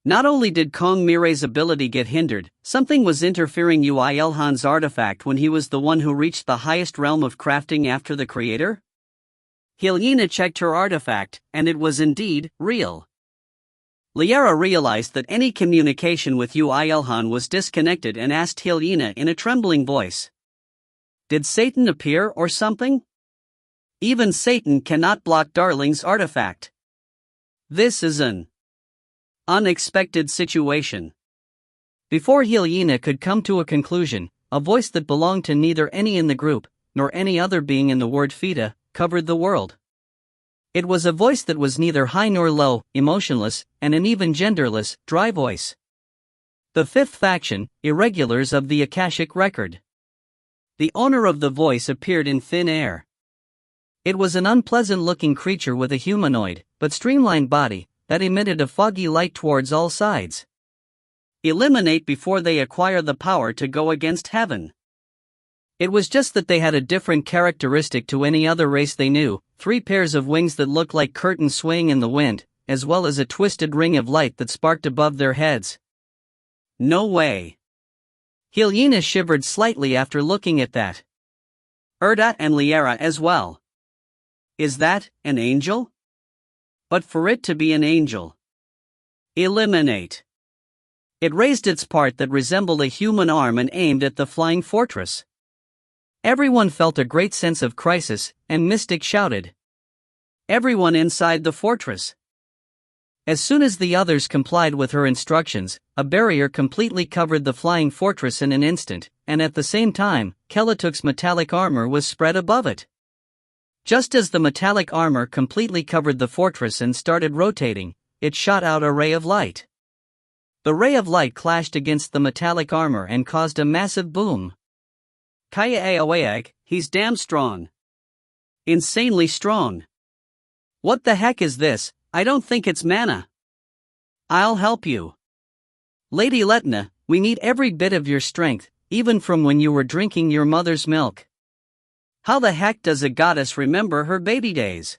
Not only did Kongmire's ability get hindered, something was interfering Yoo IlHan's artifact when he was the one who reached the highest realm of crafting after the creator? IlHan checked her artifact, and it was indeed real. Liara realized that any communication with Yoo IlHan was disconnected and asked IlHan in a trembling voice, "Did Satan appear or something? Even Satan cannot block Darling's artifact. This is an unexpected situation." Before IlHan could come to a conclusion, a voice that belonged to neither any in the group, nor any other being in the word Fida, covered the world. It was a voice that was neither high nor low, emotionless, and an even genderless, dry voice. The fifth faction, Irregulars of the Akashic Record. The owner of the voice appeared in thin air. It was an unpleasant-looking creature with a humanoid, but streamlined body, that emitted a foggy light towards all sides. "Eliminate before they acquire the power to go against heaven." It was just that they had a different characteristic to any other race they knew: 3 pairs of wings that looked like curtains swaying in the wind, as well as a twisted ring of light that sparked above their heads. "No way." IlHan shivered slightly after looking at that. Erta and Liara as well. "Is that an angel? But for it to be an angel, eliminate." It raised its part that resembled a human arm and aimed at the flying fortress. Everyone felt a great sense of crisis, and Mystic shouted, "Everyone inside the fortress!" As soon as the others complied with her instructions, a barrier completely covered the flying fortress in an instant, and at the same time, Kelatuk's metallic armor was spread above it. Just as the metallic armor completely covered the fortress and started rotating, it shot out a ray of light. The ray of light clashed against the metallic armor and caused a massive boom. Kaya Aoyak, he's damn strong. Insanely strong. What the heck is this? I don't think it's mana. I'll help you. Lady Letna, we need every bit of your strength, even from when you were drinking your mother's milk. How the heck does a goddess remember her baby days?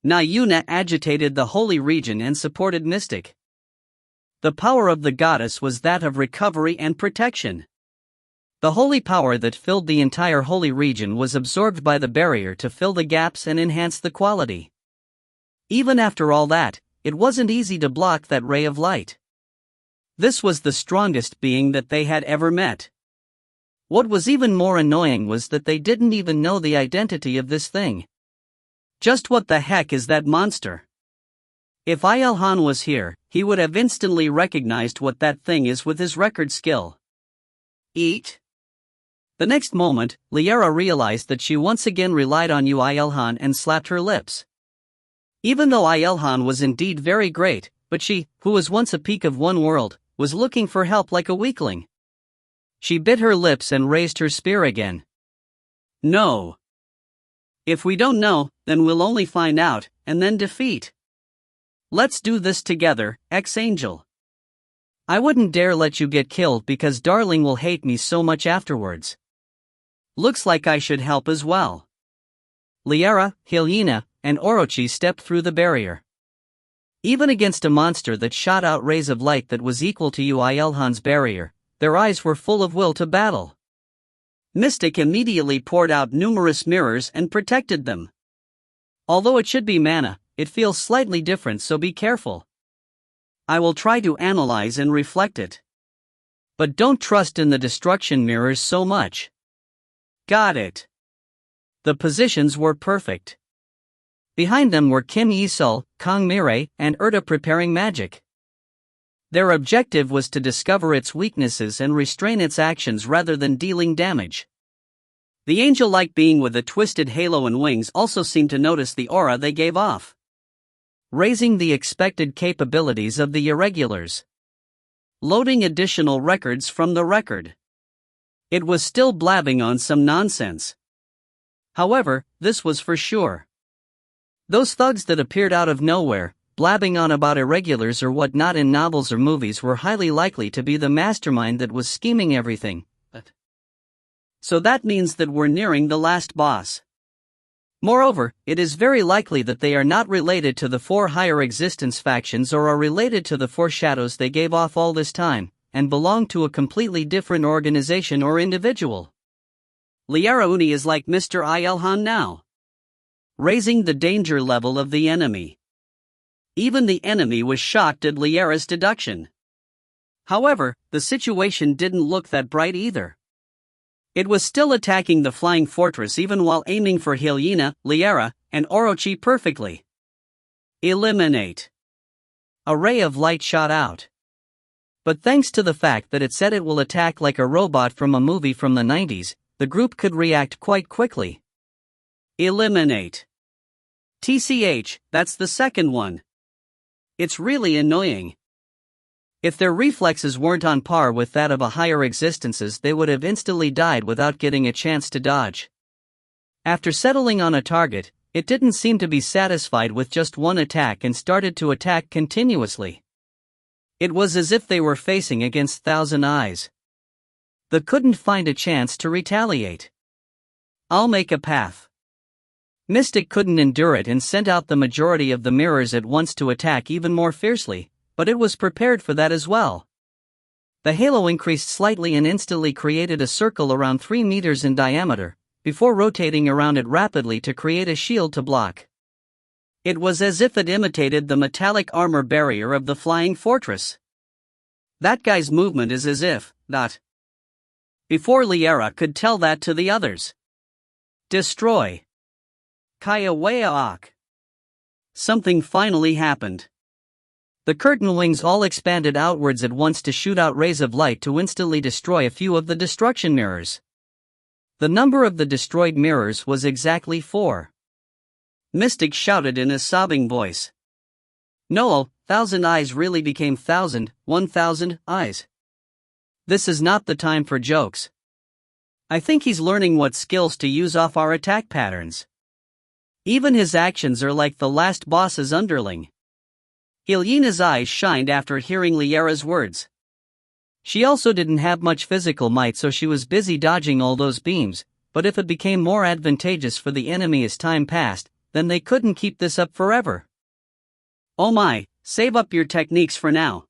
Nayuna agitated the holy region and supported Mystic. The power of the goddess was that of recovery and protection. The holy power that filled the entire holy region was absorbed by the barrier to fill the gaps and enhance the quality. Even after all that, it wasn't easy to block that ray of light. This was the strongest being that they had ever met. What was even more annoying was that they didn't even know the identity of this thing. Just what the heck is that monster? If IlHan was here, he would have instantly recognized what that thing is with his record skill. Eat? The next moment, Liara realized that she once again relied on Yoo IlHan and slapped her lips. Even though IlHan was indeed very great, but she, who was once a peak of one world, was looking for help like a weakling. She bit her lips and raised her spear again. No. If we don't know, then we'll only find out, and then defeat. Let's do this together, ex-angel. I wouldn't dare let you get killed because Darling will hate me so much afterwards. Looks like I should help as well. Liara, IlHan, and Orochi stepped through the barrier. Even against a monster that shot out rays of light that was equal to Yoo IlHan's barrier, their eyes were full of will to battle. Mystic immediately poured out numerous mirrors and protected them. Although it should be mana, it feels slightly different, so be careful. I will try to analyze and reflect it. But don't trust in the destruction mirrors so much. Got it. The positions were perfect. Behind them were Kim Yi-sul, Kang Mirai, and Erta preparing magic. Their objective was to discover its weaknesses and restrain its actions rather than dealing damage. The angel-like being with a twisted halo and wings also seemed to notice the aura they gave off, raising the expected capabilities of the irregulars. Loading additional records from the record. It was still blabbing on some nonsense. However, this was for sure. Those thugs that appeared out of nowhere, blabbing on about irregulars or whatnot in novels or movies, were highly likely to be the mastermind that was scheming everything. So that means that we're nearing the last boss. Moreover, it is very likely that they are not related to the four higher existence factions or are related to the four shadows they gave off all this time, and belong to a completely different organization or individual. Liara Uni is like Mr. IlHan now, raising the danger level of the enemy. Even the enemy was shocked at Liara's deduction. However, the situation didn't look that bright either. It was still attacking the flying fortress even while aiming for IlHan, Liara, and Orochi perfectly. Eliminate. A ray of light shot out. But thanks to the fact that it said it will attack like a robot from a movie from the 90s, the group could react quite quickly. Eliminate. TCH, that's the second one. It's really annoying. If their reflexes weren't on par with that of a higher existences, they would have instantly died without getting a chance to dodge. After settling on a target, it didn't seem to be satisfied with just one attack and started to attack continuously. It was as if they were facing against thousand eyes. They couldn't find a chance to retaliate. I'll make a path. Mystic couldn't endure it and sent out the majority of the mirrors at once to attack even more fiercely, but it was prepared for that as well. The halo increased slightly and instantly created a circle around 3 meters in diameter, before rotating around it rapidly to create a shield to block. It was as if it imitated the metallic armor barrier of the flying fortress. That guy's movement is as if, that. Before Liara could tell that to the others. Destroy. Kaya Wayaak. Something finally happened. The curtain wings all expanded outwards at once to shoot out rays of light to instantly destroy a few of the destruction mirrors. The number of the destroyed mirrors was exactly 4. Mystic shouted in a sobbing voice. No, 1,000 eyes really became 1,000 eyes. This is not the time for jokes. I think he's learning what skills to use off our attack patterns. Even his actions are like the last boss's underling. IlHan's eyes shined after hearing Liara's words. She also didn't have much physical might, so she was busy dodging all those beams, but if it became more advantageous for the enemy as time passed, then they couldn't keep this up forever. Oh my, save up your techniques for now.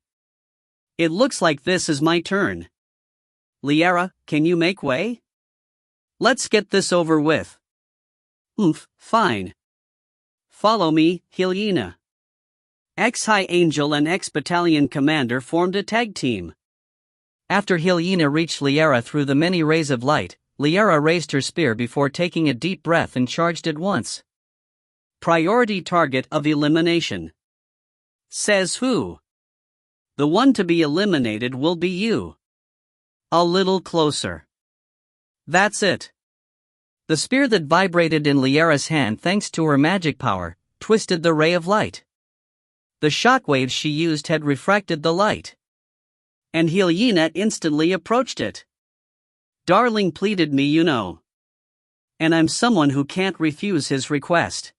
It looks like this is my turn. Liara, can you make way? Let's get this over with. Fine. Follow me, IlHan. Ex-High Angel and ex-Battalion Commander formed a tag team. After IlHan reached Liara through the many rays of light, Liara raised her spear before taking a deep breath and charged at once. Priority target of elimination. Says who? The one to be eliminated will be you. A little closer. That's it. The spear that vibrated in Liara's hand thanks to her magic power, twisted the ray of light. The shockwaves she used had refracted the light. And IlHan instantly approached it. Darling pleaded me, you know. And I'm someone who can't refuse his request.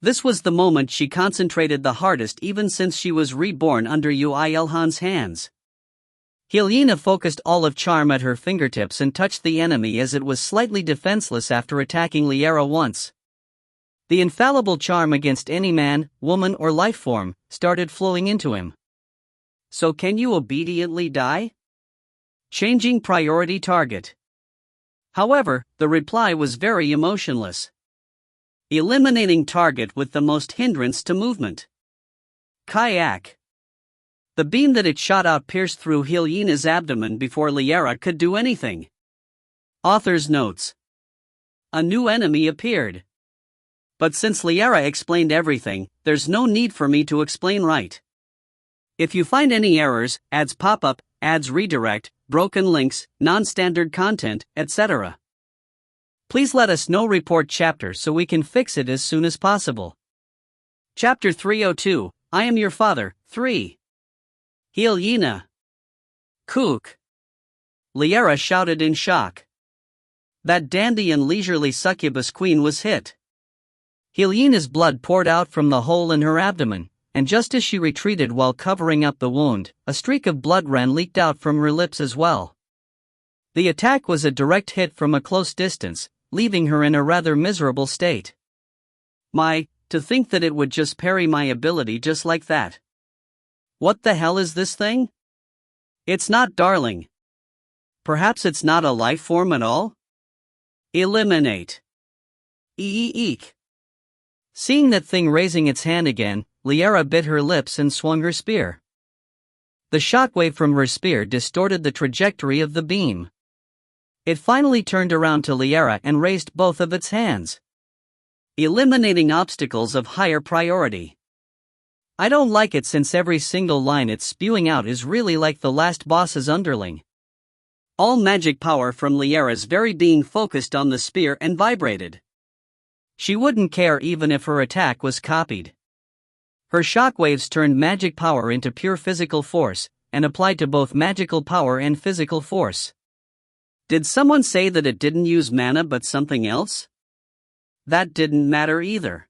This was the moment she concentrated the hardest even since she was reborn under Yoo IlHan's hands. IlHan focused all of charm at her fingertips and touched the enemy as it was slightly defenseless after attacking Liara once. The infallible charm against any man, woman or life form started flowing into him. So can you obediently die? Changing priority target. However, the reply was very emotionless. Eliminating target with the most hindrance to movement. Kayak. The beam that it shot out pierced through IlHan's abdomen before Liara could do anything. Author's notes. A new enemy appeared. But since Liara explained everything, there's no need for me to explain, right? If you find any errors, ads pop up, ads redirect, broken links, non-standard content, etc., please let us know. Report chapter so we can fix it as soon as possible. Chapter 302, I Am Your Father, 3. IlHan. Kook. Liara shouted in shock. That dandy and leisurely succubus queen was hit. IlHan's blood poured out from the hole in her abdomen, and just as she retreated while covering up the wound, a streak of blood leaked out from her lips as well. The attack was a direct hit from a close distance, leaving her in a rather miserable state. To think that it would just parry my ability just like that. What the hell is this thing? It's not, darling. Perhaps it's not a life form at all? Eliminate. Eek. Seeing that thing raising its hand again, Liara bit her lips and swung her spear. The shockwave from her spear distorted the trajectory of the beam. It finally turned around to Liara and raised both of its hands. Eliminating obstacles of higher priority. I don't like it since every single line it's spewing out is really like the last boss's underling. All magic power from Liara's very being focused on the spear and vibrated. She wouldn't care even if her attack was copied. Her shockwaves turned magic power into pure physical force, and applied to both magical power and physical force. Did someone say that it didn't use mana but something else? That didn't matter either.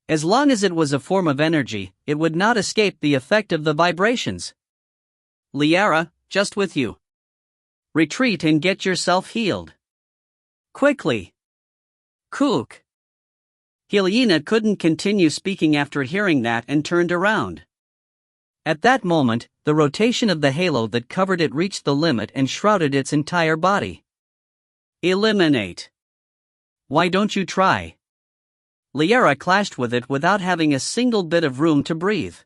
As long as it was a form of energy, it would not escape the effect of the vibrations. Liara, just with you. Retreat and get yourself healed. Quickly. Kook. IlHan couldn't continue speaking after hearing that and turned around. At that moment, the rotation of the halo that covered it reached the limit and shrouded its entire body. Eliminate. Why don't you try? Liara clashed with it without having a single bit of room to breathe.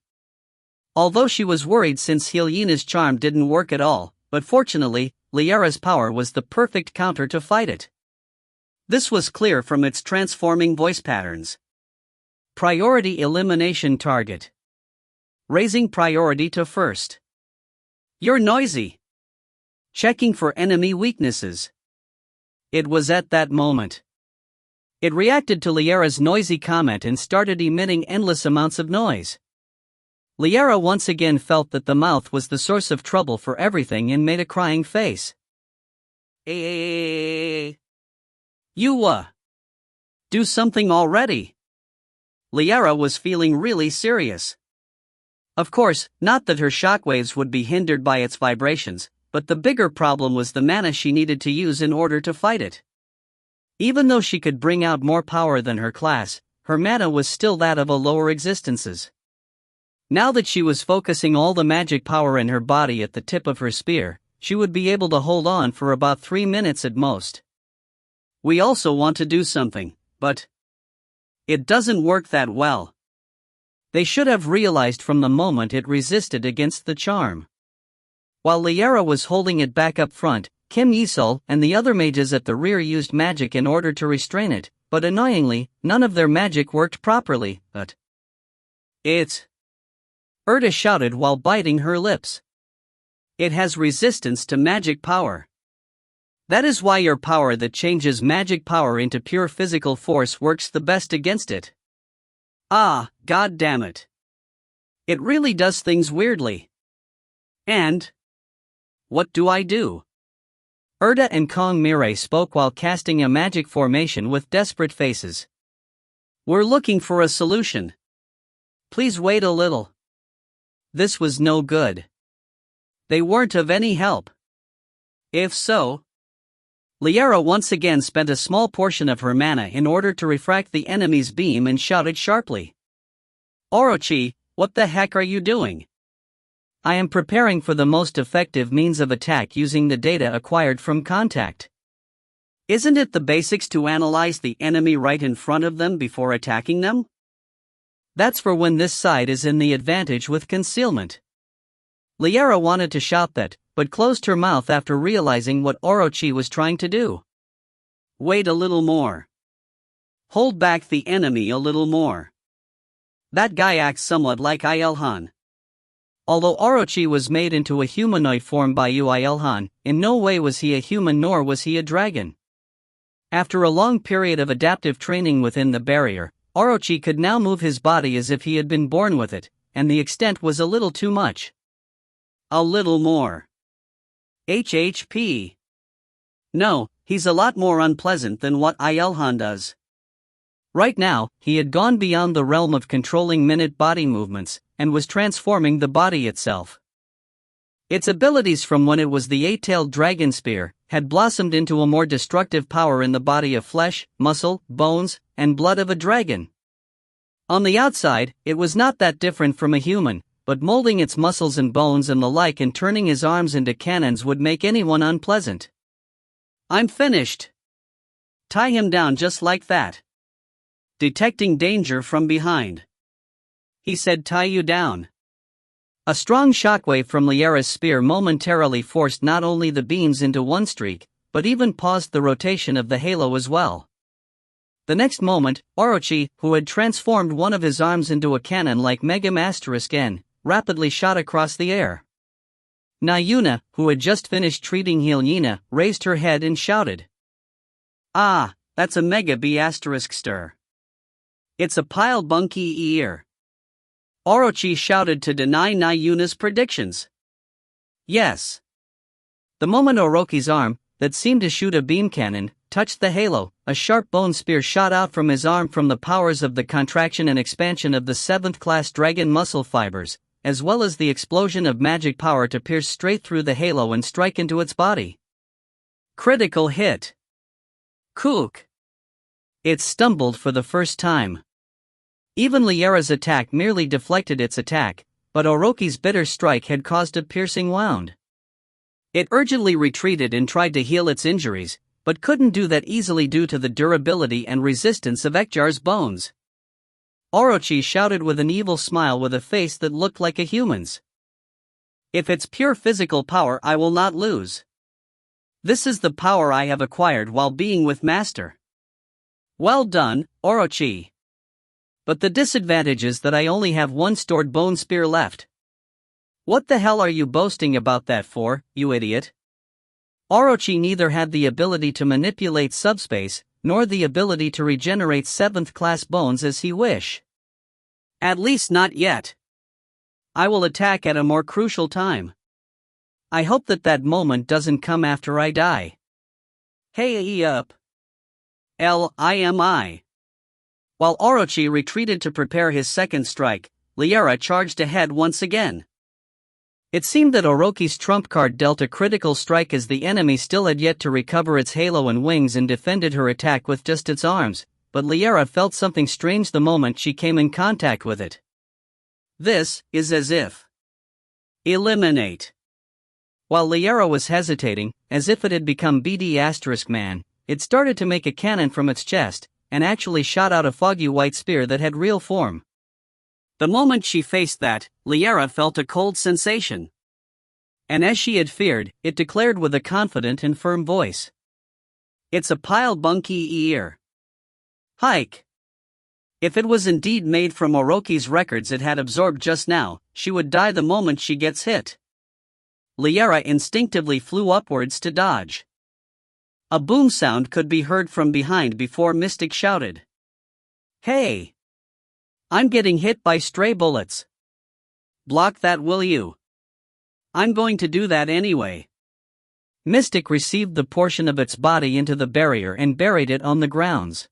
Although she was worried since IlHan's charm didn't work at all, but fortunately, Liara's power was the perfect counter to fight it. This was clear from its transforming voice patterns. Priority elimination target. Raising priority to first. You're noisy. Checking for enemy weaknesses. It was at that moment. It reacted to Liara's noisy comment and started emitting endless amounts of noise. Liara once again felt that the mouth was the source of trouble for everything and made a crying face. Yoo do something already. Liara was feeling really serious. Of course, not that her shockwaves would be hindered by its vibrations, but the bigger problem was the mana she needed to use in order to fight it. Even though she could bring out more power than her class, her mana was still that of a lower existences. Now that she was focusing all the magic power in her body at the tip of her spear, she would be able to hold on for about 3 minutes at most. We also want to do something, but it doesn't work that well. They should have realized from the moment it resisted against the charm. While Liara was holding it back up front, Kim Yisul and the other mages at the rear used magic in order to restrain it, but annoyingly, none of their magic worked properly. Erda shouted while biting her lips. It has resistance to magic power. That is why your power that changes magic power into pure physical force works the best against it. Ah, god damn it. It really does things weirdly. And what do I do? Erda and Kong Mirai spoke while casting a magic formation with desperate faces. We're looking for a solution. Please wait a little. This was no good. They weren't of any help. If so, Liara once again spent a small portion of her mana in order to refract the enemy's beam and shouted sharply. Orochi, what the heck are you doing? I am preparing for the most effective means of attack using the data acquired from contact. Isn't it the basics to analyze the enemy right in front of them before attacking them? That's for when this side is in the advantage with concealment. Liara wanted to shout that, but closed her mouth after realizing what Orochi was trying to do. Wait a little more. Hold back the enemy a little more. That guy acts somewhat like IlHan. Although Orochi was made into a humanoid form by Yoo IlHan, in no way was he a human nor was he a dragon. After a long period of adaptive training within the barrier, Orochi could now move his body as if he had been born with it, and the extent was a little too much. A little more. HHP. No, he's a lot more unpleasant than what IlHan does. Right now, he had gone beyond the realm of controlling minute body movements, and was transforming the body itself. Its abilities from when it was the 8-tailed dragon spear had blossomed into a more destructive power in the body of flesh, muscle, bones, and blood of a dragon. On the outside, it was not that different from a human, but molding its muscles and bones and the like and turning his arms into cannons would make anyone unpleasant. I'm finished. Tie him down just like that. Detecting danger from behind. He said, tie you down. A strong shockwave from Liara's spear momentarily forced not only the beams into one streak, but even paused the rotation of the halo as well. The next moment, Orochi, who had transformed one of his arms into a cannon like Megam N, rapidly shot across the air. Nayuna, who had just finished treating IlHan, raised her head and shouted. Ah, that's a Mega B*****. It's a pile bunky ear. Orochi shouted to deny Nayuna's predictions. Yes. The moment Orochi's arm, that seemed to shoot a beam cannon, touched the halo, a sharp bone spear shot out from his arm from the powers of the contraction and expansion of the 7th class dragon muscle fibers, as well as the explosion of magic power to pierce straight through the halo and strike into its body. Critical hit. Kook. It stumbled for the first time. Even Liara's attack merely deflected its attack, but Orochi's bitter strike had caused a piercing wound. It urgently retreated and tried to heal its injuries, but couldn't do that easily due to the durability and resistance of Ekjar's bones. Orochi shouted with an evil smile with a face that looked like a human's. If it's pure physical power, I will not lose. This is the power I have acquired while being with Master. Well done, Orochi. But the disadvantage is that I only have one stored bone spear left. What the hell are you boasting about that for, you idiot? Orochi neither had the ability to manipulate subspace, nor the ability to regenerate 7th class bones as he wish. At least not yet. I will attack at a more crucial time. I hope that moment doesn't come after I die. Hey up. LIMI. While Orochi retreated to prepare his second strike, Liara charged ahead once again. It seemed that Orochi's trump card dealt a critical strike as the enemy still had yet to recover its halo and wings and defended her attack with just its arms, but Liara felt something strange the moment she came in contact with it. This is as if. Eliminate. While Liara was hesitating, as if it had become BD*man, it started to make a cannon from its chest, and actually shot out a foggy white spear that had real form. The moment she faced that, Liara felt a cold sensation. And as she had feared, it declared with a confident and firm voice. It's a pile bunky ear. Hike. If it was indeed made from Orochi's records it had absorbed just now, she would die the moment she gets hit. Liara instinctively flew upwards to dodge. A boom sound could be heard from behind before Mystic shouted. Hey! I'm getting hit by stray bullets. Block that, will you? I'm going to do that anyway. Mystic received the portion of its body into the barrier and buried it on the grounds.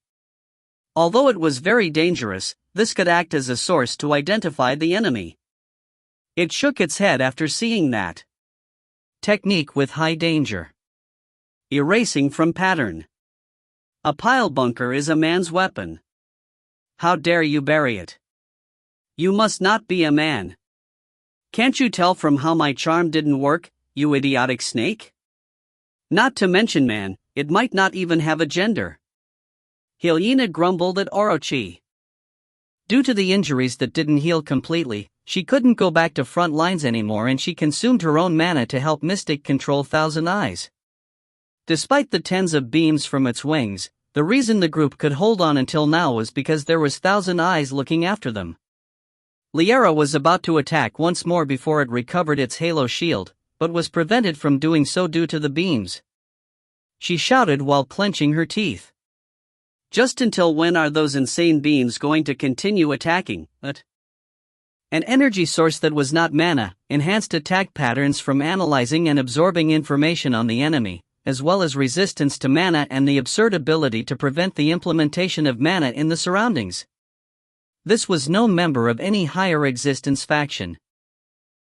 Although it was very dangerous, this could act as a source to identify the enemy. It shook its head after seeing that. Technique with high danger. Erasing from pattern. A pile bunker is a man's weapon. How dare you bury it? You must not be a man. Can't you tell from how my charm didn't work, you idiotic snake? Not to mention, man, it might not even have a gender. Hyena grumbled at Orochi. Due to the injuries that didn't heal completely, she couldn't go back to front lines anymore and she consumed her own mana to help Mystic control Thousand Eyes. Despite the tens of beams from its wings, the reason the group could hold on until now was because there was Thousand Eyes looking after them. Liara was about to attack once more before it recovered its halo shield, but was prevented from doing so due to the beams. She shouted while clenching her teeth. Just until when are those insane beams going to continue attacking? An energy source that was not mana enhanced attack patterns from analyzing and absorbing information on the enemy, as well as resistance to mana and the absurd ability to prevent the implementation of mana in the surroundings. This was no member of any higher existence faction.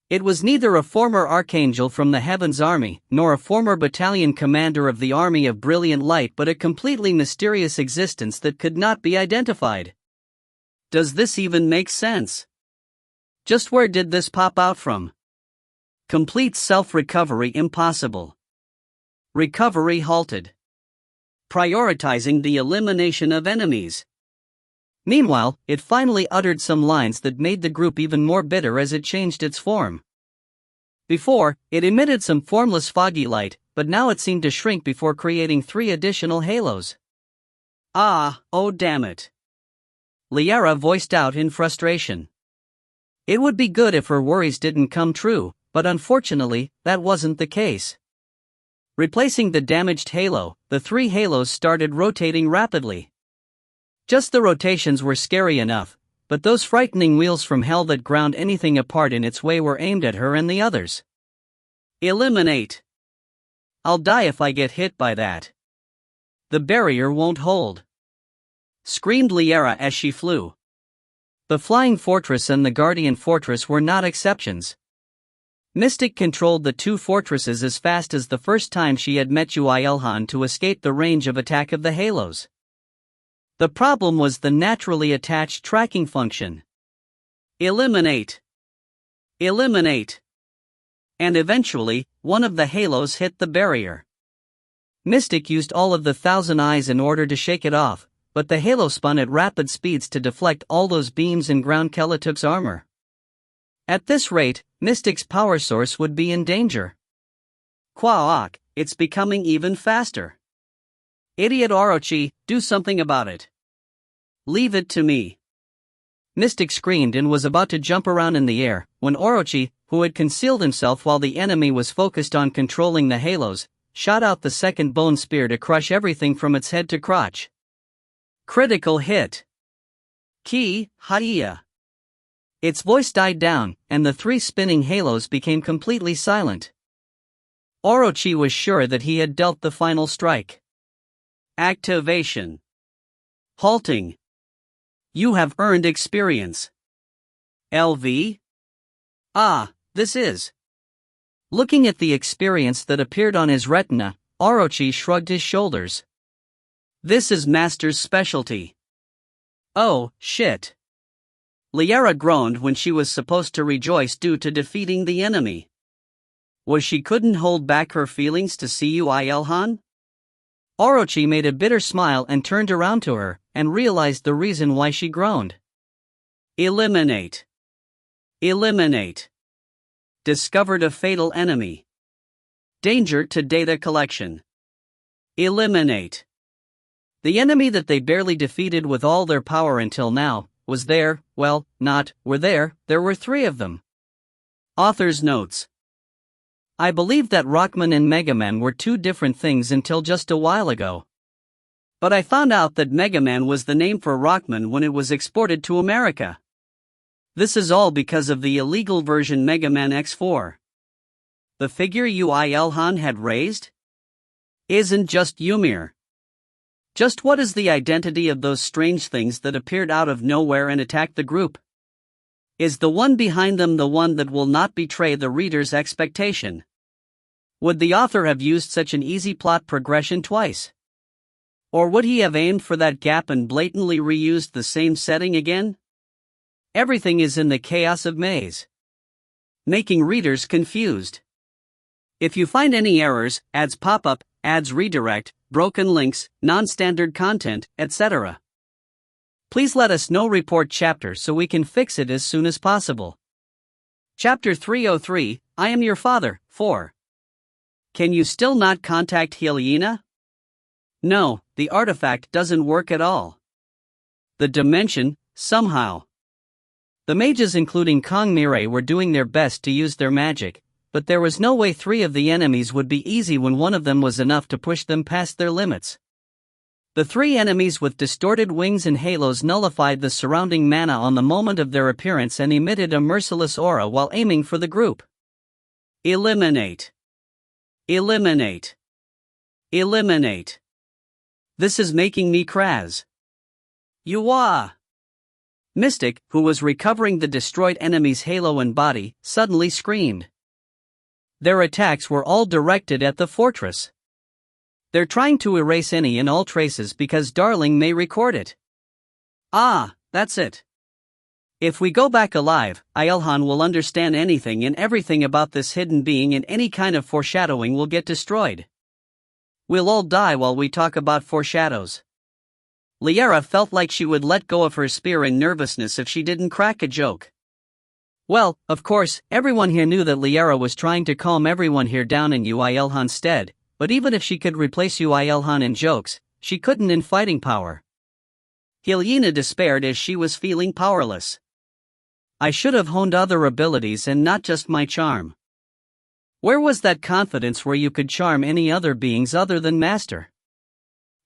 It was neither a former archangel from the Heaven's Army, nor a former battalion commander of the Army of Brilliant Light, but a completely mysterious existence that could not be identified. Does this even make sense? Just where did this pop out from? Complete self-recovery impossible. Recovery halted. Prioritizing the elimination of enemies. Meanwhile, it finally uttered some lines that made the group even more bitter as it changed its form. Before, it emitted some formless foggy light, but now it seemed to shrink before creating 3 additional halos. Oh damn it. Liara voiced out in frustration. It would be good if her worries didn't come true, but unfortunately, that wasn't the case. Replacing the damaged halo, the 3 halos started rotating rapidly. Just the rotations were scary enough, but those frightening wheels from hell that ground anything apart in its way were aimed at her and the others. Eliminate. I'll die if I get hit by that. The barrier won't hold. Screamed Liara as she flew. The Flying Fortress and the Guardian Fortress were not exceptions. Mystic controlled the 2 fortresses as fast as the first time she had met Yoo IlHan to escape the range of attack of the halos. The problem was the naturally attached tracking function. Eliminate. Eliminate. And eventually, one of the halos hit the barrier. Mystic used all of the Thousand Eyes in order to shake it off, but the halo spun at rapid speeds to deflect all those beams and ground Kelatuk's armor. At this rate, Mystic's power source would be in danger. Quack, it's becoming even faster. Idiot Orochi, do something about it. Leave it to me. Mystic screamed and was about to jump around in the air, when Orochi, who had concealed himself while the enemy was focused on controlling the halos, shot out the second bone spear to crush everything from its head to crotch. Critical hit. Ki, Haiya. Its voice died down, and the three spinning halos became completely silent. Orochi was sure that he had dealt the final strike. Activation. Halting. You have earned experience. LV? Ah, this is. Looking at the experience that appeared on his retina, Orochi shrugged his shoulders. This is Master's specialty. Oh, shit. Liara groaned when she was supposed to rejoice due to defeating the enemy. Was she couldn't hold back her feelings to see Yoo IlHan? Orochi made a bitter smile and turned around to her, and realized the reason why she groaned. Eliminate. Eliminate. Discovered a fatal enemy. Danger to data collection. Eliminate. The enemy that they barely defeated with all their power until now, was there, well, not, were there were three of them. Author's notes. I believed that Rockman and Mega Man were two different things until just a while ago. But I found out that Mega Man was the name for Rockman when it was exported to America. This is all because of the illegal version Mega Man X4. The figure Yoo IlHan had raised? Isn't just Ymir. Just what is the identity of those strange things that appeared out of nowhere and attacked the group? Is the one behind them the one that will not betray the reader's expectation? Would the author have used such an easy plot progression twice? Or would he have aimed for that gap and blatantly reused the same setting again? Everything is in the chaos of maze, making readers confused. If you find any errors, ads pop up, ads redirect, broken links, non-standard content, etc., please let us know. Report chapter so we can fix it as soon as possible. Chapter 303, I am your father, 4. Can you still not contact IlHan? No, the artifact doesn't work at all. The dimension, somehow. The mages including Kong Mirai were doing their best to use their magic, but there was no way three of the enemies would be easy when one of them was enough to push them past their limits. The three enemies with distorted wings and halos nullified the surrounding mana on the moment of their appearance and emitted a merciless aura while aiming for the group. Eliminate. Eliminate. Eliminate. This is making me craz. Yoo. Mystic, who was recovering the destroyed enemy's halo and body, suddenly screamed. Their attacks were all directed at the fortress. They're trying to erase any and all traces because Darling may record it. Ah, that's it. If we go back alive, IlHan will understand anything and everything about this hidden being, and any kind of foreshadowing will get destroyed. We'll all die while we talk about foreshadows. Liara felt like she would let go of her spear in nervousness if she didn't crack a joke. Well, of course, everyone here knew that Liara was trying to calm everyone here down in Yoo IlHan's stead, but even if she could replace Yoo IlHan in jokes, she couldn't in fighting power. IlHan despaired as she was feeling powerless. I should have honed other abilities and not just my charm. Where was that confidence where you could charm any other beings other than Master?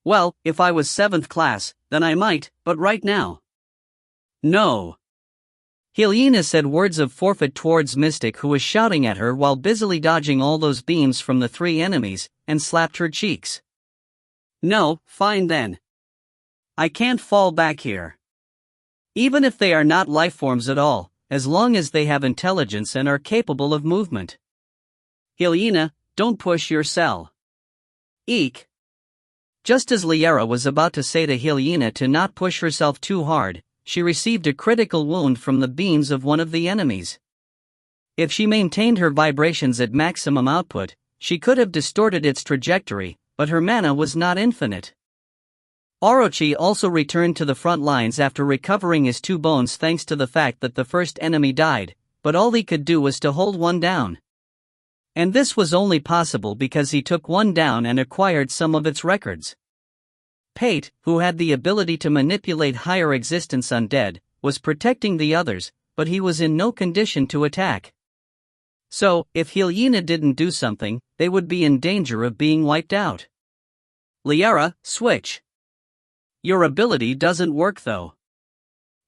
Well, if I was 7th class, then I might, but right now. No. IlHan said words of forfeit towards Mystic, who was shouting at her while busily dodging all those beams from the three enemies, and slapped her cheeks. No, fine then. I can't fall back here. Even if they are not lifeforms at all, as long as they have intelligence and are capable of movement. IlHan, don't push your cell. Eek. Just as Liara was about to say to IlHan to not push herself too hard, she received a critical wound from the beams of one of the enemies. If she maintained her vibrations at maximum output, she could have distorted its trajectory, but her mana was not infinite. Orochi also returned to the front lines after recovering his 2 bones thanks to the fact that the first enemy died, but all he could do was to hold one down. And this was only possible because he took one down and acquired some of its records. Pate, who had the ability to manipulate higher existence undead, was protecting the others, but he was in no condition to attack. So, if IlHan didn't do something, they would be in danger of being wiped out. Liara, switch. Your ability doesn't work though.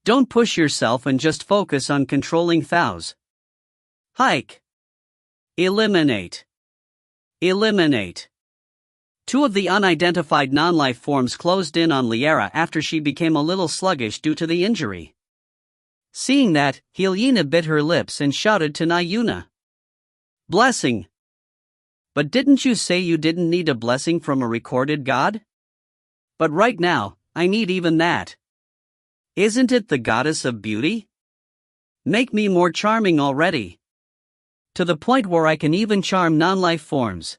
Don't push yourself and just focus on controlling Thaos. Hike. Eliminate. Eliminate. 2 of the unidentified non-life forms closed in on Liara after she became a little sluggish due to the injury. Seeing that, IlHan bit her lips and shouted to Yuna. Blessing. But didn't you say you didn't need a blessing from a recorded god? But right now, I need even that. Isn't it the goddess of beauty? Make me more charming already. To the point where I can even charm non-life forms.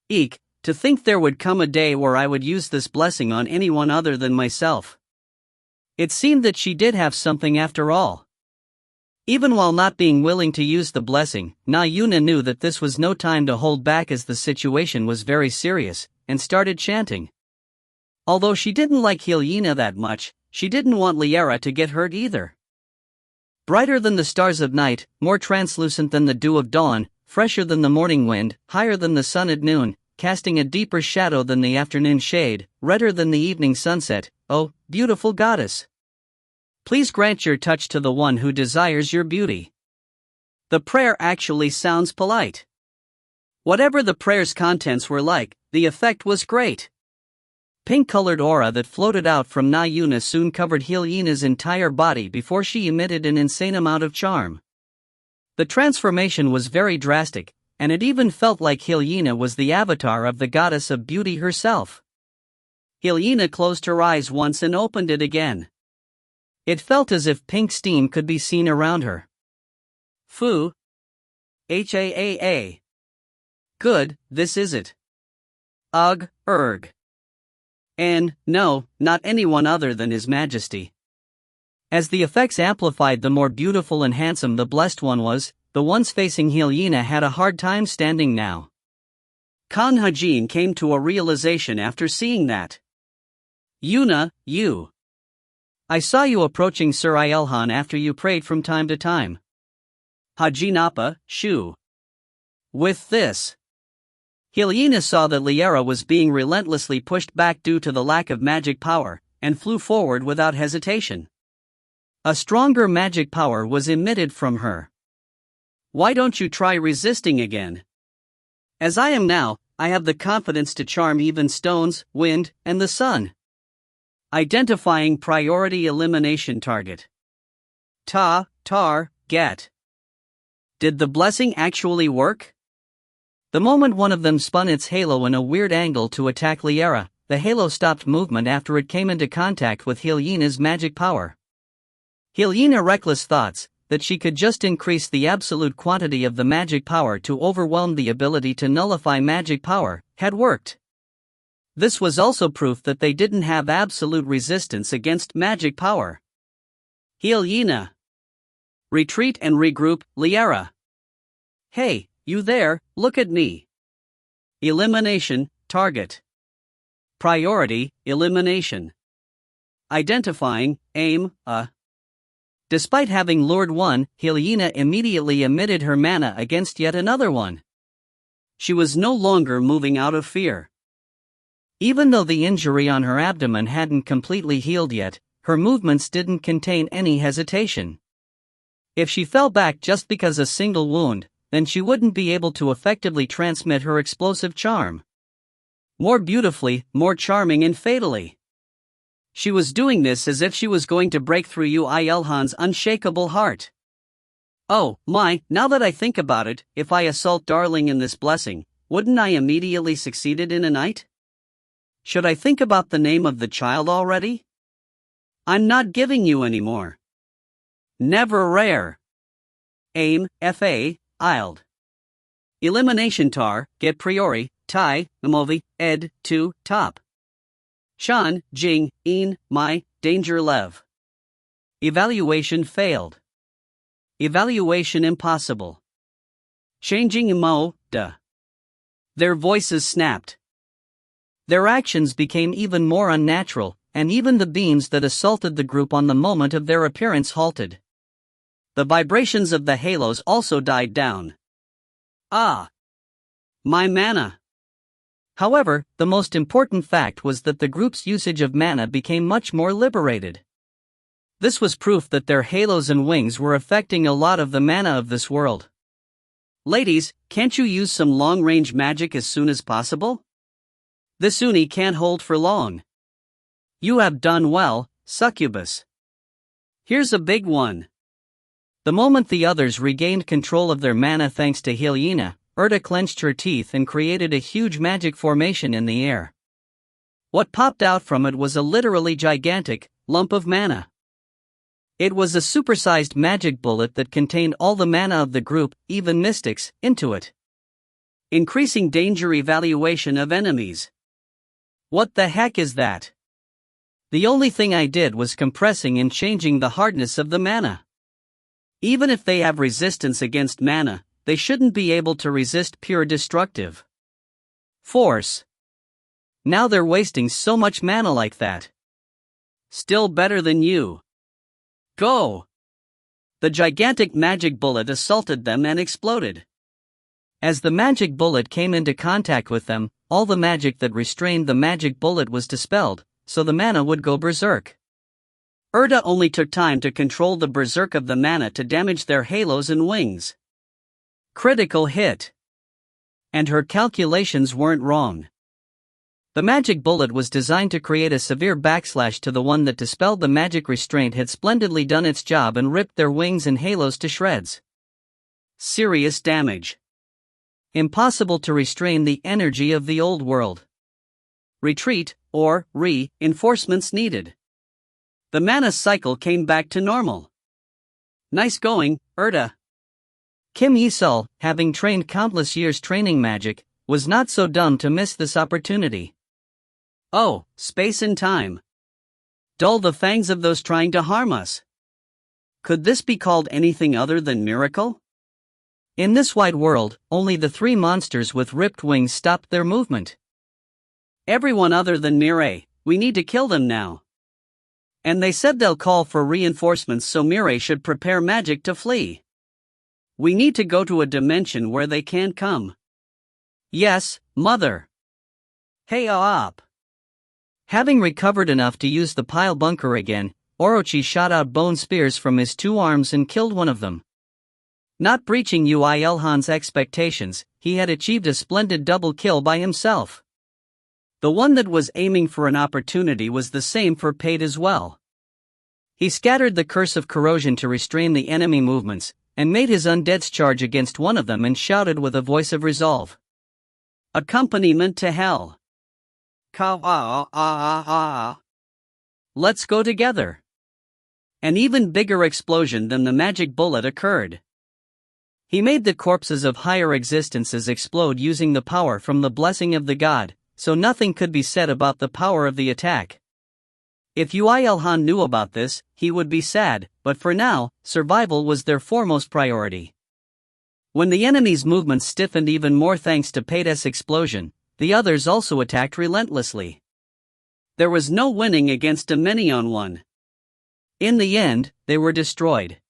Eek, to think there would come a day where I would use this blessing on anyone other than myself. It seemed that she did have something after all. Even while not being willing to use the blessing, Yuna knew that this was no time to hold back as the situation was very serious, and started chanting. Although she didn't like IlHan that much, she didn't want Liara to get hurt either. Brighter than the stars of night, more translucent than the dew of dawn, fresher than the morning wind, higher than the sun at noon, casting a deeper shadow than the afternoon shade, redder than the evening sunset, oh, beautiful goddess. Please grant your touch to the one who desires your beauty. The prayer actually sounds polite. Whatever the prayer's contents were like, the effect was great. Pink-colored aura that floated out from Yuna soon covered IlHan's entire body before she emitted an insane amount of charm. The transformation was very drastic, and it even felt like IlHan was the avatar of the goddess of beauty herself. IlHan closed her eyes once and opened it again. It felt as if pink steam could be seen around her. Fu. Haa. Good, this is it. Ugh, erg. And, no, not anyone other than His Majesty. As the effects amplified, the more beautiful and handsome the blessed one was, the ones facing IlHan had a hard time standing now. Khan Hajin came to a realization after seeing that. Yuna, you. I saw you approaching Sir IlHan after you prayed from time to time. Hajin Appa, shoo. With this. IlHan saw that Liara was being relentlessly pushed back due to the lack of magic power, and flew forward without hesitation. A stronger magic power was emitted from her. Why don't you try resisting again? As I am now, I have the confidence to charm even stones, wind, and the sun. Identifying priority elimination target. Get. Did the blessing actually work? The moment one of them spun its halo in a weird angle to attack Liara, the halo stopped movement after it came into contact with IlHan's magic power. IlHan reckless thoughts, that she could just increase the absolute quantity of the magic power to overwhelm the ability to nullify magic power, had worked. This was also proof that they didn't have absolute resistance against magic power. IlHan. Retreat and regroup, Liara. Hey, you there, look at me. Elimination, target. Priority, elimination. Identifying, aim, Despite having lured one, IlHan immediately emitted her mana against yet another one. She was no longer moving out of fear. Even though the injury on her abdomen hadn't completely healed yet, her movements didn't contain any hesitation. If she fell back just because a single wound, then she wouldn't be able to effectively transmit her explosive charm. More beautifully, more charming and fatally. She was doing this as if she was going to break through Yoo IlHan's unshakable heart. Oh, my, now that I think about it, if I assault Darling in this blessing, wouldn't I immediately succeeded in a night? Should I think about the name of the child already? I'm not giving you any more. Never rare. Aim, Fa, Ild. Elimination tar, get priori, tie, Namovi, ed, to, top. Shan, Jing, Een, My, Danger Lev. Evaluation failed. Evaluation impossible. Changing Mo, duh. Their voices snapped. Their actions became even more unnatural, and even the beams that assaulted the group on the moment of their appearance halted. The vibrations of the halos also died down. Ah! My mana! However, the most important fact was that the group's usage of mana became much more liberated. This was proof that their halos and wings were affecting a lot of the mana of this world. Ladies, can't you use some long-range magic as soon as possible? This uni can't hold for long. You have done well, succubus. Here's a big one. The moment the others regained control of their mana thanks to IlHan, Erda clenched her teeth and created a huge magic formation in the air. What popped out from it was a literally gigantic lump of mana. It was a supersized magic bullet that contained all the mana of the group, even mystics, into it. Increasing danger evaluation of enemies. What the heck is that? The only thing I did was compressing and changing the hardness of the mana. Even if they have resistance against mana, they shouldn't be able to resist pure destructive force. Now they're wasting so much mana like that. Still better than you. Go! The gigantic magic bullet assaulted them and exploded. As the magic bullet came into contact with them, all the magic that restrained the magic bullet was dispelled, so the mana would go berserk. Erda only took time to control the berserk of the mana to damage their halos and wings. Critical hit. And her calculations weren't wrong. The magic bullet was designed to create a severe backslash to the one that dispelled the magic restraint had splendidly done its job and ripped their wings and halos to shreds. Serious damage. Impossible to restrain the energy of the old world. Retreat, or reinforcements needed. The mana cycle came back to normal. Nice going, Erda. Kim Yi-sul, having trained countless years training magic, was not so dumb to miss this opportunity. Oh, space and time. Dull the fangs of those trying to harm us. Could this be called anything other than miracle? In this wide world, only the three monsters with ripped wings stopped their movement. Everyone other than Mireille, we need to kill them now. And they said they'll call for reinforcements, so Mireille should prepare magic to flee. We need to go to a dimension where they can't come. Yes, mother. Hey up. Having recovered enough to use the pile bunker again, Orochi shot out bone spears from his two arms and killed one of them. Not breaching Yoo IlHan's expectations, he had achieved a splendid double kill by himself. The one that was aiming for an opportunity was the same for Pate as well. He scattered the curse of corrosion to restrain the enemy movements, and made his undead's charge against one of them and shouted with a voice of resolve. Accompaniment to hell. Let's go together. An even bigger explosion than the magic bullet occurred. He made the corpses of higher existences explode using the power from the blessing of the god, so nothing could be said about the power of the attack. If Yoo IlHan knew about this, he would be sad, but for now, survival was their foremost priority. When the enemy's movements stiffened even more thanks to Pate's explosion, the others also attacked relentlessly. There was no winning against a many-on-one. In the end, they were destroyed.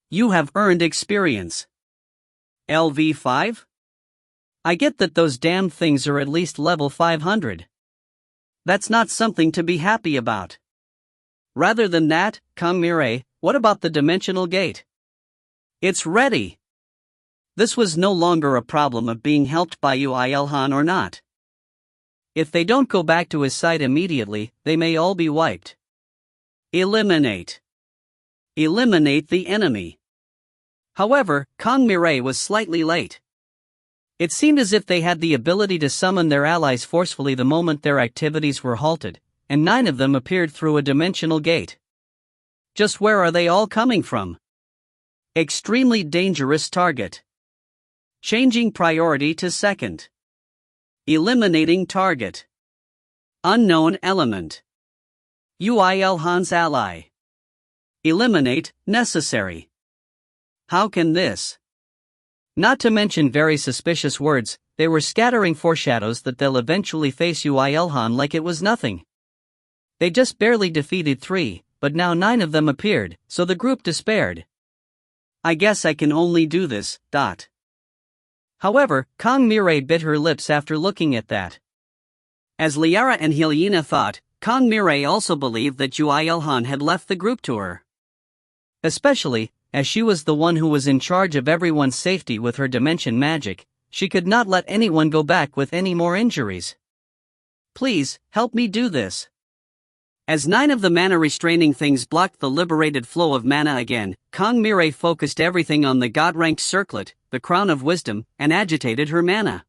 You have earned experience. LV5? I get that those damn things are at least level 500. That's not something to be happy about. Rather than that, Mireille, what about the dimensional gate? It's ready. This was no longer a problem of being helped by Yoo IlHan or not. If they don't go back to his side immediately, they may all be wiped. Eliminate. Eliminate the enemy. However, Mireille was slightly late. It seemed as if they had the ability to summon their allies forcefully the moment their activities were halted, and 9 of them appeared through a dimensional gate. Just where are they all coming from? Extremely dangerous target. Changing priority to second. Eliminating target. Unknown element. Yoo IlHan's ally. Eliminate, necessary. How can this? Not to mention very suspicious words, they were scattering foreshadows that they'll eventually face Yoo IlHan like it was nothing. They just barely defeated 3, but now 9 of them appeared, so the group despaired. I guess I can only do this. However, Kong Mirai bit her lips after looking at that. As Liara and IlHan thought, Kong Mirai also believed that Yoo IlHan had left the group to her. Especially, as she was the one who was in charge of everyone's safety with her dimension magic, she could not let anyone go back with any more injuries. Please, help me do this. As 9 of the mana restraining things blocked the liberated flow of mana again, Kong Mirai focused everything on the god-ranked circlet, the crown of wisdom, and agitated her mana.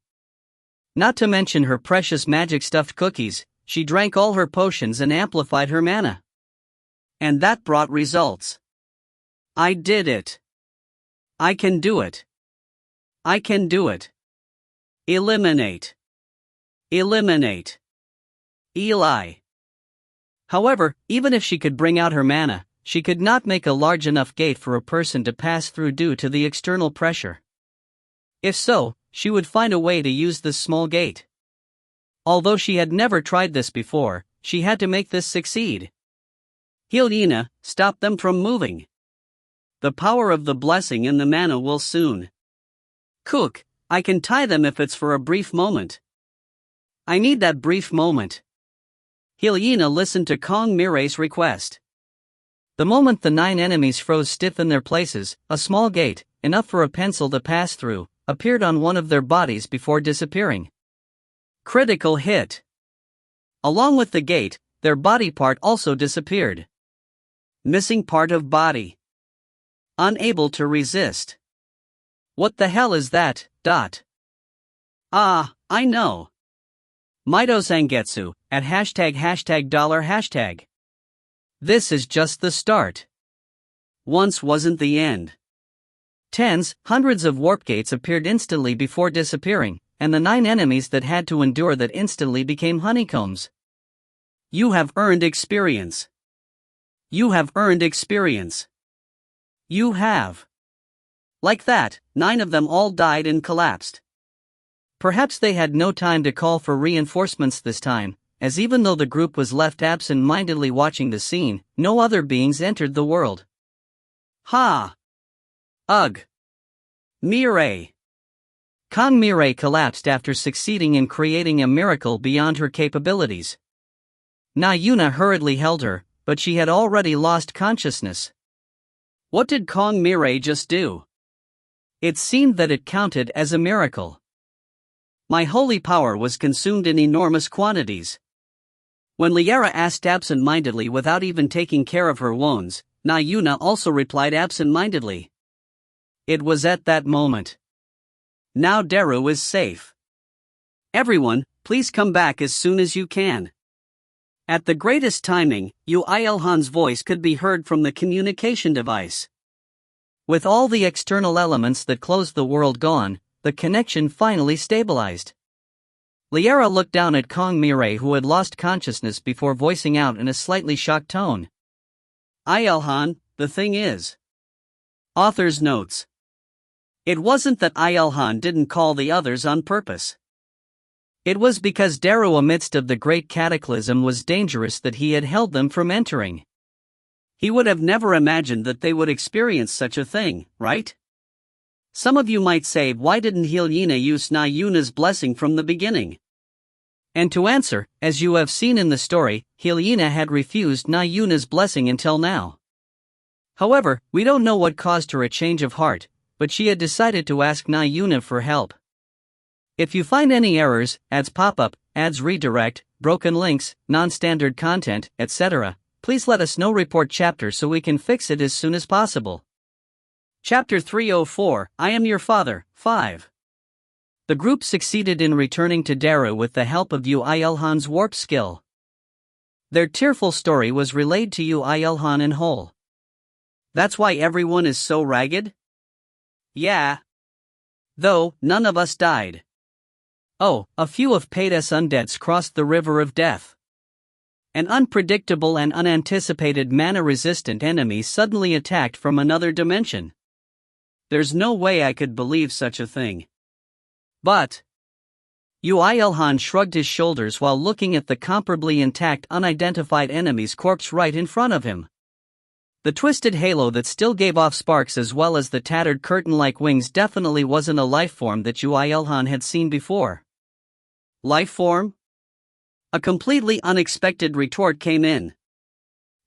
Not to mention her precious magic stuffed cookies, she drank all her potions and amplified her mana. And that brought results. I did it. I can do it. I can do it. Eliminate. Eliminate. Eli. However, even if she could bring out her mana, she could not make a large enough gate for a person to pass through due to the external pressure. If so, she would find a way to use this small gate. Although she had never tried this before, she had to make this succeed. IlHan, stop them from moving. The power of the blessing and the mana will soon. Cook, I can tie them if it's for a brief moment. I need that brief moment. IlHan listened to Kong Mirai's request. The moment the 9 enemies froze stiff in their places, a small gate, enough for a pencil to pass through, appeared on one of their bodies before disappearing. Critical hit. Along with the gate, their body part also disappeared. Missing part of body. Unable to resist. What the hell is that? Ah, I know. Mito Zangetsu, at ##$. This is just the start. Once wasn't the end. Tens, hundreds of warp gates appeared instantly before disappearing, and the 9 enemies that had to endure that instantly became honeycombs. You have earned experience. You have earned experience. You have. Like that, 9 of them all died and collapsed. Perhaps they had no time to call for reinforcements this time, as even though the group was left absent-mindedly watching the scene, no other beings entered the world. Ha! Ugh! Mirai! Kong Mirai collapsed after succeeding in creating a miracle beyond her capabilities. Na Yuna hurriedly held her, but she had already lost consciousness. What did Kong Mirai just do? It seemed that it counted as a miracle. My holy power was consumed in enormous quantities. When Liara asked absent-mindedly without even taking care of her wounds, Na Yuna also replied absent-mindedly. It was at that moment. Now Daru is safe. Everyone, please come back as soon as you can. At the greatest timing, Yoo IlHan's voice could be heard from the communication device. With all the external elements that closed the world gone, the connection finally stabilized. Liara looked down at Kong Mirai, who had lost consciousness, before voicing out in a slightly shocked tone. IlHan, the thing is. Author's notes. It wasn't that IlHan didn't call the others on purpose. It was because Daru amidst of the Great Cataclysm was dangerous that he had held them from entering. He would have never imagined that they would experience such a thing, right? Some of you might say, why didn't IlHan use Na Yuna's blessing from the beginning? And to answer, as you have seen in the story, IlHan had refused Na Yuna's blessing until now. However, we don't know what caused her a change of heart, but she had decided to ask Na Yuna for help. If you find any errors, ads pop up, ads redirect, broken links, non-standard content, etc., please let us know. Report chapter so we can fix it as soon as possible. Chapter 304, I Am Your Father, 5. The group succeeded in returning to Daru with the help of Yoo IlHan's warp skill. Their tearful story was relayed to Yoo IlHan in whole. That's why everyone is so ragged? Yeah. Though, none of us died. Oh, a few of Paidas undeads crossed the river of death. An unpredictable and unanticipated mana-resistant enemy suddenly attacked from another dimension. There's no way I could believe such a thing. But Yoo IlHan shrugged his shoulders while looking at the comparably intact unidentified enemy's corpse right in front of him. The twisted halo that still gave off sparks as well as the tattered curtain-like wings definitely wasn't a life form that Yoo IlHan had seen before. Life form? A completely unexpected retort came in.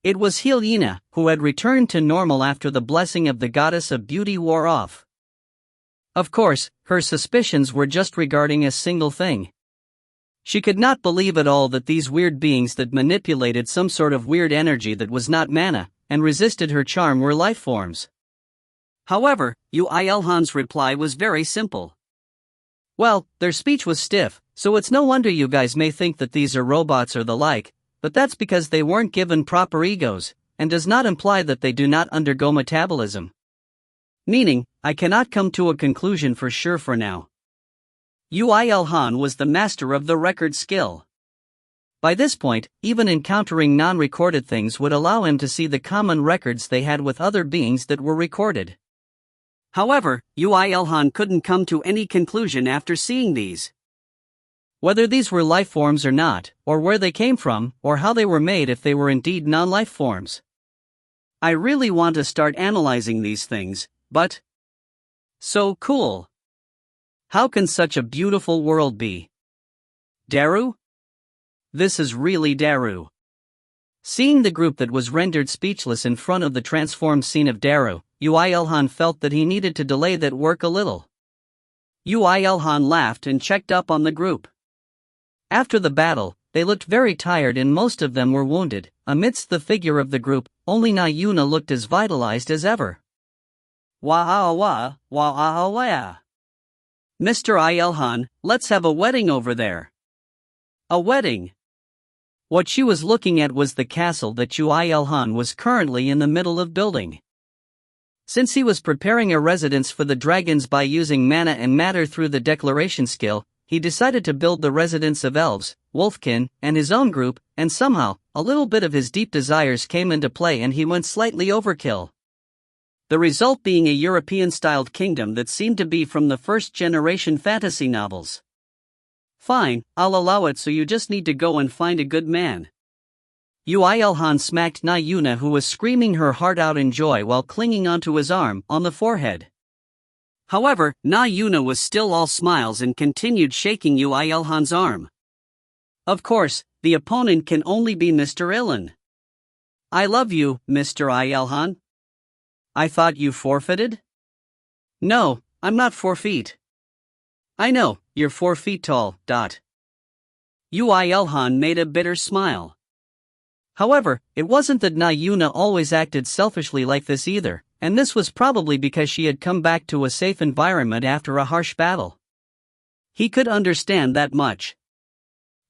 It was IlHan, who had returned to normal after the blessing of the goddess of beauty wore off. Of course, her suspicions were just regarding a single thing. She could not believe at all that these weird beings that manipulated some sort of weird energy that was not mana, and resisted her charm were life forms. However, Yoo IlHan's reply was very simple. Well, their speech was stiff, so it's no wonder you guys may think that these are robots or the like, but that's because they weren't given proper egos, and does not imply that they do not undergo metabolism. Meaning, I cannot come to a conclusion for sure for now. Yoo IlHan was the master of the record skill. By this point, even encountering non-recorded things would allow him to see the common records they had with other beings that were recorded. However, Yoo IlHan couldn't come to any conclusion after seeing these. Whether these were life forms or not, or where they came from, or how they were made if they were indeed non-life forms. I really want to start analyzing these things, but so cool. How can such a beautiful world be? Daru? This is really Daru. Seeing the group that was rendered speechless in front of the transformed scene of Daru, Yoo IlHan felt that he needed to delay that work a little. Yoo IlHan laughed and checked up on the group. After the battle, they looked very tired and most of them were wounded. Amidst the figure of the group, only Na Yuna looked as vitalized as ever. Wah-ah-wah, wah-ah-wah. Mr. IlHan, let's have a wedding over there. A wedding? What she was looking at was the castle that Yoo IlHan was currently in the middle of building. Since he was preparing a residence for the dragons by using mana and matter through the declaration skill, he decided to build the residence of elves, wolfkin, and his own group, and somehow, a little bit of his deep desires came into play and he went slightly overkill. The result being a European-styled kingdom that seemed to be from the first-generation fantasy novels. Fine, I'll allow it, so you just need to go and find a good man. Yoo IlHan smacked Na Yuna, who was screaming her heart out in joy while clinging onto his arm, on the forehead. However, Na Yuna was still all smiles and continued shaking Yoo IlHan's arm. Of course, the opponent can only be Mr. IlHan. I love you, Mr. IlHan. I thought you forfeited? No, I'm not 4 feet. I know, you're 4 feet tall, dot. Yoo IlHan made a bitter smile. However, it wasn't that Na Yuna always acted selfishly like this either, and this was probably because she had come back to a safe environment after a harsh battle. He could understand that much.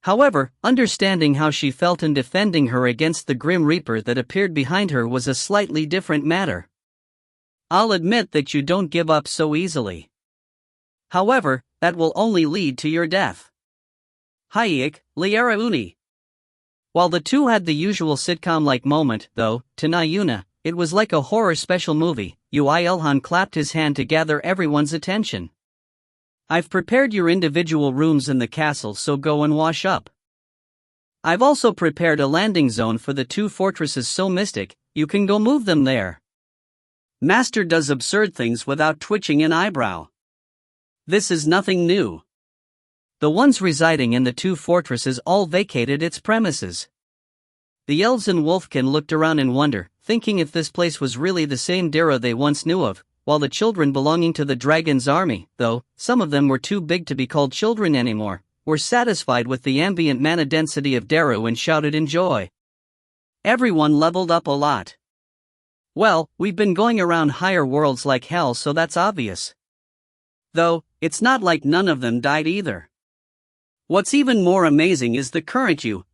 However, understanding how she felt in defending her against the Grim Reaper that appeared behind her was a slightly different matter. I'll admit that you don't give up so easily. However, that will only lead to your death. Hayek, Liara Uni. While the two had the usual sitcom-like moment, though, to Na Yuna, it was like a horror special movie. Yoo IlHan clapped his hand to gather everyone's attention. I've prepared your individual rooms in the castle, so go and wash up. I've also prepared a landing zone for the 2 fortresses so mystic, you can go move them there. Master does absurd things without twitching an eyebrow. This is nothing new. The ones residing in the 2 fortresses all vacated its premises. The elves and wolfkin looked around in wonder, thinking if this place was really the same Dara they once knew of, while the children belonging to the dragon's army, though some of them were too big to be called children anymore, were satisfied with the ambient mana density of Daru and shouted in joy. Everyone leveled up a lot. Well, we've been going around higher worlds like hell, so that's obvious. Though, it's not like none of them died either. What's even more amazing is the current Yoo.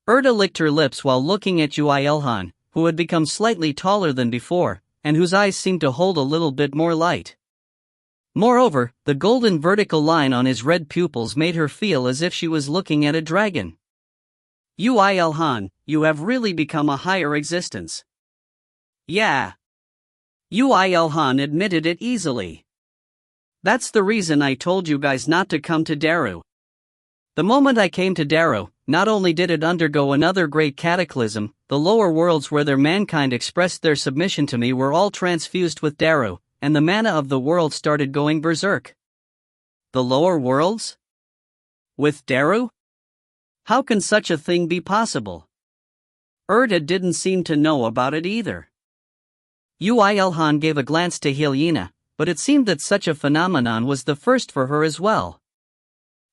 Erda licked her lips while looking at Yoo IlHan, who had become slightly taller than before, and whose eyes seemed to hold a little bit more light. Moreover, the golden vertical line on his red pupils made her feel as if she was looking at a dragon. Yoo IlHan, you have really become a higher existence. Yeah. Yoo IlHan admitted it easily. That's the reason I told you guys not to come to Daru. The moment I came to Daru, not only did it undergo another great cataclysm, the lower worlds where their mankind expressed their submission to me were all transfused with Daru, and the mana of the world started going berserk. The lower worlds? With Daru? How can such a thing be possible? Erda didn't seem to know about it either. Yoo IlHan gave a glance to IlHan, but it seemed that such a phenomenon was the first for her as well.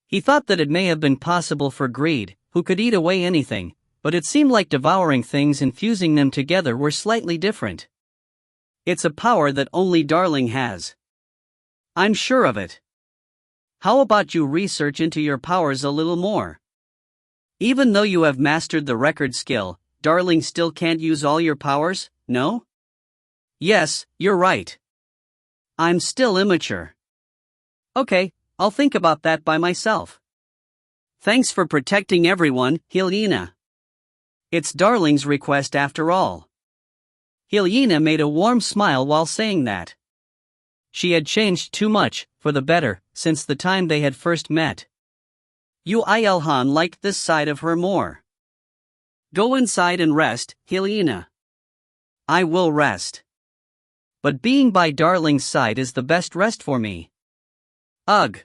He thought that it may have been possible for greed, who could eat away anything, but it seemed like devouring things and fusing them together were slightly different. It's a power that only Darling has. I'm sure of it. How about you research into your powers a little more? Even though you have mastered the record skill, Darling still can't use all your powers, no? Yes, you're right. I'm still immature. Okay, I'll think about that by myself. Thanks for protecting everyone, IlHan. It's Darling's request after all. IlHan made a warm smile while saying that. She had changed too much, for the better, since the time they had first met. Yoo IlHan liked this side of her more. Go inside and rest, IlHan. I will rest. But being by Darling's side is the best rest for me. Ugh.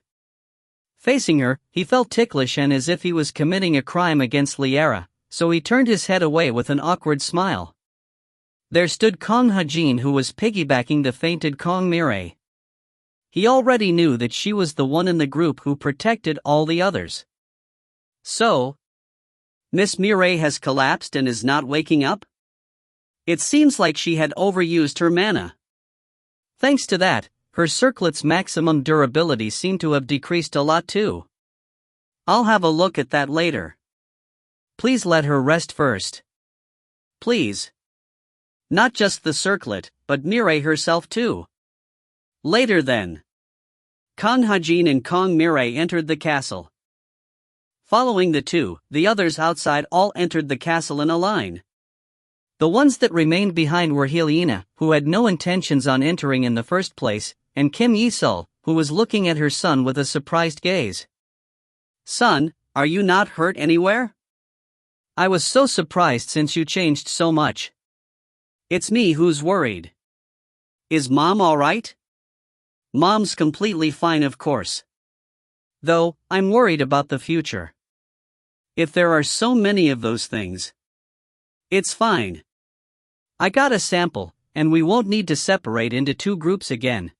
Facing her, he felt ticklish and as if he was committing a crime against Liara, so he turned his head away with an awkward smile. There stood Kong Hajin, who was piggybacking the fainted Kong Mirai. He already knew that she was the one in the group who protected all the others. So, Miss Mirai has collapsed and is not waking up? It seems like she had overused her mana. Thanks to that, her circlet's maximum durability seemed to have decreased a lot too. I'll have a look at that later. Please let her rest first. Please. Not just the circlet, but Mirai herself too. Later then. Kong Hajin and Kong Mirai entered the castle. Following the two, the others outside all entered the castle in a line. The ones that remained behind were IlHan, who had no intentions on entering in the first place, and Kim Yi-sul, who was looking at her son with a surprised gaze. Son, are you not hurt anywhere? I was so surprised since you changed so much. It's me who's worried. Is Mom alright? Mom's completely fine, of course. Though, I'm worried about the future. If there are so many of those things. It's fine. I got a sample, and we won't need to separate into two groups again.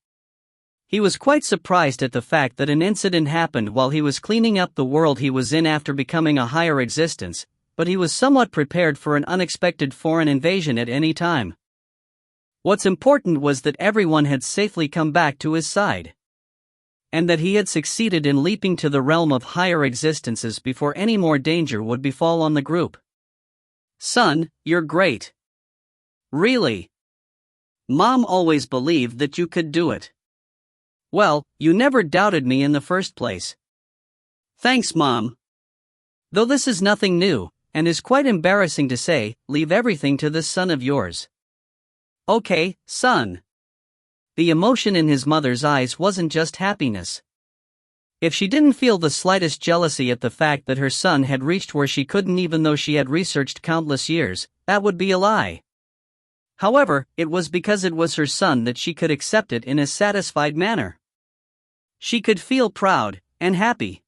He was quite surprised at the fact that an incident happened while he was cleaning up the world he was in after becoming a higher existence, but he was somewhat prepared for an unexpected foreign invasion at any time. What's important was that everyone had safely come back to his side. And that he had succeeded in leaping to the realm of higher existences before any more danger would befall on the group. Son, you're great. Really? Mom always believed that you could do it. Well, you never doubted me in the first place. Thanks, Mom. Though this is nothing new, and is quite embarrassing to say, leave everything to this son of yours. Okay, son. The emotion in his mother's eyes wasn't just happiness. If she didn't feel the slightest jealousy at the fact that her son had reached where she couldn't even though she had researched countless years, that would be a lie. However, it was because it was her son that she could accept it in a satisfied manner. She could feel proud and happy.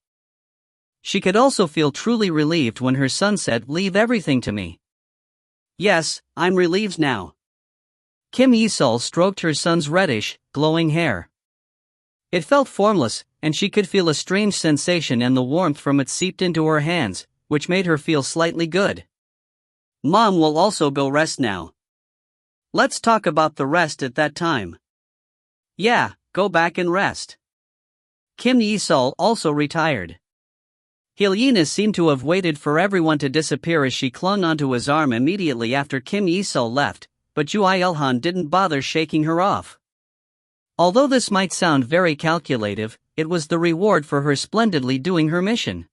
She could also feel truly relieved when her son said, "Leave everything to me." Yes, I'm relieved now. Kim Yi-sul stroked her son's reddish, glowing hair. It felt formless, and she could feel a strange sensation and the warmth from it seeped into her hands, which made her feel slightly good. Mom will also go rest now. Let's talk about the rest at that time. Yeah, go back and rest. Kim Yi-sul also retired. IlHan seemed to have waited for everyone to disappear as she clung onto his arm immediately after Kim Yi-sul left, but Yoo IlHan didn't bother shaking her off. Although this might sound very calculative, it was the reward for her splendidly doing her mission.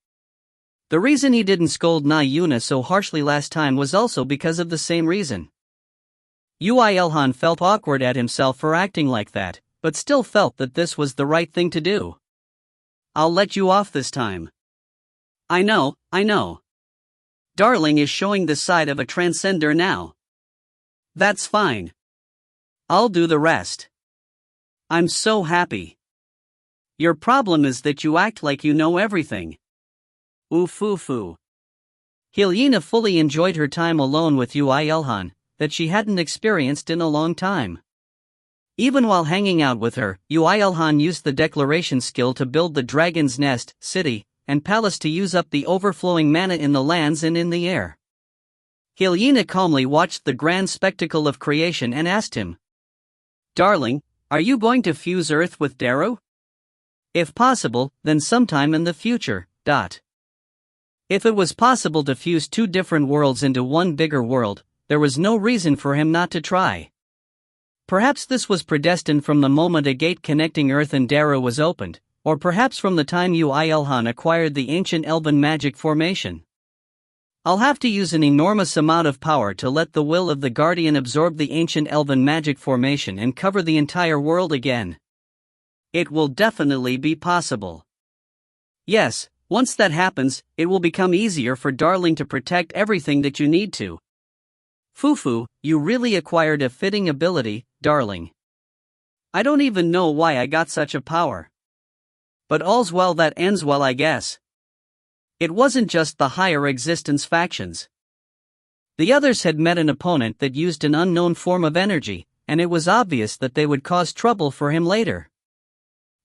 The reason he didn't scold Na Yuna so harshly last time was also because of the same reason. Yoo IlHan felt awkward at himself for acting like that, but still felt that this was the right thing to do. I'll let you off this time. I know. Darling is showing the side of a transcender now. That's fine. I'll do the rest. I'm so happy. Your problem is that you act like you know everything. Oof. IlHan fully enjoyed her time alone with Yoo IlHan, that she hadn't experienced in a long time. Even while hanging out with her, Yoo IlHan used the declaration skill to build the dragon's nest, city, and palace to use up the overflowing mana in the lands and in the air. IlHan calmly watched the grand spectacle of creation and asked him, Darling, are you going to fuse Earth with Darrow? If possible, then sometime in the future. If it was possible to fuse two different worlds into one bigger world, there was no reason for him not to try. Perhaps this was predestined from the moment a gate connecting Earth and Darrow was opened, or perhaps from the time Yoo IlHan acquired the ancient elven magic formation. I'll have to use an enormous amount of power to let the will of the Guardian absorb the ancient elven magic formation and cover the entire world again. It will definitely be possible. Yes, once that happens, it will become easier for Darling to protect everything that you need to. Fufu, you really acquired a fitting ability, Darling. I don't even know why I got such a power. But all's well that ends well, I guess. It wasn't just the higher existence factions. The others had met an opponent that used an unknown form of energy, and it was obvious that they would cause trouble for him later.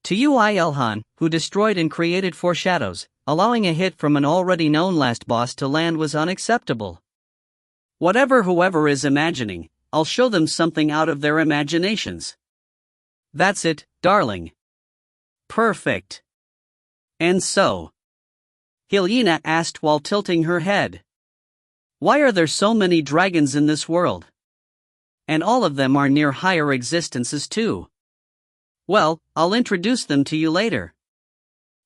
To Yoo IlHan, who destroyed and created four shadows, allowing a hit from an already known last boss to land was unacceptable. Whatever whoever is imagining, I'll show them something out of their imaginations. That's it, Darling. Perfect. And so? IlHan asked while tilting her head. Why are there so many dragons in this world? And all of them are near higher existences too. Well, I'll introduce them to you later.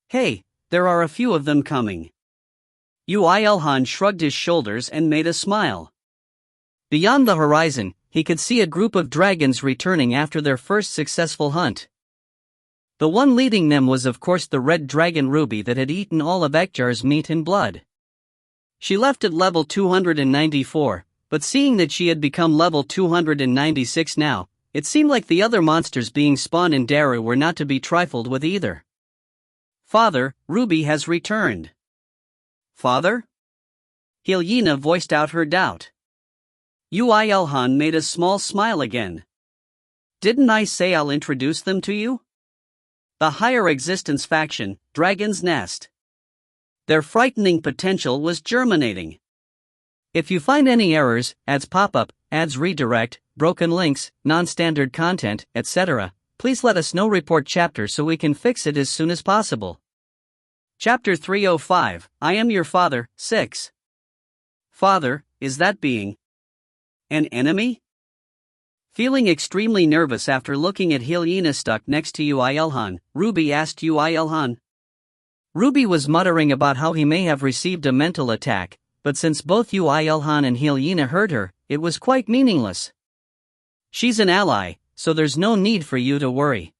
Hey, there are a few of them coming. Yoo IlHan shrugged his shoulders and made a smile. Beyond the horizon, he could see a group of dragons returning after their first successful hunt. The one leading them was of course the red dragon Ruby that had eaten all of Ekjar's meat and blood. She left at level 294, but seeing that she had become level 296 now, it seemed like the other monsters being spawned in Darrow were not to be trifled with either. Father, Ruby has returned. Father? IlHan voiced out her doubt. Yoo IlHan made a small smile again. Didn't I say I'll introduce them to you? The higher existence faction, Dragon's Nest. Their frightening potential was germinating. If you find any errors, ads pop up, ads redirect, broken links, non-standard content, etc., please let us know. Report chapter so we can fix it as soon as possible. Chapter 305, I Am Your Father, 6. Father, is that being an enemy? Feeling extremely nervous after looking at IlHan stuck next to Yoo IlHan, Ruby asked Yoo IlHan. Ruby was muttering about how he may have received a mental attack, but since both Yoo IlHan and IlHan heard her, it was quite meaningless. She's an ally, so there's no need for you to worry.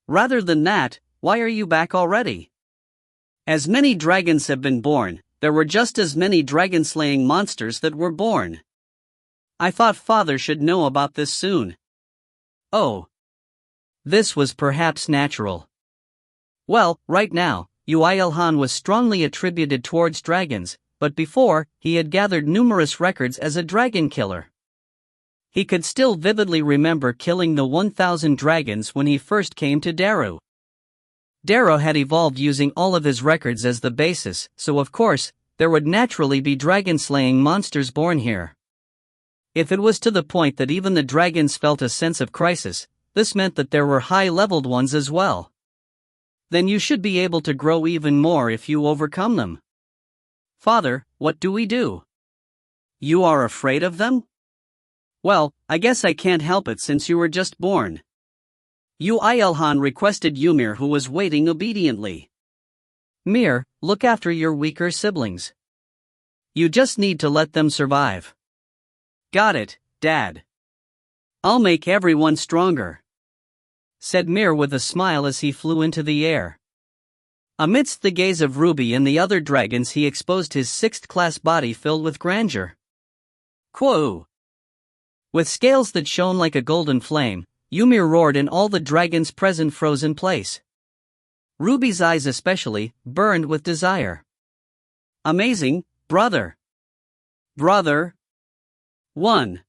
Rather than that, why are you back already? As many dragons have been born, there were just as many dragon-slaying monsters that were born. I thought Father should know about this soon. Oh. This was perhaps natural. Well, right now, Yoo IlHan was strongly attributed towards dragons, but before, he had gathered numerous records as a dragon killer. He could still vividly remember killing the 1,000 dragons when he first came to Darrow. Darrow had evolved using all of his records as the basis, so of course, there would naturally be dragon-slaying monsters born here. If it was to the point that even the dragons felt a sense of crisis, this meant that there were high-leveled ones as well. Then you should be able to grow even more if you overcome them. Father, what do we do? You are afraid of them? Well, I guess I can't help it since you were just born. Yoo IlHan requested Ymir, who was waiting obediently. Mir, look after your weaker siblings. You just need to let them survive. Got it, Dad. I'll make everyone stronger," said Mir with a smile as he flew into the air. Amidst the gaze of Ruby and the other dragons, he exposed his sixth-class body filled with grandeur. Quo! With scales that shone like a golden flame, Ymir roared and all the dragons present froze in place. Ruby's eyes especially burned with desire. Amazing, brother. Brother. 1.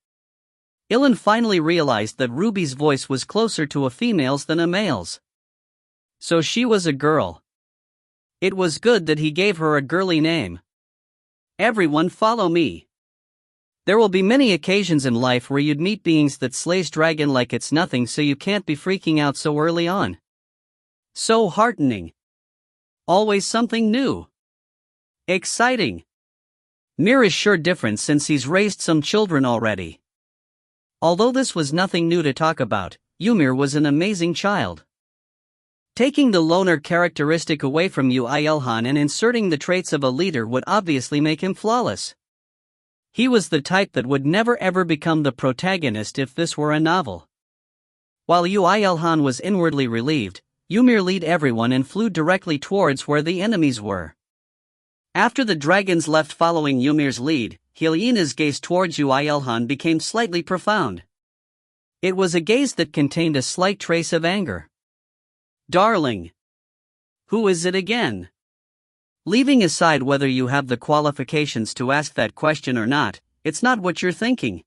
IlHan finally realized that Ruby's voice was closer to a female's than a male's. So she was a girl. It was good that he gave her a girly name. Everyone follow me. There will be many occasions in life where you'd meet beings that slays dragon like it's nothing, so you can't be freaking out so early on. So heartening. Always something new. Exciting. Mir is sure different since he's raised some children already. Although this was nothing new to talk about, Ymir was an amazing child. Taking the loner characteristic away from Yoo IlHan and inserting the traits of a leader would obviously make him flawless. He was the type that would never ever become the protagonist if this were a novel. While Yoo IlHan was inwardly relieved, Ymir led everyone and flew directly towards where the enemies were. After the dragons left following Ymir's lead, IlHan's gaze towards Yoo IlHan became slightly profound. It was a gaze that contained a slight trace of anger. Darling. Who is it again? Leaving aside whether you have the qualifications to ask that question or not, it's not what you're thinking.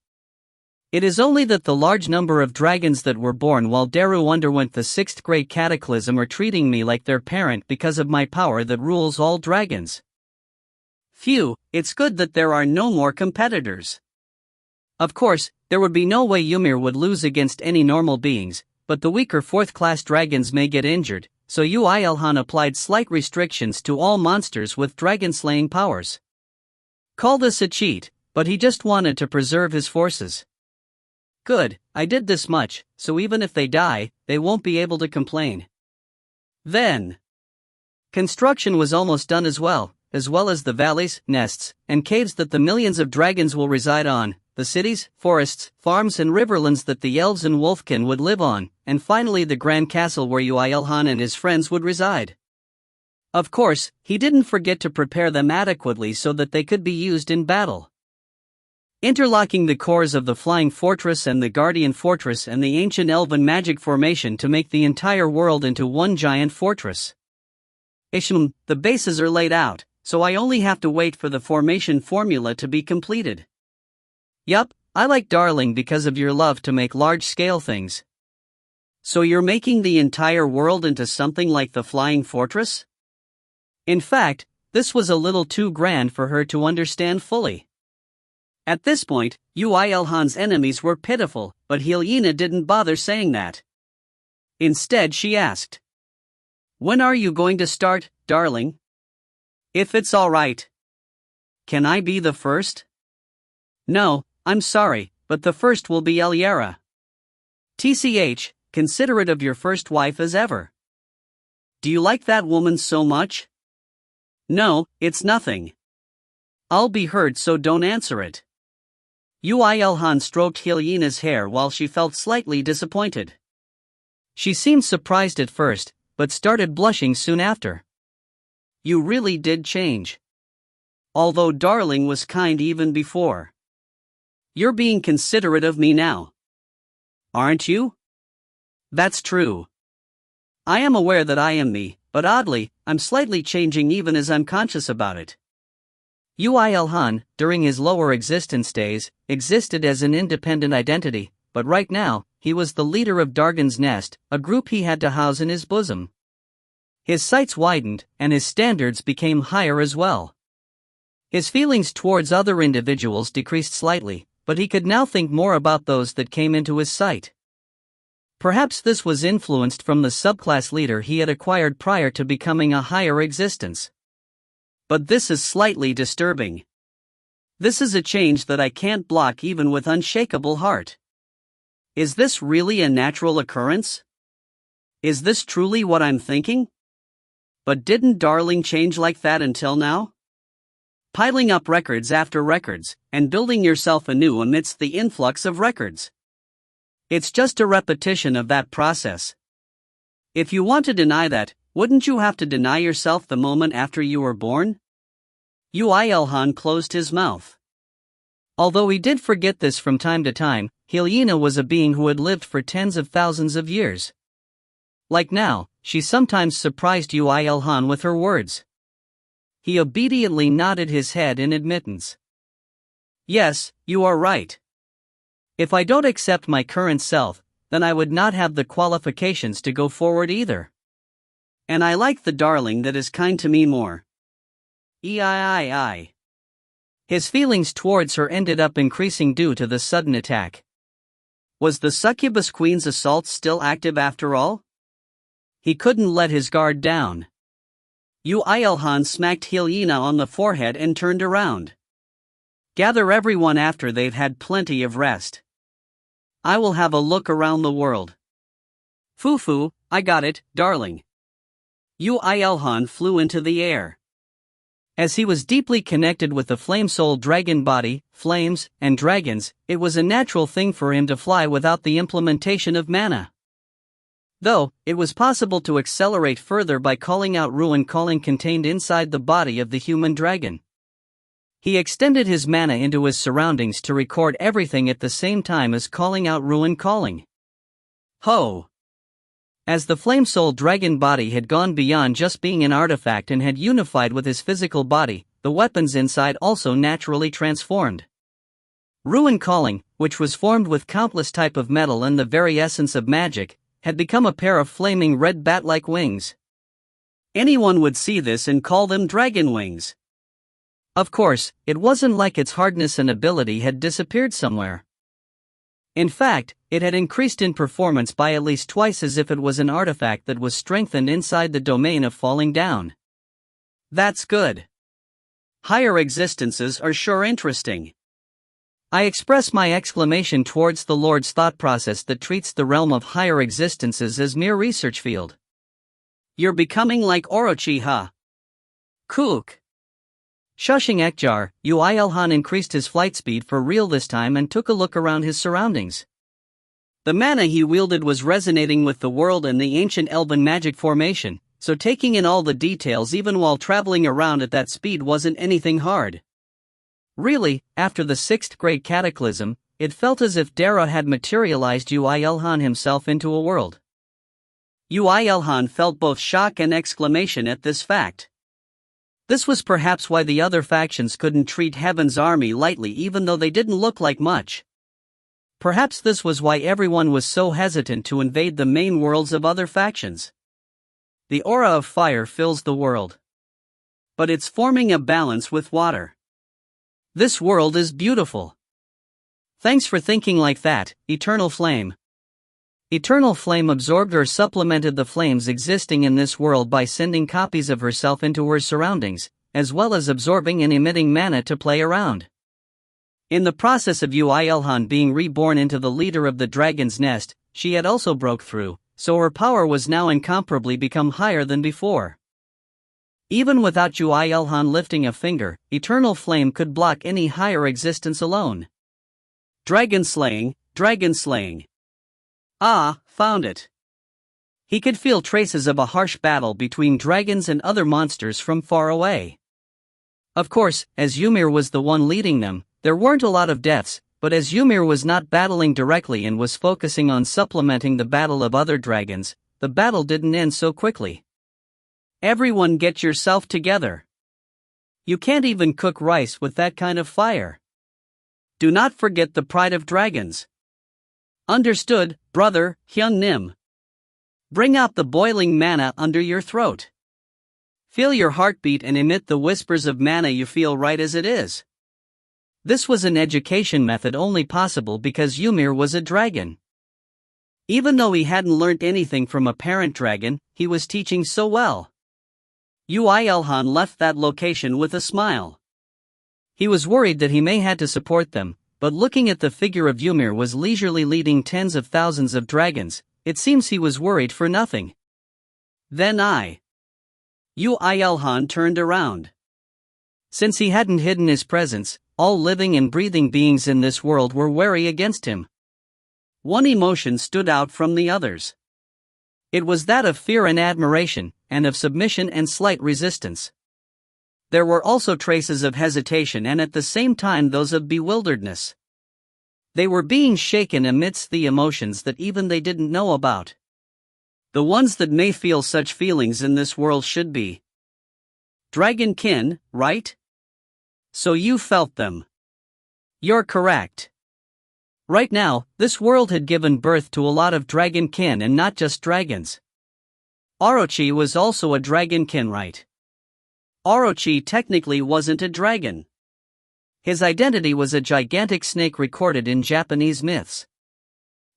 It is only that the large number of dragons that were born while Daru underwent the 6th Great Cataclysm are treating me like their parent because of my power that rules all dragons. Phew, it's good that there are no more competitors. Of course, there would be no way Ymir would lose against any normal beings, but the weaker 4th-class dragons may get injured, so Yoo IlHan applied slight restrictions to all monsters with dragon-slaying powers. Call this a cheat, but he just wanted to preserve his forces. Good, I did this much, so even if they die, they won't be able to complain. Then, construction was almost done as well as the valleys, nests, and caves that the millions of dragons will reside on, the cities, forests, farms and riverlands that the elves and wolfkin would live on, and finally the grand castle where Yoo IlHan and his friends would reside. Of course, he didn't forget to prepare them adequately so that they could be used in battle. Interlocking the cores of the Flying Fortress and the Guardian Fortress and the ancient elven magic formation to make the entire world into one giant fortress. The bases are laid out, so I only have to wait for the formation formula to be completed. Yup, I like Darling because of your love to make large-scale things. So you're making the entire world into something like the Flying Fortress? In fact, this was a little too grand for her to understand fully. At this point, Yoo IlHan's enemies were pitiful, but IlHan didn't bother saying that. Instead she asked, "When are you going to start, darling? If it's alright. Can I be the first?" "No, I'm sorry, but the first will be Elyara. TCH, considerate of your first wife as ever." "Do you like that woman so much?" "No, it's nothing. I'll be hurt, so don't answer it." Yoo IlHan stroked IlHan's hair while she felt slightly disappointed. She seemed surprised at first, but started blushing soon after. "You really did change. Although Darling was kind even before. You're being considerate of me now. Aren't you?" "That's true. I am aware that I am me, but oddly, I'm slightly changing even as I'm conscious about it." Yoo IlHan, during his lower existence days, existed as an independent identity, but right now, he was the leader of Dargon's Nest, a group he had to house in his bosom. His sights widened, and his standards became higher as well. His feelings towards other individuals decreased slightly, but he could now think more about those that came into his sight. Perhaps this was influenced from the subclass leader he had acquired prior to becoming a higher existence. But this is slightly disturbing. This is a change that I can't block even with unshakable heart. Is this really a natural occurrence? Is this truly what I'm thinking? But didn't Darling change like that until now? Piling up records after records, and building yourself anew amidst the influx of records. It's just a repetition of that process. If you want to deny that, wouldn't you have to deny yourself the moment after you were born? Yoo IlHan closed his mouth. Although he did forget this from time to time, IlHan was a being who had lived for tens of thousands of years. Like now, she sometimes surprised Yoo IlHan with her words. He obediently nodded his head in admittance. Yes, you are right. If I don't accept my current self, then I would not have the qualifications to go forward either. And I like the darling that is kind to me more. Eii. His feelings towards her ended up increasing due to the sudden attack. Was the succubus queen's assault still active after all? He couldn't let his guard down. Yoo IlHan smacked IlHan on the forehead and turned around. Gather everyone after they've had plenty of rest. I will have a look around the world. Foo, I got it, darling. Yoo IlHan flew into the air. As he was deeply connected with the flame-soul dragon body, flames, and dragons, it was a natural thing for him to fly without the implementation of mana. Though, it was possible to accelerate further by calling out ruin calling contained inside the body of the human dragon. He extended his mana into his surroundings to record everything at the same time as calling out ruin calling. Ho! As the flame-soul dragon body had gone beyond just being an artifact and had unified with his physical body, the weapons inside also naturally transformed. Ruin calling, which was formed with countless type of metal and the very essence of magic, had become a pair of flaming red bat-like wings. Anyone would see this and call them dragon wings. Of course, it wasn't like its hardness and ability had disappeared somewhere. In fact, it had increased in performance by at least twice as if it was an artifact that was strengthened inside the domain of falling down. That's good. Higher existences are sure interesting. I express my exclamation towards the Lord's thought process that treats the realm of higher existences as mere research field. You're becoming like Orochi, Kook. Shushing Ekjar, Yoo IlHan increased his flight speed for real this time and took a look around his surroundings. The mana he wielded was resonating with the world and the ancient elven magic formation, so taking in all the details even while traveling around at that speed wasn't anything hard. Really, after the 6th Great Cataclysm, it felt as if Dara had materialized Yoo IlHan himself into a world. Yoo IlHan felt both shock and exclamation at this fact. This was perhaps why the other factions couldn't treat Heaven's army lightly even though they didn't look like much. Perhaps this was why everyone was so hesitant to invade the main worlds of other factions. The aura of fire fills the world. But it's forming a balance with water. This world is beautiful. Thanks for thinking like that, Eternal Flame. Eternal Flame absorbed or supplemented the flames existing in this world by sending copies of herself into her surroundings, as well as absorbing and emitting mana to play around. In the process of Yoo IlHan being reborn into the leader of the dragon's nest, she had also broke through, so her power was now incomparably become higher than before. Even without Yoo IlHan lifting a finger, Eternal Flame could block any higher existence alone. Dragon slaying. Ah, found it. He could feel traces of a harsh battle between dragons and other monsters from far away. Of course, as Ymir was the one leading them, there weren't a lot of deaths, but as Ymir was not battling directly and was focusing on supplementing the battle of other dragons, the battle didn't end so quickly. Everyone get yourself together. You can't even cook rice with that kind of fire. Do not forget the pride of dragons. Understood, brother, Hyun Nim. Bring out the boiling mana under your throat. Feel your heartbeat and emit the whispers of mana you feel right as it is. This was an education method only possible because Ymir was a dragon. Even though he hadn't learnt anything from a parent dragon, he was teaching so well. Yoo IlHan left that location with a smile. He was worried that he may had to support them, but looking at the figure of Ymir was leisurely leading tens of thousands of dragons, it seems he was worried for nothing. Then Yoo IlHan turned around. Since he hadn't hidden his presence, all living and breathing beings in this world were wary against him. One emotion stood out from the others. It was that of fear and admiration, and of submission and slight resistance. There were also traces of hesitation and at the same time those of bewilderedness. They were being shaken amidst the emotions that even they didn't know about. The ones that may feel such feelings in this world should be dragonkin, right? So you felt them. You're correct. Right now, this world had given birth to a lot of dragonkin and not just dragons. Orochi was also a dragonkin, right? Orochi technically wasn't a dragon. His identity was a gigantic snake recorded in Japanese myths.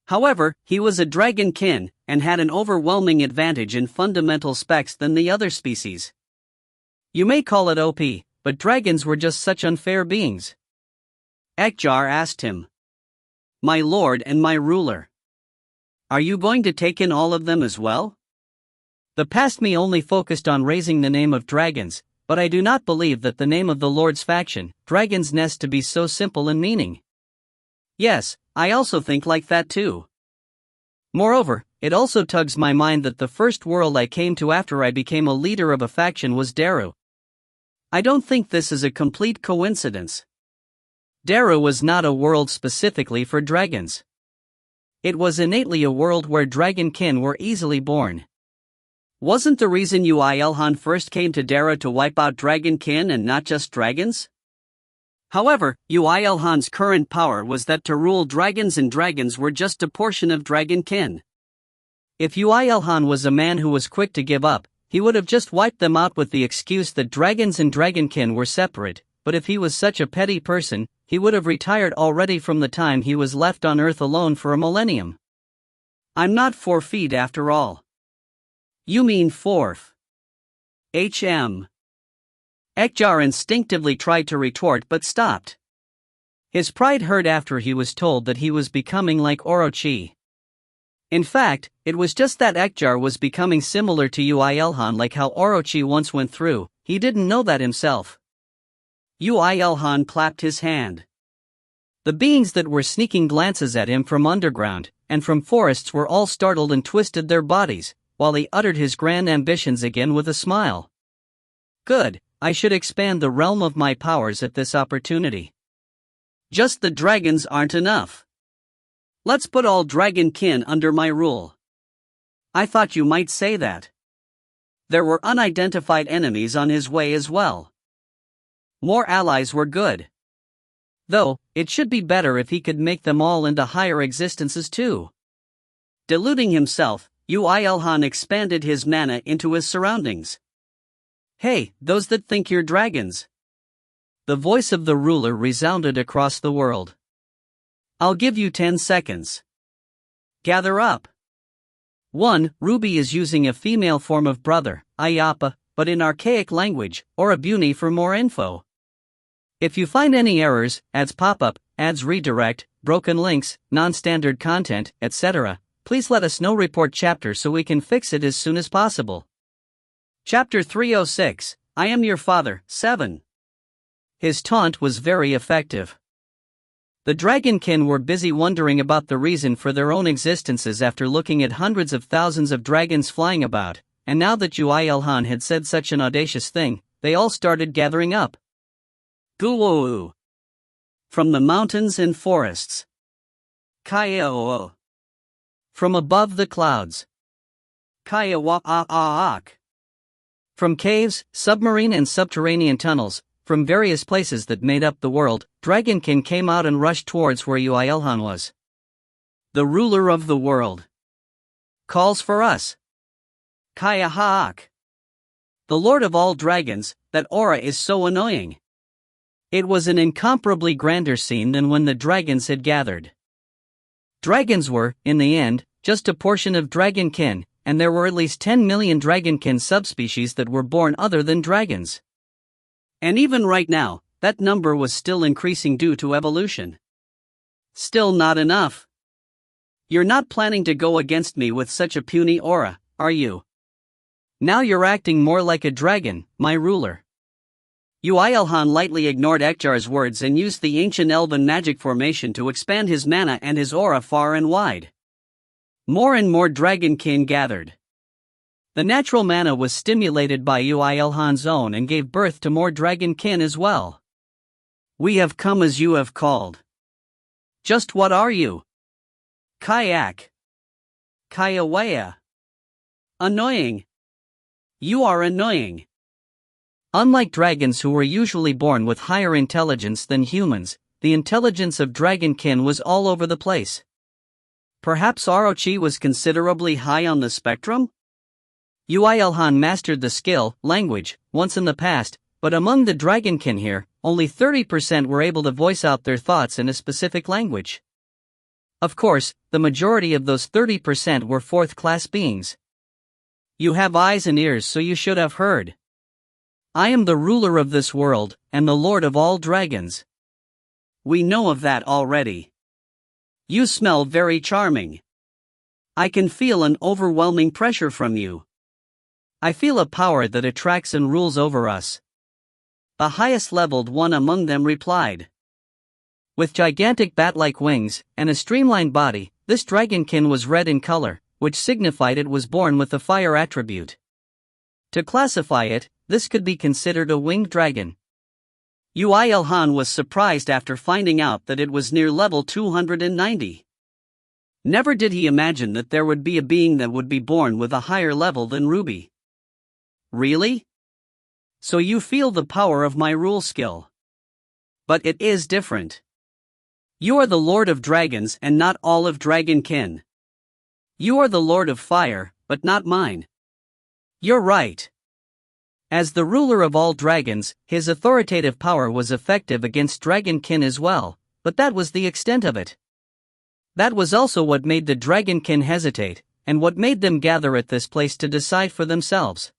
However, he was a dragonkin, and had an overwhelming advantage in fundamental specs than the other species. You may call it OP, but dragons were just such unfair beings. Ekjar asked him. My lord and my ruler. Are you going to take in all of them as well? The past me only focused on raising the name of dragons, but I do not believe that the name of the Lord's faction, Dragon's Nest, to be so simple in meaning. Yes, I also think like that too. Moreover, it also tugs my mind that the first world I came to after I became a leader of a faction was Daru. I don't think this is a complete coincidence. Daru was not a world specifically for dragons. It was innately a world where dragonkin were easily born. Wasn't the reason Yoo IlHan first came to Daru to wipe out dragonkin and not just dragons? However, Yoo IlHan's current power was that to rule dragons, and dragons were just a portion of dragonkin. If Yoo IlHan was a man who was quick to give up, he would have just wiped them out with the excuse that dragons and dragonkin were separate, but if he was such a petty person, he would have retired already from the time he was left on Earth alone for a millennium. I'm not 4 feet after all. You mean fourth. Ekjar instinctively tried to retort but stopped. His pride hurt after he was told that he was becoming like Orochi. In fact, it was just that Ekjar was becoming similar to Yoo IlHan, like how Orochi once went through. He didn't know that himself. Yoo IlHan clapped his hand. The beings that were sneaking glances at him from underground and from forests were all startled and twisted their bodies, while he uttered his grand ambitions again with a smile. Good, I should expand the realm of my powers at this opportunity. Just the dragons aren't enough. Let's put all dragonkin under my rule. I thought you might say that. There were unidentified enemies on his way as well. More allies were good. Though, it should be better if he could make them all into higher existences too. Deluding himself, Yoo IlHan expanded his mana into his surroundings. Hey, those that think you're dragons. The voice of the ruler resounded across the world. I'll give you 10 seconds. Gather up. 1. Ruby is using a female form of brother, Ayapa, but in archaic language, or Abuni for more info. If you find any errors, ads pop up, ads redirect, broken links, non-standard content, etc., please let us know. Report chapter so we can fix it as soon as possible. Chapter 306, I am your father, 7. His taunt was very effective. The dragonkin were busy wondering about the reason for their own existences after looking at hundreds of thousands of dragons flying about, and now that Yoo IlHan had said such an audacious thing, they all started gathering up. Guwoo. From the mountains and forests. Kaya-oo. From above the clouds. Kaya-wa-a-a-ak. From caves, submarine and subterranean tunnels, from various places that made up the world, dragonkin came out and rushed towards where Yoo IlHan was. The ruler of the world calls for us. Kaya-ha-ak. The lord of all dragons, that aura is so annoying. It was an incomparably grander scene than when the dragons had gathered. Dragons were, in the end, just a portion of dragonkin, and there were at least 10 million dragonkin subspecies that were born other than dragons. And even right now, that number was still increasing due to evolution. Still not enough. You're not planning to go against me with such a puny aura, are you? Now you're acting more like a dragon, my ruler. Yoo IlHan lightly ignored Ekjar's words and used the ancient elven magic formation to expand his mana and his aura far and wide. More and more dragonkin gathered. The natural mana was stimulated by Yoo IlHan's own and gave birth to more dragonkin as well. We have come as you have called. Just what are you? Kayak. Kayawaya. Annoying. You are annoying. Unlike dragons who were usually born with higher intelligence than humans, the intelligence of dragonkin was all over the place. Perhaps Orochi was considerably high on the spectrum? Yoo IlHan mastered the skill, language, once in the past, but among the dragonkin here, only 30% were able to voice out their thoughts in a specific language. Of course, the majority of those 30% were fourth-class beings. You have eyes and ears, so you should have heard. I am the ruler of this world, and the lord of all dragons. We know of that already. You smell very charming. I can feel an overwhelming pressure from you. I feel a power that attracts and rules over us. The highest leveled one among them replied. With gigantic bat-like wings, and a streamlined body, this dragonkin was red in color, which signified it was born with the fire attribute. To classify it, this could be considered a winged dragon. Yoo IlHan was surprised after finding out that it was near level 290. Never did he imagine that there would be a being that would be born with a higher level than Ruby. Really? So you feel the power of my rule skill. But it is different. You are the Lord of Dragons and not all of Dragonkin. You are the Lord of Fire, but not mine. You're right. As the ruler of all dragons, his authoritative power was effective against dragonkin as well, but that was the extent of it. That was also what made the dragonkin hesitate, and what made them gather at this place to decide for themselves.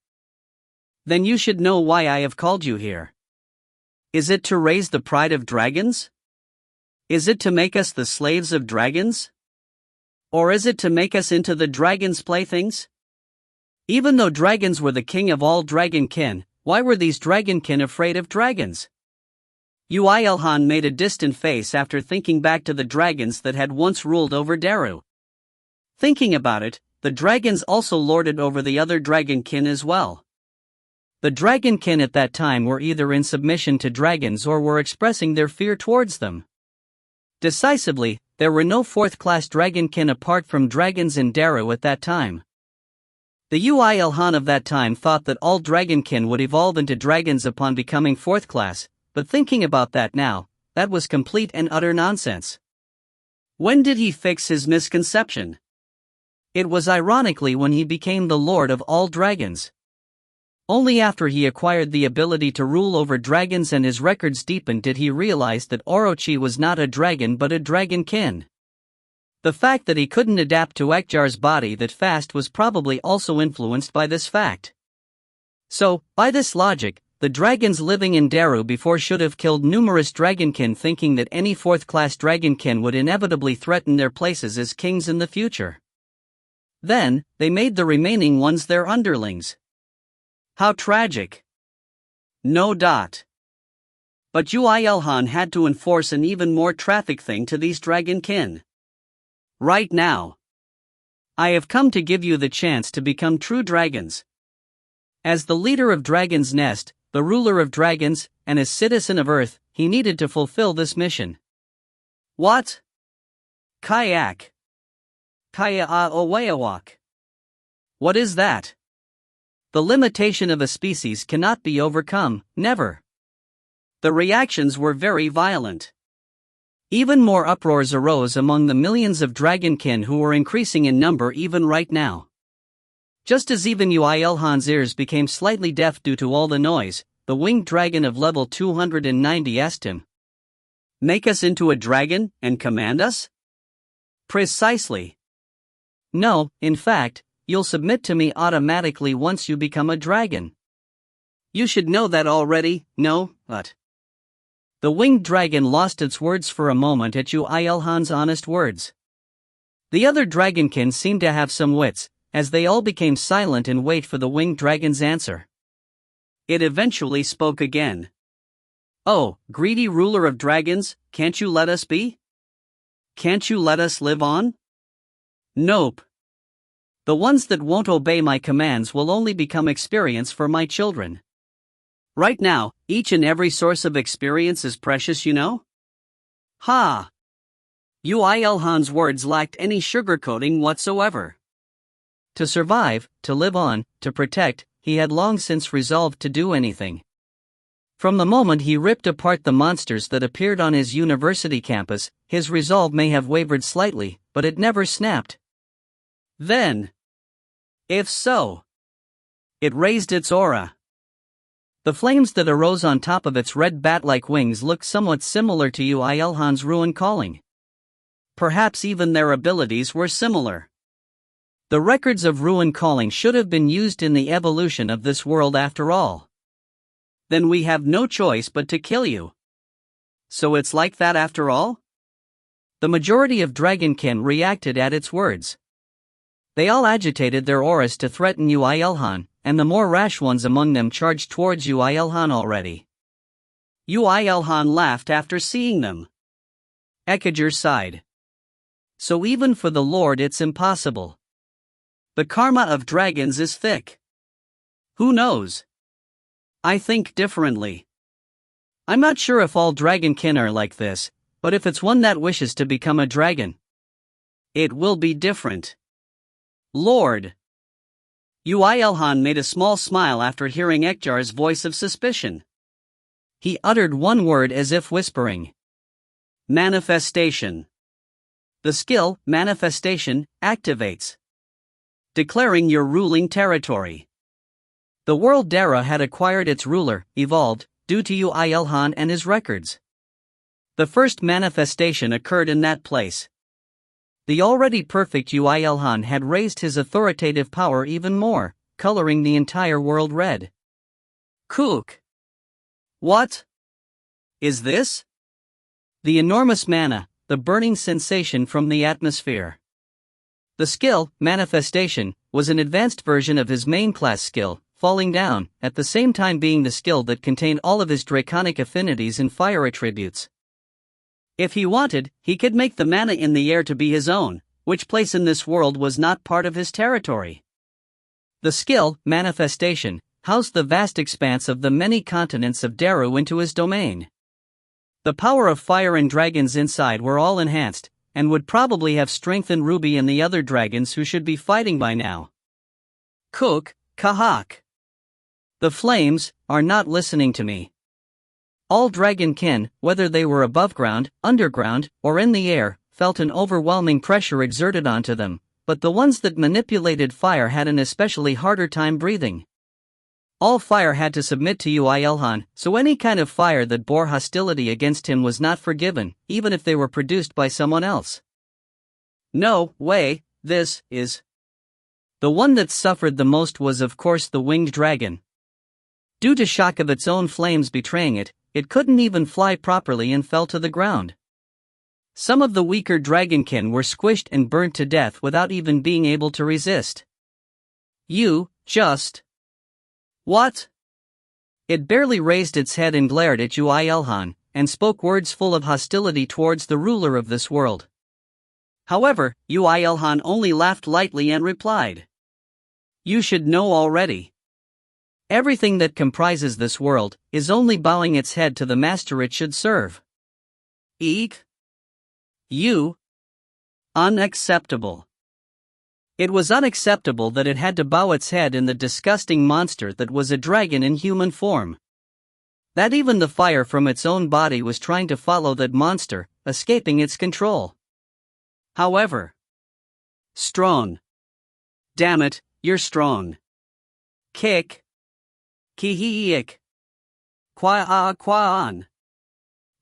Then you should know why I have called you here. Is it to raise the pride of dragons? Is it to make us the slaves of dragons? Or is it to make us into the dragon's playthings? Even though dragons were the king of all dragonkin, why were these dragonkin afraid of dragons? Yoo IlHan made a distant face after thinking back to the dragons that had once ruled over Daru. Thinking about it, the dragons also lorded over the other dragonkin as well. The dragonkin at that time were either in submission to dragons or were expressing their fear towards them. Decisively, there were no fourth-class dragonkin apart from dragons in Daru at that time. The Yoo IlHan of that time thought that all dragonkin would evolve into dragons upon becoming fourth class, but thinking about that now, that was complete and utter nonsense. When did he fix his misconception? It was ironically when he became the lord of all dragons. Only after he acquired the ability to rule over dragons and his records deepened did he realize that Orochi was not a dragon but a dragonkin. The fact that he couldn't adapt to Ekjar's body that fast was probably also influenced by this fact. So, by this logic, the dragons living in Daru before should have killed numerous dragonkin, thinking that any fourth-class dragonkin would inevitably threaten their places as kings in the future. Then, they made the remaining ones their underlings. How tragic. No dot. But Yoo IlHan had to enforce an even more traffic thing to these dragonkin. Right now. I have come to give you the chance to become true dragons. As the leader of Dragon's Nest, the ruler of dragons, and as citizen of Earth, he needed to fulfill this mission. What? Kayak. Kaya-a-owayawak. What is that? The limitation of a species cannot be overcome, never. The reactions were very violent. Even more uproars arose among the millions of dragonkin who were increasing in number even right now. Just as even Yoo IlHan's ears became slightly deaf due to all the noise, the winged dragon of level 290 asked him, "Make us into a dragon and command us?" "Precisely. No, in fact, you'll submit to me automatically once you become a dragon." "You should know that already, no, but..." The winged dragon lost its words for a moment at Yoo IlHan's honest words. The other dragonkin seemed to have some wits, as they all became silent and wait for the winged dragon's answer. It eventually spoke again. "Oh, greedy ruler of dragons, can't you let us be? Can't you let us live on?" "Nope. The ones that won't obey my commands will only become experience for my children. Right now, each and every source of experience is precious, you know?" Ha! Yoo IlHan's words lacked any sugarcoating whatsoever. To survive, to live on, to protect, he had long since resolved to do anything. From the moment he ripped apart the monsters that appeared on his university campus, his resolve may have wavered slightly, but it never snapped. Then, if so, it raised its aura. The flames that arose on top of its red bat-like wings looked somewhat similar to Yoo IlHan's ruin calling. Perhaps even their abilities were similar. The records of ruin calling should have been used in the evolution of this world after all. Then we have no choice but to kill you. So it's like that after all? The majority of dragonkin reacted at its words. They all agitated their auras to threaten Yoo IlHan, and the more rash ones among them charged towards Yoo IlHan already. Yoo IlHan laughed after seeing them. Ekager sighed. So even for the Lord it's impossible. The karma of dragons is thick. Who knows? I think differently. I'm not sure if all dragonkin are like this, but if it's one that wishes to become a dragon, it will be different. Lord. Yoo IlHan made a small smile after hearing Ekager's voice of suspicion. He uttered one word as if whispering. Manifestation. The skill, manifestation, activates, declaring your ruling territory. The world Dara had acquired its ruler, evolved, due to Yoo IlHan and his records. The first manifestation occurred in that place. The already perfect Yoo IlHan had raised his authoritative power even more, coloring the entire world red. Kook. What is this? The enormous mana, the burning sensation from the atmosphere. The skill, manifestation, was an advanced version of his main class skill, falling down, at the same time being the skill that contained all of his draconic affinities and fire attributes. If he wanted, he could make the mana in the air to be his own, which place in this world was not part of his territory. The skill, manifestation, housed the vast expanse of the many continents of Daru into his domain. The power of fire and dragons inside were all enhanced, and would probably have strengthened Ruby and the other dragons who should be fighting by now. Kook, Kahak. The flames are not listening to me. All dragonkin, whether they were above ground, underground, or in the air, felt an overwhelming pressure exerted onto them, but the ones that manipulated fire had an especially harder time breathing. All fire had to submit to Yoo IlHan, so any kind of fire that bore hostility against him was not forgiven, even if they were produced by someone else. No way, this is. The one that suffered the most was of course the winged dragon. Due to shock of its own flames betraying it, it couldn't even fly properly and fell to the ground. Some of the weaker dragonkin were squished and burnt to death without even being able to resist. You, just. What? It barely raised its head and glared at Yoo IlHan, and spoke words full of hostility towards the ruler of this world. However, Yoo IlHan only laughed lightly and replied. You should know already. Everything that comprises this world is only bowing its head to the master it should serve. Eek. You. Unacceptable. It was unacceptable that it had to bow its head in the disgusting monster that was a dragon in human form. That even the fire from its own body was trying to follow that monster, escaping its control. However. Strong. Damn it, you're strong. Kick. Kihiik. Kwaan.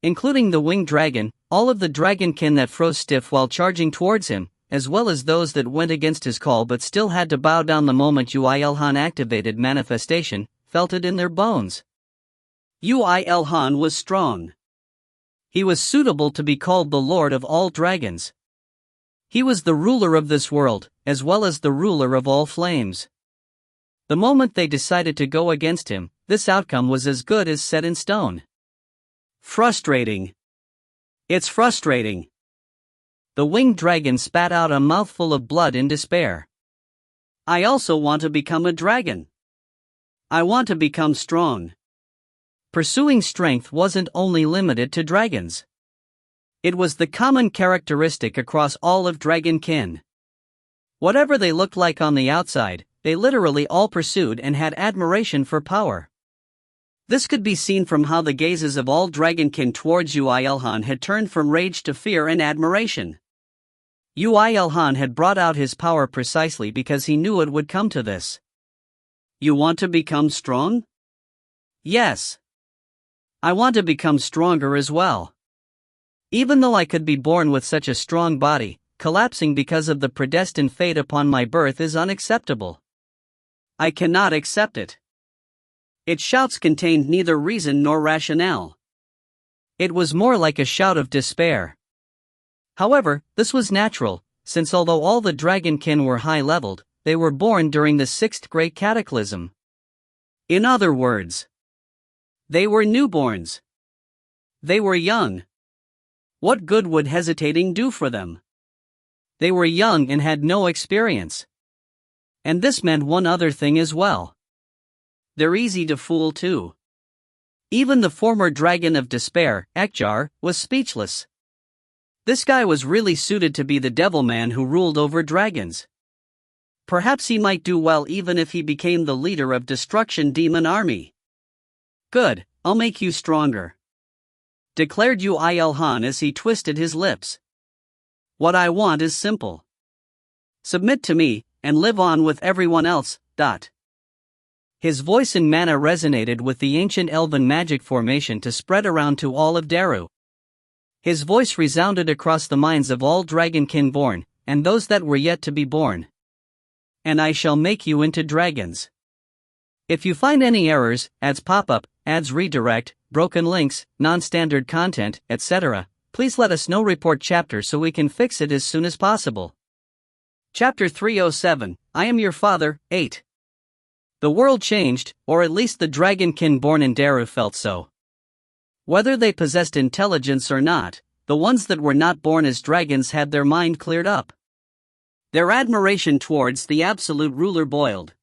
Including the winged dragon, all of the dragonkin that froze stiff while charging towards him, as well as those that went against his call but still had to bow down the moment Yoo IlHan activated manifestation, felt it in their bones. Yoo IlHan was strong. He was suitable to be called the Lord of all dragons. He was the ruler of this world, as well as the ruler of all flames. The moment they decided to go against him, this outcome was as good as set in stone. Frustrating. It's frustrating. The winged dragon spat out a mouthful of blood in despair. I also want to become a dragon. I want to become strong. Pursuing strength wasn't only limited to dragons. It was the common characteristic across all of dragonkin. Whatever they looked like on the outside, they literally all pursued and had admiration for power. This could be seen from how the gazes of all dragonkin towards Yoo IlHan had turned from rage to fear and admiration. Yoo IlHan had brought out his power precisely because he knew it would come to this. You want to become strong? Yes. I want to become stronger as well. Even though I could be born with such a strong body, collapsing because of the predestined fate upon my birth is unacceptable. I cannot accept it. Its shouts contained neither reason nor rationale. It was more like a shout of despair. However, this was natural, since although all the dragonkin were high-leveled, they were born during the 6th Great Cataclysm. In other words, they were newborns. They were young. What good would hesitating do for them? They were young and had no experience. And this meant one other thing as well. They're easy to fool too. Even the former dragon of despair, Ekjar, was speechless. This guy was really suited to be the devil man who ruled over dragons. Perhaps he might do well even if he became the leader of Destruction Demon Army. Good, I'll make you stronger, declared Yoo IlHan as he twisted his lips. What I want is simple. Submit to me, and live on with everyone else. His voice in mana resonated with the ancient elven magic formation to spread around to all of Daru. His voice resounded across the minds of all dragonkin born, and those that were yet to be born. And I shall make you into dragons. If you find any errors, ads pop up, ads redirect, broken links, non-standard content, etc., please let us know. Report chapter so we can fix it as soon as possible. Chapter 307, I Am Your Father, 8. The world changed, or at least the dragonkin born in Daru felt so. Whether they possessed intelligence or not, the ones that were not born as dragons had their mind cleared up. Their admiration towards the absolute ruler boiled.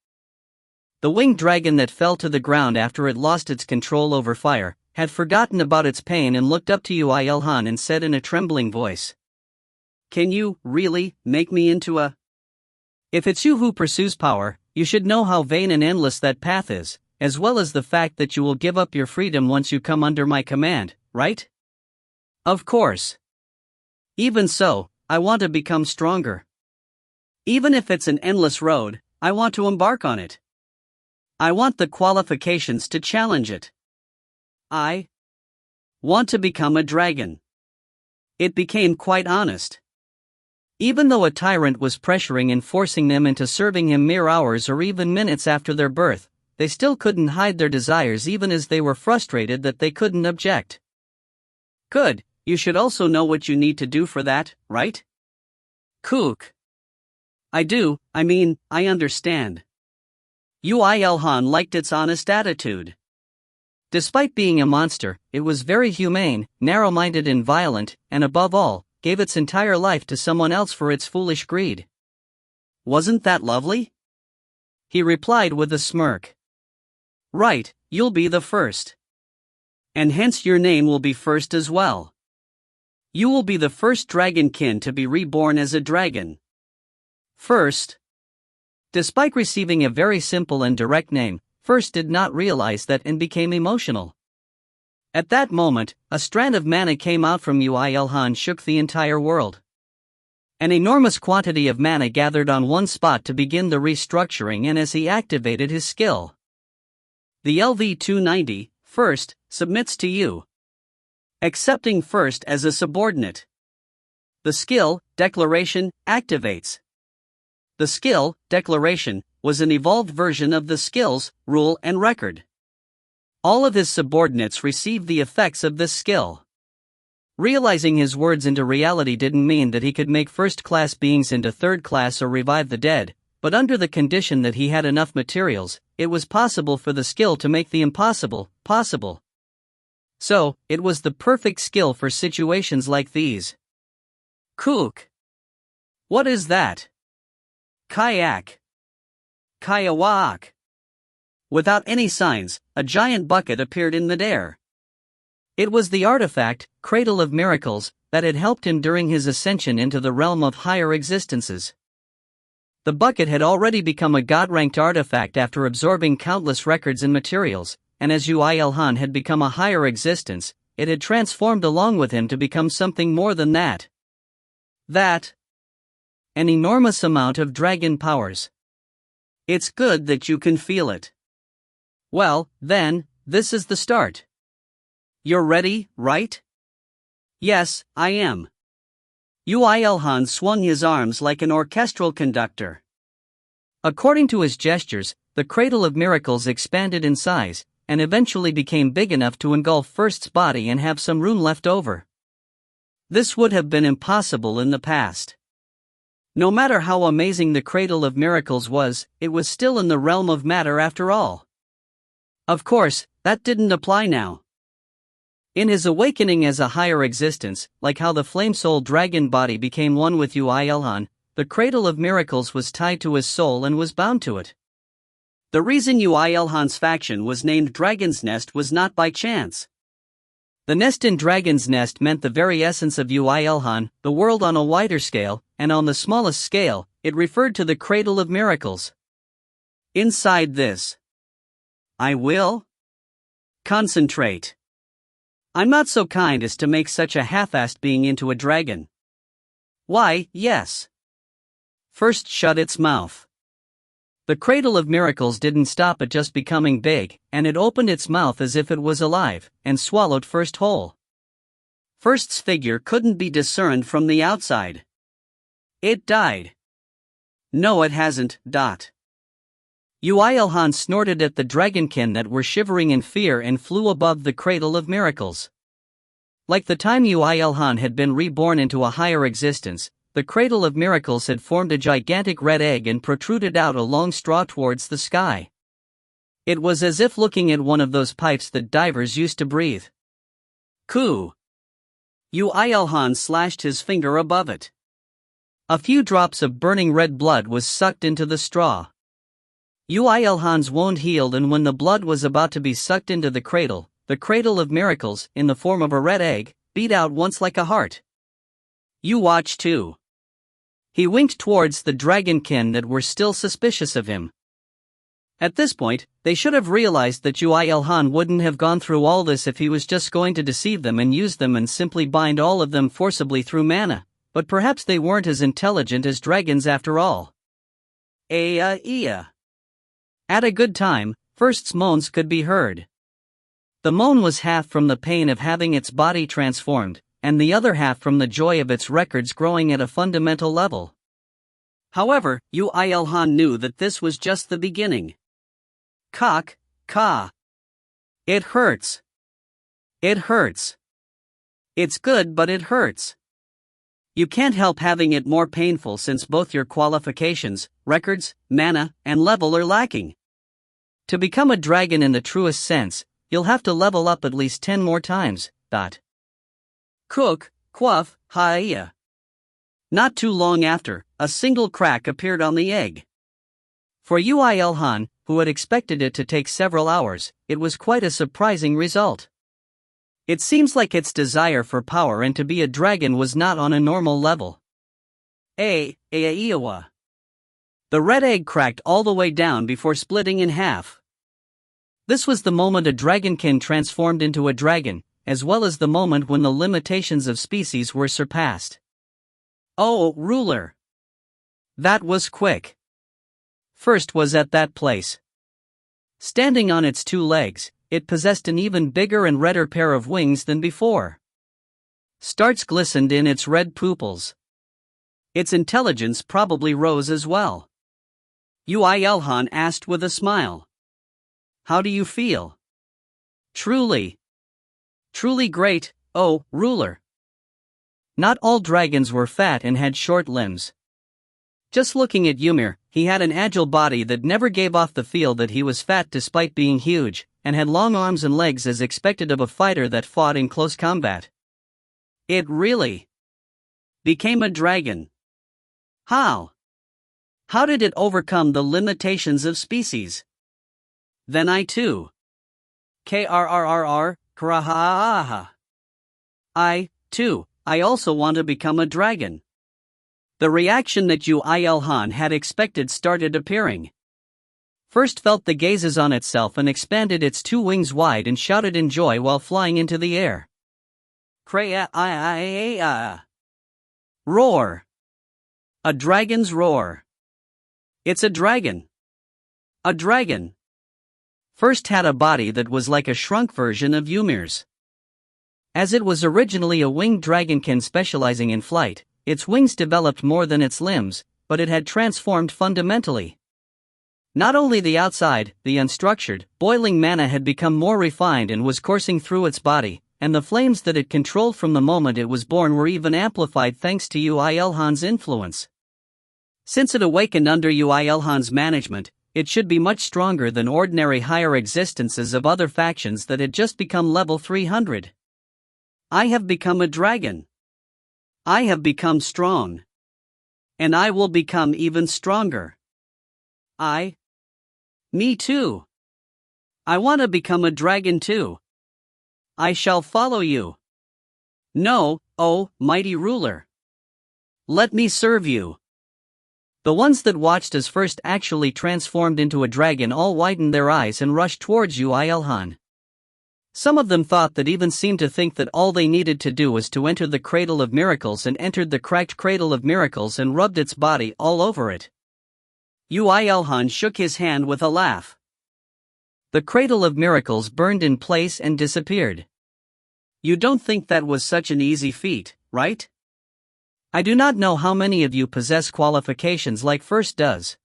The winged dragon that fell to the ground after it lost its control over fire had forgotten about its pain and looked up to Yoo IlHan and said in a trembling voice, "Can you, really, make me into a..." If it's you who pursues power, you should know how vain and endless that path is, as well as the fact that you will give up your freedom once you come under my command, right? Of course. Even so, I want to become stronger. Even if it's an endless road, I want to embark on it. I want the qualifications to challenge it. I want to become a dragon. It became quite honest. Even though a tyrant was pressuring and forcing them into serving him mere hours or even minutes after their birth, they still couldn't hide their desires even as they were frustrated that they couldn't object. Good, you should also know what you need to do for that, right? Kook. I do, I understand. Yoo IlHan liked its honest attitude. Despite being a monster, it was very humane, narrow-minded and violent, and above all, gave its entire life to someone else for its foolish greed. Wasn't that lovely? He replied with a smirk. Right, you'll be the first. And hence your name will be first as well. You will be the first dragonkin to be reborn as a dragon. First. Despite receiving a very simple and direct name, First did not realize that and became emotional. At that moment, a strand of mana came out from Yoo IlHan shook the entire world. An enormous quantity of mana gathered on one spot to begin the restructuring, and as he activated his skill, the LV-290, First, submits to you, accepting First as a subordinate. The skill, Declaration, activates. The skill, Declaration, was an evolved version of the skills, Rule and Record. All of his subordinates received the effects of this skill. Realizing his words into reality didn't mean that he could make first-class beings into third-class or revive the dead, but under the condition that he had enough materials, it was possible for the skill to make the impossible possible. So, it was the perfect skill for situations like these. Kook. What is that? Kayak. Kayawaak. Without any signs, a giant bucket appeared in midair. It was the artifact, Cradle of Miracles, that had helped him during his ascension into the realm of higher existences. The bucket had already become a god-ranked artifact after absorbing countless records and materials, and as Yoo IlHan had become a higher existence, it had transformed along with him to become something more than that. An enormous amount of dragon powers. It's good that you can feel it. Well, then, this is the start. You're ready, right? Yes, I am. Yoo IlHan swung his arms like an orchestral conductor. According to his gestures, the Cradle of Miracles expanded in size, and eventually became big enough to engulf First's body and have some room left over. This would have been impossible in the past. No matter how amazing the Cradle of Miracles was, it was still in the realm of matter after all. Of course, that didn't apply now. In his awakening as a higher existence, like how the flame-soul dragon body became one with Yoo IlHan, the Cradle of Miracles was tied to his soul and was bound to it. The reason Yoo IlHan's faction was named Dragon's Nest was not by chance. The nest in Dragon's Nest meant the very essence of Yoo IlHan, the world on a wider scale, and on the smallest scale, it referred to the Cradle of Miracles. Inside this, I will concentrate. I'm not so kind as to make such a half-assed being into a dragon. Why, yes. First shut its mouth. The Cradle of Miracles didn't stop at just becoming big, and it opened its mouth as if it was alive, and swallowed First whole. First's figure couldn't be discerned from the outside. It died. No, it hasn't. Yoo IlHan snorted at the dragonkin that were shivering in fear and flew above the Cradle of Miracles. Like the time Yoo IlHan had been reborn into a higher existence, the Cradle of Miracles had formed a gigantic red egg and protruded out a long straw towards the sky. It was as if looking at one of those pipes that divers used to breathe. Coo! Yoo IlHan slashed his finger above it. A few drops of burning red blood was sucked into the straw. Yoo IlHan's wound healed, and when the blood was about to be sucked into the Cradle of Miracles, in the form of a red egg, beat out once like a heart. You watch too. He winked towards the dragonkin that were still suspicious of him. At this point, they should have realized that Yoo IlHan wouldn't have gone through all this if he was just going to deceive them and use them and simply bind all of them forcibly through mana, but perhaps they weren't as intelligent as dragons after all. At a good time, First's moans could be heard. The moan was half from the pain of having its body transformed, and the other half from the joy of its records growing at a fundamental level. However, Yoo IlHan knew that this was just the beginning. Ka. It hurts. It hurts. It's good, but it hurts. You can't help having it more painful since both your qualifications, records, mana, and level are lacking. To become a dragon in the truest sense, you'll have to level up at least 10 more times. Cook, quaff, haia. Not too long after, a single crack appeared on the egg. For Yoo IlHan, who had expected it to take several hours, it was quite a surprising result. It seems like its desire for power and to be a dragon was not on a normal level. The red egg cracked all the way down before splitting in half. This was the moment a dragonkin transformed into a dragon, as well as the moment when the limitations of species were surpassed. Oh, ruler! That was quick. First was at that place. Standing on its two legs, it possessed an even bigger and redder pair of wings than before. Stars glistened in its red pupils. Its intelligence probably rose as well. Yoo IlHan asked with a smile. How do you feel? Truly great, oh, ruler. Not all dragons were fat and had short limbs. Just looking at Ymir, he had an agile body that never gave off the feel that he was fat despite being huge, and had long arms and legs as expected of a fighter that fought in close combat. It really became a dragon. How? How did it overcome the limitations of species? Then I too. Krrrr, krahaha. I also want to become a dragon. The reaction that Yoo IlHan had expected started appearing. First felt the gazes on itself and expanded its two wings wide and shouted in joy while flying into the air. Roar. A dragon's roar. It's a dragon. A dragon. First had a body that was like a shrunk version of Ymir's. As it was originally a winged dragonkin specializing in flight, its wings developed more than its limbs, but it had transformed fundamentally. Not only the outside, the unstructured, boiling mana had become more refined and was coursing through its body, and the flames that it controlled from the moment it was born were even amplified thanks to Yoo IlHan's influence. Since it awakened under Yoo IlHan's management, it should be much stronger than ordinary higher existences of other factions that had just become level 300. I have become a dragon. I have become strong. And I will become even stronger. Me too. I want to become a dragon too. I shall follow you. No, oh, mighty ruler. Let me serve you. The ones that watched as first actually transformed into a dragon all widened their eyes and rushed towards Yoo IlHan. Some of them thought that even seemed to think that all they needed to do was to enter the Cradle of Miracles and entered the cracked Cradle of Miracles and rubbed its body all over it. Yoo IlHan shook his hand with a laugh. The Cradle of Miracles burned in place and disappeared. You don't think that was such an easy feat, right? I do not know how many of you possess qualifications like First does.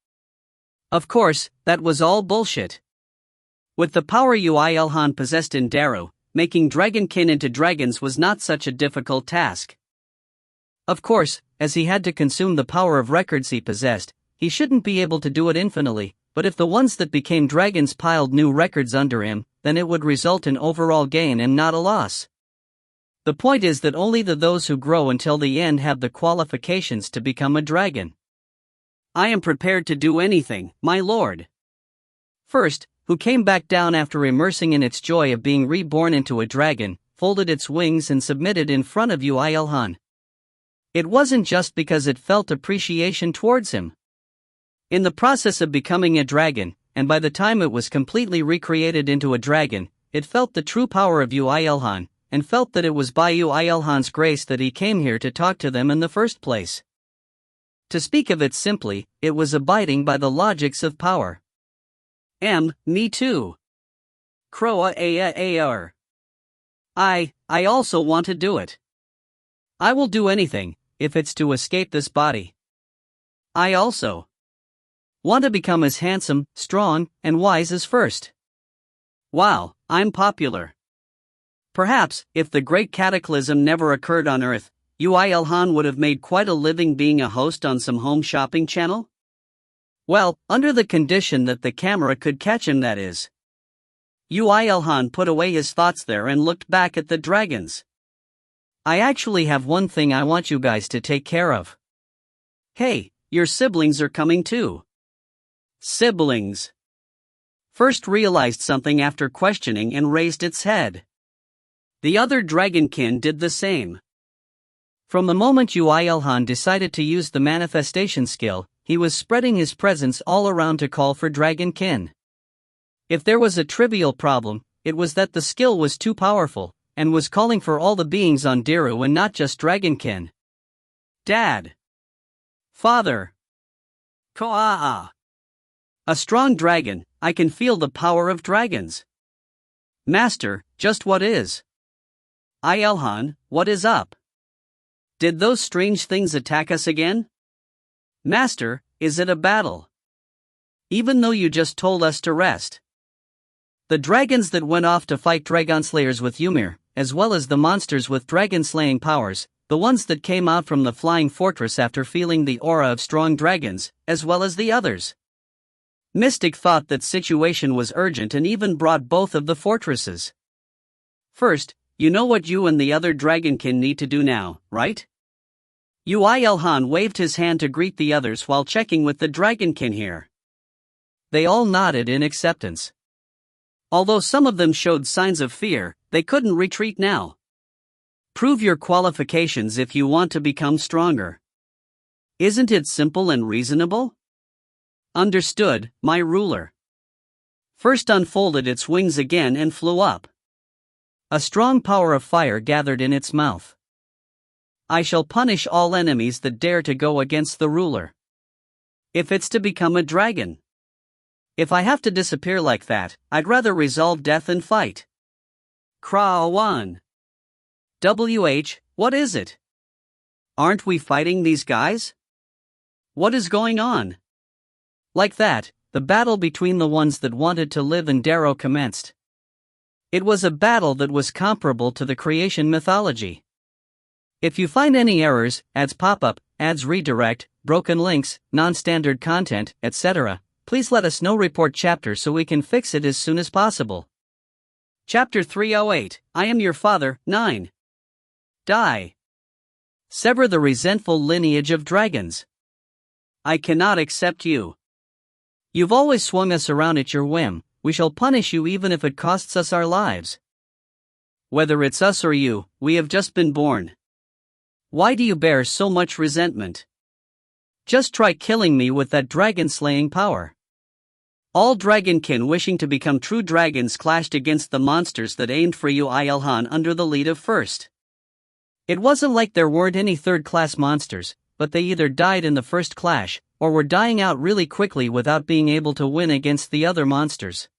Of course, that was all bullshit. With the power Yoo IlHan possessed in Daru, making dragonkin into dragons was not such a difficult task. Of course, as he had to consume the power of records he possessed, he shouldn't be able to do it infinitely, but if the ones that became dragons piled new records under him, then it would result in overall gain and not a loss. The point is that only those who grow until the end have the qualifications to become a dragon. I am prepared to do anything, my lord. First, who came back down after immersing in its joy of being reborn into a dragon, folded its wings and submitted in front of Yoo IlHan. It wasn't just because it felt appreciation towards him. In the process of becoming a dragon, and by the time it was completely recreated into a dragon, it felt the true power of Yoo IlHan, and felt that it was by Yoo IlHan's grace that he came here to talk to them in the first place. To speak of it simply, it was abiding by the logics of power. Me too. Croa aar. I also want to do it. I will do anything, if it's to escape this body. I also want to become as handsome, strong, and wise as First. Wow, I'm popular. Perhaps, if the Great Cataclysm never occurred on Earth, Yoo IlHan would have made quite a living being a host on some home shopping channel? Well, under the condition that the camera could catch him, that is. Yoo IlHan put away his thoughts there and looked back at the dragons. I actually have one thing I want you guys to take care of. Hey, your siblings are coming too. Siblings. First realized something after questioning and raised its head. The other dragonkin did the same. From the moment Yoo IlHan decided to use the manifestation skill, he was spreading his presence all around to call for dragonkin. If there was a trivial problem, it was that the skill was too powerful, and was calling for all the beings on Daru and not just dragonkin. Dad. Father. Koaa. A strong dragon, I can feel the power of dragons. Master, just what is? IlHan, what is up? Did those strange things attack us again? Master, is it a battle? Even though you just told us to rest. The dragons that went off to fight dragonslayers with Ymir, as well as the monsters with dragon-slaying powers, the ones that came out from the flying fortress after feeling the aura of strong dragons, as well as the others. Mystic thought that situation was urgent and even brought both of the fortresses. First, you know what you and the other dragonkin need to do now, right? Yoo IlHan waved his hand to greet the others while checking with the dragonkin here. They all nodded in acceptance. Although some of them showed signs of fear, they couldn't retreat now. Prove your qualifications if you want to become stronger. Isn't it simple and reasonable? Understood, my ruler. First unfolded its wings again and flew up. A strong power of fire gathered in its mouth. I shall punish all enemies that dare to go against the ruler. If it's to become a dragon. If I have to disappear like that, I'd rather resolve death and fight. Kra-1. What is it? Aren't we fighting these guys? What is going on? Like that, the battle between the ones that wanted to live in Darrow commenced. It was a battle that was comparable to the creation mythology. If you find any errors, ads pop up, ads redirect, broken links, non-standard content, etc., please let us know. Report chapter so we can fix it as soon as possible. Chapter 308, I am your father, 9. Die. Sever the resentful lineage of dragons. I cannot accept you. You've always swung us around at your whim. We shall punish you even if it costs us our lives. Whether it's us or you, we have just been born. Why do you bear so much resentment? Just try killing me with that dragon-slaying power. All dragonkin wishing to become true dragons clashed against the monsters that aimed for Yoo IlHan under the lead of First. It wasn't like there weren't any third-class monsters, but they either died in the first clash, or were dying out really quickly without being able to win against the other monsters.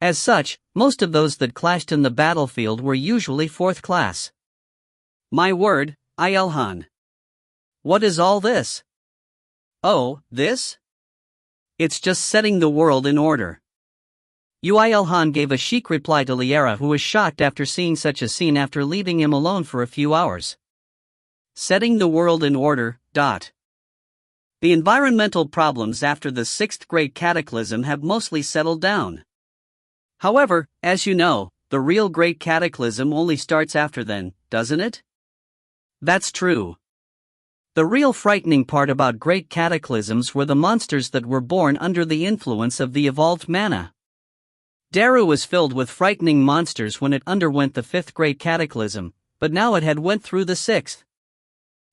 As such, most of those that clashed in the battlefield were usually fourth class. My word, IlHan. What is all this? Oh, this? It's just setting the world in order. Yoo IlHan gave a chic reply to Liera, who was shocked after seeing such a scene after leaving him alone for a few hours. Setting the world in order, The environmental problems after the 6th Great Cataclysm have mostly settled down. However, as you know, the real Great Cataclysm only starts after then, doesn't it? That's true. The real frightening part about Great Cataclysms were the monsters that were born under the influence of the evolved mana. Darrow was filled with frightening monsters when it underwent the 5th Great Cataclysm, but now it had went through the 6th.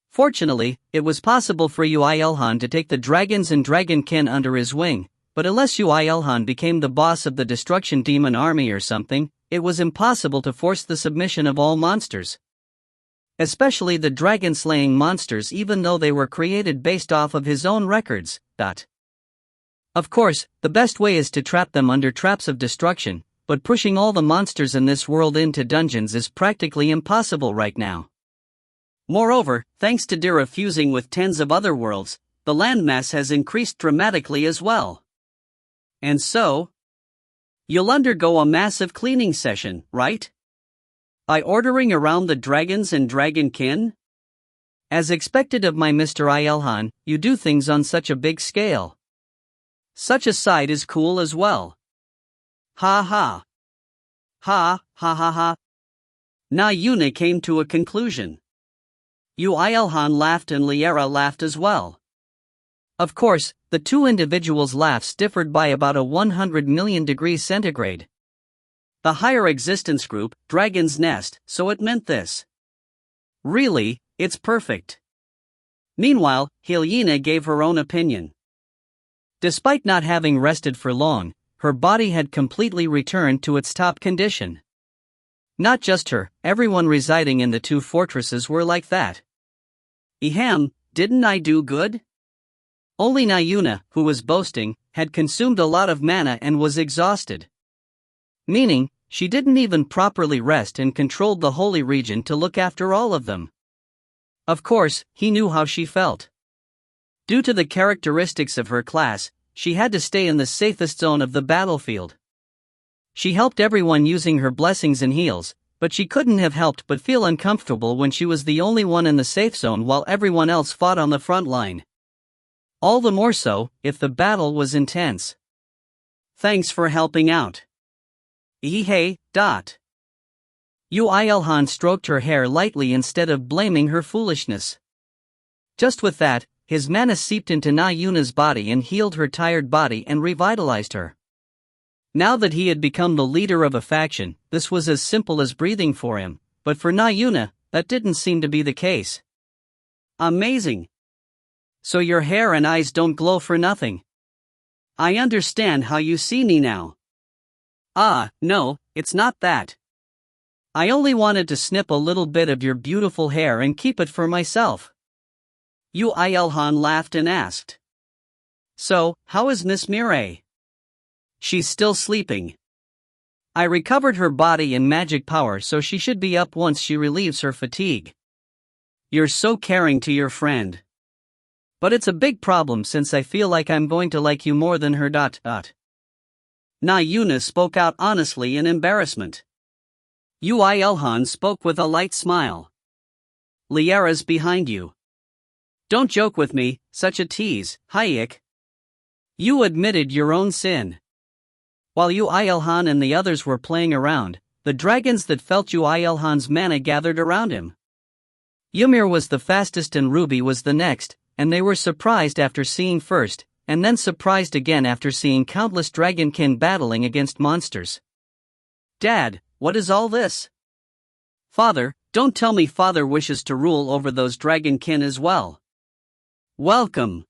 Fortunately, it was possible for Yoo IlHan to take the dragons and dragonkin under his wing, but unless Yoo IlHan became the boss of the Destruction Demon Army or something, it was impossible to force the submission of all monsters. Especially the dragon-slaying monsters, even though they were created based off of his own records. Of course, the best way is to trap them under traps of destruction, but pushing all the monsters in this world into dungeons is practically impossible right now. Moreover, thanks to Dira fusing with tens of other worlds, the landmass has increased dramatically as well. And so, you'll undergo a massive cleaning session, right? By ordering around the dragons and dragonkin? As expected of my Mr. IlHan, you do things on such a big scale. Such a sight is cool as well. Ha ha. Ha ha ha ha. Naayuna came to a conclusion. Yoo IlHan laughed and Liera laughed as well. Of course, the two individuals' laughs differed by about 100 million degrees centigrade. The higher existence group, Dragon's Nest, so it meant this. Really, it's perfect. Meanwhile, Helena gave her own opinion. Despite not having rested for long, her body had completely returned to its top condition. Not just her, everyone residing in the two fortresses were like that. Ehem, didn't I do good? Only Naayuna, who was boasting, had consumed a lot of mana and was exhausted. Meaning, she didn't even properly rest and controlled the holy region to look after all of them. Of course, he knew how she felt. Due to the characteristics of her class, she had to stay in the safest zone of the battlefield. She helped everyone using her blessings and heals, But she couldn't have helped but feel uncomfortable when she was the only one in the safe zone while everyone else fought on the front line. All the more so, if the battle was intense. Thanks for helping out. Hey. Yoo IlHan stroked her hair lightly instead of blaming her foolishness. Just with that, his mana seeped into Na Yuna's body and healed her tired body and revitalized her. Now that he had become the leader of a faction, this was as simple as breathing for him, but for Na Yuna, that didn't seem to be the case. Amazing. So your hair and eyes don't glow for nothing. I understand how you see me now. No, it's not that. I only wanted to snip a little bit of your beautiful hair and keep it for myself. Yoo IlHan laughed and asked. So, how is Miss Mireille? She's still sleeping. I recovered her body and magic power, so she should be up once she relieves her fatigue. You're so caring to your friend. But it's a big problem since I feel like I'm going to like you more than her. Na Yuna spoke out honestly in embarrassment. Yoo IlHan spoke with a light smile. Liara's behind you. Don't joke with me, such a tease, Hayek. You admitted your own sin. While Yoo IlHan and the others were playing around, the dragons that felt Yoo IlHan's mana gathered around him. Ymir was the fastest and Ruby was the next, and they were surprised after seeing first, and then surprised again after seeing countless dragonkin battling against monsters. Dad, what is all this? Father, don't tell me Father wishes to rule over those dragonkin as well. Welcome.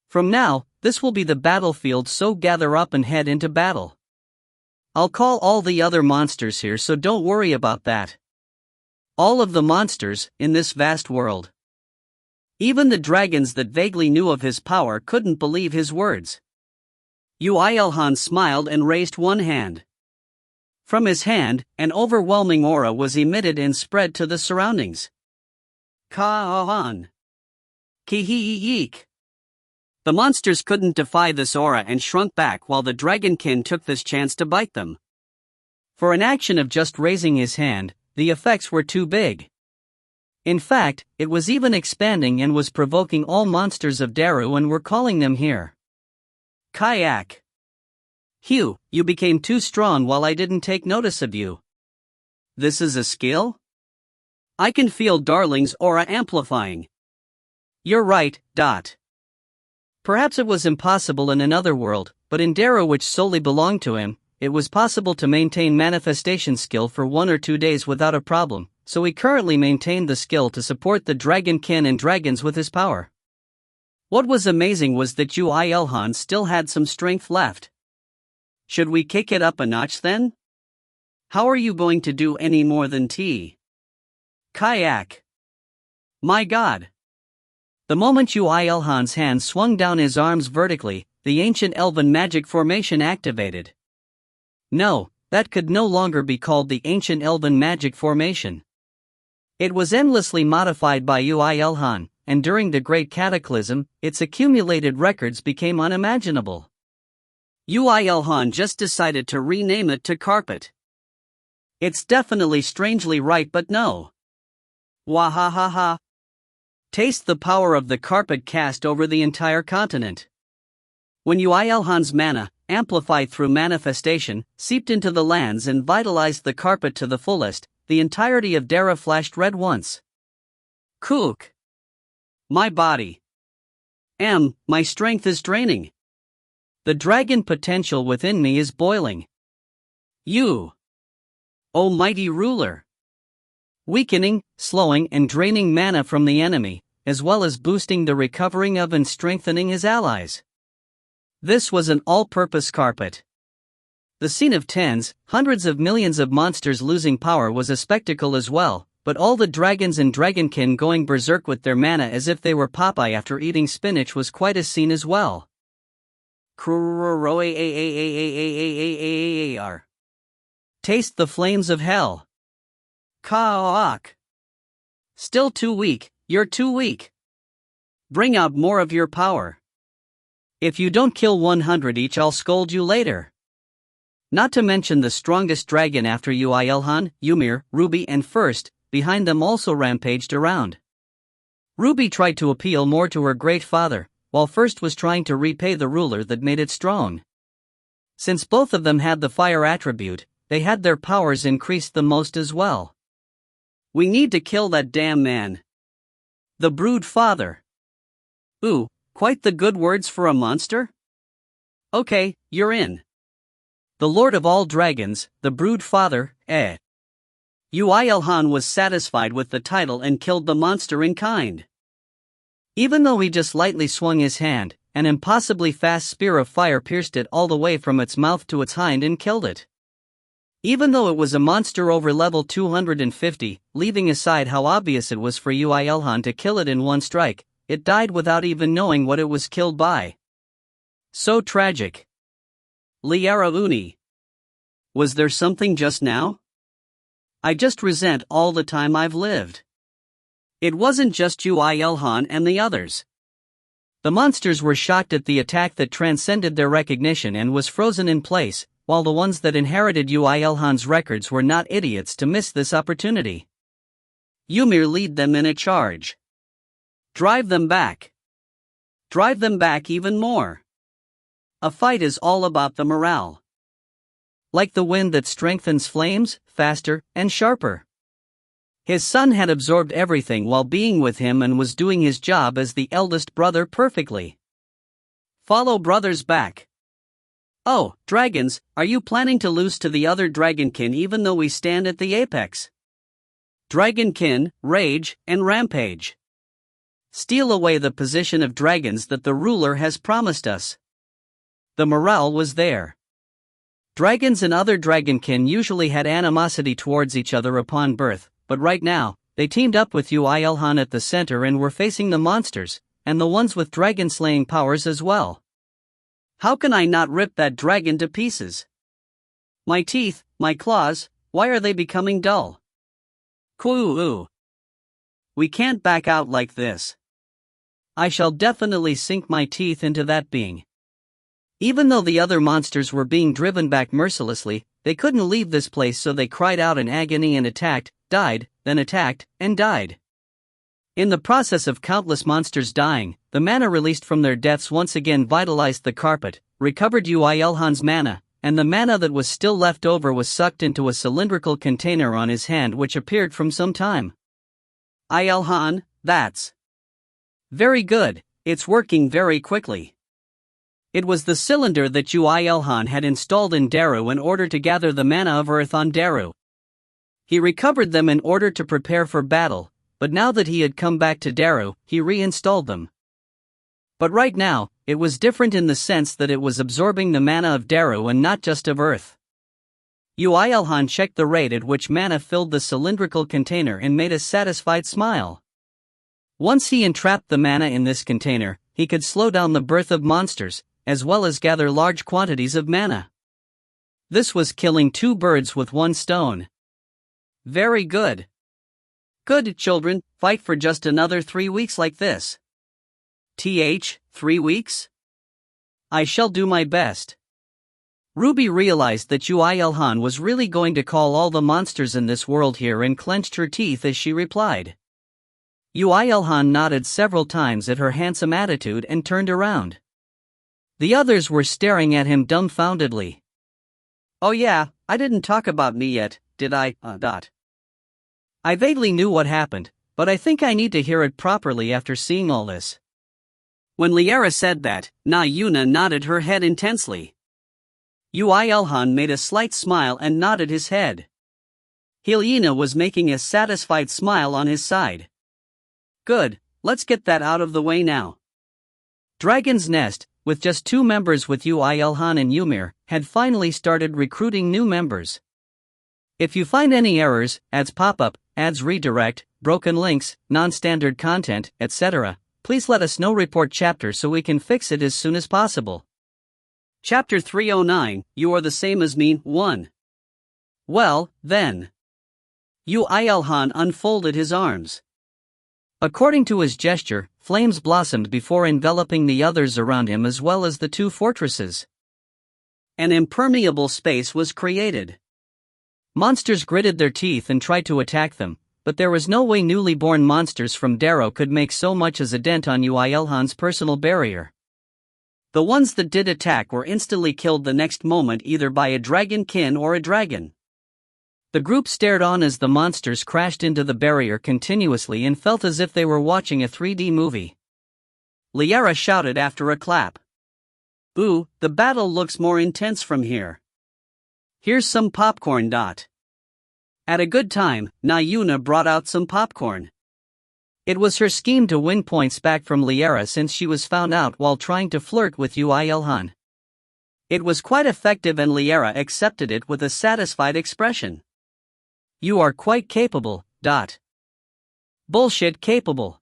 From now, this will be the battlefield, so gather up and head into battle. I'll call all the other monsters here, so don't worry about that. All of the monsters in this vast world. Even the dragons that vaguely knew of his power couldn't believe his words. Yoo IlHan smiled and raised one hand. From his hand, an overwhelming aura was emitted and spread to the surroundings. Ka-han. Ki-hee-eek. The monsters couldn't defy this aura and shrunk back while the dragonkin took this chance to bite them. For an action of just raising his hand, the effects were too big. In fact, it was even expanding and was provoking all monsters of Daru and were calling them here. Kayak. Hugh, you became too strong while I didn't take notice of you. This is a skill? I can feel Darling's aura amplifying. You're right. Perhaps it was impossible in another world, but in Daru, which solely belonged to him, it was possible to maintain manifestation skill for 1 or 2 days without a problem, so he currently maintained the skill to support the dragonkin and dragons with his power. What was amazing was that Yoo IlHan still had some strength left. Should we kick it up a notch then? How are you going to do any more than tea? Kayak. My God. The moment Yoo IlHan's hand swung down his arms vertically, the ancient elven magic formation activated. No, that could no longer be called the ancient elven magic formation. It was endlessly modified by Yoo IlHan, and during the Great Cataclysm, its accumulated records became unimaginable. Yoo IlHan just decided to rename it to Carpet. It's definitely strangely right, but no. Wahahaha. Taste the power of the carpet cast over the entire continent. When Yoo IlHan's mana, amplified through manifestation, seeped into the lands and vitalized the carpet to the fullest, the entirety of Dara flashed red once. Kook. My body. My strength is draining. The dragon potential within me is boiling. You, O mighty ruler. Weakening, slowing and draining mana from the enemy, as well as boosting the recovering of and strengthening his allies. This was an all-purpose carpet. The scene of tens, hundreds of millions of monsters losing power was a spectacle as well, but all the dragons and dragonkin going berserk with their mana as if they were Popeye after eating spinach was quite a scene as well. Taste the flames of hell. Kaak. Still too weak, you're too weak. Bring out more of your power. If you don't kill 100 each, I'll scold you later. Not to mention the strongest dragon after Yoo IlHan, Ymir, Ruby and First, behind them also rampaged around. Ruby tried to appeal more to her great father, while First was trying to repay the ruler that made it strong. Since both of them had the fire attribute, they had their powers increased the most as well. We need to kill that damn man. The brood father. Ooh, quite the good words for a monster? Okay, you're in. The lord of all dragons, the brood father, Yoo IlHan was satisfied with the title and killed the monster in kind. Even though he just lightly swung his hand, an impossibly fast spear of fire pierced it all the way from its mouth to its hind and killed it. Even though it was a monster over level 250, leaving aside how obvious it was for Yoo IlHan to kill it in one strike, it died without even knowing what it was killed by. So tragic. Liara Uni. Was there something just now? I just resent all the time I've lived. It wasn't just Yoo IlHan and the others. The monsters were shocked at the attack that transcended their recognition and was frozen in place, while the ones that inherited Yoo IlHan's records were not idiots to miss this opportunity. Ymir lead them in a charge. Drive them back. Drive them back even more. A fight is all about the morale. Like the wind that strengthens flames, faster and sharper. His son had absorbed everything while being with him and was doing his job as the eldest brother perfectly. Follow brothers back. Oh, dragons, are you planning to lose to the other dragonkin even though we stand at the apex? Dragonkin, rage, and rampage. Steal away the position of dragons that the ruler has promised us. The morale was there. Dragons and other dragonkin usually had animosity towards each other upon birth, but right now, they teamed up with Yoo IlHan at the center and were facing the monsters, and the ones with dragon-slaying powers as well. How can I not rip that dragon to pieces? My teeth, my claws, why are they becoming dull? Koo-oo. We can't back out like this. I shall definitely sink my teeth into that being. Even though the other monsters were being driven back mercilessly, they couldn't leave this place, so they cried out in agony and attacked, died, then attacked, and died. In the process of countless monsters dying, the mana released from their deaths once again vitalized the carpet, recovered Yoo IlHan's mana, and the mana that was still left over was sucked into a cylindrical container on his hand which appeared from some time. IlHan, that's very good, it's working very quickly. It was the cylinder that Yoo IlHan had installed in Daru in order to gather the mana of Earth on Daru. He recovered them in order to prepare for battle, but now that he had come back to Daru, he reinstalled them. But right now, it was different in the sense that it was absorbing the mana of Daru and not just of Earth. Yoo IlHan checked the rate at which mana filled the cylindrical container and made a satisfied smile. Once he entrapped the mana in this container, he could slow down the birth of monsters, as well as gather large quantities of mana. This was killing two birds with one stone. Very good. Good, children, fight for just another 3 weeks like this. 3 weeks? I shall do my best. Ruby realized that Yoo IlHan was really going to call all the monsters in this world here and clenched her teeth as she replied. Yoo IlHan nodded several times at her handsome attitude and turned around. The others were staring at him dumbfoundedly. Oh yeah, I didn't talk about me yet, did I? I vaguely knew what happened, but I think I need to hear it properly after seeing all this. When Liara said that, Na Yuna nodded her head intensely. Yoo IlHan made a slight smile and nodded his head. Hyena was making a satisfied smile on his side. Good, let's get that out of the way now. Dragon's Nest, with just 2 members with Yoo IlHan and Ymir, had finally started recruiting new members. If you find any errors, ads pop up, ads redirect, broken links, non-standard content, etc., please let us know. Report chapter so we can fix it as soon as possible. Chapter 309, You Are the Same as Me, 1. Well, then. Yoo IlHan unfolded his arms. According to his gesture, flames blossomed before enveloping the others around him as well as the 2 fortresses. An impermeable space was created. Monsters gritted their teeth and tried to attack them, but there was no way newly born monsters from Darrow could make so much as a dent on Yoo IlHan's personal barrier. The ones that did attack were instantly killed the next moment either by a dragonkin or a dragon. The group stared on as the monsters crashed into the barrier continuously and felt as if they were watching a 3D movie. Liara shouted after a clap. "Ooh, the battle looks more intense from here. Here's some popcorn." At a good time, Nayuna brought out some popcorn. It was her scheme to win points back from Liara since she was found out while trying to flirt with Yoo IlHan. It was quite effective and Liara accepted it with a satisfied expression. "You are quite capable." "Bullshit capable,"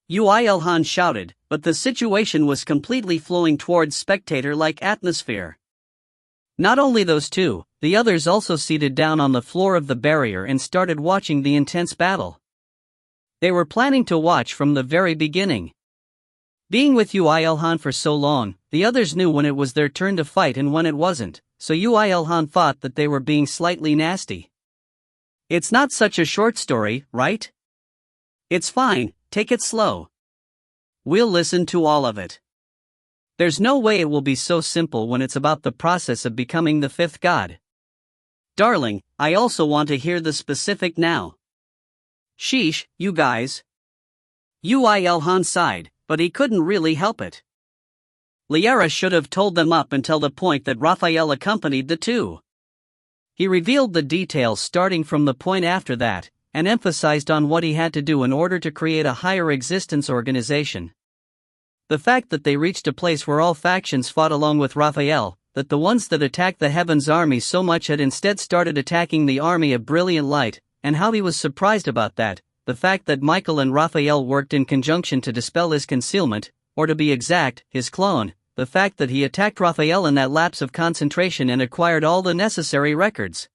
Yoo IlHan shouted, but the situation was completely flowing towards spectator-like atmosphere. Not only those two, the others also seated down on the floor of the barrier and started watching the intense battle. They were planning to watch from the very beginning. Being with Yoo IlHan for so long, the others knew when it was their turn to fight and when it wasn't, so Yoo IlHan thought that they were being slightly nasty. "It's not such a short story, right? It's fine, take it slow. We'll listen to all of it. There's no way it will be so simple when it's about the process of becoming the fifth god. Darling, I also want to hear the specific now." "Sheesh, you guys." Yoo IlHan sighed, but he couldn't really help it. Liara should have told them up until the point that Raphael accompanied the two. He revealed the details starting from the point after that, and emphasized on what he had to do in order to create a higher existence organization. The fact that they reached a place where all factions fought along with Raphael, that the ones that attacked the Heaven's army so much had instead started attacking the army of Brilliant Light, and how he was surprised about that, the fact that Michael and Raphael worked in conjunction to dispel his concealment, or to be exact, his clone, the fact that he attacked Raphael in that lapse of concentration and acquired all the necessary records.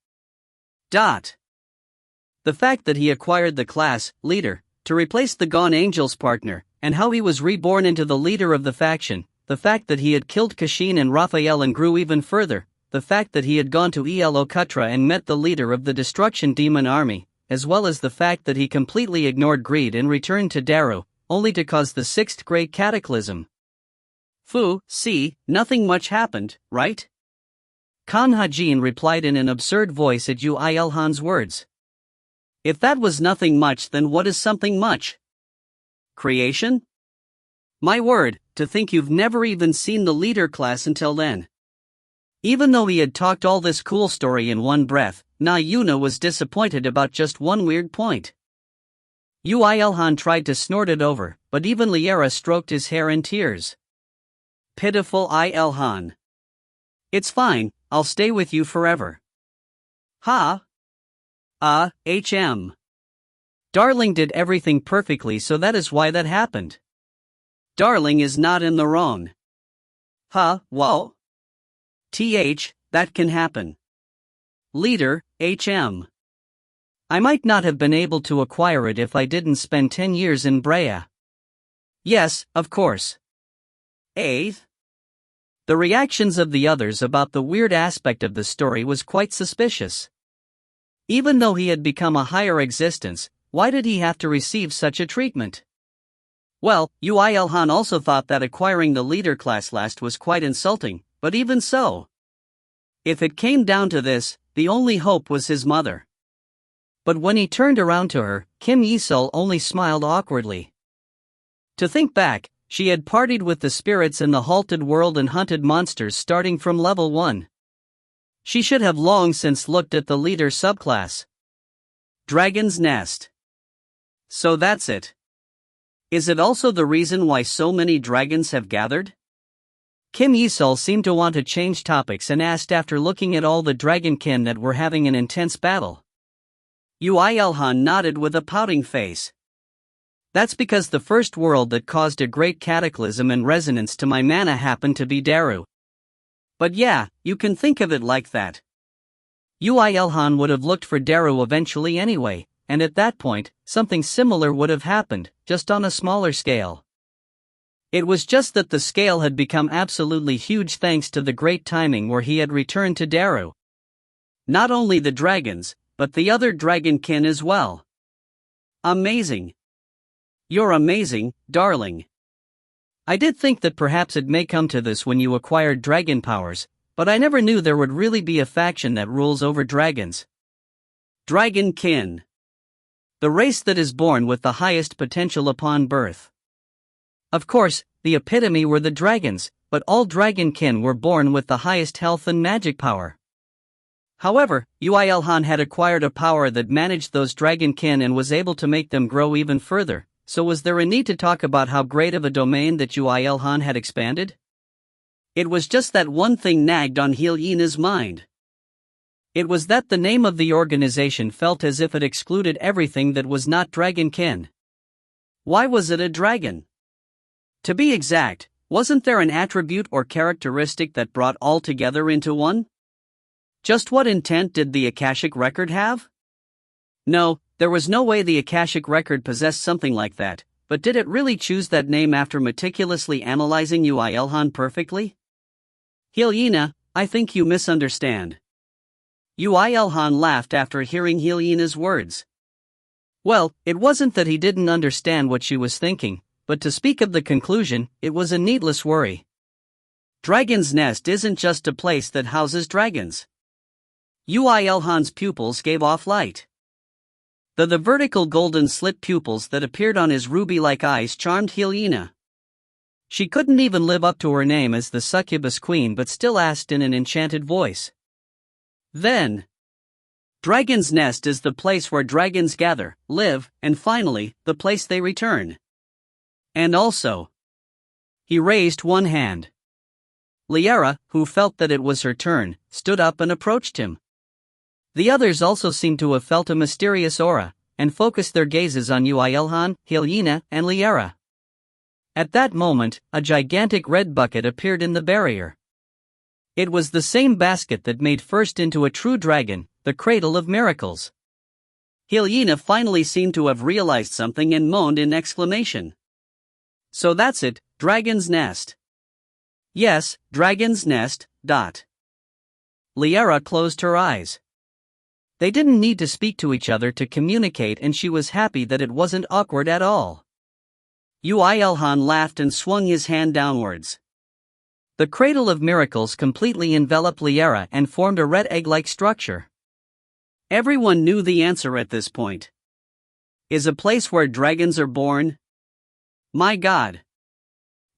The fact that he acquired the class, leader, to replace the gone angel's partner, and how he was reborn into the leader of the faction, the fact that he had killed Kashin and Raphael and grew even further, the fact that he had gone to Elokutra and met the leader of the Destruction Demon Army, as well as the fact that he completely ignored greed and returned to Darrow, only to cause the sixth Great Cataclysm. See, nothing much happened, right? Khan Hajin replied in an absurd voice at Yoo IlHan's words. If that was nothing much, then what is something much? Creation? My word, to think you've never even seen the leader class until then. Even though he had talked all this cool story in one breath, Nayuna was disappointed about just one weird point. Yoo IlHan tried to snort it over, but even Liara stroked his hair in tears. Pitiful IlHan. It's fine, I'll stay with you forever. Darling did everything perfectly, so that is why that happened. Darling is not in the wrong. Whoa. That can happen. Leader, I might not have been able to acquire it if I didn't spend 10 years in Brea. Yes, of course. The reactions of the others about the weird aspect of the story was quite suspicious. Even though he had become a higher existence, why did he have to receive such a treatment? Well, Yoo IlHan also thought that acquiring the leader class last was quite insulting, but even so. If it came down to this, the only hope was his mother. But when he turned around to her, Kim Yi-sul only smiled awkwardly. To think back, she had partied with the spirits in the halted world and hunted monsters starting from level 1. She should have long since looked at the leader subclass. Dragon's Nest. So that's it. Is it also the reason why so many dragons have gathered? Kim Yi-sul seemed to want to change topics and asked after looking at all the dragonkin that were having an intense battle. Yoo IlHan nodded with a pouting face. That's because the first world that caused a great cataclysm and resonance to my mana happened to be Daru. But yeah, you can think of it like that. Yoo IlHan would have looked for Daru eventually anyway, and at that point, something similar would have happened, just on a smaller scale. It was just that the scale had become absolutely huge thanks to the great timing where he had returned to Daru. Not only the dragons, but the other dragonkin as well. Amazing. You're amazing, darling. I did think that perhaps it may come to this when you acquired dragon powers, but I never knew there would really be a faction that rules over dragons. Dragonkin. The race that is born with the highest potential upon birth. Of course, the epitome were the dragons, but all dragonkin were born with the highest health and magic power. However, Yoo IlHan had acquired a power that managed those dragonkin and was able to make them grow even further, so was there a need to talk about how great of a domain that Yoo IlHan had expanded? It was just that one thing nagged on IlHan's mind. It was that the name of the organization felt as if it excluded everything that was not dragonkin. Why was it a dragon? To be exact, wasn't there an attribute or characteristic that brought all together into one? Just what intent did the Akashic record have? No, there was no way the Akashic record possessed something like that, but did it really choose that name after meticulously analyzing Yoo IlHan perfectly? IlHan, I think you misunderstand. Yoo IlHan laughed after hearing IlHan's words. Well, it wasn't that he didn't understand what she was thinking, but to speak of the conclusion, it was a needless worry. Dragon's Nest isn't just a place that houses dragons. Yoo IlHan's pupils gave off light. The vertical golden slit pupils that appeared on his ruby-like eyes charmed IlHan. She couldn't even live up to her name as the succubus queen but still asked in an enchanted voice. Then, Dragon's Nest is the place where dragons gather, live, and finally, the place they return. And also, he raised one hand. Liara, who felt that it was her turn, stood up and approached him. The others also seemed to have felt a mysterious aura, and focused their gazes on Yoo IlHan, IlHan, and Liara. At that moment, a gigantic red bucket appeared in the barrier. It was the same basket that made first into a true dragon, the Cradle of Miracles. IlHan finally seemed to have realized something and moaned in exclamation. So that's it, Dragon's Nest. Yes, Dragon's Nest, Liara closed her eyes. They didn't need to speak to each other to communicate, and she was happy that it wasn't awkward at all. Yoo IlHan laughed and swung his hand downwards. The Cradle of Miracles completely enveloped Liara and formed a red egg-like structure. Everyone knew the answer at this point. Is a place where dragons are born? My God!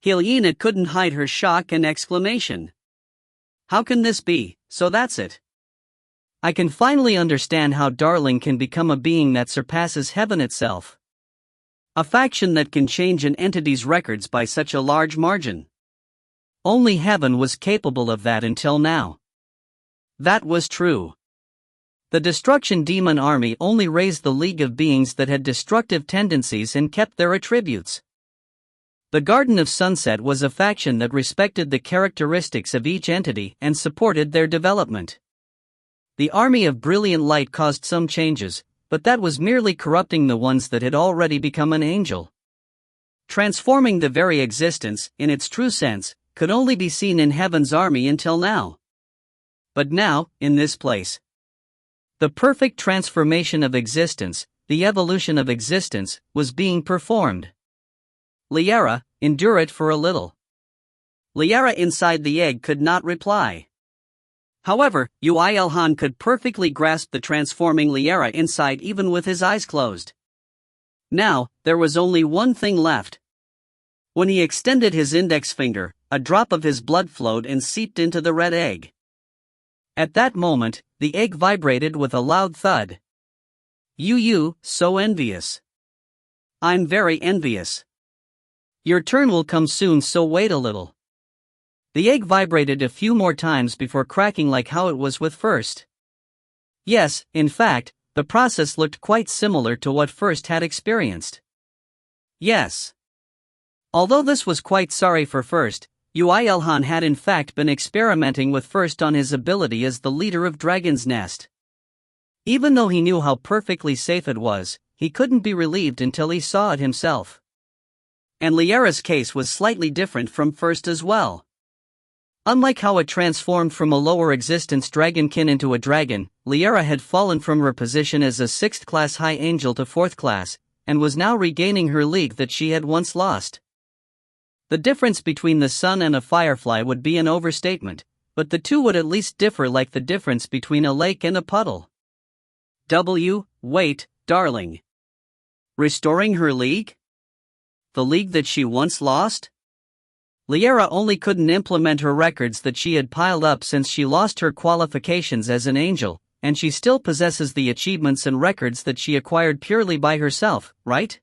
IlHan couldn't hide her shock and exclamation. How can this be? So that's it. I can finally understand how Darling can become a being that surpasses heaven itself. A faction that can change an entity's records by such a large margin. Only heaven was capable of that until now. That was true. The Destruction Demon Army only raised the League of Beings that had destructive tendencies and kept their attributes. The Garden of Sunset was a faction that respected the characteristics of each entity and supported their development. The Army of Brilliant Light caused some changes, but that was merely corrupting the ones that had already become an angel. Transforming the very existence, in its true sense, could only be seen in Heaven's army until now. But now, in this place, the perfect transformation of existence, the evolution of existence, was being performed. Liara, endure it for a little. Liara inside the egg could not reply. However, Yoo IlHan could perfectly grasp the transforming Liara inside even with his eyes closed. Now, there was only one thing left. When he extended his index finger, a drop of his blood flowed and seeped into the red egg. At that moment, the egg vibrated with a loud thud. You, so envious. I'm very envious. Your turn will come soon, so wait a little. The egg vibrated a few more times before cracking like how it was with first. Yes, in fact, the process looked quite similar to what first had experienced. Yes. Although this was quite sorry for first, Yoo IlHan had in fact been experimenting with first on his ability as the leader of Dragon's Nest. Even though he knew how perfectly safe it was, he couldn't be relieved until he saw it himself. And Liara's case was slightly different from first as well. Unlike how it transformed from a lower existence dragonkin into a dragon, Liara had fallen from her position as a 6th class high angel to 4th class, and was now regaining her league that she had once lost. The difference between the sun and a firefly would be an overstatement, but the two would at least differ like the difference between a lake and a puddle. Wait, darling. Restoring her league? The league that she once lost? Liara only couldn't implement her records that she had piled up since she lost her qualifications as an angel, and she still possesses the achievements and records that she acquired purely by herself, right?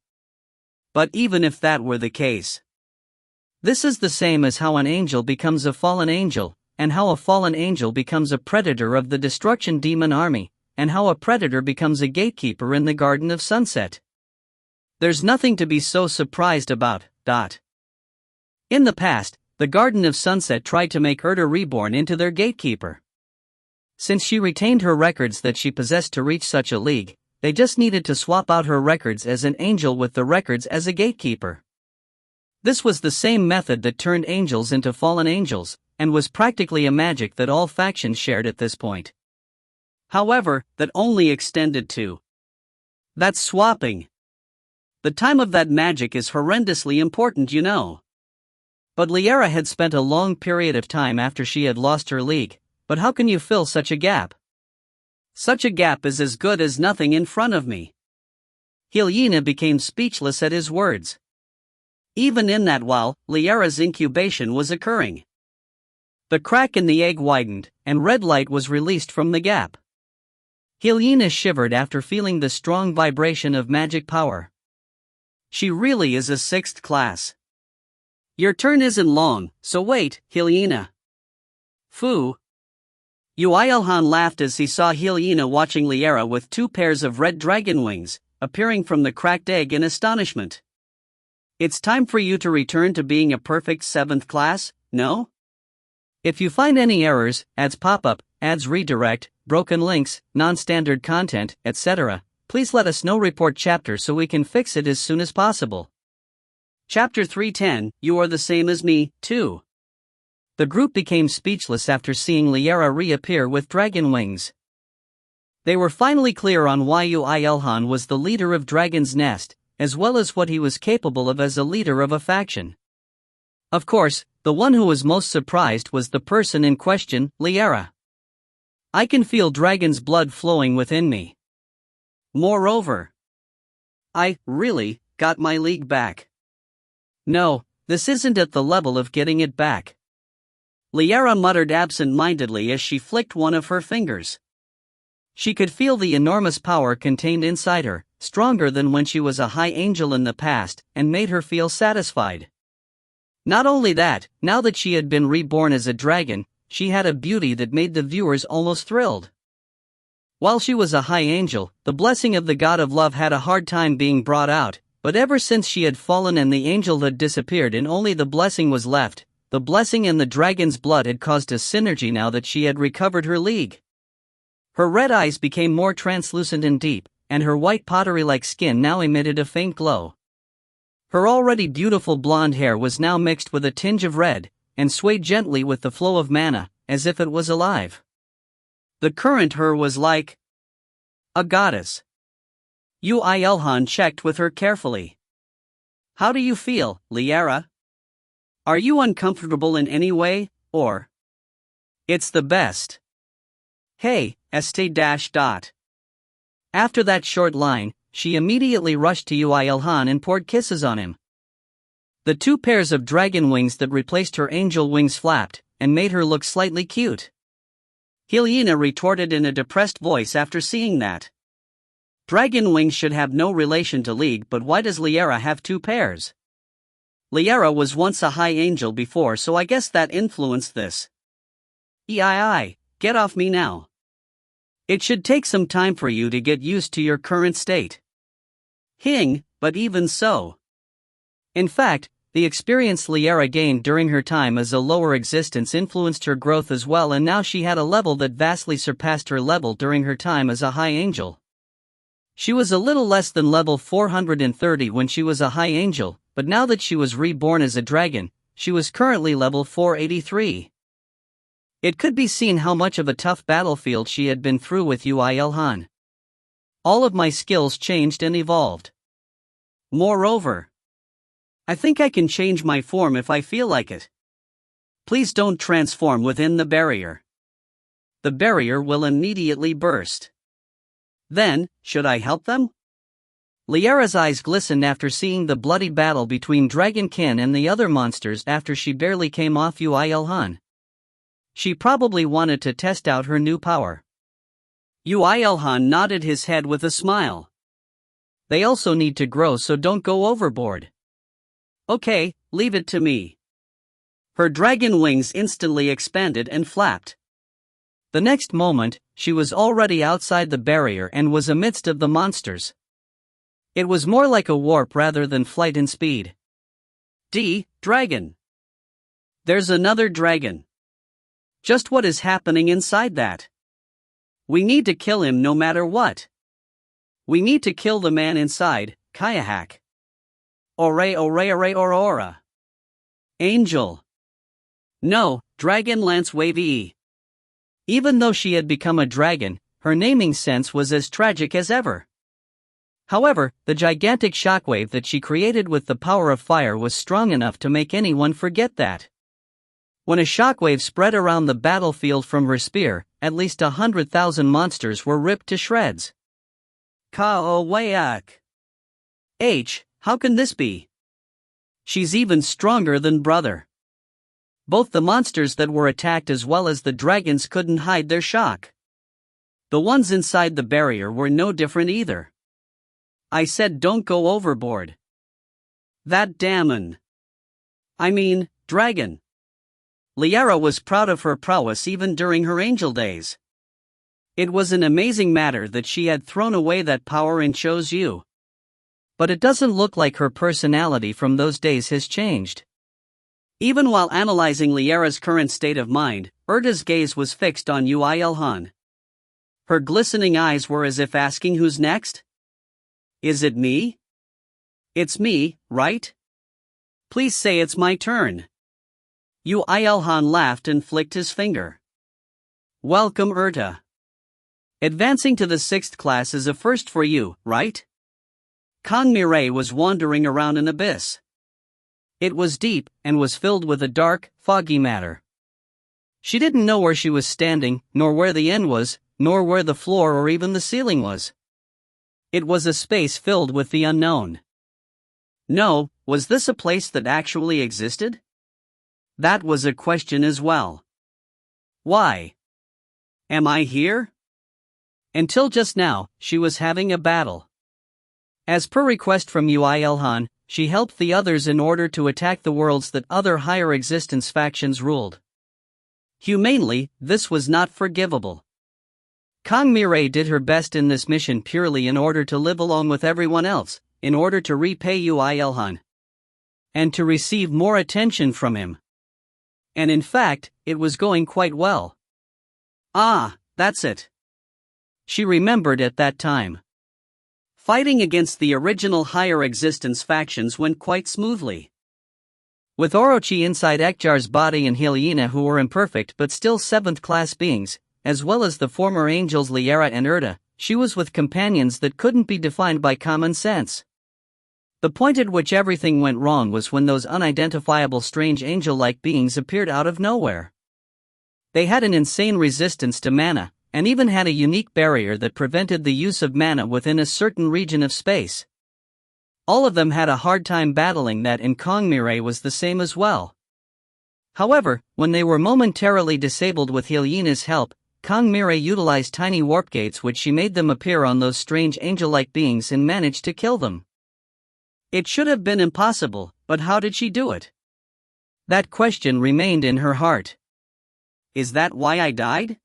But even if that were the case, this is the same as how an angel becomes a fallen angel, and how a fallen angel becomes a predator of the destruction demon army, and how a predator becomes a gatekeeper in the Garden of Sunset. There's nothing to be so surprised about. In the past, the Garden of Sunset tried to make Erda Reborn into their gatekeeper. Since she retained her records that she possessed to reach such a league, they just needed to swap out her records as an angel with the records as a gatekeeper. This was the same method that turned angels into fallen angels, and was practically a magic that all factions shared at this point. However, that only extended to that swapping. The time of that magic is horrendously important, you know. But Liara had spent a long period of time after she had lost her league, but how can you fill such a gap? Such a gap is as good as nothing in front of me. IlHan became speechless at his words. Even in that while, Liara's incubation was occurring. The crack in the egg widened, and red light was released from the gap. IlHan shivered after feeling the strong vibration of magic power. She really is a 6th class. Your turn isn't long, so wait, IlHan. Phoo. Yoo IlHan laughed as he saw IlHan watching Liara with 2 pairs of red dragon wings, appearing from the cracked egg in astonishment. It's time for you to return to being a perfect 7th class, no? If you find any errors, ads pop up, ads redirect, broken links, non-standard content, etc., please let us know. Report chapter so we can fix it as soon as possible. Chapter 310, You Are the Same as Me, too. The group became speechless after seeing Liara reappear with dragon wings. They were finally clear on why Yoo IlHan was the leader of Dragon's Nest, as well as what he was capable of as a leader of a faction. Of course, the one who was most surprised was the person in question, Liara. I can feel dragon's blood flowing within me. Moreover, I really got my league back. No, this isn't at the level of getting it back. Liara muttered absent-mindedly as she flicked one of her fingers. She could feel the enormous power contained inside her, stronger than when she was a high angel in the past, and made her feel satisfied. Not only that, now that she had been reborn as a dragon, she had a beauty that made the viewers almost thrilled. While she was a high angel, the blessing of the god of love had a hard time being brought out, but ever since she had fallen and the angelhood disappeared and only the blessing was left, the blessing and the dragon's blood had caused a synergy now that she had recovered her league. Her red eyes became more translucent and deep, and her white pottery-like skin now emitted a faint glow. Her already beautiful blonde hair was now mixed with a tinge of red, and swayed gently with the flow of mana, as if it was alive. The current her was like a goddess. Yoo IlHan checked with her carefully. How do you feel, Liara? Are you uncomfortable in any way, or? It's the best. Hey, St. After that short line, she immediately rushed to Yoo IlHan and poured kisses on him. The 2 pairs of dragon wings that replaced her angel wings flapped, and made her look slightly cute. IlHan retorted in a depressed voice after seeing that. Dragon wings should have no relation to league, but why does Liara have 2 pairs? Liara was once a high angel before, so I guess that influenced this. Get off me now. It should take some time for you to get used to your current state. But even so. In fact, the experience Liara gained during her time as a lower existence influenced her growth as well, and now she had a level that vastly surpassed her level during her time as a high angel. She was a little less than level 430 when she was a high angel, but now that she was reborn as a dragon, she was currently level 483. It could be seen how much of a tough battlefield she had been through with Yoo IlHan. All of my skills changed and evolved. Moreover, I think I can change my form if I feel like it. Please don't transform within the barrier. The barrier will immediately burst. Then, should I help them? Liara's eyes glistened after seeing the bloody battle between Dragonkin and the other monsters after she barely came off Yoo IlHan. She probably wanted to test out her new power. Yoo IlHan nodded his head with a smile. They also need to grow, so don't go overboard. Okay, leave it to me. Her dragon wings instantly expanded and flapped. The next moment, she was already outside the barrier and was amidst of the monsters. It was more like a warp rather than flight in speed. Dragon. There's another dragon. Just what is happening inside that? We need to kill him no matter what. We need to kill the man inside, Kayahack. Ora. Angel. No, Dragon Lance Wavy. Even though she had become a dragon, her naming sense was as tragic as ever. However, the gigantic shockwave that she created with the power of fire was strong enough to make anyone forget that. When a shockwave spread around the battlefield from her spear, at least 100,000 monsters were ripped to shreds. Kaowayak. How can this be? She's even stronger than brother. Both the monsters that were attacked as well as the dragons couldn't hide their shock. The ones inside the barrier were no different either. I said don't go overboard. That dragon. Liara was proud of her prowess even during her angel days. It was an amazing matter that she had thrown away that power and chose you. But it doesn't look like her personality from those days has changed. Even while analyzing Liara's current state of mind, Erta's gaze was fixed on Yoo IlHan. Her glistening eyes were as if asking who's next? Is it me? It's me, right? Please say it's my turn. Yoo IlHan laughed and flicked his finger. Welcome, Erta. Advancing to the 6th class is a first for you, right? Kangmire was wandering around an abyss. It was deep, and was filled with a dark, foggy matter. She didn't know where she was standing, nor where the end was, nor where the floor or even the ceiling was. It was a space filled with the unknown. No, was this a place that actually existed? That was a question as well. Why? Am I here? Until just now, she was having a battle. As per request from Yoo IlHan, she helped the others in order to attack the worlds that other higher existence factions ruled. Humanely, this was not forgivable. Kangmire did her best in this mission purely in order to live along with everyone else, in order to repay Yoo IlHan. And to receive more attention from him. And in fact, it was going quite well. Ah, that's it. She remembered at that time. Fighting against the original higher existence factions went quite smoothly. With Orochi inside Ekjar's body and Hyena, who were imperfect but still 7th class beings, as well as the former angels Liara and Erta, she was with companions that couldn't be defined by common sense. The point at which everything went wrong was when those unidentifiable strange angel-like beings appeared out of nowhere. They had an insane resistance to mana, and even had a unique barrier that prevented the use of mana within a certain region of space. All of them had a hard time battling that, and Kangmire was the same as well. However, when they were momentarily disabled with Hyena's help, Kangmire utilized tiny warp gates which she made them appear on those strange angel-like beings and managed to kill them. It should have been impossible, but how did she do it? That question remained in her heart. Is that why I died?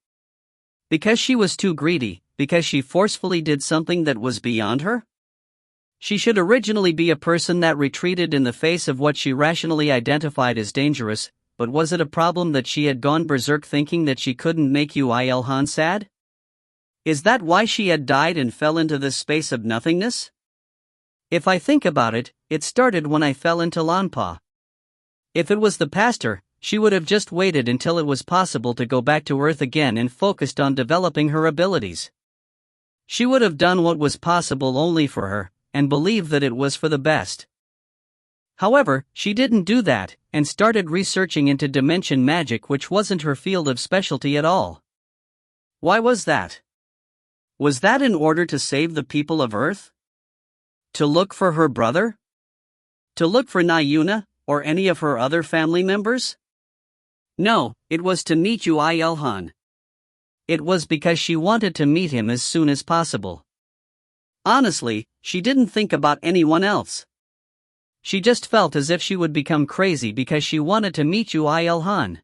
Because she was too greedy, because she forcefully did something that was beyond her? She should originally be a person that retreated in the face of what she rationally identified as dangerous, but was it a problem that she had gone berserk thinking that she couldn't make Yoo IlHan sad? Is that why she had died and fell into this space of nothingness? If I think about it, it started when I fell into Lanpa. If it was the pastor, she would have just waited until it was possible to go back to Earth again and focused on developing her abilities. She would have done what was possible only for her, and believed that it was for the best. However, she didn't do that, and started researching into dimension magic, which wasn't her field of specialty at all. Why was that? Was that in order to save the people of Earth? To look for her brother? To look for Nayuna, or any of her other family members? No, it was to meet Yoo IlHan. It was because she wanted to meet him as soon as possible. Honestly, she didn't think about anyone else. She just felt as if she would become crazy because she wanted to meet Yoo IlHan.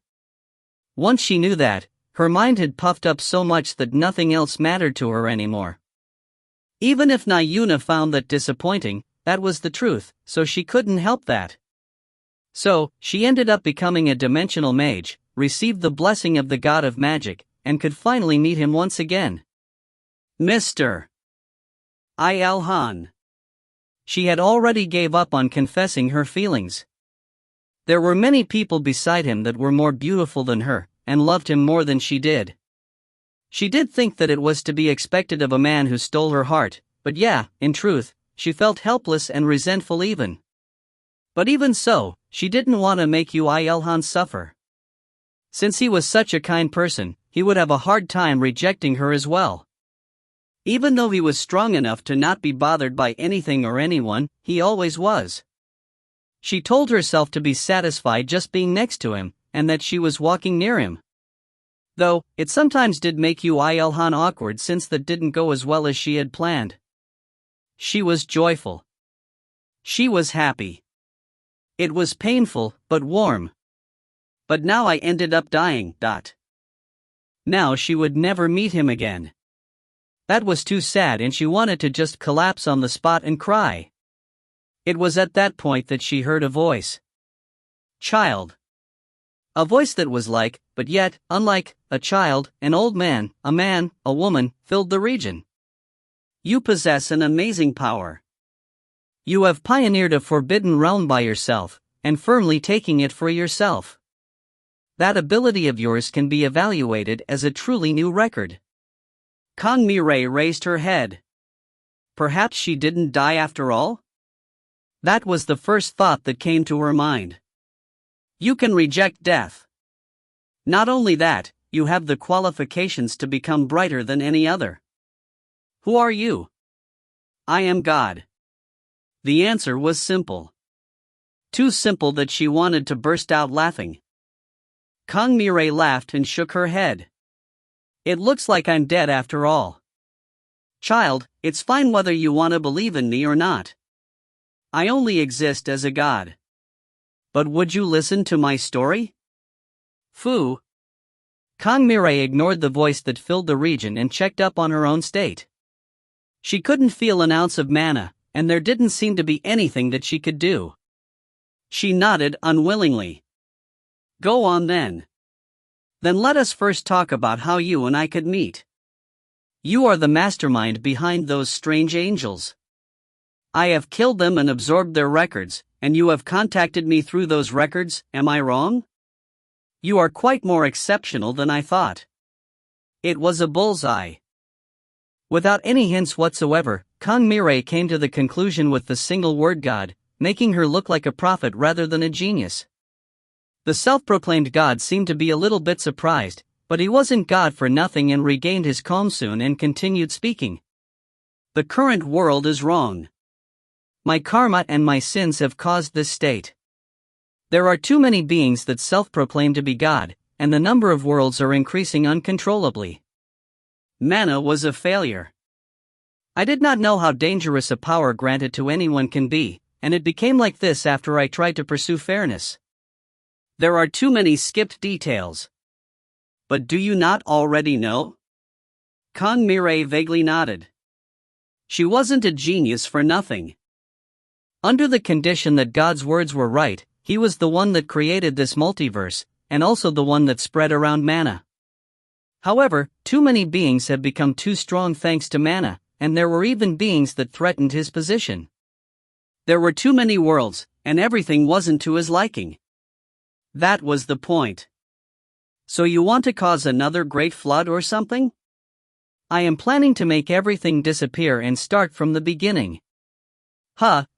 Once she knew that, her mind had puffed up so much that nothing else mattered to her anymore. Even if Nayuna found that disappointing, that was the truth, so she couldn't help that. So, she ended up becoming a dimensional mage, received the blessing of the god of magic, and could finally meet him once again. Mr. IlHan. She had already gave up on confessing her feelings. There were many people beside him that were more beautiful than her, and loved him more than she did. She did think that it was to be expected of a man who stole her heart, but yeah, in truth, she felt helpless and resentful even. But even so, she didn't want to make Yoo IlHan suffer. Since he was such a kind person, he would have a hard time rejecting her as well. Even though he was strong enough to not be bothered by anything or anyone, he always was. She told herself to be satisfied just being next to him, and that she was walking near him. Though, it sometimes did make Yoo IlHan awkward since that didn't go as well as she had planned. She was joyful. She was happy. It was painful, but warm. But now I ended up dying. Now she would never meet him again. That was too sad, and she wanted to just collapse on the spot and cry. It was at that point that she heard a voice. Child. A voice that was like, but yet, unlike, a child, an old man, a woman, filled the region. You possess an amazing power. You have pioneered a forbidden realm by yourself, and firmly taking it for yourself. That ability of yours can be evaluated as a truly new record. Kangmire raised her head. Perhaps she didn't die after all? That was the first thought that came to her mind. You can reject death. Not only that, you have the qualifications to become brighter than any other. Who are you? I am God. The answer was simple. Too simple that she wanted to burst out laughing. Kangmire laughed and shook her head. It looks like I'm dead after all. Child, it's fine whether you want to believe in me or not. I only exist as a god. But would you listen to my story? Fu. Kangmire ignored the voice that filled the region and checked up on her own state. She couldn't feel an ounce of mana, and there didn't seem to be anything that she could do. She nodded unwillingly. Go on then. Then let us first talk about how you and I could meet. You are the mastermind behind those strange angels. I have killed them and absorbed their records, and you have contacted me through those records, am I wrong? You are quite more exceptional than I thought. It was a bullseye. Without any hints whatsoever, Kangmire came to the conclusion with the single word God, making her look like a prophet rather than a genius. The self-proclaimed God seemed to be a little bit surprised, but he wasn't God for nothing and regained his calm soon and continued speaking. The current world is wrong. My karma and my sins have caused this state. There are too many beings that self-proclaim to be God, and the number of worlds are increasing uncontrollably. Mana was a failure. I did not know how dangerous a power granted to anyone can be, and it became like this after I tried to pursue fairness. There are too many skipped details. But do you not already know? Kangmire vaguely nodded. She wasn't a genius for nothing. Under the condition that God's words were right, he was the one that created this multiverse, and also the one that spread around mana. However, too many beings have become too strong thanks to mana, and there were even beings that threatened his position. There were too many worlds, and everything wasn't to his liking. That was the point. So you want to cause another great flood or something? I am planning to make everything disappear and start from the beginning.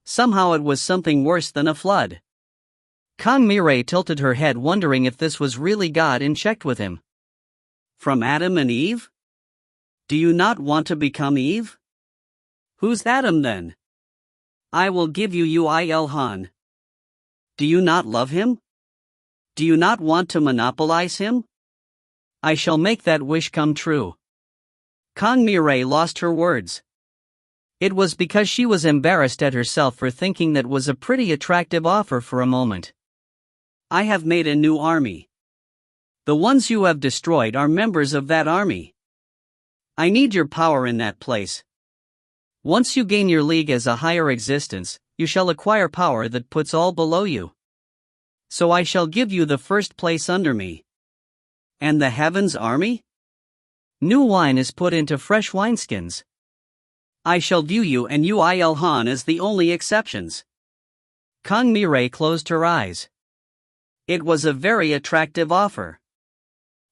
Somehow it was something worse than a flood. Kang Mirai tilted her head, wondering if this was really God and checked with him. From Adam and Eve? Do you not want to become Eve? Who's Adam then? I will give you Yoo IlHan. Do you not love him? Do you not want to monopolize him? I shall make that wish come true. Kang Mirai lost her words. It was because she was embarrassed at herself for thinking that was a pretty attractive offer for a moment. I have made a new army. The ones you have destroyed are members of that army. I need your power in that place. Once you gain your league as a higher existence, you shall acquire power that puts all below you. So I shall give you the first place under me. And the heavens army? New wine is put into fresh wineskins. I shall view you and Yoo IlHan as the only exceptions. Kang Mirai closed her eyes. It was a very attractive offer.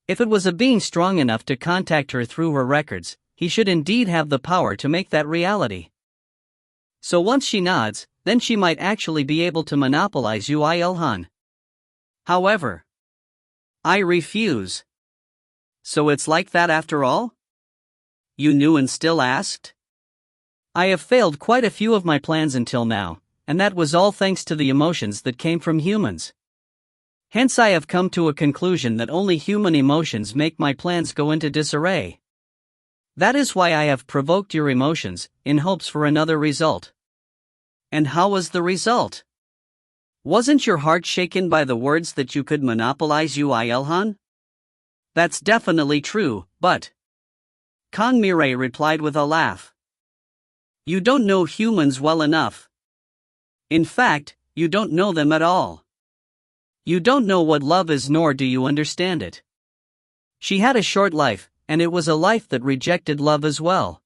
If it was a being strong enough to contact her through her records, he should indeed have the power to make that reality. So once she nods, then she might actually be able to monopolize Yoo IlHan. However, I refuse. So it's like that after all? You knew and still asked? I have failed quite a few of my plans until now, and that was all thanks to the emotions that came from humans. Hence I have come to a conclusion that only human emotions make my plans go into disarray. That is why I have provoked your emotions, in hopes for another result. And how was the result? Wasn't your heart shaken by the words that you could monopolize Yoo IlHan? That's definitely true, but... Kang Mirai replied with a laugh. You don't know humans well enough. In fact, you don't know them at all. You don't know what love is, nor do you understand it. She had a short life, and it was a life that rejected love as well.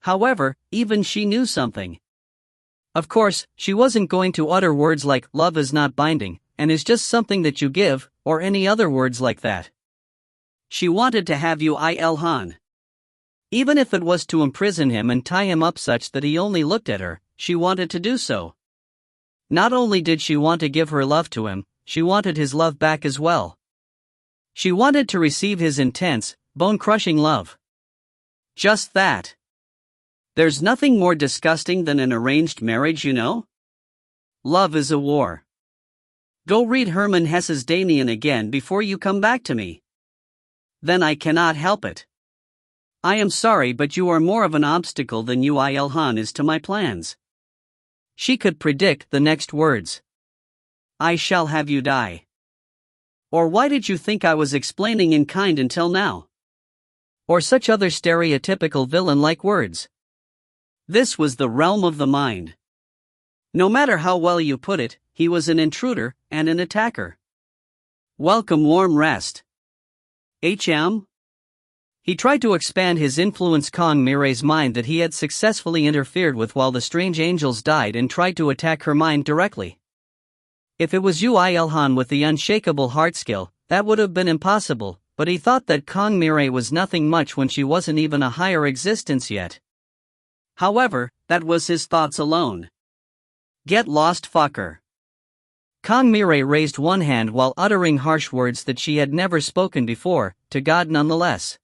However, even she knew something. Of course, she wasn't going to utter words like, love is not binding, and is just something that you give, or any other words like that. She wanted to have Yoo IlHan. Even if it was to imprison him and tie him up such that he only looked at her, she wanted to do so. Not only did she want to give her love to him, she wanted his love back as well. She wanted to receive his intense, bone-crushing love. Just that. There's nothing more disgusting than an arranged marriage, you know? Love is a war. Go read Hermann Hesse's Damien again before you come back to me. Then I cannot help it. I am sorry, but you are more of an obstacle than Yoo IlHan is to my plans. She could predict the next words. I shall have you die. Or why did you think I was explaining in kind until now? Or such other stereotypical villain-like words. This was the realm of the mind. No matter how well you put it, he was an intruder and an attacker. Welcome warm rest. HM? He tried to expand his influence. Kang Mirai's mind that he had successfully interfered with while the strange angels died, and tried to attack her mind directly. If it was Yoo IlHan with the unshakable heart skill, that would have been impossible, but he thought that Kang Mirai was nothing much when she wasn't even a higher existence yet. However, that was his thoughts alone. Get lost, fucker. Kang Mirai raised one hand while uttering harsh words that she had never spoken before, to God nonetheless.